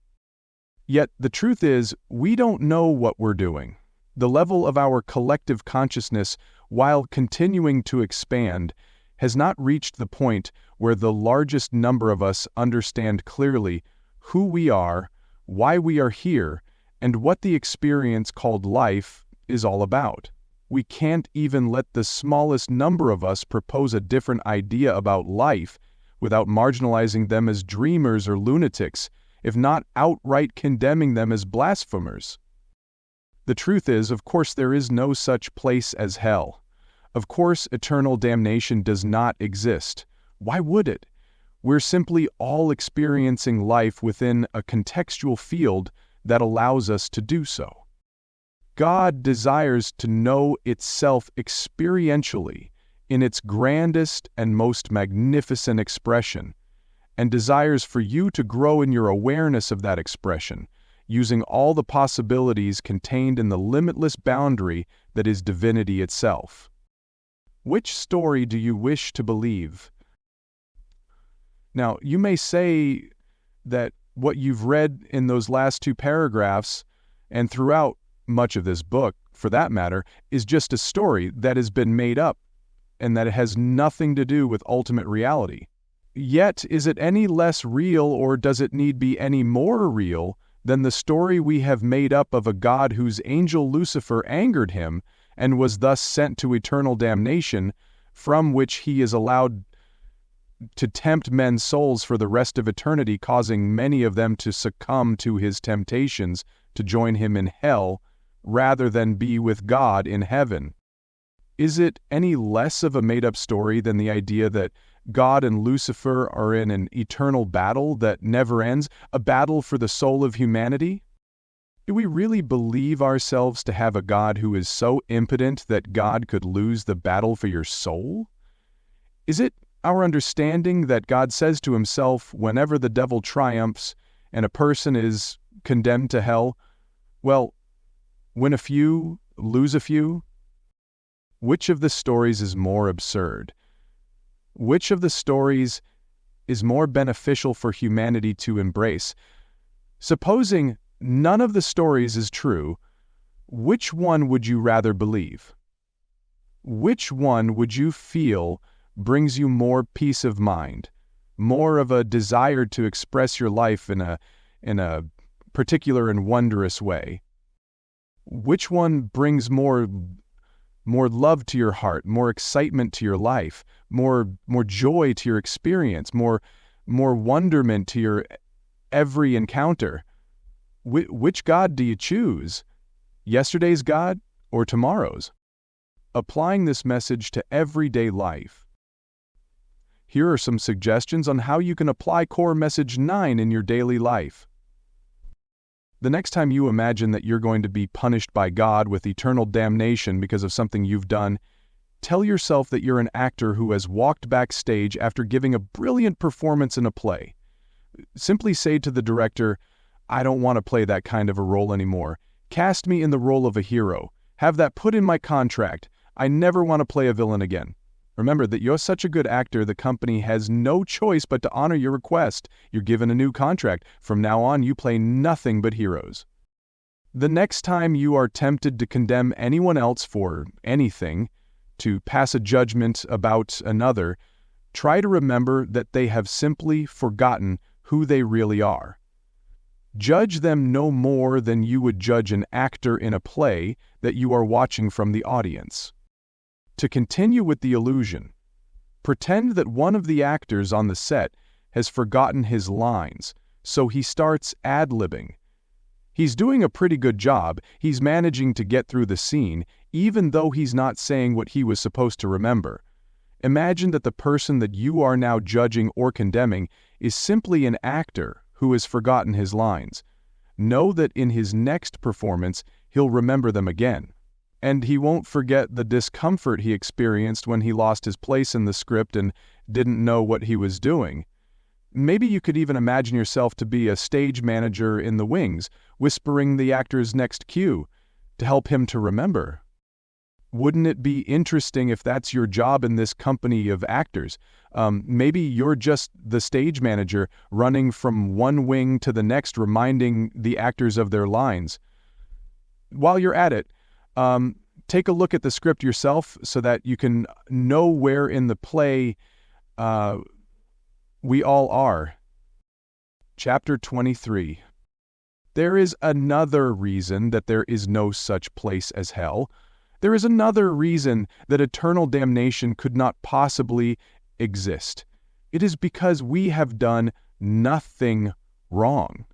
Yet the truth is, we don't know what we're doing. The level of our collective consciousness, while continuing to expand, has not reached the point where the largest number of us understand clearly who we are, why we are here, and what the experience called life is all about. We can't even let the smallest number of us propose a different idea about life without marginalizing them as dreamers or lunatics, if not outright condemning them as blasphemers. The truth is, of course, there is no such place as hell. Of course, eternal damnation does not exist. Why would it? We're simply all experiencing life within a contextual field that allows us to do so. God desires to know itself experientially in its grandest and most magnificent expression, and desires for you to grow in your awareness of that expression, using all the possibilities contained in the limitless boundary that is divinity itself. Which story do you wish to believe? Now, you may say that what you've read in those last two paragraphs, and throughout much of this book, for that matter, is just a story that has been made up, and that it has nothing to do with ultimate reality. Yet, is it any less real, or does it need be any more real than the story we have made up of a God whose angel Lucifer angered him and was thus sent to eternal damnation, from which he is allowed to tempt men's souls for the rest of eternity, causing many of them to succumb to his temptations to join him in hell rather than be with God in heaven? Is it any less of a made-up story than the idea that God and Lucifer are in an eternal battle that never ends, a battle for the soul of humanity? Do we really believe ourselves to have a God who is so impotent that God could lose the battle for your soul? Is it our understanding that God says to himself whenever the devil triumphs and a person is condemned to hell, well, win a few, lose a few? Which of the stories is more absurd? Which of the stories is more beneficial for humanity to embrace? Supposing none of the stories is true, which one would you rather believe? Which one would you feel brings you more peace of mind, more of a desire to express your life in a particular and wondrous way? Which one brings more love to your heart, more excitement to your life, more joy to your experience, more wonderment to your every encounter? Which God do you choose? Yesterday's God or tomorrow's? Applying this message to everyday life. Here are some suggestions on how you can apply Core Message 9 in your daily life. The next time you imagine that you're going to be punished by God with eternal damnation because of something you've done, tell yourself that you're an actor who has walked backstage after giving a brilliant performance in a play. Simply say to the director, "I don't want to play that kind of a role anymore. Cast me in the role of a hero. Have that put in my contract. I never want to play a villain again." Remember that you're such a good actor, the company has no choice but to honor your request. You're given a new contract. From now on, you play nothing but heroes. The next time you are tempted to condemn anyone else for anything, to pass a judgment about another, try to remember that they have simply forgotten who they really are. Judge them no more than you would judge an actor in a play that you are watching from the audience. To continue with the illusion, pretend that one of the actors on the set has forgotten his lines, so he starts ad-libbing. He's doing a pretty good job. He's managing to get through the scene, even though he's not saying what he was supposed to remember. Imagine that the person that you are now judging or condemning is simply an actor who has forgotten his lines. Know that in his next performance, he'll remember them again. And he won't forget the discomfort he experienced when he lost his place in the script and didn't know what he was doing. Maybe you could even imagine yourself to be a stage manager in the wings, whispering the actor's next cue to help him to remember. Wouldn't it be interesting if that's your job in this company of actors? Maybe you're just the stage manager running from one wing to the next, reminding the actors of their lines. While you're at it, take a look at the script yourself so that you can know where in the play we all are. Chapter 23. There is another reason that there is no such place as hell. There is another reason that eternal damnation could not possibly exist. It is because we have done nothing wrong.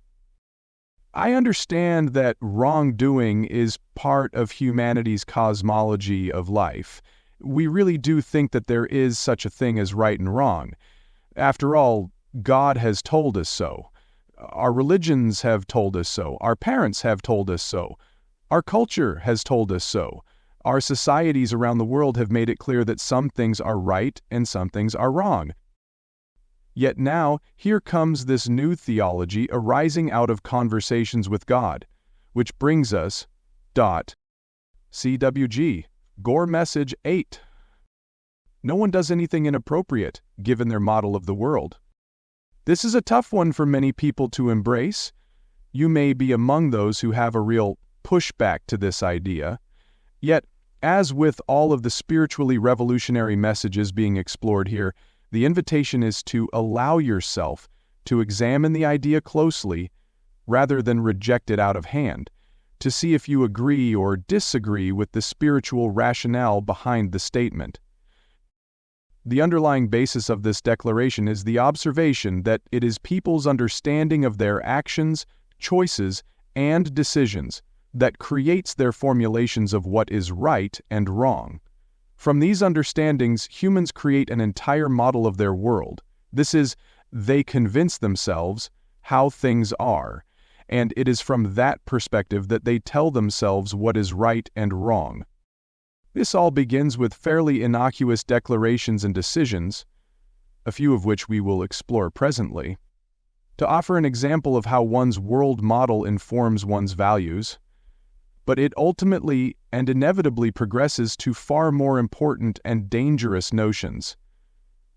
I understand that wrongdoing is part of humanity's cosmology of life. We really do think that there is such a thing as right and wrong. After all, God has told us so. Our religions have told us so. Our parents have told us so. Our culture has told us so. Our societies around the world have made it clear that some things are right and some things are wrong. Yet now, here comes this new theology arising out of conversations with God, which brings us, CWG, Gore Message 8. No one does anything inappropriate, given their model of the world. This is a tough one for many people to embrace. You may be among those who have a real pushback to this idea. Yet, as with all of the spiritually revolutionary messages being explored here, The invitation is to allow yourself to examine the idea closely rather than reject it out of hand, to see if you agree or disagree with the spiritual rationale behind the statement. The underlying basis of this declaration is the observation that it is people's understanding of their actions, choices, and decisions that creates their formulations of what is right and wrong. From these understandings, humans create an entire model of their world. This is, they convince themselves how things are, and it is from that perspective that they tell themselves what is right and wrong. This all begins with fairly innocuous declarations and decisions, a few of which we will explore presently. To offer an example of how one's world model informs one's values, but it ultimately and inevitably progresses to far more important and dangerous notions,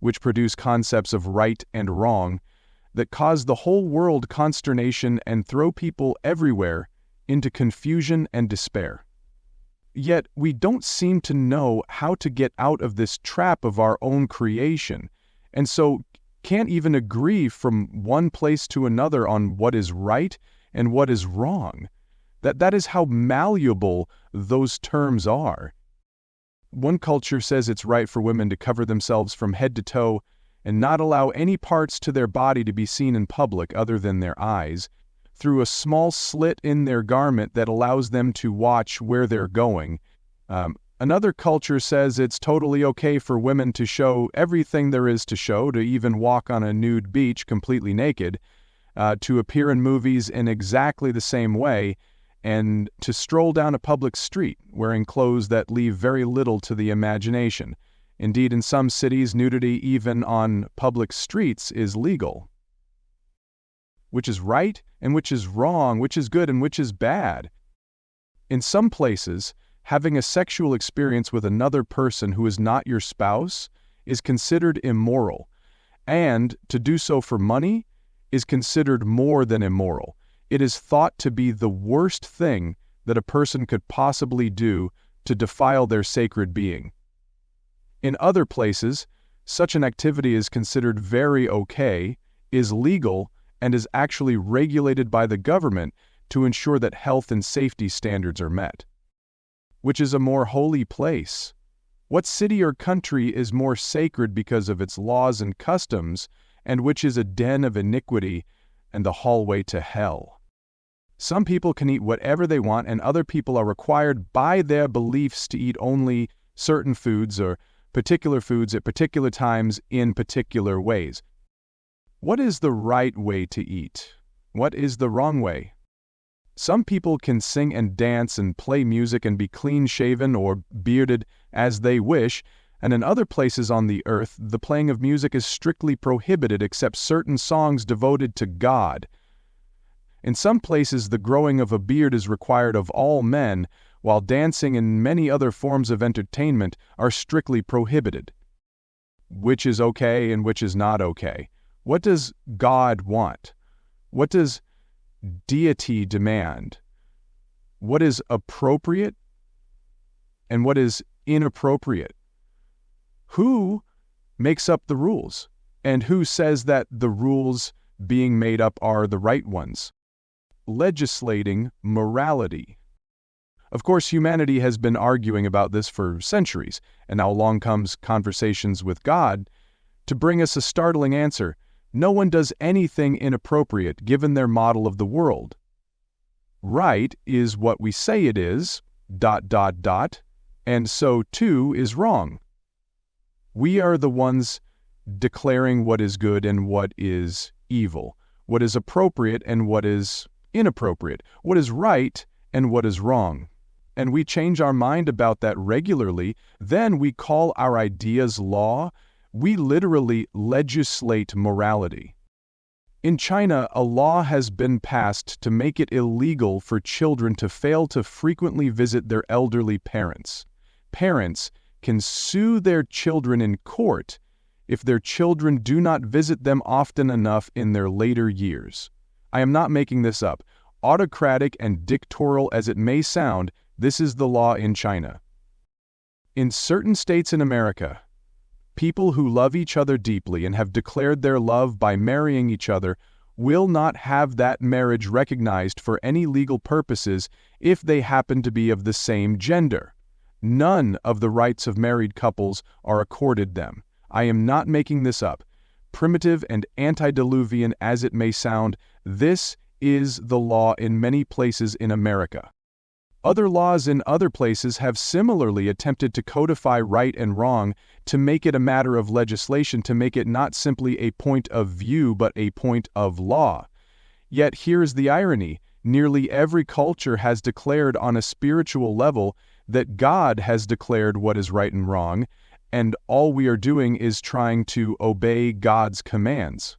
which produce concepts of right and wrong that cause the whole world consternation and throw people everywhere into confusion and despair. Yet we don't seem to know how to get out of this trap of our own creation, and so can't even agree from one place to another on what is right and what is wrong. That is how malleable those terms are. One culture says it's right for women to cover themselves from head to toe and not allow any parts to their body to be seen in public other than their eyes, through a small slit in their garment that allows them to watch where they're going. Another culture says it's totally okay for women to show everything there is to show, to even walk on a nude beach completely naked, to appear in movies in exactly the same way, and to stroll down a public street wearing clothes that leave very little to the imagination. Indeed, in some cities, nudity even on public streets is legal. Which is right and which is wrong, which is good and which is bad. In some places, having a sexual experience with another person who is not your spouse is considered immoral, and to do so for money is considered more than immoral. It is thought to be the worst thing that a person could possibly do to defile their sacred being. In other places, such an activity is considered very okay, is legal, and is actually regulated by the government to ensure that health and safety standards are met. Which is a more holy place? What city or country is more sacred because of its laws and customs, and which is a den of iniquity and the hallway to hell? Some people can eat whatever they want, and other people are required by their beliefs to eat only certain foods or particular foods at particular times in particular ways. What is the right way to eat? What is the wrong way? Some people can sing and dance and play music and be clean-shaven or bearded as they wish, and in other places on the earth, the playing of music is strictly prohibited except certain songs devoted to God. In some places, the growing of a beard is required of all men, while dancing and many other forms of entertainment are strictly prohibited. Which is okay and which is not okay? What does God want? What does deity demand? What is appropriate and what is inappropriate? Who makes up the rules? And who says that the rules being made up are the right ones? Legislating morality. Of course, humanity has been arguing about this for centuries, and now along comes Conversations with God to bring us a startling answer. No one does anything inappropriate given their model of the world. Right is what we say it is, ... and so too is wrong. We are the ones declaring what is good and what is evil, what is appropriate and what is inappropriate, what is right and what is wrong. And we change our mind about that regularly. Then we call our ideas law. We literally legislate morality. In China, a law has been passed to make it illegal for children to fail to frequently visit their elderly parents. Parents can sue their children in court if their children do not visit them often enough in their later years. I am not making this up. Autocratic and dictatorial as it may sound, this is the law in China. In certain states in America, People who love each other deeply and have declared their love by marrying each other will not have that marriage recognized for any legal purposes if they happen to be of the same gender. None of the rights of married couples are accorded them. I am not making this up. Primitive and antediluvian as it may sound, this is the law in many places in America. Other laws in other places have similarly attempted to codify right and wrong, to make it a matter of legislation, to make it not simply a point of view but a point of law. Yet here is the irony. Nearly every culture has declared on a spiritual level that God has declared what is right and wrong, and all we are doing is trying to obey God's commands.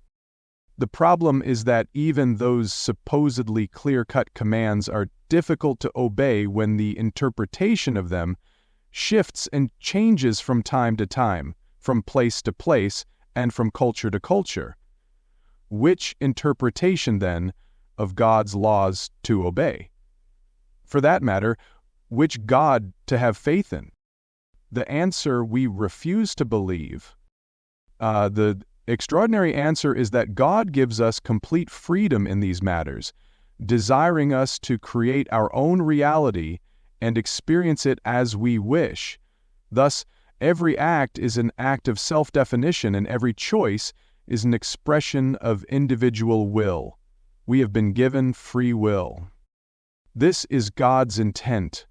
The problem is that even those supposedly clear-cut commands are difficult to obey when the interpretation of them shifts and changes from time to time, from place to place, and from culture to culture. Which interpretation, then, of God's laws to obey? For that matter, which God to have faith in? The answer we refuse to believe. The extraordinary answer is that God gives us complete freedom in these matters, desiring us to create our own reality and experience it as we wish. Thus, every act is an act of self-definition, and every choice is an expression of individual will. We have been given free will. This is God's intent,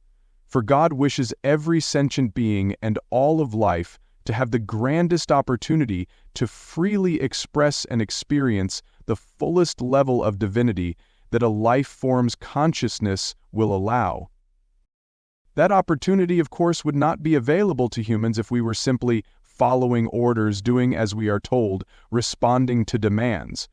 for God wishes every sentient being and all of life to have the grandest opportunity to freely express and experience the fullest level of divinity that a life form's consciousness will allow. That opportunity, of course, would not be available to humans if we were simply following orders, doing as we are told, responding to demands.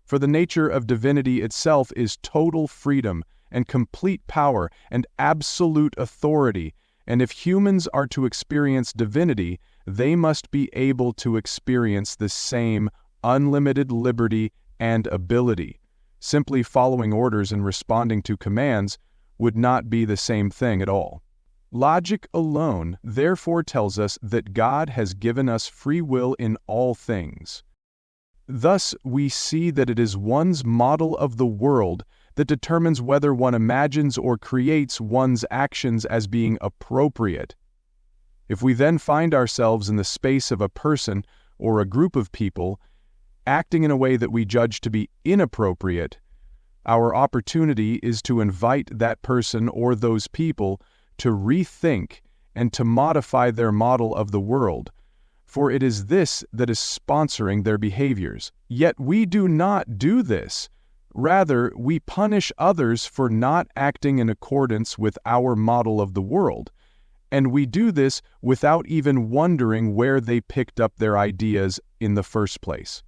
For the nature of divinity itself is total freedom and complete power and absolute authority, and if humans are to experience divinity, they must be able to experience the same unlimited liberty and ability. Simply following orders and responding to commands would not be the same thing at all. Logic alone, therefore, tells us that God has given us free will in all things. Thus, we see that it is one's model of the world that determines whether one imagines or creates one's actions as being appropriate. If we then find ourselves in the space of a person or a group of people acting in a way that we judge to be inappropriate, our opportunity is to invite that person or those people to rethink and to modify their model of the world, for it is this that is sponsoring their behaviors. Yet we do not do this. Rather, we punish others for not acting in accordance with our model of the world, and we do this without even wondering where they picked up their ideas in the first place.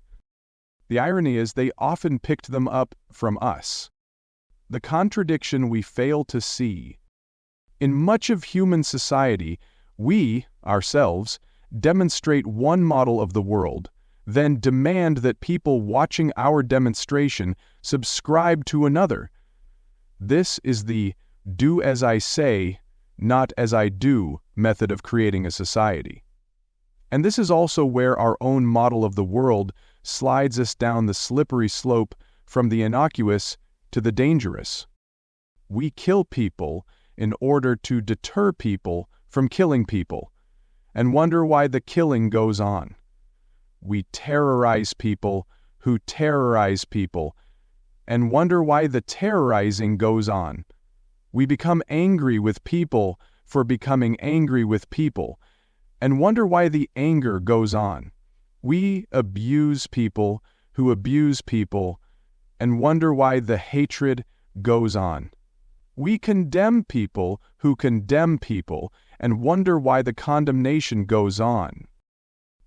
The irony is they often picked them up from us. The contradiction we fail to see. In much of human society, we, ourselves, demonstrate one model of the world, then demand that people watching our demonstration subscribe to another. This is the do as I say, not as I do method of creating a society. And this is also where our own model of the world slides us down the slippery slope from the innocuous to the dangerous. We kill people in order to deter people from killing people, and wonder why the killing goes on. We terrorize people who terrorize people, and wonder why the terrorizing goes on. We become angry with people for becoming angry with people, and wonder why the anger goes on. We abuse people who abuse people, and wonder why the hatred goes on. We condemn people who condemn people, and wonder why the condemnation goes on.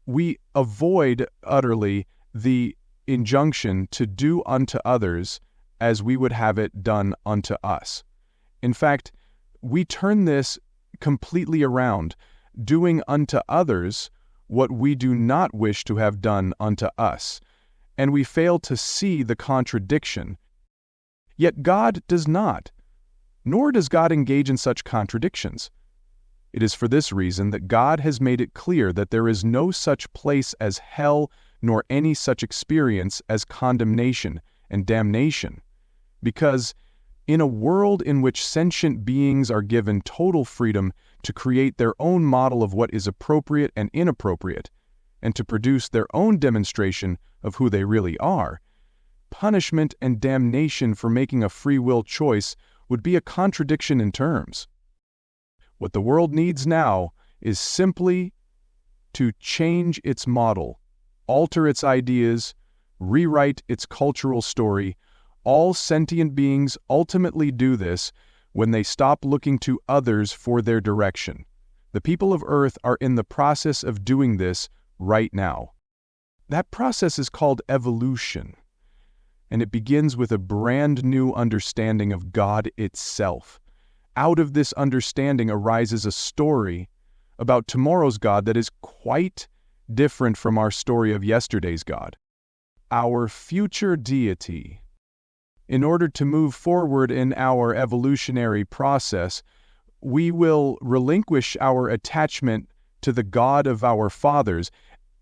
We avoid utterly the injunction to do unto others as we would have it done unto us. In fact, we turn this completely around, doing unto others what we do not wish to have done unto us, and we fail to see the contradiction. Yet God does not, nor does God engage in such contradictions. It is for this reason that God has made it clear that there is no such place as hell nor any such experience as condemnation and damnation. Because in a world in which sentient beings are given total freedom to create their own model of what is appropriate and inappropriate, and to produce their own demonstration of who they really are, punishment and damnation for making a free will choice would be a contradiction in terms. What the world needs now is simply to change its model, alter its ideas, rewrite its cultural story. All sentient beings ultimately do this when they stop looking to others for their direction. The people of Earth are in the process of doing this right now. That process is called evolution, and it begins with a brand new understanding of God itself. Out of this understanding arises a story about tomorrow's God that is quite different from our story of yesterday's God. Our future deity. In order to move forward in our evolutionary process, we will relinquish our attachment to the God of our fathers.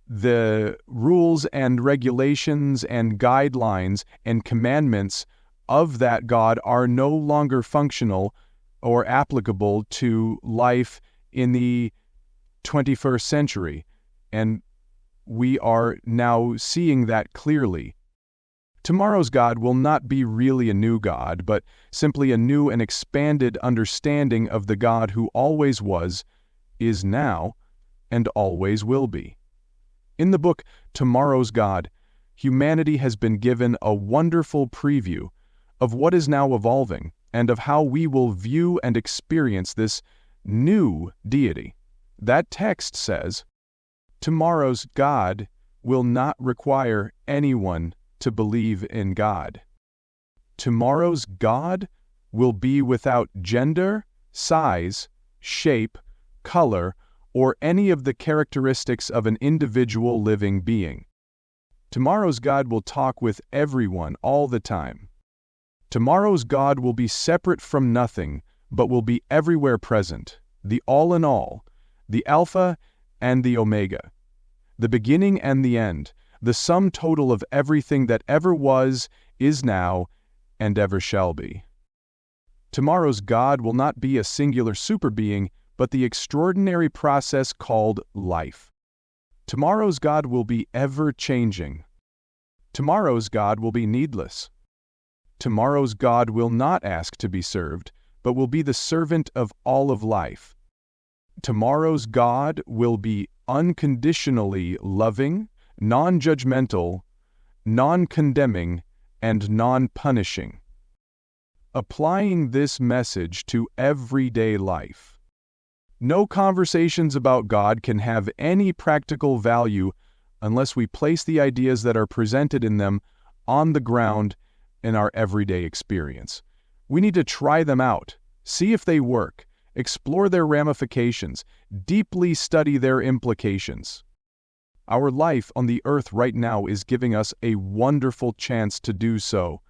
The rules and regulations and guidelines and commandments of that God are no longer functional or applicable to life in the 21st century, and we are now seeing that clearly. Tomorrow's God will not be really a new God, but simply a new and expanded understanding of the God who always was, is now, and always will be. In the book Tomorrow's God, humanity has been given a wonderful preview of what is now evolving and of how we will view and experience this new deity. That text says, "Tomorrow's God will not require anyone to believe in God. Tomorrow's God will be without gender, size, shape, color, or any of the characteristics of an individual living being. Tomorrow's God will talk with everyone all the time. Tomorrow's God will be separate from nothing, but will be everywhere present, the all in all, the Alpha and the Omega, the beginning and the end, the sum total of everything that ever was, is now, and ever shall be. Tomorrow's God will not be a singular superbeing, but the extraordinary process called life. Tomorrow's God will be ever-changing. Tomorrow's God will be needless. Tomorrow's God will not ask to be served, but will be the servant of all of life. Tomorrow's God will be unconditionally loving, non-judgmental, non-condemning, and non-punishing. Applying this message to everyday life. No conversations about God can have any practical value unless we place the ideas that are presented in them on the ground in our everyday experience. We need to try them out, see if they work, explore their ramifications, deeply study their implications. Our life on the earth right now is giving us a wonderful chance to do so.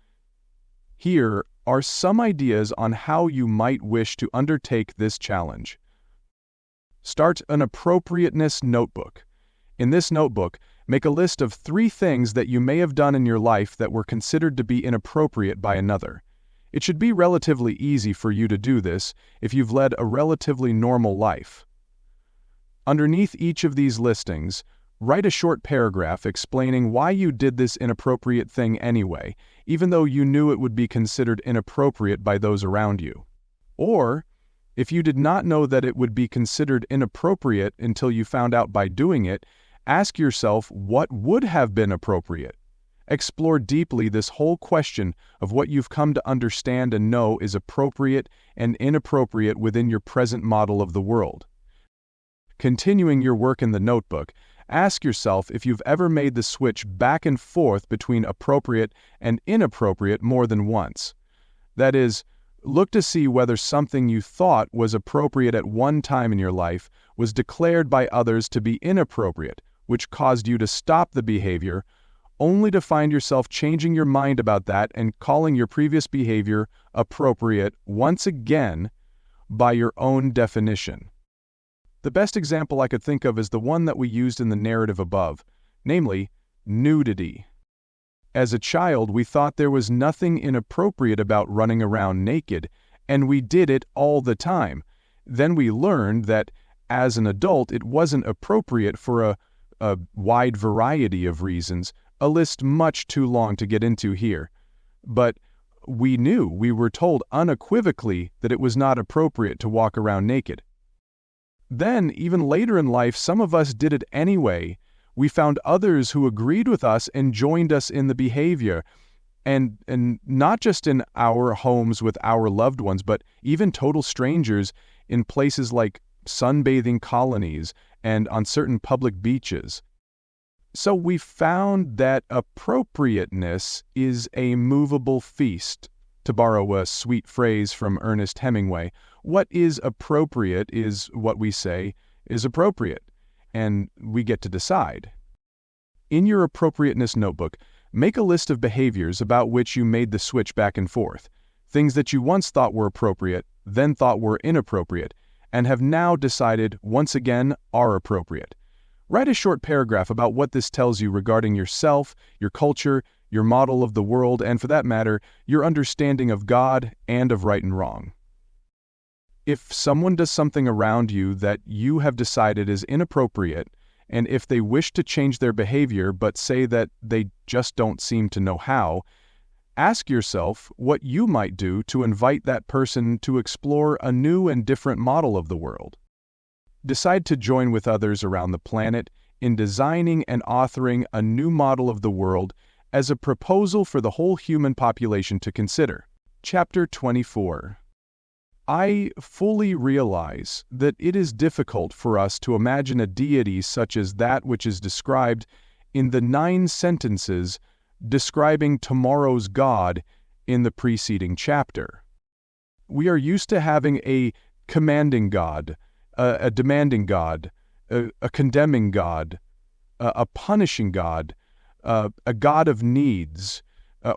Here are some ideas on how you might wish to undertake this challenge. Start an appropriateness notebook. In this notebook, make a list of 3 things that you may have done in your life that were considered to be inappropriate by another. It should be relatively easy for you to do this if you've led a relatively normal life. Underneath each of these listings, write a short paragraph explaining why you did this inappropriate thing anyway, even though you knew it would be considered inappropriate by those around you. Or, if you did not know that it would be considered inappropriate until you found out by doing it, ask yourself what would have been appropriate. Explore deeply this whole question of what you've come to understand and know is appropriate and inappropriate within your present model of the world. Continuing your work in the notebook, ask yourself if you've ever made the switch back and forth between appropriate and inappropriate more than once. That is, look to see whether something you thought was appropriate at one time in your life was declared by others to be inappropriate, which caused you to stop the behavior, only to find yourself changing your mind about that and calling your previous behavior appropriate once again by your own definition. The best example I could think of is the one that we used in the narrative above, namely, nudity. As a child, we thought there was nothing inappropriate about running around naked, and we did it all the time. Then we learned that, as an adult, it wasn't appropriate for a wide variety of reasons, a list much too long to get into here. But we were told unequivocally that it was not appropriate to walk around naked. Then, even later in life, some of us did it anyway. We found others who agreed with us and joined us in the behavior. And not just in our homes with our loved ones, but even total strangers in places like sunbathing colonies and on certain public beaches. So we found that appropriateness is a movable feast. To borrow a sweet phrase from Ernest Hemingway, what is appropriate is what we say is appropriate, and we get to decide. In your appropriateness notebook, make a list of behaviors about which you made the switch back and forth, things that you once thought were appropriate, then thought were inappropriate, and have now decided once again are appropriate. Write a short paragraph about what this tells you regarding yourself, your culture, your model of the world, and for that matter, your understanding of God and of right and wrong. If someone does something around you that you have decided is inappropriate, and if they wish to change their behavior but say that they just don't seem to know how, ask yourself what you might do to invite that person to explore a new and different model of the world. Decide to join with others around the planet in designing and authoring a new model of the world as a proposal for the whole human population to consider. Chapter 24. I fully realize that it is difficult for us to imagine a deity such as that which is described in the 9 sentences describing tomorrow's God in the preceding chapter. We are used to having a commanding God, a demanding God, a condemning God, a punishing God, a God of needs,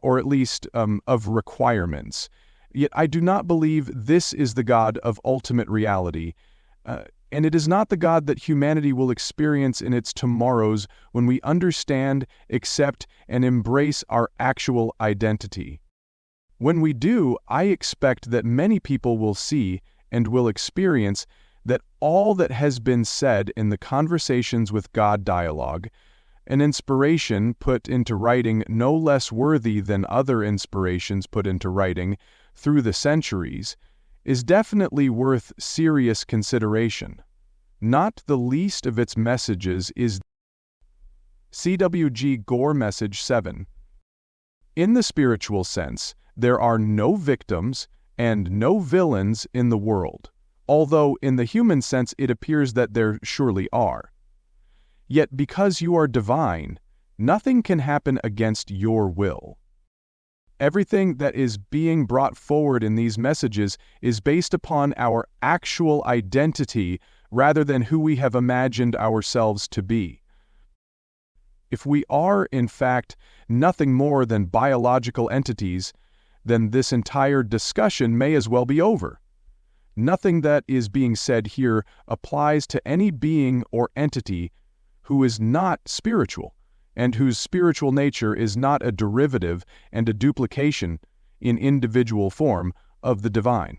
or at least of requirements. Yet I do not believe this is the God of ultimate reality, and it is not the God that humanity will experience in its tomorrows when we understand, accept, and embrace our actual identity. When we do, I expect that many people will see and will experience that all that has been said in the Conversations with God dialogue, an inspiration put into writing no less worthy than other inspirations put into writing through the centuries, is definitely worth serious consideration. Not the least of its messages is C.W.G. Gore Message 7. In the spiritual sense, there are no victims and no villains in the world, although in the human sense it appears that there surely are. Yet because you are divine, nothing can happen against your will. Everything that is being brought forward in these messages is based upon our actual identity rather than who we have imagined ourselves to be. If we are, in fact, nothing more than biological entities, then this entire discussion may as well be over. Nothing that is being said here applies to any being or entity who is not spiritual, and whose spiritual nature is not a derivative and a duplication in individual form of the divine.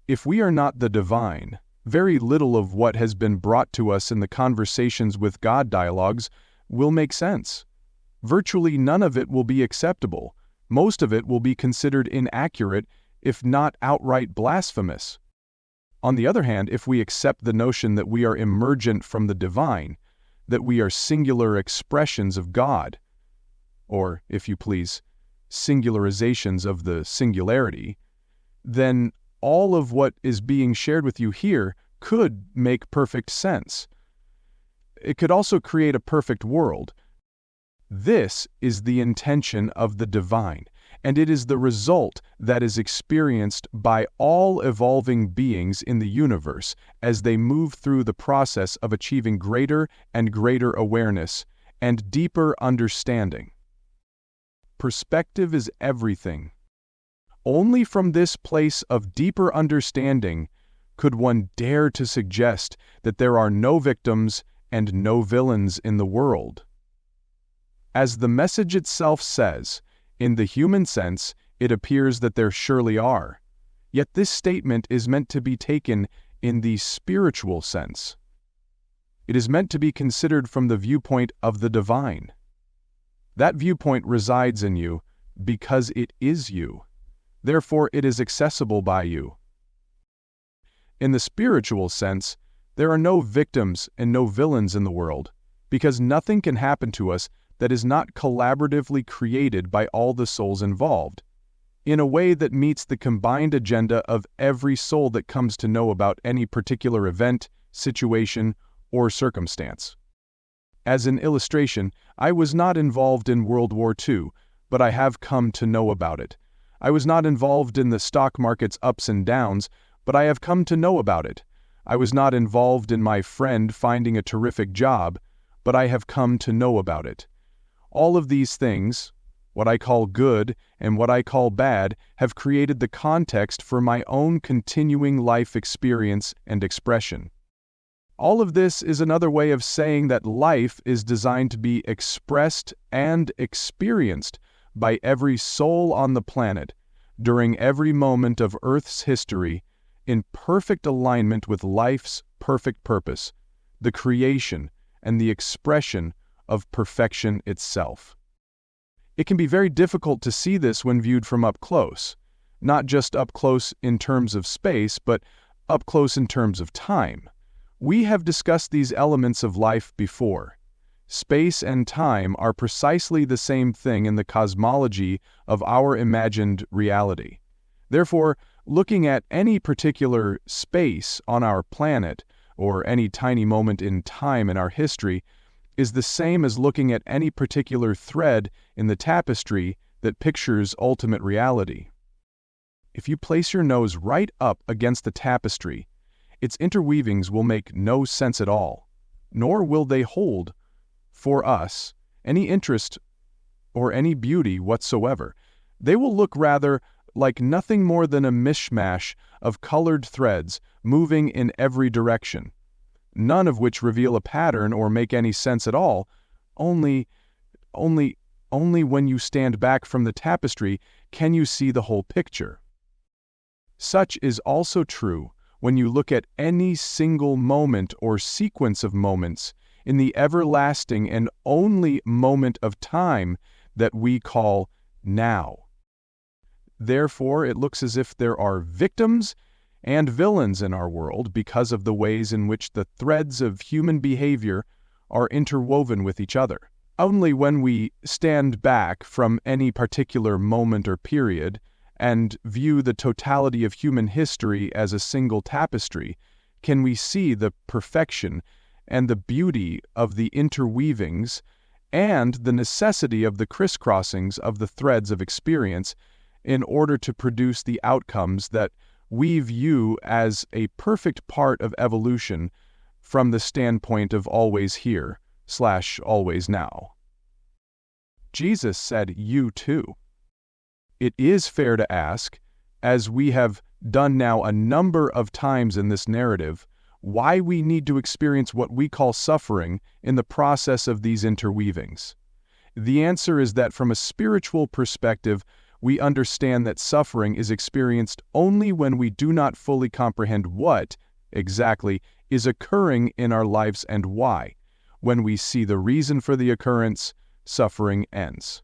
If we are not the divine, very little of what has been brought to us in the Conversations with God dialogues will make sense. Virtually none of it will be acceptable. Most of it will be considered inaccurate, if not outright blasphemous. On the other hand, if we accept the notion that we are emergent from the divine, that we are singular expressions of God, or, if you please, singularizations of the singularity, then all of what is being shared with you here could make perfect sense. It could also create a perfect world. This is the intention of the divine, and it is the result that is experienced by all evolving beings in the universe as they move through the process of achieving greater and greater awareness and deeper understanding. Perspective is everything. Only from this place of deeper understanding could one dare to suggest that there are no victims and no villains in the world? As the message itself says, in the human sense, it appears that there surely are. Yet this statement is meant to be taken in the spiritual sense. It is meant to be considered from the viewpoint of the divine. That viewpoint resides in you because it is you. Therefore, it is accessible by you. In the spiritual sense, there are no victims and no villains in the world, because nothing can happen to us that is not collaboratively created by all the souls involved, in a way that meets the combined agenda of every soul that comes to know about any particular event, situation, or circumstance. As an illustration, I was not involved in World War II, but I have come to know about it. I was not involved in the stock market's ups and downs, but I have come to know about it. I was not involved in my friend finding a terrific job, but I have come to know about it. All of these things, what I call good and what I call bad, have created the context for my own continuing life experience and expression. All of this is another way of saying that life is designed to be expressed and experienced by every soul on the planet during every moment of Earth's history, in perfect alignment with life's perfect purpose, the creation and the expression of perfection itself. It can be very difficult to see this when viewed from up close, not just up close in terms of space, but up close in terms of time. We have discussed these elements of life before. Space and time are precisely the same thing in the cosmology of our imagined reality. Therefore, looking at any particular space on our planet, or any tiny moment in time in our history, is the same as looking at any particular thread in the tapestry that pictures ultimate reality. If you place your nose right up against the tapestry, its interweavings will make no sense at all, nor will they hold, for us, any interest or any beauty whatsoever. They will look rather like nothing more than a mishmash of colored threads moving in every direction, none of which reveal a pattern or make any sense at all. Only when you stand back from the tapestry can you see the whole picture. Such is also true when you look at any single moment or sequence of moments in the everlasting and only moment of time that we call now. Therefore, it looks as if there are victims and villains in our world because of the ways in which the threads of human behavior are interwoven with each other. Only when we stand back from any particular moment or period and view the totality of human history as a single tapestry can we see the perfection and the beauty of the interweavings and the necessity of the crisscrossings of the threads of experience in order to produce the outcomes that we view as a perfect part of evolution from the standpoint of always here / always now. Jesus said, "You too." It is fair to ask, as we have done now a number of times in this narrative, why we need to experience what we call suffering in the process of these interweavings. The answer is that from a spiritual perspective, we understand that suffering is experienced only when we do not fully comprehend what, exactly, is occurring in our lives and why. When we see the reason for the occurrence, suffering ends.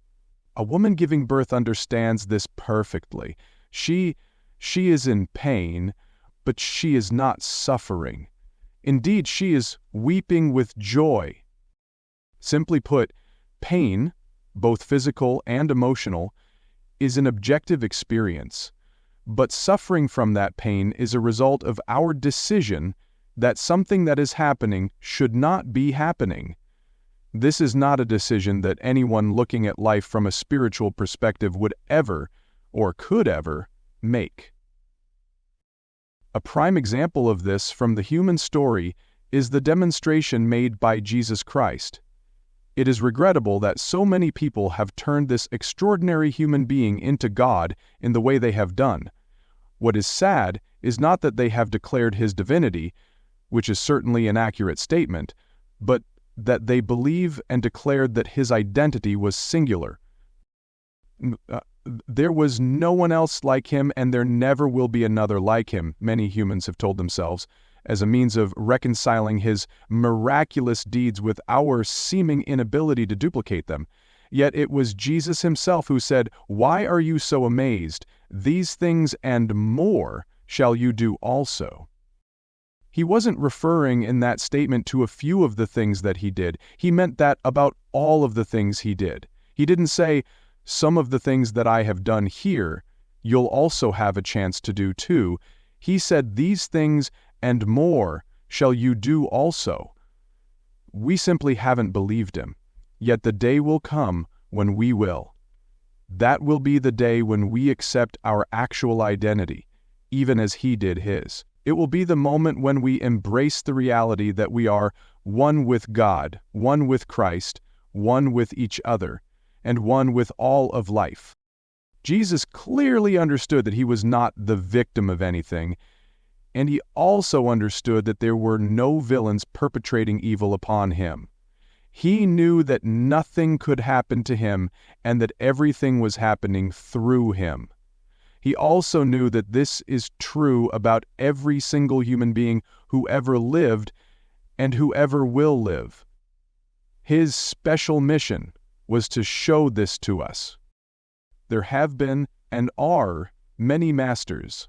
A woman giving birth understands this perfectly. She is in pain, but she is not suffering. Indeed, she is weeping with joy. Simply put, pain, both physical and emotional, is an objective experience, but suffering from that pain is a result of our decision that something that is happening should not be happening. This is not a decision that anyone looking at life from a spiritual perspective would ever, or could ever, make. A prime example of this from the human story is the demonstration made by Jesus Christ. It is regrettable that so many people have turned this extraordinary human being into God in the way they have done. What is sad is not that they have declared his divinity, which is certainly an accurate statement, but that they believe and declared that his identity was singular. There was no one else like him, and there never will be another like him, many humans have told themselves, as a means of reconciling his miraculous deeds with our seeming inability to duplicate them. Yet it was Jesus himself who said, "Why are you so amazed? These things and more shall you do also." He wasn't referring in that statement to a few of the things that he did. He meant that about all of the things he did. He didn't say, "Some of the things that I have done here, you'll also have a chance to do too." He said, "These things and more shall you do also." We simply haven't believed him. Yet the day will come when we will. That will be the day when we accept our actual identity, even as he did his. It will be the moment when we embrace the reality that we are one with God, one with Christ, one with each other, and one with all of life. Jesus clearly understood that he was not the victim of anything, and he also understood that there were no villains perpetrating evil upon him. He knew that nothing could happen to him and that everything was happening through him. He also knew that this is true about every single human being who ever lived and who ever will live. His special mission was to show this to us. There have been and are many masters.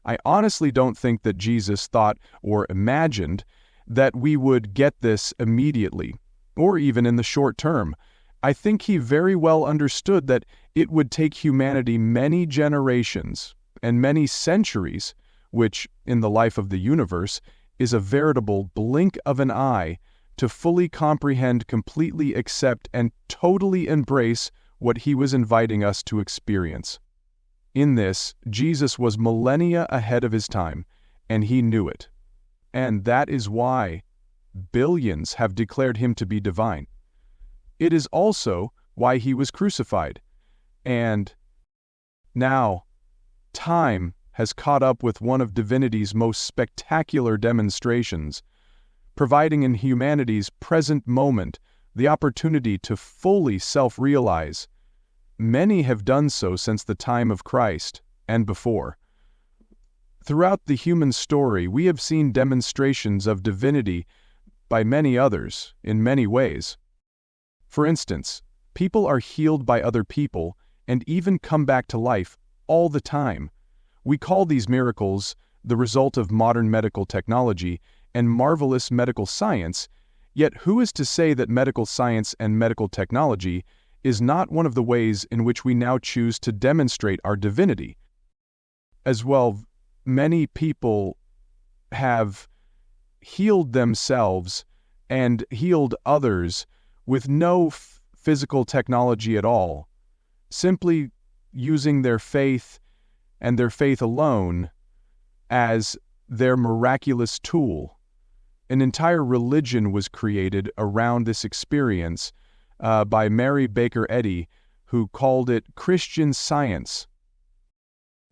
I honestly don't think that Jesus thought or imagined that we would get this immediately, or even in the short term. I think he very well understood that it would take humanity many generations and many centuries, which, in the life of the universe, is a veritable blink of an eye, to fully comprehend, completely accept, and totally embrace what he was inviting us to experience. In this, Jesus was millennia ahead of his time, and he knew it. And that is why billions have declared him to be divine. It is also why he was crucified. And now, time has caught up with one of divinity's most spectacular demonstrations, providing in humanity's present moment the opportunity to fully self-realize. Many have done so since the time of Christ and before. Throughout the human story, we have seen demonstrations of divinity by many others in many ways. For instance, people are healed by other people and even come back to life all the time. We call these miracles the result of modern medical technology and marvelous medical science, yet who is to say that medical science and medical technology is not one of the ways in which we now choose to demonstrate our divinity? As well, many people have healed themselves and healed others with no physical technology at all, simply using their faith and their faith alone as their miraculous tool. An entire religion was created around this experience by Mary Baker Eddy, who called it Christian Science.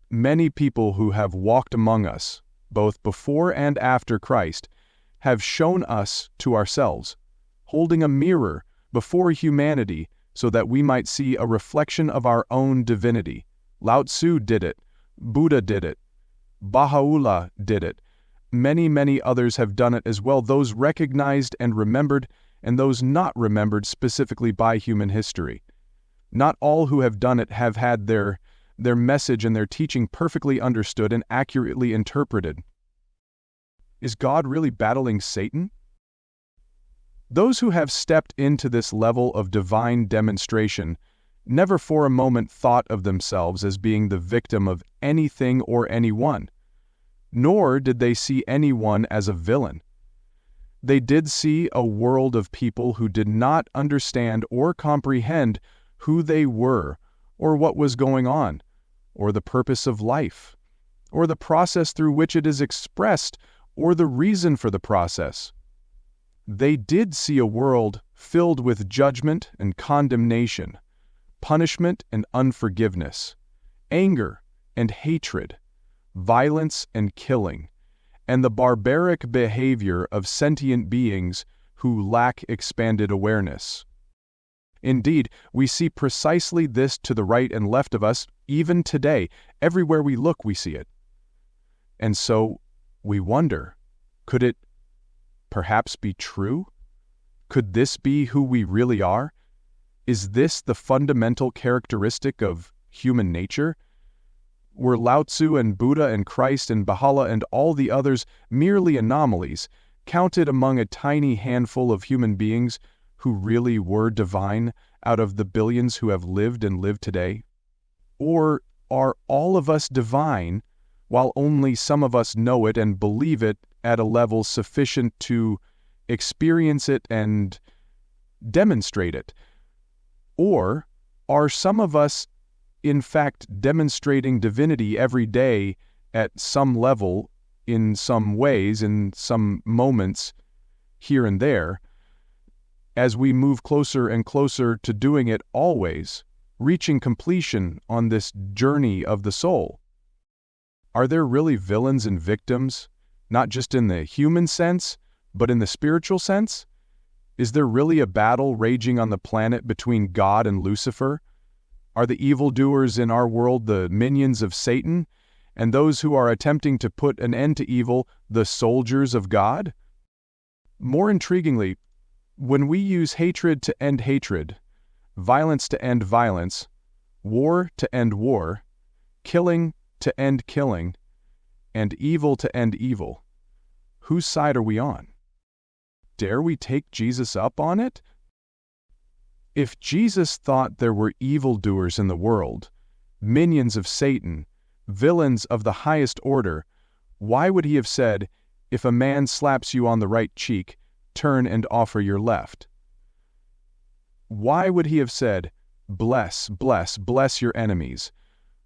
Many people who have walked among us, both before and after Christ, have shown us to ourselves, holding a mirror before humanity so that we might see a reflection of our own divinity. Lao Tzu did it, Buddha did it, Baha'u'llah did it. Many, many others have done it as well, those recognized and remembered, and those not remembered specifically by human history. Not all who have done it have had their message and their teaching perfectly understood and accurately interpreted. Is God really battling Satan? Those who have stepped into this level of divine demonstration never for a moment thought of themselves as being the victim of anything or anyone, nor did they see anyone as a villain. They did see a world of people who did not understand or comprehend who they were, or what was going on, or the purpose of life, or the process through which it is expressed, or the reason for the process. They did see a world filled with judgment and condemnation, punishment and unforgiveness, anger and hatred, violence and killing, and the barbaric behavior of sentient beings who lack expanded awareness. Indeed, we see precisely this to the right and left of us, even today. Everywhere we look, we see it. And so, we wonder, could it perhaps be true? Could this be who we really are? Is this the fundamental characteristic of human nature? Were Lao Tzu and Buddha and Christ and Baha'u'llah and all the others merely anomalies, counted among a tiny handful of human beings who really were divine out of the billions who have lived and live today? Or are all of us divine, while only some of us know it and believe it at a level sufficient to experience it and demonstrate it? Or are some of us, in fact, demonstrating divinity every day at some level, in some ways, in some moments, here and there, as we move closer and closer to doing it always, reaching completion on this journey of the soul? Are there really villains and victims, not just in the human sense, but in the spiritual sense? Is there really a battle raging on the planet between God and Lucifer? Are the evildoers in our world the minions of Satan, and those who are attempting to put an end to evil the soldiers of God? More intriguingly, when we use hatred to end hatred, violence to end violence, war to end war, killing to end killing, and evil to end evil, whose side are we on? Dare we take Jesus up on it? If Jesus thought there were evildoers in the world, minions of Satan, villains of the highest order, why would he have said, "If a man slaps you on the right cheek, turn and offer your left"? Why would he have said, "Bless, bless, bless your enemies"?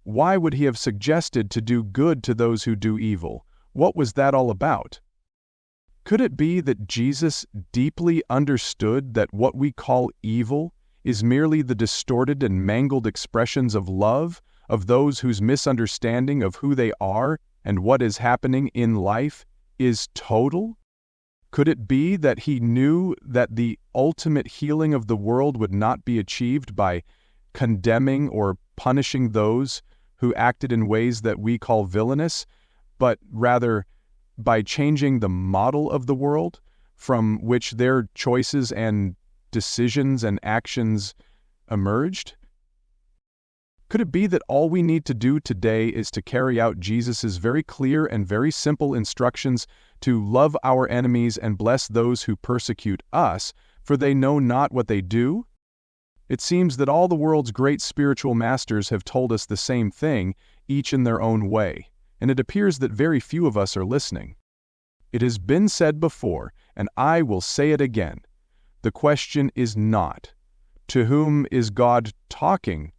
Why would he have suggested to do good to those who do evil? What was that all about? Could it be that Jesus deeply understood that what we call evil is merely the distorted and mangled expressions of love of those whose misunderstanding of who they are and what is happening in life is total? Could it be that he knew that the ultimate healing of the world would not be achieved by condemning or punishing those who acted in ways that we call villainous, but rather by changing the model of the world from which their choices and decisions and actions emerged? Could it be that all we need to do today is to carry out Jesus' very clear and very simple instructions to love our enemies and bless those who persecute us, for they know not what they do? It seems that all the world's great spiritual masters have told us the same thing, each in their own way, and it appears that very few of us are listening. It has been said before, and I will say it again. The question is not, to whom is God talking?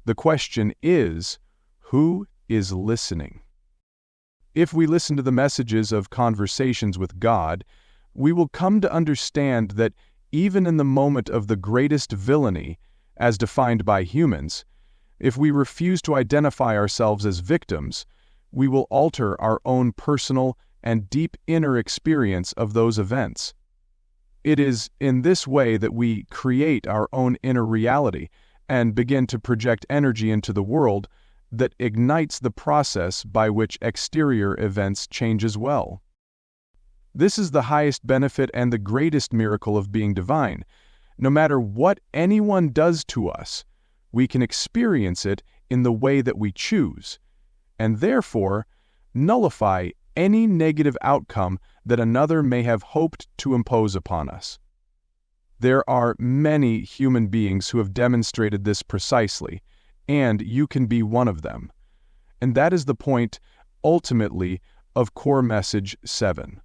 The question is, who is listening? If we listen to the messages of conversations with God, we will come to understand that even in the moment of the greatest villainy, as defined by humans, if we refuse to identify ourselves as victims, we will alter our own personal and deep inner experience of those events. It is in this way that we create our own inner reality and begin to project energy into the world that ignites the process by which exterior events change as well. This is the highest benefit and the greatest miracle of being divine. No matter what anyone does to us, we can experience it in the way that we choose, and therefore nullify any negative outcome that another may have hoped to impose upon us. There are many human beings who have demonstrated this precisely, and you can be one of them. And that is the point, ultimately, of Core Message 7.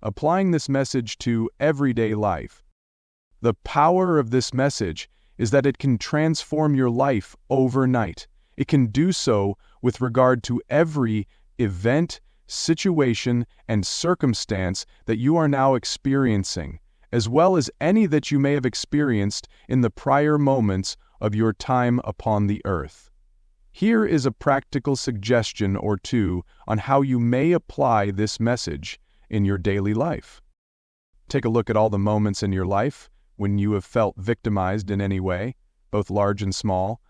Applying this message to everyday life. The power of this message is that it can transform your life overnight. It can do so with regard to every event, situation, and circumstance that you are now experiencing, as well as any that you may have experienced in the prior moments of your time upon the earth. Here is a practical suggestion or two on how you may apply this message in your daily life. Take a look at all the moments in your life when you have felt victimized in any way, both large and small,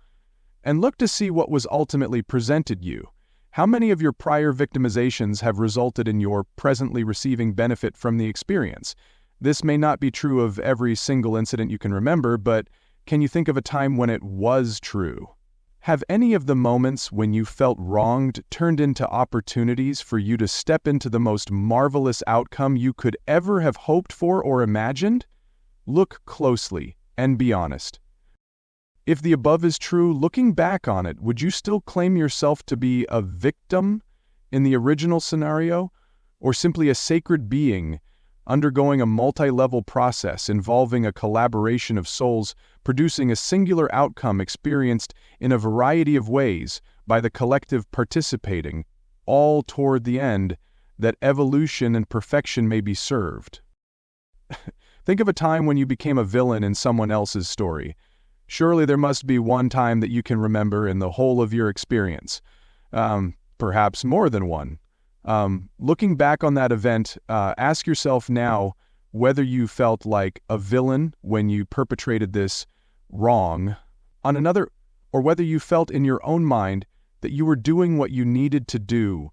and look to see what was ultimately presented you. How many of your prior victimizations have resulted in your presently receiving benefit from the experience? This may not be true of every single incident you can remember, but can you think of a time when it was true? Have any of the moments when you felt wronged turned into opportunities for you to step into the most marvelous outcome you could ever have hoped for or imagined? Look closely and be honest. If the above is true, looking back on it, would you still claim yourself to be a victim in the original scenario, or simply a sacred being undergoing a multi-level process involving a collaboration of souls producing a singular outcome experienced in a variety of ways by the collective participating, all toward the end that evolution and perfection may be served? Think of a time when you became a villain in someone else's story. Surely there must be one time that you can remember in the whole of your experience. Perhaps more than one. Looking back on that event, ask yourself now whether you felt like a villain when you perpetrated this wrong on another, or whether you felt in your own mind that you were doing what you needed to do,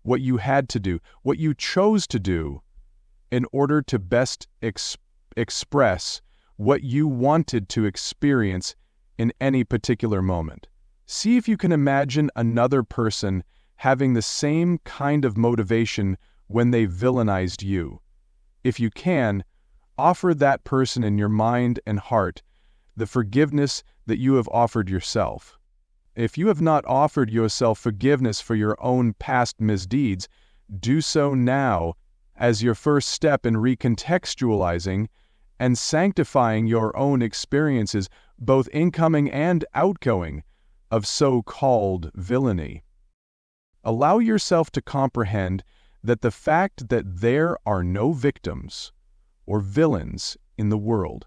what you had to do, what you chose to do in order to best express what you wanted to experience in any particular moment. See if you can imagine another person having the same kind of motivation when they villainized you. If you can, offer that person in your mind and heart the forgiveness that you have offered yourself. If you have not offered yourself forgiveness for your own past misdeeds, do so now as your first step in recontextualizing and sanctifying your own experiences, both incoming and outgoing, of so-called villainy. Allow yourself to comprehend that the fact that there are no victims or villains in the world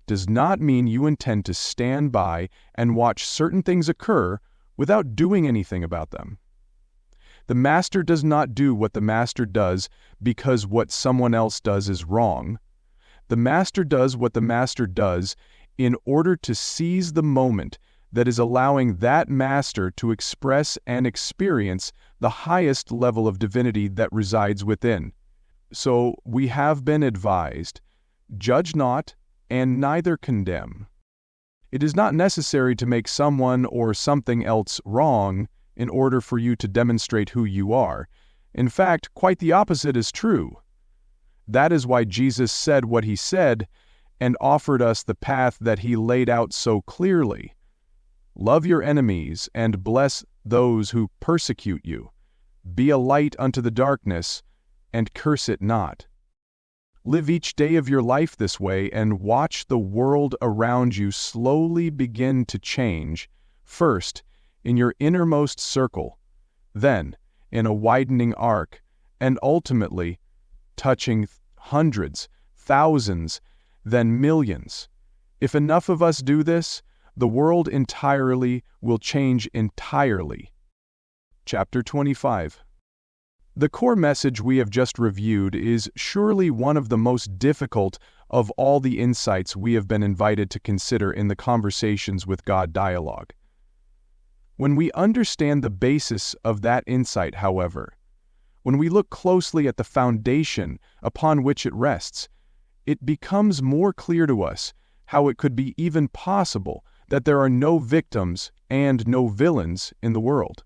does not mean you intend to stand by and watch certain things occur without doing anything about them. The master does not do what the master does because what someone else does is wrong. The master does what the master does in order to seize the moment that is allowing that master to express and experience the highest level of divinity that resides within. So we have been advised, judge not and neither condemn. It is not necessary to make someone or something else wrong in order for you to demonstrate who you are. In fact, quite the opposite is true. That is why Jesus said what he said and offered us the path that he laid out so clearly. Love your enemies and bless those who persecute you. Be a light unto the darkness and curse it not. Live each day of your life this way and watch the world around you slowly begin to change, first in your innermost circle, then in a widening arc, and ultimately touching hundreds, thousands, then millions. If enough of us do this, the world entirely will change entirely. Chapter 25. The core message we have just reviewed is surely one of the most difficult of all the insights we have been invited to consider in the Conversations with God dialogue. When we understand the basis of that insight, however, when we look closely at the foundation upon which it rests, it becomes more clear to us how it could be even possible that there are no victims and no villains in the world.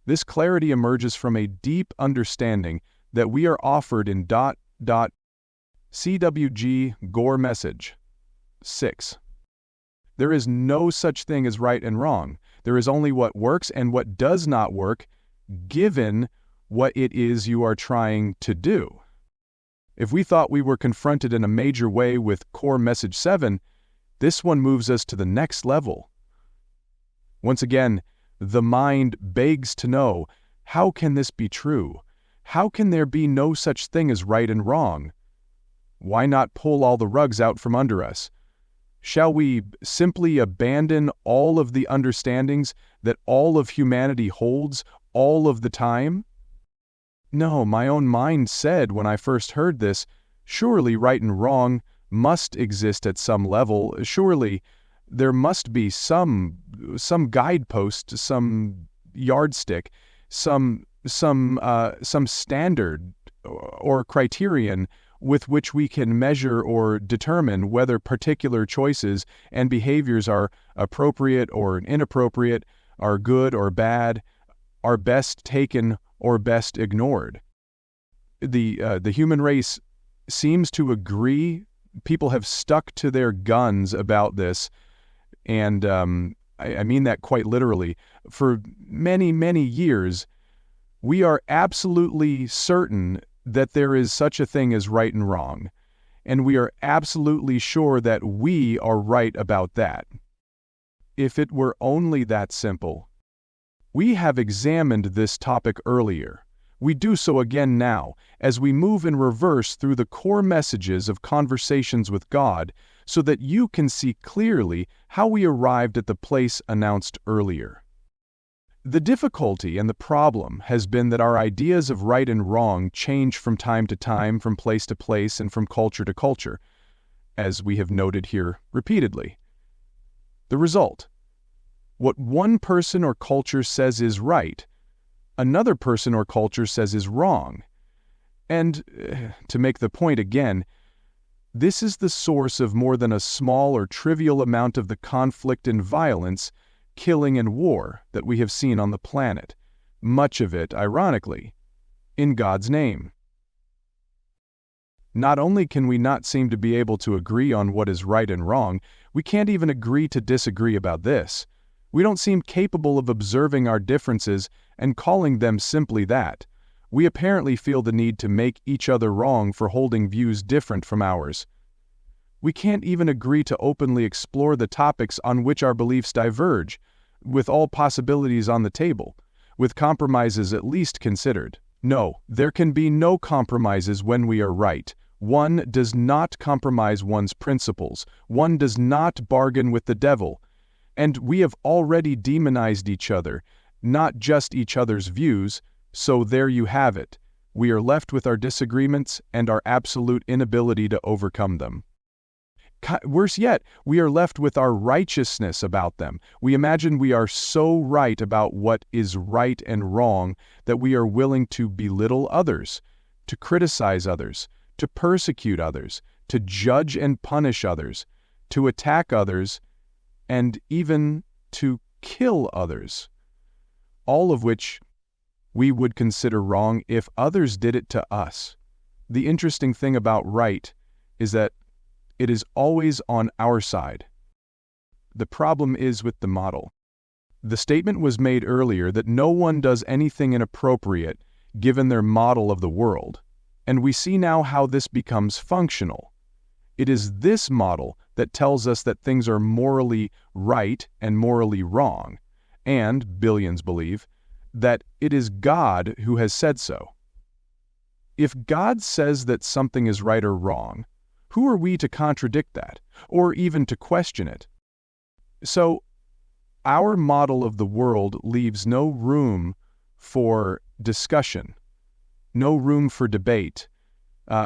This clarity emerges from a deep understanding that we are offered in CWG Gore Message 6. There is no such thing as right and wrong. There is only what works and what does not work, given what it is you are trying to do. If we thought we were confronted in a major way with Core Message 7, this one moves us to the next level. Once again, the mind begs to know, how can this be true? How can there be no such thing as right and wrong? Why not pull all the rugs out from under us? Shall we simply abandon all of the understandings that all of humanity holds all of the time? No, my own mind said when I first heard this, surely right and wrong must exist at some level. Surely there must be some guidepost, some yardstick, some standard or criterion with which we can measure or determine whether particular choices and behaviors are appropriate or inappropriate, are good or bad, are best taken or best ignored. The human race seems to agree. People have stuck to their guns about this, and I mean that quite literally. For many, many years, we are absolutely certain that there is such a thing as right and wrong, and we are absolutely sure that we are right about that. If it were only that simple. We have examined this topic earlier. We do so again now, as we move in reverse through the core messages of Conversations with God, so that you can see clearly how we arrived at the place announced earlier. The difficulty and the problem has been that our ideas of right and wrong change from time to time, from place to place, and from culture to culture, as we have noted here repeatedly. The result: what one person or culture says is right, another person or culture says is wrong. And, to make the point again, this is the source of more than a small or trivial amount of the conflict and violence, killing and war that we have seen on the planet, much of it, ironically, in God's name. Not only can we not seem to be able to agree on what is right and wrong, we can't even agree to disagree about this. We don't seem capable of observing our differences and calling them simply that. We apparently feel the need to make each other wrong for holding views different from ours. We can't even agree to openly explore the topics on which our beliefs diverge, with all possibilities on the table, with compromises at least considered. No, there can be no compromises when we are right. One does not compromise one's principles. One does not bargain with the devil. And we have already demonized each other, not just each other's views, so there you have it. We are left with our disagreements and our absolute inability to overcome them. Worse yet, we are left with our righteousness about them. We imagine we are so right about what is right and wrong that we are willing to belittle others, to criticize others, to persecute others, to judge and punish others, to attack others, and even to kill others. All of which we would consider wrong if others did it to us. The interesting thing about right is that it is always on our side. The problem is with the model. The statement was made earlier that no one does anything inappropriate given their model of the world, and we see now how this becomes functional. It is this model that tells us that things are morally right and morally wrong, and, billions believe, that it is God who has said so. If God says that something is right or wrong, who are we to contradict that, or even to question it? So, our model of the world leaves no room for discussion, no room for debate,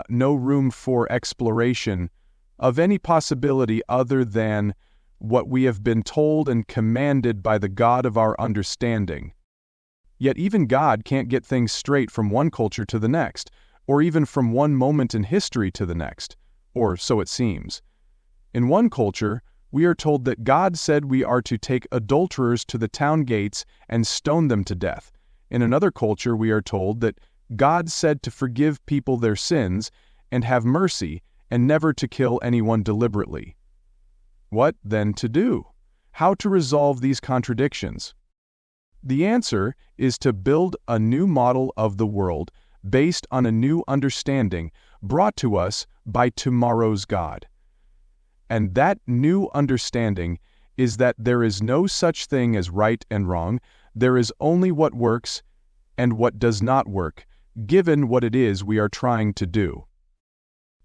no room for exploration of any possibility other than what we have been told and commanded by the God of our understanding. Yet even God can't get things straight from one culture to the next, or even from one moment in history to the next, or so it seems. In one culture, we are told that God said we are to take adulterers to the town gates and stone them to death. In another culture, we are told that God said to forgive people their sins and have mercy and never to kill anyone deliberately. What, then, to do? How to resolve these contradictions? The answer is to build a new model of the world based on a new understanding brought to us by tomorrow's God. And that new understanding is that there is no such thing as right and wrong. There is only what works and what does not work, given what it is we are trying to do.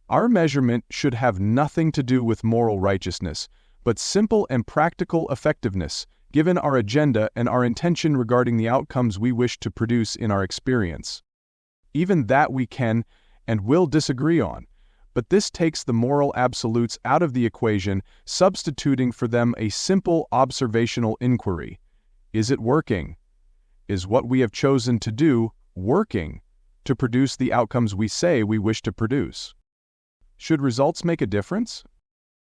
Our measurement should have nothing to do with moral righteousness, but simple and practical effectiveness, given our agenda and our intention regarding the outcomes we wish to produce in our experience. Even that we can and will disagree on, but this takes the moral absolutes out of the equation, substituting for them a simple observational inquiry. Is it working? Is what we have chosen to do working to produce the outcomes we say we wish to produce? Should results make a difference?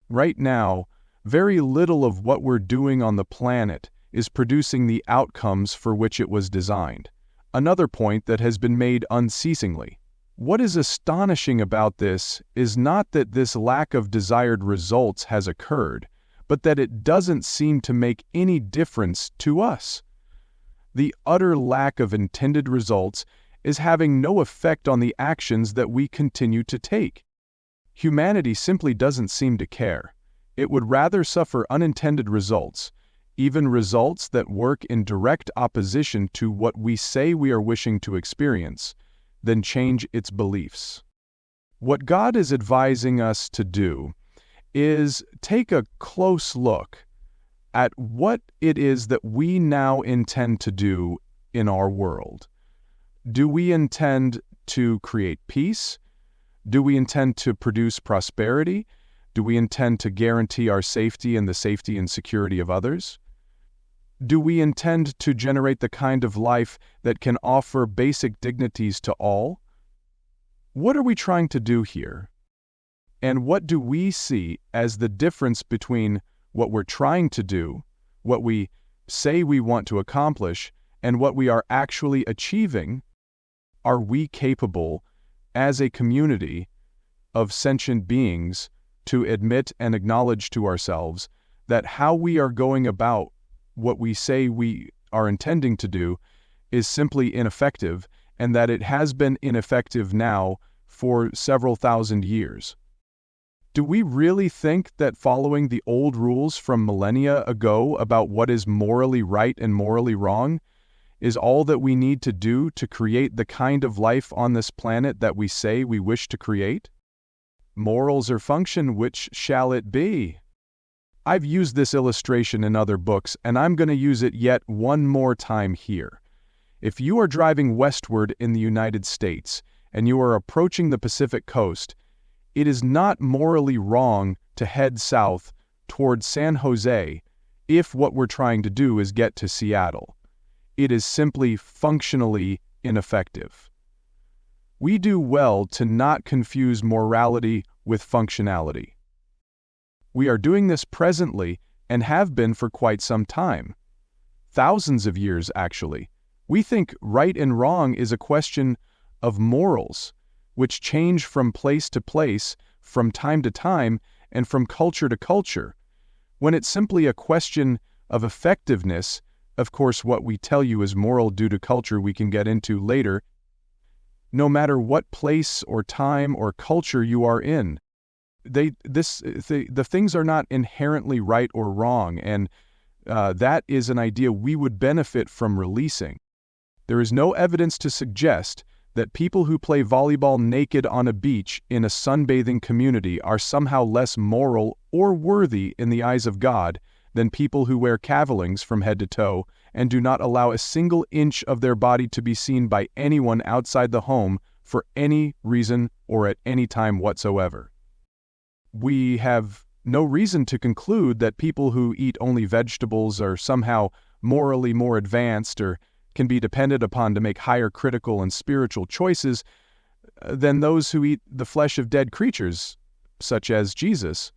Right now, very little of what we're doing on the planet is producing the outcomes for which it was designed. Another point that has been made unceasingly. What is astonishing about this is not that this lack of desired results has occurred, but that it doesn't seem to make any difference to us. The utter lack of intended results is having no effect on the actions that we continue to take. Humanity simply doesn't seem to care. It would rather suffer unintended results, even results that work in direct opposition to what we say we are wishing to experience, than change its beliefs. What God is advising us to do is take a close look at what it is that we now intend to do in our world. Do we intend to create peace? Do we intend to produce prosperity? Do we intend to guarantee our safety and the safety and security of others? Do we intend to generate the kind of life that can offer basic dignities to all? What are we trying to do here? And what do we see as the difference between what we're trying to do, what we say we want to accomplish, and what we are actually achieving? Are we capable, as a community of sentient beings, to admit and acknowledge to ourselves that how we are going about what we say we are intending to do is simply ineffective, and that it has been ineffective now for several thousand years? Do we really think that following the old rules from millennia ago about what is morally right and morally wrong is all that we need to do to create the kind of life on this planet that we say we wish to create? Morals are function, which shall it be? I've used this illustration in other books, and I'm going to use it yet one more time here. If you are driving westward in the United States and you are approaching the Pacific coast, it is not morally wrong to head south towards San Jose if what we're trying to do is get to Seattle. It is simply functionally ineffective. We do well to not confuse morality with functionality. We are doing this presently and have been for quite some time. Thousands of years, actually. We think right and wrong is a question of morals, which change from place to place, from time to time, and from culture to culture. When it's simply a question of effectiveness, of course what we tell you is moral due to culture we can get into later, no matter what place or time or culture you are in. The things are not inherently right or wrong, and that is an idea we would benefit from releasing. There is no evidence to suggest that people who play volleyball naked on a beach in a sunbathing community are somehow less moral or worthy in the eyes of God than people who wear cavalings from head to toe and do not allow a single inch of their body to be seen by anyone outside the home for any reason or at any time whatsoever. We have no reason to conclude that people who eat only vegetables are somehow morally more advanced or can be depended upon to make higher critical and spiritual choices than those who eat the flesh of dead creatures, such as Jesus,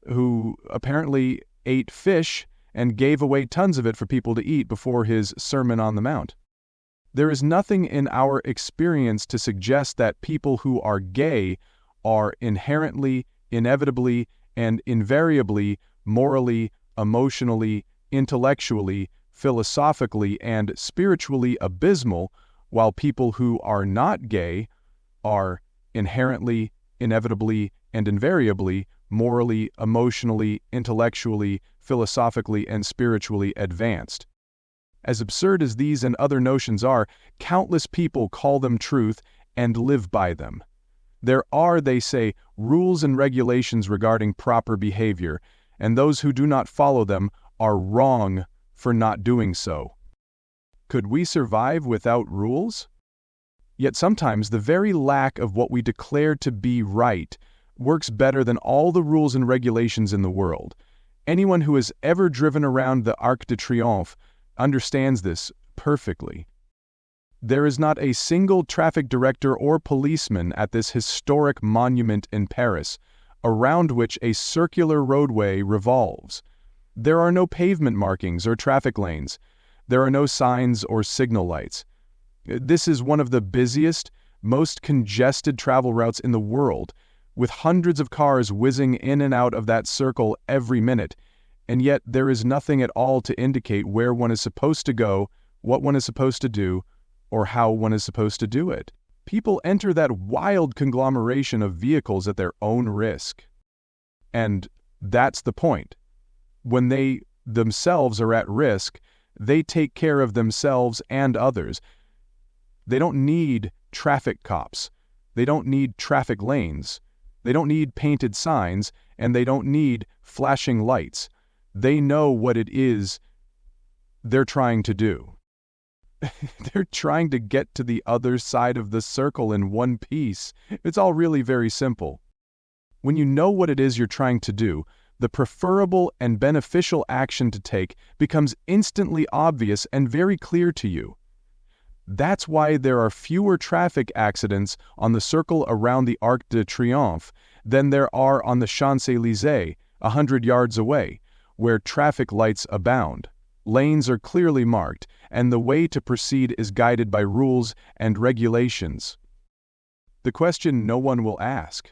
who apparently ate fish and gave away tons of it for people to eat before his Sermon on the Mount. There is nothing in our experience to suggest that people who are gay are inherently, inevitably, and invariably morally, emotionally, intellectually, philosophically, and spiritually abysmal, while people who are not gay are inherently, inevitably, and invariably morally, emotionally, intellectually, philosophically, and spiritually advanced. As absurd as these and other notions are, countless people call them truth and live by them. There are, they say, rules and regulations regarding proper behavior, and those who do not follow them are wrong for not doing so. Could we survive without rules? Yet sometimes the very lack of what we declare to be right works better than all the rules and regulations in the world. Anyone who has ever driven around the Arc de Triomphe understands this perfectly. There is not a single traffic director or policeman at this historic monument in Paris, around which a circular roadway revolves. There are no pavement markings or traffic lanes. There are no signs or signal lights. This is one of the busiest, most congested travel routes in the world, with hundreds of cars whizzing in and out of that circle every minute, and yet there is nothing at all to indicate where one is supposed to go, what one is supposed to do, or how one is supposed to do it. People enter that wild conglomeration of vehicles at their own risk. And that's the point. When they themselves are at risk, they take care of themselves and others. They don't need traffic cops. They don't need traffic lanes. They don't need painted signs, and they don't need flashing lights. They know what it is they're trying to do. They're trying to get to the other side of the circle in one piece. It's all really very simple. When you know what it is you're trying to do, the preferable and beneficial action to take becomes instantly obvious and very clear to you. That's why there are fewer traffic accidents on the circle around the Arc de Triomphe than there are on the Champs-Élysées, 100 yards away, where traffic lights abound. Lanes are clearly marked, and the way to proceed is guided by rules and regulations. The question no one will ask: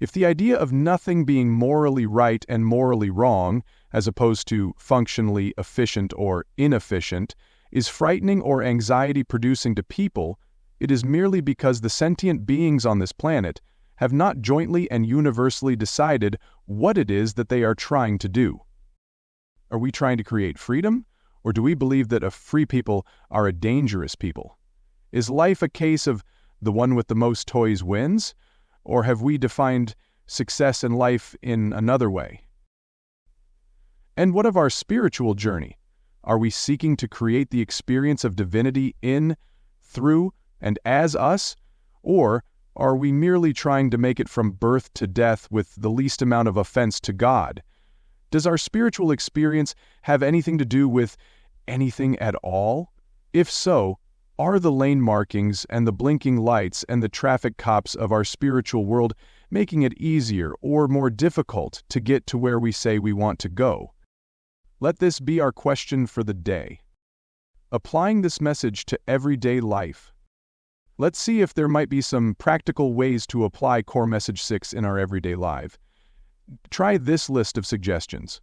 if the idea of nothing being morally right and morally wrong, as opposed to functionally efficient or inefficient, is frightening or anxiety-producing to people, it is merely because the sentient beings on this planet have not jointly and universally decided what it is that they are trying to do. Are we trying to create freedom, or do we believe that a free people are a dangerous people? Is life a case of the one with the most toys wins, or have we defined success in life in another way? And what of our spiritual journey? Are we seeking to create the experience of divinity in, through, and as us? Or are we merely trying to make it from birth to death with the least amount of offense to God? Does our spiritual experience have anything to do with anything at all? If so, are the lane markings and the blinking lights and the traffic cops of our spiritual world making it easier or more difficult to get to where we say we want to go? Let this be our question for the day. Applying this message to everyday life. Let's see if there might be some practical ways to apply Core Message 6 in our everyday life. Try this list of suggestions.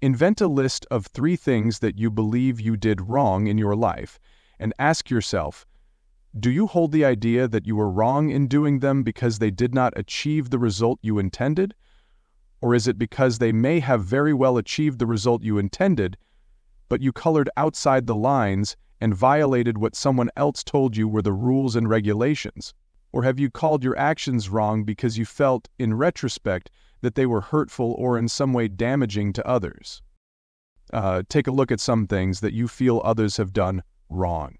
Invent a list of 3 things that you believe you did wrong in your life, and ask yourself, do you hold the idea that you were wrong in doing them because they did not achieve the result you intended? Or is it because they may have very well achieved the result you intended, but you colored outside the lines and violated what someone else told you were the rules and regulations? Or have you called your actions wrong because you felt, in retrospect, that they were hurtful or in some way damaging to others? Take a look at some things that you feel others have done wrong.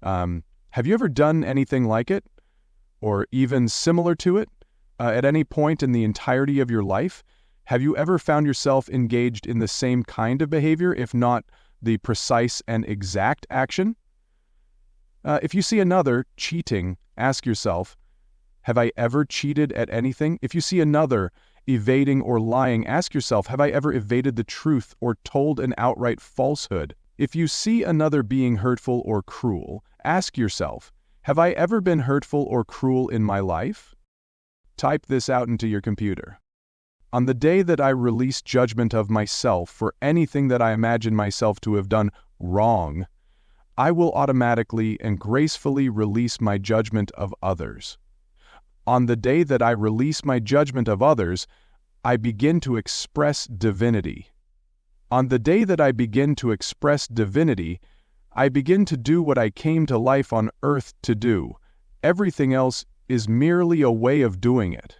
Have you ever done anything like it? Or even similar to it? At any point in the entirety of your life? Have you ever found yourself engaged in the same kind of behavior, if not the precise and exact action? If you see another cheating, ask yourself, have I ever cheated at anything? If you see another evading or lying, ask yourself, have I ever evaded the truth or told an outright falsehood? If you see another being hurtful or cruel, ask yourself, have I ever been hurtful or cruel in my life? Type this out into your computer. On the day that I release judgment of myself for anything that I imagine myself to have done wrong, I will automatically and gracefully release my judgment of others. On the day that I release my judgment of others, I begin to express divinity. On the day that I begin to express divinity, I begin to do what I came to life on earth to do. Everything else is merely a way of doing it.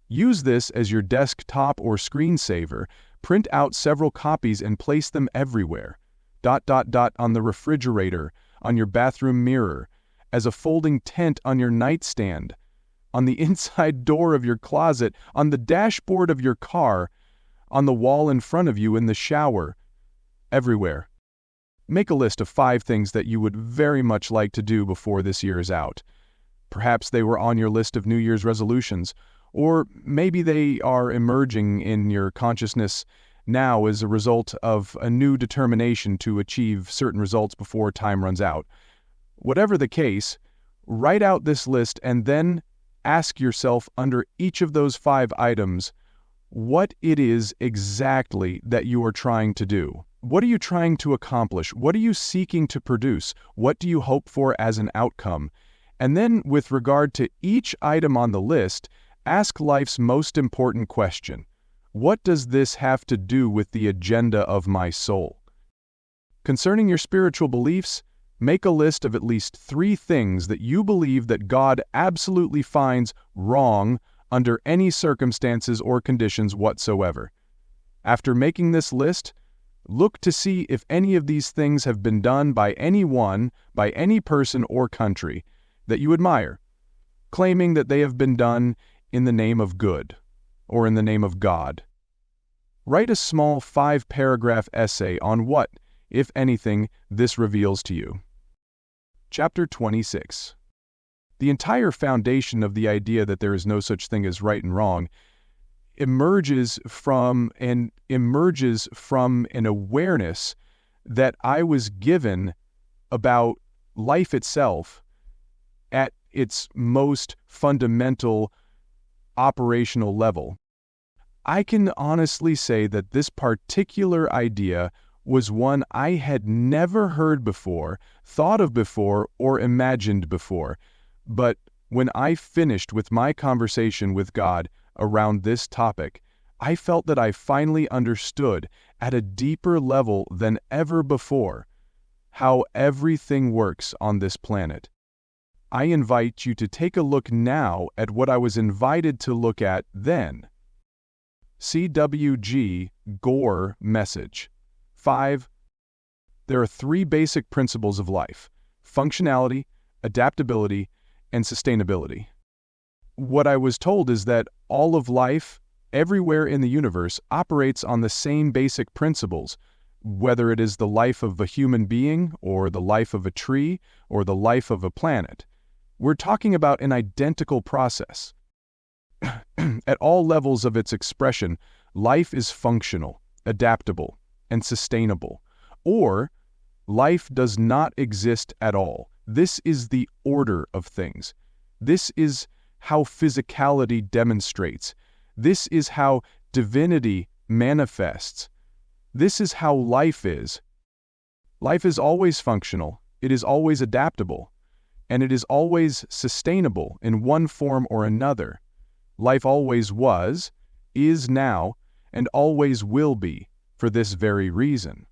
Use this as your desktop or screensaver, print out several copies and place them everywhere. On the refrigerator, on your bathroom mirror, as a folding tent on your nightstand, on the inside door of your closet, on the dashboard of your car, on the wall in front of you in the shower, everywhere. Make a list of 5 things that you would very much like to do before this year is out. Perhaps they were on your list of New Year's resolutions, or maybe they are emerging in your consciousness now as a result of a new determination to achieve certain results before time runs out. Whatever the case, write out this list and then ask yourself under each of those 5 items what it is exactly that you are trying to do. What are you trying to accomplish? What are you seeking to produce? What do you hope for as an outcome? And then, with regard to each item on the list, ask life's most important question. What does this have to do with the agenda of my soul? Concerning your spiritual beliefs, make a list of at least 3 things that you believe that God absolutely finds wrong under any circumstances or conditions whatsoever. After making this list, look to see if any of these things have been done by anyone, by any person or country that you admire, claiming that they have been done in the name of good or in the name of God. Write a small 5-paragraph essay on what, if anything, this reveals to you. Chapter 26. The entire foundation of the idea that there is no such thing as right and wrong emerges from an awareness that I was given about life itself at its most fundamental operational level. I can honestly say that this particular idea was one I had never heard before, thought of before, or imagined before. But when I finished with my conversation with God around this topic, I felt that I finally understood at a deeper level than ever before how everything works on this planet. I invite you to take a look now at what I was invited to look at then. CWG Gore message. 5. There are 3 basic principles of life: functionality, adaptability, and sustainability. What I was told is that all of life, everywhere in the universe, operates on the same basic principles, whether it is the life of a human being, or the life of a tree, or the life of a planet. We're talking about an identical process. At all levels of its expression, life is functional, adaptable, and sustainable. Or, life does not exist at all. This is the order of things. This is how physicality demonstrates. This is how divinity manifests. This is how life is. Life is always functional, it is always adaptable, and it is always sustainable in one form or another. Life always was, is now, and always will be, for this very reason.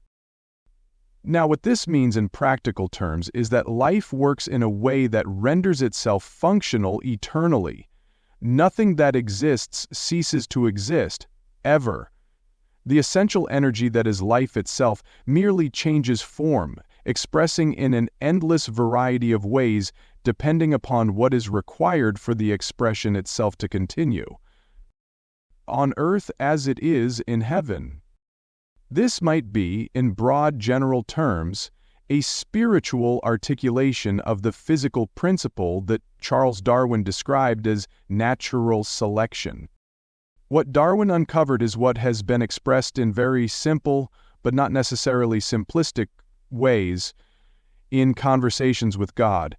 Now, what this means in practical terms is that life works in a way that renders itself functional eternally. Nothing that exists ceases to exist, ever. The essential energy that is life itself merely changes form, expressing in an endless variety of ways depending upon what is required for the expression itself to continue. On earth as it is in heaven. This might be, in broad general terms, a spiritual articulation of the physical principle that Charles Darwin described as natural selection. What Darwin uncovered is what has been expressed in very simple, but not necessarily simplistic, ways in conversations with God,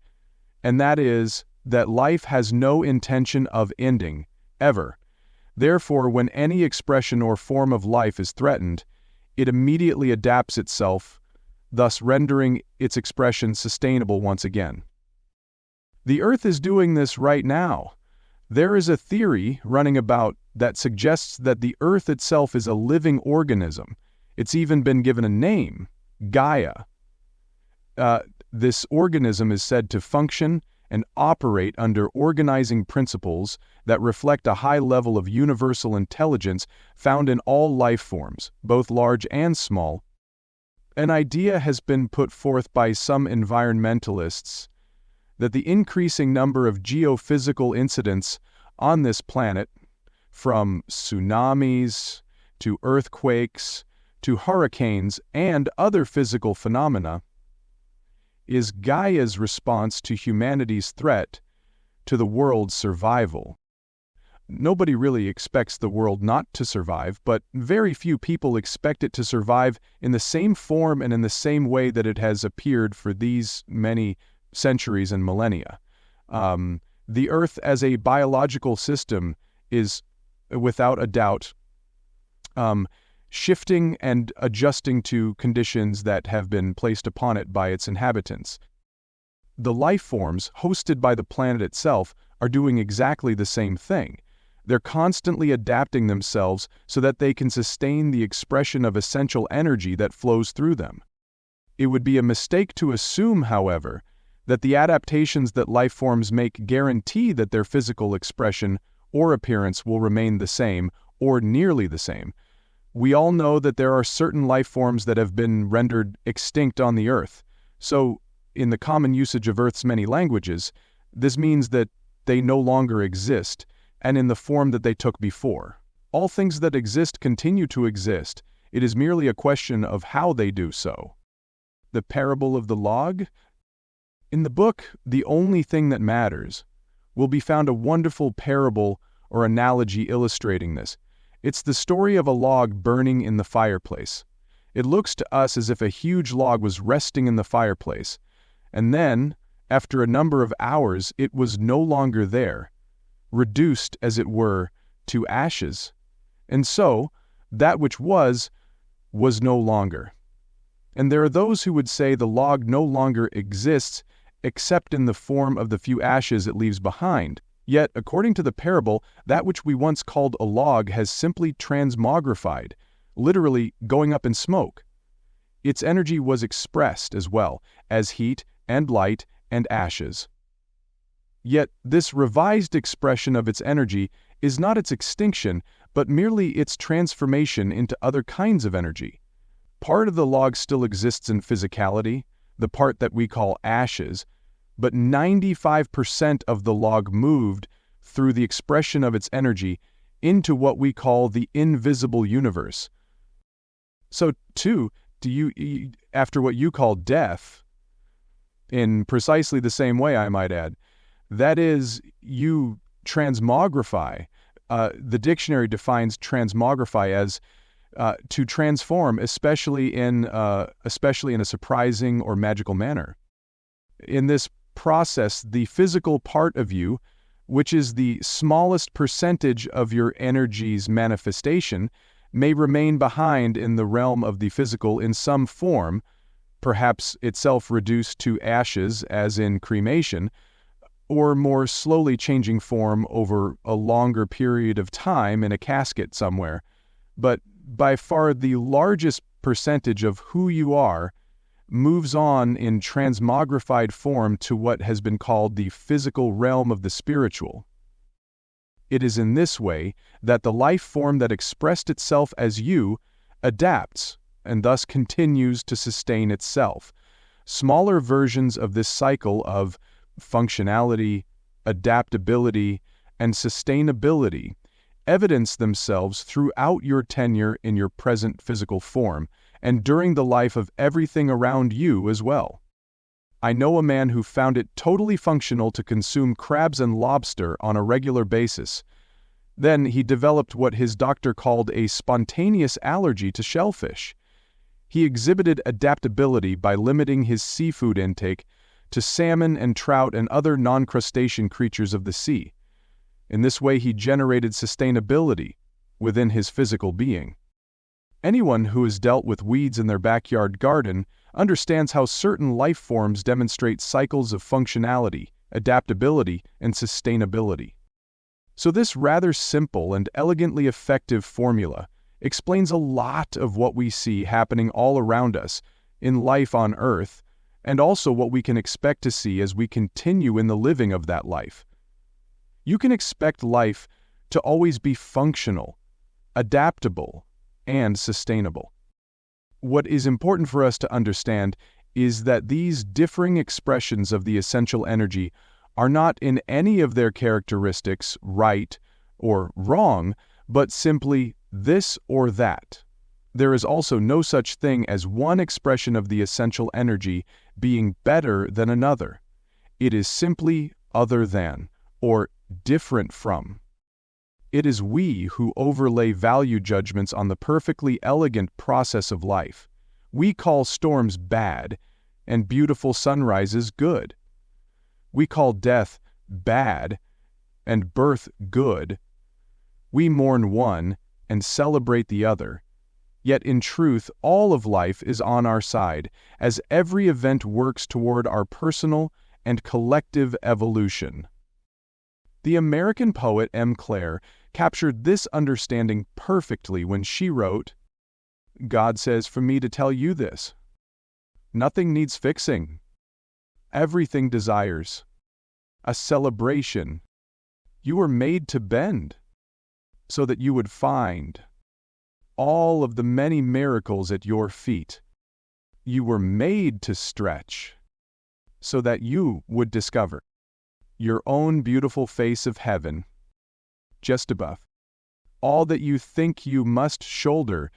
and that is that life has no intention of ending, ever. Therefore, when any expression or form of life is threatened, it immediately adapts itself, thus rendering its expression sustainable once again. The Earth is doing this right now. There is a theory running about that suggests that the Earth itself is a living organism. It's even been given a name, Gaia. This organism is said to function and operate under organizing principles that reflect a high level of universal intelligence found in all life forms, both large and small. An idea has been put forth by some environmentalists that the increasing number of geophysical incidents on this planet, from tsunamis to earthquakes to hurricanes and other physical phenomena, is Gaia's response to humanity's threat to the world's survival. Nobody really expects the world not to survive, but very few people expect it to survive in the same form and in the same way that it has appeared for these many centuries and millennia. The Earth as a biological system is, without a doubt, shifting and adjusting to conditions that have been placed upon it by its inhabitants. The life forms hosted by the planet itself are doing exactly the same thing. They're constantly adapting themselves so that they can sustain the expression of essential energy that flows through them. It would be a mistake to assume, however, that the adaptations that life forms make guarantee that their physical expression or appearance will remain the same or nearly the same. We all know that there are certain life forms that have been rendered extinct on the Earth. So, in the common usage of Earth's many languages, this means that they no longer exist, and in the form that they took before. All things that exist continue to exist. It is merely a question of how they do so. The parable of the log? In the book, The Only Thing That Matters, will be found a wonderful parable or analogy illustrating this. It's the story of a log burning in the fireplace. It looks to us as if a huge log was resting in the fireplace, and then, after a number of hours, it was no longer there, reduced, as it were, to ashes. And so, that which was no longer. And there are those who would say the log no longer exists except in the form of the few ashes it leaves behind. Yet, according to the parable, that which we once called a log has simply transmogrified, literally going up in smoke. Its energy was expressed as well as heat and light and ashes. Yet this revised expression of its energy is not its extinction, but merely its transformation into other kinds of energy. Part of the log still exists in physicality, the part that we call ashes, but 95% of the log moved through the expression of its energy into what we call the invisible universe. So, too, after what you call death, in precisely the same way, I might add, that is, you transmogrify. The dictionary defines transmogrify as to transform, especially in a surprising or magical manner. In this process, the physical part of you, which is the smallest percentage of your energy's manifestation, may remain behind in the realm of the physical in some form, perhaps itself reduced to ashes as in cremation, or more slowly changing form over a longer period of time in a casket somewhere. But by far the largest percentage of who you are moves on in transmogrified form to what has been called the physical realm of the spiritual. It is in this way that the life form that expressed itself as you adapts and thus continues to sustain itself. Smaller versions of this cycle of functionality, adaptability, and sustainability evidence themselves throughout your tenure in your present physical form and during the life of everything around you as well. I know a man who found it totally functional to consume crabs and lobster on a regular basis. Then he developed what his doctor called a spontaneous allergy to shellfish. He exhibited adaptability by limiting his seafood intake to salmon and trout and other non-crustacean creatures of the sea. In this way he generated sustainability within his physical being. Anyone who has dealt with weeds in their backyard garden understands how certain life forms demonstrate cycles of functionality, adaptability, and sustainability. So this rather simple and elegantly effective formula explains a lot of what we see happening all around us in life on Earth and also what we can expect to see as we continue in the living of that life. You can expect life to always be functional, adaptable, and sustainable. What is important for us to understand is that these differing expressions of the essential energy are not in any of their characteristics right or wrong, but simply this or that. There is also no such thing as one expression of the essential energy being better than another. It is simply other than, or different from. It is we who overlay value judgments on the perfectly elegant process of life. We call storms bad and beautiful sunrises good. We call death bad and birth good. We mourn one and celebrate the other. Yet in truth, all of life is on our side, as every event works toward our personal and collective evolution. The American poet M. Clare captured this understanding perfectly when she wrote, "God says for me to tell you this. Nothing needs fixing. Everything desires a celebration. You were made to bend so that you would find all of the many miracles at your feet. You were made to stretch so that you would discover your own beautiful face of heaven just above. All that you think you must shoulder.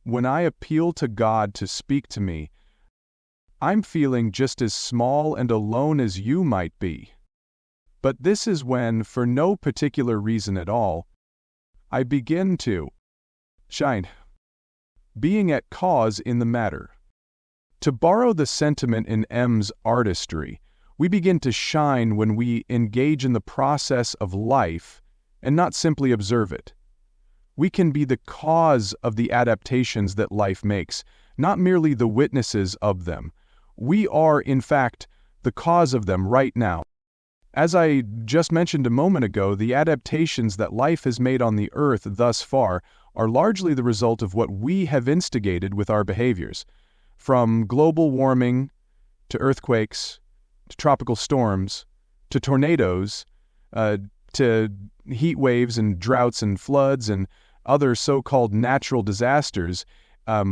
When I appeal to God to speak to me, I'm feeling just as small and alone as you might be. But this is when, for no particular reason at all, I begin to shine, being at cause in the matter." To borrow the sentiment in M's artistry, we begin to shine when we engage in the process of life and not simply observe it. We can be the cause of the adaptations that life makes, not merely the witnesses of them. We are, in fact, the cause of them right now. As I just mentioned a moment ago, the adaptations that life has made on the earth thus far are largely the result of what we have instigated with our behaviors. From global warming, to earthquakes, to tropical storms, to tornadoes, to heat waves and droughts and floods and other so-called natural disasters,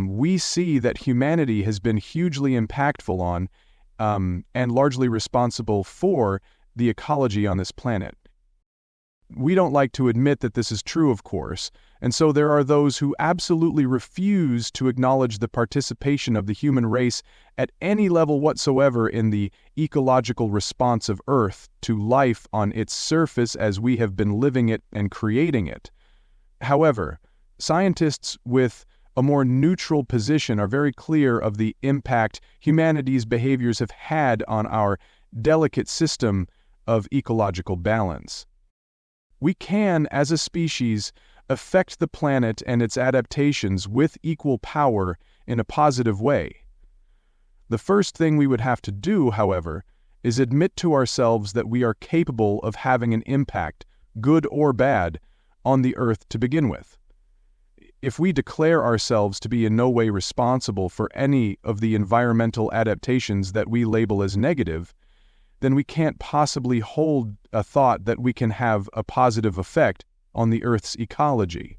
we see that humanity has been hugely impactful on and largely responsible for the ecology on this planet. We don't like to admit that this is true, of course, and so there are those who absolutely refuse to acknowledge the participation of the human race at any level whatsoever in the ecological response of Earth to life on its surface as we have been living it and creating it. However, scientists with a more neutral position are very clear of the impact humanity's behaviors have had on our delicate system of ecological balance. We can, as a species, affect the planet and its adaptations with equal power in a positive way. The first thing we would have to do, however, is admit to ourselves that we are capable of having an impact, good or bad, on the Earth to begin with. If we declare ourselves to be in no way responsible for any of the environmental adaptations that we label as negative, then we can't possibly hold a thought that we can have a positive effect on the Earth's ecology.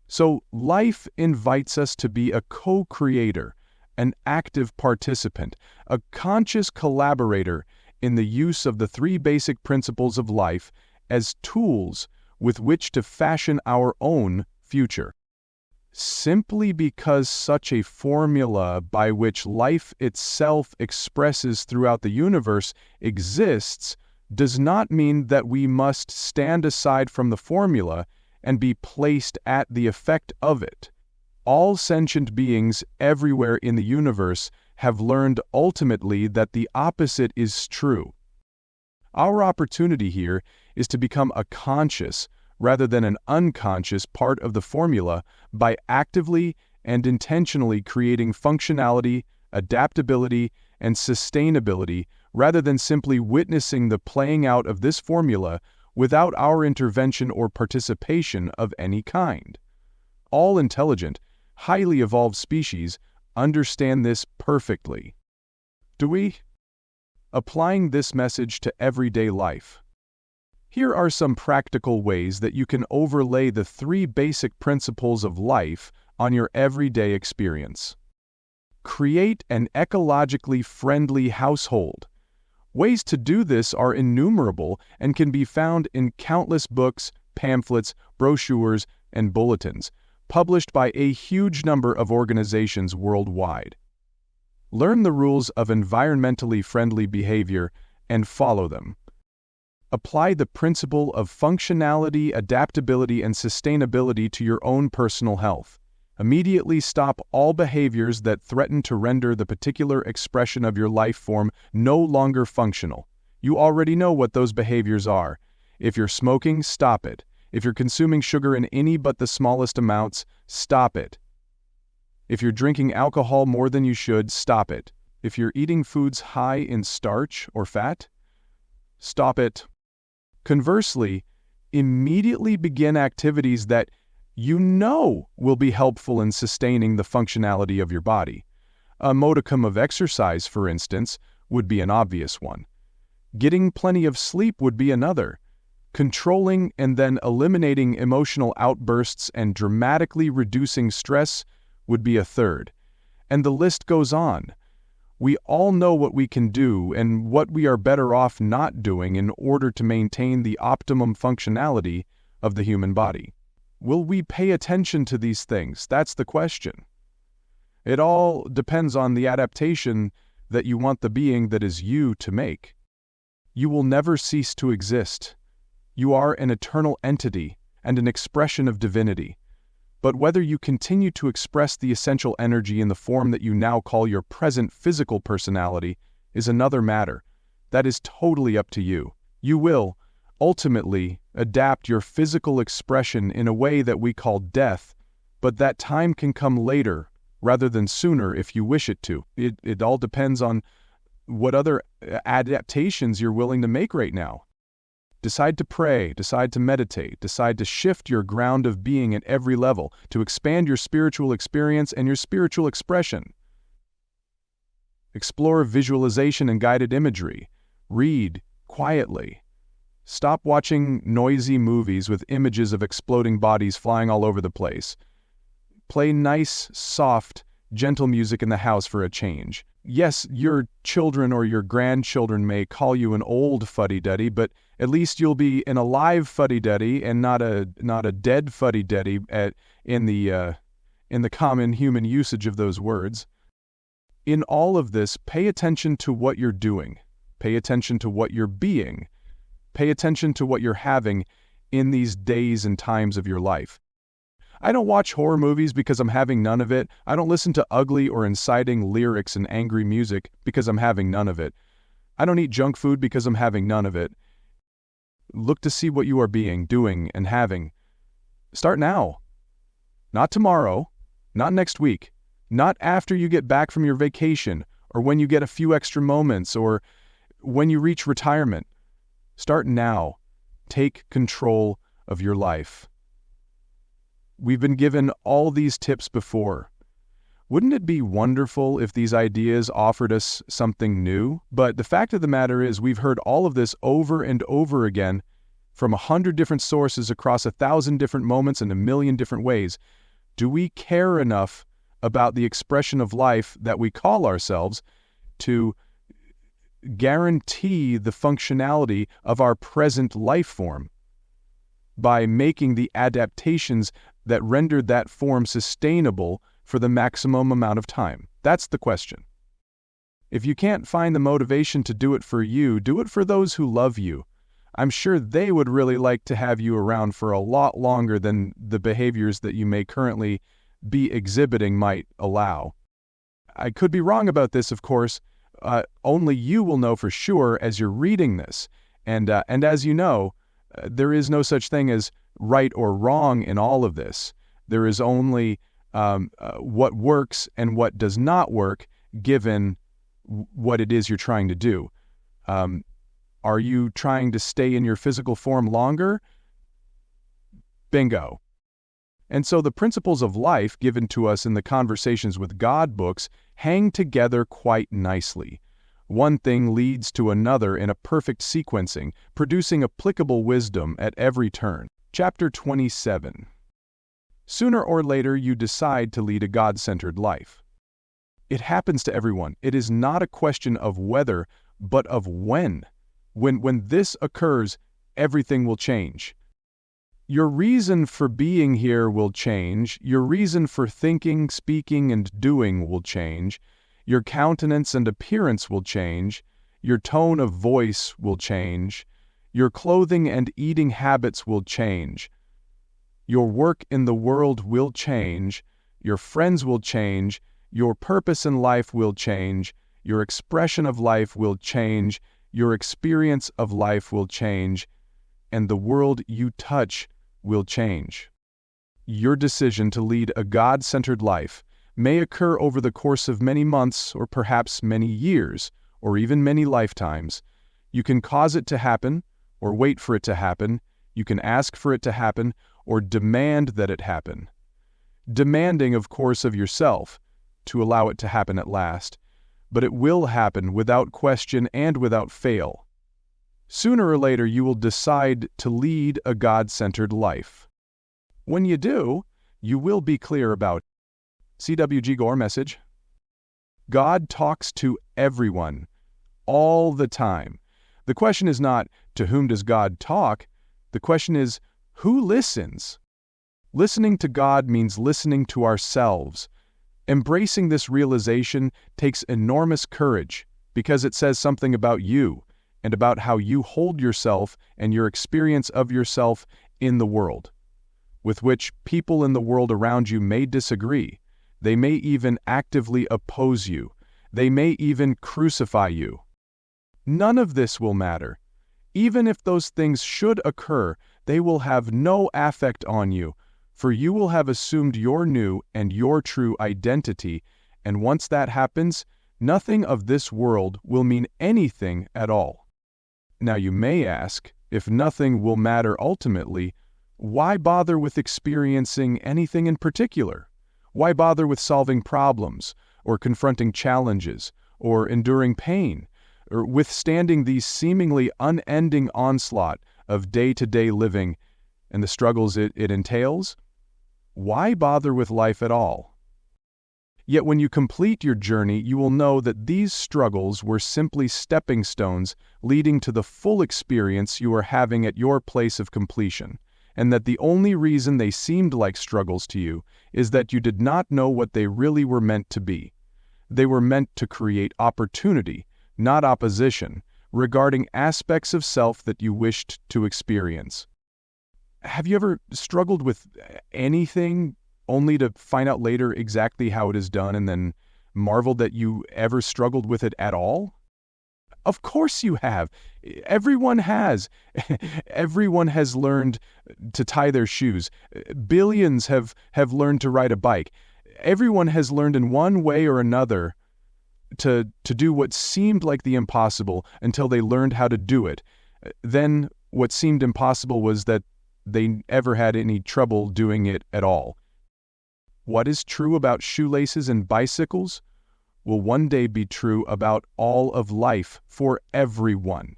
So life invites us to be a co-creator, an active participant, a conscious collaborator in the use of the three basic principles of life as tools with which to fashion our own future. Simply because such a formula by which life itself expresses throughout the universe exists does not mean that we must stand aside from the formula and be placed at the effect of it. All sentient beings everywhere in the universe have learned ultimately that the opposite is true. Our opportunity here is to become a conscious, rather than an unconscious part of the formula by actively and intentionally creating functionality, adaptability, and sustainability rather than simply witnessing the playing out of this formula without our intervention or participation of any kind. All intelligent, highly evolved species understand this perfectly. do we? Applying this message to everyday life. Here are some practical ways that you can overlay the 3 basic principles of life on your everyday experience. Create an ecologically friendly household. Ways to do this are innumerable and can be found in countless books, pamphlets, brochures, and bulletins, published by a huge number of organizations worldwide. Learn the rules of environmentally friendly behavior and follow them. Apply the principle of functionality, adaptability, and sustainability to your own personal health. Immediately stop all behaviors that threaten to render the particular expression of your life form no longer functional. You already know what those behaviors are. If you're smoking, stop it. If you're consuming sugar in any but the smallest amounts, stop it. If you're drinking alcohol more than you should, stop it. If you're eating foods high in starch or fat, stop it. Conversely, immediately begin activities that you know will be helpful in sustaining the functionality of your body. A modicum of exercise, for instance, would be an obvious one. Getting plenty of sleep would be another. Controlling and then eliminating emotional outbursts and dramatically reducing stress would be a third. And the list goes on. We all know what we can do and what we are better off not doing in order to maintain the optimum functionality of the human body. Will we pay attention to these things? That's the question. It all depends on the adaptation that you want the being that is you to make. You will never cease to exist. You are an eternal entity and an expression of divinity. But whether you continue to express the essential energy in the form that you now call your present physical personality is another matter. That is totally up to you. You will, ultimately, adapt your physical expression in a way that we call death, but that time can come later rather than sooner if you wish it to. It all depends on what other adaptations you're willing to make right now. Decide to pray, decide to meditate, decide to shift your ground of being at every level, to expand your spiritual experience and your spiritual expression. Explore visualization and guided imagery. Read quietly. Stop watching noisy movies with images of exploding bodies flying all over the place. Play nice, soft, gentle music in the house for a change. Yes, your children or your grandchildren may call you an old fuddy-duddy, but at least you'll be an alive fuddy-duddy and not a dead fuddy-duddy in the common human usage of those words. In all of this, pay attention to what you're doing. Pay attention to what you're being. Pay attention to what you're having in these days and times of your life. I don't watch horror movies because I'm having none of it. I don't listen to ugly or inciting lyrics and angry music because I'm having none of it. I don't eat junk food because I'm having none of it. Look to see what you are being, doing, and having. Start now. Not tomorrow. Not next week. Not after you get back from your vacation, or when you get a few extra moments, or when you reach retirement. Start now. Take control of your life. We've been given all these tips before. Wouldn't it be wonderful if these ideas offered us something new? But the fact of the matter is we've heard all of this over and over again from 100 different sources across 1,000 different moments in 1,000,000 different ways. Do we care enough about the expression of life that we call ourselves to guarantee the functionality of our present life form by making the adaptations that render that form sustainable for the maximum amount of time? That's the question. If you can't find the motivation to do it for you, do it for those who love you. I'm sure they would really like to have you around for a lot longer than the behaviors that you may currently be exhibiting might allow. I could be wrong about this, of course. Only you will know for sure as you're reading this. And as you know, there is no such thing as right or wrong in all of this. There is only what works and what does not work given what it is you're trying to do. Are you trying to stay in your physical form longer? Bingo. And so the principles of life given to us in the Conversations with God books hang together quite nicely. One thing leads to another in a perfect sequencing, producing applicable wisdom at every turn. Chapter 27. Sooner or later, you decide to lead a God-centered life. It happens to everyone. It is not a question of whether, but of when. When this occurs, everything will change. Your reason for being here will change. Your reason for thinking, speaking, and doing will change. Your countenance and appearance will change. Your tone of voice will change. Your clothing and eating habits will change. Your work in the world will change. Your friends will change. Your purpose in life will change. Your expression of life will change. Your experience of life will change. And the world you touch will change. Your decision to lead a God-centered life may occur over the course of many months or perhaps many years or even many lifetimes. You can cause it to happen or wait for it to happen. You can ask for it to happen or demand that it happen. Demanding, of course, of yourself to allow it to happen at last, but it will happen without question and without fail. Sooner or later, you will decide to lead a God-centered life. When you do, you will be clear about CWG Gore message. God talks to everyone, all the time. The question is not, to whom does God talk? The question is, who listens? Listening to God means listening to ourselves. Embracing this realization takes enormous courage because it says something about you and about how you hold yourself and your experience of yourself in the world, with which people in the world around you may disagree. They may even actively oppose you. They may even crucify you. None of this will matter. Even if those things should occur, they will have no affect on you, for you will have assumed your new and your true identity, and once that happens, nothing of this world will mean anything at all. Now you may ask, if nothing will matter ultimately, why bother with experiencing anything in particular? Why bother with solving problems, or confronting challenges, or enduring pain, or withstanding the seemingly unending onslaught of day-to-day living and the struggles it entails? Why bother with life at all? Yet when you complete your journey, you will know that these struggles were simply stepping stones leading to the full experience you are having at your place of completion, and that the only reason they seemed like struggles to you is that you did not know what they really were meant to be. They were meant to create opportunity, not opposition, regarding aspects of self that you wished to experience. Have you ever struggled with anything only to find out later exactly how it is done and then marveled that you ever struggled with it at all? Of course you have. Everyone has. Everyone has learned to tie their shoes. Billions have learned to ride a bike. Everyone has learned in one way or another to do what seemed like the impossible until they learned how to do it. Then what seemed impossible was that they ever had any trouble doing it at all. What is true about shoelaces and bicycles will one day be true about all of life for everyone.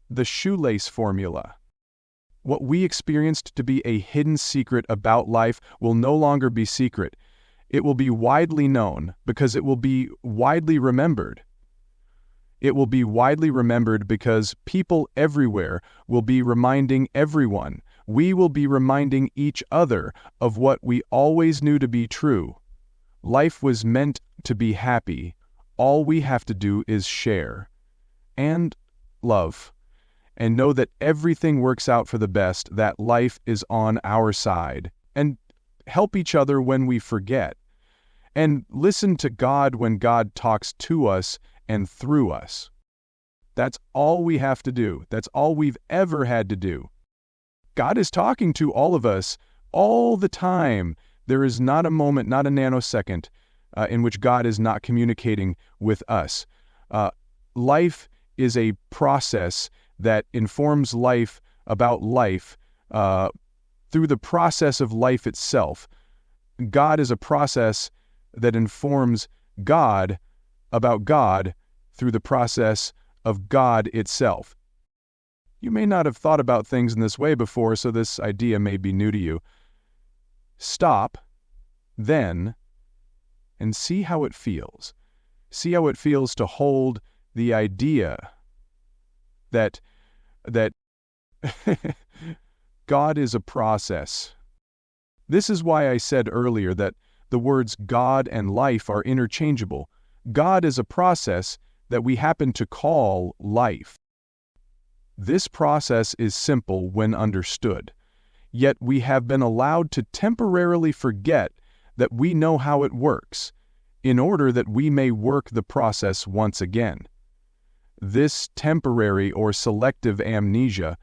The shoelace formula. What we experienced to be a hidden secret about life will no longer be secret. It will be widely known because it will be widely remembered. It will be widely remembered because people everywhere will be reminding everyone. We will be reminding each other of what we always knew to be true. Life was meant to be happy. All we have to do is share and love and know that everything works out for the best, that life is on our side, and help each other when we forget, and listen to God when God talks to us and through us. That's all we have to do. That's all we've ever had to do. God is talking to all of us all the time. There is not a moment, not a nanosecond, in which God is not communicating with us. Life is a process that informs life about life through the process of life itself. God is a process that informs God about God through the process of God itself. You may not have thought about things in this way before, so this idea may be new to you. Stop, then, and see how it feels. See how it feels to hold the idea that God is a process. This is why I said earlier that the words God and life are interchangeable. God is a process that we happen to call life. This process is simple when understood, yet we have been allowed to temporarily forget that we know how it works, in order that we may work the process once again. This temporary or selective amnesia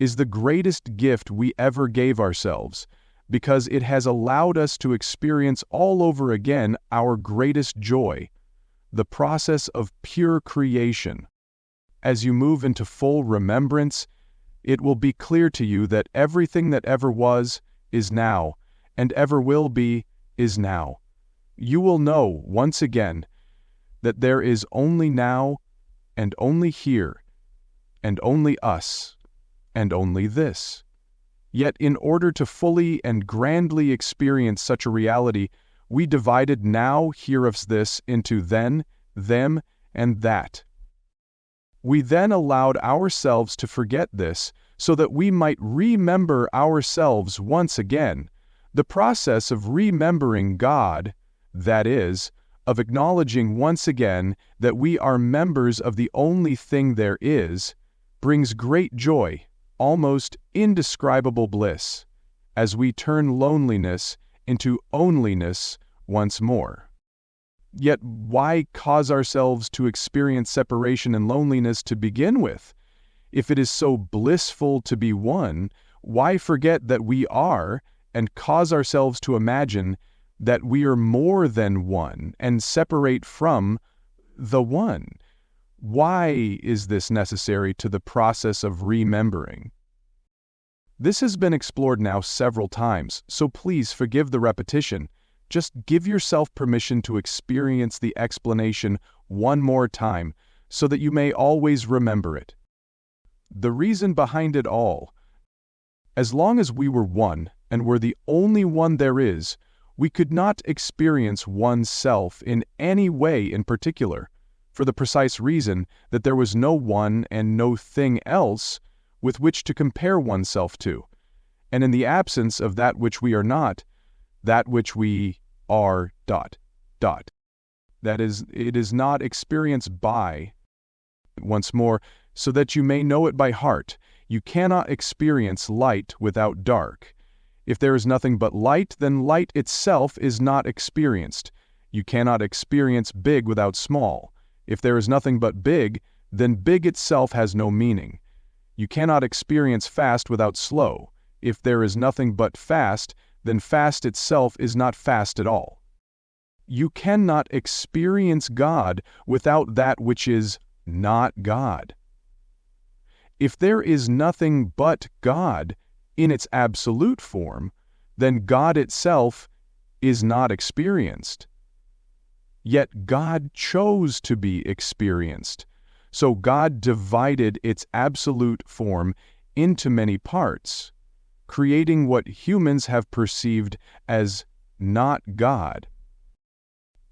is the greatest gift we ever gave ourselves, because it has allowed us to experience all over again our greatest joy, the process of pure creation. As you move into full remembrance, it will be clear to you that everything that ever was is now, and ever will be is now. You will know, once again, that there is only now, and only here, and only us, and only this. Yet in order to fully and grandly experience such a reality, we divided now, here of this, into then, them, and that. We then allowed ourselves to forget this, so that we might remember ourselves once again. The process of remembering God, that is, of acknowledging once again that we are members of the only thing there is, brings great joy, almost indescribable bliss, as we turn loneliness into onlyness once more. Yet why cause ourselves to experience separation and loneliness to begin with? If it is so blissful to be one, why forget that we are, and cause ourselves to imagine that we are more than one and separate from the one? Why is this necessary to the process of remembering? This has been explored now several times, so please forgive the repetition. Just give yourself permission to experience the explanation one more time, so that you may always remember it. The reason behind it all: as long as we were one, and were the only one there is, we could not experience oneself in any way in particular, for the precise reason that there was no one and no thing else with which to compare oneself to, and in the absence of that which we are not, that which we are ... That is, it is not experienced by. Once more, so that you may know it by heart, you cannot experience light without dark. If there is nothing but light, then light itself is not experienced. You cannot experience big without small. If there is nothing but big, then big itself has no meaning. You cannot experience fast without slow. If there is nothing but fast, then fast itself is not fast at all. You cannot experience God without that which is not God. If there is nothing but God in its absolute form, then God itself is not experienced. Yet God chose to be experienced, so God divided its absolute form into many parts, creating what humans have perceived as not God.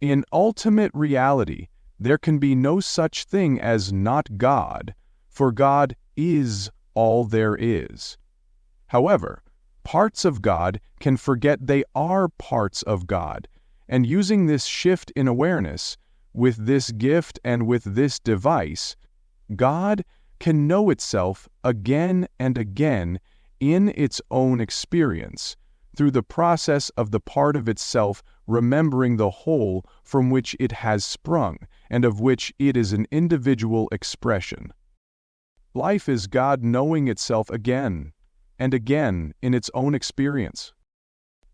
In ultimate reality, there can be no such thing as not God, for God is all there is. However, parts of God can forget they are parts of God, and using this shift in awareness, with this gift and with this device, God can know itself again and again in its own experience, through the process of the part of itself remembering the whole from which it has sprung, and of which it is an individual expression. Life is God knowing itself again and again in its own experience.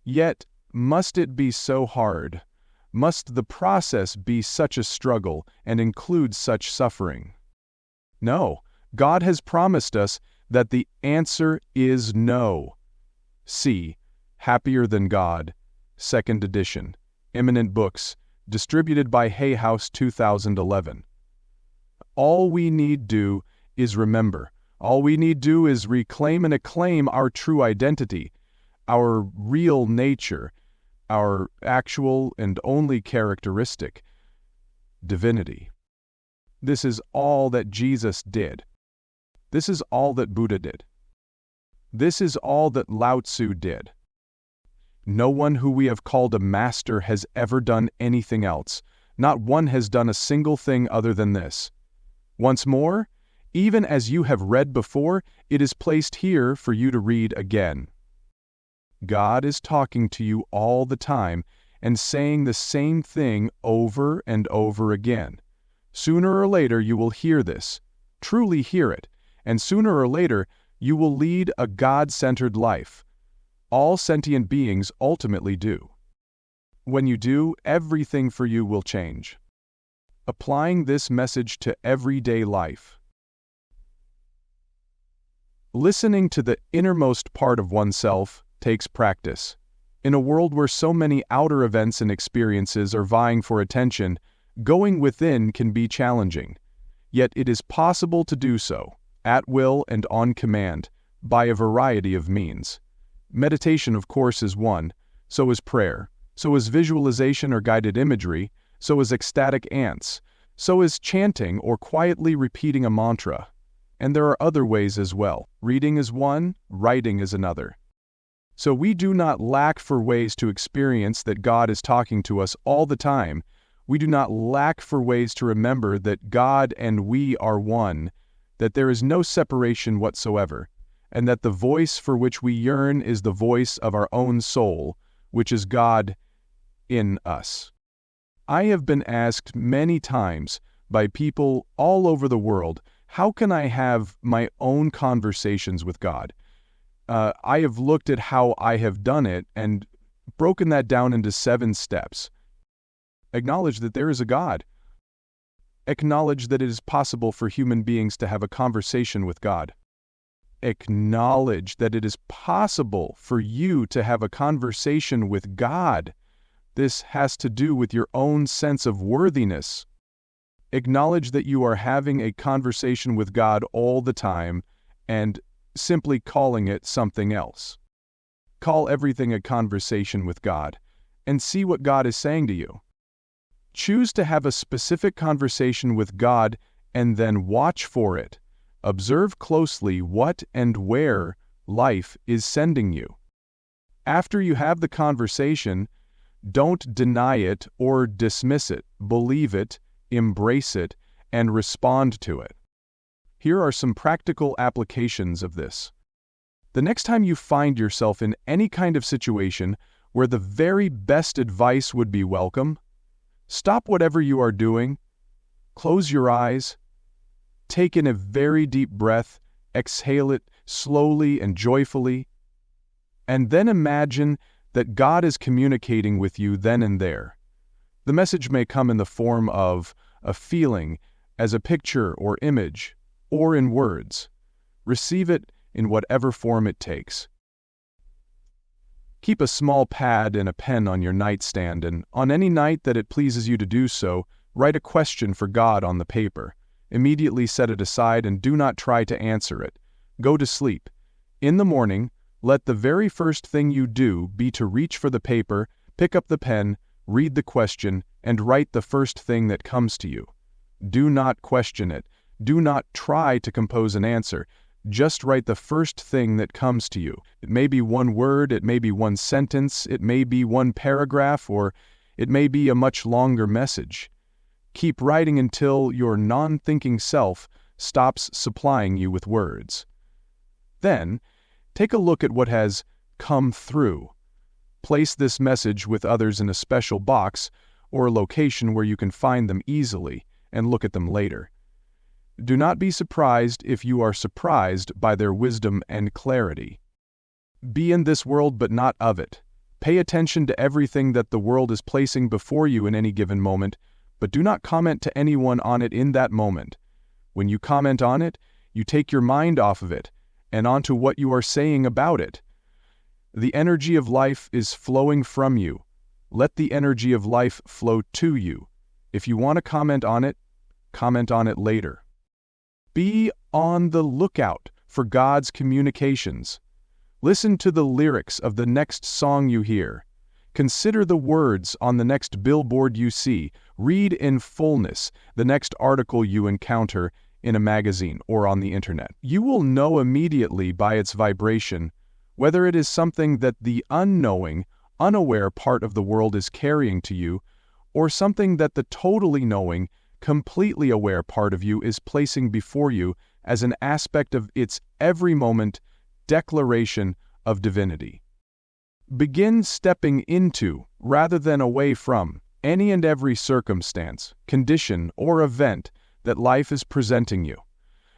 Yet, must it be so hard? Must the process be such a struggle and include such suffering? No, God has promised us that the answer is no. See Happier Than God, 2nd edition, Eminent Books, distributed by Hay House 2011. All we need do is remember. All we need do is reclaim and acclaim our true identity, our real nature, our actual and only characteristic, divinity. This is all that Jesus did. This is all that Buddha did. This is all that Lao Tzu did. No one who we have called a master has ever done anything else. Not one has done a single thing other than this. Once more, even as you have read before, it is placed here for you to read again. God is talking to you all the time and saying the same thing over and over again. Sooner or later you will hear this, truly hear it, and sooner or later you will lead a God-centered life. All sentient beings ultimately do. When you do, everything for you will change. Applying this message to everyday life. Listening to the innermost part of oneself takes practice. In a world where so many outer events and experiences are vying for attention, going within can be challenging. Yet it is possible to do so, at will and on command, by a variety of means. Meditation, of course, is one, so is prayer, so is visualization or guided imagery, so is ecstatic ants, so is chanting or quietly repeating a mantra. And there are other ways as well. Reading is one, writing is another. So we do not lack for ways to experience that God is talking to us all the time. We do not lack for ways to remember that God and we are one, that there is no separation whatsoever, and that the voice for which we yearn is the voice of our own soul, which is God in us. I have been asked many times by people all over the world, how can I have my own conversations with God? I have looked at how I have done it and broken that down into 7 steps. Acknowledge that there is a God. Acknowledge that it is possible for human beings to have a conversation with God. Acknowledge that it is possible for you to have a conversation with God. This has to do with your own sense of worthiness. Acknowledge that you are having a conversation with God all the time and simply calling it something else. Call everything a conversation with God and see what God is saying to you. Choose to have a specific conversation with God and then watch for it. Observe closely what and where life is sending you. After you have the conversation, don't deny it or dismiss it. Believe it, embrace it, and respond to it. Here are some practical applications of this. The next time you find yourself in any kind of situation where the very best advice would be welcome, stop whatever you are doing, close your eyes, take in a very deep breath, exhale it slowly and joyfully, and then imagine that God is communicating with you then and there. The message may come in the form of a feeling, as a picture or image, or in words. Receive it in whatever form it takes. Keep a small pad and a pen on your nightstand, and on any night that it pleases you to do so, write a question for God on the paper. Immediately set it aside and do not try to answer it. Go to sleep. In the morning, let the very first thing you do be to reach for the paper, pick up the pen, read the question, and write the first thing that comes to you. Do not question it. Do not try to compose an answer. Just write the first thing that comes to you. It may be one word, it may be one sentence, it may be one paragraph, or it may be a much longer message. Keep writing until your non-thinking self stops supplying you with words. Then, take a look at what has come through. Place this message with others in a special box or a location where you can find them easily and look at them later. Do not be surprised if you are surprised by their wisdom and clarity. Be in this world but not of it. Pay attention to everything that the world is placing before you in any given moment, but do not comment to anyone on it in that moment. When you comment on it, you take your mind off of it and onto what you are saying about it. The energy of life is flowing from you. Let the energy of life flow to you. If you want to comment on it later. Be on the lookout for God's communications. Listen to the lyrics of the next song you hear. Consider the words on the next billboard you see. Read in fullness the next article you encounter in a magazine or on the internet. You will know immediately by its vibration whether it is something that the unknowing, unaware part of the world is carrying to you, or something that the totally knowing, completely aware part of you is placing before you as an aspect of its every moment declaration of divinity. Begin stepping into, rather than away from, any and every circumstance, condition, or event that life is presenting you.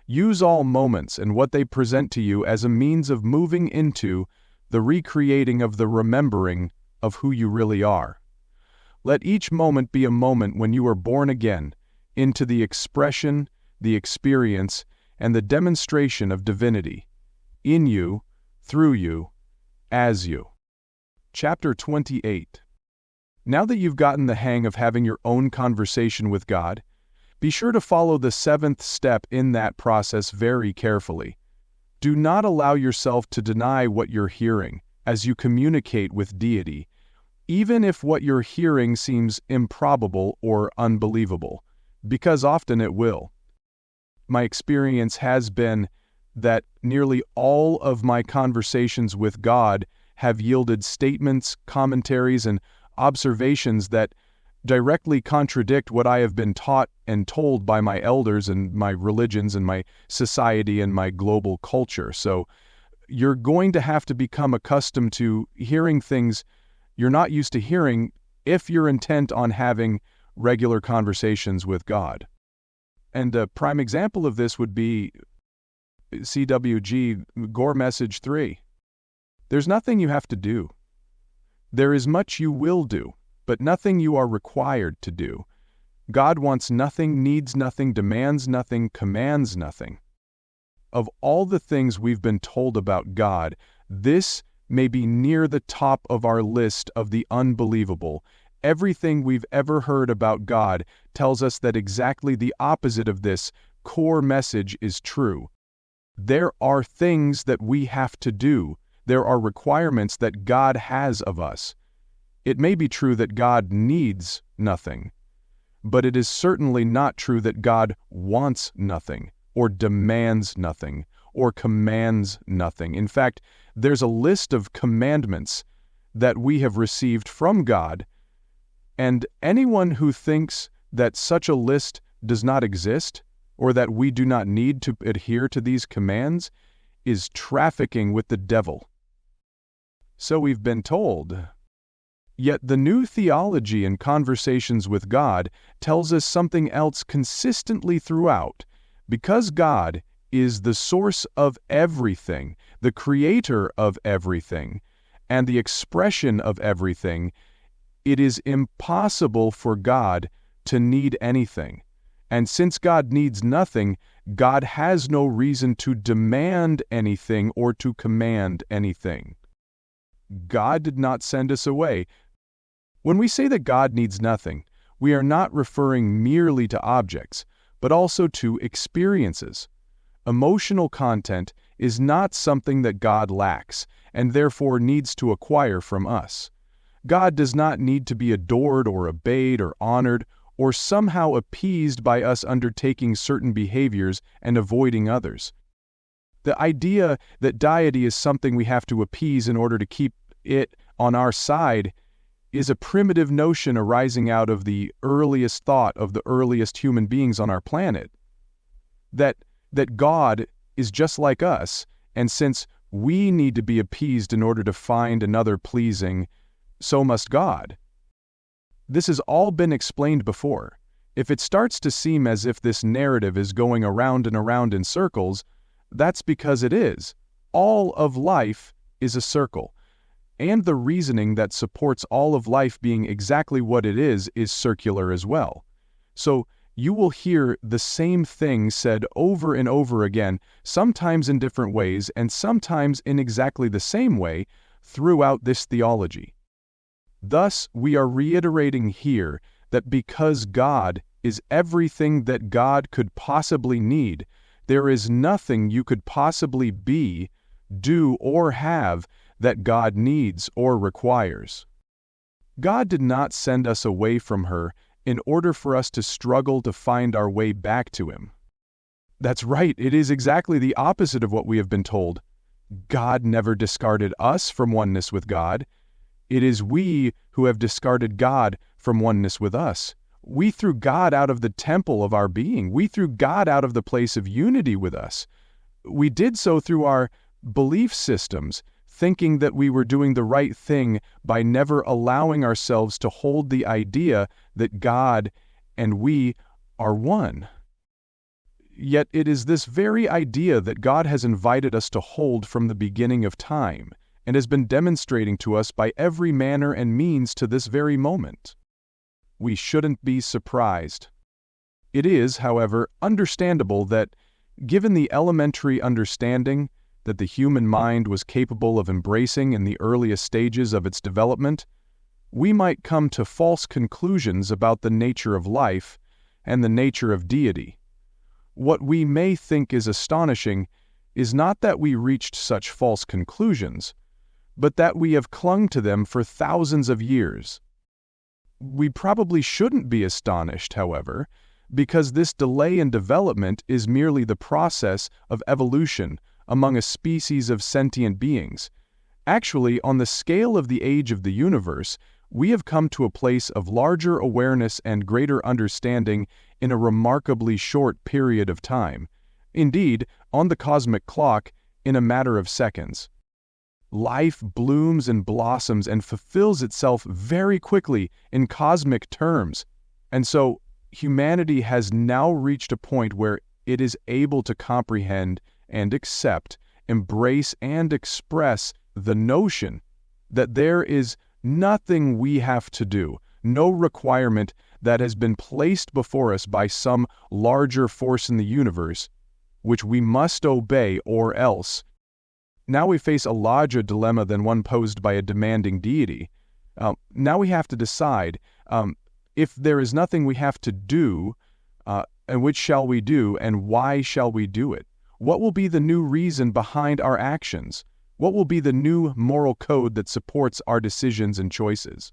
Use all moments and what they present to you as a means of moving into the recreating of the remembering of who you really are. Let each moment be a moment when you are born again into the expression, the experience, and the demonstration of divinity, in you, through you, as you. Chapter 28. Now that you've gotten the hang of having your own conversation with God, be sure to follow the 7th step in that process very carefully. Do not allow yourself to deny what you're hearing as you communicate with deity, even if what you're hearing seems improbable or unbelievable, because often it will. My experience has been that nearly all of my conversations with God have yielded statements, commentaries, and observations that directly contradict what I have been taught and told by my elders and my religions and my society and my global culture. So you're going to have to become accustomed to hearing things you're not used to hearing if you're intent on having regular conversations with God. And a prime example of this would be CWG Gore Message 3. There's nothing you have to do. There is much you will do, but nothing you are required to do. God wants nothing, needs nothing, demands nothing, commands nothing. Of all the things we've been told about God, this may be near the top of our list of the unbelievable. Everything we've ever heard about God tells us that exactly the opposite of this core message is true. There are things that we have to do. There are requirements that God has of us. It may be true that God needs nothing, but it is certainly not true that God wants nothing, or demands nothing, or commands nothing. In fact, there's a list of commandments that we have received from God, and anyone who thinks that such a list does not exist, or that we do not need to adhere to these commands, is trafficking with the devil. So we've been told. Yet the new theology and conversations with God tells us something else consistently throughout. Because God is the source of everything, the creator of everything, and the expression of everything, it is impossible for God to need anything. And since God needs nothing, God has no reason to demand anything or to command anything. God did not send us away. When we say that God needs nothing, we are not referring merely to objects, but also to experiences. Emotional content is not something that God lacks, and therefore needs to acquire from us. God does not need to be adored or obeyed or honored, or somehow appeased by us undertaking certain behaviors and avoiding others. The idea that deity is something we have to appease in order to keep it on our side is a primitive notion arising out of the earliest thought of the earliest human beings on our planet. That God is just like us, and since we need to be appeased in order to find another pleasing, so must God. This has all been explained before. If it starts to seem as if this narrative is going around and around in circles, that's because it is. All of life is a circle. And the reasoning that supports all of life being exactly what it is circular as well. So you will hear the same thing said over and over again, sometimes in different ways and sometimes in exactly the same way throughout this theology. Thus, we are reiterating here that because God is everything that God could possibly need, There is nothing you could possibly be, do, or have that God needs or requires. God did not send us away from her in order for us to struggle to find our way back to Him. That's right, it is exactly the opposite of what we have been told. God never discarded us from oneness with God. It is we who have discarded God from oneness with us. We threw God out of the temple of our being. We threw God out of the place of unity with us. We did so through our belief systems, thinking that we were doing the right thing by never allowing ourselves to hold the idea that God and we are one. Yet it is this very idea that God has invited us to hold from the beginning of time, and has been demonstrating to us by every manner and means to this very moment. We shouldn't be surprised. It is, however, understandable that, given the elementary understanding that the human mind was capable of embracing in the earliest stages of its development, we might come to false conclusions about the nature of life and the nature of deity. What we may think is astonishing is not that we reached such false conclusions, but that we have clung to them for thousands of years. We probably shouldn't be astonished, however, because this delay in development is merely the process of evolution among a species of sentient beings. Actually, on the scale of the age of the universe, we have come to a place of larger awareness and greater understanding in a remarkably short period of time. Indeed, on the cosmic clock, in a matter of seconds. Life blooms and blossoms and fulfills itself very quickly in cosmic terms. And so, humanity has now reached a point where it is able to comprehend and accept, embrace and express the notion that there is nothing we have to do, no requirement that has been placed before us by some larger force in the universe, which we must obey or else. Now we face a larger dilemma than one posed by a demanding deity. Now we have to decide, if there is nothing we have to do, and which shall we do, and why shall we do it? What will be the new reason behind our actions? What will be the new moral code that supports our decisions and choices?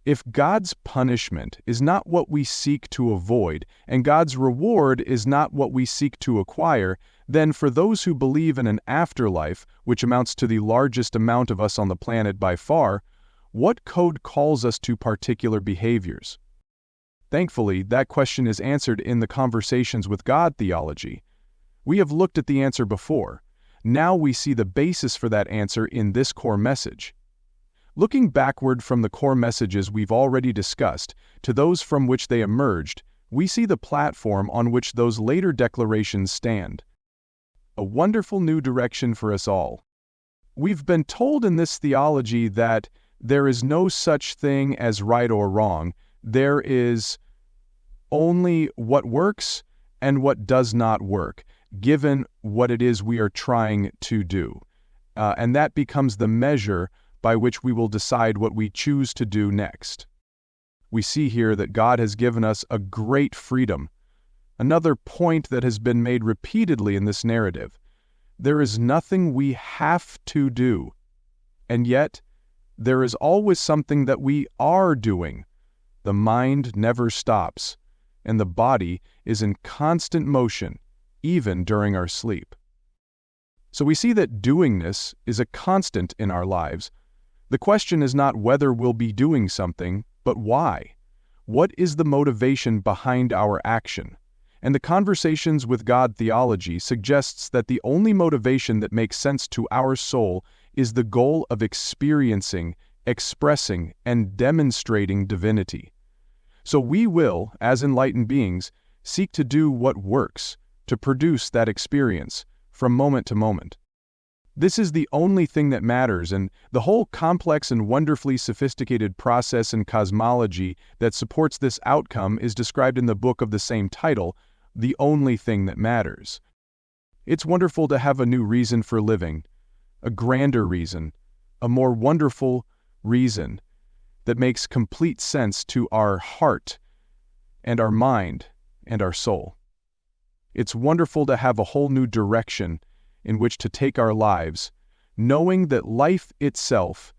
If God's punishment is not what we seek to avoid, and God's reward is not what we seek to acquire, then for those who believe in an afterlife, which amounts to the largest amount of us on the planet by far, what code calls us to particular behaviors? Thankfully, that question is answered in the Conversations with God theology. We have looked at the answer before. Now we see the basis for that answer in this core message. Looking backward from the core messages we've already discussed to those from which they emerged, we see the platform on which those later declarations stand. A wonderful new direction for us all. We've been told in this theology that there is no such thing as right or wrong. There is only what works and what does not work, given what it is we are trying to do. And that becomes the measure by which we will decide what we choose to do next. We see here that God has given us a great freedom. Another point that has been made repeatedly in this narrative. There is nothing we have to do, and yet there is always something that we are doing. The mind never stops, and the body is in constant motion, even during our sleep. So we see that doingness is a constant in our lives. The question is not whether we'll be doing something, but why. What is the motivation behind our action? And the Conversations with God theology suggests that the only motivation that makes sense to our soul is the goal of experiencing, expressing, and demonstrating divinity. So we will, as enlightened beings, seek to do what works, to produce that experience, from moment to moment. This is the only thing that matters, and the whole complex and wonderfully sophisticated process and cosmology that supports this outcome is described in the book of the same title, The Only Thing That Matters. It's wonderful to have a new reason for living, a grander reason, a more wonderful reason that makes complete sense to our heart and our mind and our soul. It's wonderful to have a whole new direction in which to take our lives, knowing that life itself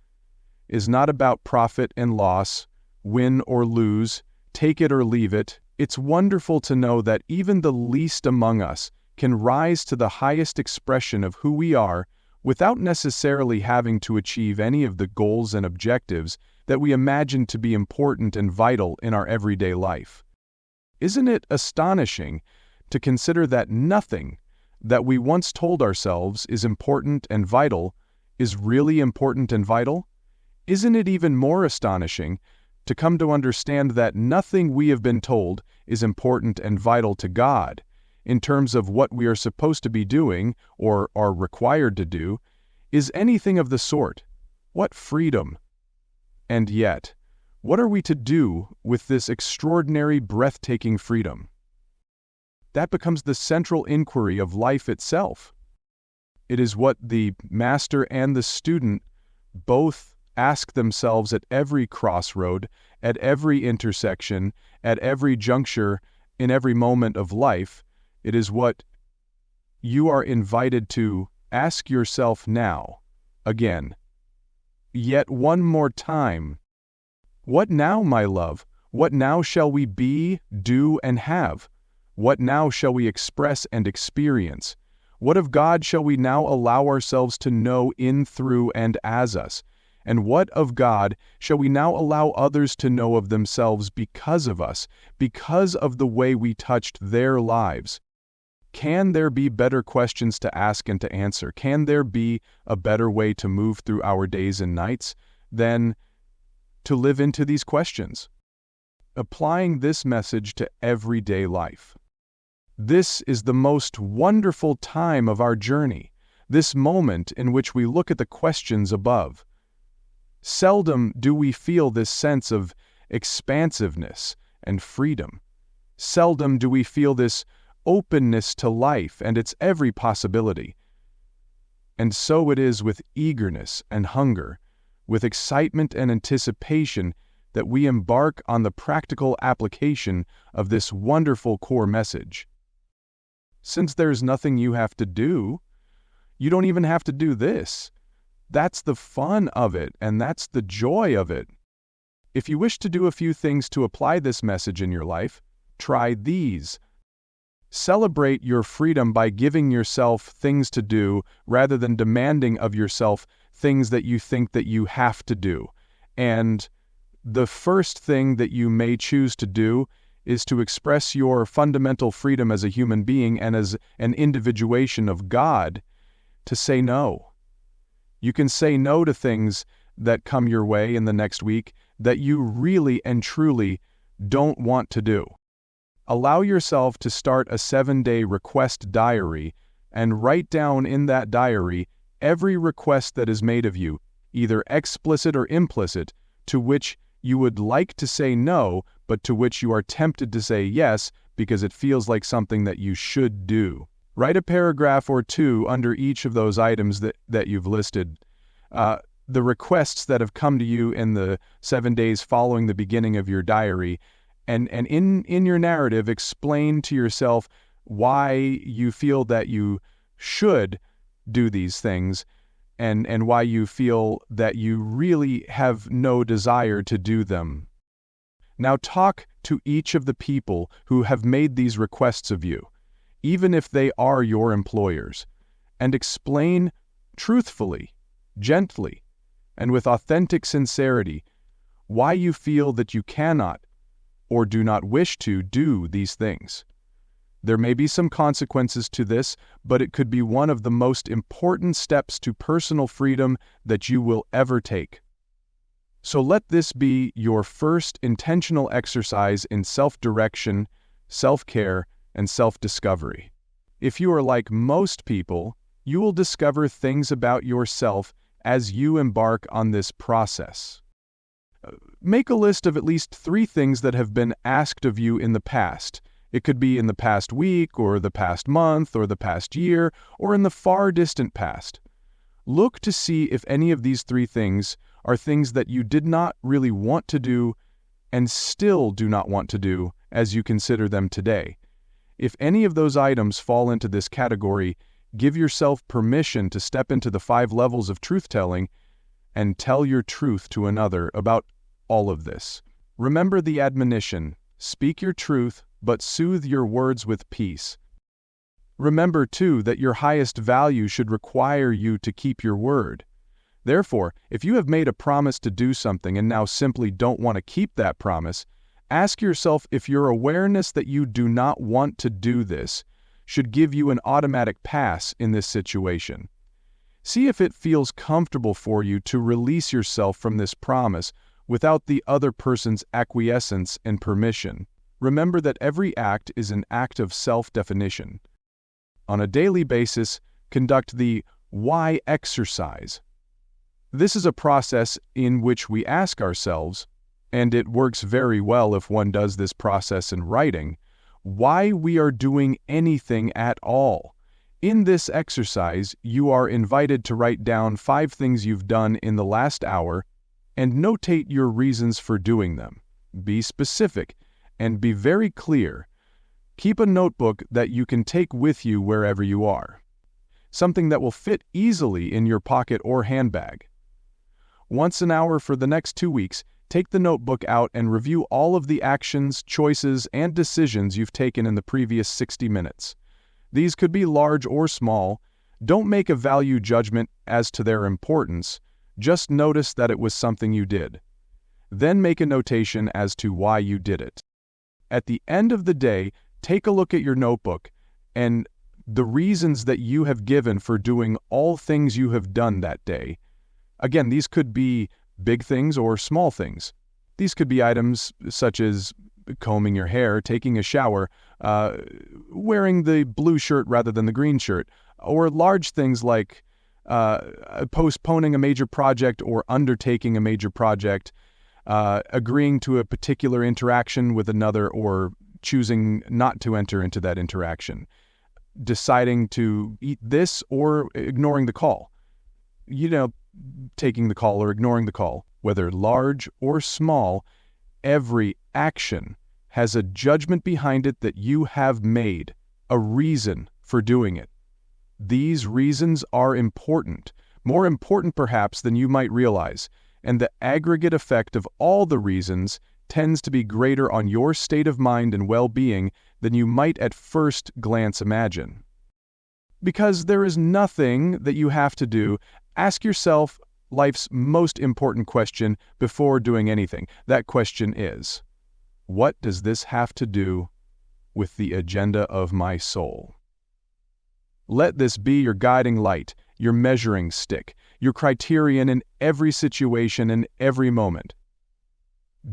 is not about profit and loss, win or lose, take it or leave it. It's wonderful to know that even the least among us can rise to the highest expression of who we are without necessarily having to achieve any of the goals and objectives that we imagine to be important and vital in our everyday life. Isn't it astonishing to consider that nothing that we once told ourselves is important and vital is really important and vital? Isn't it even more astonishing to come to understand that nothing we have been told is important and vital to God in terms of what we are supposed to be doing or are required to do is anything of the sort? What freedom! And yet, what are we to do with this extraordinary, breathtaking freedom? That becomes the central inquiry of life itself. It is what the master and the student both ask themselves at every crossroad, at every intersection, at every juncture, in every moment of life. It is what you are invited to ask yourself now, again, yet one more time. What now, my love? What now shall we be, do, and have? What now shall we express and experience? What of God shall we now allow ourselves to know in, through, and as us? And what of God shall we now allow others to know of themselves because of us, because of the way we touched their lives? Can there be better questions to ask and to answer? Can there be a better way to move through our days and nights than to live into these questions? Applying this message to everyday life. This is the most wonderful time of our journey, this moment in which we look at the questions above. Seldom do we feel this sense of expansiveness and freedom. Seldom do we feel this openness to life and its every possibility. And so it is with eagerness and hunger, with excitement and anticipation, that we embark on the practical application of this wonderful core message. Since there's nothing you have to do, you don't even have to do this. That's the fun of it, and that's the joy of it. If you wish to do a few things to apply this message in your life, try these. Celebrate your freedom by giving yourself things to do rather than demanding of yourself things that you think that you have to do. And the first thing that you may choose to do is to express your fundamental freedom as a human being and as an individuation of God, to say no. You can say no to things that come your way in the next week that you really and truly don't want to do. Allow yourself to start a 7-day request diary and write down in that diary every request that is made of you, either explicit or implicit, to which you would like to say no, but to which you are tempted to say yes because it feels like something that you should do. Write a paragraph or two under each of those items that you've listed. The requests that have come to you in the 7 days following the beginning of your diary, and in your narrative, explain to yourself why you feel that you should do these things, and why you feel that you really have no desire to do them. Now talk to each of the people who have made these requests of you, even if they are your employers, and explain truthfully, gently, and with authentic sincerity why you feel that you cannot or do not wish to do these things. There may be some consequences to this, but it could be one of the most important steps to personal freedom that you will ever take. So let this be your first intentional exercise in self-direction, self-care, and self-discovery. If you are like most people, you will discover things about yourself as you embark on this process. Make a list of at least 3 things that have been asked of you in the past. It could be in the past week, or the past month, or the past year, or in the far distant past. Look to see if any of these 3 things are things that you did not really want to do and still do not want to do as you consider them today. If any of those items fall into this category, give yourself permission to step into the 5 levels of truth-telling and tell your truth to another about all of this. Remember the admonition, speak your truth, but soothe your words with peace. Remember, too, that your highest value should require you to keep your word. Therefore, if you have made a promise to do something and now simply don't want to keep that promise, ask yourself if your awareness that you do not want to do this should give you an automatic pass in this situation. See if it feels comfortable for you to release yourself from this promise without the other person's acquiescence and permission. Remember that every act is an act of self-definition. On a daily basis, conduct the why exercise. This is a process in which we ask ourselves, and it works very well if one does this process in writing, why we are doing anything at all. In this exercise, you are invited to write down 5 things you've done in the last hour and notate your reasons for doing them. Be specific and be very clear. Keep a notebook that you can take with you wherever you are. Something that will fit easily in your pocket or handbag. Once an hour for the next 2 weeks, take the notebook out and review all of the actions, choices, and decisions you've taken in the previous 60 minutes. These could be large or small. Don't make a value judgment as to their importance. Just notice that it was something you did. Then make a notation as to why you did it. At the end of the day, take a look at your notebook and the reasons that you have given for doing all things you have done that day. Again, these could be big things or small things. These could be items such as combing your hair, taking a shower, wearing the blue shirt rather than the green shirt, or large things like postponing a major project or undertaking a major project, agreeing to a particular interaction with another or choosing not to enter into that interaction, deciding to eat this or ignoring the call. Taking the call or ignoring the call, whether large or small, every action has a judgment behind it that you have made, a reason for doing it. These reasons are important, more important perhaps than you might realize, and the aggregate effect of all the reasons tends to be greater on your state of mind and well-being than you might at first glance imagine. Because there is nothing that you have to do, ask yourself life's most important question before doing anything. That question is, what does this have to do with the agenda of my soul? Let this be your guiding light, your measuring stick, your criterion in every situation and every moment.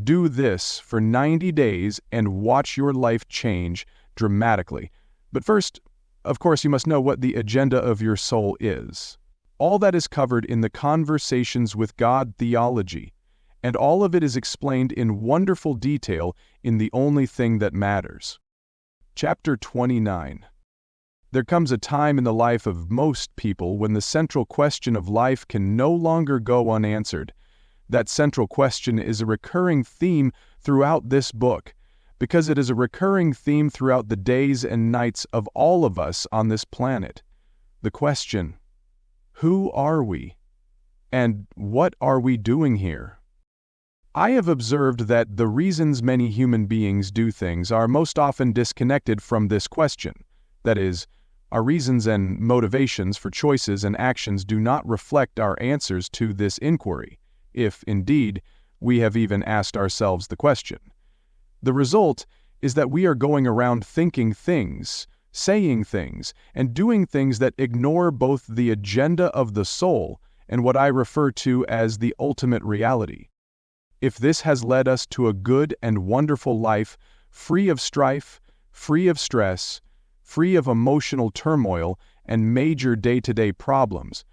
Do this for 90 days and watch your life change dramatically. But first, of course, you must know what the agenda of your soul is. All that is covered in the Conversations with God theology, and all of it is explained in wonderful detail in The Only Thing That Matters. Chapter 29. There comes a time in the life of most people when the central question of life can no longer go unanswered. That central question is a recurring theme throughout this book, because it is a recurring theme throughout the days and nights of all of us on this planet. The question, who are we? And what are we doing here? I have observed that the reasons many human beings do things are most often disconnected from this question. That is, our reasons and motivations for choices and actions do not reflect our answers to this inquiry, if, indeed, we have even asked ourselves the question. The result is that we are going around thinking things, saying things, and doing things that ignore both the agenda of the soul and what I refer to as the ultimate reality. If this has led us to a good and wonderful life, free of strife, free of stress, free of emotional turmoil and major day-to-day problems,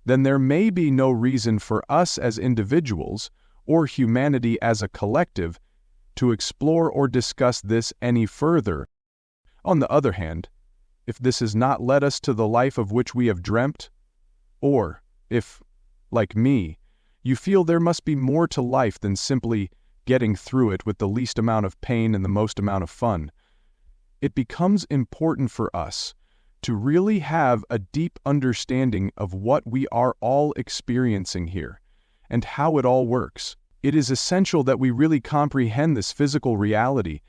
then there may be no reason for us as individuals, or humanity as a collective, to explore or discuss this any further. On the other hand, if this has not led us to the life of which we have dreamt, or if, like me, you feel there must be more to life than simply getting through it with the least amount of pain and the most amount of fun, it becomes important for us to really have a deep understanding of what we are all experiencing here and how it all works. It is essential that we really comprehend this physical reality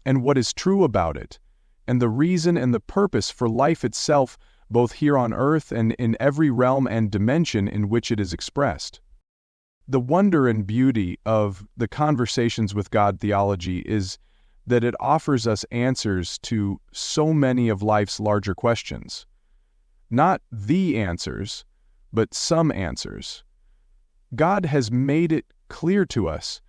and what is true about it, and the reason and the purpose for life itself, both here on earth and in every realm and dimension in which it is expressed. The wonder and beauty of the Conversations with God theology is that it offers us answers to so many of life's larger questions. Not the answers, but some answers. God has made it clear to us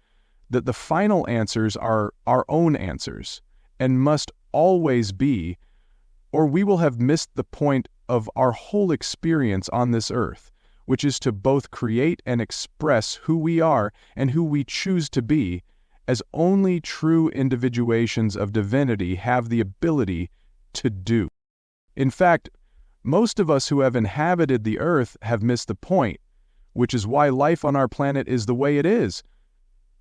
that the final answers are our own answers and must always be, or we will have missed the point of our whole experience on this earth, which is to both create and express who we are and who we choose to be, as only true individuations of divinity have the ability to do. In fact, most of us who have inhabited the earth have missed the point, which is why life on our planet is the way it is.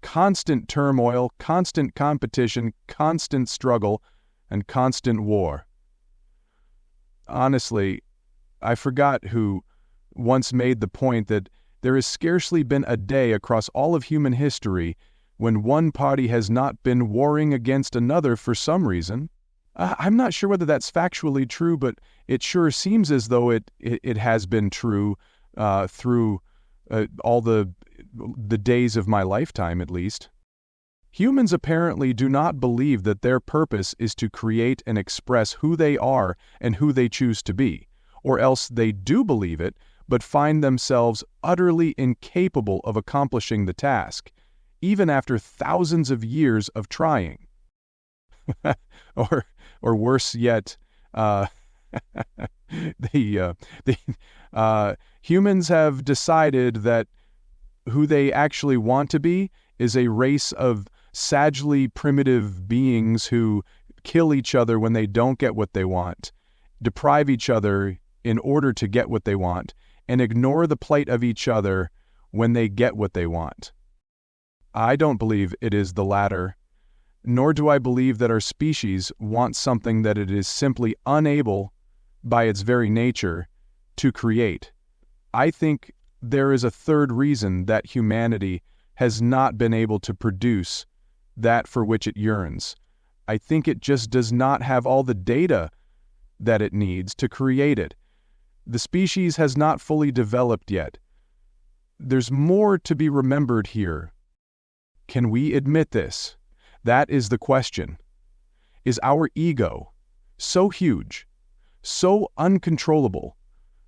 Constant turmoil, constant competition, constant struggle, and constant war. Honestly, I forgot who once made the point that there has scarcely been a day across all of human history when one party has not been warring against another for some reason. I'm not sure whether that's factually true, but it sure seems as though it has been true through all the days of my lifetime, at least. Humans apparently do not believe that their purpose is to create and express who they are and who they choose to be, or else they do believe it, but find themselves utterly incapable of accomplishing the task, even after thousands of years of trying. or worse yet, humans have decided that who they actually want to be is a race of sagely primitive beings who kill each other when they don't get what they want, deprive each other in order to get what they want, and ignore the plight of each other when they get what they want. I don't believe it is the latter, nor do I believe that our species wants something that it is simply unable, by its very nature, to create. I think there is a third reason that humanity has not been able to produce that for which it yearns. I think it just does not have all the data that it needs to create it. The species has not fully developed yet. There's more to be remembered here. Can we admit this? That is the question. Is our ego so huge, so uncontrollable,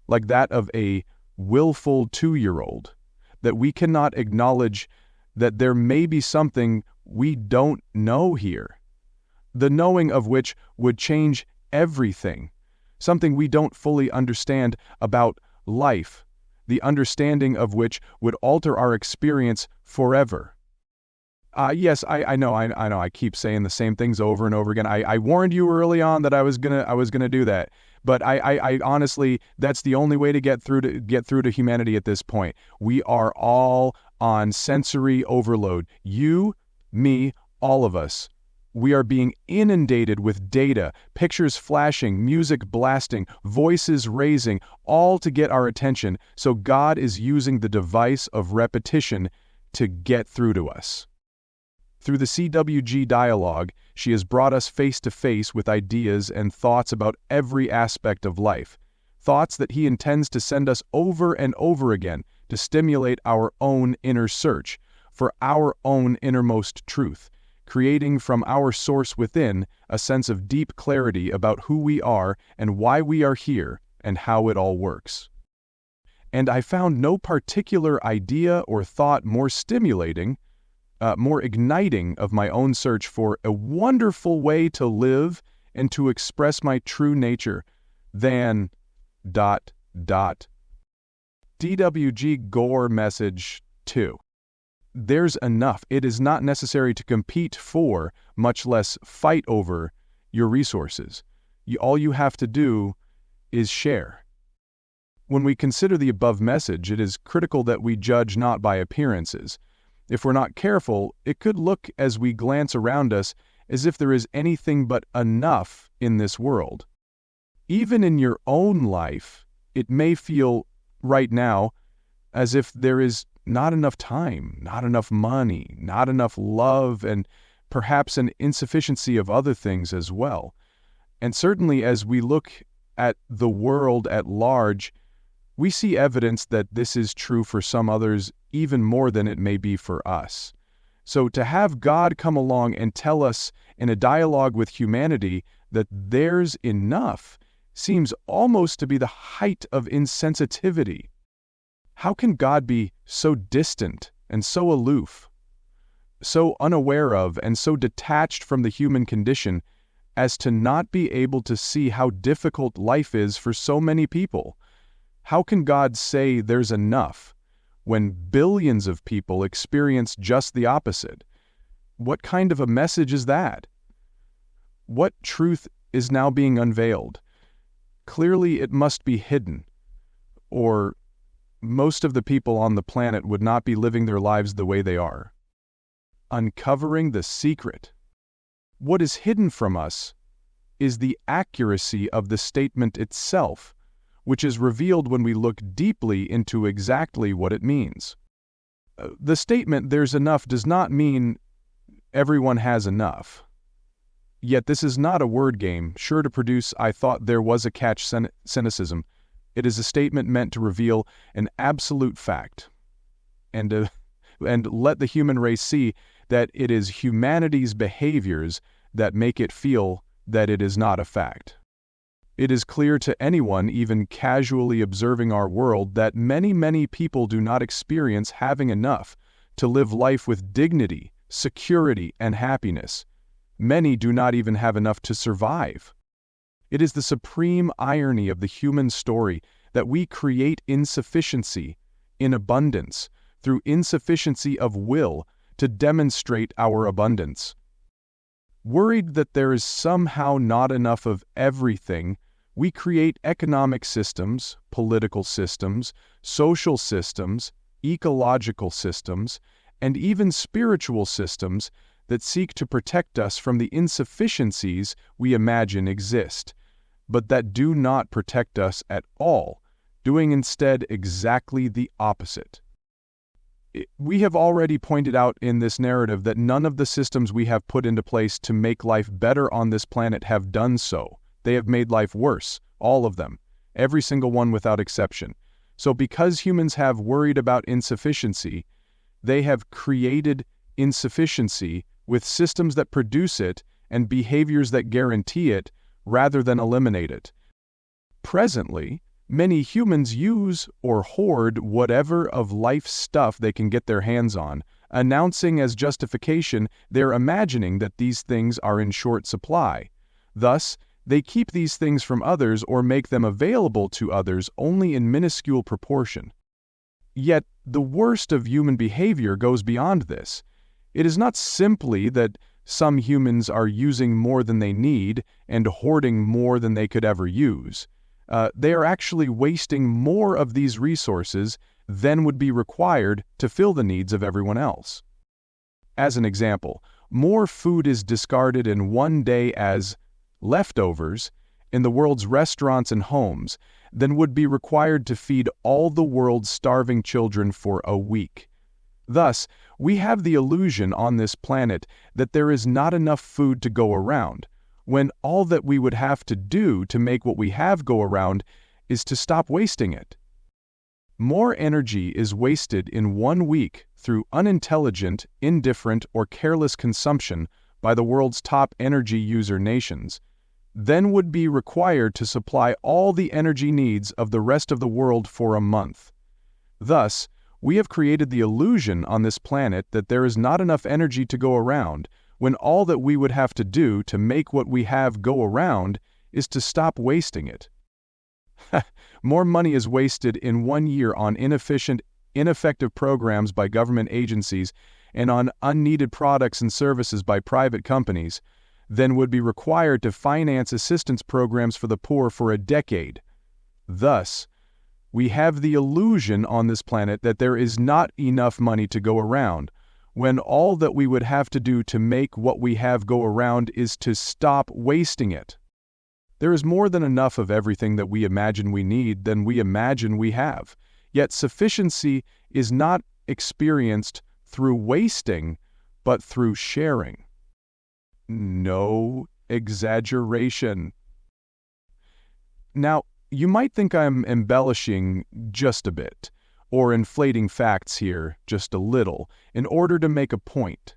like that of a willful 2-year-old, that we cannot acknowledge that there may be something we don't know here, the knowing of which would change everything, something we don't fully understand about life, the understanding of which would alter our experience forever? Yes, I know. I keep saying the same things over and over again. I warned you early on that I was gonna do that. But I honestly, that's the only way to get through to humanity at this point. We are all on sensory overload. You, me, all of us. We are being inundated with data, pictures flashing, music blasting, voices raising, all to get our attention. So God is using the device of repetition to get through to us. Through the CWG dialogue, she has brought us face to face with ideas and thoughts about every aspect of life, thoughts that he intends to send us over and over again to stimulate our own inner search for our own innermost truth, creating from our source within a sense of deep clarity about who we are and why we are here and how it all works. And I found no particular idea or thought more stimulating, more igniting of my own search for a wonderful way to live and to express my true nature than ... DWG Gore Message 2. There's enough. It is not necessary to compete for, much less fight over, your resources. All you have to do is share. When we consider the above message, it is critical that we judge not by appearances. If we're not careful, it could look as we glance around us as if there is anything but enough in this world. Even in your own life, it may feel right now as if there is not enough time, not enough money, not enough love, and perhaps an insufficiency of other things as well. And certainly as we look at the world at large, we see evidence that this is true for some others even more than it may be for us. So to have God come along and tell us in a dialogue with humanity that there's enough seems almost to be the height of insensitivity. How can God be so distant and so aloof, so unaware of and so detached from the human condition as to not be able to see how difficult life is for so many people? How can God say there's enough when billions of people experience just the opposite? What kind of a message is that? What truth is now being unveiled? Clearly it must be hidden, or most of the people on the planet would not be living their lives the way they are. Uncovering the secret. What is hidden from us is the accuracy of the statement itself, which is revealed when we look deeply into exactly what it means. The statement, "there's enough," does not mean everyone has enough. Yet this is not a word game, sure to produce "I thought there was a catch" cynicism. It is a statement meant to reveal an absolute fact, and let the human race see that it is humanity's behaviors that make it feel that it is not a fact. It is clear to anyone even casually observing our world that many people do not experience having enough to live life with dignity, security, and happiness. Many do not even have enough to survive. It is the supreme irony of the human story that we create insufficiency in abundance through insufficiency of will to demonstrate our abundance. Worried that there is somehow not enough of everything, we create economic systems, political systems, social systems, ecological systems, and even spiritual systems that seek to protect us from the insufficiencies we imagine exist, but that do not protect us at all, doing instead exactly the opposite. We have already pointed out in this narrative that none of the systems we have put into place to make life better on this planet have done so. They have made life worse, all of them, every single one without exception. So because humans have worried about insufficiency, they have created insufficiency with systems that produce it and behaviors that guarantee it rather than eliminate it. Presently, many humans use or hoard whatever of life's stuff they can get their hands on, announcing as justification their imagining that these things are in short supply. Thus, they keep these things from others or make them available to others only in minuscule proportion. Yet, the worst of human behavior goes beyond this. It is not simply that some humans are using more than they need and hoarding more than they could ever use. They are actually wasting more of these resources than would be required to fill the needs of everyone else. As an example, more food is discarded in one day as leftovers in the world's restaurants and homes than would be required to feed all the world's starving children for a week. Thus, we have the illusion on this planet that there is not enough food to go around, when all that we would have to do to make what we have go around is to stop wasting it. More energy is wasted in 1 week through unintelligent, indifferent, or careless consumption by the world's top energy user nations than would be required to supply all the energy needs of the rest of the world for a month. Thus, we have created the illusion on this planet that there is not enough energy to go around, when all that we would have to do to make what we have go around is to stop wasting it. More money is wasted in 1 year on inefficient, ineffective programs by government agencies and on unneeded products and services by private companies than would be required to finance assistance programs for the poor for a decade. Thus, we have the illusion on this planet that there is not enough money to go around, when all that we would have to do to make what we have go around is to stop wasting it. There is more than enough of everything that we imagine we need than we imagine we have. Yet sufficiency is not experienced through wasting, but through sharing. No exaggeration. Now, you might think I'm embellishing just a bit, or inflating facts here just a little, in order to make a point.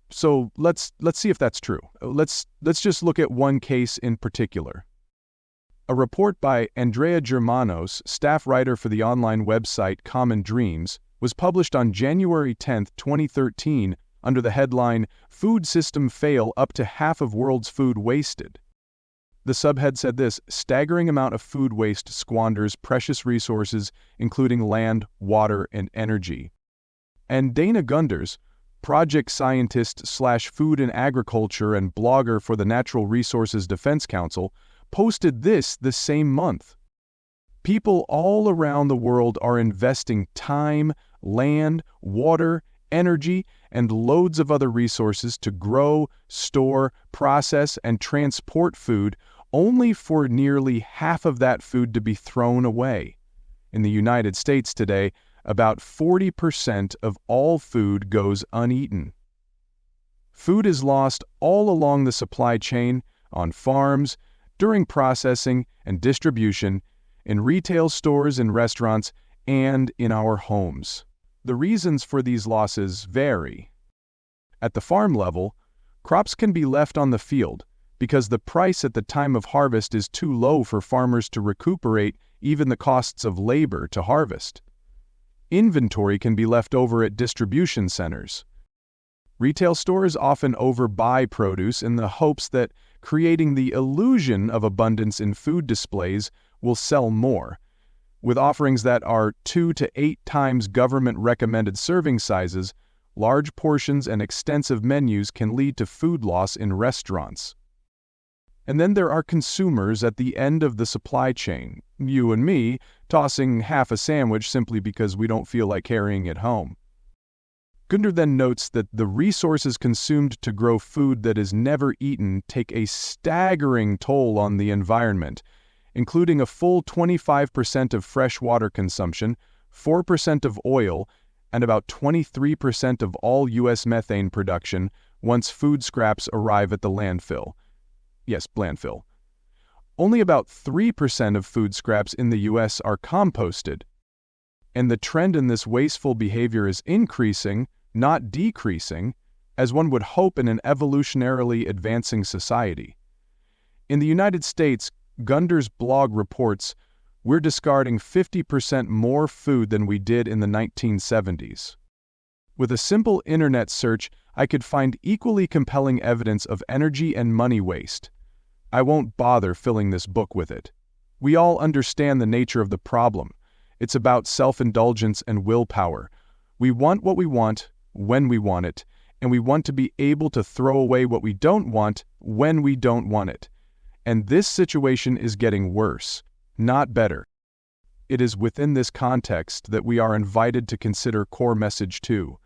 So let's see if that's true. Let's just look at one case in particular. A report by Andrea Germanos, staff writer for the online website Common Dreams, was published on January 10, 2013, under the headline, "Food System Fail Up to Half of World's Food Wasted." The subhead said this: staggering amount of food waste squanders precious resources, including land, water, and energy. And Dana Gunders, project scientist/food and agriculture and blogger for the Natural Resources Defense Council, posted this the same month. People all around the world are investing time, land, water, energy, and loads of other resources to grow, store, process, and transport food, only for nearly half of that food to be thrown away. In the United States today, about 40% of all food goes uneaten. Food is lost all along the supply chain, on farms, during processing and distribution, in retail stores and restaurants, and in our homes. The reasons for these losses vary. At the farm level, crops can be left on the field because the price at the time of harvest is too low for farmers to recuperate even the costs of labor to harvest. Inventory can be left over at distribution centers. Retail stores often overbuy produce in the hopes that creating the illusion of abundance in food displays will sell more, with offerings that are 2 to 8 times government-recommended serving sizes. Large portions and extensive menus can lead to food loss in restaurants. And then there are consumers at the end of the supply chain, you and me, tossing half a sandwich simply because we don't feel like carrying it home. Gunder then notes that the resources consumed to grow food that is never eaten take a staggering toll on the environment, including a full 25% of fresh water consumption, 4% of oil, and about 23% of all U.S. methane production once food scraps arrive at the landfill. Yes, landfill. Only about 3% of food scraps in the U.S. are composted. And the trend in this wasteful behavior is increasing, not decreasing, as one would hope in an evolutionarily advancing society. In the United States, Gunder's blog reports we're discarding 50% more food than we did in the 1970s. With a simple internet search, I could find equally compelling evidence of energy and money waste. I won't bother filling this book with it. We all understand the nature of the problem. It's about self-indulgence and willpower. We want what we want, when we want it, and we want to be able to throw away what we don't want when we don't want it. And this situation is getting worse, not better. It is within this context that we are invited to consider core message 2.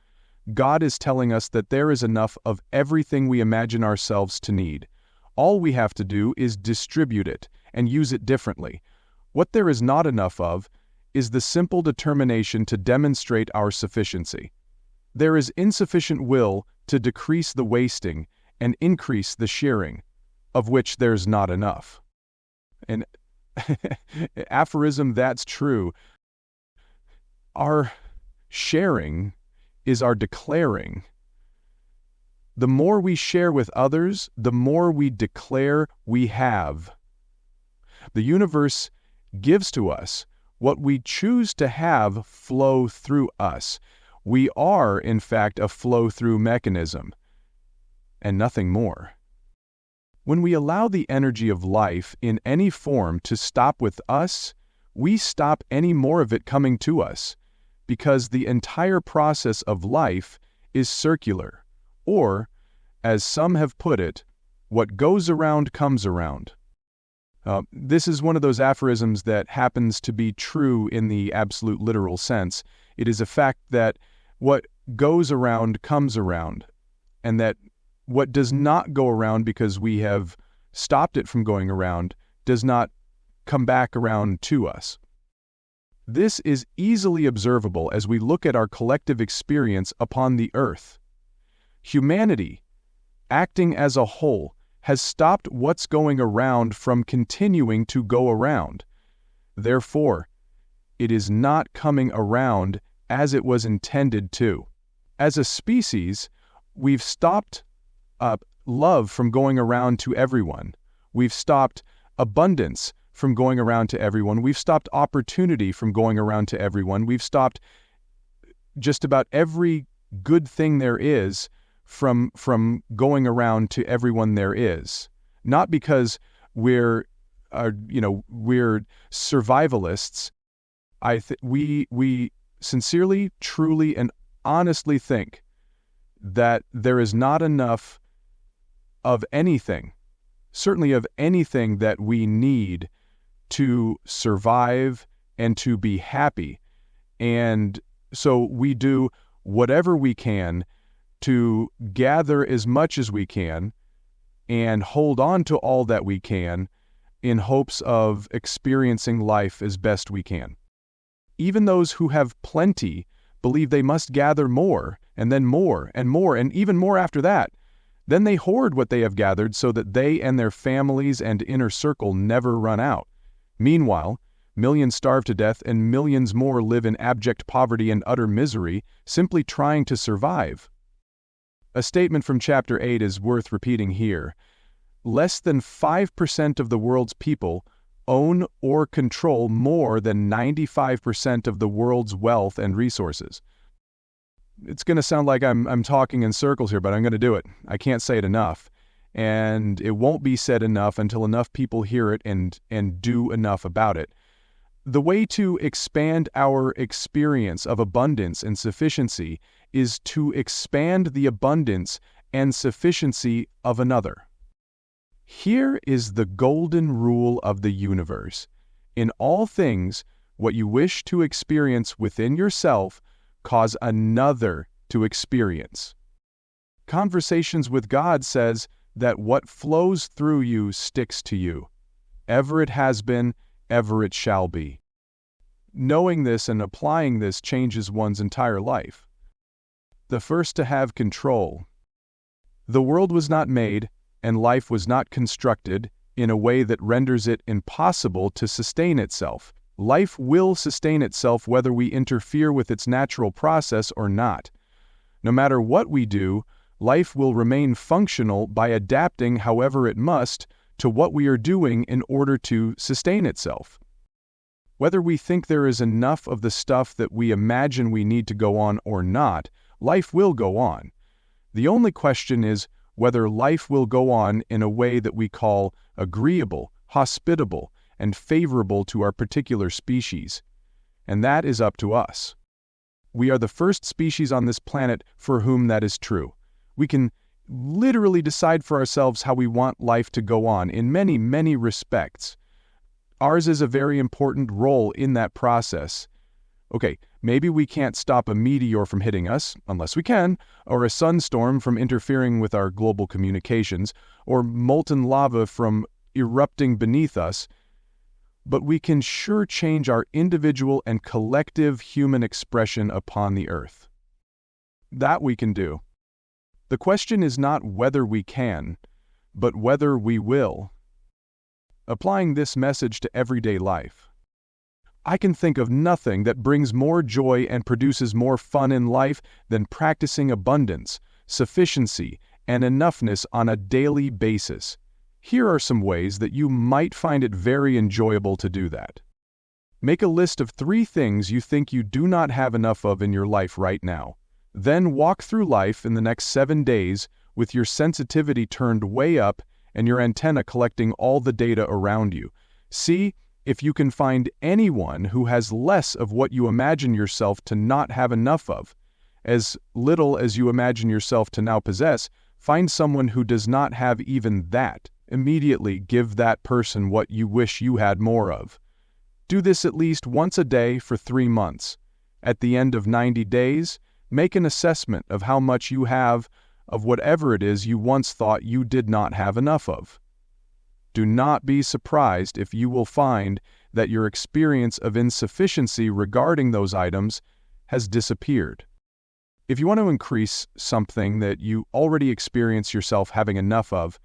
God is telling us that there is enough of everything we imagine ourselves to need. All we have to do is distribute it and use it differently. What there is not enough of is the simple determination to demonstrate our sufficiency. There is insufficient will to decrease the wasting and increase the sharing, of which there's not enough. An aphorism that's true. Our sharing is our declaring. The more we share with others, the more we declare we have. The universe gives to us what we choose to have flow through us. We are, in fact, a flow-through mechanism, and nothing more. When we allow the energy of life in any form to stop with us, we stop any more of it coming to us, because the entire process of life is circular. Or, as some have put it, what goes around comes around. This is one of those aphorisms that happens to be true in the absolute literal sense. It is a fact that what goes around comes around, and that what does not go around because we have stopped it from going around does not come back around to us. This is easily observable as we look at our collective experience upon the earth. Humanity, acting as a whole, has stopped what's going around from continuing to go around. Therefore, it is not coming around as it was intended to. As a species, we've stopped love from going around to everyone. We've stopped abundance from going around to everyone. We've stopped opportunity from going around to everyone. We've stopped just about every good thing there is from going around to everyone there is. Not because we're survivalists. We sincerely, truly, and honestly think that there is not enough of anything, certainly of anything that we need to survive and to be happy. And so we do whatever we can to gather as much as we can and hold on to all that we can in hopes of experiencing life as best we can. Even those who have plenty believe they must gather more, and then more, and more, and even more after that. Then they hoard what they have gathered so that they and their families and inner circle never run out. Meanwhile, millions starve to death and millions more live in abject poverty and utter misery, simply trying to survive. A statement from Chapter 8 is worth repeating here. Less than 5% of the world's people own or control more than 95% of the world's wealth and resources. It's going to sound like I'm talking in circles here, but I'm going to do it. I can't say it enough. And it won't be said enough until enough people hear it and do enough about it. The way to expand our experience of abundance and sufficiency is to expand the abundance and sufficiency of another. Here is the golden rule of the universe. In all things, what you wish to experience within yourself, cause another to experience. Conversations with God says that what flows through you sticks to you. Ever it has been, ever it shall be. Knowing this and applying this changes one's entire life. The first to have control. The world was not made, and life was not constructed in a way that renders it impossible to sustain itself. Life will sustain itself whether we interfere with its natural process or not. No matter what we do, life will remain functional by adapting however it must to what we are doing in order to sustain itself. Whether we think there is enough of the stuff that we imagine we need to go on or not, life will go on. The only question is whether life will go on in a way that we call agreeable, hospitable, and favorable to our particular species. And that is up to us. We are the first species on this planet for whom that is true. We can literally decide for ourselves how we want life to go on in many, many respects. Ours is a very important role in that process. Okay, maybe we can't stop a meteor from hitting us, unless we can, or a sunstorm from interfering with our global communications, or molten lava from erupting beneath us, but we can sure change our individual and collective human expression upon the earth. That we can do. The question is not whether we can, but whether we will. Applying this message to everyday life. I can think of nothing that brings more joy and produces more fun in life than practicing abundance, sufficiency, and enoughness on a daily basis. Here are some ways that you might find it very enjoyable to do that. Make a list of 3 things you think you do not have enough of in your life right now. Then walk through life in the next 7 days with your sensitivity turned way up and your antenna collecting all the data around you. See if you can find anyone who has less of what you imagine yourself to not have enough of. As little as you imagine yourself to now possess, find someone who does not have even that. Immediately give that person what you wish you had more of. Do this at least once a day for 3 months. At the end of 90 days, Make an assessment of how much you have of whatever it is you once thought you did not have enough of. Do not be surprised if you will find that your experience of insufficiency regarding those items has disappeared. If you want to increase something that you already experience yourself having enough of,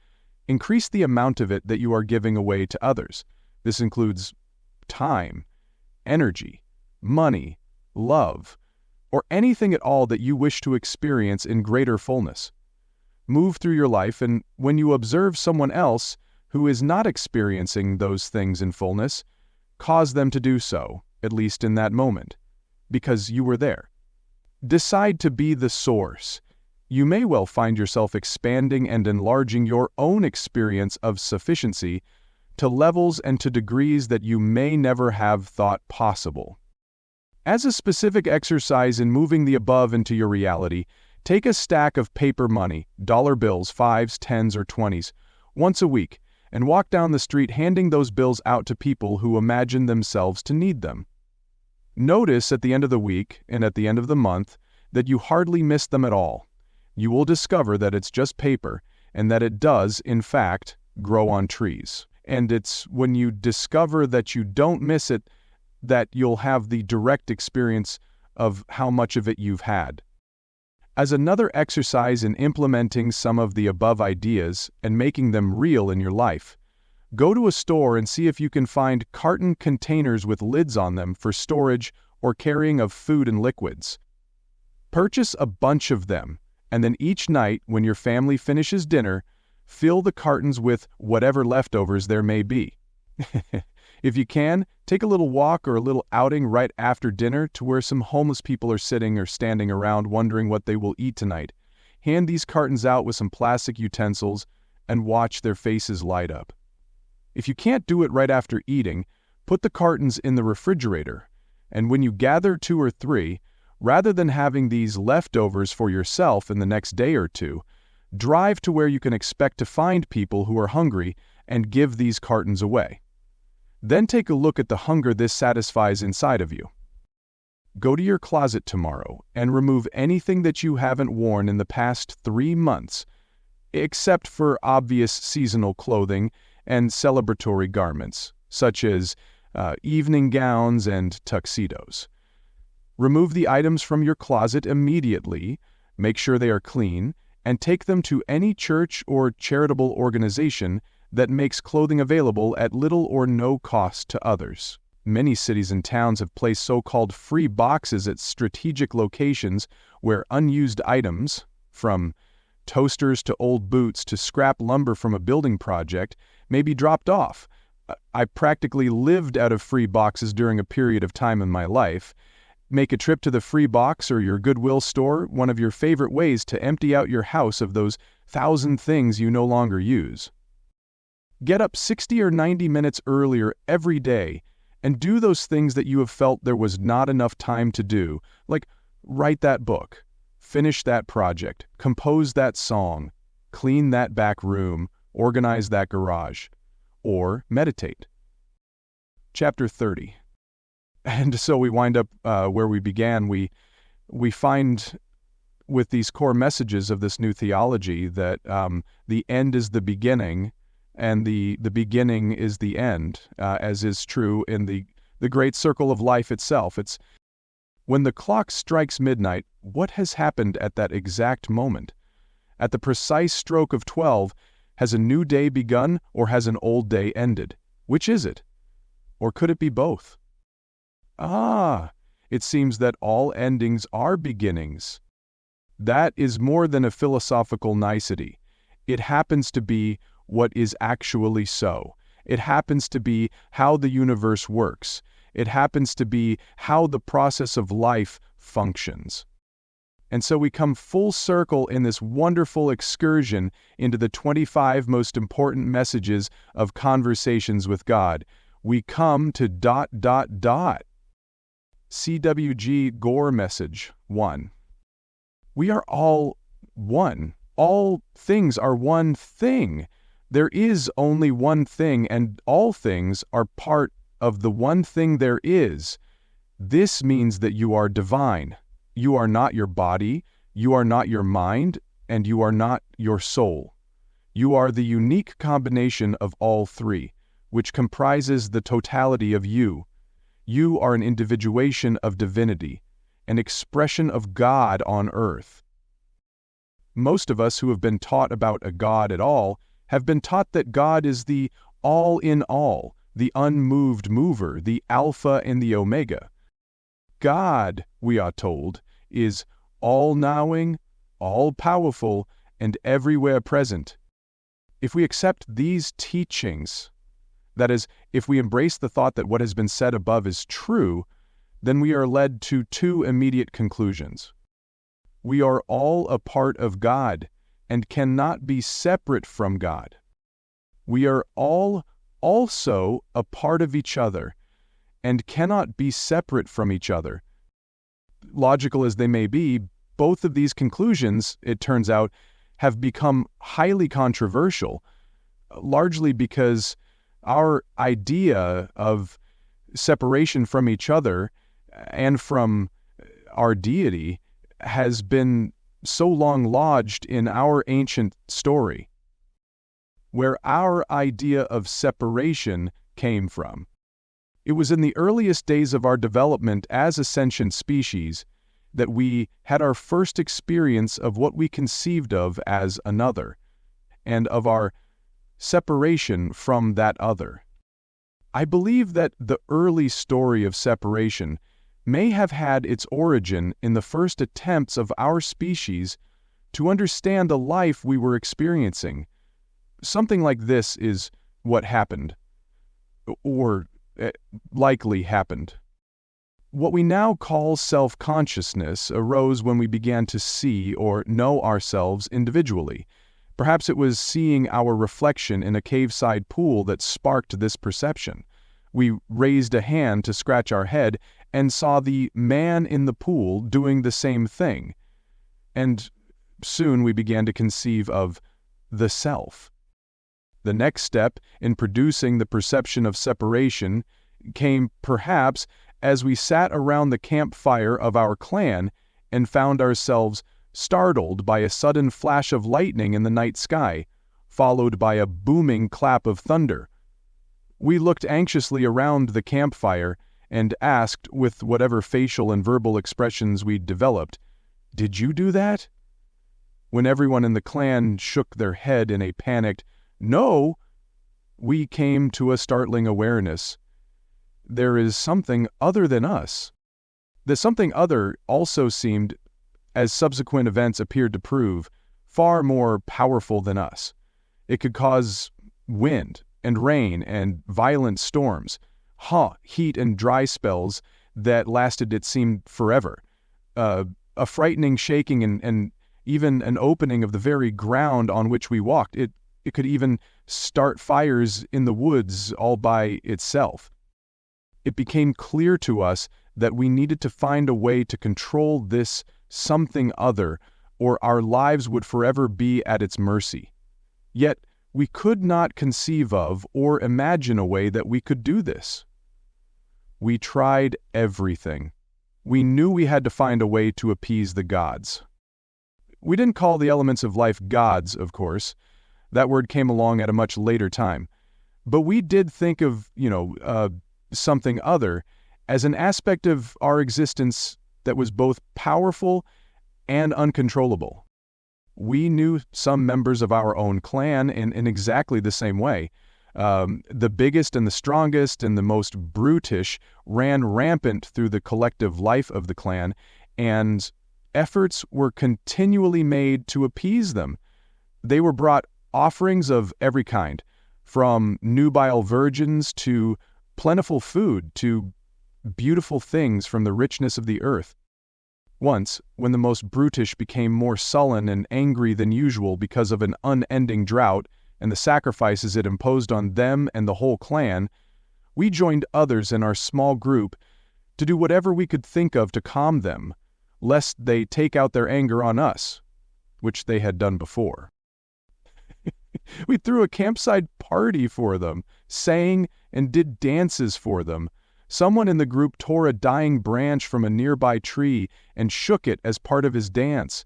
increase the amount of it that you are giving away to others. This includes time, energy, money, love, or anything at all that you wish to experience in greater fullness. Move through your life, and when you observe someone else who is not experiencing those things in fullness, cause them to do so, at least in that moment, because you were there. Decide to be the source. You may well find yourself expanding and enlarging your own experience of sufficiency to levels and to degrees that you may never have thought possible. As a specific exercise in moving the above into your reality, take a stack of paper money, dollar bills, 5s, 10s, or 20s, once a week, and walk down the street handing those bills out to people who imagine themselves to need them. Notice at the end of the week and at the end of the month that you hardly miss them at all. You will discover that it's just paper and that it does, in fact, grow on trees. And it's when you discover that you don't miss it that you'll have the direct experience of how much of it you've had. As another exercise in implementing some of the above ideas and making them real in your life, go to a store and see if you can find carton containers with lids on them for storage or carrying of food and liquids. Purchase a bunch of them, and then each night when your family finishes dinner, fill the cartons with whatever leftovers there may be. If you can, take a little walk or a little outing right after dinner to where some homeless people are sitting or standing around wondering what they will eat tonight. Hand these cartons out with some plastic utensils and watch their faces light up. If you can't do it right after eating, put the cartons in the refrigerator, and when you gather 2 or 3, rather than having these leftovers for yourself in the next day or two, drive to where you can expect to find people who are hungry and give these cartons away. Then take a look at the hunger this satisfies inside of you. Go to your closet tomorrow and remove anything that you haven't worn in the past 3 months, except for obvious seasonal clothing and celebratory garments, such as evening gowns and tuxedos. Remove the items from your closet immediately, make sure they are clean, and take them to any church or charitable organization that makes clothing available at little or no cost to others. Many cities and towns have placed so-called free boxes at strategic locations where unused items, from toasters to old boots to scrap lumber from a building project, may be dropped off. I practically lived out of free boxes during a period of time in my life. Make a trip to the free box or your Goodwill store one of your favorite ways to empty out your house of those 1,000 things you no longer use. Get up 60 or 90 minutes earlier every day and do those things that you have felt there was not enough time to do, like write that book, finish that project, compose that song, clean that back room, organize that garage, or meditate. Chapter 30. And so we wind up where we began. We find with these core messages of this new theology that the end is the beginning, and the beginning is the end, as is true in the great circle of life itself. It's when the clock strikes midnight, what has happened at that exact moment? At the precise stroke of 12, has a new day begun or has an old day ended? Which is it? Or could it be both? It seems that all endings are beginnings. That is more than a philosophical nicety. It happens to be what is actually so. It happens to be how the universe works. It happens to be how the process of life functions. And so we come full circle in this wonderful excursion into the 25 most important messages of conversations with God. We come to ... CWG Gore Message 1. We are all one. All things are one thing. There is only one thing, and all things are part of the one thing there is. This means that you are divine. You are not your body, you are not your mind, and you are not your soul. You are the unique combination of all three, which comprises the totality of you. You are an individuation of divinity, an expression of God on earth. Most of us who have been taught about a God at all have been taught that God is the all-in-all, the unmoved mover, the Alpha and the Omega. God, we are told, is all-knowing, all-powerful, and everywhere present. If we accept these teachings, that is, if we embrace the thought that what has been said above is true, then we are led to two immediate conclusions. We are all a part of God and cannot be separate from God. We are all also a part of each other and cannot be separate from each other. Logical as they may be, both of these conclusions, it turns out, have become highly controversial, largely because our idea of separation from each other and from our deity has been so long lodged in our ancient story, where our idea of separation came from. It was in the earliest days of our development as a sentient species that we had our first experience of what we conceived of as another, and of our separation from that other. I believe that the early story of separation may have had its origin in the first attempts of our species to understand the life we were experiencing. Something like this is what happened, or likely happened. What we now call self-consciousness arose when we began to see or know ourselves individually. Perhaps it was seeing our reflection in a cave-side pool that sparked this perception. We raised a hand to scratch our head and saw the man in the pool doing the same thing. And soon we began to conceive of the self. The next step in producing the perception of separation came, perhaps, as we sat around the campfire of our clan and found ourselves startled by a sudden flash of lightning in the night sky, followed by a booming clap of thunder. We looked anxiously around the campfire and asked, with whatever facial and verbal expressions we'd developed, "Did you do that?" When everyone in the clan shook their head in a panicked, "No," we came to a startling awareness. There is something other than us. The something other also seemed, as subsequent events appeared to prove, far more powerful than us. It could cause wind and rain and violent storms, heat and dry spells that lasted, it seemed, forever. A frightening shaking and even an opening of the very ground on which we walked. It could even start fires in the woods all by itself. It became clear to us that we needed to find a way to control this something other, or our lives would forever be at its mercy. Yet, we could not conceive of or imagine a way that we could do this. We tried everything. We knew we had to find a way to appease the gods. We didn't call the elements of life gods, of course. That word came along at a much later time. But we did think of, something other as an aspect of our existence that was both powerful and uncontrollable. We knew some members of our own clan in exactly the same way. The biggest and the strongest and the most brutish ran rampant through the collective life of the clan, and efforts were continually made to appease them. They were brought offerings of every kind, from nubile virgins to plentiful food to beautiful things from the richness of the earth. Once, when the most brutish became more sullen and angry than usual because of an unending drought and the sacrifices it imposed on them and the whole clan, we joined others in our small group to do whatever we could think of to calm them, lest they take out their anger on us, which they had done before. We threw a campsite party for them, sang and did dances for them, Someone in the group tore a dying branch from a nearby tree and shook it as part of his dance,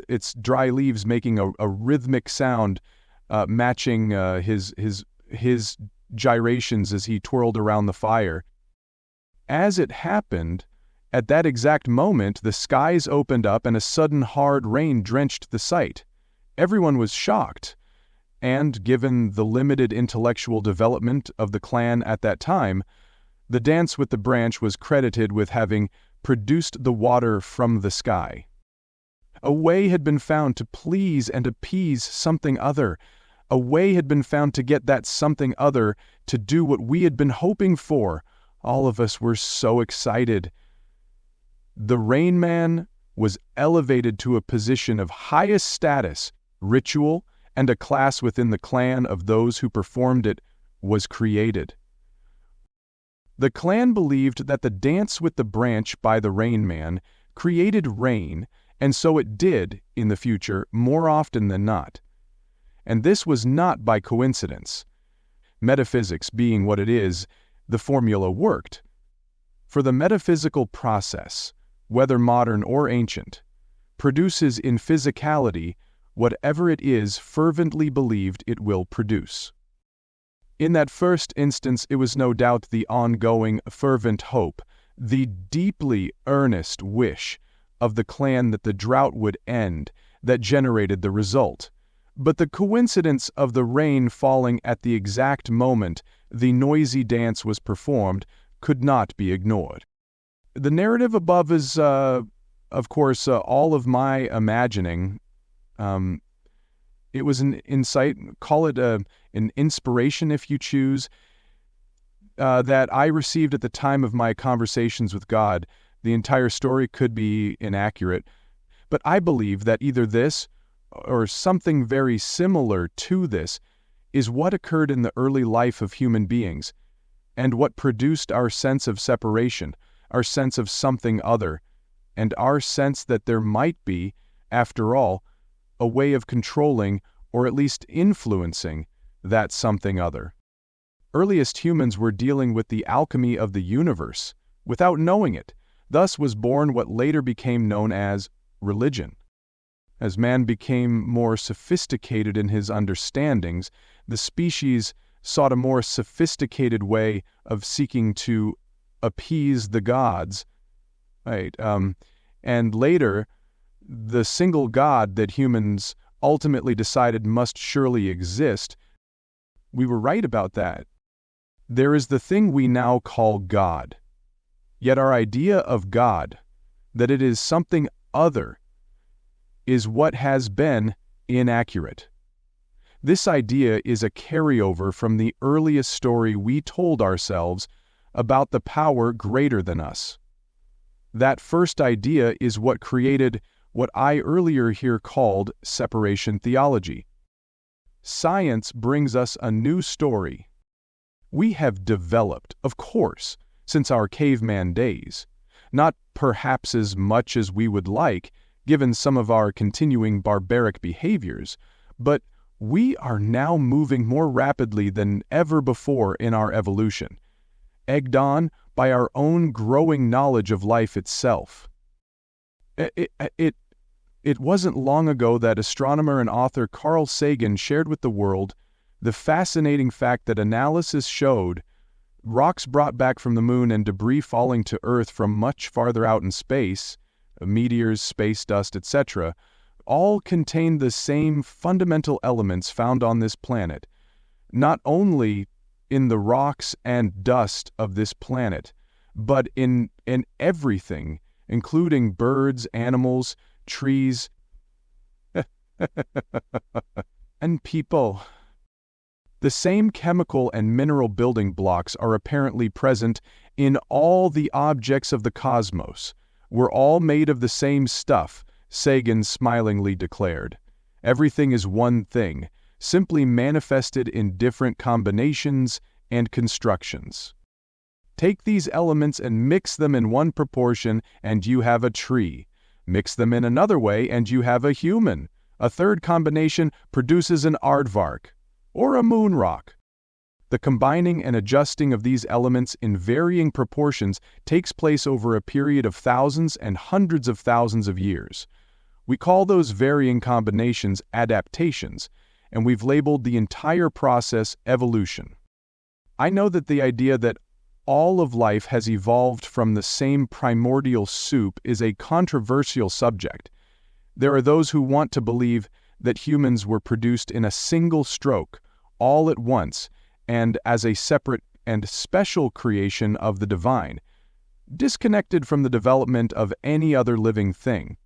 its dry leaves making a rhythmic sound, matching his gyrations as he twirled around the fire. As it happened, at that exact moment, the skies opened up and a sudden hard rain drenched the sight. Everyone was shocked, and given the limited intellectual development of the clan at that time, the dance with the branch was credited with having produced the water from the sky. A way had been found to please and appease something other. A way had been found to get that something other to do what we had been hoping for. All of us were so excited. The Rain Man was elevated to a position of highest status, ritual, and a class within the clan of those who performed it was created. The clan believed that the dance with the branch by the Rain Man created rain, and so it did, in the future, more often than not. And this was not by coincidence. Metaphysics being what it is, the formula worked. For the metaphysical process, whether modern or ancient, produces in physicality whatever it is fervently believed it will produce. In that first instance, it was no doubt the ongoing, fervent hope, the deeply earnest wish of the clan that the drought would end, that generated the result. But the coincidence of the rain falling at the exact moment the noisy dance was performed could not be ignored. The narrative above is, of course, all of my imagining. It was an insight, call it an inspiration if you choose, that I received at the time of my conversations with God. The entire story could be inaccurate, but I believe that either this or something very similar to this is what occurred in the early life of human beings, and what produced our sense of separation, our sense of something other, and our sense that there might be, after all, a way of controlling or at least influencing that something other. Earliest humans were dealing with the alchemy of the universe without knowing it. Thus was born what later became known as religion. As man became more sophisticated in his understandings, the species sought a more sophisticated way of seeking to appease the gods, right? And later, the single God that humans ultimately decided must surely exist, we were right about that. There is the thing we now call God. Yet our idea of God, that it is something other, is what has been inaccurate. This idea is a carryover from the earliest story we told ourselves about the power greater than us. That first idea is what created what I earlier here called separation theology. Science brings us a new story. We have developed, of course, since our caveman days, not perhaps as much as we would like, given some of our continuing barbaric behaviors, but we are now moving more rapidly than ever before in our evolution, egged on by our own growing knowledge of life itself. It wasn't long ago that astronomer and author Carl Sagan shared with the world the fascinating fact that analysis showed rocks brought back from the moon and debris falling to Earth from much farther out in space, meteors, space dust, etc., all contain the same fundamental elements found on this planet, not only in the rocks and dust of this planet, but in everything, including birds, animals, trees, and people. The same chemical and mineral building blocks are apparently present in all the objects of the cosmos. We're all made of the same stuff, Sagan smilingly declared. Everything is one thing, simply manifested in different combinations and constructions. Take these elements and mix them in one proportion and you have a tree. Mix them in another way and you have a human. A third combination produces an aardvark, or a moon rock. The combining and adjusting of these elements in varying proportions takes place over a period of thousands and hundreds of thousands of years. We call those varying combinations adaptations, and we've labeled the entire process evolution. I know that the idea that all of life has evolved from the same primordial soup is a controversial subject. There are those who want to believe that humans were produced in a single stroke, all at once, and as a separate and special creation of the divine, disconnected from the development of any other living thing.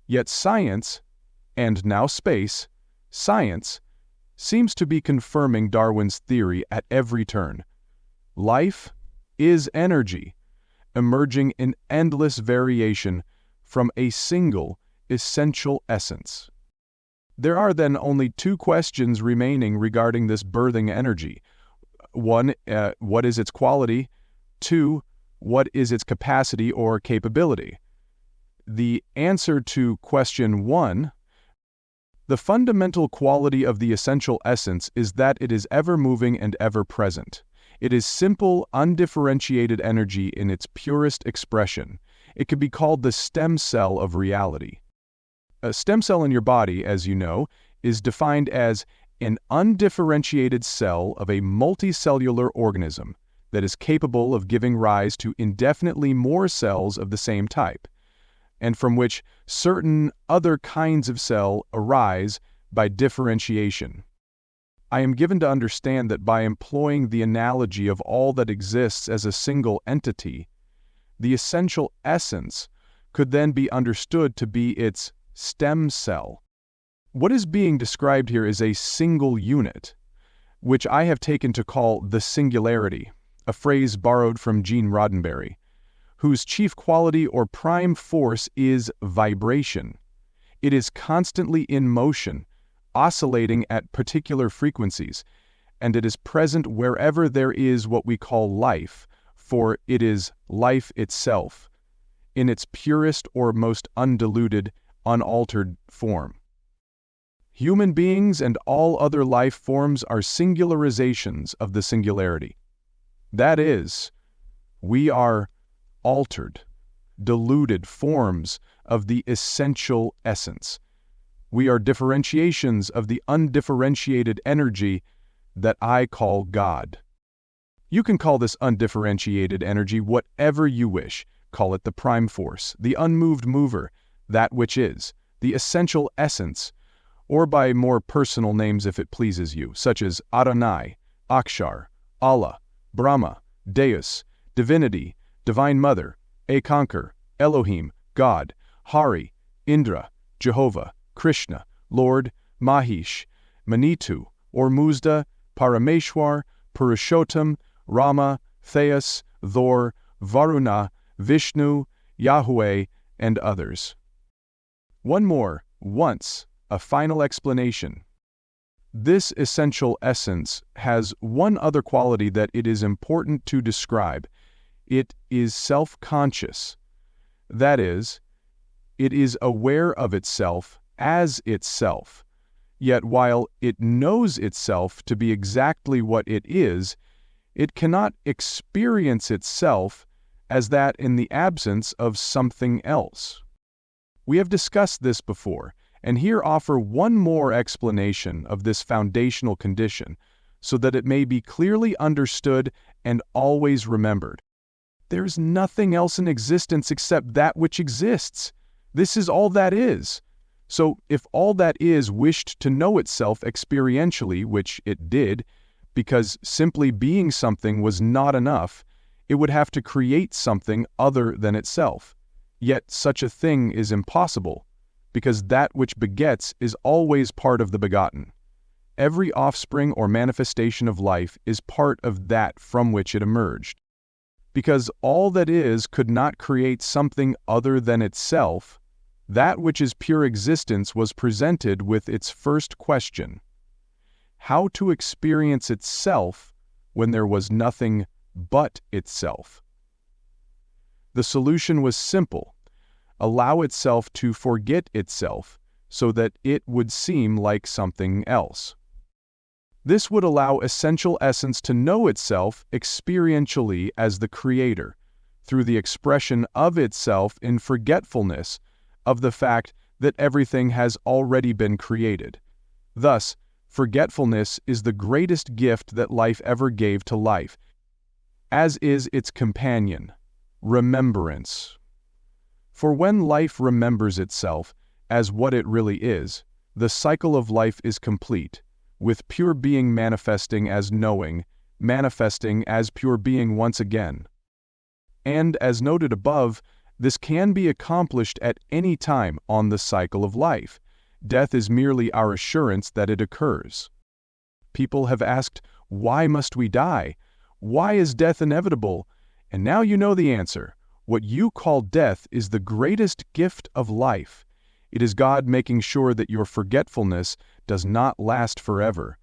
Yet science, and now space, science, seems to be confirming Darwin's theory at every turn. Life is energy, emerging in endless variation from a single essential essence. There are then only two questions remaining regarding this birthing energy. One, what is its quality? Two, what is its capacity or capability? The answer to question one, the fundamental quality of the essential essence is that it is ever-moving and ever-present. It is simple, undifferentiated energy in its purest expression. It could be called the stem cell of reality. A stem cell in your body, as you know, is defined as an undifferentiated cell of a multicellular organism that is capable of giving rise to indefinitely more cells of the same type, and from which certain other kinds of cell arise by differentiation. I am given to understand that by employing the analogy of all that exists as a single entity, the essential essence could then be understood to be its stem cell. What is being described here is a single unit, which I have taken to call the singularity, a phrase borrowed from Gene Roddenberry, whose chief quality or prime force is vibration. It is constantly in motion, oscillating at particular frequencies, and it is present wherever there is what we call life, for it is life itself, in its purest or most undiluted, unaltered form. Human beings and all other life forms are singularizations of the singularity. That is, we are altered, diluted forms of the essential essence. We are differentiations of the undifferentiated energy that I call God. You can call this undifferentiated energy whatever you wish. Call it the prime force, the unmoved mover, that which is, the essential essence, or by more personal names if it pleases you, such as Adonai, Akshar, Allah, Brahma, Deus, Divinity, Divine Mother, Akonkur, Elohim, God, Hari, Indra, Jehovah, Krishna, Lord, Mahesh, Manitu, Ormuzda, Parameshwar, Purushottam, Rama, Theus, Thor, Varuna, Vishnu, Yahweh, and others. One more, once, a final explanation. This essential essence has one other quality that it is important to describe. It is self-conscious. That is, it is aware of itself as itself. Yet while it knows itself to be exactly what it is, it cannot experience itself as that in the absence of something else. We have discussed this before, and here offer one more explanation of this foundational condition, so that it may be clearly understood and always remembered. There is nothing else in existence except that which exists. This is all that is. So, if all that is wished to know itself experientially, which it did, because simply being something was not enough, it would have to create something other than itself. Yet such a thing is impossible, because that which begets is always part of the begotten. Every offspring or manifestation of life is part of that from which it emerged. Because all that is could not create something other than itself, that which is pure existence was presented with its first question: how to experience itself when there was nothing but itself. The solution was simple: allow itself to forget itself so that it would seem like something else. This would allow essential essence to know itself experientially as the creator, through the expression of itself in forgetfulness of the fact that everything has already been created. Thus, forgetfulness is the greatest gift that life ever gave to life, as is its companion, remembrance. For when life remembers itself as what it really is, the cycle of life is complete, with pure being manifesting as knowing, manifesting as pure being once again. And as noted above, this can be accomplished at any time on the cycle of life. Death is merely our assurance that it occurs. People have asked, why must we die? Why is death inevitable? And now you know the answer. What you call death is the greatest gift of life. It is God making sure that your forgetfulness does not last forever.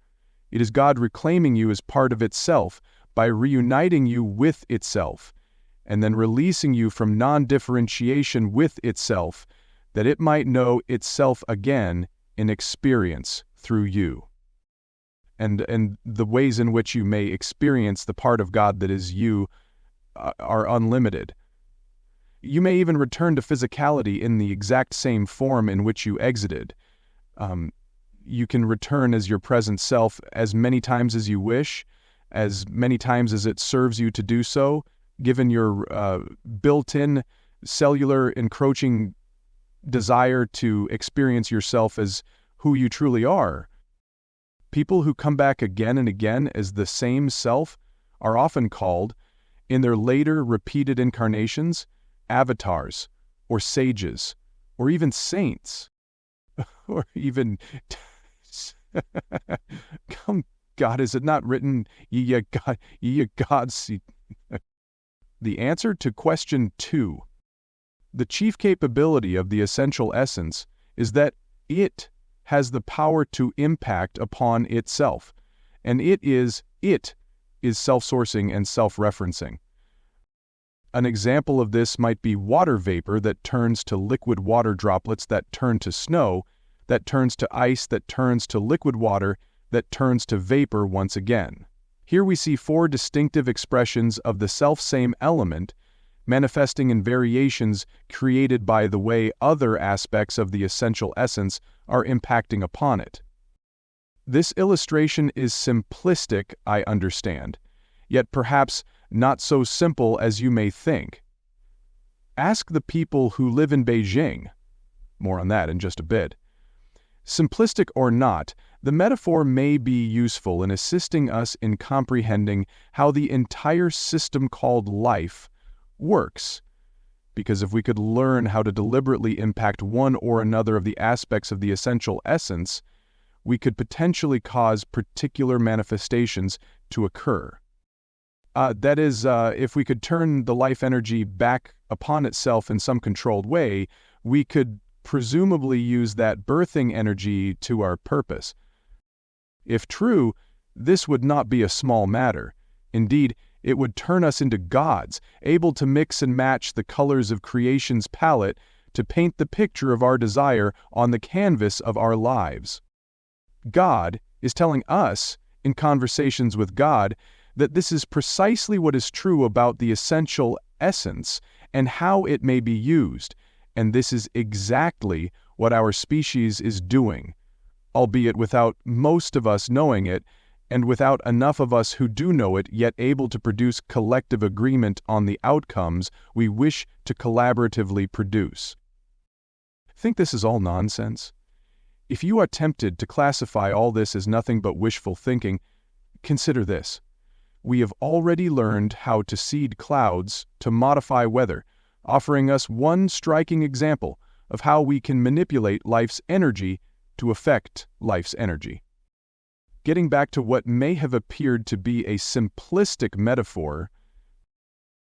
It is God reclaiming you as part of itself by reuniting you with itself, and then releasing you from non-differentiation with itself, that it might know itself again in experience through you. And the ways in which you may experience the part of God that is you are unlimited. You may even return to physicality in the exact same form in which you exited. You can return as your present self as many times as you wish, as many times as it serves you to do so, given your built-in cellular encroaching desire to experience yourself as who you truly are. People who come back again and again as the same self are often called, in their later repeated incarnations, avatars, or sages, or even saints, or even... Come, God, is it not written, ye gods? The answer to question 2. The chief capability of the essential essence is that it has the power to impact upon itself, and it is self-sourcing and self-referencing. An example of this might be water vapor that turns to liquid water droplets that turn to snow, that turns to ice, that turns to liquid water, that turns to vapor once again. Here we see 4 distinctive expressions of the self-same element, manifesting in variations created by the way other aspects of the essential essence are impacting upon it. This illustration is simplistic, I understand, yet perhaps not so simple as you may think. Ask the people who live in Beijing. More on that in just a bit. Simplistic or not, the metaphor may be useful in assisting us in comprehending how the entire system called life works. Because if we could learn how to deliberately impact one or another of the aspects of the essential essence, we could potentially cause particular manifestations to occur. That is, if we could turn the life energy back upon itself in some controlled way, we could presumably use that birthing energy to our purpose. If true, this would not be a small matter. Indeed, it would turn us into gods, able to mix and match the colors of creation's palette to paint the picture of our desire on the canvas of our lives. God is telling us, in conversations with God, that this is precisely what is true about the essential essence and how it may be used, and this is exactly what our species is doing, albeit without most of us knowing it, and without enough of us who do know it yet able to produce collective agreement on the outcomes we wish to collaboratively produce. Think this is all nonsense? If you are tempted to classify all this as nothing but wishful thinking, consider this. We have already learned how to seed clouds to modify weather, offering us one striking example of how we can manipulate life's energy to affect life's energy. Getting back to what may have appeared to be a simplistic metaphor,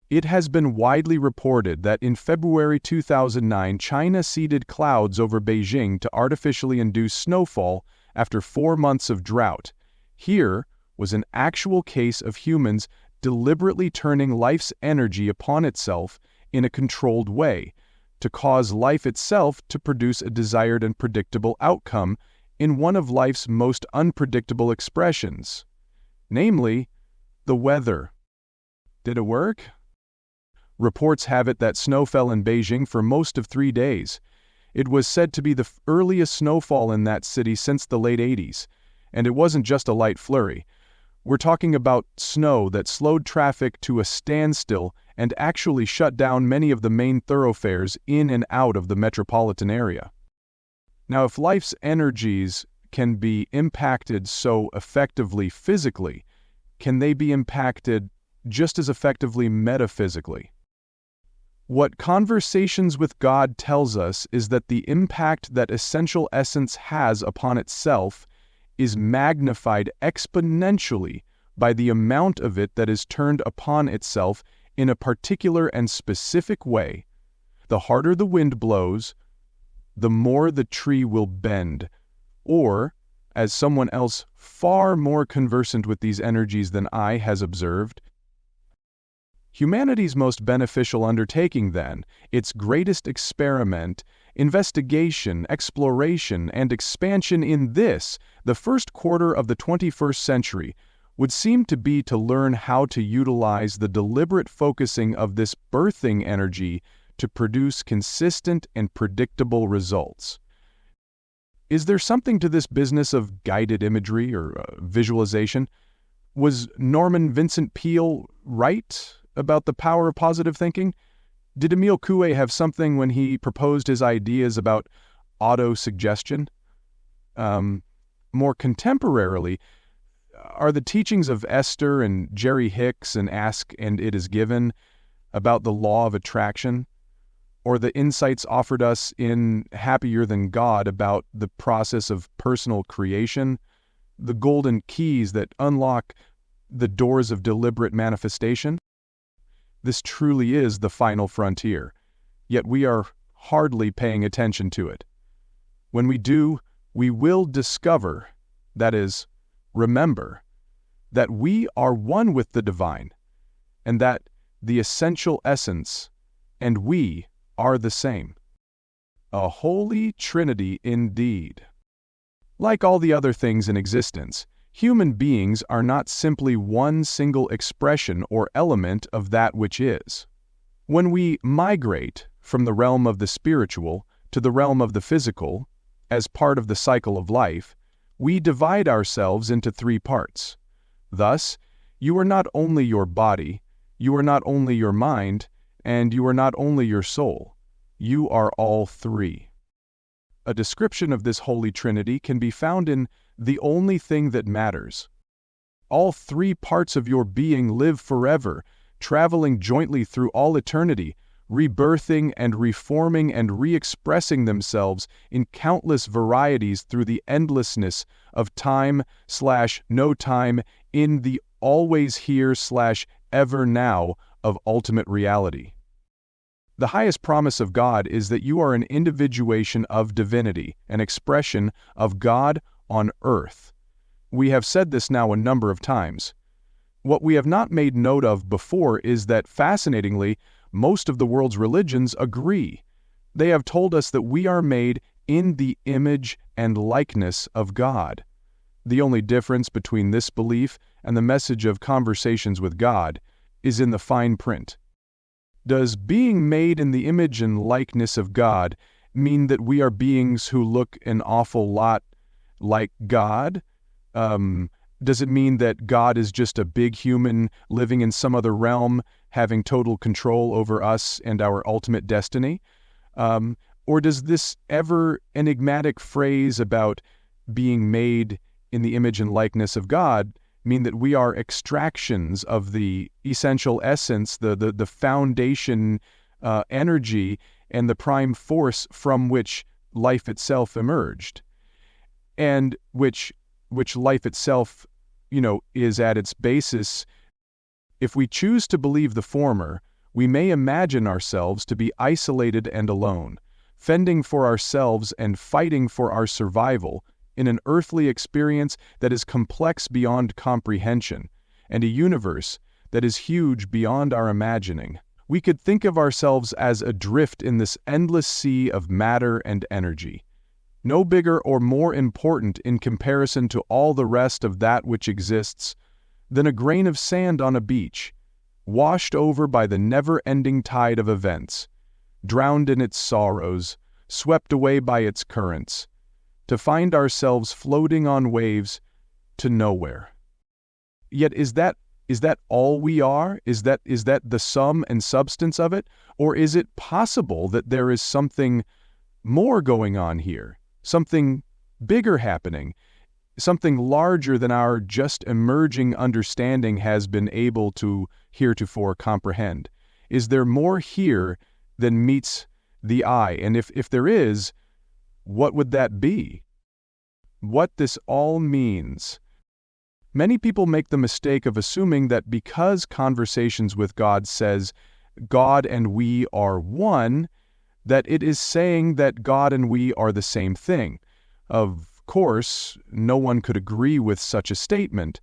it has been widely reported that in February 2009, China seeded clouds over Beijing to artificially induce snowfall after 4 months of drought. Here was an actual case of humans deliberately turning life's energy upon itself in a controlled way, to cause life itself to produce a desired and predictable outcome in one of life's most unpredictable expressions, namely, the weather. Did it work? Reports have it that snow fell in Beijing for most of 3 days. It was said to be the earliest snowfall in that city since the late 80s, and it wasn't just a light flurry. We're talking about snow that slowed traffic to a standstill and actually shut down many of the main thoroughfares in and out of the metropolitan area. Now, if life's energies can be impacted so effectively physically, can they be impacted just as effectively metaphysically? What Conversations with God tells us is that the impact that essential essence has upon itself is magnified exponentially by the amount of it that is turned upon itself in a particular and specific way. The harder the wind blows, the more the tree will bend. Or, as someone else far more conversant with these energies than I has observed, humanity's most beneficial undertaking then, its greatest experiment, investigation, exploration, and expansion in this, the first quarter of the 21st century, would seem to be to learn how to utilize the deliberate focusing of this birthing energy to produce consistent and predictable results. Is there something to this business of guided imagery or visualization? Was Norman Vincent Peale right about the power of positive thinking? Did Emile Coué have something when he proposed his ideas about auto-suggestion? More contemporarily, are the teachings of Esther and Jerry Hicks and Ask and It Is Given about the law of attraction, or the insights offered us in Happier Than God about the process of personal creation, the golden keys that unlock the doors of deliberate manifestation? This truly is the final frontier, yet we are hardly paying attention to it. When we do, we will discover, that is, remember, that we are one with the divine, and that the essential essence and we are the same. A holy trinity indeed. Like all the other things in existence, human beings are not simply one single expression or element of that which is. When we migrate from the realm of the spiritual to the realm of the physical, as part of the cycle of life, we divide ourselves into 3 parts. Thus, you are not only your body, you are not only your mind, and you are not only your soul. You are all 3. A description of this Holy Trinity can be found in The Only Thing That Matters. All 3 parts of your being live forever, traveling jointly through all eternity, rebirthing and reforming and re-expressing themselves in countless varieties through the endlessness of time/no time in the always here/ever now of ultimate reality. The highest promise of God is that you are an individuation of divinity, an expression of God on earth. We have said this now a number of times. What we have not made note of before is that, fascinatingly, most of the world's religions agree. They have told us that we are made in the image and likeness of God. The only difference between this belief and the message of Conversations with God is in the fine print. Does being made in the image and likeness of God mean that we are beings who look an awful lot like God? Does it mean that God is just a big human living in some other realm, having total control over us and our ultimate destiny? Or does this ever enigmatic phrase about being made in the image and likeness of God mean that we are extractions of the essential essence, the foundation energy, and the prime force from which life itself emerged, and which life itself, is at its basis? If we choose to believe the former, we may imagine ourselves to be isolated and alone, fending for ourselves and fighting for our survival in an earthly experience that is complex beyond comprehension, and a universe that is huge beyond our imagining. We could think of ourselves as adrift in this endless sea of matter and energy. no bigger or more important in comparison to all the rest of that which exists than a grain of sand on a beach, washed over by the never-ending tide of events, drowned in its sorrows, swept away by its currents, to find ourselves floating on waves to nowhere. Yet is that all we are? Is that the sum and substance of it? Or is it possible that there is something more going on here? Something bigger happening? Something larger than our just emerging understanding has been able to heretofore comprehend? Is there more here than meets the eye? And if there is, what would that be? What this all means. Many people make the mistake of assuming that because Conversations with God says God and we are one, that it is saying that God and we are the same thing. Of course, no one could agree with such a statement,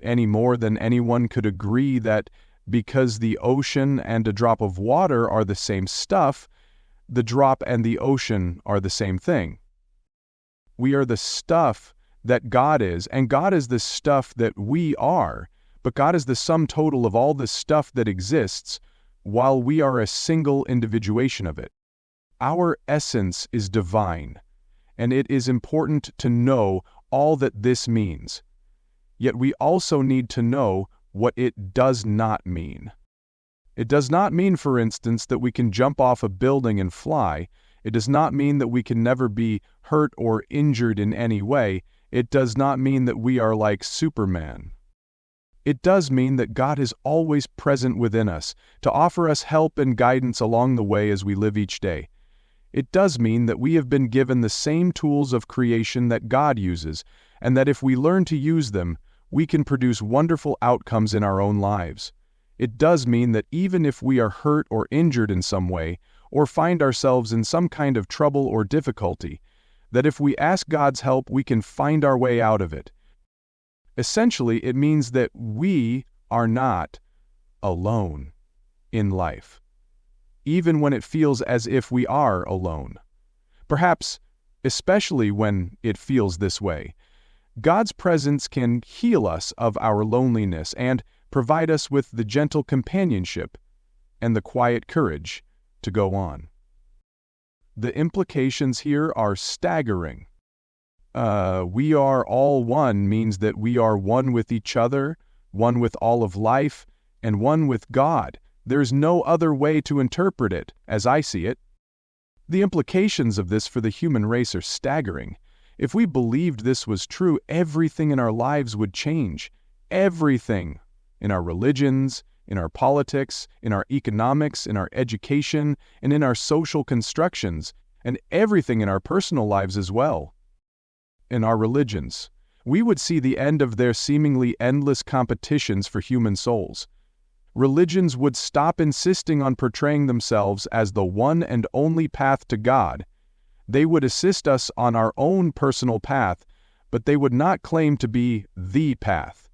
any more than anyone could agree that because the ocean and a drop of water are the same stuff, the drop and the ocean are the same thing. We are the stuff that God is, and God is the stuff that we are, but God is the sum total of all the stuff that exists, while we are a single individuation of it. Our essence is divine, and it is important to know all that this means. Yet we also need to know what it does not mean. It does not mean, for instance, that we can jump off a building and fly. It does not mean that we can never be hurt or injured in any way. It does not mean that we are like Superman. It does mean that God is always present within us to offer us help and guidance along the way as we live each day. It does mean that we have been given the same tools of creation that God uses, and that if we learn to use them, we can produce wonderful outcomes in our own lives. It does mean that even if we are hurt or injured in some way, or find ourselves in some kind of trouble or difficulty, that if we ask God's help, we can find our way out of it. Essentially, it means that we are not alone in life, even when it feels as if we are alone. Perhaps, especially when it feels this way, God's presence can heal us of our loneliness and provide us with the gentle companionship and the quiet courage to go on. The implications here are staggering. We are all one means that we are one with each other, one with all of life, and one with God. There's no other way to interpret it, as I see it. The implications of this for the human race are staggering. If we believed this was true, everything in our lives would change. Everything. In our religions, in our politics, in our economics, in our education, and in our social constructions, and everything in our personal lives as well. In our religions, we would see the end of their seemingly endless competitions for human souls. Religions would stop insisting on portraying themselves as the one and only path to God. They would assist us on our own personal path, but they would not claim to be the path.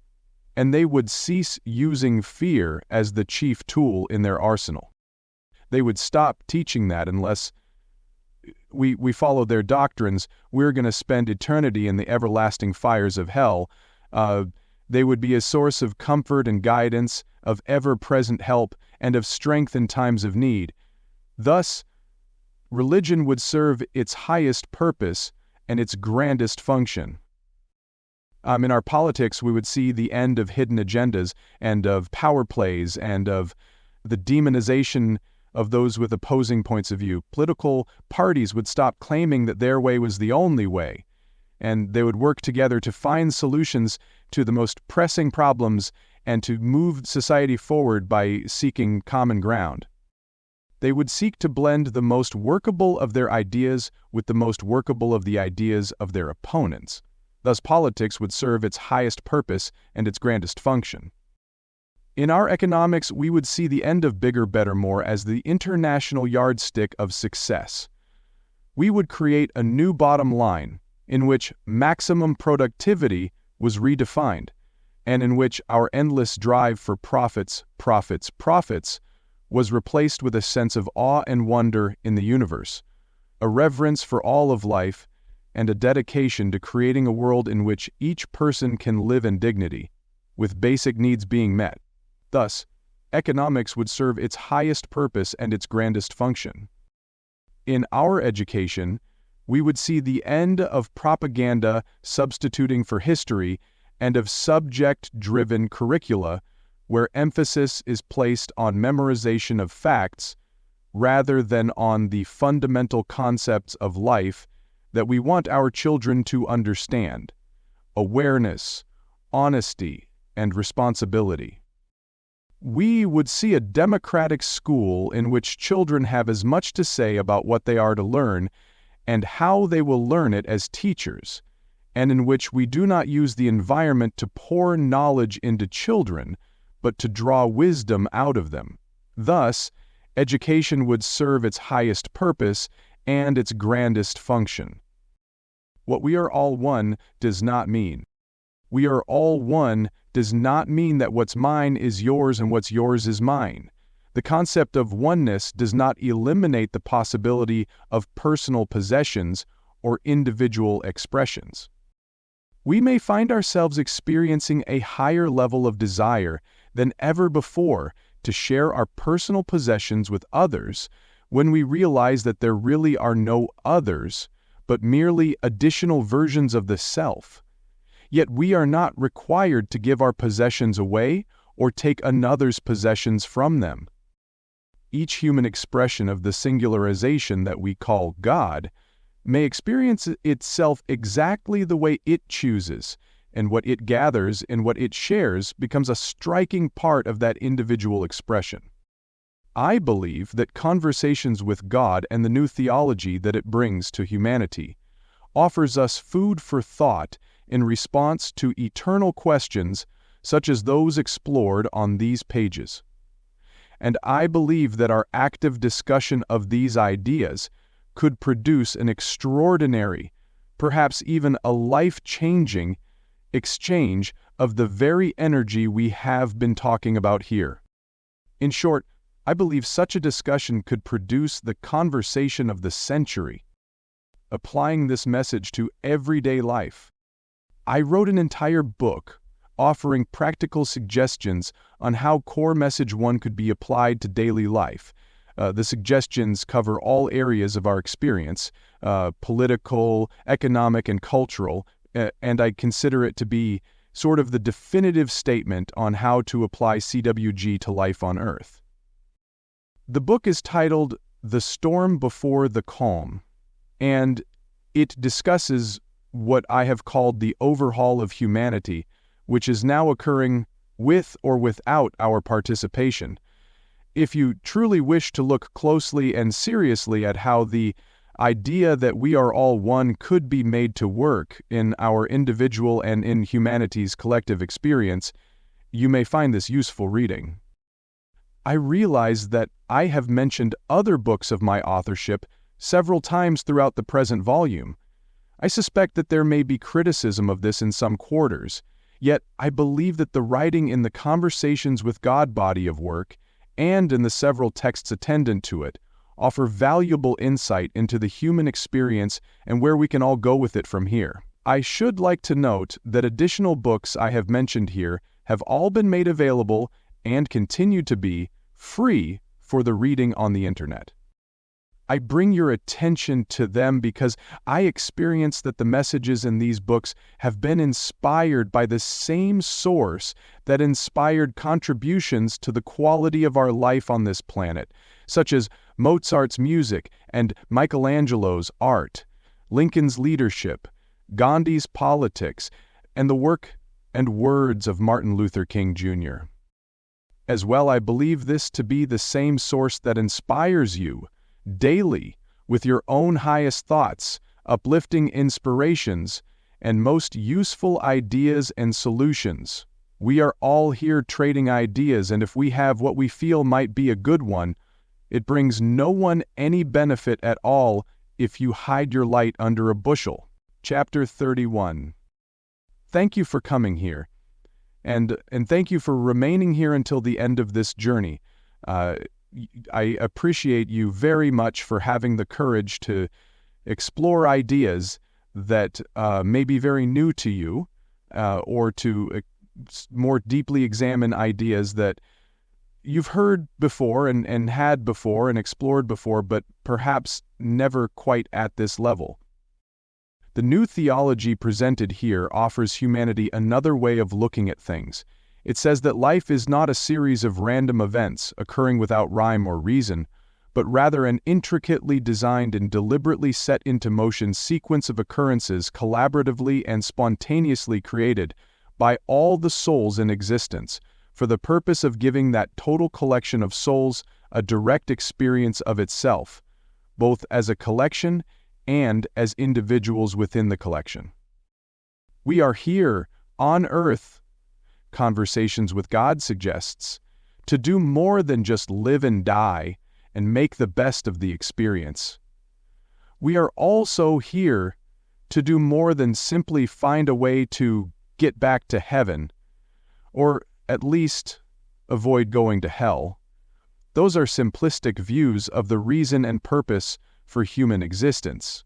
And they would cease using fear as the chief tool in their arsenal. They would stop teaching that unless we follow their doctrines, we're going to spend eternity in the everlasting fires of hell. They would be a source of comfort and guidance, of ever-present help, and of strength in times of need. Thus, religion would serve its highest purpose and its grandest function. In our politics, we would see the end of hidden agendas and of power plays and of the demonization of those with opposing points of view. Political parties would stop claiming that their way was the only way, and they would work together to find solutions to the most pressing problems and to move society forward by seeking common ground. They would seek to blend the most workable of their ideas with the most workable of the ideas of their opponents. Thus, politics would serve its highest purpose and its grandest function. In our economics, we would see the end of bigger, better, more as the international yardstick of success. We would create a new bottom line in which maximum productivity was redefined, and in which our endless drive for profits was replaced with a sense of awe and wonder in the universe, a reverence for all of life, and a dedication to creating a world in which each person can live in dignity, with basic needs being met. Thus, economics would serve its highest purpose and its grandest function. In our education, we would see the end of propaganda substituting for history and of subject-driven curricula where emphasis is placed on memorization of facts rather than on the fundamental concepts of life that we want our children to understand: awareness, honesty, and responsibility. We would see a democratic school in which children have as much to say about what they are to learn and how they will learn it as teachers, and in which we do not use the environment to pour knowledge into children, but to draw wisdom out of them. Thus, education would serve its highest purpose and its grandest function. What we are all one does not mean. We are all one does not mean that what's mine is yours and what's yours is mine. The concept of oneness does not eliminate the possibility of personal possessions or individual expressions. We may find ourselves experiencing a higher level of desire than ever before to share our personal possessions with others when we realize that there really are no others, but merely additional versions of the self. Yet we are not required to give our possessions away or take another's possessions from them. Each human expression of the singularization that we call God may experience itself exactly the way it chooses, and what it gathers and what it shares becomes a striking part of that individual expression. I believe that conversations with God and the new theology that it brings to humanity offers us food for thought in response to eternal questions such as those explored on these pages. And I believe that our active discussion of these ideas could produce an extraordinary, perhaps even a life-changing, exchange of the very energy we have been talking about here. In short, I believe such a discussion could produce the conversation of the century. Applying this message to everyday life, I wrote an entire book offering practical suggestions on how Core Message 1 could be applied to daily life. The suggestions cover all areas of our experience, political, economic, and cultural, and I consider it to be sort of the definitive statement on how to apply CWG to life on Earth. The book is titled The Storm Before the Calm, and it discusses what I have called the overhaul of humanity, which is now occurring with or without our participation. If you truly wish to look closely and seriously at how the idea that we are all one could be made to work in our individual and in humanity's collective experience, you may find this useful reading. I realize that I have mentioned other books of my authorship several times throughout the present volume. I suspect that there may be criticism of this in some quarters, yet I believe that the writing in the Conversations with God body of work and in the several texts attendant to it offer valuable insight into the human experience and where we can all go with it from here. I should like to note that additional books I have mentioned here have all been made available and continue to be free for the reading on the internet. I bring your attention to them because I experience that the messages in these books have been inspired by the same source that inspired contributions to the quality of our life on this planet, such as Mozart's music and Michelangelo's art, Lincoln's leadership, Gandhi's politics, and the work and words of Martin Luther King Jr. As well, I believe this to be the same source that inspires you daily with your own highest thoughts, uplifting inspirations, and most useful ideas and solutions. We are all here trading ideas, and if we have what we feel might be a good one, it brings no one any benefit at all if you hide your light under a bushel. Chapter 31. Thank you for coming here, and thank you for remaining here until the end of this journey. I appreciate you very much for having the courage to explore ideas that may be very new to you, or to more deeply examine ideas that you've heard before and had before and explored before, but perhaps never quite at this level. The new theology presented here offers humanity another way of looking at things. It says that life is not a series of random events occurring without rhyme or reason, but rather an intricately designed and deliberately set into motion sequence of occurrences collaboratively and spontaneously created by all the souls in existence, for the purpose of giving that total collection of souls a direct experience of itself, both as a collection and as individuals within the collection. We are here, on earth, Conversations with God suggests, to do more than just live and die and make the best of the experience. We are also here to do more than simply find a way to get back to heaven, or at least avoid going to hell. Those are simplistic views of the reason and purpose for human existence.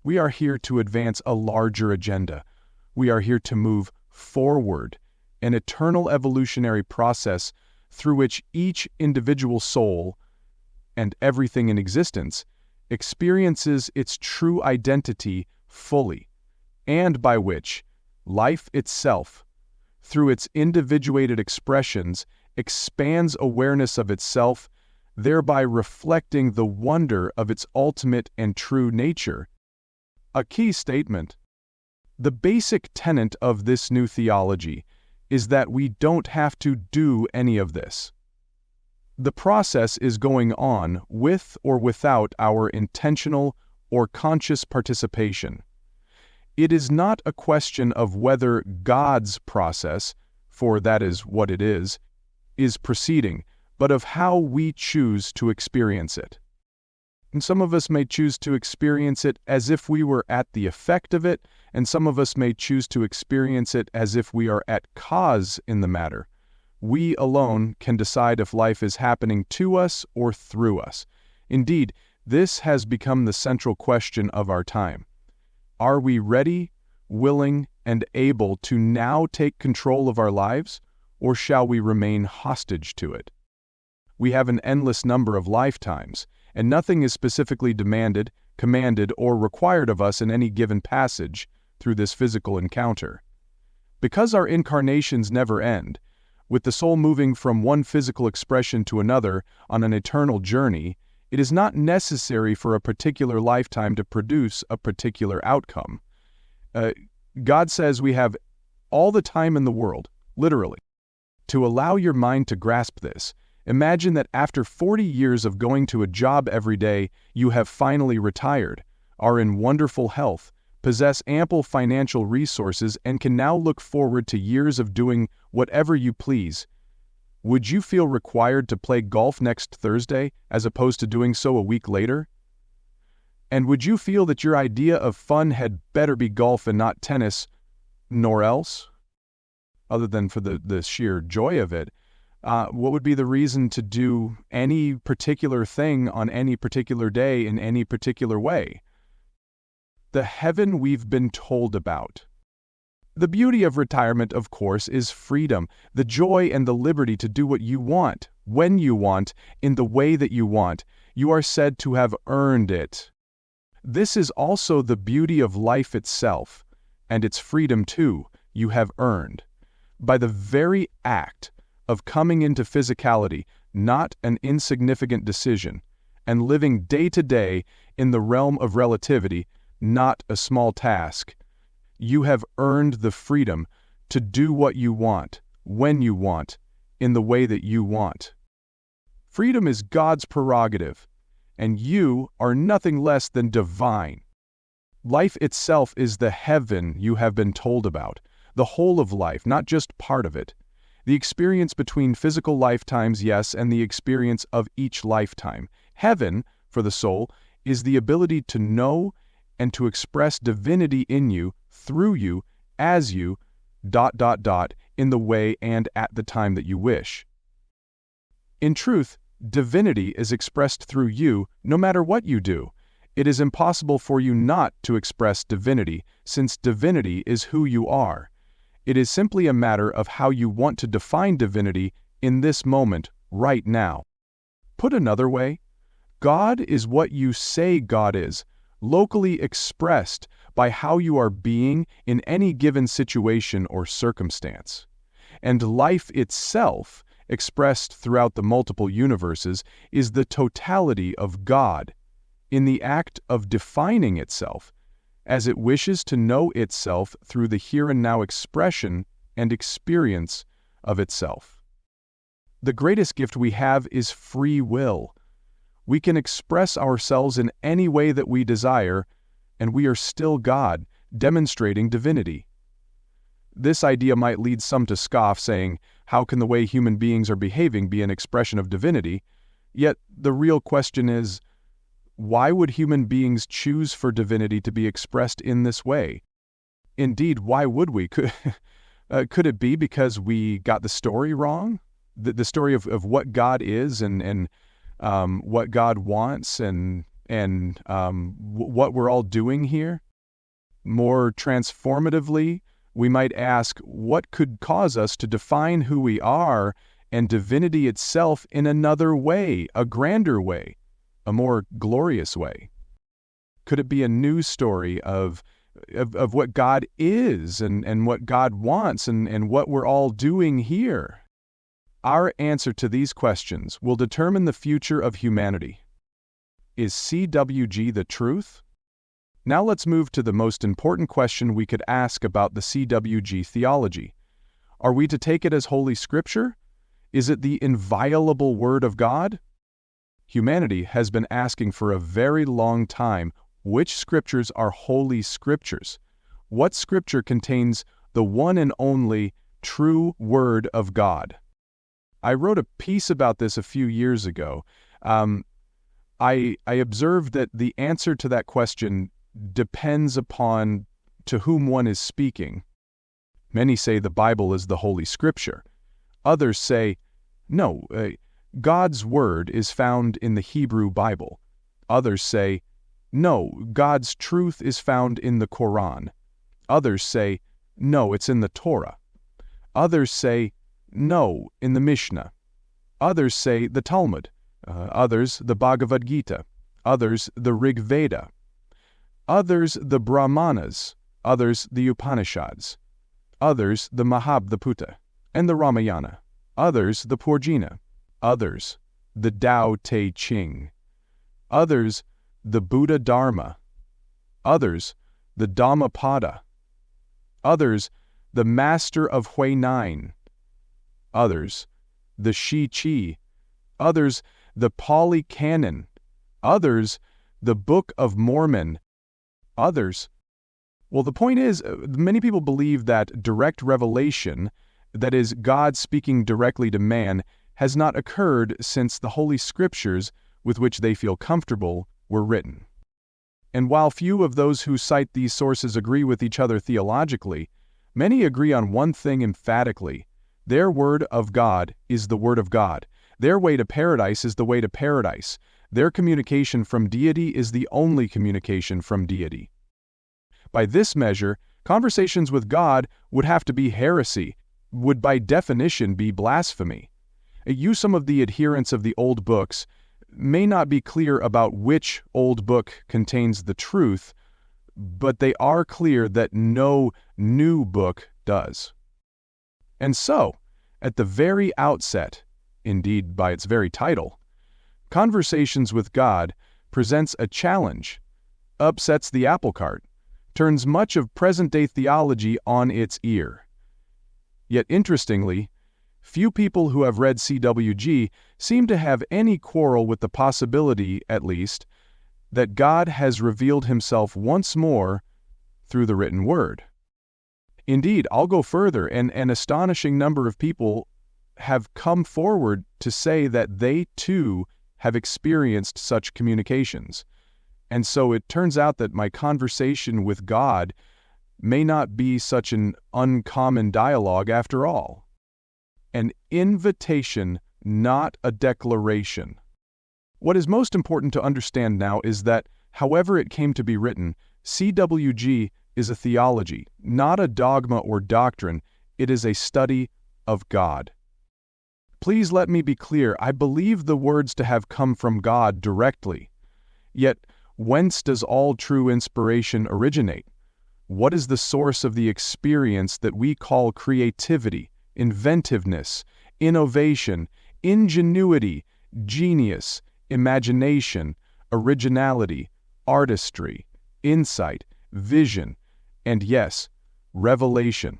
We are here to advance a larger agenda. We are here to move forward, an eternal evolutionary process through which each individual soul and everything in existence experiences its true identity fully, and by which life itself, through its individuated expressions, expands awareness of itself, thereby reflecting the wonder of its ultimate and true nature. A key statement. The basic tenet of this new theology is that we don't have to do any of this. The process is going on with or without our intentional or conscious participation. It is not a question of whether God's process, for that is what it is proceeding, but of how we choose to experience it. And some of us may choose to experience it as if we were at the effect of it, and some of us may choose to experience it as if we are at cause in the matter. We alone can decide if life is happening to us or through us. Indeed, this has become the central question of our time. Are we ready, willing, and able to now take control of our lives, or shall we remain hostage to it? We have an endless number of lifetimes, and nothing is specifically demanded, commanded, or required of us in any given passage through this physical encounter. Because our incarnations never end, with the soul moving from one physical expression to another on an eternal journey, it is not necessary for a particular lifetime to produce a particular outcome. God says we have all the time in the world, literally. To allow your mind to grasp this, imagine that after 40 years of going to a job every day, you have finally retired, are in wonderful health, possess ample financial resources, and can now look forward to years of doing whatever you please. Would you feel required to play golf next Thursday as opposed to doing so a week later? And would you feel that your idea of fun had better be golf and not tennis, nor else? Other than for the sheer joy of it, what would be the reason to do any particular thing on any particular day in any particular way? The heaven we've been told about. The beauty of retirement, of course, is freedom, the joy and the liberty to do what you want, when you want, in the way that you want. You are said to have earned it. This is also the beauty of life itself, and its freedom too, you have earned. By the very act of coming into physicality, not an insignificant decision, and living day to day in the realm of relativity, not a small task, you have earned the freedom to do what you want, when you want, in the way that you want. Freedom is God's prerogative, and you are nothing less than divine. Life itself is the heaven you have been told about, the whole of life, not just part of it. The experience between physical lifetimes, yes, and the experience of each lifetime. Heaven, for the soul, is the ability to know and to express divinity in you, through you, as you, in the way and at the time that you wish. In truth, divinity is expressed through you no matter what you do. It is impossible for you not to express divinity, since divinity is who you are. It is simply a matter of how you want to define divinity in this moment, right now. Put another way, God is what you say God is, locally expressed by how you are being in any given situation or circumstance. And life itself, expressed throughout the multiple universes, is the totality of God, in the act of defining itself, as it wishes to know itself through the here and now expression and experience of itself. The greatest gift we have is free will. We can express ourselves in any way that we desire, and we are still God, demonstrating divinity. This idea might lead some to scoff, saying, how can the way human beings are behaving be an expression of divinity? Yet the real question is, why would human beings choose for divinity to be expressed in this way? Indeed, why would we? Could it be because we got the story wrong? The story of what God is and what God wants and what we're all doing here? More transformatively, we might ask, what could cause us to define who we are and divinity itself in another way, a grander way, a more glorious way? Could it be a new story of what God is and what God wants and what we're all doing here? Our answer to these questions will determine the future of humanity. Is CWG the truth? Now let's move to the most important question we could ask about the CWG theology. Are we to take it as Holy Scripture? Is it the inviolable Word of God? Humanity has been asking for a very long time which Scriptures are Holy Scriptures. What Scripture contains the one and only true Word of God? I wrote a piece about this a few years ago. I observed that the answer to that question depends upon to whom one is speaking. Many say the Bible is the Holy Scripture. Others say, no, God's Word is found in the Hebrew Bible. Others say, no, God's truth is found in the Quran. Others say, no, it's in the Torah. Others say, no, in the Mishnah. Others say the Talmud. Others the Bhagavad Gita. Others the Rig Veda. Others the Brahmanas. Others the Upanishads. Others the Mahabharata and the Ramayana. Others the Purjana. Others the Tao Te Ching. Others the Buddha Dharma. Others the Dhammapada. Others the Master of Huinine. Others the Shi Chi. Others the Pali Canon. Others the Book of Mormon. Others. Well, the point is, many people believe that direct revelation, that is, God speaking directly to man, has not occurred since the Holy Scriptures, with which they feel comfortable, were written. And while few of those who cite these sources agree with each other theologically, many agree on one thing emphatically. Their Word of God is the Word of God. Their way to paradise is the way to paradise. Their communication from deity is the only communication from deity. By this measure, conversations with God would have to be heresy, would by definition be blasphemy. Some of the adherents of the old books may not be clear about which old book contains the truth, but they are clear that no new book does. And so, at the very outset, indeed by its very title, Conversations with God presents a challenge, upsets the apple cart, turns much of present-day theology on its ear. Yet interestingly, few people who have read CWG seem to have any quarrel with the possibility, at least, that God has revealed himself once more through the written word. Indeed, I'll go further, and an astonishing number of people have come forward to say that they, too, have experienced such communications. And so it turns out that my conversation with God may not be such an uncommon dialogue after all. An invitation, not a declaration. What is most important to understand now is that However it came to be written, CWG is a theology, not a dogma or doctrine. It is a study of God. Please let me be clear, I believe the words to have come from God directly. Yet, whence does all true inspiration originate? What is the source of the experience that we call creativity, inventiveness, innovation, ingenuity, genius, imagination, originality, artistry, insight, vision, and yes, revelation?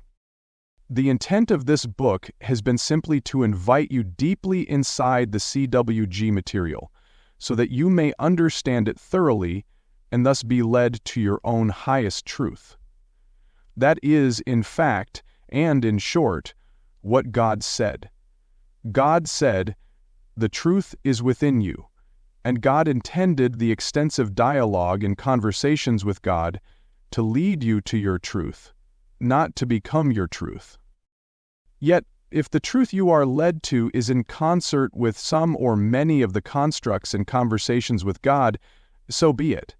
The intent of this book has been simply to invite you deeply inside the CWG material, so that you may understand it thoroughly and thus be led to your own highest truth. That is, in fact, and in short, what God said. God said, "The truth is within you," and God intended the extensive dialogue and conversations with God to lead you to your truth, not to become your truth. Yet, if the truth you are led to is in concert with some or many of the constructs and conversations with God, so be it.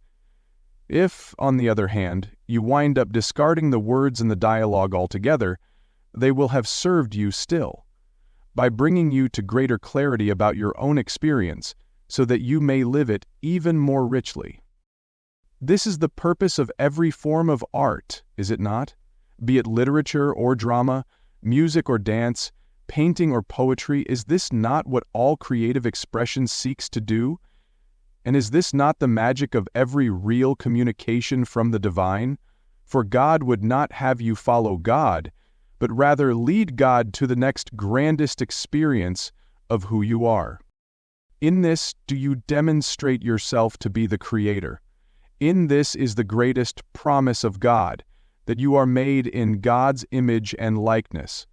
If, on the other hand, you wind up discarding the words in the dialogue altogether, they will have served you still, by bringing you to greater clarity about your own experience, so that you may live it even more richly. This is the purpose of every form of art, is it not? Be it literature or drama, music or dance, painting or poetry, is this not what all creative expression seeks to do? And is this not the magic of every real communication from the divine? For God would not have you follow God, but rather lead God to the next grandest experience of who you are. In this do you demonstrate yourself to be the Creator. In this is the greatest promise of God, that you are made in God's image and likeness,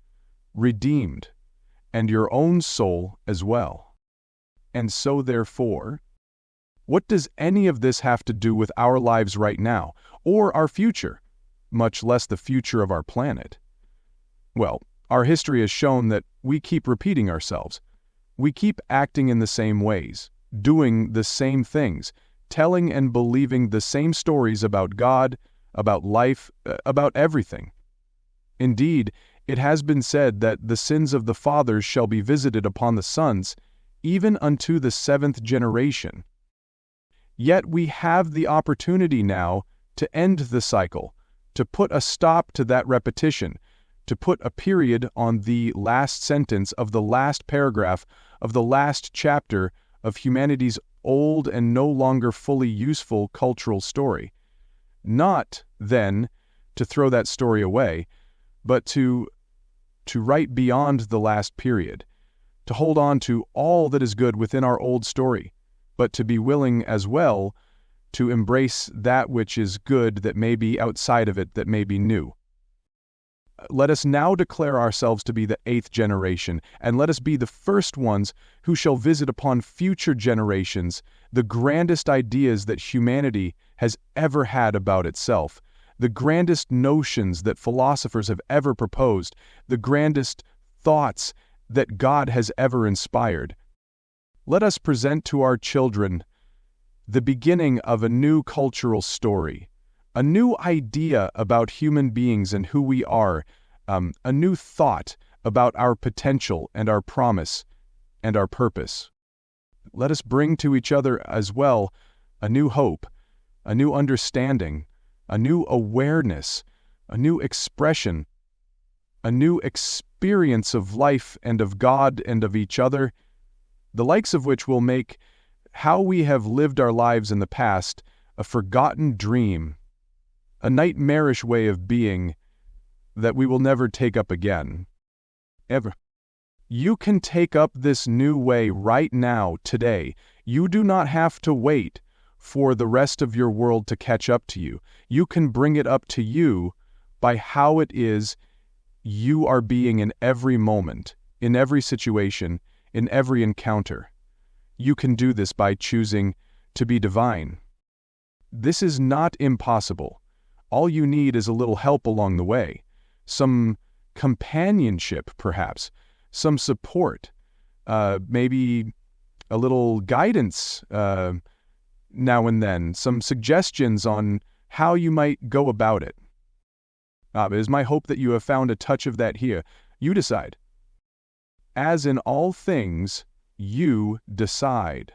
redeemed, and your own soul as well. And so therefore, what does any of this have to do with our lives right now, or our future, much less the future of our planet? Well, our history has shown that we keep repeating ourselves. We keep acting in the same ways, doing the same things, telling and believing the same stories about God, about life, about everything. Indeed, it has been said that the sins of the fathers shall be visited upon the sons, even unto the 7th generation. Yet we have the opportunity now to end the cycle, to put a stop to that repetition, to put a period on the last sentence of the last paragraph of the last chapter of humanity's old and no longer fully useful cultural story. Not, then, to throw that story away, but to write beyond the last period, to hold on to all that is good within our old story, but to be willing as well to embrace that which is good that may be outside of it, that may be new. Let us now declare ourselves to be the 8th generation, and let us be the first ones who shall visit upon future generations the grandest ideas that humanity has ever had about itself, the grandest notions that philosophers have ever proposed, the grandest thoughts that God has ever inspired. Let us present to our children the beginning of a new cultural story, a new idea about human beings and who we are, a new thought about our potential and our promise and our purpose. Let us bring to each other as well a new hope, a new understanding, a new awareness, a new expression, a new experience of life and of God and of each other, the likes of which will make how we have lived our lives in the past a forgotten dream, a nightmarish way of being that we will never take up again. Ever. You can take up this new way right now, today. You do not have to wait for the rest of your world to catch up to you. You can bring it up to you by how it is you are being in every moment, in every situation, in every encounter. You can do this by choosing to be divine. This is not impossible. All you need is a little help along the way, some companionship perhaps, some support, maybe a little guidance, now and then, some suggestions on how you might go about it. It is my hope that you have found a touch of that here. You decide. As in all things, you decide.